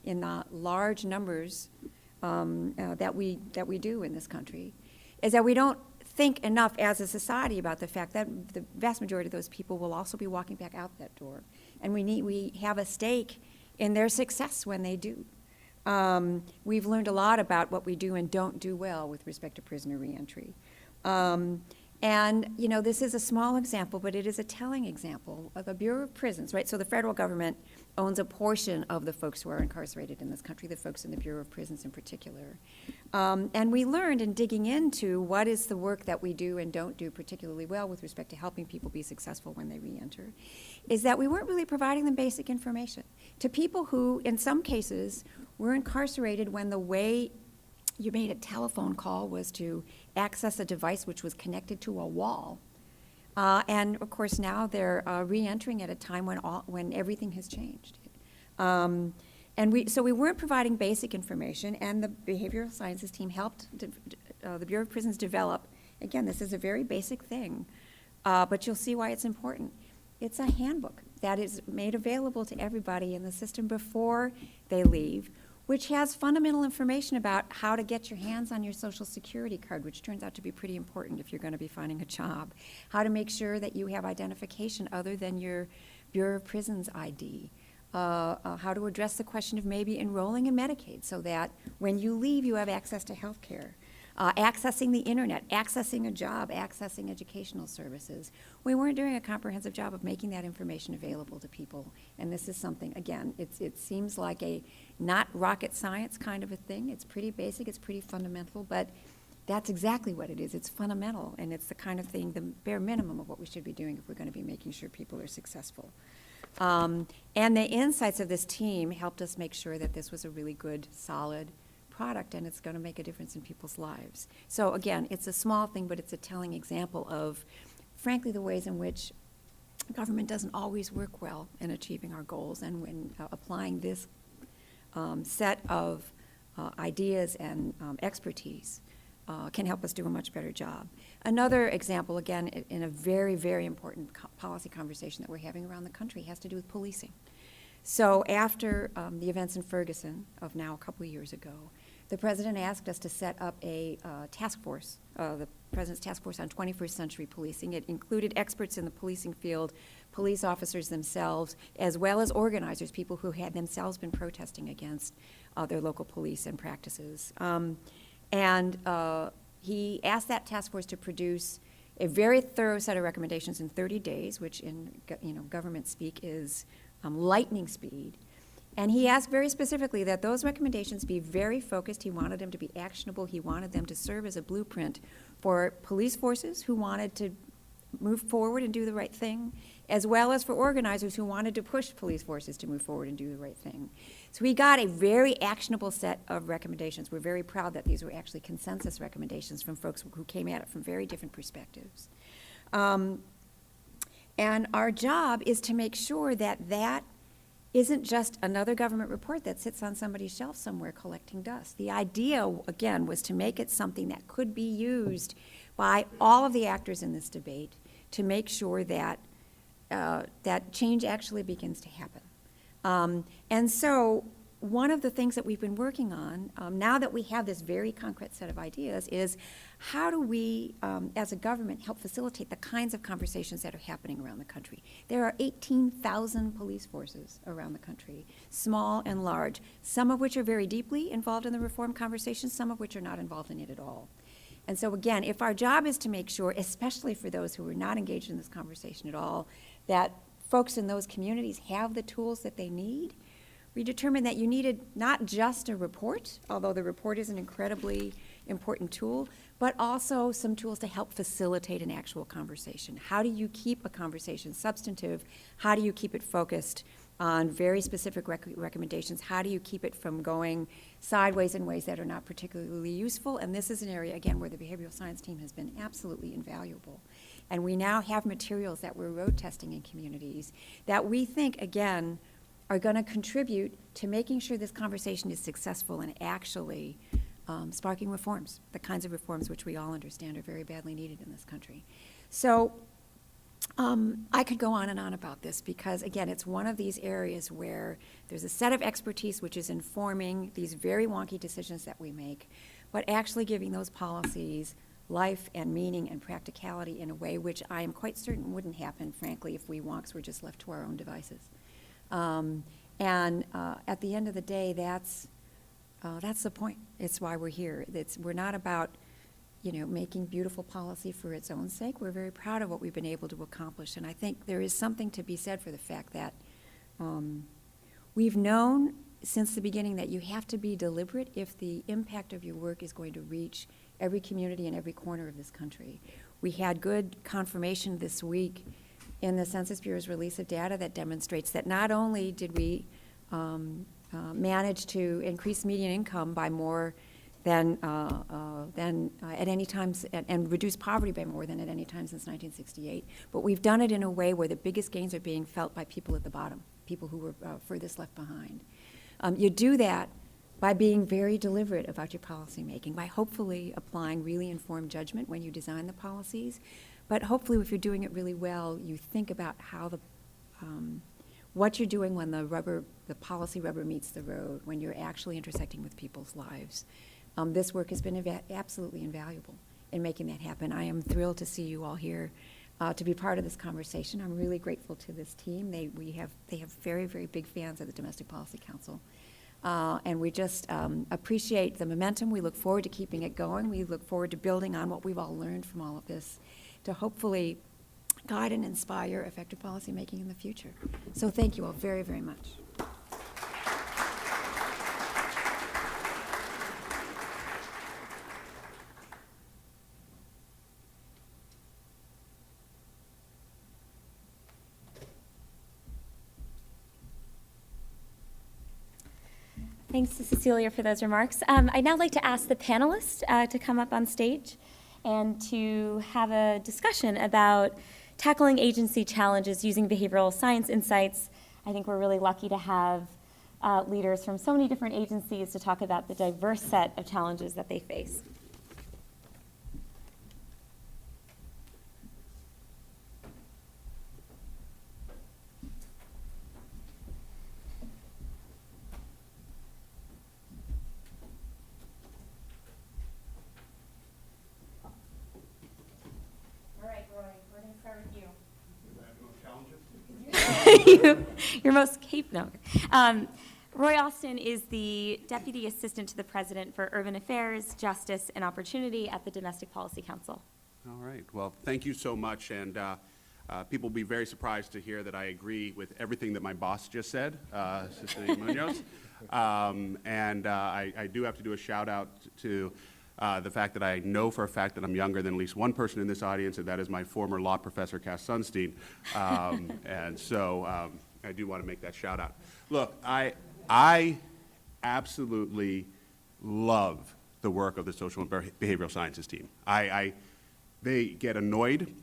in the large numbers that we do in this country is that we don't think enough as a society about the fact that the vast majority of those people will also be walking back out that door. And we have a stake in their success when they do. We've learned a lot about what we do and don't do well with respect to prisoner reentry. And, you know, this is a small example, but it is a telling example of the Bureau of Prisons, right? So the federal government owns a portion of the folks who are incarcerated in this country, the folks in the Bureau of Prisons in particular. And we learned in digging into what is the work that we do and don't do particularly well with respect to helping people be successful when they reenter, is that we weren't really providing them basic information to people who, in some cases, were incarcerated when the way you made a telephone call was to access a device which was connected to a wall. And of course now they're re-entering at a time when everything has changed. So we weren't providing basic information, and the behavioral sciences team helped the Bureau of Prisons develop, again, this is a very basic thing, but you'll see why it's important. It's a handbook that is made available to everybody in the system before they leave, which has fundamental information about how to get your hands on your Social Security card, which turns out to be pretty important if you're going to be finding a job, how to make sure that you have identification other than your Bureau of Prisons ID, how to address the question of maybe enrolling in Medicaid so that when you leave you have access to health care, accessing the internet, accessing a job, accessing educational services. We weren't doing a comprehensive job of making that information available to people. And this is something, again, it seems like a not rocket science kind of a thing. It's pretty basic, it's pretty fundamental, but that's exactly what it is. It's fundamental, and it's the kind of thing, the bare minimum of what we should be doing if we're going to be making sure people are successful. And the insights of this team helped us make sure that this was a really good, solid product, and it's going to make a difference in people's lives. So again, it's a small thing, but it's a telling example of, frankly, the ways in which government doesn't always work well in achieving our goals, and when applying this set of ideas and expertise can help us do a much better job. Another example, again, in a very, very important policy conversation that we're having around the country, has to do with policing. So after the events in Ferguson of now a couple of years ago, the president asked us to set up a task force, the president's task force on 21st century policing. It included experts in the policing field, police officers themselves, as well as organizers, people who had themselves been protesting against their local police and practices. He asked that task force to produce a very thorough set of recommendations in 30 days, which in government speak is lightning speed. And he asked very specifically that those recommendations be very focused. He wanted them to be actionable. He wanted them to serve as a blueprint for police forces who wanted to move forward and do the right thing, as well as for organizers who wanted to push police forces to move forward and do the right thing. So we got a very actionable set of recommendations. We're very proud that these were actually consensus recommendations from folks who came at it from very different perspectives. And our job is to make sure that that isn't just another government report that sits on somebody's shelf somewhere collecting dust. The idea, again, was to make it something that could be used by all of the actors in this debate to make sure that that change actually begins to happen. And so one of the things that we've been working on, now that we have this very concrete set of ideas, is how do we, as a government, help facilitate the kinds of conversations that are happening around the country? There are 18,000 police forces around the country, small and large, some of which are very deeply involved in the reform conversation, some of which are not involved in it at all. And so again, if our job is to make sure, especially for those who are not engaged in this conversation at all, that folks in those communities have the tools that they need, we determined that you needed not just a report, although the report is an incredibly important tool, but also some tools to help facilitate an actual conversation. How do you keep a conversation substantive? How do you keep it focused on very specific recommendations? How do you keep it from going sideways in ways that are not particularly useful? And this is an area, again, where the behavioral science team has been absolutely invaluable. And we now have materials that we're road testing in communities that we think, again, are going to contribute to making sure this conversation is successful and actually sparking reforms, the kinds of reforms which we all understand are very badly needed in this country. So I could go on and on about this because, again, it's one of these areas where there's a set of expertise which is informing these very wonky decisions that we make, but actually giving those policies life and meaning and practicality in a way which I am quite certain wouldn't happen, frankly, if we wonks were just left to our own devices. At the end of the day, that's the point. It's why we're here. We're not about, making beautiful policy for its own sake. We're very proud of what we've been able to accomplish, and I think there is something to be said for the fact that we've known since the beginning that you have to be deliberate if the impact of your work is going to reach every community in every corner of this country. We had good confirmation this week in the Census Bureau's release of data that demonstrates that not only did we manage to increase median income by more than at any time, and reduce poverty by more than at any time since 1968, but we've done it in a way where the biggest gains are being felt by people at the bottom, people who were furthest left behind. You do that by being very deliberate about your policy making, by hopefully applying really informed judgment when you design the policies. But hopefully, if you're doing it really well, you think about how what you're doing when the policy rubber meets the road, when you're actually intersecting with people's lives. This work has been absolutely invaluable in making that happen. I am thrilled to see you all here to be part of this conversation. I'm really grateful to this team. They have very, very big fans of the Domestic Policy Council. And we just appreciate the momentum. We look forward to keeping it going. We look forward to building on what we've all learned from all of this to hopefully guide and inspire effective policymaking in the future. So thank you all very, very much. Thanks to Cecilia for those remarks. I'd now like to ask the panelists to come up on stage and to have a discussion about tackling agency challenges using behavioral science insights. I think we're really lucky to have leaders from so many different agencies to talk about the diverse set of challenges that they face. Your most capable. Roy Austin is the Deputy Assistant to the President for Urban Affairs, Justice, and Opportunity at the Domestic Policy Council. All right. Well, thank you so much. And people will be very surprised to hear that I agree with everything that my boss just said, Cecilia Munoz. I do have to do a shout out to the fact that I know for a fact that I'm younger than at least one person in this audience, and that is my former law professor, Cass Sunstein. I do want to make that shout out. Look, I absolutely love the work of the social and behavioral sciences team. They get annoyed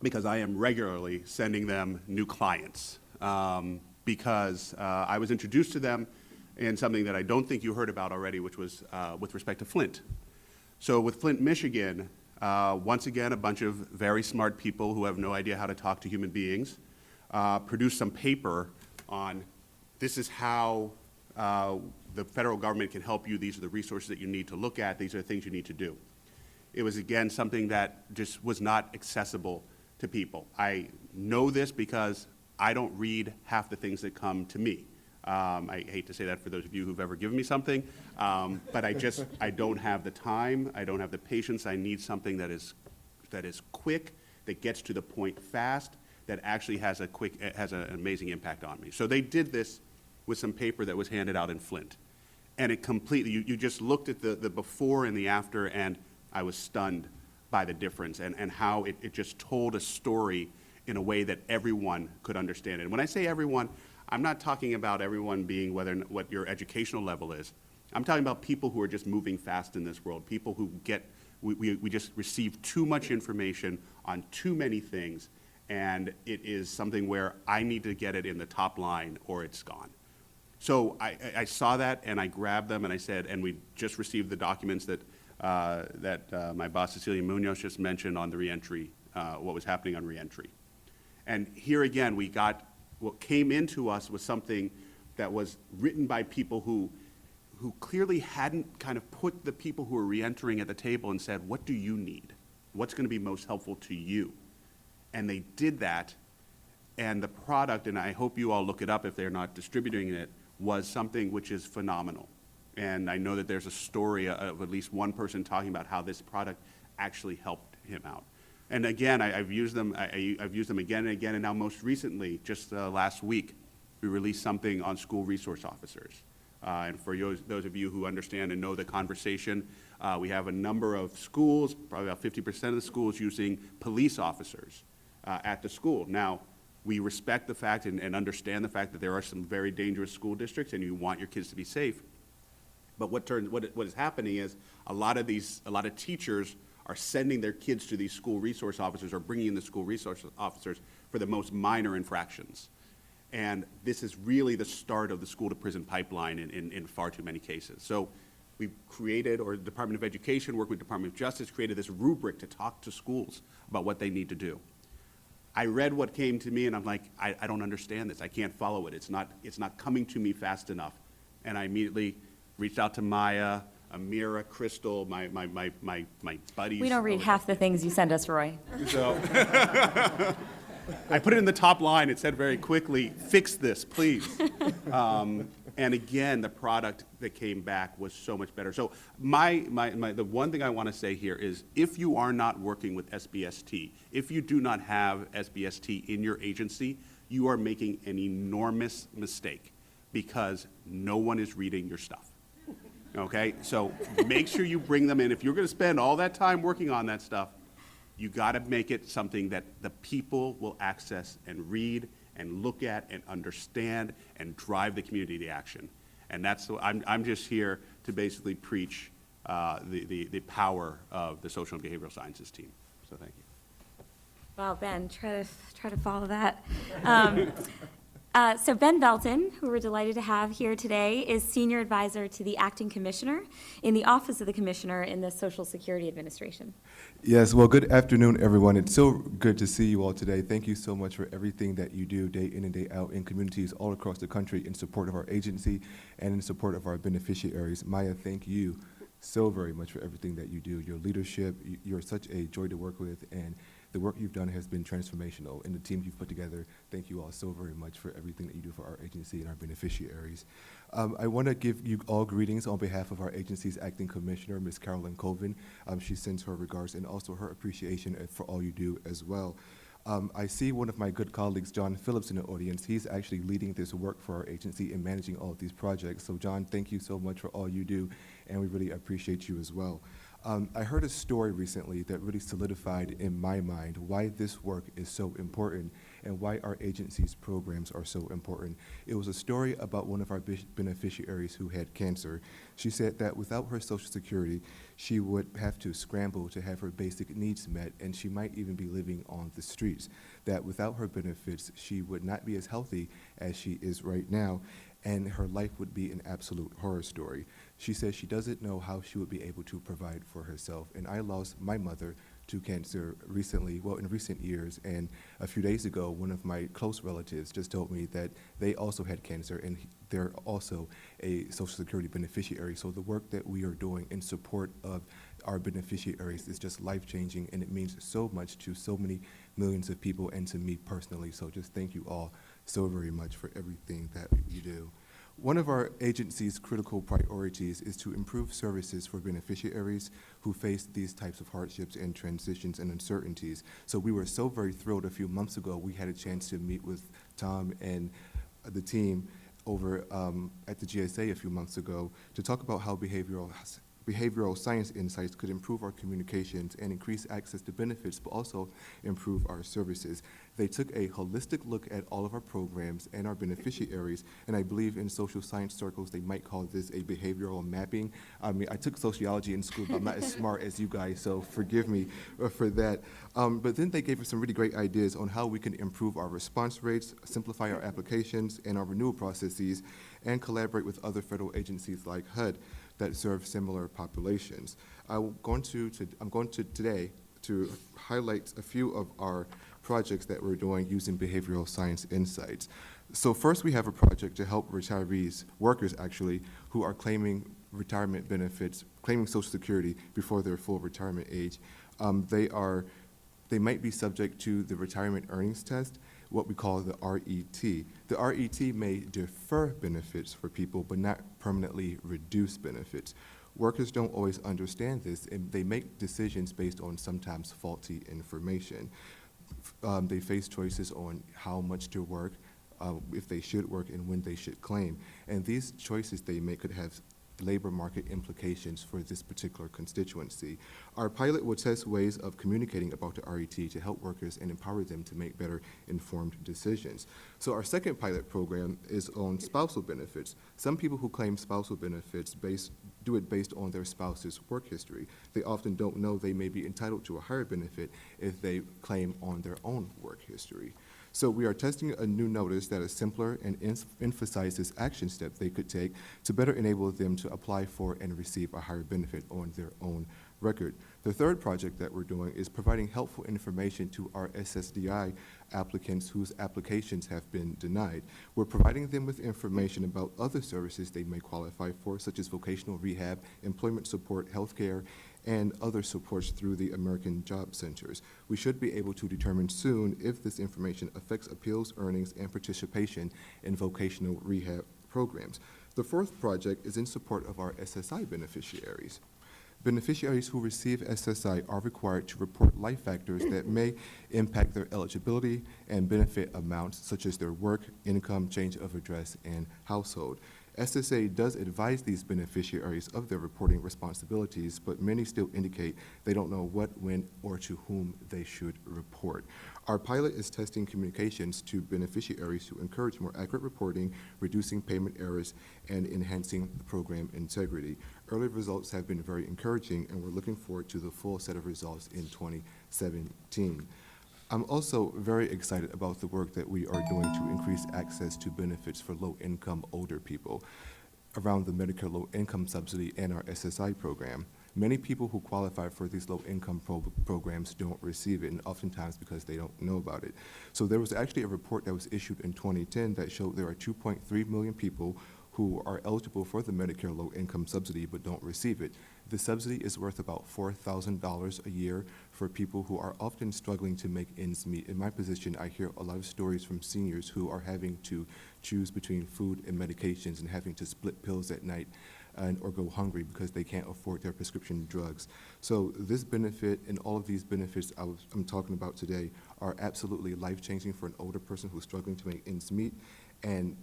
because I am regularly sending them new clients because I was introduced to them in something that I don't think you heard about already, which was with respect to Flint. So with Flint, Michigan, once again, a bunch of very smart people who have no idea how to talk to human beings produced some paper on this is how the federal government can help you. These are the resources that you need to look at. These are the things you need to do. It was, again, something that just was not accessible to people. I know this because I don't read half the things that come to me. I hate to say that for those of you who've ever given me something, but I don't have the time, I don't have the patience. I need something that is quick, that gets to the point fast, that actually has an amazing impact on me. So they did this with some paper that was handed out in Flint. And it completely, you just looked at the before and the after, and I was stunned by the difference and how it just told a story in a way that everyone could understand it. And when I say everyone, I'm not talking about everyone being what your educational level is. I'm talking about people who are just moving fast in this world, people who we just receive too much information on too many things, and it is something where I need to get it in the top line or it's gone. So I saw that and I grabbed them and I said, and we just received the documents that my boss Cecilia Munoz just mentioned on the reentry, what was happening on reentry. And here again, we got what came into us was something that was written by people who clearly hadn't kind of put the people who were reentering at the table and said, what do you need? What's going to be most helpful to you? And they did that, and the product, and I hope you all look it up if they're not distributing it, was something which is phenomenal. And I know that there's a story of at least one person talking about how this product actually helped him out. And again, I've used them again and again, and now most recently, just last week, we released something on school resource officers. And for those of you who understand and know the conversation, we have a number of schools, probably about 50% of the schools using police officers at the school. Now, we respect the fact and understand the fact that there are some very dangerous school districts and you want your kids to be safe. But what is happening is a lot of teachers are sending their kids to these school resource officers or bringing in the school resource officers for the most minor infractions. And this is really the start of the school to prison pipeline in far too many cases. So we've created, or the Department of Education, working with the Department of Justice, created this rubric to talk to schools about what they need to do. I read what came to me and I'm like, I don't understand this. I can't follow it. It's not coming to me fast enough. And I immediately reached out to Maya, Amira, Crystal, my buddies. We don't read half the things you send us, Roy. So I put it in the top line. It said very quickly, fix this, please. And again, the product that came back was so much better. So the one thing I want to say here is if you are not working with SBST, if you do not have SBST in your agency, you are making an enormous mistake because no one is reading your stuff. Okay, so make sure you bring them in. If you're going to spend all that time working on that stuff, you got to make it something that the people will access and read and look at and understand and drive the community to action. And I'm just here to basically preach the power of the social and behavioral sciences team. So thank you. Wow, Ben, try to follow that. So Ben Belton, who we're delighted to have here today, is Senior Advisor to the Acting Commissioner in the Office of the Commissioner in the Social Security Administration. Yes, well, good afternoon, everyone. It's so good to see you all today. Thank you so much for everything that you do day in and day out in communities all across the country in support of our agency and in support of our beneficiaries. Maya, thank you so very much for everything that you do. Your leadership, you're such a joy to work with, and The work you've done has been transformational, and the team you've put together, thank you all so very much for everything that you do for our agency and our beneficiaries. I want to give you all greetings on behalf of our agency's acting commissioner, Ms. Carolyn Colvin. She sends her regards and also her appreciation for all you do as well. I see one of my good colleagues, John Phillips, in the audience. He's actually leading this work for our agency and managing all of these projects. So John, thank you so much for all you do, and we really appreciate you as well. I heard a story recently that really solidified in my mind why this work is so important and why our agency's programs are so important. It was a story about one of our beneficiaries who had cancer. She said that without her Social Security, she would have to scramble to have her basic needs met, and she might even be living on the streets. That without her benefits, she would not be as healthy as she is right now, and her life would be an absolute horror story. She says she doesn't know how she would be able to provide for herself. And I lost my mother to cancer recently, well, in recent years, and a few days ago, one of my close relatives just told me that they also had cancer, and they're also a Social Security beneficiary. So the work that we are doing in support of our beneficiaries is just life-changing, and it means so much to so many millions of people and to me personally. So just thank you all so very much for everything that you do. One of our agency's critical priorities is to improve services for beneficiaries who face these types of hardships and transitions and uncertainties. So we were so very thrilled a few months ago, we had a chance to meet with Tom and the team over at the GSA a few months ago to talk about how behavioral science insights could improve our communications and increase access to benefits, but also improve our services. They took a holistic look at all of our programs and our beneficiaries, and I believe in social science circles they might call this a behavioral mapping. I mean, I took sociology in school, but I'm not as smart as you guys, so forgive me for that. But then they gave us some really great ideas on how we can improve our response rates, simplify our applications and our renewal processes, and collaborate with other federal agencies like HUD that serve similar populations. I'm going to today to highlight a few of our projects that we're doing using behavioral science insights. So first we have a project to help retirees, workers actually, who are claiming retirement benefits, claiming Social Security before their full retirement age. They might be subject to the retirement earnings test, what we call the RET. The RET may defer benefits for people, but not permanently reduce benefits. Workers don't always understand this, and they make decisions based on sometimes faulty information. They face choices on how much to work, if they should work, and when they should claim. And these choices they make could have labor market implications for this particular constituency. Our pilot will test ways of communicating about the RET to help workers and empower them to make better informed decisions. So our second pilot program is on spousal benefits. Some people who claim spousal benefits do it based on their spouse's work history. They often don't know they may be entitled to a higher benefit if they claim on their own work history. So we are testing a new notice that is simpler and emphasizes action steps they could take to better enable them to apply for and receive a higher benefit on their own record. The third project that we're doing is providing helpful information to our SSDI applicants whose applications have been denied. We're providing them with information about other services they may qualify for, such as vocational rehab, employment support, healthcare, and other supports through the American Job Centers. We should be able to determine soon if this information affects appeals, earnings, and participation in vocational rehab programs. The fourth project is in support of our SSI beneficiaries. Beneficiaries who receive SSI are required to report life factors that may impact their eligibility and benefit amounts, such as their work, income, change of address, and household. SSA does advise these beneficiaries of their reporting responsibilities, but many still indicate they don't know what, when, or to whom they should report. Our pilot is testing communications to beneficiaries to encourage more accurate reporting, reducing payment errors, and enhancing the program integrity. Early results have been very encouraging, and we're looking forward to the full set of results in 2017. I'm also very excited about the work that we are doing to increase access to benefits for low-income older people around the Medicare low-income subsidy and our SSI program. Many people who qualify for these low-income programs don't receive it, and oftentimes because they don't know about it. So there was actually a report that was issued in 2010 that showed there are 2.3 million people who are eligible for the Medicare low-income subsidy but don't receive it. The subsidy is worth about $4,000 a year for people who are often struggling to make ends meet. In my position, I hear a lot of stories from seniors who are having to choose between food and medications and having to split pills at night or go hungry because they can't afford their prescription drugs. So this benefit and all of these benefits I'm talking about today are absolutely life-changing for an older person who's struggling to make ends meet, and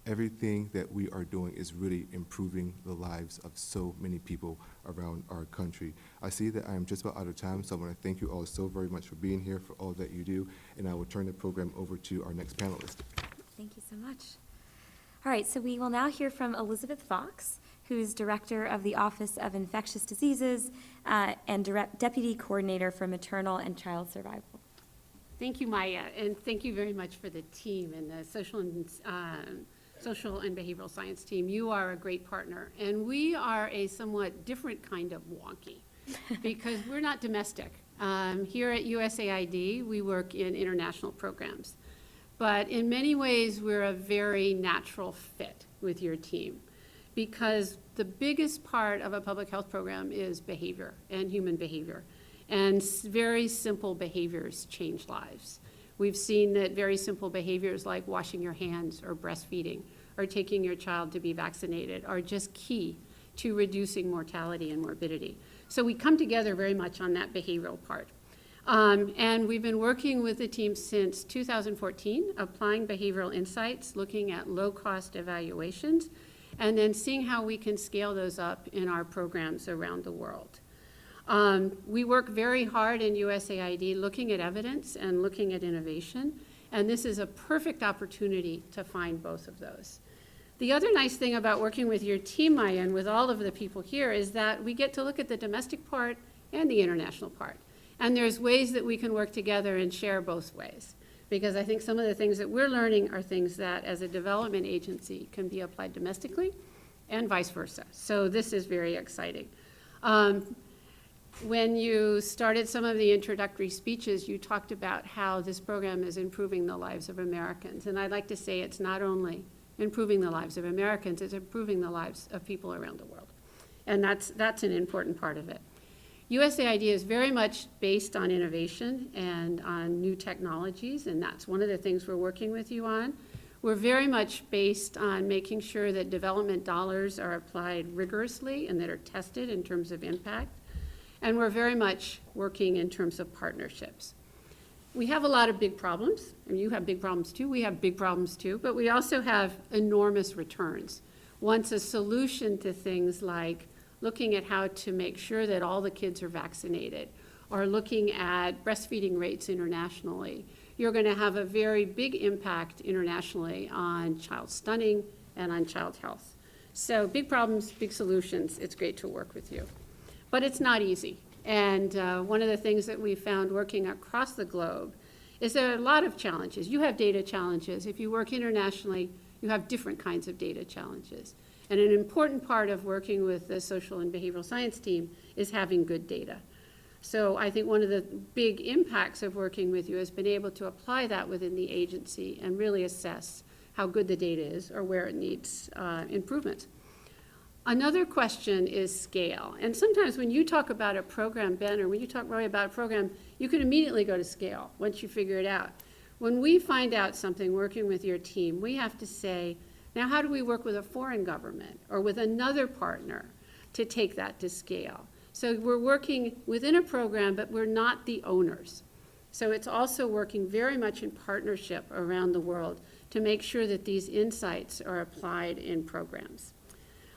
everything that we are doing is really improving the lives of so many people around our country. I see that I am just about out of time, so I want to thank you all so very much for being here, for all that you do, and I will turn the program over to our next panelist. Thank you so much. All right, so we will now hear from Elizabeth Fox, who's Director of the Office of Infectious Diseases and Deputy Coordinator for Maternal and Child Survival. Thank you, Maya, and thank you very much for the team and the social and behavioral science team. You are a great partner, and we are a somewhat different kind of wonky because we're not domestic. Here at USAID, we work in international programs, but in many ways, we're a very natural fit with your team, because the biggest part of a public health program is behavior and human behavior. And very simple behaviors change lives. We've seen that very simple behaviors like washing your hands or breastfeeding or taking your child to be vaccinated are just key to reducing mortality and morbidity. So we come together very much on that behavioral part. And we've been working with the team since 2014, applying behavioral insights, looking at low-cost evaluations, and then seeing how we can scale those up in our programs around the world. We work very hard in USAID looking at evidence and looking at innovation, and this is a perfect opportunity to find both of those. The other nice thing about working with your team, Maya, and with all of the people here is that we get to look at the domestic part and the international part. And there's ways that we can work together and share both ways, because I think some of the things that we're learning are things that as a development agency can be applied domestically and vice versa. So this is very exciting. When you started some of the introductory speeches, you talked about how this program is improving the lives of Americans. And I'd like to say it's not only improving the lives of Americans, it's improving the lives of people around the world. And that's an important part of it. USAID is very much based on innovation and on new technologies, and that's one of the things we're working with you on. We're very much based on making sure that development dollars are applied rigorously and that are tested in terms of impact. And we're very much working in terms of partnerships. We have a lot of big problems, and you have big problems too, we have big problems too, but we also have enormous returns. Once a solution to things like looking at how to make sure that all the kids are vaccinated, or looking at breastfeeding rates internationally, you're going to have a very big impact internationally on child stunning and on child health. So big problems, big solutions, it's great to work with you. But it's not easy. And one of the things that we found working across the globe is there are a lot of challenges. You have data challenges. If you work internationally, you have different kinds of data challenges. And an important part of working with the social and behavioral science team is having good data. So I think one of the big impacts of working with you has been able to apply that within the agency and really assess how good the data is or where it needs improvement. Another question is scale. And sometimes when you talk about a program, Ben, or when you talk Roy about a program, you can immediately go to scale once you figure it out. When we find out something working with your team, we have to say, now how do we work with a foreign government or with another partner to take that to scale? So we're working within a program, but we're not the owners. So it's also working very much in partnership around the world to make sure that these insights are applied in programs.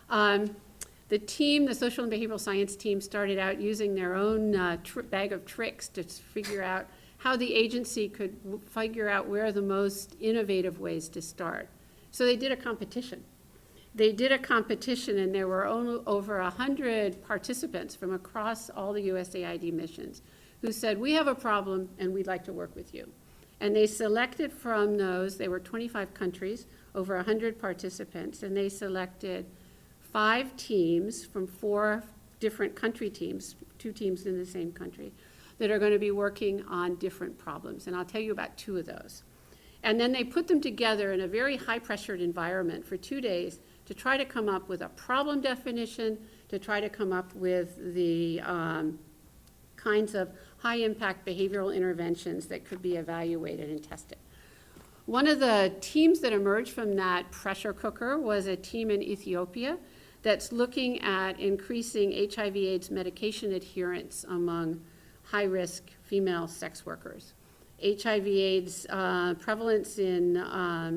The team, the social and behavioral science team, started out using their own bag of tricks to figure out how the agency could figure out where are the most innovative ways to start. So they did a competition. And there were over 100 participants from across all the USAID missions who said, we have a problem and we'd like to work with you. And they selected from those, they were 25 countries, over 100 participants, and they selected 5 teams from 4 different country teams, 2 teams in the same country, that are going to be working on different problems. And I'll tell you about 2 of those. And then they put them together in a very high-pressured environment for 2 days to try to come up with a problem definition, to try to come up with the kinds of high-impact behavioral interventions that could be evaluated and tested. One of the teams that emerged from that pressure cooker was a team in Ethiopia that's looking at increasing HIV/AIDS medication adherence among high-risk female sex workers. HIV/AIDS prevalence in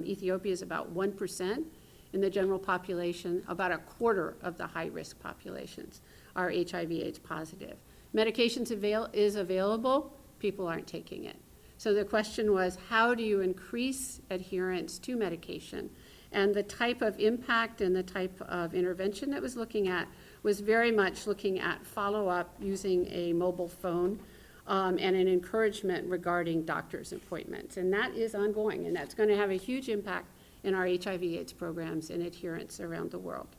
Ethiopia is about 1% in the general population. About a quarter of the high-risk populations are HIV/AIDS positive. Medications is available, people aren't taking it. So the question was, how do you increase adherence to medication? And the type of impact and the type of intervention that was looking at was very much looking at follow-up using a mobile phone and an encouragement regarding doctor's appointments. And that is ongoing, and that's going to have a huge impact in our HIV/AIDS programs and adherence around the world.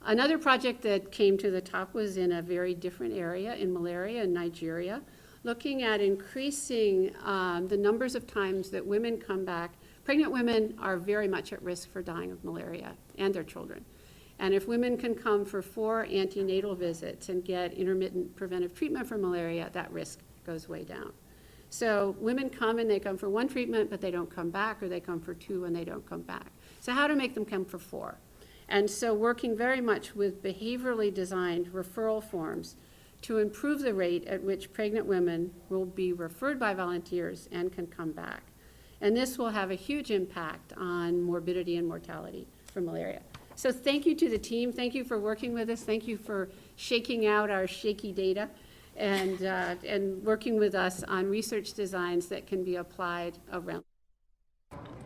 Another project that came to the top was in a very different area, in malaria in Nigeria, looking at increasing the numbers of times that women come back. Pregnant women are very much at risk for dying of malaria, and their children. And if women can come for 4 antenatal visits and get intermittent preventive treatment for malaria, that risk goes way down. So women come and they come for 1 treatment, but they don't come back, or they come for 2 and they don't come back. So how to make them come for 4? And so working very much with behaviorally designed referral forms to improve the rate at which pregnant women will be referred by volunteers and can come back. And this will have a huge impact on morbidity and mortality from malaria. So thank you to the team. Thank you for working with us. Thank you for shaking out our shaky data and working with us on research designs that can be applied around.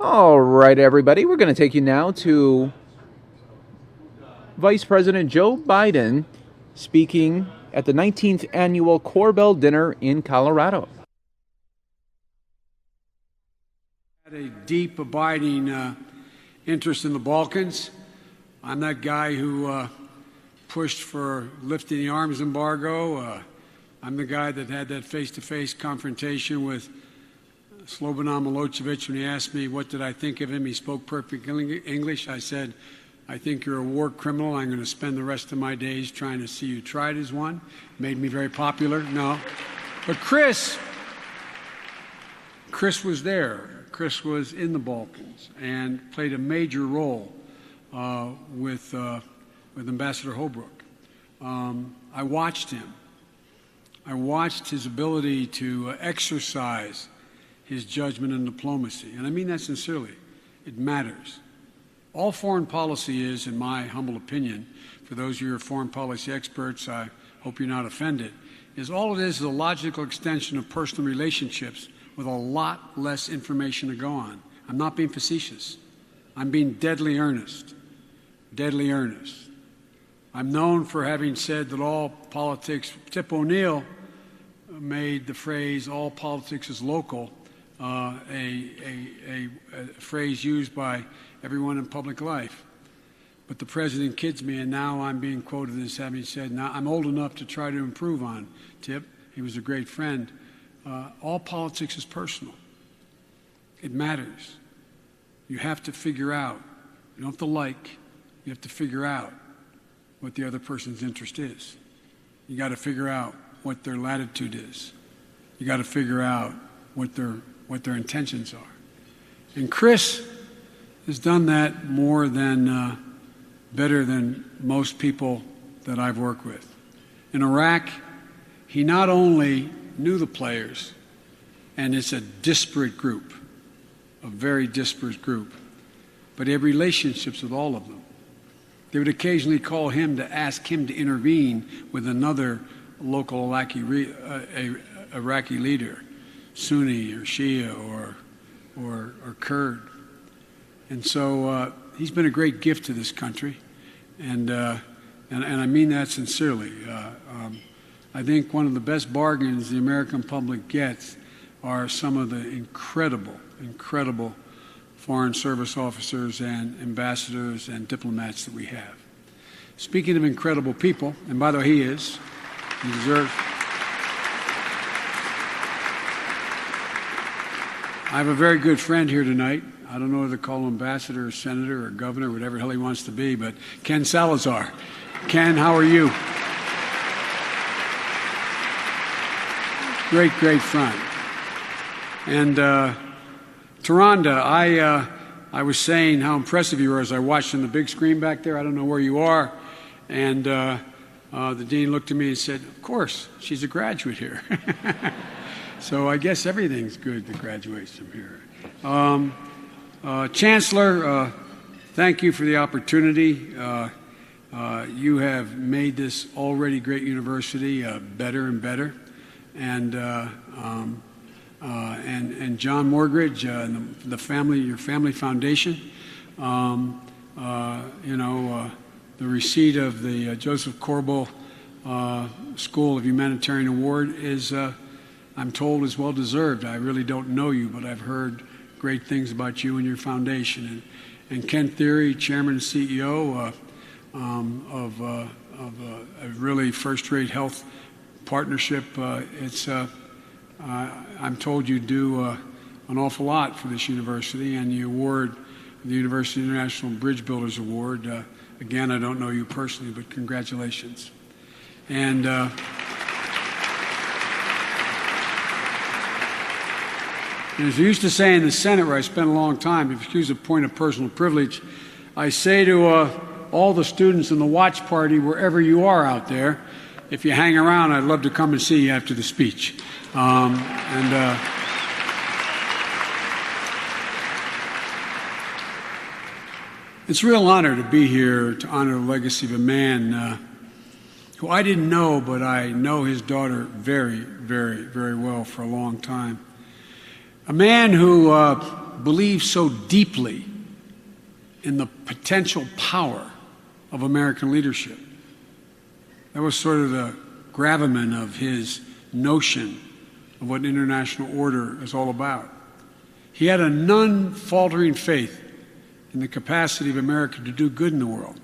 All right, everybody, we're going to take you now to Vice President Joe Biden speaking at the 19th annual Corbell dinner in Colorado. Had a deep, abiding interest in the Balkans. I'm that guy who pushed for lifting the arms embargo. I'm the guy that had that face-to-face confrontation with Slobodan Milosevic when he asked me what did I think of him. He spoke perfect English. I said, I think you're a war criminal. I'm going to spend the rest of my days trying to see you tried as one. Made me very popular. No. But Chris was there. Chris was in the Balkans and played a major role with Ambassador Holbrooke. I watched him. I watched his ability to exercise his judgment and diplomacy. And I mean that sincerely. It matters. All foreign policy is, in my humble opinion, for those of you who are foreign policy experts, I hope you're not offended, is all it is a logical extension of personal relationships with a lot less information to go on. I'm not being facetious. I'm being deadly earnest. Deadly earnest. I'm known for having said that all politics, Tip O'Neill made the phrase, all politics is local, a phrase used by everyone in public life. But the president kids me, and now I'm being quoted as having said, now I'm old enough to try to improve on Tip. He was a great friend. All politics is personal. It matters. You have to figure out, you don't have to like, you have to figure out what the other person's interest is. You got to figure out what their latitude is. You got to figure out what their intentions are. And Chris has done that more than better than most people that I've worked with. In Iraq, he not only knew the players, and it's a disparate group, a very disparate group, but he had relationships with all of them. They would occasionally call him to ask him to intervene with another local Iraqi leader, Sunni or Shia or Kurd. And so he's been a great gift to this country, and I mean that sincerely. I think one of the best bargains the American public gets are some of the incredible Foreign Service officers and ambassadors and diplomats that we have. Speaking of incredible people, and by the way, he deserves. I have a very good friend here tonight. I don't know whether to call him ambassador or senator or governor, whatever the hell he wants to be, but Ken Salazar. Ken, how are you? Great, great friend. And Taronda, I was saying how impressive you were as I watched on the big screen back there. I don't know where you are. And the dean looked at me and said, of course, she's a graduate here. So I guess everything's good that graduates from here. Chancellor, thank you for the opportunity. You have made this already great university better and better. And John Morgridge, the family, your family foundation, the receipt of the Joseph Corbell School of Humanitarian Award is, I'm told, is well deserved. I really don't know you, but I've heard great things about you and your foundation. And Ken Theory, Chairman and CEO of a really first-rate health partnership. I'm told you do an awful lot for this university, and you award the University International Bridge Builders Award. Again, I don't know you personally, but congratulations. And as I used to say in the Senate, where I spent a long time, if you excuse a point of personal privilege, I say to all the students in the watch party, wherever you are out there, if you hang around, I'd love to come and see you after the speech. It's a real honor to be here to honor the legacy of a man who I didn't know, but I know his daughter very, very, very well for a long time. A man who believed so deeply in the potential power of American leadership. That was sort of the gravamen of his notion of what international order is all about. He had a non-faltering faith in the capacity of America to do good in the world.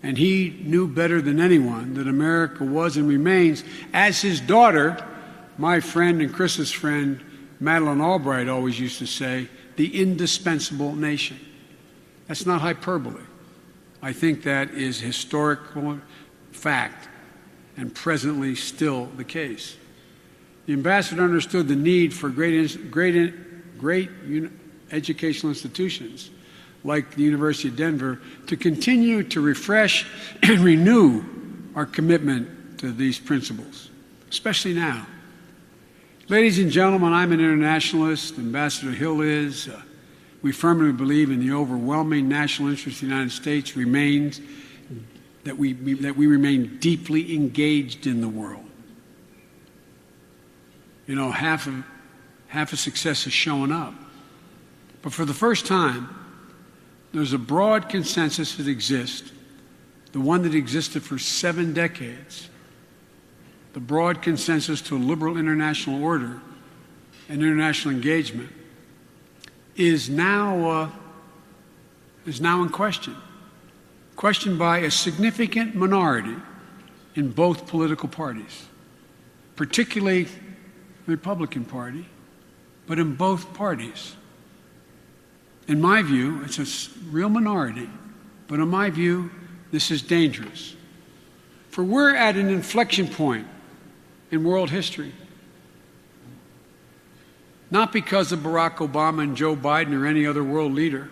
And he knew better than anyone that America was and remains, as his daughter, my friend and Chris's friend, Madeleine Albright, always used to say, the indispensable nation. That's not hyperbole. I think that is historical fact and presently still the case. The ambassador understood the need for great educational institutions like the University of Denver to continue to refresh and renew our commitment to these principles, especially now. Ladies and gentlemen, I'm an internationalist. Ambassador Hill is. We firmly believe in the overwhelming national interest of the United States remains that we remain deeply engaged in the world. You know, half of success is showing up. But for the first time, there's a broad consensus that exists, the one that existed for 7 decades, the broad consensus to a liberal international order and international engagement is now in question. Questioned by a significant minority in both political parties, particularly the Republican Party, but in both parties. In my view, it's a real minority, but in my view, this is dangerous. For we're at an inflection point in world history. Not because of Barack Obama and Joe Biden or any other world leader,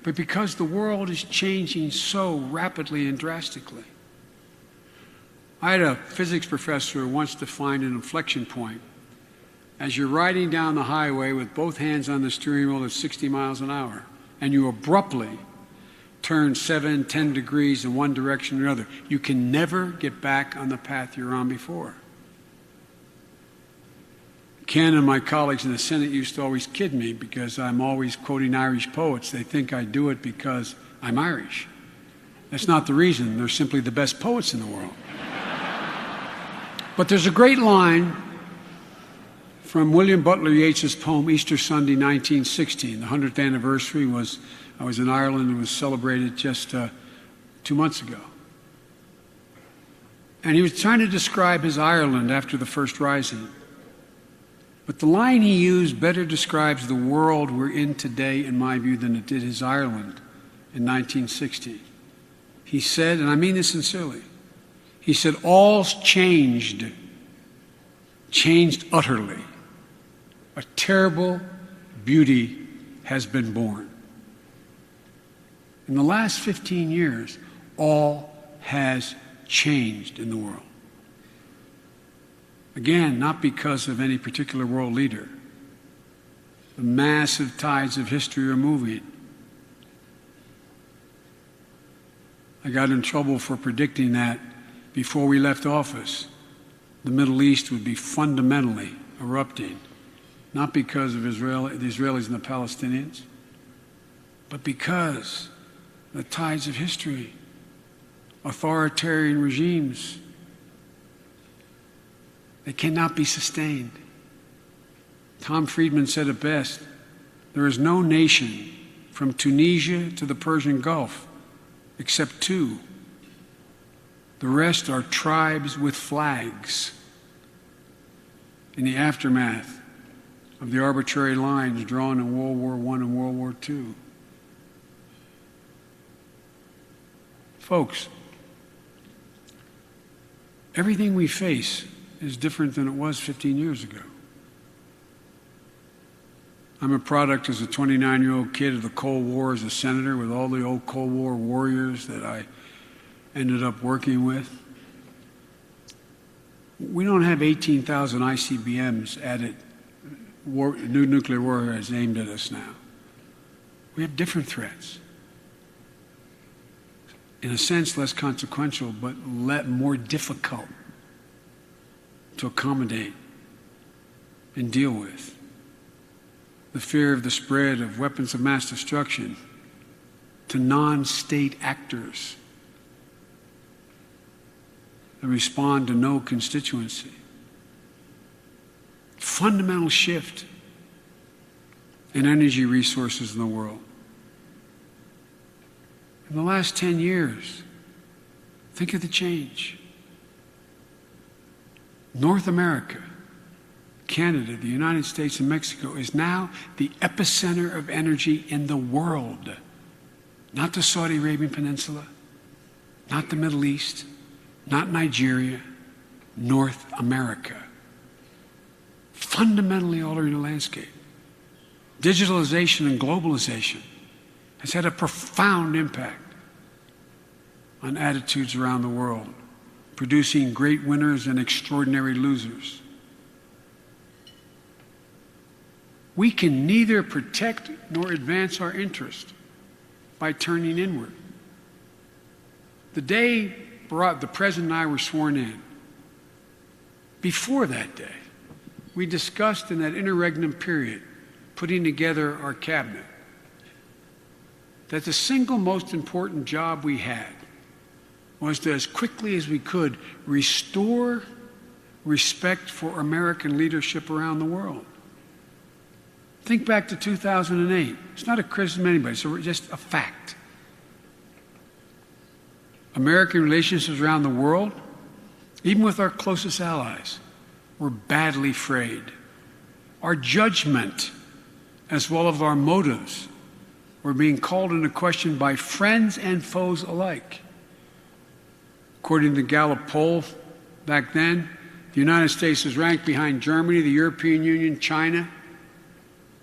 but because the world is changing so rapidly and drastically. I had a physics professor who once defined an inflection point as you're riding down the highway with both hands on the steering wheel at 60 miles an hour, and you abruptly turn 7, 10 degrees in one direction or another. You can never get back on the path you're on before. Ken and my colleagues in the Senate used to always kid me because I'm always quoting Irish poets. They think I do it because I'm Irish. That's not the reason. They're simply the best poets in the world. But there's a great line from William Butler Yeats's poem, Easter Sunday, 1916. The 100th anniversary was, I was in Ireland and was celebrated just 2 months ago. And he was trying to describe his Ireland after the First Rising. But the line he used better describes the world we're in today, in my view, than it did his Ireland in 1960. He said, and I mean this sincerely, he said, all's changed utterly. A terrible beauty has been born. In the last 15 years, all has changed in the world. Again, not because of any particular world leader. The massive tides of history are moving. I got in trouble for predicting that before we left office, the Middle East would be fundamentally erupting, not because of the Israelis and the Palestinians, but because the tides of history, authoritarian regimes, they cannot be sustained. Tom Friedman said it best, there is no nation from Tunisia to the Persian Gulf except two. The rest are tribes with flags. In the aftermath of the arbitrary lines drawn in World War I and World War II. Folks, everything we face is different than it was 15 years ago. I'm a product as a 29-year-old kid of the Cold War as a senator with all the old Cold War warriors that I ended up working with. We don't have 18,000 ICBMs added, new nuclear warheads aimed at us now. We have different threats. In a sense, less consequential, but more difficult to accommodate and deal with. The fear of the spread of weapons of mass destruction to non-state actors that respond to no constituency. Fundamental shift in energy resources in the world. In the last 10 years, think of the change. North America, Canada, the United States, and Mexico is now the epicenter of energy in the world. Not the Saudi Arabian Peninsula, not the Middle East, not Nigeria, North America. Fundamentally altering the landscape. Digitalization and globalization has had a profound impact on attitudes around the world, producing great winners and extraordinary losers. We can neither protect nor advance our interest by turning inward. The day the President and I were sworn in, before that day, we discussed in that interregnum period, putting together our cabinet, that the single most important job we had was to, as quickly as we could, restore respect for American leadership around the world. Think back to 2008. It's not a criticism of anybody, it's just a fact. American relationships around the world, even with our closest allies, were badly frayed. Our judgment, as well as our motives, were being called into question by friends and foes alike. According to the Gallup poll back then, the United States was ranked behind Germany, the European Union, China,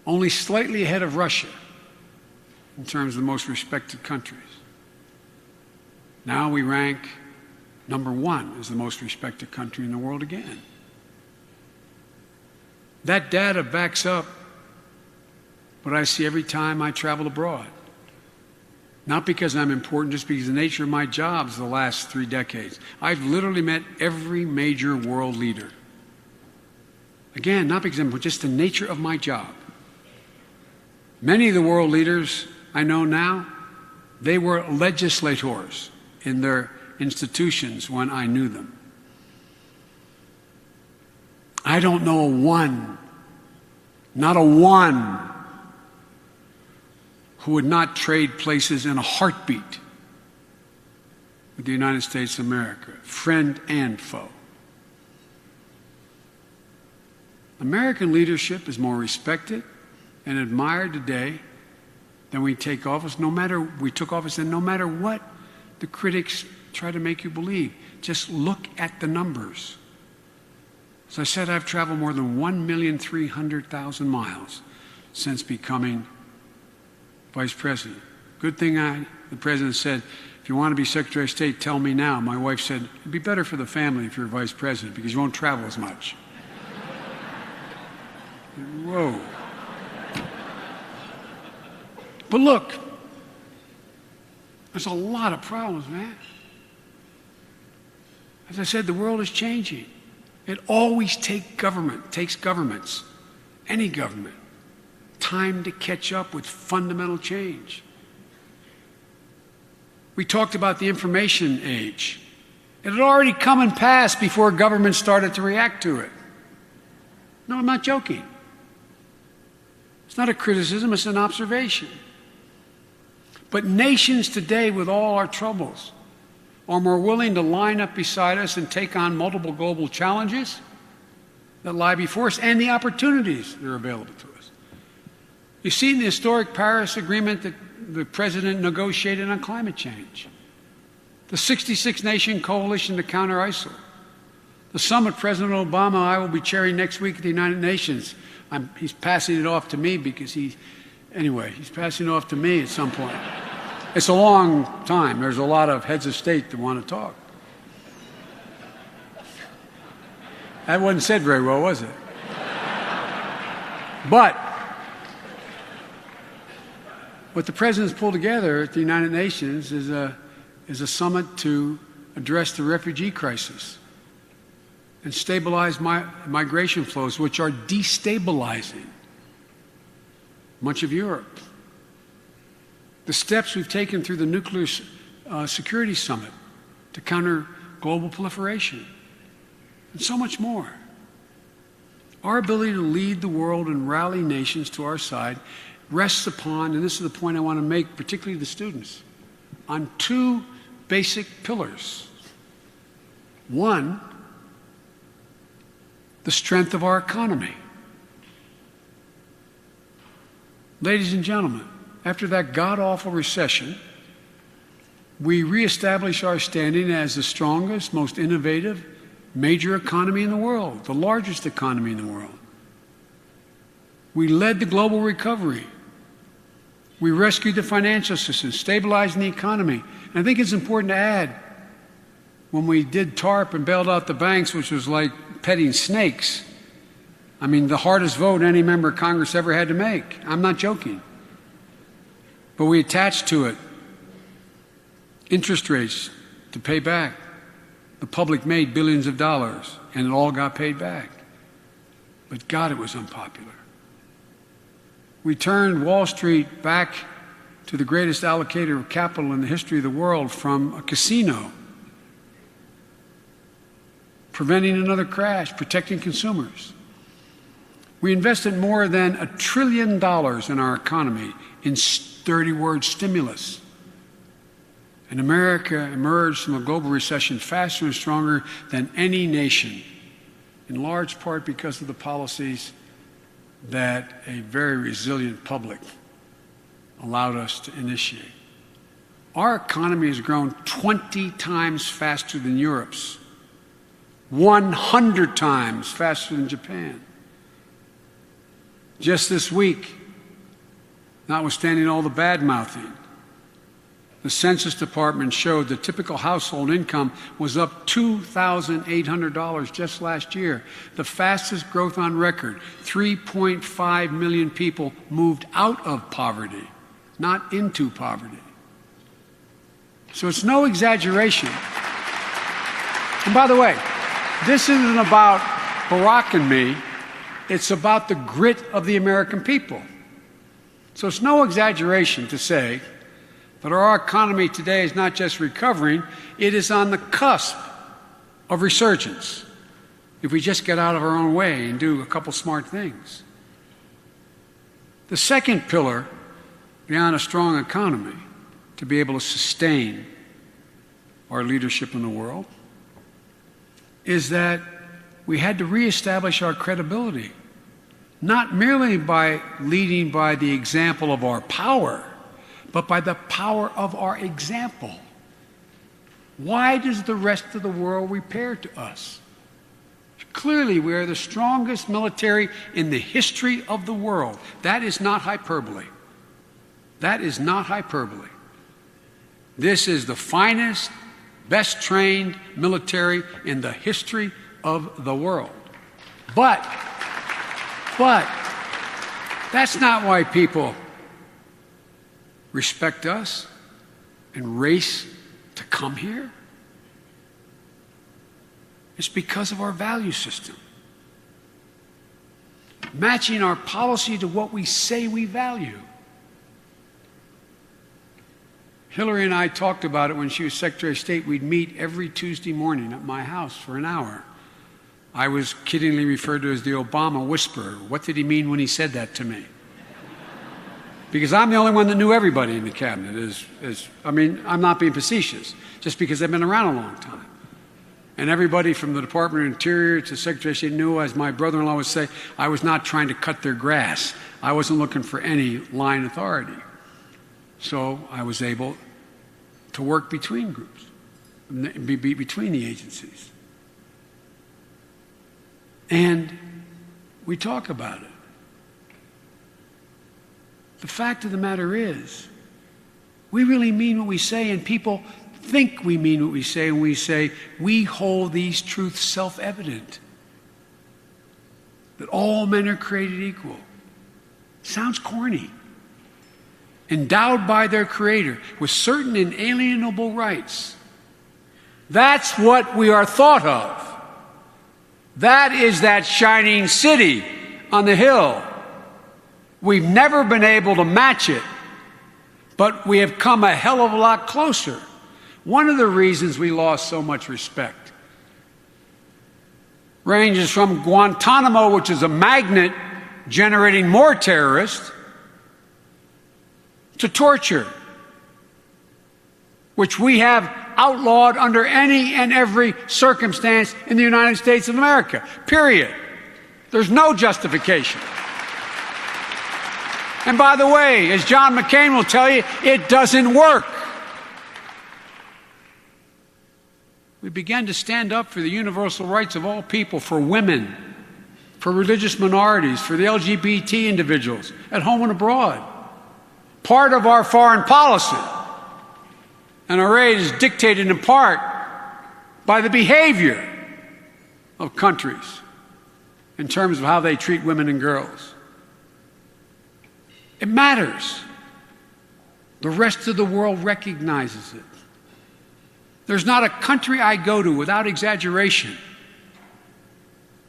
only slightly ahead of Russia in terms of the most respected countries. Now we rank #1 as the most respected country in the world again. That data backs up what I see every time I travel abroad. Not because I'm important, just because the nature of my job is the last 3 decades. I've literally met every major world leader. Again, not because I'm important, just the nature of my job. Many of the world leaders I know now, they were legislators in their institutions when I knew them. I don't know one, not a one, who would not trade places in a heartbeat with the United States of America, friend and foe. American leadership is more respected and admired today than we take office, no matter what the critics try to make you believe. Just look at the numbers. As I said, I've traveled more than 1,300,000 miles since becoming vice president. Good thing the president said, if you want to be Secretary of State, tell me now. My wife said, it'd be better for the family if you're vice president because you won't travel as much. Whoa. But look, there's a lot of problems, man. As I said, the world is changing. It always takes governments, any government, time to catch up with fundamental change. We talked about the information age. It had already come and passed before government started to react to it. No, I'm not joking. It's not a criticism, it's an observation. But nations today, with all our troubles, are more willing to line up beside us and take on multiple global challenges that lie before us and the opportunities that are available to us. You've seen the historic Paris Agreement that the President negotiated on climate change, the 66-nation coalition to counter ISIL, the summit President Obama and I will be chairing next week at the United Nations. He's passing it off to me because he's passing it off to me at some point. It's a long time. There's a lot of heads of state that want to talk. That wasn't said very well, was it? But what the president's pulled together at the United Nations is a summit to address the refugee crisis and stabilize migration flows, which are destabilizing much of Europe. The steps we've taken through the Nuclear Security Summit to counter global proliferation, and so much more. Our ability to lead the world and rally nations to our side rests upon, and this is the point I want to make, particularly to students, on two basic pillars. One, the strength of our economy. Ladies and gentlemen, after that god-awful recession, we reestablished our standing as the strongest, most innovative, major economy in the world, the largest economy in the world. We led the global recovery. We rescued the financial system, stabilizing the economy. And I think it's important to add, when we did TARP and bailed out the banks, which was like petting snakes, I mean, the hardest vote any member of Congress ever had to make. I'm not joking. But we attached to it interest rates to pay back. The public made billions of dollars, and it all got paid back. But God, it was unpopular. We turned Wall Street back to the greatest allocator of capital in the history of the world from a casino, preventing another crash, protecting consumers. We invested more than $1 trillion in our economy in 30-word stimulus. And America emerged from a global recession faster and stronger than any nation, in large part because of the policies that a very resilient public allowed us to initiate. Our economy has grown 20 times faster than Europe's, 100 times faster than Japan. Just this week, notwithstanding all the bad-mouthing, the Census Department showed the typical household income was up $2,800 just last year, the fastest growth on record. 3.5 million people moved out of poverty, not into poverty. So it's no exaggeration. And by the way, this isn't about Barack and me. It's about the grit of the American people. So it's no exaggeration to say that our economy today is not just recovering, it is on the cusp of resurgence, if we just get out of our own way and do a couple smart things. The second pillar, beyond a strong economy, to be able to sustain our leadership in the world, is that we had to reestablish our credibility not merely by leading by the example of our power, but by the power of our example. Why does the rest of the world repair to us? Clearly, we are the strongest military in the history of the world. That is not hyperbole. That is not hyperbole. This is the finest, best trained military in the history of the world. But that's not why people respect us and race to come here. It's because of our value system. Matching our policy to what we say we value. Hillary and I talked about it when she was Secretary of State. We'd meet every Tuesday morning at my house for an hour. I was kiddingly referred to as the Obama whisperer. What did he mean when he said that to me? Because I'm the only one that knew everybody in the cabinet. I'm not being facetious, just because I've been around a long time. And everybody from the Department of Interior to Secretary of State knew, as my brother-in-law would say, I was not trying to cut their grass. I wasn't looking for any line authority. So I was able to work between groups, between the agencies. And we talk about it. The fact of the matter is, we really mean what we say, and people think we mean what we say when we say we hold these truths self-evident. That all men are created equal. Sounds corny. Endowed by their Creator with certain inalienable rights. That's what we are thought of. That is that shining city on the hill. We've never been able to match it, but we have come a hell of a lot closer. One of the reasons we lost so much respect ranges from Guantanamo, which is a magnet generating more terrorists, to torture, which we have outlawed under any and every circumstance in the United States of America, period. There's no justification. And by the way, as John McCain will tell you, it doesn't work. We began to stand up for the universal rights of all people, for women, for religious minorities, for the LGBT individuals, at home and abroad. Part of our foreign policy. And our aid is dictated in part by the behavior of countries in terms of how they treat women and girls. It matters. The rest of the world recognizes it. There's not a country I go to, without exaggeration,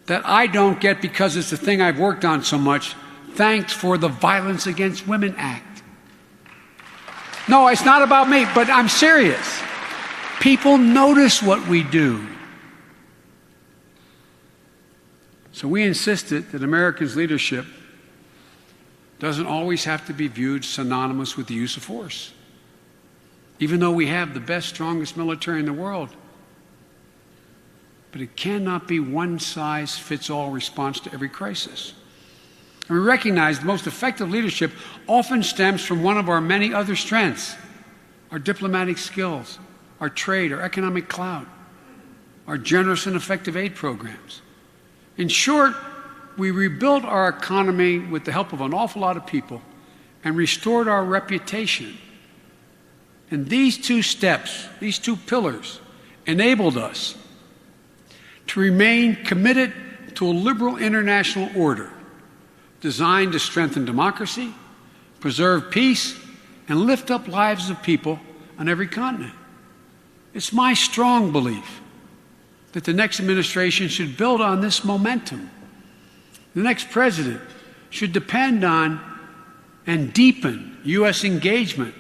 that I don't get, because it's the thing I've worked on so much, thanked for the Violence Against Women Act. No, it's not about me, but I'm serious. People notice what we do. So we insisted that America's leadership doesn't always have to be viewed synonymous with the use of force. Even though we have the best, strongest military in the world. But it cannot be one-size-fits-all response to every crisis. And we recognize the most effective leadership often stems from one of our many other strengths: our diplomatic skills, our trade, our economic clout, our generous and effective aid programs. In short, we rebuilt our economy with the help of an awful lot of people and restored our reputation. And these two steps, these two pillars, enabled us to remain committed to a liberal international order designed to strengthen democracy, preserve peace, and lift up lives of people on every continent. It's my strong belief that the next administration should build on this momentum. The next president should depend on and deepen U.S. engagement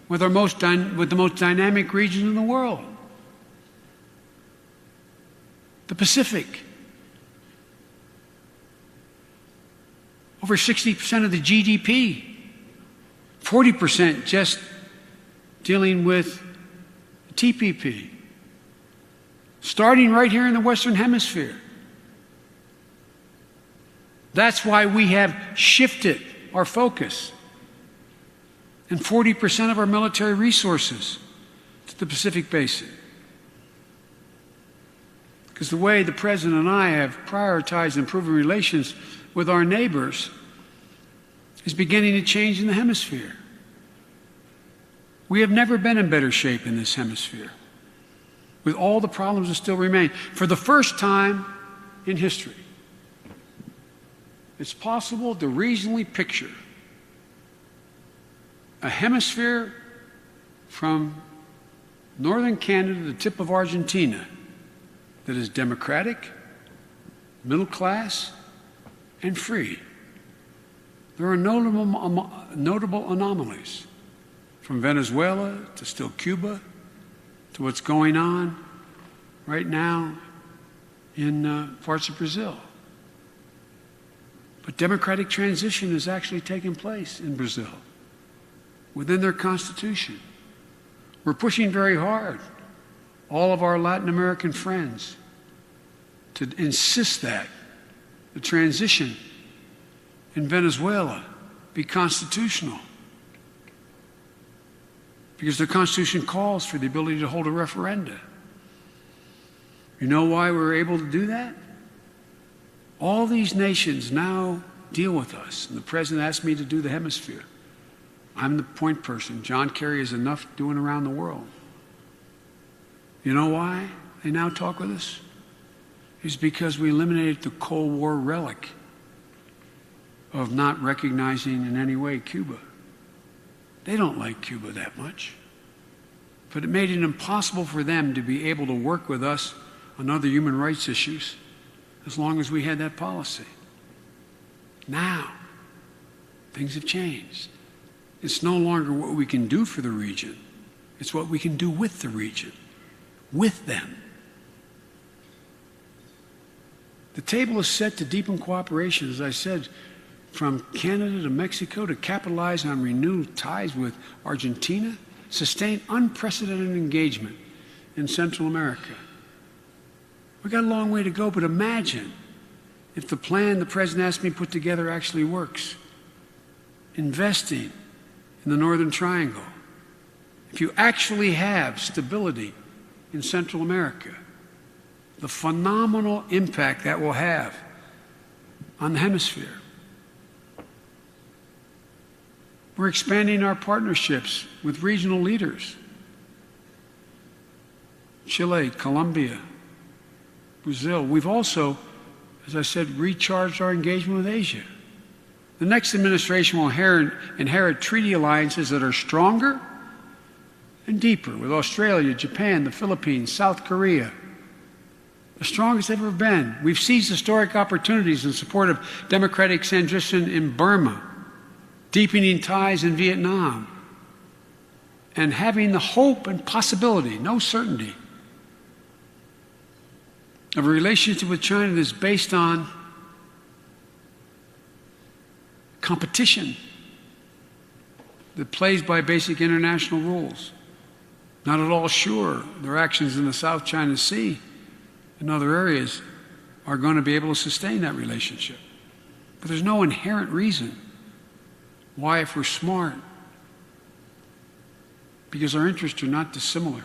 with the most dynamic region in the world, the Pacific. Over 60% of the GDP, 40% just dealing with TPP, starting right here in the Western Hemisphere. That's why we have shifted our focus and 40% of our military resources to the Pacific Basin. Because the way the President and I have prioritized improving relations with our neighbors is beginning to change in the hemisphere. We have never been in better shape in this hemisphere, with all the problems that still remain. For the first time in history, it's possible to reasonably picture a hemisphere from northern Canada to the tip of Argentina that is democratic, middle class, and free. There are notable anomalies, from Venezuela to still Cuba to what's going on right now in parts of Brazil. But democratic transition is actually taking place in Brazil within their constitution. We're pushing very hard, all of our Latin American friends, to insist that the transition in Venezuela be constitutional, because the Constitution calls for the ability to hold a referenda. You know why we're able to do that? All these nations now deal with us, and the President asked me to do the hemisphere. I'm the point person. John Kerry is enough doing around the world. You know why they now talk with us? It's because we eliminated the Cold War relic of not recognizing in any way Cuba. They don't like Cuba that much. But it made it impossible for them to be able to work with us on other human rights issues as long as we had that policy. Now, things have changed. It's no longer what we can do for the region. It's what we can do with the region, with them. The table is set to deepen cooperation, as I said, from Canada to Mexico, to capitalize on renewed ties with Argentina, sustain unprecedented engagement in Central America. We've got a long way to go, but imagine if the plan the President asked me to put together actually works. Investing in the Northern Triangle. If you actually have stability in Central America, the phenomenal impact that will have on the hemisphere. We're expanding our partnerships with regional leaders. Chile, Colombia, Brazil. We've also, as I said, recharged our engagement with Asia. The next administration will inherit treaty alliances that are stronger and deeper with Australia, Japan, the Philippines, South Korea. The strongest they've ever been. We've seized historic opportunities in support of democratic transition in Burma, deepening ties in Vietnam, and having the hope and possibility, no certainty, of a relationship with China that's based on competition, that plays by basic international rules. Not at all sure their actions in the South China Sea and other areas are going to be able to sustain that relationship. But there's no inherent reason why, if we're smart, because our interests are not dissimilar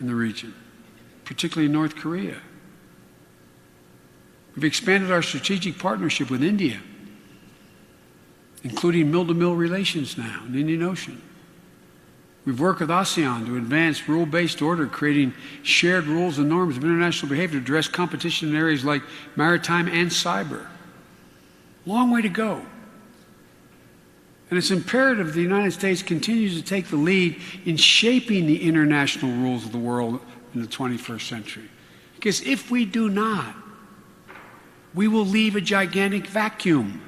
in the region, particularly North Korea. We've expanded our strategic partnership with India, including mill-to-mill relations now in the Indian Ocean. We've worked with ASEAN to advance rule-based order, creating shared rules and norms of international behavior to address competition in areas like maritime and cyber. Long way to go. And it's imperative the United States continues to take the lead in shaping the international rules of the world in the 21st century. Because if we do not, we will leave a gigantic vacuum.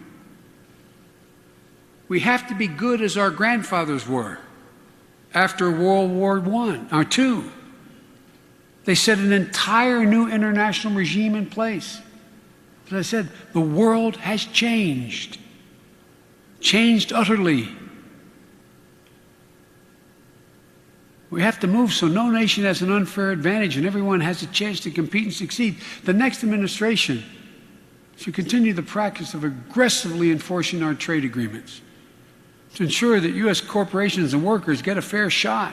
We have to be good as our grandfathers were after World War II. They set an entire new international regime in place. As I said, the world has changed utterly. We have to move so no nation has an unfair advantage and everyone has a chance to compete and succeed. The next administration should continue the practice of aggressively enforcing our trade agreements to ensure that U.S. corporations and workers get a fair shot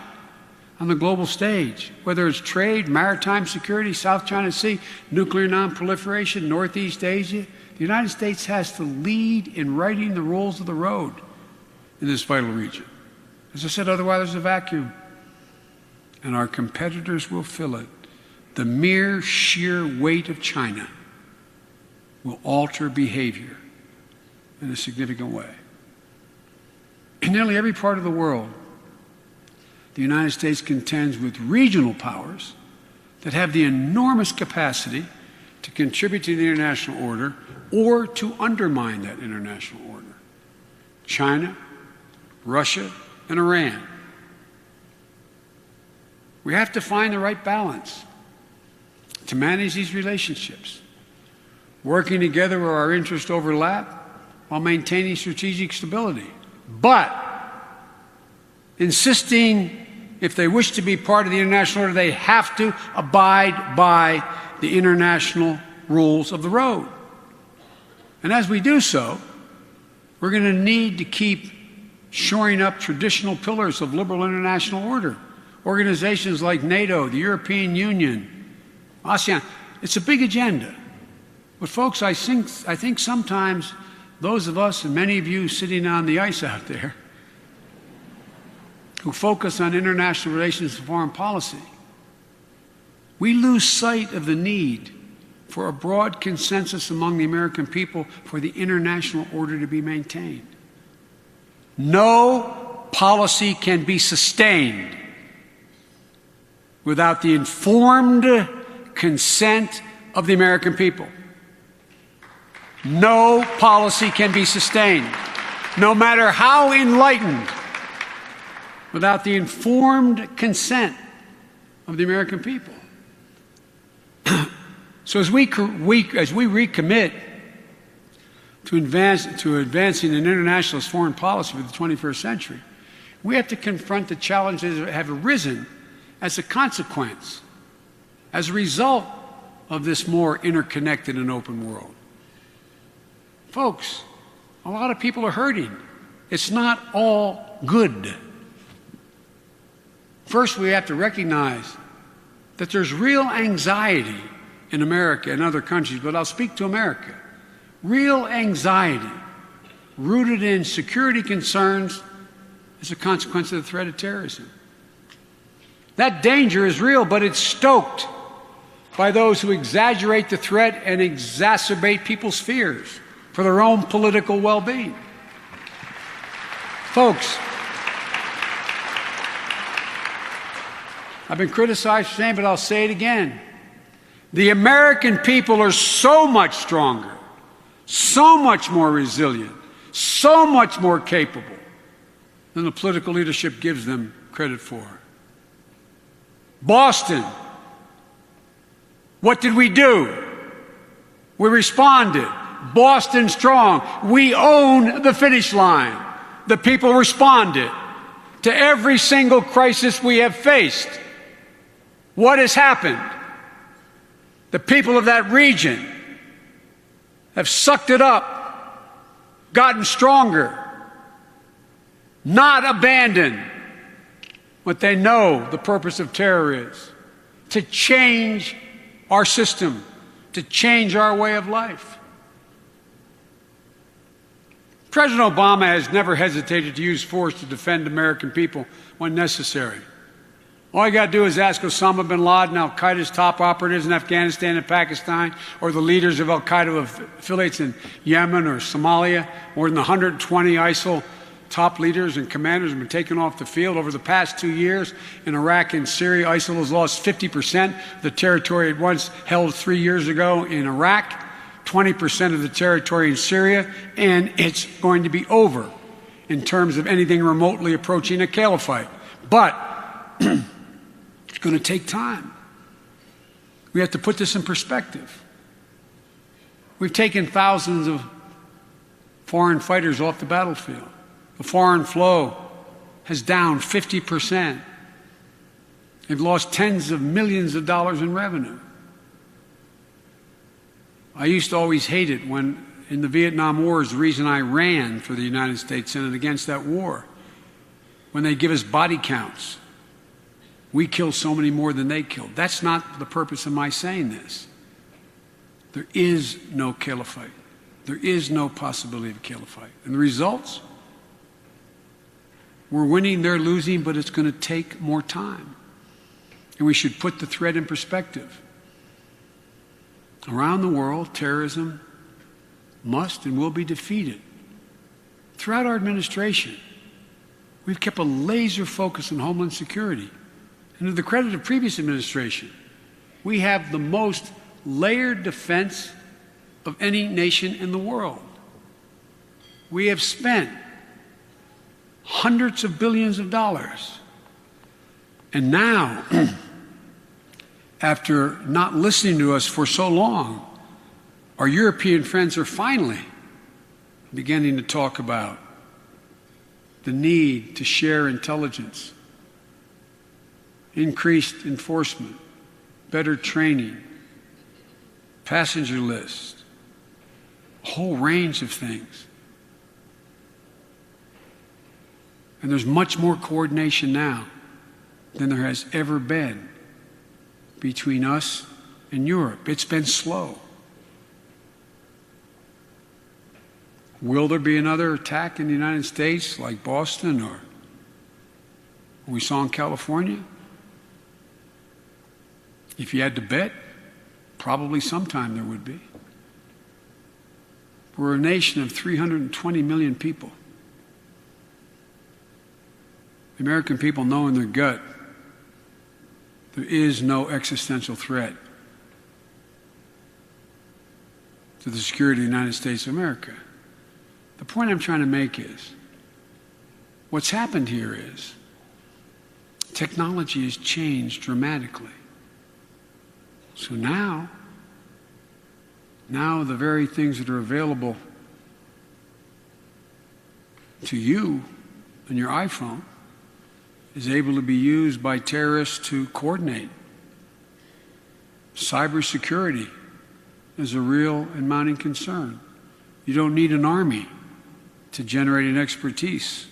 on the global stage, whether it's trade, maritime security, South China Sea, nuclear nonproliferation, Northeast Asia. The United States has to lead in writing the rules of the road in this vital region. As I said, otherwise there's a vacuum, and our competitors will fill it. The mere sheer weight of China will alter behavior in a significant way. In nearly every part of the world, the United States contends with regional powers that have the enormous capacity to contribute to the international order or to undermine that international order. China, Russia, and Iran. We have to find the right balance to manage these relationships, working together where our interests overlap while maintaining strategic stability, but insisting if they wish to be part of the international order, they have to abide by the international rules of the road. And as we do so, we're going to need to keep shoring up traditional pillars of liberal international order. Organizations like NATO, the European Union, ASEAN. It's a big agenda. But folks, I think sometimes those of us, and many of you sitting on the ice out there, who focus on international relations and foreign policy, we lose sight of the need for a broad consensus among the American people for the international order to be maintained. No policy can be sustained without the informed consent of the American people. No policy can be sustained, no matter how enlightened, without the informed consent of the American people. So as we recommit to advancing an internationalist foreign policy for the 21st century, we have to confront the challenges that have arisen as a consequence, as a result of this more interconnected and open world. Folks, a lot of people are hurting. It's not all good. First, we have to recognize that there's real anxiety in America and other countries, but I'll speak to America. Real anxiety rooted in security concerns as a consequence of the threat of terrorism. That danger is real, but it's stoked by those who exaggerate the threat and exacerbate people's fears for their own political well-being. Folks, I've been criticized for saying, but I'll say it again. The American people are so much stronger, so much more resilient, so much more capable than the political leadership gives them credit for. Boston, what did we do? We responded. Boston strong. We own the finish line. The people responded to every single crisis we have faced. What has happened? The people of that region have sucked it up, gotten stronger, not abandoned what they know the purpose of terror is: to change our system, to change our way of life. President Obama has never hesitated to use force to defend American people when necessary. All you got to do is ask Osama bin Laden, al-Qaeda's top operatives in Afghanistan and Pakistan, or the leaders of al-Qaeda affiliates in Yemen or Somalia. More than 120 ISIL top leaders and commanders have been taken off the field over the past 2 years. In Iraq and Syria, ISIL has lost 50% of the territory it once held 3 years ago in Iraq, 20% of the territory in Syria, and it's going to be over in terms of anything remotely approaching a caliphate. But it's going to take time. We have to put this in perspective. We've taken thousands of foreign fighters off the battlefield. The foreign flow has down 50%. They've lost tens of millions of dollars in revenue. I used to always hate it when, in the Vietnam War, is the reason I ran for the United States Senate against that war. When they give us body counts, we kill so many more than they killed. That's not the purpose of my saying this. There is no caliphate. There is no possibility of a caliphate. And the results? We're winning, they're losing, but it's going to take more time. And we should put the threat in perspective. Around the world, terrorism must and will be defeated. Throughout our administration, we've kept a laser focus on Homeland Security. And to the credit of previous administration, we have the most layered defense of any nation in the world. We have spent hundreds of billions of dollars. And now, after not listening to us for so long, our European friends are finally beginning to talk about the need to share intelligence, increased enforcement, better training, passenger lists, a whole range of things. And there's much more coordination now than there has ever been between us and Europe. It's been slow. Will there be another attack in the United States like Boston or we saw in California? If you had to bet, probably sometime there would be. We're a nation of 320 million people. The American people know in their gut there is no existential threat to the security of the United States of America. The point I'm trying to make is, what's happened here is technology has changed dramatically. So now the very things that are available to you on your iPhone is able to be used by terrorists to coordinate. Cybersecurity is a real and mounting concern. You don't need an army to generate an expertise.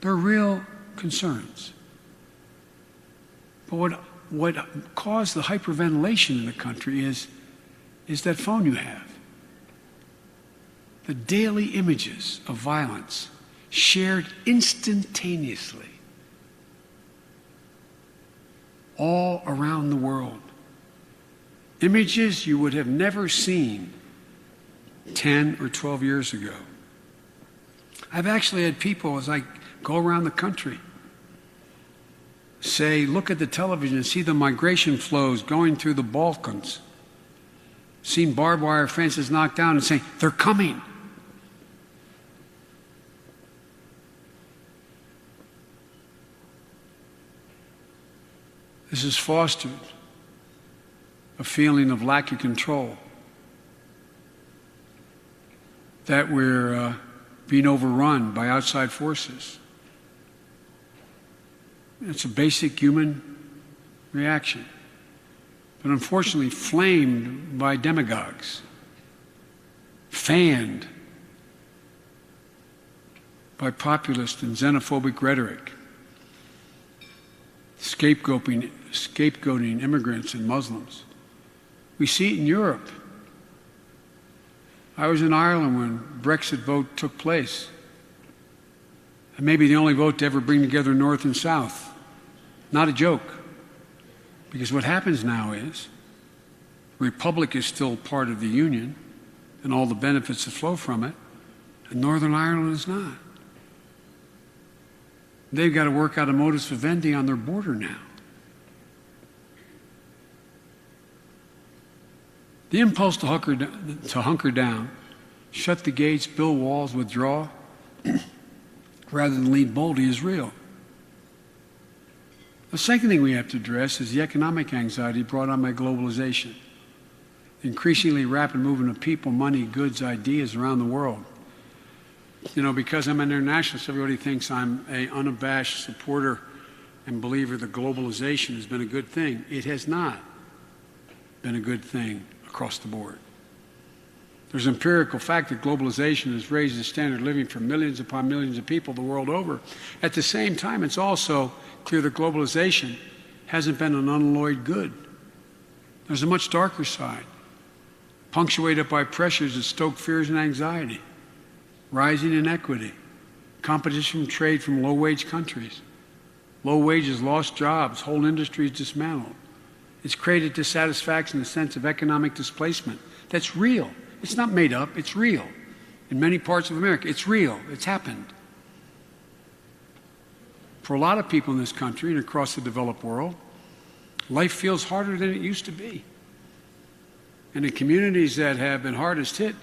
They're real concerns. But what caused the hyperventilation in the country is that phone you have. The daily images of violence shared instantaneously all around the world. Images you would have never seen 10 or 12 years ago. I've actually had people, as I go around the country, say, look at the television and see the migration flows going through the Balkans, seen barbed wire fences knocked down and saying, they're coming. This has fostered a feeling of lack of control, that we're being overrun by outside forces. It's a basic human reaction, but unfortunately flamed by demagogues, fanned by populist and xenophobic rhetoric, scapegoating immigrants and Muslims. We see it in Europe. I was in Ireland when Brexit vote took place. And maybe the only vote to ever bring together North and South. Not a joke. Because what happens now is, the Republic is still part of the Union and all the benefits that flow from it, and Northern Ireland is not. They've got to work out a modus vivendi on their border now. The impulse to hunker down, shut the gates, build walls, withdraw, rather than lead boldly is real. The second thing we have to address is the economic anxiety brought on by globalization. The increasingly rapid movement of people, money, goods, ideas around the world. You know, because I'm an internationalist, everybody thinks I'm an unabashed supporter and believer that globalization has been a good thing. It has not been a good thing across the board. There's empirical fact that globalization has raised the standard of living for millions upon millions of people the world over. At the same time, it's also clear that globalization hasn't been an unalloyed good. There's a much darker side, punctuated by pressures that stoke fears and anxiety, rising inequity, competition from trade from low-wage countries, low wages, lost jobs, whole industries dismantled. It's created dissatisfaction, a sense of economic displacement. That's real. It's not made up, it's real. In many parts of America, it's real, it's happened. For a lot of people in this country and across the developed world, life feels harder than it used to be. And in communities that have been hardest hit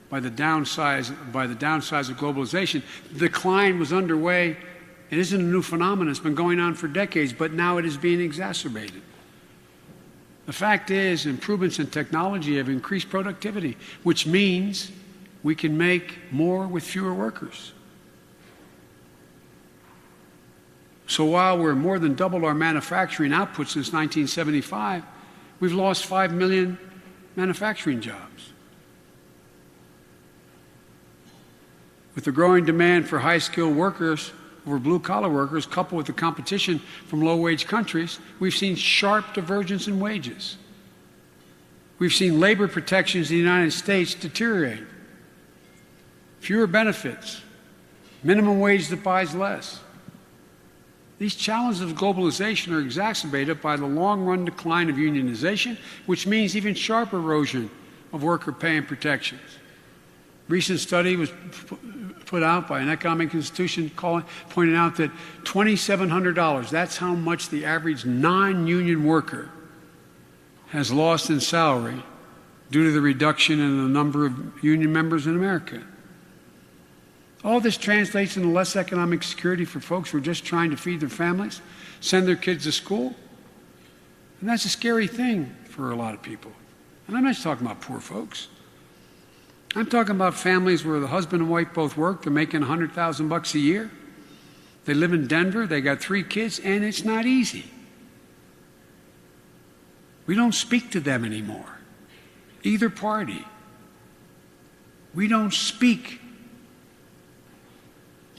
by the downsides of globalization, the decline was underway. It isn't a new phenomenon, it's been going on for decades, but now it is being exacerbated. The fact is, improvements in technology have increased productivity, which means we can make more with fewer workers. So while we're more than doubled our manufacturing output since 1975, we've lost 5 million manufacturing jobs. With the growing demand for high-skilled workers over blue-collar workers, coupled with the competition from low-wage countries, we've seen sharp divergence in wages. We've seen labor protections in the United States deteriorate. Fewer benefits, minimum wage that buys less. These challenges of globalization are exacerbated by the long-run decline of unionization, which means even sharp erosion of worker pay and protections. Recent study was put out by an economic institution pointing out that $2,700, that's how much the average non-union worker has lost in salary due to the reduction in the number of union members in America. All this translates into less economic security for folks who are just trying to feed their families, send their kids to school. And that's a scary thing for a lot of people. And I'm not just talking about poor folks. I'm talking about families where the husband and wife both work, they're making $100,000 a year. They live in Denver, they got 3 kids, and it's not easy. We don't speak to them anymore, either party. We don't speak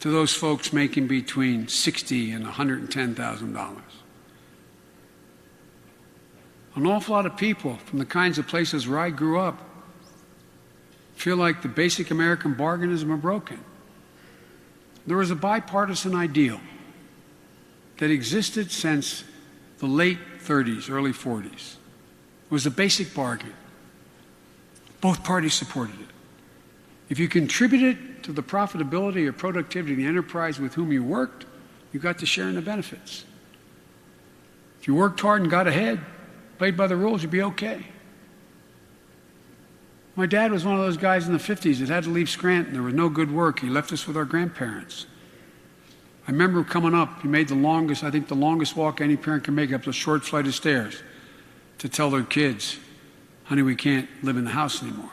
to those folks making between $60,000 and $110,000. An awful lot of people from the kinds of places where I grew up feel like the basic American bargain has been broken. There was a bipartisan ideal that existed since the late 30s, early 40s. It was a basic bargain. Both parties supported it. If you contributed to the profitability or productivity of the enterprise with whom you worked, you got to share in the benefits. If you worked hard and got ahead, played by the rules, you'd be okay. My dad was one of those guys in the 50s that had to leave Scranton. There was no good work. He left us with our grandparents. I remember coming up, he made the longest, I think the longest walk any parent can make up the short flight of stairs to tell their kids, honey, we can't live in the house anymore.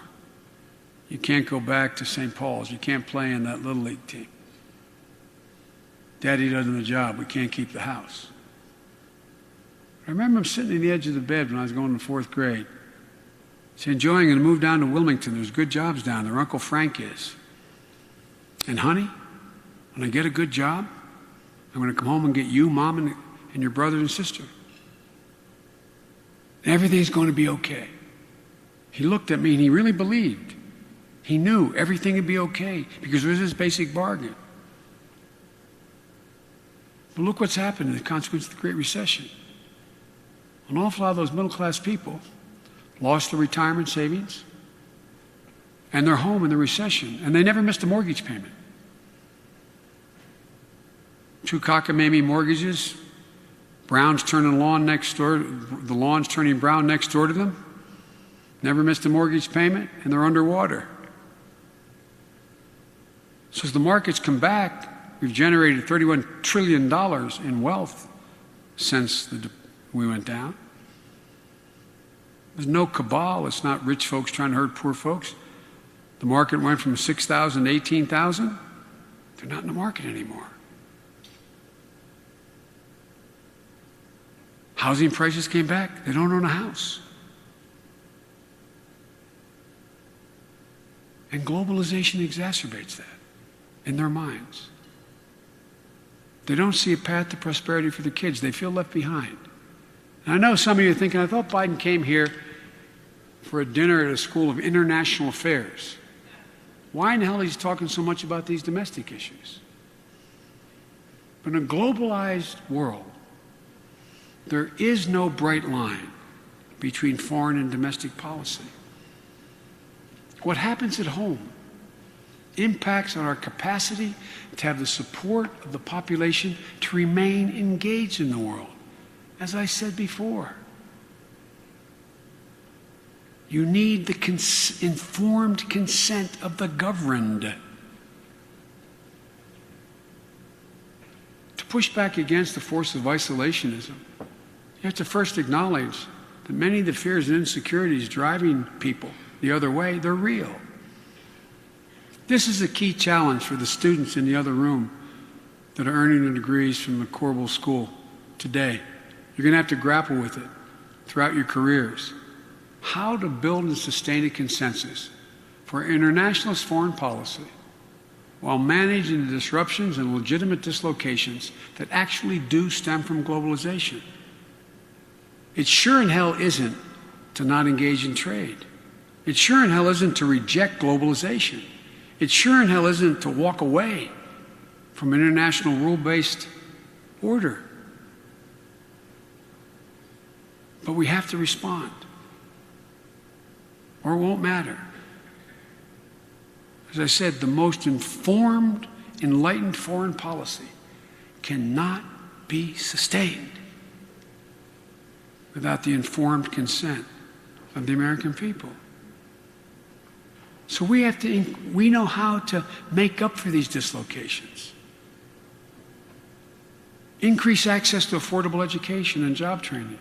You can't go back to St. Paul's. You can't play in that Little League team. Daddy doesn't have a job. We can't keep the house. I remember him sitting on the edge of the bed when I was going to 4th grade. He's enjoying it and moved down to Wilmington. There's good jobs down there. Uncle Frank is. And honey, when I get a good job, I'm going to come home and get you, Mom, and your brother and sister. And everything's going to be okay. He looked at me and he really believed. He knew everything would be okay because it was his basic bargain. But look what's happened in the consequence of the Great Recession. An awful lot of those middle-class people lost their retirement savings and their home in the recession, and they never missed a mortgage payment. 2 cockamamie mortgages, Brown's turning the lawn's turning brown next door to them, never missed a mortgage payment, and they're underwater. So as the markets come back, we've generated $31 trillion in wealth since we went down. There's no cabal. It's not rich folks trying to hurt poor folks. The market went from 6,000 to 18,000. They're not in the market anymore. Housing prices came back. They don't own a house. And globalization exacerbates that in their minds. They don't see a path to prosperity for the kids. They feel left behind. And I know some of you are thinking, I thought Biden came here for a dinner at a school of international affairs. Why in the hell is he talking so much about these domestic issues? But in a globalized world, there is no bright line between foreign and domestic policy. What happens at home impacts on our capacity to have the support of the population to remain engaged in the world. As I said before, you need the informed consent of the governed. To push back against the forces of isolationism, you have to first acknowledge that many of the fears and insecurities driving people the other way, they're real. This is a key challenge for the students in the other room that are earning their degrees from the Corbell School today. You're going to have to grapple with it throughout your careers. How to build and sustain a consensus for internationalist foreign policy while managing the disruptions and legitimate dislocations that actually do stem from globalization. It sure in hell isn't to not engage in trade. It sure in hell isn't to reject globalization. It sure in hell isn't to walk away from an international rule-based order. But we have to respond, or it won't matter. As I said, the most informed, enlightened foreign policy cannot be sustained without the informed consent of the American people. So we know how to make up for these dislocations. Increase access to affordable education and job training.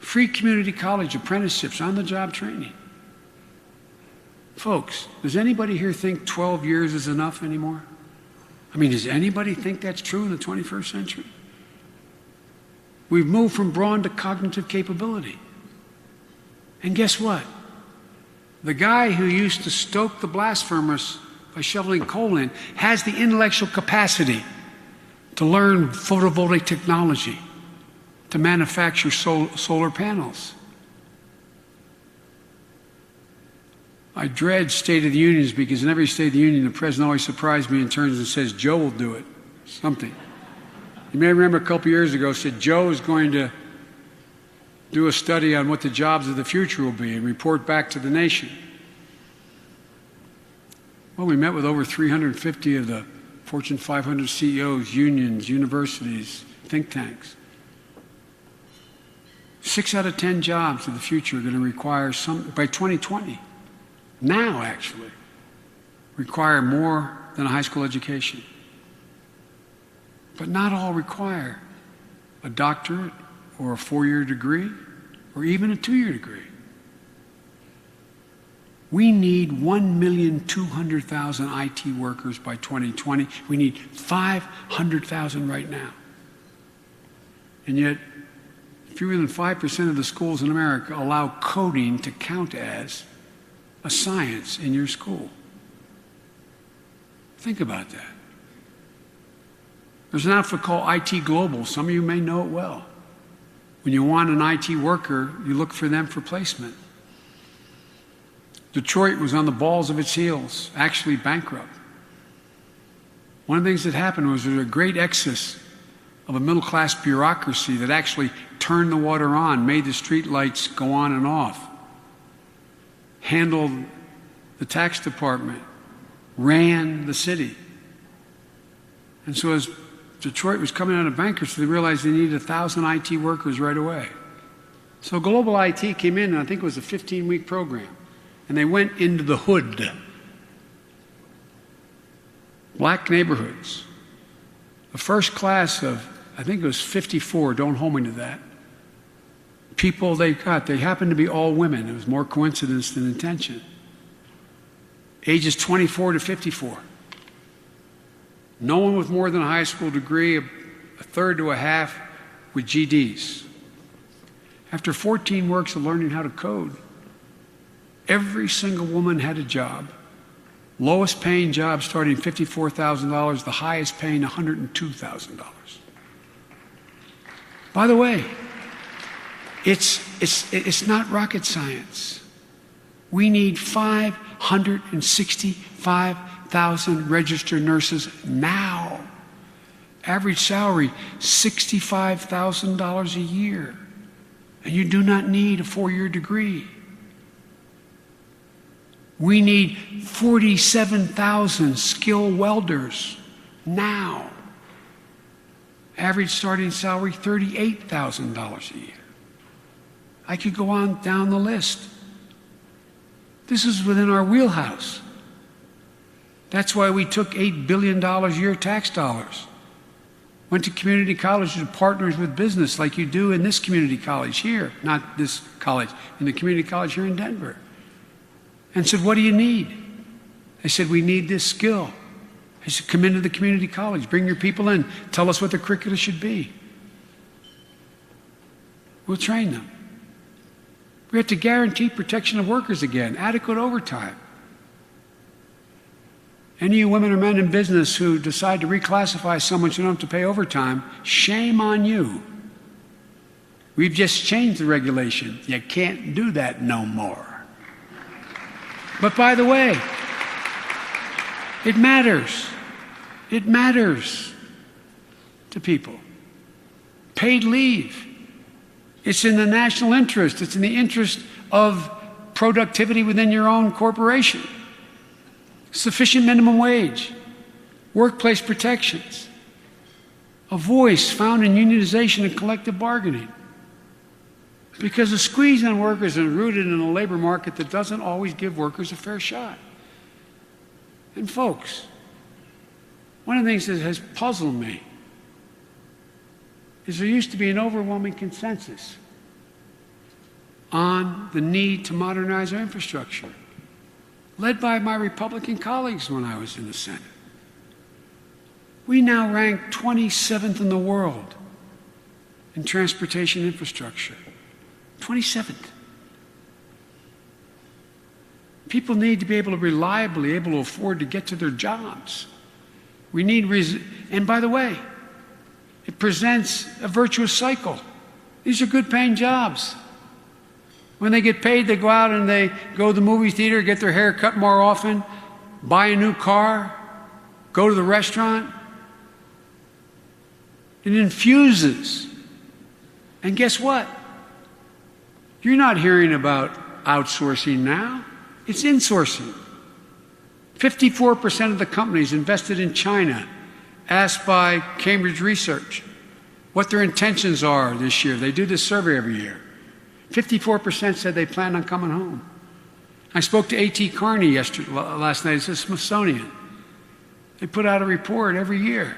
Free community college apprenticeships, on-the-job training. Folks, does anybody here think 12 years is enough anymore? I mean, does anybody think that's true in the 21st century? We've moved from brawn to cognitive capability. And guess what? The guy who used to stoke the blast furnace by shoveling coal in has the intellectual capacity to learn photovoltaic technology, to manufacture solar panels. I dread State of the Unions because in every State of the Union, the president always surprises me and turns and says, Joe will do it, something. You may remember a couple years ago said Joe is going to do a study on what the jobs of the future will be and report back to the nation. Well, we met with over 350 of the Fortune 500 CEOs, unions, universities, think tanks. 6 out of 10 jobs of the future are going to require by 2020, now actually, require more than a high school education. But not all require a doctorate or a 4-year degree or even a 2-year degree. We need 1,200,000 IT workers by 2020. We need 500,000 right now. And yet, fewer than 5% of the schools in America allow coding to count as a science in your school. Think about that. There's an outfit called IT Global. Some of you may know it well. When you want an IT worker, you look for them for placement. Detroit was on the balls of its heels, actually bankrupt. One of the things that happened was there was a great excess of a middle-class bureaucracy that actually turned the water on, made the street lights go on and off, handled the tax department, ran the city. And so as Detroit was coming out of bankruptcy, they realized they needed 1,000 IT workers right away. So Global IT came in, and I think it was a 15-week program, and they went into the hood. Black neighborhoods. The first class of, I think it was 54, don't hold me to that, people they happened to be all women. It was more coincidence than intention. Ages 24 to 54. No one with more than a high school degree, a third to a half with GDs. After 14 weeks of learning how to code, every single woman had a job Lowest paying job starting $54,000, the highest paying $102,000. By the way, it's not rocket science. We need 565,000 registered nurses now. Average salary, $65,000 a year. And you do not need a 4-year degree. We need 47,000 skilled welders now. Average starting salary, $38,000 a year. I could go on down the list. This is within our wheelhouse. That's why we took $8 billion a year tax dollars. Went to community colleges and partners with business like you do in this community college here, not this college, in the community college here in Denver. And said, what do you need? They said, we need this skill. I said, come into the community college, bring your people in, tell us what the curricula should be. We'll train them. We have to guarantee protection of workers again, adequate overtime. Any of you women or men in business who decide to reclassify someone so you don't have to pay overtime, shame on you. We've just changed the regulation. You can't do that no more. But by the way, it matters. It matters to people. Paid leave. It's in the national interest. It's in the interest of productivity within your own corporation. Sufficient minimum wage, workplace protections, a voice found in unionization and collective bargaining. Because the squeeze on workers is rooted in a labor market that doesn't always give workers a fair shot. And folks, one of the things that has puzzled me is there used to be an overwhelming consensus on the need to modernize our infrastructure, led by my Republican colleagues when I was in the Senate. We now rank 27th in the world in transportation infrastructure. 27th. People need to be able to reliably able to afford to get to their jobs. We need, and by the way, it presents a virtuous cycle. These are good paying jobs. When they get paid, they go out and they go to the movie theater, get their hair cut more often, buy a new car, go to the restaurant. It infuses. And guess what? You're not hearing about outsourcing now. It's insourcing. 54% of the companies invested in China asked by Cambridge Research what their intentions are this year. They do this survey every year. 54% said they plan on coming home. I spoke to A.T. Kearney last night. It's the Smithsonian. They put out a report every year.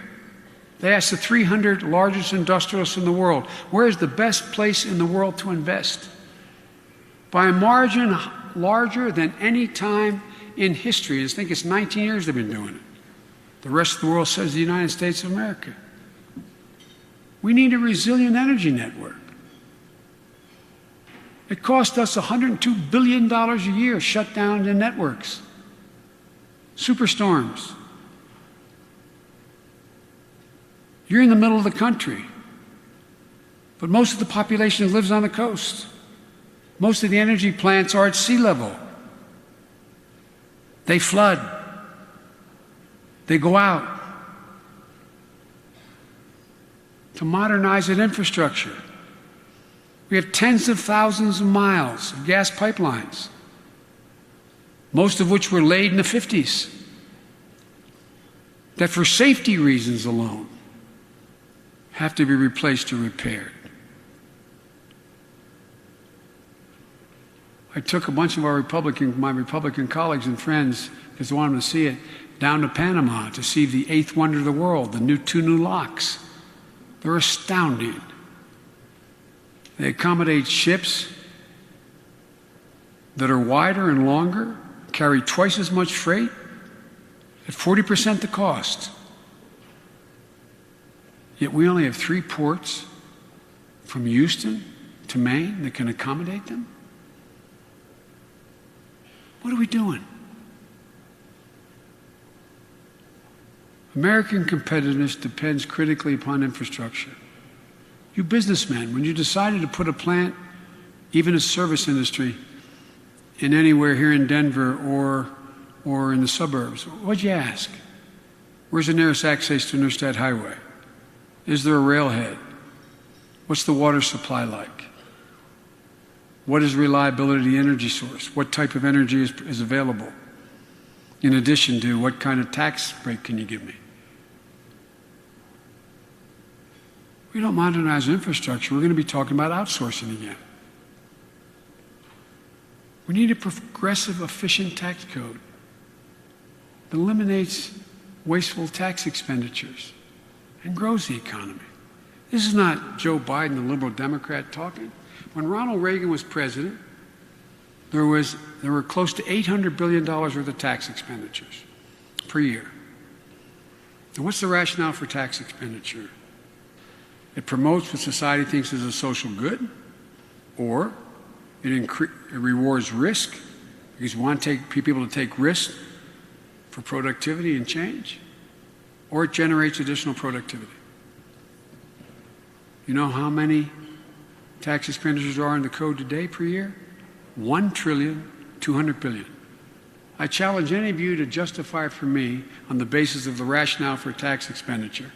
They asked the 300 largest industrialists in the world, where is the best place in the world to invest? By a margin larger than any time in history. I think it's 19 years they've been doing it. The rest of the world says the United States of America. We need a resilient energy network. It cost us $102 billion a year shut down the networks. Superstorms. You're in the middle of the country, but most of the population lives on the coast. Most of the energy plants are at sea level. They flood. They go out. To modernize that infrastructure, we have tens of thousands of miles of gas pipelines, most of which were laid in the 50s, that for safety reasons alone have to be replaced or repaired. I took a bunch of my Republican colleagues and friends, because I wanted them to see it, down to Panama to see the eighth wonder of the world, the two new locks. They're astounding. They accommodate ships that are wider and longer, carry twice as much freight at 40% the cost. Yet we only have 3 ports from Houston to Maine that can accommodate them. What are we doing? American competitiveness depends critically upon infrastructure. You businessmen, when you decided to put a plant, even a service industry, in anywhere here in Denver or in the suburbs, what'd you ask? Where's the nearest access to Interstate Highway? Is there a railhead? What's the water supply like? What is reliability of the energy source? What type of energy is available? In addition to, what kind of tax break can you give me? We don't modernize infrastructure, we're going to be talking about outsourcing again. We need a progressive, efficient tax code that eliminates wasteful tax expenditures and grows the economy. This is not Joe Biden, the liberal Democrat, talking. When Ronald Reagan was president, there were close to $800 billion worth of tax expenditures per year. And what's the rationale for tax expenditure? It promotes what society thinks is a social good, or it rewards risk, because you want people to take risk for productivity and change, or it generates additional productivity. You know how many tax expenditures are in the code today per year? $1.2 trillion. I challenge any of you to justify for me, on the basis of the rationale for tax expenditure,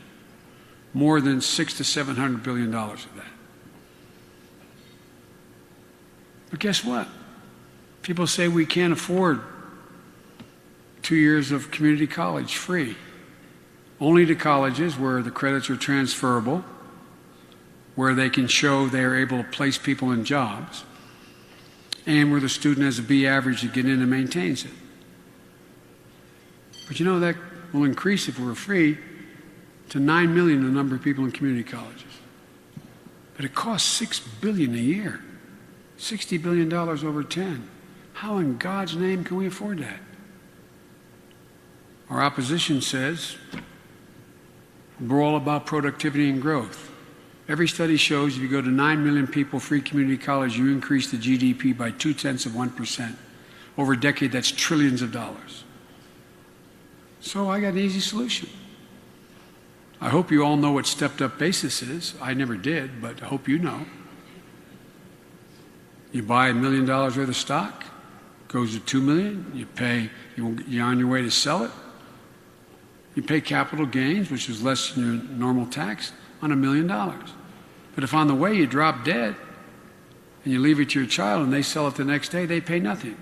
more than $600 to $700 billion of that. But guess what? People say we can't afford 2 years of community college free. Only to colleges where the credits are transferable, where they can show they are able to place people in jobs, and where the student has a B average to get in and maintains it. But you know, that will increase, if we're free, to 9 million, the number of people in community colleges. But it costs $6 billion a year, $60 billion over 10. How in God's name can we afford that? Our opposition says we're all about productivity and growth. Every study shows if you go to 9 million people free community college, you increase the GDP by 0.2%. Over a decade, that's trillions of dollars. So I got an easy solution. I hope you all know what stepped-up basis is. I never did, but I hope you know. You buy $1 million worth of stock, goes to $2 million, you're on your way to sell it. You pay capital gains, which is less than your normal tax, on $1 million. But if on the way you drop dead and you leave it to your child and they sell it the next day, they pay nothing.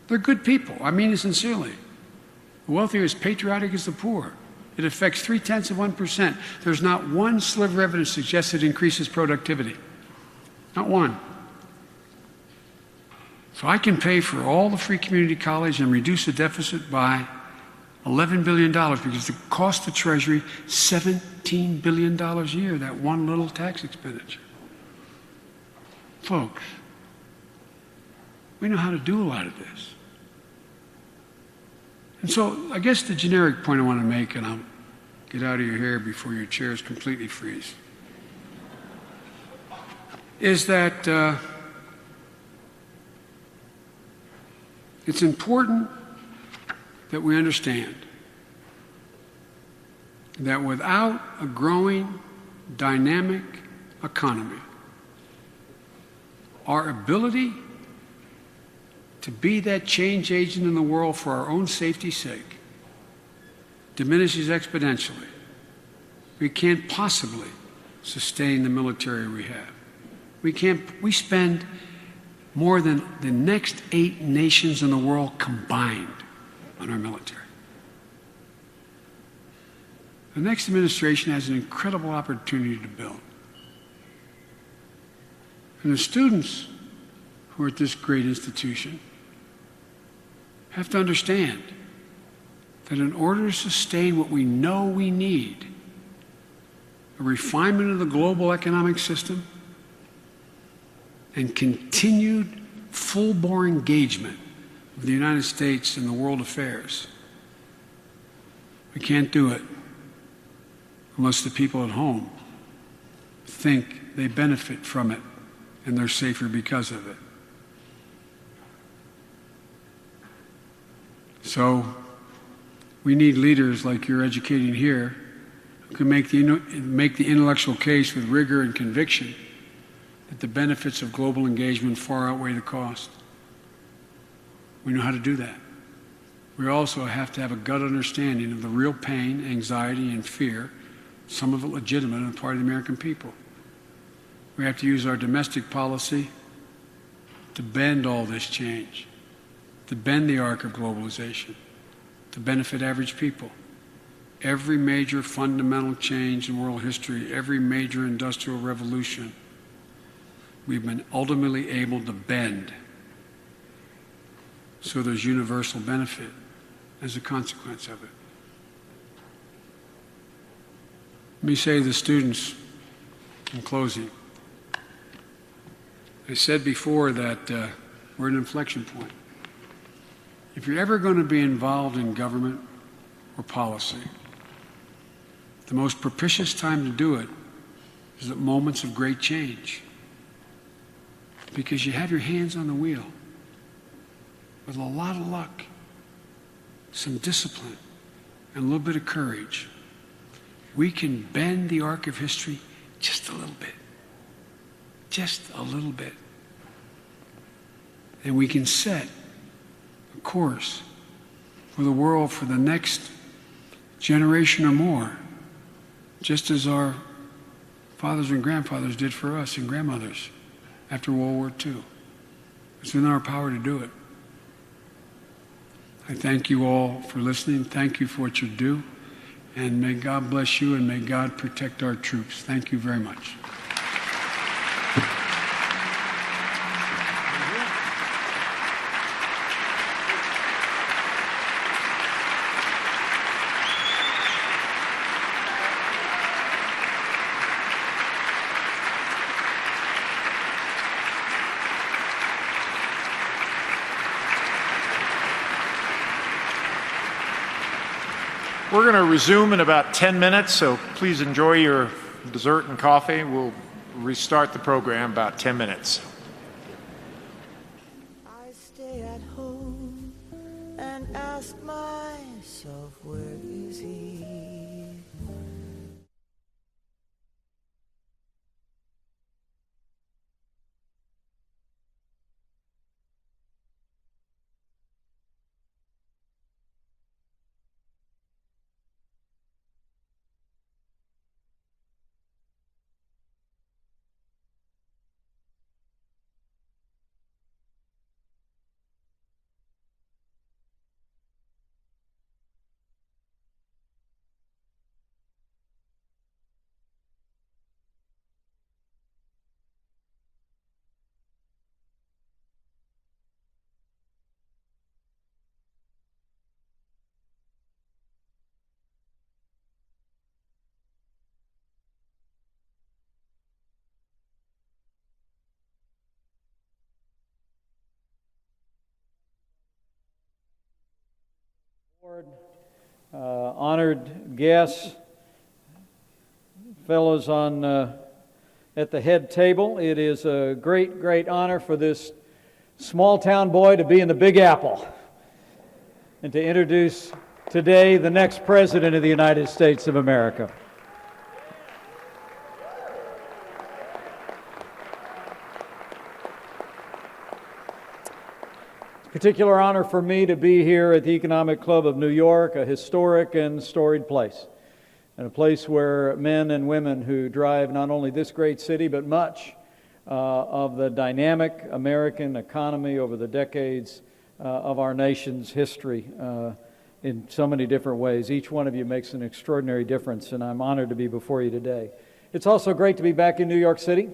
They're good people. I mean it sincerely. The wealthy are as patriotic as the poor. It affects 0.3%. There's not one sliver of evidence suggests it increases productivity. Not one. So I can pay for all the free community college and reduce the deficit by $11 billion, because the cost to Treasury, $17 billion a year, that one little tax expenditure. Folks, we know how to do a lot of this. And so I guess the generic point I want to make, and I'll get out of your hair before your chairs completely freeze, is that it's important that we understand that without a growing, dynamic economy, our ability to be that change agent in the world for our own safety's sake diminishes exponentially. We can't possibly sustain the military we have. We spend more than the next 8 nations in the world combined on our military. The next administration has an incredible opportunity to build. And the students who are at this great institution have to understand that in order to sustain what we know we need, a refinement of the global economic system and continued full-bore engagement of the United States in the world affairs, we can't do it unless the people at home think they benefit from it and they're safer because of it. So We need leaders like you're educating here who can make the intellectual case with rigor and conviction that the benefits of global engagement far outweigh the cost. We know how to do that. We also have to have a gut understanding of the real pain, anxiety, and fear, some of it legitimate on the part of the American people. We have to use our domestic policy to bend all this change, to bend the arc of globalization, to benefit average people. Every major fundamental change in world history, every major industrial revolution, we've been ultimately able to bend so there's universal benefit as a consequence of it. Let me say to the students in closing, I said before that we're at an inflection point. If you're ever going to be involved in government or policy, the most propitious time to do it is at moments of great change, because you have your hands on the wheel. With a lot of luck, some discipline, and a little bit of courage, we can bend the arc of history just a little bit. Just a little bit. And we can set a course for the world for the next generation or more, just as our fathers and grandfathers did for us and grandmothers after World War II. It's in our power to do it. I thank you all for listening. Thank you for what you do. And may God bless you and may God protect our troops. Thank you very much. We're going to resume in about 10 minutes, so please enjoy your dessert and coffee. We'll restart the program about 10 minutes. I stay at home and ask myself, where is he? Honored guests, fellows on at the head table, it is a great, great honor for this small town boy to be in the Big Apple and to introduce today the next President of the United States of America. Particular honor for me to be here at the Economic Club of New York, a historic and storied place, and a place where men and women who drive not only this great city, but much of the dynamic American economy over the decades of our nation's history in so many different ways. Each one of you makes an extraordinary difference, and I'm honored to be before you today. It's also great to be back in New York City.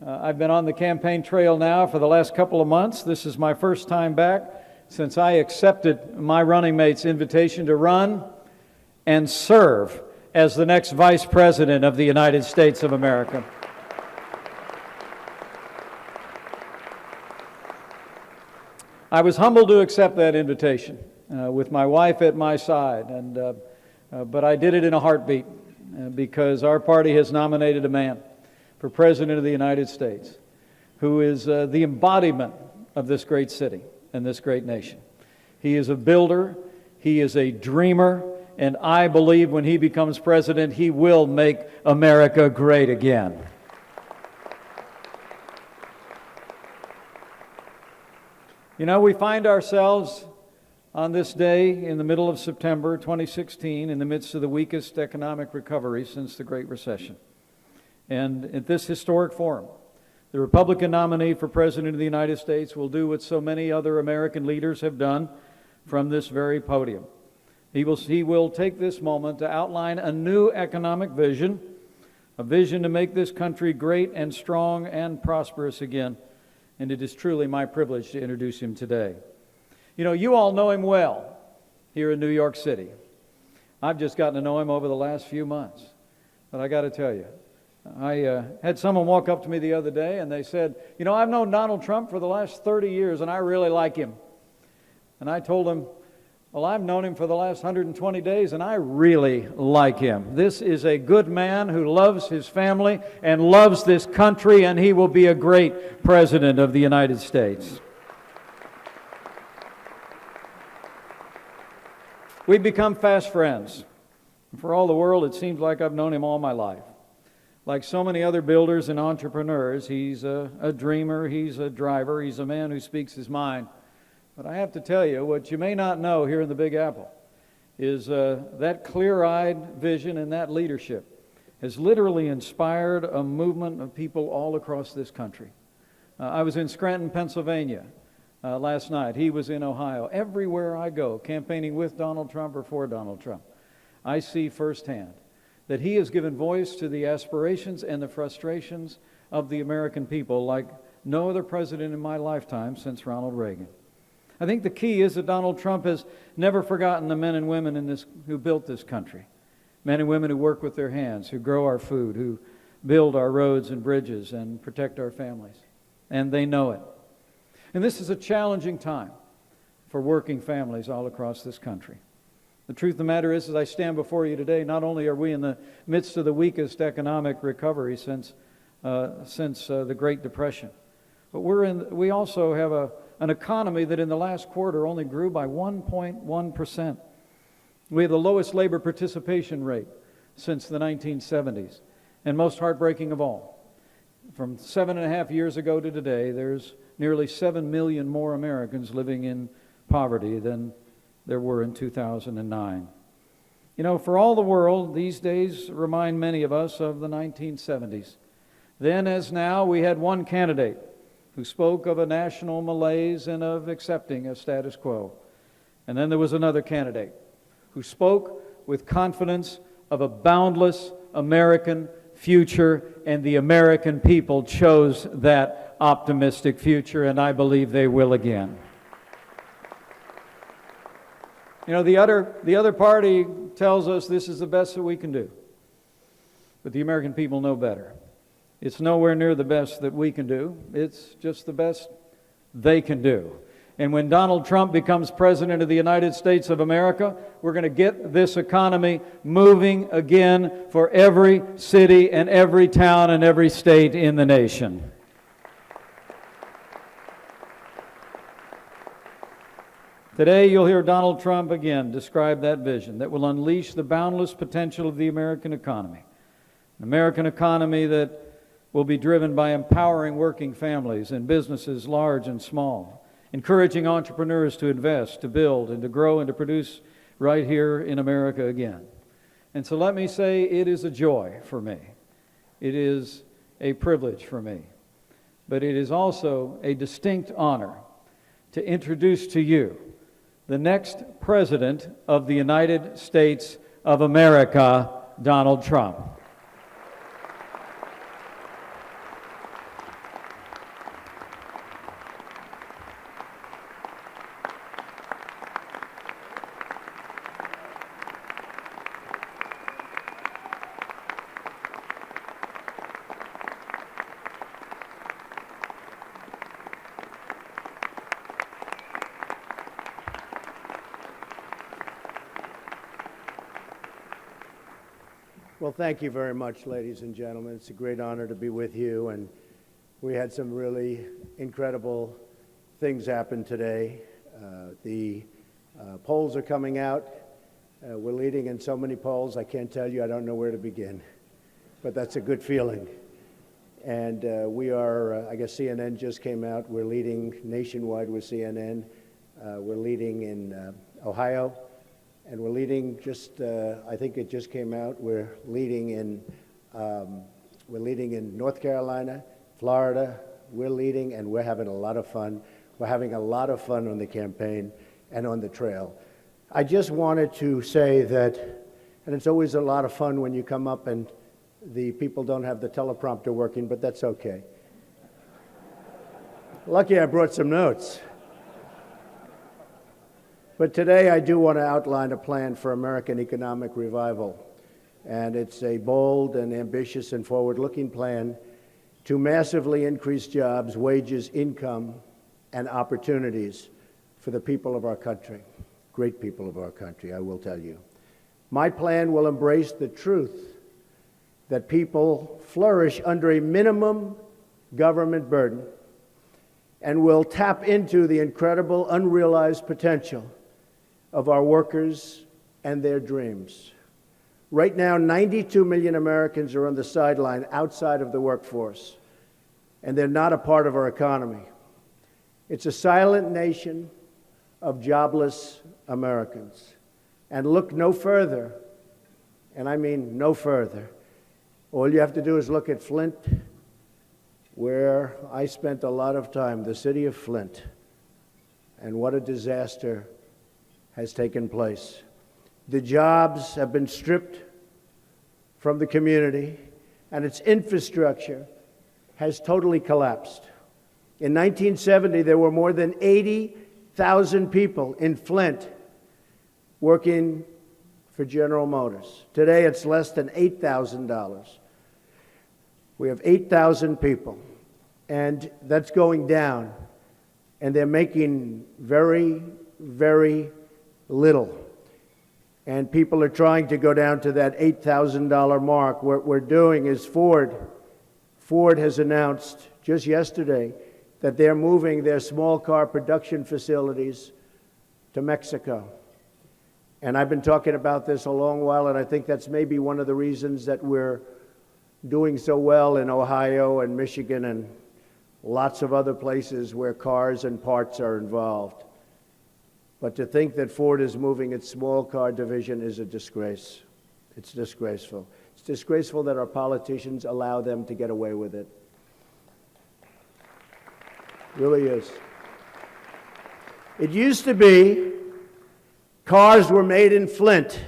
I've been on the campaign trail now for the last couple of months. This is my first time back since I accepted my running mate's invitation to run and serve as the next Vice President of the United States of America. I was humbled to accept that invitation with my wife at my side, but I did it in a heartbeat because our party has nominated a man for President of the United States, who is the embodiment of this great city and this great nation. He is a builder, He is a dreamer, and I believe when he becomes president, he will make America great again. You know, we find ourselves on this day in the middle of September 2016 in the midst of the weakest economic recovery since the Great Recession. And at this historic forum, the Republican nominee for President of the United States will do what so many other American leaders have done from this very podium. He will take this moment to outline a new economic vision, a vision to make this country great and strong and prosperous again. And it is truly my privilege to introduce him today. You know, you all know him well here in New York City. I've just gotten to know him over the last few months. But I got to tell you, I had someone walk up to me the other day and they said, you know, I've known Donald Trump for the last 30 years and I really like him. And I told him, well, I've known him for the last 120 days and I really like him. This is a good man who loves his family and loves this country, and he will be a great president of the United States. We've become fast friends. For all the world, it seems like I've known him all my life. Like so many other builders and entrepreneurs, he's a dreamer, he's a driver, he's a man who speaks his mind. But I have to tell you, what you may not know here in the Big Apple is that clear-eyed vision and that leadership has literally inspired a movement of people all across this country. I was in Scranton, Pennsylvania last night. He was in Ohio. Everywhere I go, campaigning with Donald Trump or for Donald Trump, I see firsthand that he has given voice to the aspirations and the frustrations of the American people like no other president in my lifetime since Ronald Reagan. I think the key is that Donald Trump has never forgotten the men and women who built this country. Men and women who work with their hands, who grow our food, who build our roads and bridges and protect our families. And they know it. And this is a challenging time for working families all across this country. The truth of the matter is, as I stand before you today, not only are we in the midst of the weakest economic recovery since the Great Depression, but we also have an economy that in the last quarter only grew by 1.1%. We have the lowest labor participation rate since the 1970s. And most heartbreaking of all, from 7.5 years ago to today, there's nearly 7 million more Americans living in poverty than there were in 2009. You know, for all the world, these days remind many of us of the 1970s. Then, as now, we had one candidate who spoke of a national malaise and of accepting a status quo. And then there was another candidate who spoke with confidence of a boundless American future, and the American people chose that optimistic future, and I believe they will again. You know, the other party tells us this is the best that we can do, but the American people know better. It's nowhere near the best that we can do. It's just the best they can do. And when Donald Trump becomes president of the United States of America, we're going to get this economy moving again for every city and every town and every state in the nation. Today, you'll hear Donald Trump again describe that vision that will unleash the boundless potential of the American economy. An American economy that will be driven by empowering working families and businesses large and small, encouraging entrepreneurs to invest, to build, and to grow and to produce right here in America again. And so let me say, it is a joy for me. It is a privilege for me. But it is also a distinct honor to introduce to you the next President of the United States of America, Donald Trump. Well, thank you very much, ladies and gentlemen. It's a great honor to be with you, and we had some really incredible things happen today. The Polls are coming out. We're leading in so many polls, I can't tell you, I don't know where to begin. But that's a good feeling. And we are, I guess CNN just came out. We're leading nationwide with CNN. We're leading in Ohio. And we're leading just, I think it just came out, we're leading in North Carolina, Florida. We're leading, and we're having a lot of fun. We're having a lot of fun on the campaign and on the trail. I just wanted to say that, and it's always a lot of fun when you come up and the people don't have the teleprompter working, but that's okay. Lucky I brought some notes. But today I do want to outline a plan for American economic revival. And it's a bold and ambitious and forward-looking plan to massively increase jobs, wages, income, and opportunities for the people of our country. Great people of our country, I will tell you. My plan will embrace the truth that people flourish under a minimum government burden and will tap into the incredible unrealized potential of our workers and their dreams. Right now, 92 million Americans are on the sideline outside of the workforce, and they're not a part of our economy. It's a silent nation of jobless Americans. And look no further, and I mean no further. All you have to do is look at Flint, where I spent a lot of time, the city of Flint, and what a disaster has taken place. The jobs have been stripped from the community, and its infrastructure has totally collapsed. In 1970, there were more than 80,000 people in Flint working for General Motors. Today, it's less than $8,000. We have 8,000 people, and that's going down, and they're making very, very little. And people are trying to go down to that $8,000 mark. What we're doing is Ford has announced just yesterday that they're moving their small car production facilities to Mexico. And I've been talking about this a long while, and I think that's maybe one of the reasons that we're doing so well in Ohio and Michigan and lots of other places where cars and parts are involved. But to think that Ford is moving its small car division is a disgrace. It's disgraceful. It's disgraceful that our politicians allow them to get away with it. It really is. It used to be cars were made in Flint,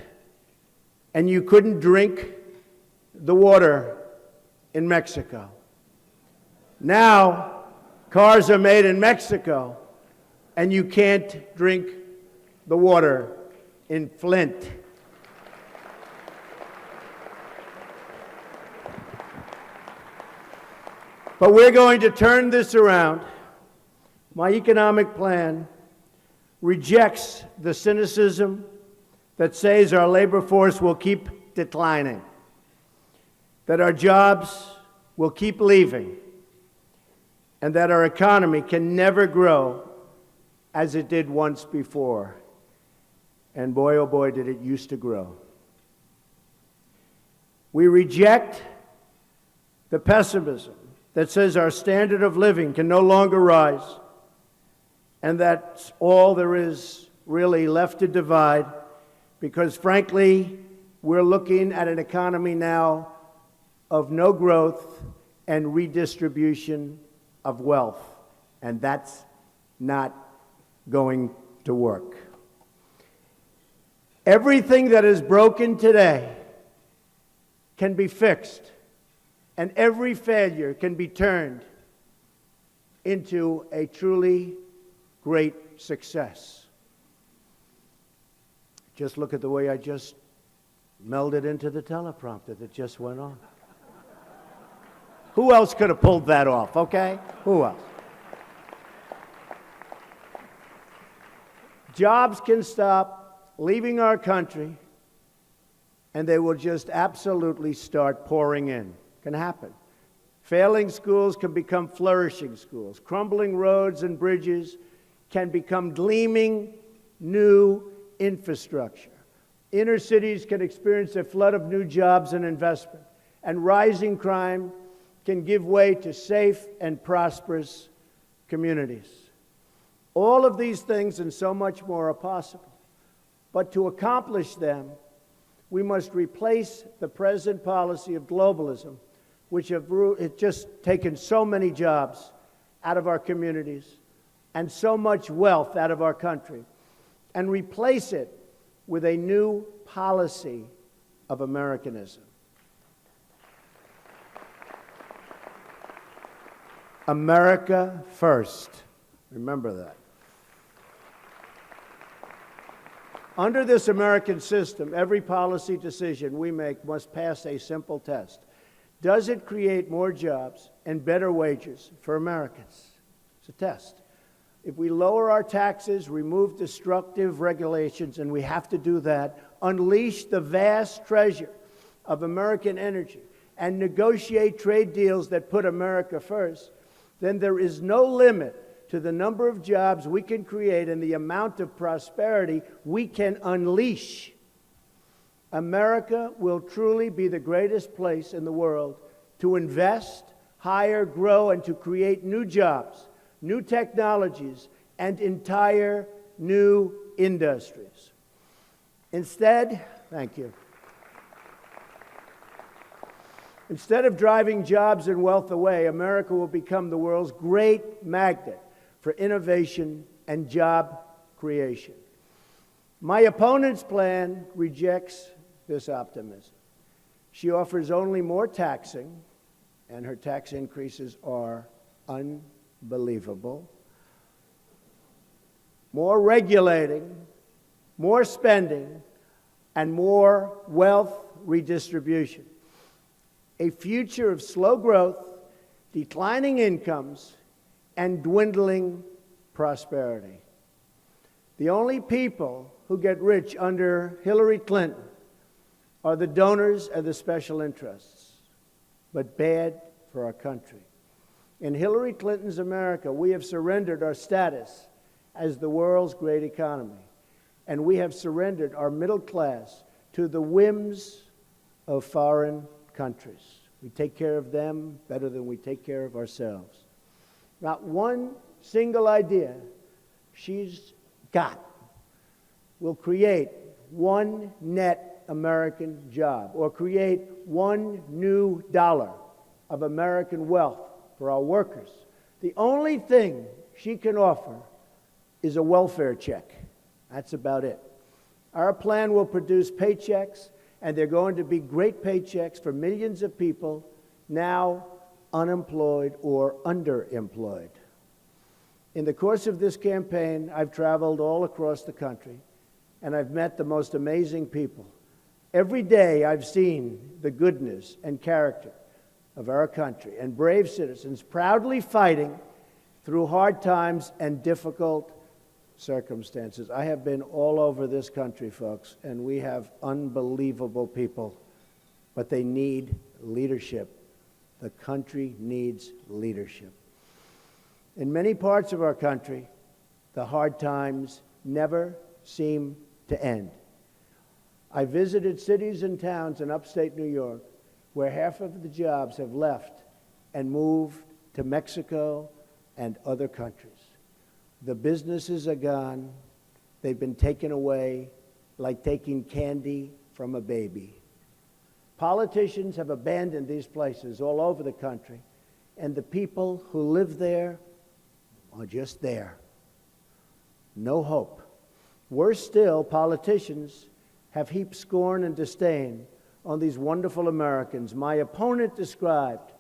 and you couldn't drink the water in Mexico. Now, cars are made in Mexico, and you can't drink the water in Flint. But we're going to turn this around. My economic plan rejects the cynicism that says our labor force will keep declining, that our jobs will keep leaving, and that our economy can never grow as it did once before. And boy, oh boy, did it used to grow. We reject the pessimism that says our standard of living can no longer rise, and that's all there is really left to divide, because frankly, we're looking at an economy now of no growth and redistribution of wealth, and that's not going to work. Everything that is broken today can be fixed, and every failure can be turned into a truly great success. Just look at the way I just melded into the teleprompter that just went on. Who else could have pulled that off, okay? Who else? Jobs can stop leaving our country, and they will just absolutely start pouring in. Can happen. Failing schools can become flourishing schools. Crumbling roads and bridges can become gleaming new infrastructure. Inner cities can experience a flood of new jobs and investment, and rising crime can give way to safe and prosperous communities. All of these things and so much more are possible. But to accomplish them, we must replace the present policy of globalism, which have just taken so many jobs out of our communities and so much wealth out of our country, and replace it with a new policy of Americanism. America first. Remember that. Under this American system, every policy decision we make must pass a simple test. Does it create more jobs and better wages for Americans? It's a test. If we lower our taxes, remove destructive regulations, and we have to do that, unleash the vast treasure of American energy, and negotiate trade deals that put America first, then there is no limit to the number of jobs we can create and the amount of prosperity we can unleash. America will truly be the greatest place in the world to invest, hire, grow, and to create new jobs, new technologies, and entire new industries. Instead, thank you. Instead of driving jobs and wealth away, America will become the world's great magnet for innovation and job creation. My opponent's plan rejects this optimism. She offers only more taxing, and her tax increases are unbelievable. More regulating, more spending, and more wealth redistribution. A future of slow growth, declining incomes, and dwindling prosperity. The only people who get rich under Hillary Clinton are the donors and the special interests, but bad for our country. In Hillary Clinton's America, we have surrendered our status as the world's great economy, and we have surrendered our middle class to the whims of foreign countries. We take care of them better than we take care of ourselves. Not one single idea she's got will create one net American job or create one new dollar of American wealth for our workers. The only thing she can offer is a welfare check. That's about it. Our plan will produce paychecks, and they're going to be great paychecks for millions of people now unemployed or underemployed. In the course of this campaign, I've traveled all across the country, and I've met the most amazing people. Every day I've seen the goodness and character of our country and brave citizens proudly fighting through hard times and difficult circumstances. I have been all over this country, folks, and we have unbelievable people, but they need leadership. The country needs leadership. In many parts of our country, the hard times never seem to end. I visited cities and towns in upstate New York where half of the jobs have left and moved to Mexico and other countries. The businesses are gone. They've been taken away like taking candy from a baby. Politicians have abandoned these places all over the country, and the people who live there are just there. No hope. Worse still, politicians have heaped scorn and disdain on these wonderful Americans. My opponent described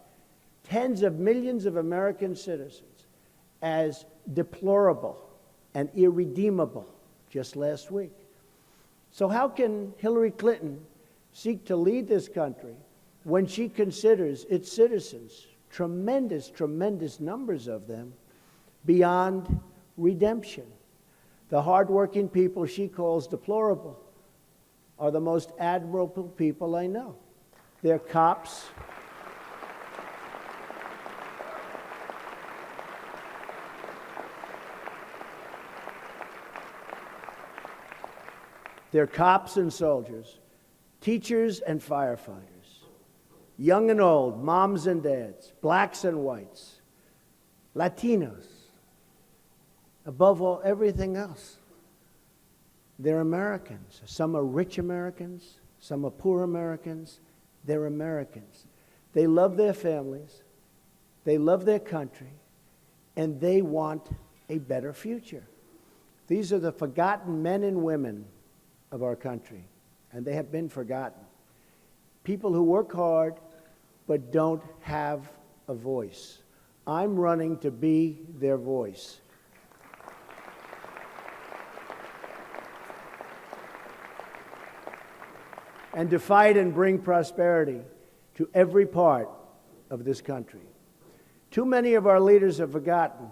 tens of millions of American citizens as deplorable and irredeemable just last week. So how can Hillary Clinton seek to lead this country when she considers its citizens, tremendous, tremendous numbers of them, beyond redemption? The hardworking people she calls deplorable are the most admirable people I know. They're cops. They're cops and soldiers, teachers and firefighters, young and old, moms and dads, blacks and whites, Latinos. Above all, everything else. They're Americans. Some are rich Americans, some are poor Americans. They're Americans. They love their families, they love their country, and they want a better future. These are the forgotten men and women of our country, and they have been forgotten. People who work hard but don't have a voice. I'm running to be their voice. And to fight and bring prosperity to every part of this country. Too many of our leaders have forgotten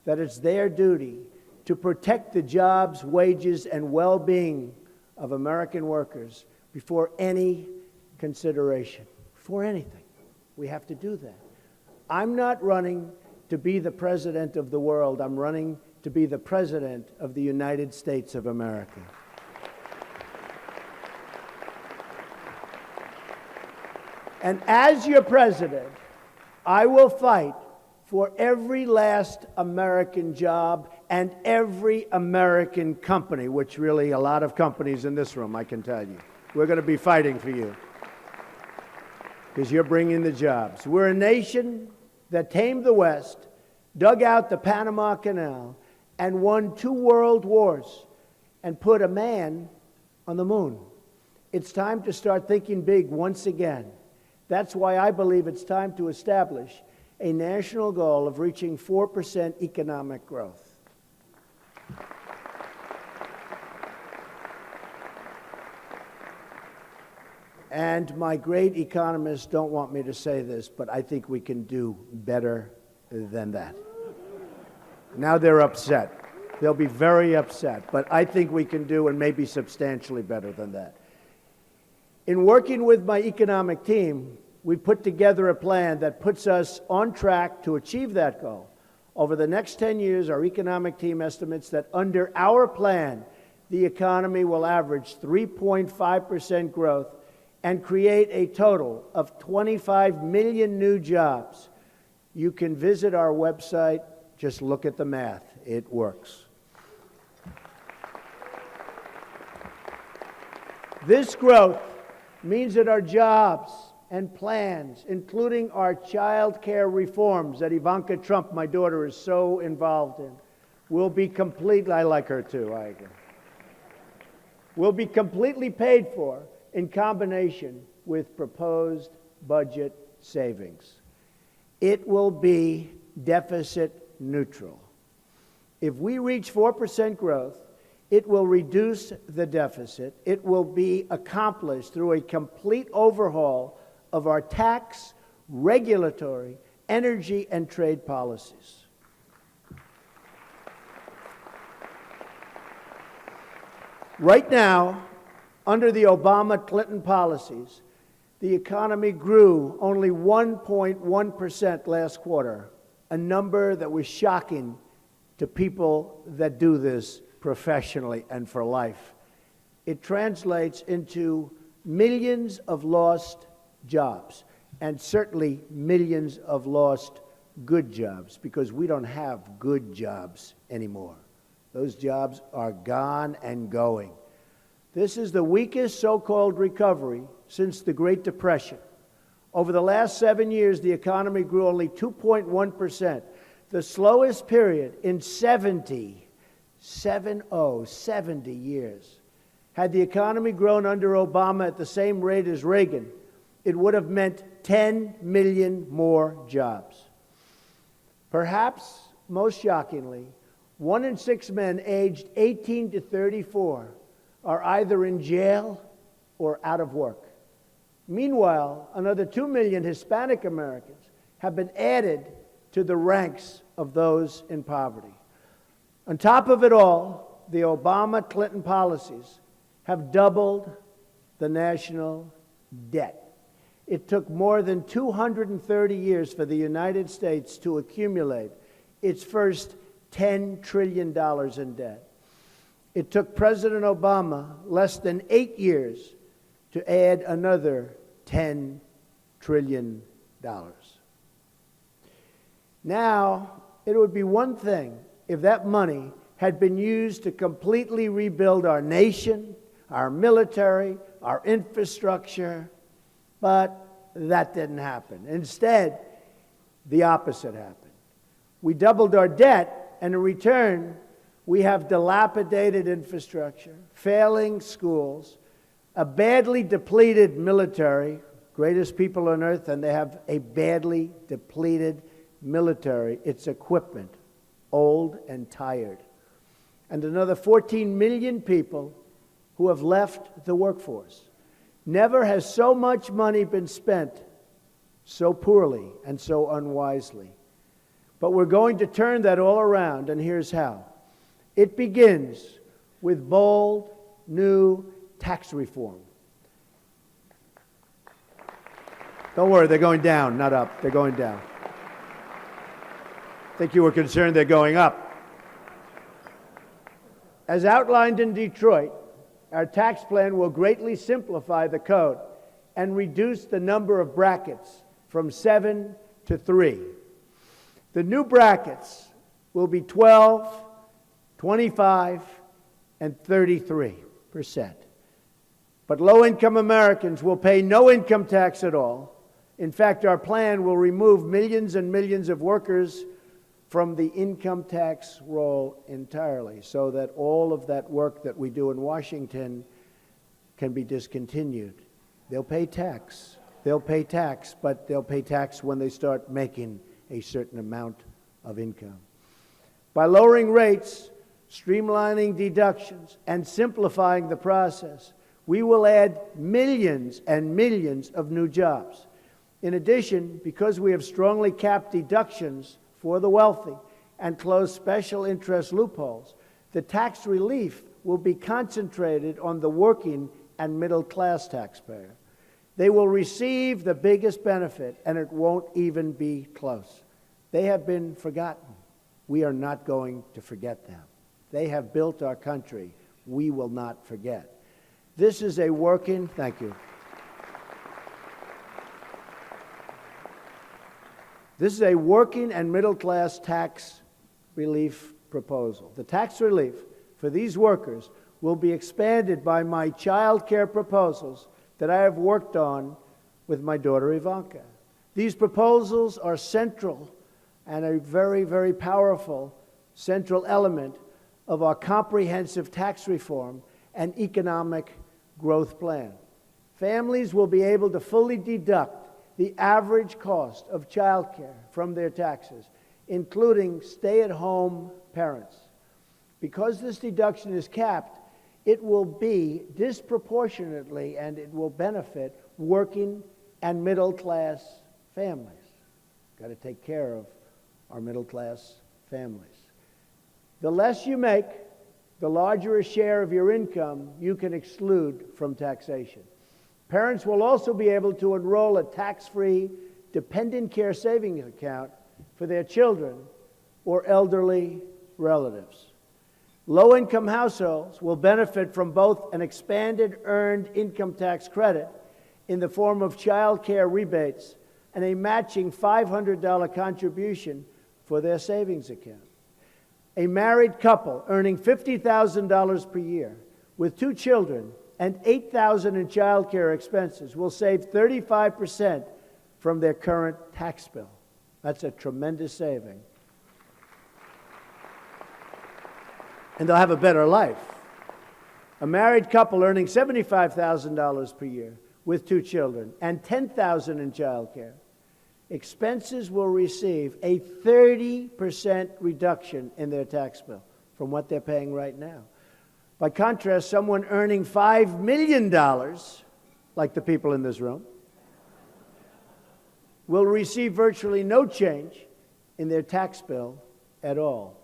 that it's their duty to protect the jobs, wages, and well-being of American workers before any consideration, before anything. We have to do that. I'm not running to be the president of the world. I'm running to be the president of the United States of America. And as your president, I will fight for every last American job and every American company, which really a lot of companies in this room, I can tell you. We're going to be fighting for you because you're bringing the jobs. We're a nation that tamed the West, dug out the Panama Canal, and won 2 world wars and put a man on the moon. It's time to start thinking big once again. That's why I believe it's time to establish a national goal of reaching 4% economic growth. And my great economists don't want me to say this, but I think we can do better than that. Now they're upset. They'll be very upset, but I think we can do and maybe substantially better than that. In working with my economic team, we put together a plan that puts us on track to achieve that goal. Over the next 10 years, our economic team estimates that under our plan, the economy will average 3.5% growth and create a total of 25 million new jobs. You can visit our website, just look at the math. It works. This growth means that our jobs and plans, including our child care reforms that Ivanka Trump, my daughter, is so involved in, will be completely, I like her too, I agree, will be completely paid for in combination with proposed budget savings. It will be deficit neutral. If we reach 4% growth, it will reduce the deficit. It will be accomplished through a complete overhaul of our tax, regulatory, energy, and trade policies. Right now, under the Obama-Clinton policies, the economy grew only 1.1% last quarter, a number that was shocking to people that do this professionally and for life. It translates into millions of lost jobs, and certainly millions of lost good jobs, because we don't have good jobs anymore. Those jobs are gone and going. This is the weakest so-called recovery since the Great Depression. Over the last 7 years, the economy grew only 2.1%, the slowest period in 70 years. Had the economy grown under Obama at the same rate as Reagan, it would have meant 10 million more jobs. Perhaps most shockingly, 1 in 6 men aged 18 to 34 are either in jail or out of work. Meanwhile, another 2 million Hispanic Americans have been added to the ranks of those in poverty. On top of it all, the Obama-Clinton policies have doubled the national debt. It took more than 230 years for the United States to accumulate its first $10 trillion in debt. It took President Obama less than 8 years to add another $10 trillion. Now, it would be one thing if that money had been used to completely rebuild our nation, our military, our infrastructure, but that didn't happen. Instead, the opposite happened. We doubled our debt, and in return, we have dilapidated infrastructure, failing schools, a badly depleted military, greatest people on earth, and they have a badly depleted military, its equipment, old and tired. And another 14 million people who have left the workforce. Never has so much money been spent so poorly and so unwisely. But we're going to turn that all around, and here's how. It begins with bold, new tax reform. Don't worry, they're going down, not up. They're going down. I think you were concerned they're going up. As outlined in Detroit, our tax plan will greatly simplify the code and reduce the number of brackets from 7 to 3. The new brackets will be 12, 25, and 33%. But low-income Americans will pay no income tax at all. In fact, our plan will remove millions and millions of workers from the income tax roll entirely, so that all of that work that we do in Washington can be discontinued. They'll pay tax. They'll pay tax, but they'll pay tax when they start making a certain amount of income. By lowering rates, streamlining deductions, and simplifying the process, we will add millions and millions of new jobs. In addition, because we have strongly capped deductions for the wealthy and closed special interest loopholes, the tax relief will be concentrated on the working and middle-class taxpayer. They will receive the biggest benefit, and it won't even be close. They have been forgotten. We are not going to forget them. They have built our country. We will not forget. This is a working, thank you. This is a working and middle-class tax relief proposal. The tax relief for these workers will be expanded by my child care proposals that I have worked on with my daughter Ivanka. These proposals are central and a very, very powerful central element of our comprehensive tax reform and economic growth plan. Families will be able to fully deduct the average cost of child care from their taxes, including stay-at-home parents. Because this deduction is capped, it will be disproportionately and it will benefit working and middle-class families. Got to take care of our middle-class families. The less you make, the larger a share of your income you can exclude from taxation. Parents will also be able to enroll a tax-free dependent care savings account for their children or elderly relatives. Low-income households will benefit from both an expanded earned income tax credit in the form of child care rebates and a matching $500 contribution for their savings account. A married couple earning $50,000 per year with 2 children and $8,000 in child care expenses will save 35% from their current tax bill. That's a tremendous saving. And they'll have a better life. A married couple earning $75,000 per year with 2 children and $10,000 in child care, expenses will receive a 30% reduction in their tax bill from what they're paying right now. By contrast, someone earning $5 million, like the people in this room, will receive virtually no change in their tax bill at all.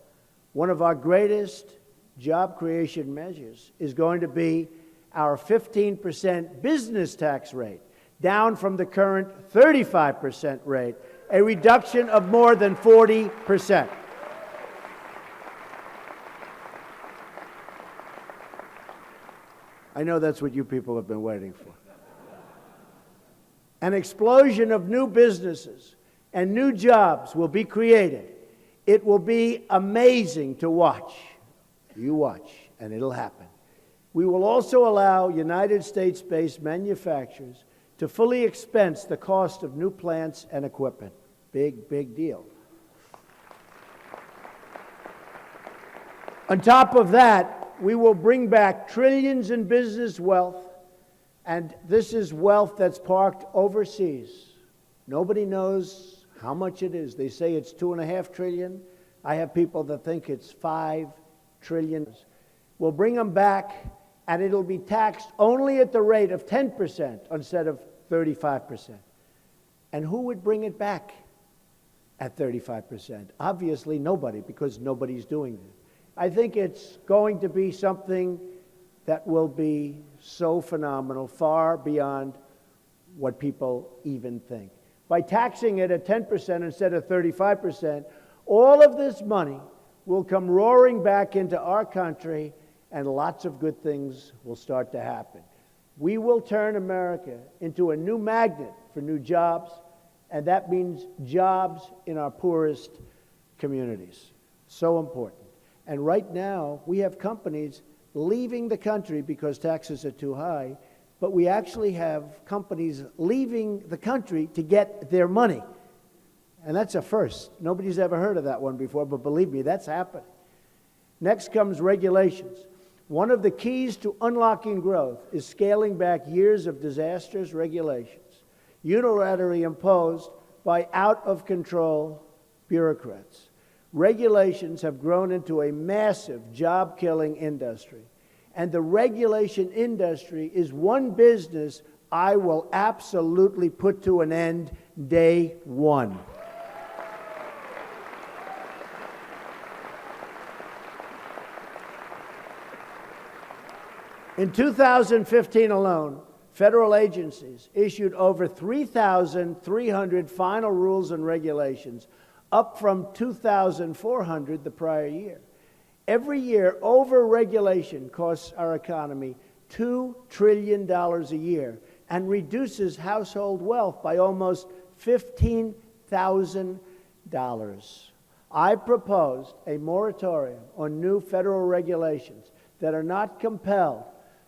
One of our greatest job creation measures is going to be our 15% business tax rate, down from the current 35% rate, a reduction of more than 40%. I know that's what you people have been waiting for. An explosion of new businesses and new jobs will be created. It will be amazing to watch. You watch, and it'll happen. We will also allow United States-based manufacturers to fully expense the cost of new plants and equipment. Big, big deal. On top of that, we will bring back trillions in business wealth, and this is wealth that's parked overseas. Nobody knows how much it is. They say it's $2.5 trillion. I have people that think it's $5 trillion. We'll bring them back, and it'll be taxed only at the rate of 10% instead of 35%. And who would bring it back at 35%? Obviously nobody, because nobody's doing it. I think it's going to be something that will be so phenomenal, far beyond what people even think. By taxing it at 10% instead of 35%, all of this money will come roaring back into our country, and lots of good things will start to happen. We will turn America into a new magnet for new jobs, and that means jobs in our poorest communities. So important. And right now, we have companies leaving the country because taxes are too high, but we actually have companies leaving the country to get their money. And that's a first. Nobody's ever heard of that one before, but believe me, that's happening. Next comes regulations. One of the keys to unlocking growth is scaling back years of disastrous regulations, unilaterally imposed by out-of-control bureaucrats. Regulations have grown into a massive job-killing industry. And the regulation industry is one business I will absolutely put to an end day one. In 2015 alone, federal agencies issued over 3,300 final rules and regulations, up from 2,400 the prior year. Every year, over-regulation costs our economy $2 trillion a year and reduces household wealth by almost $15,000. I proposed a moratorium on new federal regulations that are not compelled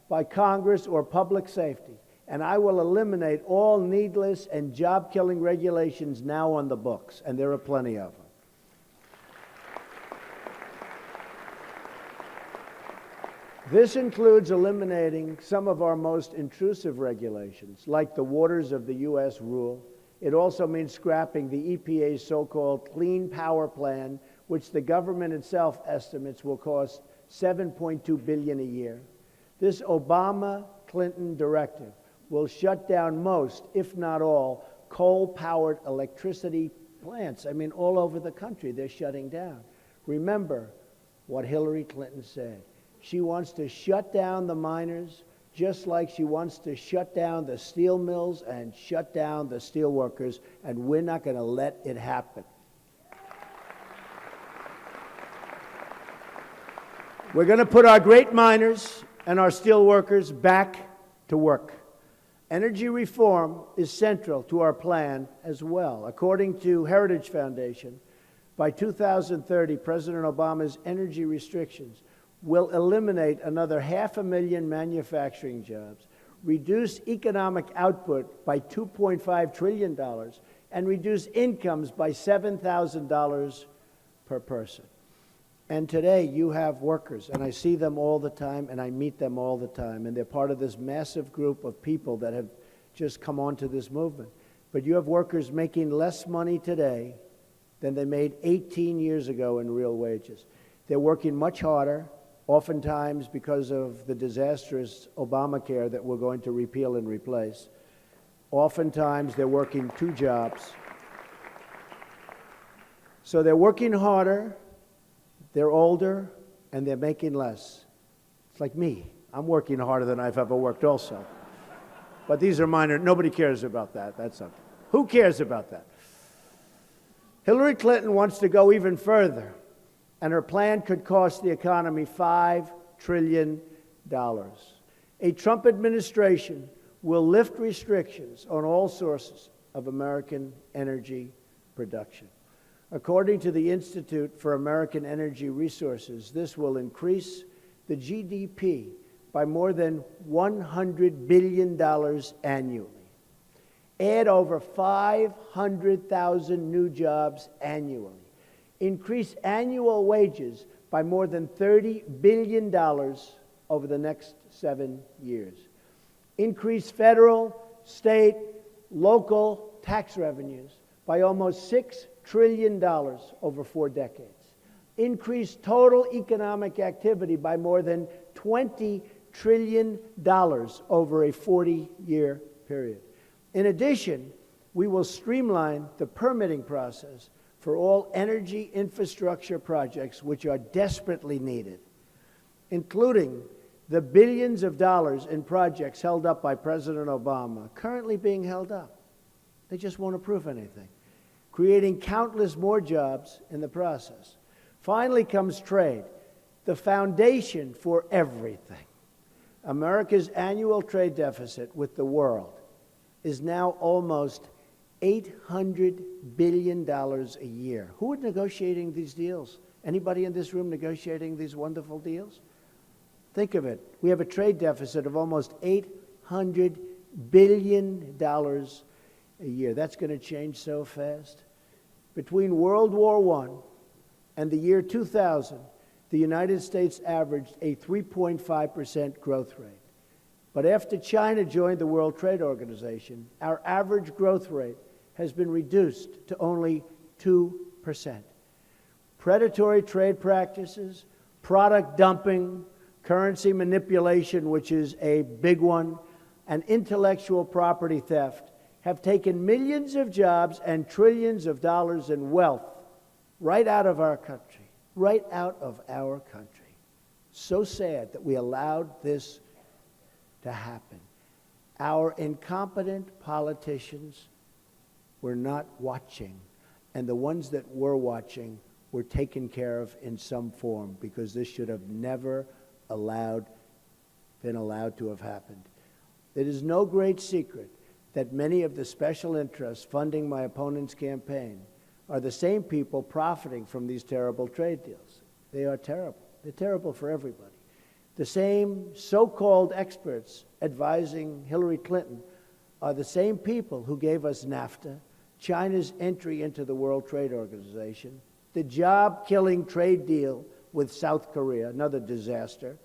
by Congress or public safety, and I will eliminate all needless and job-killing regulations now on the books, and there are plenty of them. This includes eliminating some of our most intrusive regulations, like the Waters of the U.S. rule. It also means scrapping the EPA's so-called Clean Power Plan, which the government itself estimates will cost $7.2 billion a year. This Obama-Clinton directive will shut down most, if not all, coal-powered electricity plants. I mean, all over the country, they're shutting down. Remember what Hillary Clinton said. She wants to shut down the miners, just like she wants to shut down the steel mills and shut down the steel workers, and we're not going to let it happen. We're going to put our great miners and our steel workers back to work. Energy reform is central to our plan as well. According to Heritage Foundation, by 2030, President Obama's energy restrictions will eliminate another 500,000 manufacturing jobs, reduce economic output by $2.5 trillion, and reduce incomes by $7,000 per person. And today you have workers, and I see them all the time, and I meet them all the time, and they're part of this massive group of people that have just come onto this movement. But you have workers making less money today than they made 18 years ago in real wages. They're working much harder, oftentimes because of the disastrous Obamacare that we're going to repeal and replace. Oftentimes they're working 2 jobs. So they're working harder, they're older, and they're making less. It's like me. I'm working harder than I've ever worked also. But these are minor. Nobody cares about that. That's something. Who cares about that? Hillary Clinton wants to go even further, and her plan could cost the economy $5 trillion. A Trump administration will lift restrictions on all sources of American energy production. According to the Institute for American Energy Resources, this will increase the GDP by more than $100 billion annually. Add over 500,000 new jobs annually. Increase annual wages by more than $30 billion over the next 7 years. Increase federal, state, local tax revenues by almost $6 trillion over 4 decades. Increase total economic activity by more than $20 trillion over a 40-year period. In addition, we will streamline the permitting process for all energy infrastructure projects which are desperately needed, including the billions of dollars in projects held up by President Obama, currently being held up. They just won't approve anything, creating countless more jobs in the process. Finally comes trade, the foundation for everything. America's annual trade deficit with the world is now almost $800 billion a year. Who is negotiating these deals? Anybody in this room negotiating these wonderful deals? Think of it. We have a trade deficit of almost $800 billion a year. That's going to change so fast. Between World War I and the year 2000, the United States averaged a 3.5% growth rate. But after China joined the World Trade Organization, our average growth rate has been reduced to only 2%. Predatory trade practices, product dumping, currency manipulation, which is a big one, and intellectual property theft have taken millions of jobs and trillions of dollars in wealth right out of our country, right out of our country. So sad that we allowed this to happen. Our incompetent politicians were not watching, and the ones that were watching were taken care of in some form, because this should have never been allowed to have happened. It is no great secret that many of the special interests funding my opponent's campaign are the same people profiting from these terrible trade deals. They are terrible. They're terrible for everybody. The same so-called experts advising Hillary Clinton are the same people who gave us NAFTA, China's entry into the World Trade Organization, the job-killing trade deal with South Korea, another disaster,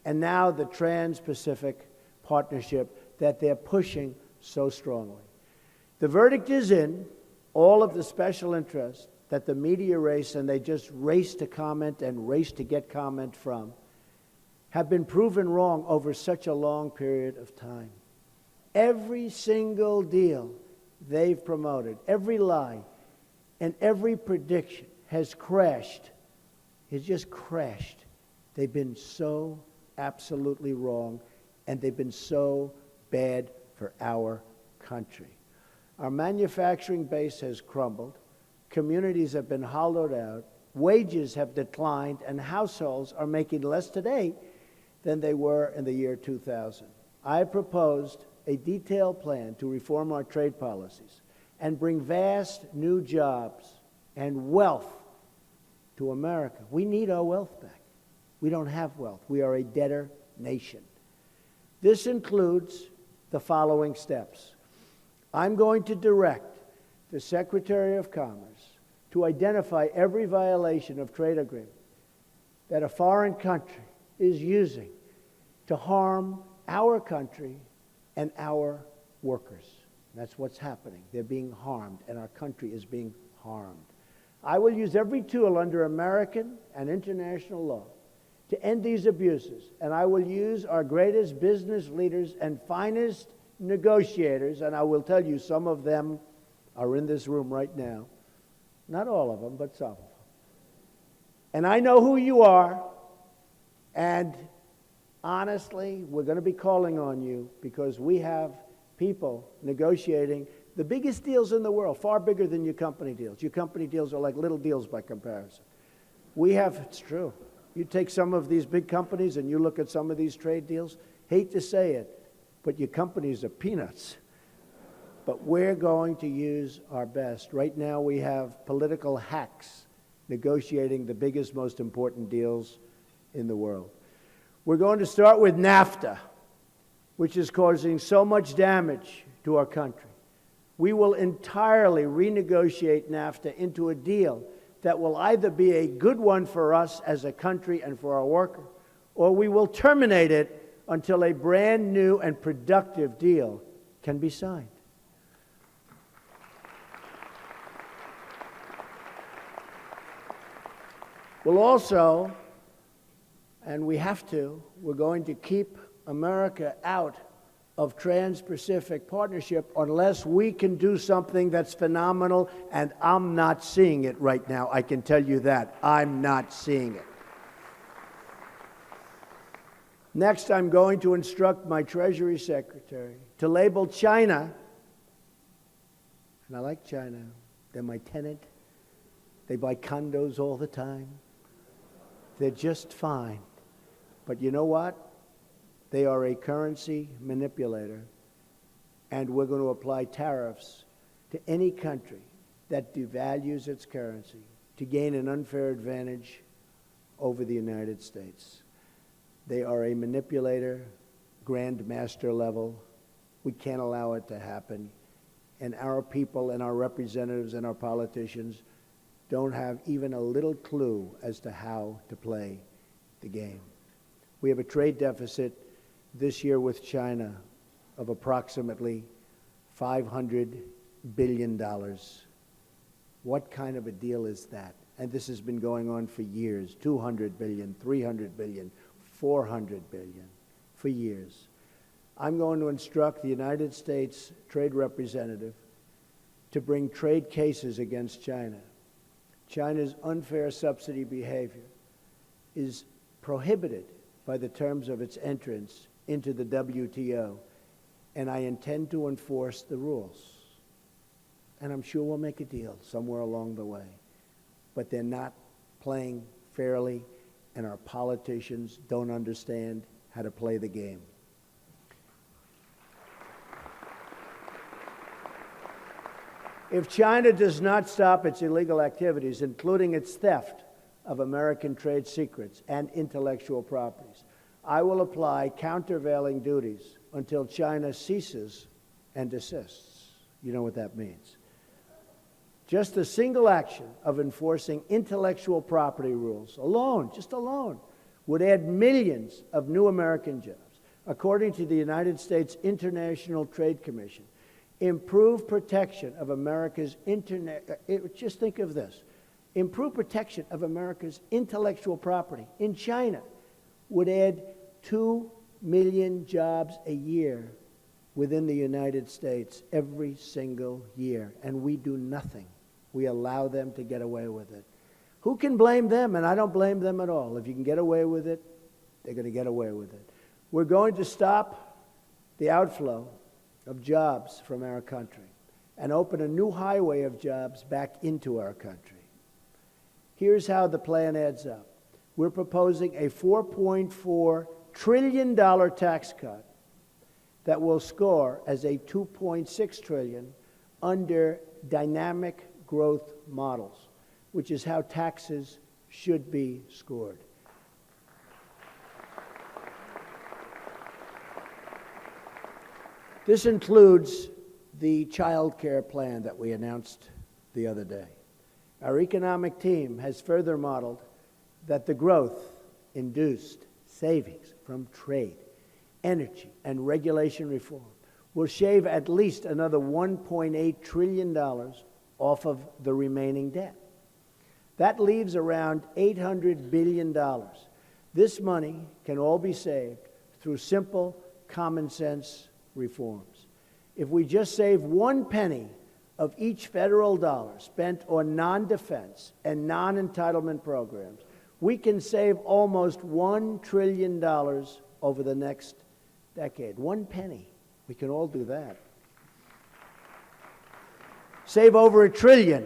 and now the Trans-Pacific Partnership that they're pushing so strongly. The verdict is in. All of the special interests that the media race, and they just race to comment and race to get comment from, have been proven wrong over such a long period of time. Every single deal they've promoted, every lie, and every prediction has crashed. It's just crashed. They've been so absolutely wrong, and they've been so bad for our country. Our manufacturing base has crumbled, communities have been hollowed out, wages have declined, and households are making less today than they were in the year 2000. I proposed a detailed plan to reform our trade policies and bring vast new jobs and wealth to America. We need our wealth back. We don't have wealth. We are a debtor nation. This includes the following steps. I'm going to direct the Secretary of Commerce to identify every violation of trade agreement that a foreign country is using to harm our country and our workers. That's what's happening. They're being harmed, and our country is being harmed. I will use every tool under American and international law to end these abuses, and I will use our greatest business leaders and finest negotiators, and I will tell you some of them are in this room right now. Not all of them, but some. And I know who you are, and honestly, we're going to be calling on you because we have people negotiating the biggest deals in the world, far bigger than your company deals. Your company deals are like little deals by comparison. We have, it's true, you take some of these big companies and you look at some of these trade deals, Hate to say it, but your companies are peanuts. But we're going to use our best. Right now we have political hacks negotiating the biggest, most important deals in the world. We're going to start with NAFTA, which is causing so much damage to our country. We will entirely renegotiate NAFTA into a deal that will either be a good one for us as a country and for our workers, or we will terminate it until a brand new and productive deal can be signed. We'll also, and we have to, we're going to keep America out of Trans-Pacific Partnership unless we can do something that's phenomenal, and I'm not seeing it right now. I can tell you that. I'm not seeing it. Next, I'm going to instruct my Treasury Secretary to label China, and I like China, they're my tenant, they buy condos all the time, they're just fine. But you know what? They are a currency manipulator, and we're going to apply tariffs to any country that devalues its currency to gain an unfair advantage over the United States. They are a manipulator, grandmaster level. We can't allow it to happen. And our people and our representatives and our politicians don't have even a little clue as to how to play the game. We have a trade deficit this year with China of approximately $500 billion. What kind of a deal is that? And this has been going on for years. 200 billion, 300 billion, 400 billion, for years. I'm going to instruct the United States Trade Representative to bring trade cases against China. China's unfair subsidy behavior is prohibited by the terms of its entrance into the WTO, and I intend to enforce the rules. And I'm sure we'll make a deal somewhere along the way. But they're not playing fairly, and our politicians don't understand how to play the game. If China does not stop its illegal activities, including its theft of American trade secrets and intellectual properties, I will apply countervailing duties until China ceases and desists. You know what that means. Just the single action of enforcing intellectual property rules alone, just alone, would add millions of new American jobs. According to the United States International Trade Commission, improve protection of America's just think of this. Improve protection of America's intellectual property in China would add 2 million jobs a year within the United States every single year, and we do nothing. We allow them to get away with it. Who can blame them? And I don't blame them at all. If you can get away with it, they're going to get away with it. We're going to stop the outflow of jobs from our country and open a new highway of jobs back into our country. Here's how the plan adds up. We're proposing a $4.4 trillion tax cut that will score as a $2.6 trillion under dynamic growth models, which is how taxes should be scored. This includes the child care plan that we announced the other day. Our economic team has further modeled that the growth-induced savings from trade, energy, and regulation reform will shave at least another $1.8 trillion off of the remaining debt. That leaves around $800 billion. This money can all be saved through simple, common-sense reforms. If we just save 1 penny of each federal dollar spent on non-defense and non-entitlement programs, we can save almost $1 trillion over the next decade. 1 penny. We can all do that. Save over $1 trillion.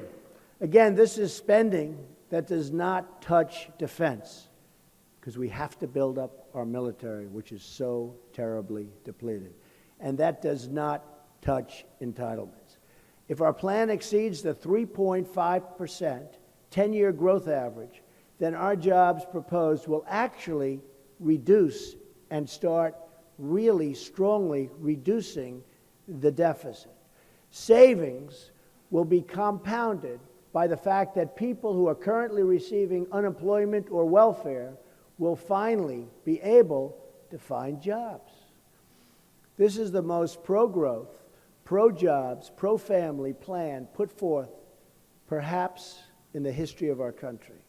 Again, this is spending that does not touch defense. because we have to build up our military, which is so terribly depleted. And that does not touch entitlements. If our plan exceeds the 3.5% 10-year growth average, then our jobs proposed will actually reduce and start really strongly reducing the deficit. Savings will be compounded by the fact that people who are currently receiving unemployment or welfare will finally be able to find jobs. This is the most pro-growth, pro-jobs, pro-family plan put forth perhaps in the history of our country.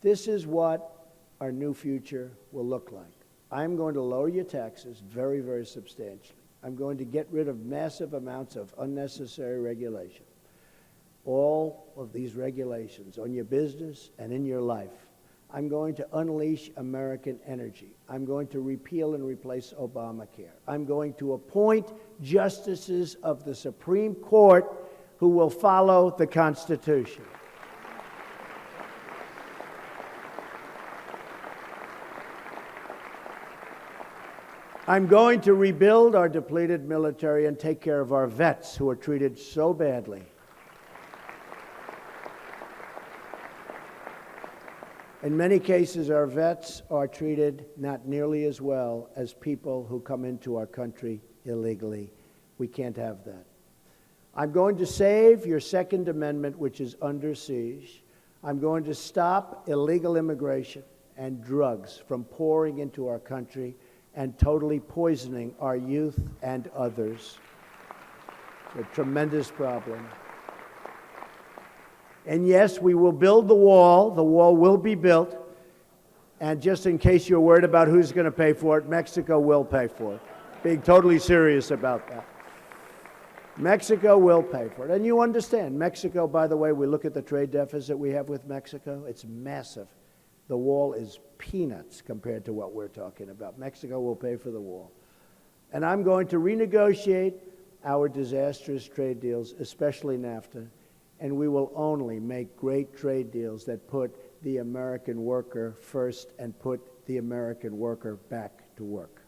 This is what our new future will look like. I'm going to lower your taxes very, very substantially. I'm going to get rid of massive amounts of unnecessary regulation. All of these regulations on your business and in your life. I'm going to unleash American energy. I'm going to repeal and replace Obamacare. I'm going to appoint justices of the Supreme Court who will follow the Constitution. I'm going to rebuild our depleted military and take care of our vets who are treated so badly. In many cases, our vets are treated not nearly as well as people who come into our country illegally. We can't have that. I'm going to save your Second Amendment, which is under siege. I'm going to stop illegal immigration and drugs from pouring into our country and totally poisoning our youth and others. It's a tremendous problem. And yes, we will build the wall. The wall will be built. And just in case you're worried about who's going to pay for it, Mexico will pay for it. Being totally serious about that. Mexico will pay for it. And you understand, Mexico, by the way, we look at the trade deficit we have with Mexico. It's massive. The wall is peanuts compared to what we're talking about. Mexico will pay for the wall. And I'm going to renegotiate our disastrous trade deals, especially NAFTA, and we will only make great trade deals that put the American worker first and put the American worker back to work.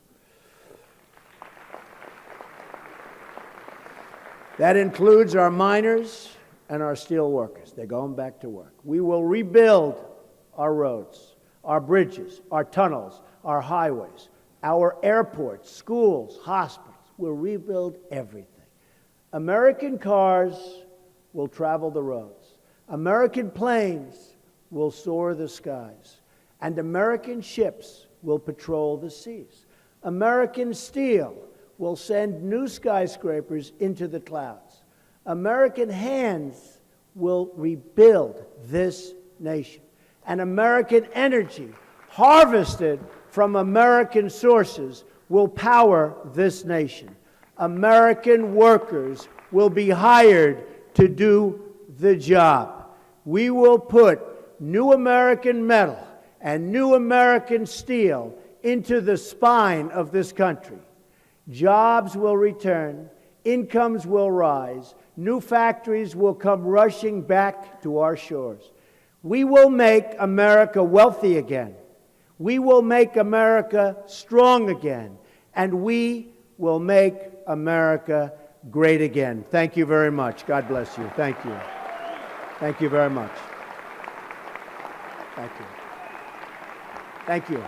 That includes our miners and our steel workers. They're going back to work. We will rebuild our roads, our bridges, our tunnels, our highways, our airports, schools, hospitals. We'll rebuild everything. American cars will travel the roads. American planes will soar the skies. And American ships will patrol the seas. American steel will send new skyscrapers into the clouds. American hands will rebuild this nation. And American energy, harvested from American sources, will power this nation. American workers will be hired to do the job. We will put new American metal and new American steel into the spine of this country. Jobs will return, incomes will rise, new factories will come rushing back to our shores. We will make America wealthy again. We will make America strong again. And we will make America great again. Thank you very much. God bless you. Thank you. Thank you very much. Thank you. Thank you.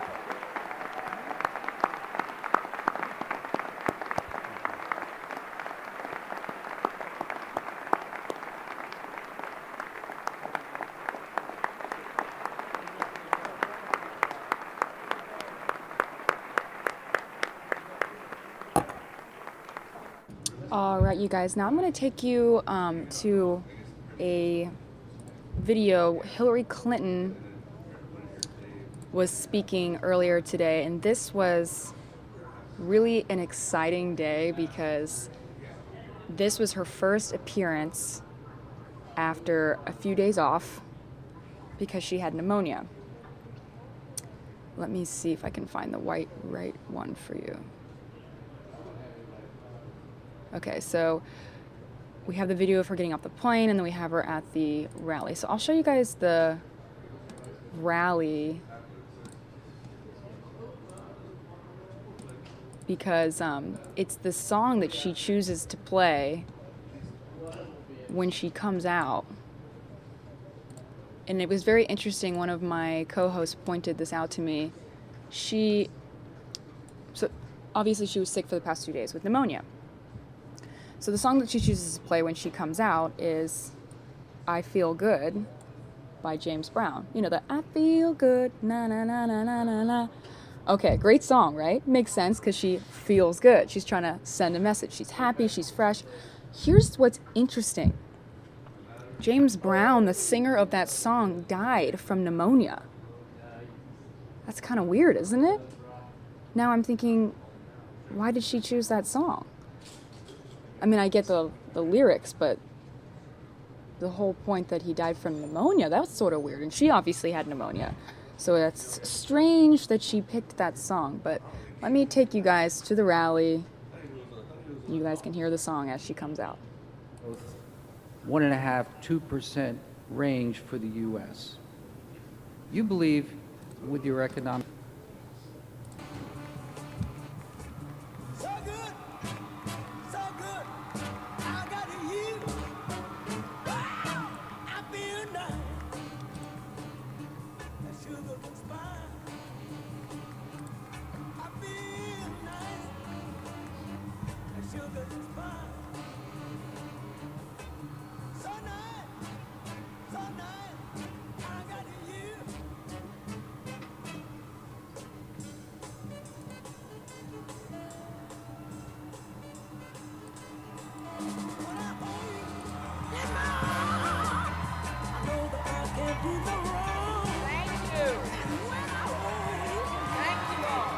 All right, you guys, now I'm going to take you to a video. Hillary Clinton was speaking earlier today, and this was really an exciting day because this was her first appearance after a few days off because she had pneumonia. Let me see if I can find the right one for you. Okay, so we have the video of her getting off the plane, and then we have her at the rally. So I'll show you guys the rally because it's the song that she chooses to play when she comes out. And it was very interesting. One of my co-hosts pointed this out to me. So obviously she was sick for the past 2 days with pneumonia. So the song that she chooses to play when she comes out is I Feel Good by James Brown. You know, the I feel good, na na na na na na na. Okay, great song, right? Makes sense because she feels good. She's trying to send a message. She's happy, she's fresh. Here's what's interesting. James Brown, the singer of that song, died from pneumonia. That's kind of weird, isn't it? Now I'm thinking, why did she choose that song? I mean, I get the lyrics, but the whole point that he died from pneumonia, that was sort of weird. And she obviously had pneumonia. So that's strange that she picked that song. But let me take you guys to the rally. You guys can hear the song as she comes out. 1.5%, 2% range for the U.S. You believe with your economic... So good, so good. I got you. Wow, I feel nice. That sugar looks fine. I feel nice. That sugar looks fine. So nice, so nice. I got you. When I hold you in my arms, I know that I can't do no wrong. Thank you. And when I hold you, Thank you all.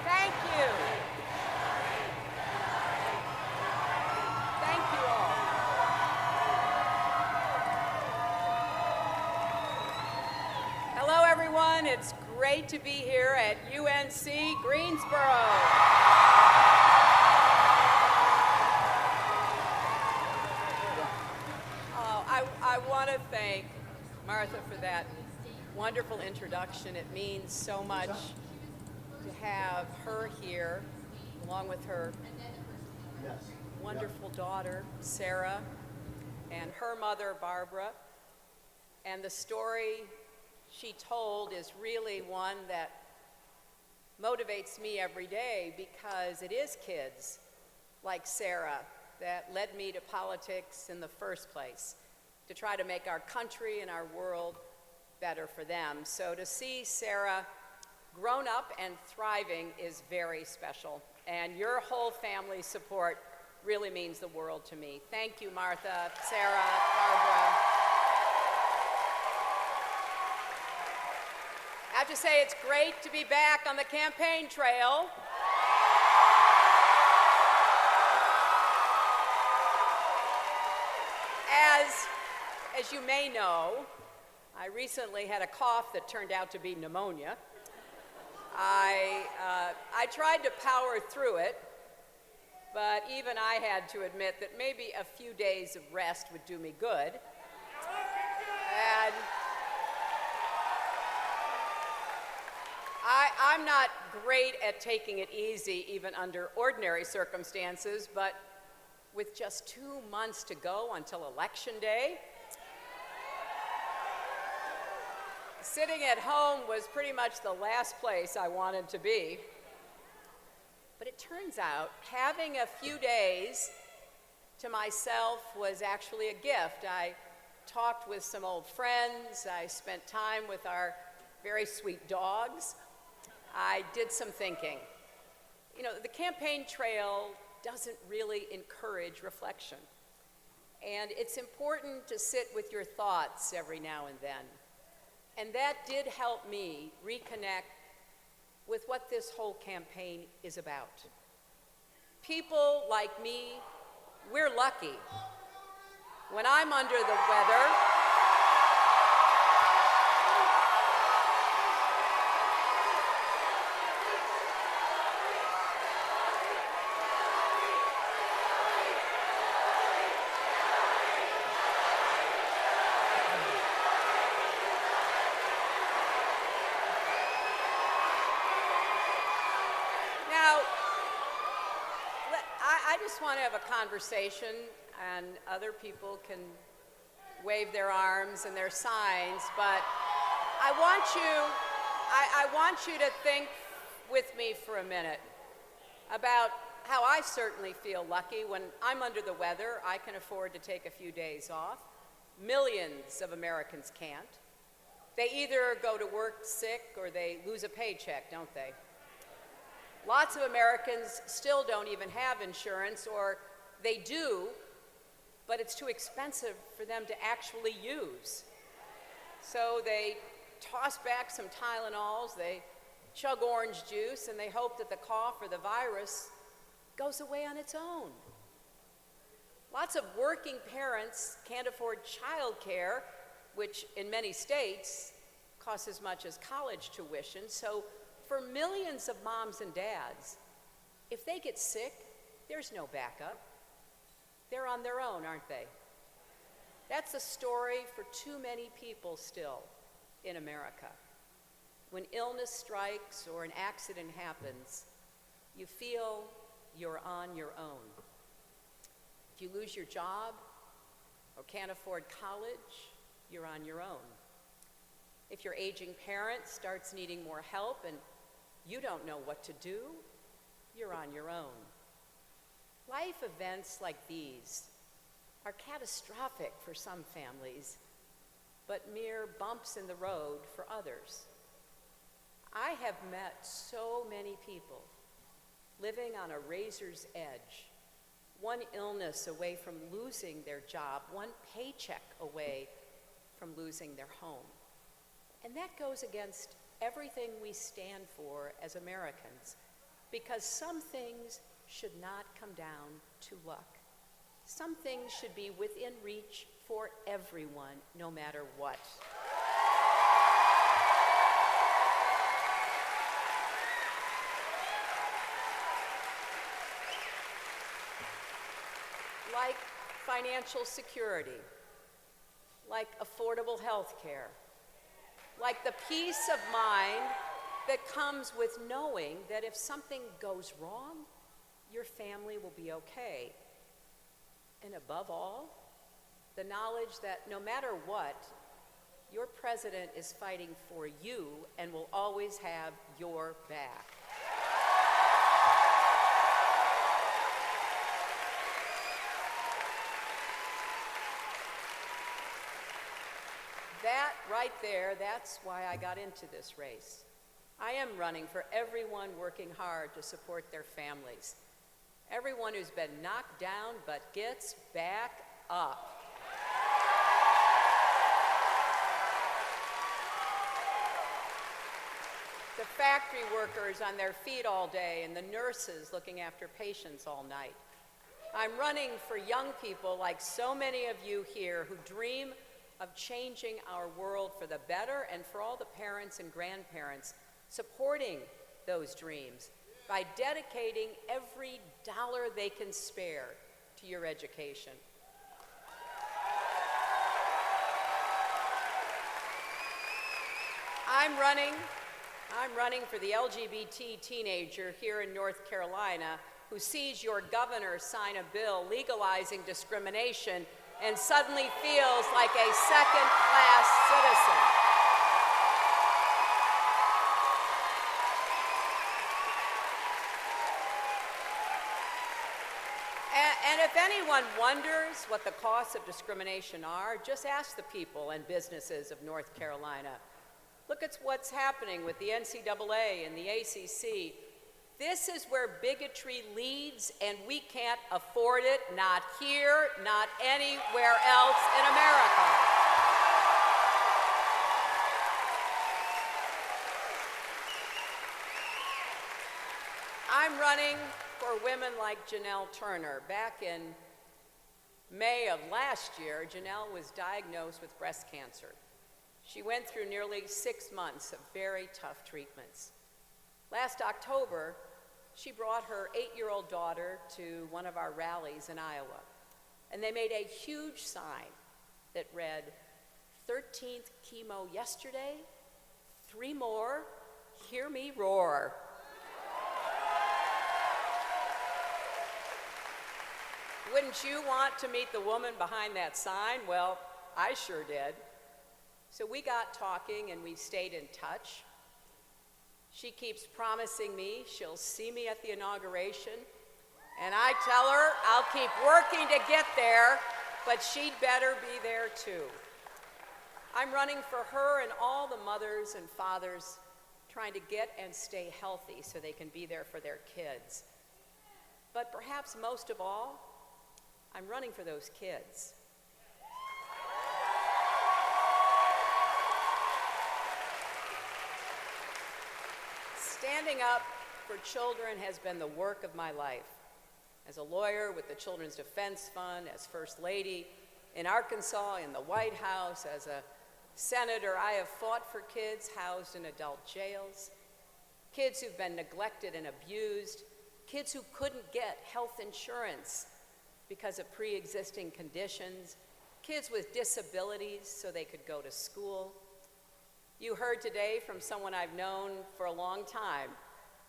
Thank you. Thank you all. Hello, everyone. It's great to be here at UNC Greensboro. I want to thank Martha for that wonderful introduction. It means so much to have her here, along with her wonderful daughter, Sarah, and her mother, Barbara. And the story she told is really one that motivates me every day, because it is kids like Sarah that led me to politics in the first place, to try to make our country and our world better for them. So to see Sarah grown up and thriving is very special. And your whole family's support really means the world to me. Thank you, Martha, Sarah, Barbara. I have to say, it's great to be back on the campaign trail. As you may know, I recently had a cough that turned out to be pneumonia. I tried to power through it, but even I had to admit that maybe a few days of rest would do me good. And I'm not great at taking it easy, even under ordinary circumstances, but with just 2 months to go until Election Day, sitting at home was pretty much the last place I wanted to be. But it turns out having a few days to myself was actually a gift. I talked with some old friends. I spent time with our very sweet dogs. I did some thinking. You know, the campaign trail doesn't really encourage reflection. And it's important to sit with your thoughts every now and then. And that did help me reconnect with what this whole campaign is about. People like me, we're lucky. When I'm under the weather, just want to have a conversation, and other people can wave their arms and their signs, but I want you to think with me for a minute about how I certainly feel lucky. When I'm under the weather, I can afford to take a few days off. Millions of Americans can't. They either go to work sick or they lose a paycheck, don't they? Lots of Americans still don't even have insurance, or they do, but it's too expensive for them to actually use. So they toss back some Tylenols, they chug orange juice, and they hope that the cough or the virus goes away on its own. Lots of working parents can't afford child care, which in many states costs as much as college tuition. So for millions of moms and dads, if they get sick, there's no backup. They're on their own, aren't they? That's a story for too many people still in America. When illness strikes or an accident happens, you feel you're on your own. If you lose your job or can't afford college, you're on your own. If your aging parent starts needing more help and you don't know what to do, you're on your own. Life events like these are catastrophic for some families, but mere bumps in the road for others. I have met so many people living on a razor's edge, one illness away from losing their job, one paycheck away from losing their home. And that goes against everything we stand for as Americans, because some things should not come down to luck. Some things should be within reach for everyone, no matter what. Like financial security, like affordable health care, like the peace of mind that comes with knowing that if something goes wrong, your family will be okay. And above all, the knowledge that no matter what, your president is fighting for you and will always have your back. That right there, that's why I got into this race. I am running for everyone working hard to support their families. Everyone who's been knocked down but gets back up. The factory workers on their feet all day and the nurses looking after patients all night. I'm running for young people like so many of you here who dream of changing our world for the better, and for all the parents and grandparents supporting those dreams by dedicating every dollar they can spare to your education. I'm running for the LGBT teenager here in North Carolina who sees your governor sign a bill legalizing discrimination and suddenly feels like a second-class citizen. And if anyone wonders what the costs of discrimination are, just ask the people and businesses of North Carolina. Look at what's happening with the NCAA and the ACC. This is where bigotry leads, and we can't afford it, not here, not anywhere else in America. I'm running for women like Janelle Turner. Back in May of last year, Janelle was diagnosed with breast cancer. She went through nearly 6 months of very tough treatments. Last October, she brought her 8-year-old daughter to one of our rallies in Iowa, and they made a huge sign that read, 13th chemo yesterday, 3 more, hear me roar. Wouldn't you want to meet the woman behind that sign? Well, I sure did. So we got talking and we stayed in touch. She keeps promising me she'll see me at the inauguration, and I tell her I'll keep working to get there, but she'd better be there too. I'm running for her and all the mothers and fathers trying to get and stay healthy so they can be there for their kids. But perhaps most of all, I'm running for those kids. Standing up for children has been the work of my life. As a lawyer with the Children's Defense Fund, as First Lady in Arkansas, in the White House, as a senator, I have fought for kids housed in adult jails, kids who've been neglected and abused, kids who couldn't get health insurance because of pre-existing conditions, kids with disabilities so they could go to school. You heard today from someone I've known for a long time,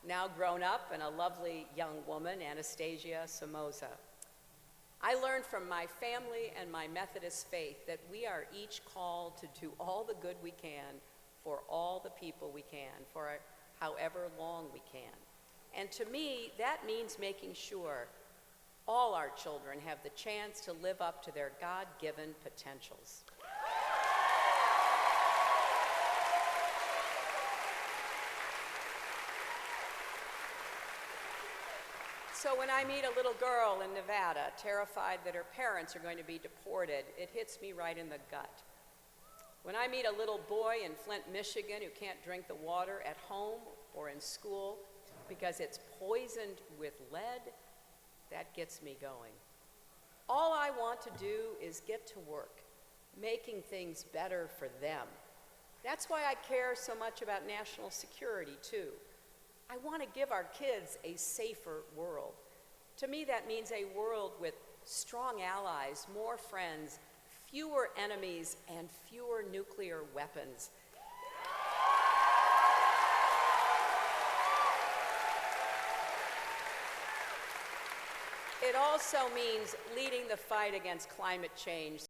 now grown up and a lovely young woman, Anastasia Somoza. I learned from my family and my Methodist faith that we are each called to do all the good we can for all the people we can, for however long we can. And to me, that means making sure all our children have the chance to live up to their God-given potentials. So when I meet a little girl in Nevada, terrified that her parents are going to be deported, it hits me right in the gut. When I meet a little boy in Flint, Michigan, who can't drink the water at home or in school because it's poisoned with lead, that gets me going. All I want to do is get to work, making things better for them. That's why I care so much about national security, too. I want to give our kids a safer world. To me, that means a world with strong allies, more friends, fewer enemies, and fewer nuclear weapons. It also means leading the fight against climate change